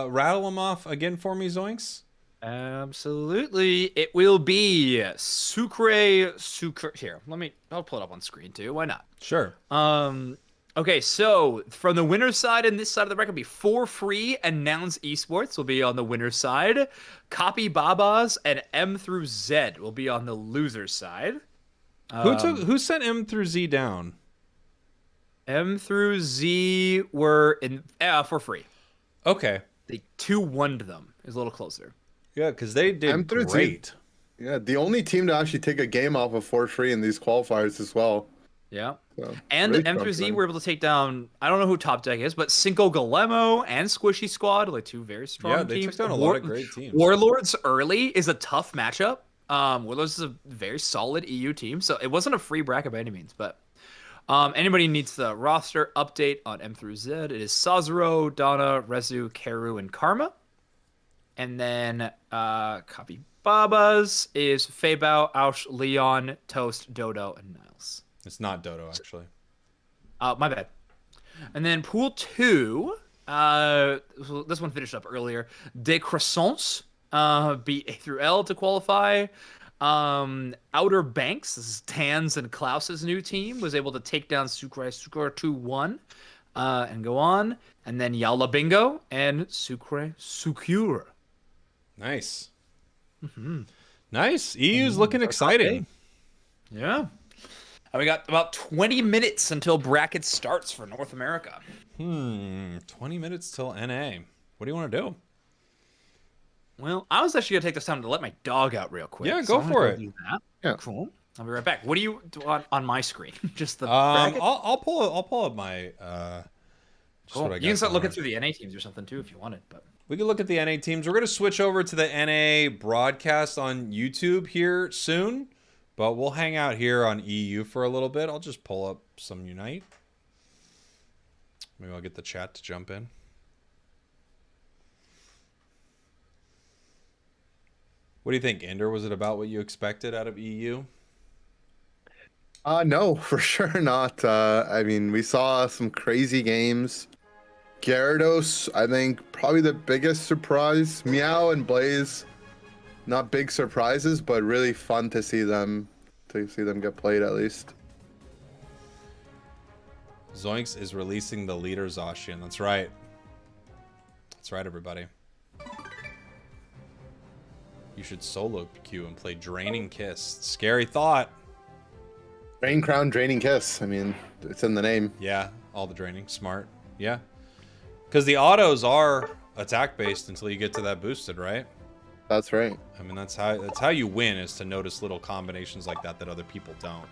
rattle them off again for me, Zoinks. Absolutely. It will be Sucreosucre. Here, I'll pull it up on screen too. Why not? Sure. Okay, so from the winner's side and this side of the bracket will be For Free and Nouns Esports will be on the winner's side. Cappy Babas and M through Z will be on the loser's side. Who sent M through Z down? M through Z were in For Free. Okay. They 2-1'd them. Is a little closer. Yeah, because they did M through great. Z, yeah, the only team to actually take a game off of For Free in these qualifiers as well. Yeah. So, and really M through Z were able to take down, I don't know who top deck is, but CincoGolemo and Squishy Squad, like 2 very strong teams. Yeah, they took down a lot of great teams. Warlords early is a tough matchup. Warlords is a very solid EU team, so it wasn't a free bracket by any means, but Anybody needs the roster update on M through Z, it is Sazuro, Donna, Rezu, Keru, and Karma. And then Copy Babas is Fabao, Aush, Leon, Toast, Dodo, and Niles. It's not Dodo, actually. My bad. And then Pool 2, this one finished up earlier. Des Croissants beat A through L to qualify. Outer Banks, this is Tan's and Klaus's new team, was able to take down Sucreosucre 2-1 and go on. And then Yalla Bingo and Sucreosucre. Nice. Nice. EU's looking exciting. Yeah. And we got about 20 minutes until bracket starts for North America. 20 minutes till NA. What do you want to do? Well, I was actually going to take this time to let my dog out real quick. Yeah, go for it. Do that. Yeah. Cool. I'll be right back. What do you do on my screen? Just the I'll pull up my cool. You can start looking through the NA teams or something too if you wanted, but we can look at the NA teams. We're going to switch over to the NA broadcast on YouTube here soon, but we'll hang out here on EU for a little bit. I'll just pull up some Unite. Maybe I'll get the chat to jump in. What do you think, Ender? Was it about what you expected out of EU? No, for sure not. I mean, we saw some crazy games. Gyarados, I think, probably the biggest surprise. Meow and Blaze, not big surprises, but really fun to see them get played at least. Zoinks is releasing the leader Zacian. That's right. That's right, everybody. You should solo queue and play Draining Kiss. Scary thought. Rain Crown, Draining Kiss. I mean, it's in the name. Yeah, all the draining. Smart. Yeah. Because the autos are attack-based until you get to that boosted, right? That's right. I mean, that's how you win, is to notice little combinations like that other people don't.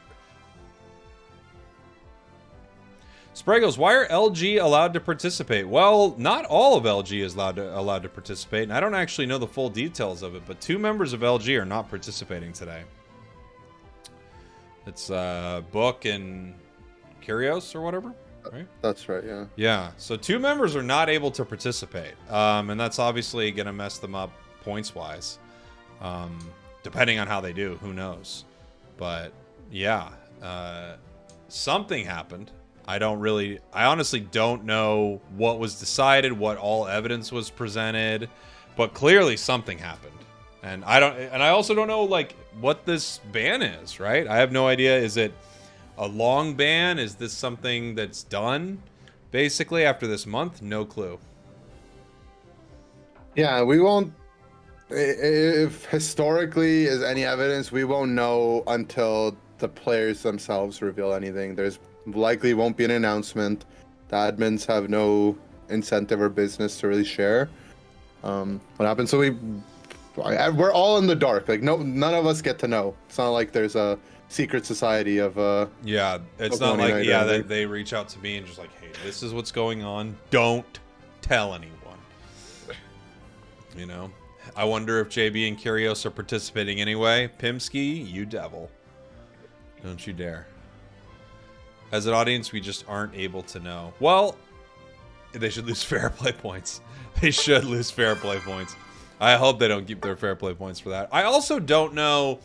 Spragels, why are LG allowed to participate? Well, not all of LG is allowed to participate, and I don't actually know the full details of it, but 2 members of LG are not participating today. It's Book and Curios or whatever, right? That's right, yeah. Yeah, so 2 members are not able to participate, and that's obviously going to mess them up points-wise. Depending on how they do, who knows? But, yeah, something happened. I honestly don't know what was decided, what all evidence was presented, but clearly something happened. And I also don't know, like, what this ban is, right? I have no idea. Is it a long ban? Is this something that's done basically after this month? No clue. Yeah, we won't. If historically is any evidence, we won't know until the players themselves reveal anything. There's likely won't be an announcement. The admins have no incentive or business to really share what happened. So we're all in the dark. Like none of us get to know. It's not like there's a secret society of yeah, it's not like they reach out to me and just like, hey, this is what's going on. Don't tell anyone. You know, I wonder if JB and Curios are participating anyway. Pimsky, you devil. Don't you dare. As an audience, we just aren't able to know. Well, they should lose fair play points. They should lose fair play points. I hope they don't keep their fair play points for that. I also don't know,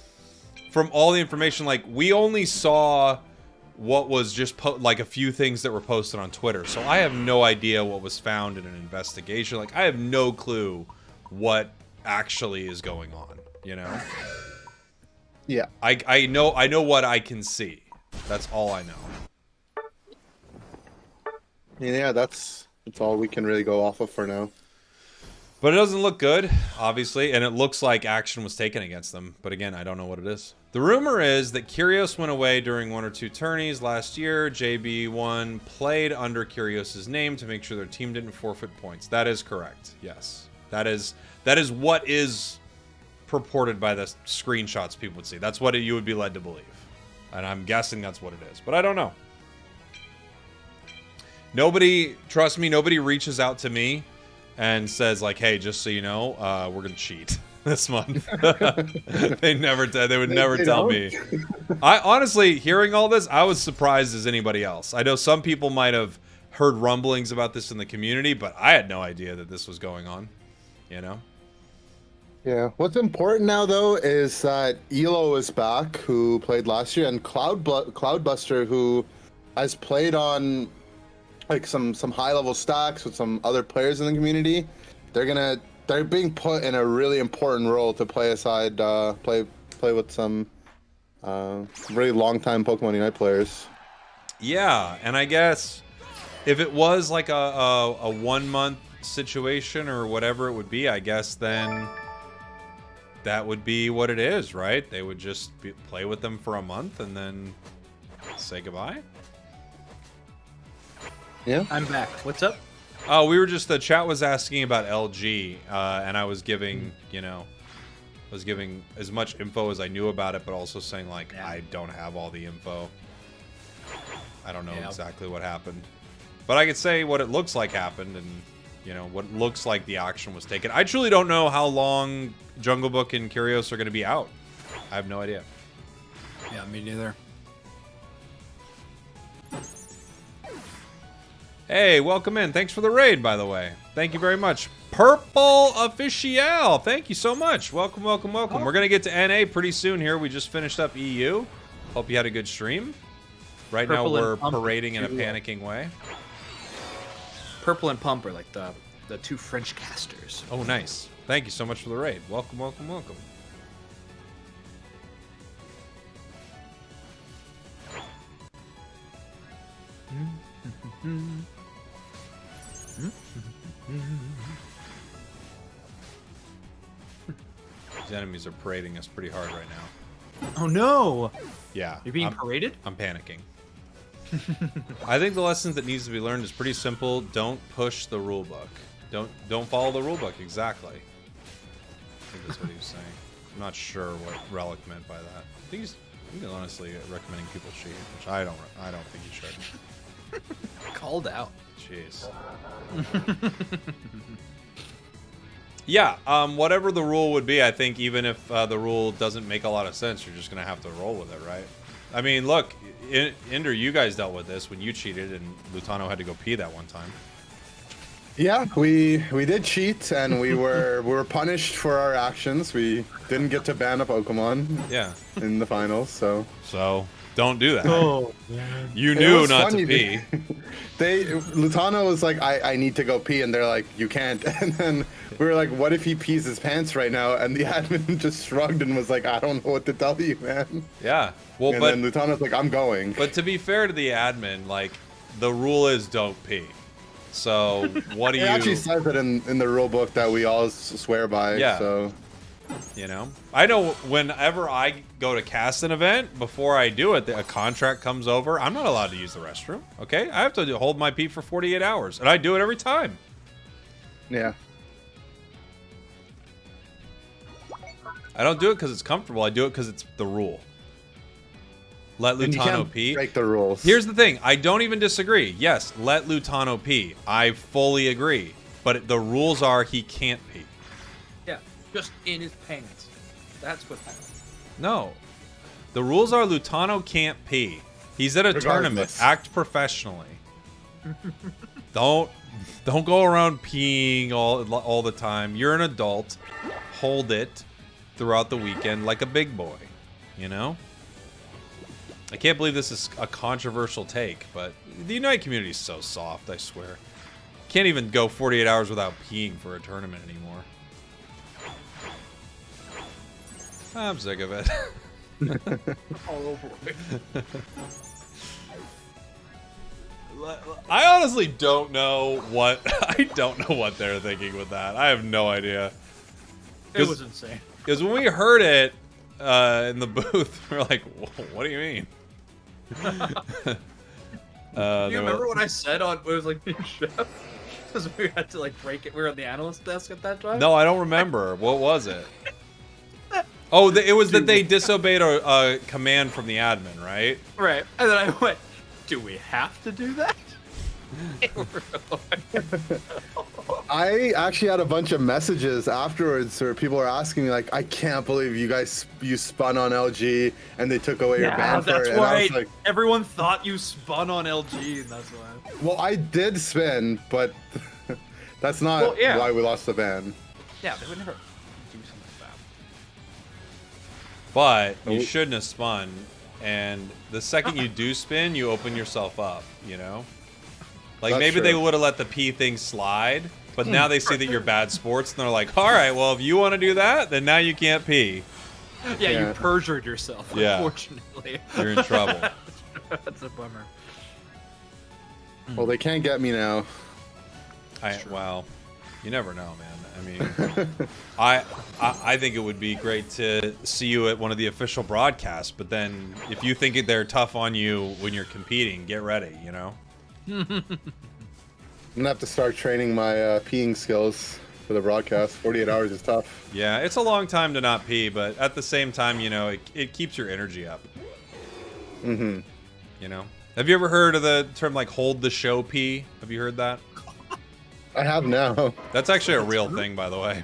from all the information, like, we only saw what was just like a few things that were posted on Twitter. So I have no idea what was found in an investigation. Like, I have no clue what actually is going on, you know? Yeah. I know what I can see. That's all I know. Yeah, that's all we can really go off of for now. But it doesn't look good, obviously, and it looks like action was taken against them. But again, I don't know what it is. The rumor is that Curios went away during 1 or 2 tourneys last year. JB1 played under Curios' name to make sure their team didn't forfeit points. That is correct. Yes. That is what is purported by the screenshots people would see. That's what you would be led to believe. And I'm guessing that's what it is. But I don't know. Trust me, nobody reaches out to me and says, like, hey, just so you know, we're going to cheat. this month. They would never They tell don't? me. I honestly, hearing all this, I was surprised as anybody else. I know some people might have heard rumblings about this in the community, but I had no idea that this was going on. You know? Yeah. What's important now, though, is that Elo is back, who played last year, and Cloudbuster, who has played on like some high-level stacks with some other players in the community. They're being put in a really important role to play aside, play with some really long-time Pokemon Unite players. Yeah, and I guess if it was like a 1 month situation or whatever it would be, I guess then that would be what it is, right? They would just play with them for a month and then say goodbye. Yeah. I'm back. What's up? Oh, we were just, the chat was asking about LG, and I was giving, you know, as much info as I knew about it, but also saying, like, Yeah. I don't have all the info. I don't know Yeah. exactly what happened. But I could say what it looks like happened and, you know, what looks like the action was taken. I truly don't know how long Jungle Book and Curios are going to be out. I have no idea. Yeah, me neither. Hey, welcome in. Thanks for the raid, by the way. Thank you very much. Purple Official. Thank you so much. Welcome, welcome, welcome. We're going to get to NA pretty soon here. We just finished up EU. Hope you had a good stream. Right Purple now, and we're Pump parading in a too. panicking way. Purple and Pump are like the two French casters. Oh, nice. Thank you so much for the raid. Welcome, welcome, welcome. These enemies are parading us pretty hard right now. Oh no! Yeah. You're being I'm- paraded? I'm panicking. I think the lesson that needs to be learned is pretty simple. Don't push the rule book. Don't follow the rule book exactly. I think that's what he was saying. I'm not sure what Relic meant by that. I think he's honestly recommending people cheat, which I don't think he should. Called out. Jeez. Yeah, whatever the rule would be, I think even if the rule doesn't make a lot of sense, you're just gonna have to roll with it, right? I mean, look, Inder, you guys dealt with this when you cheated and Lutano had to go pee that one time. Yeah, we did cheat, and we were punished for our actions. We didn't get to ban a Pokemon Yeah. in the finals, so So don't do that. Oh, man. You It knew was not funny to pee. Lutano was like, I need to go pee, and they're like, you can't. And then we were like, what if he pees his pants right now? And the admin just shrugged and was like, I don't know what to tell you, man. Yeah. Well, And but then Lutano's like, I'm going. but to be fair to the admin, like the rule is don't pee. So what do It actually says it in the rule book that we all swear by. Yeah. So You know, I know whenever I go to cast an event, before I do it, a contract comes over. I'm not allowed to use the restroom. Okay, I have to hold my pee for 48 hours, and I do it every time. yeah. I don't do it because it's comfortable. I do it because it's the rule. Let And you Lutano can't pee. break the rules. Here's the thing. I don't even disagree. Yes, let Lutano pee. I fully agree. But the rules are he can't pee. Yeah, just in his pants. That's what happened. No. The rules are Lutano can't pee. He's at a tournament. Regardless. Act professionally. Don't go around peeing all the time. You're an adult. Hold it throughout the weekend like a big boy. You know? I can't believe this is a controversial take, but the Unite community is so soft, I swear. Can't even go 48 hours without peeing for a tournament anymore. I'm sick of it. Oh boy. I honestly don't know what they're thinking with that. I have no idea. It was insane. Because when we heard it in the booth, we were like, "What do you mean?" Do you remember what I said on? It was like being chef because we had to like break it. We were on the analyst desk at that time. No, I don't remember. What was it? Oh, it was that they disobeyed a command from the admin, right? Right, and then I went, "Do we have to do that?" I actually had a bunch of messages afterwards where people were asking me like, I can't believe you spun on LG and they took away your ban for that's it. And I right. was like, Everyone thought you spun on LG, and that's why. well, I did spin, but that's not why we lost the ban. Yeah, they would never do something like that. But you shouldn't have spun, and the second you do spin, you open yourself up, you know? Like, That's maybe true. they would have let the P thing slide, but now they see that you're bad sports, and they're like, all right, well, if you want to do that, then now you can't pee. Yeah, Yeah. you perjured yourself, Yeah. unfortunately. You're in trouble. That's a bummer. Well, they can't get me now. Well, you never know, man. I mean, I think it would be great to see you at one of the official broadcasts, but then if you think they're tough on you when you're competing, get ready, you know? I'm gonna have to start training my peeing skills for the broadcast. 48 hours is tough. Yeah, it's a long time to not pee, but at the same time, you know, it keeps your energy up. Mm-hmm. You know? Have you ever heard of the term like hold the show pee? Have you heard that? I have now. That's actually a real thing, by the way.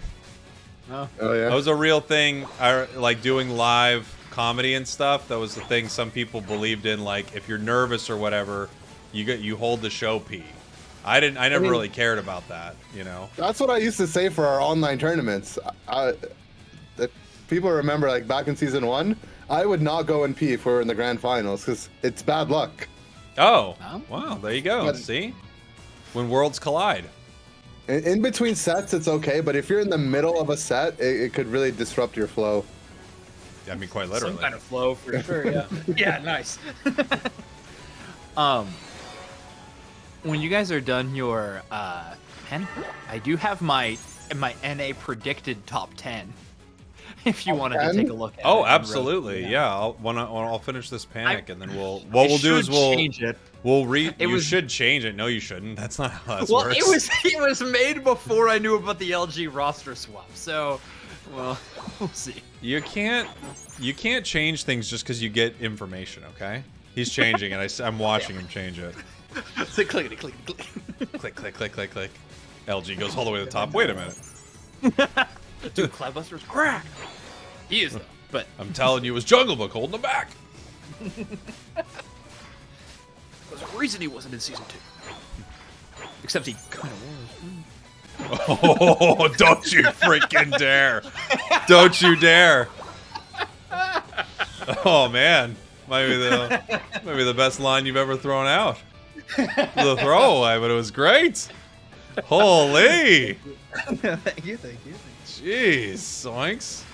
Oh yeah. That was a real thing. Like doing live comedy and stuff. That was the thing some people believed in. Like if you're nervous or whatever, you hold the show pee. I never really cared about that. You know. That's what I used to say for our online tournaments. If people remember, like back in season 1, I would not go and pee if we were in the grand finals because it's bad luck. Oh, wow! There you go. But- See, when worlds collide. In between sets, it's okay, but if you're in the middle of a set, it could really disrupt your flow. I mean, quite literally. Some kind of flow for sure, yeah. Yeah, nice. When you guys are done your pen, I do have my NA predicted top 10. If you wanted to 10? take a look at it. Oh, and absolutely. really- Yeah. I'll finish this panic, and then what I we'll do is should we'll change it. You should change it. No, you shouldn't. That's not how that Well, works. it was made before I knew about the LG roster swap. So, well, we'll see. You can't change things just because you get information. Okay. He's changing it. I'm watching him change it. Click, click, click, click. Click, click, click, click, click. LG goes all the way to the top. Wait a minute. Dude, Cloudbuster's crack. He is, though. But I'm telling you, it was Jungle Book holding him back. there's a reason he wasn't in season 2. Except he kind of was. Oh, don't you freaking dare. Don't you dare. Oh, man. Might be the best line you've ever thrown out. The throwaway, but it was great. Holy. Thank you. Jeez, Zoinks.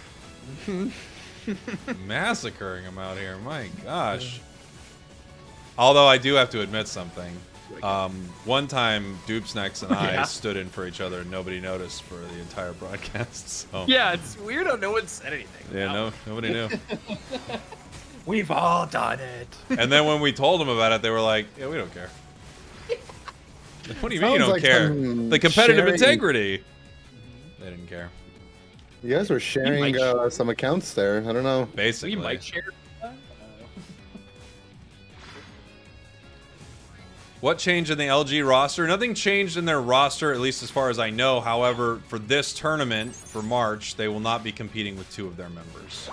Massacring him out here. My gosh. Although I do have to admit something. One time, Doopsnacks and I stood in for each other and nobody noticed for the entire broadcast. So. Yeah, it's weird how no one said anything. Yeah, nobody knew. We've all done it. And then when we told them about it, they were like, yeah, we don't care. What do you mean you Sounds don't like care? some The competitive sharing- integrity. They didn't care. You guys were sharing some accounts there. I don't know. Basically. We might share. What changed in the LG roster? Nothing changed in their roster, at least as far as I know. However, for this tournament, for March, they will not be competing with 2 of their members.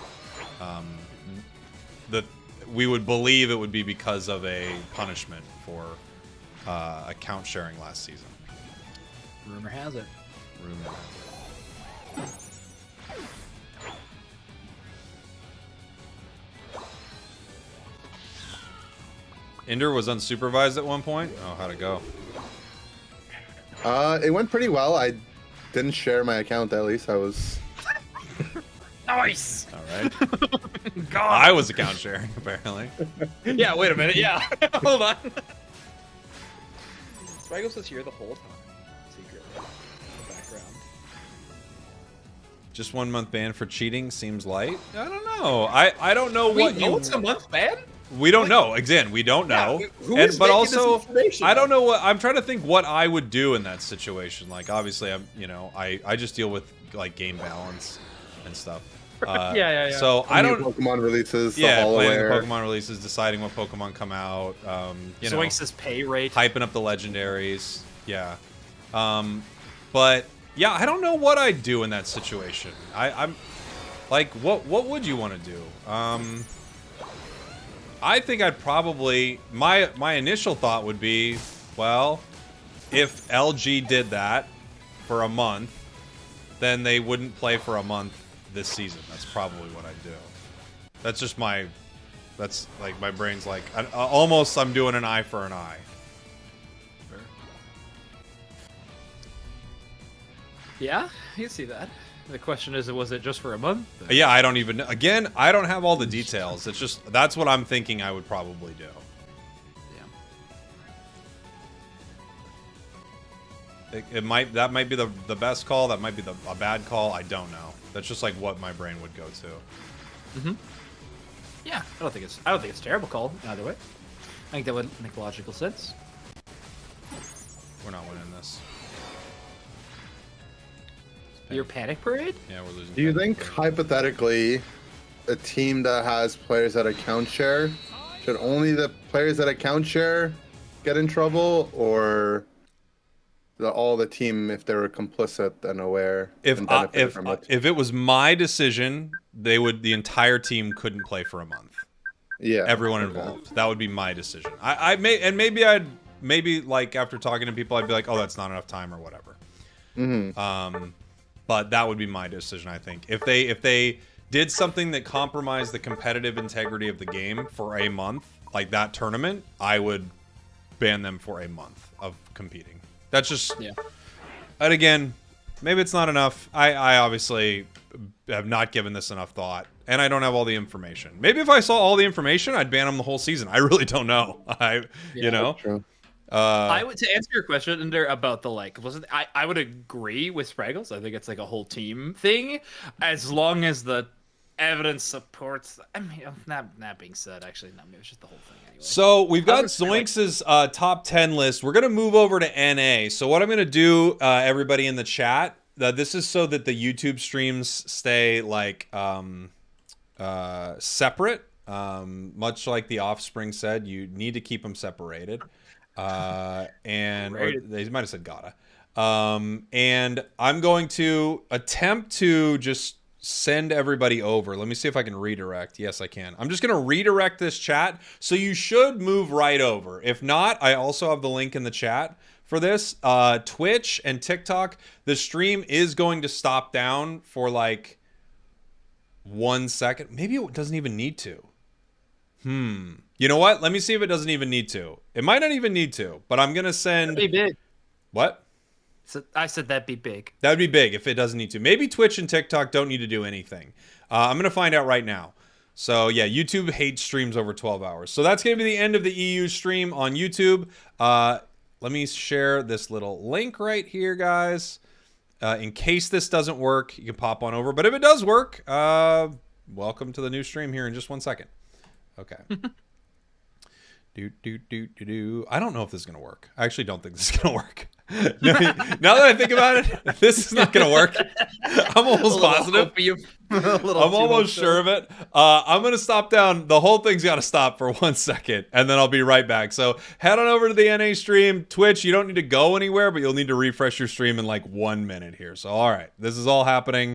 We would believe it would be because of a punishment for account sharing last season. Rumor has it. Rumor has it. Ender was unsupervised at one point. Oh, how'd it go? It went pretty well. I didn't share my account, at least. I was... Nice. All right. I was account sharing, apparently. Yeah. Wait a minute. Yeah. Hold on. Spragels was here the whole time. Secretly. In the background. Just 1 month ban for cheating seems light. I don't know. I don't know what Wait, it's a month ban? We don't know. Again, we don't know. who is but making this also, information, I don't know what I'm trying to think what I would do in that situation. Like, obviously, I just deal with like game balance and stuff. Yeah. So I don't. Pokemon releases. Yeah, the playing the Halloware. Pokemon releases, deciding what Pokemon come out. You know, Zoinks' pay rate. hyping up the legendaries. Yeah. But yeah, I don't know what I'd do in that situation. I'm like, what would you want to do? I think I'd probably, my initial thought would be, well, if LG did that for a month, then they wouldn't play for a month this season. That's probably what I'd do. That's just that's like my brain's like, almost I'm doing an eye for an eye. Yeah, you can see that. The question is, was it just for a month? Yeah, I don't even, again, I don't have all the details. It's just, that's what I'm thinking I would probably do. That might be the best call. That might be a bad call. I don't know. That's just like what my brain would go to. Mm-hmm. Yeah, I don't think it's a terrible call either way. I think that would make logical sense. We're not winning this. Your panic parade? Yeah, we're losing. Do you think hypothetically, a team that has players that account share, should only the players that account share get in trouble, or all the team if they were complicit and aware? If it was my decision, the entire team couldn't play for a month. Yeah, everyone involved. That would be my decision. Maybe like after talking to people, I'd be like, oh, that's not enough time or whatever. Mm-hmm. But that would be my decision, I think. If they did something that compromised the competitive integrity of the game for a month, like that tournament, I would ban them for a month of competing. That's just... Yeah. And again, maybe it's not enough. I obviously have not given this enough thought, and I don't have all the information. Maybe if I saw all the information, I'd ban them the whole season. I really don't know. You know? True. I would, to answer your question, Ender, about the I would agree with Spragels. I think it's like a whole team thing, as long as the evidence supports. I mean, that being said, actually, no, maybe it's just the whole thing anyway. So we've got Zoinks' top 10 list. We're gonna move over to NA. So what I'm gonna do, everybody in the chat, this is so that the YouTube streams stay like separate. Much like the Offspring said, you need to keep them separated. Or they might have said gotta. And I'm going to attempt to just send everybody over. Let me see if I can redirect. Yes, I can. I'm just going to redirect this chat. So you should move right over. If not, I also have the link in the chat for this. Twitch and TikTok, the stream is going to stop down for like 1 second. Maybe it doesn't even need to. You know what? Let me see if it doesn't even need to. It might not even need to, but I'm going to send... That'd be big. What? So I said that'd be big. That would be big if it doesn't need to. Maybe Twitch and TikTok don't need to do anything. I'm going to find out right now. So yeah, YouTube hates streams over 12 hours. So that's going to be the end of the EU stream on YouTube. Let me share this little link right here, guys. In case this doesn't work, you can pop on over. But if it does work, welcome to the new stream here in just 1 second. Okay. I don't know if this is going to work. I actually don't think this is going to work. Now that I think about it, this is not going to work. I'm almost positive. I'm almost sure of it. I'm going to stop down. The whole thing's got to stop for 1 second, and then I'll be right back. So head on over to the NA stream. Twitch, you don't need to go anywhere, but you'll need to refresh your stream in like 1 minute here. So, all right, this is all happening.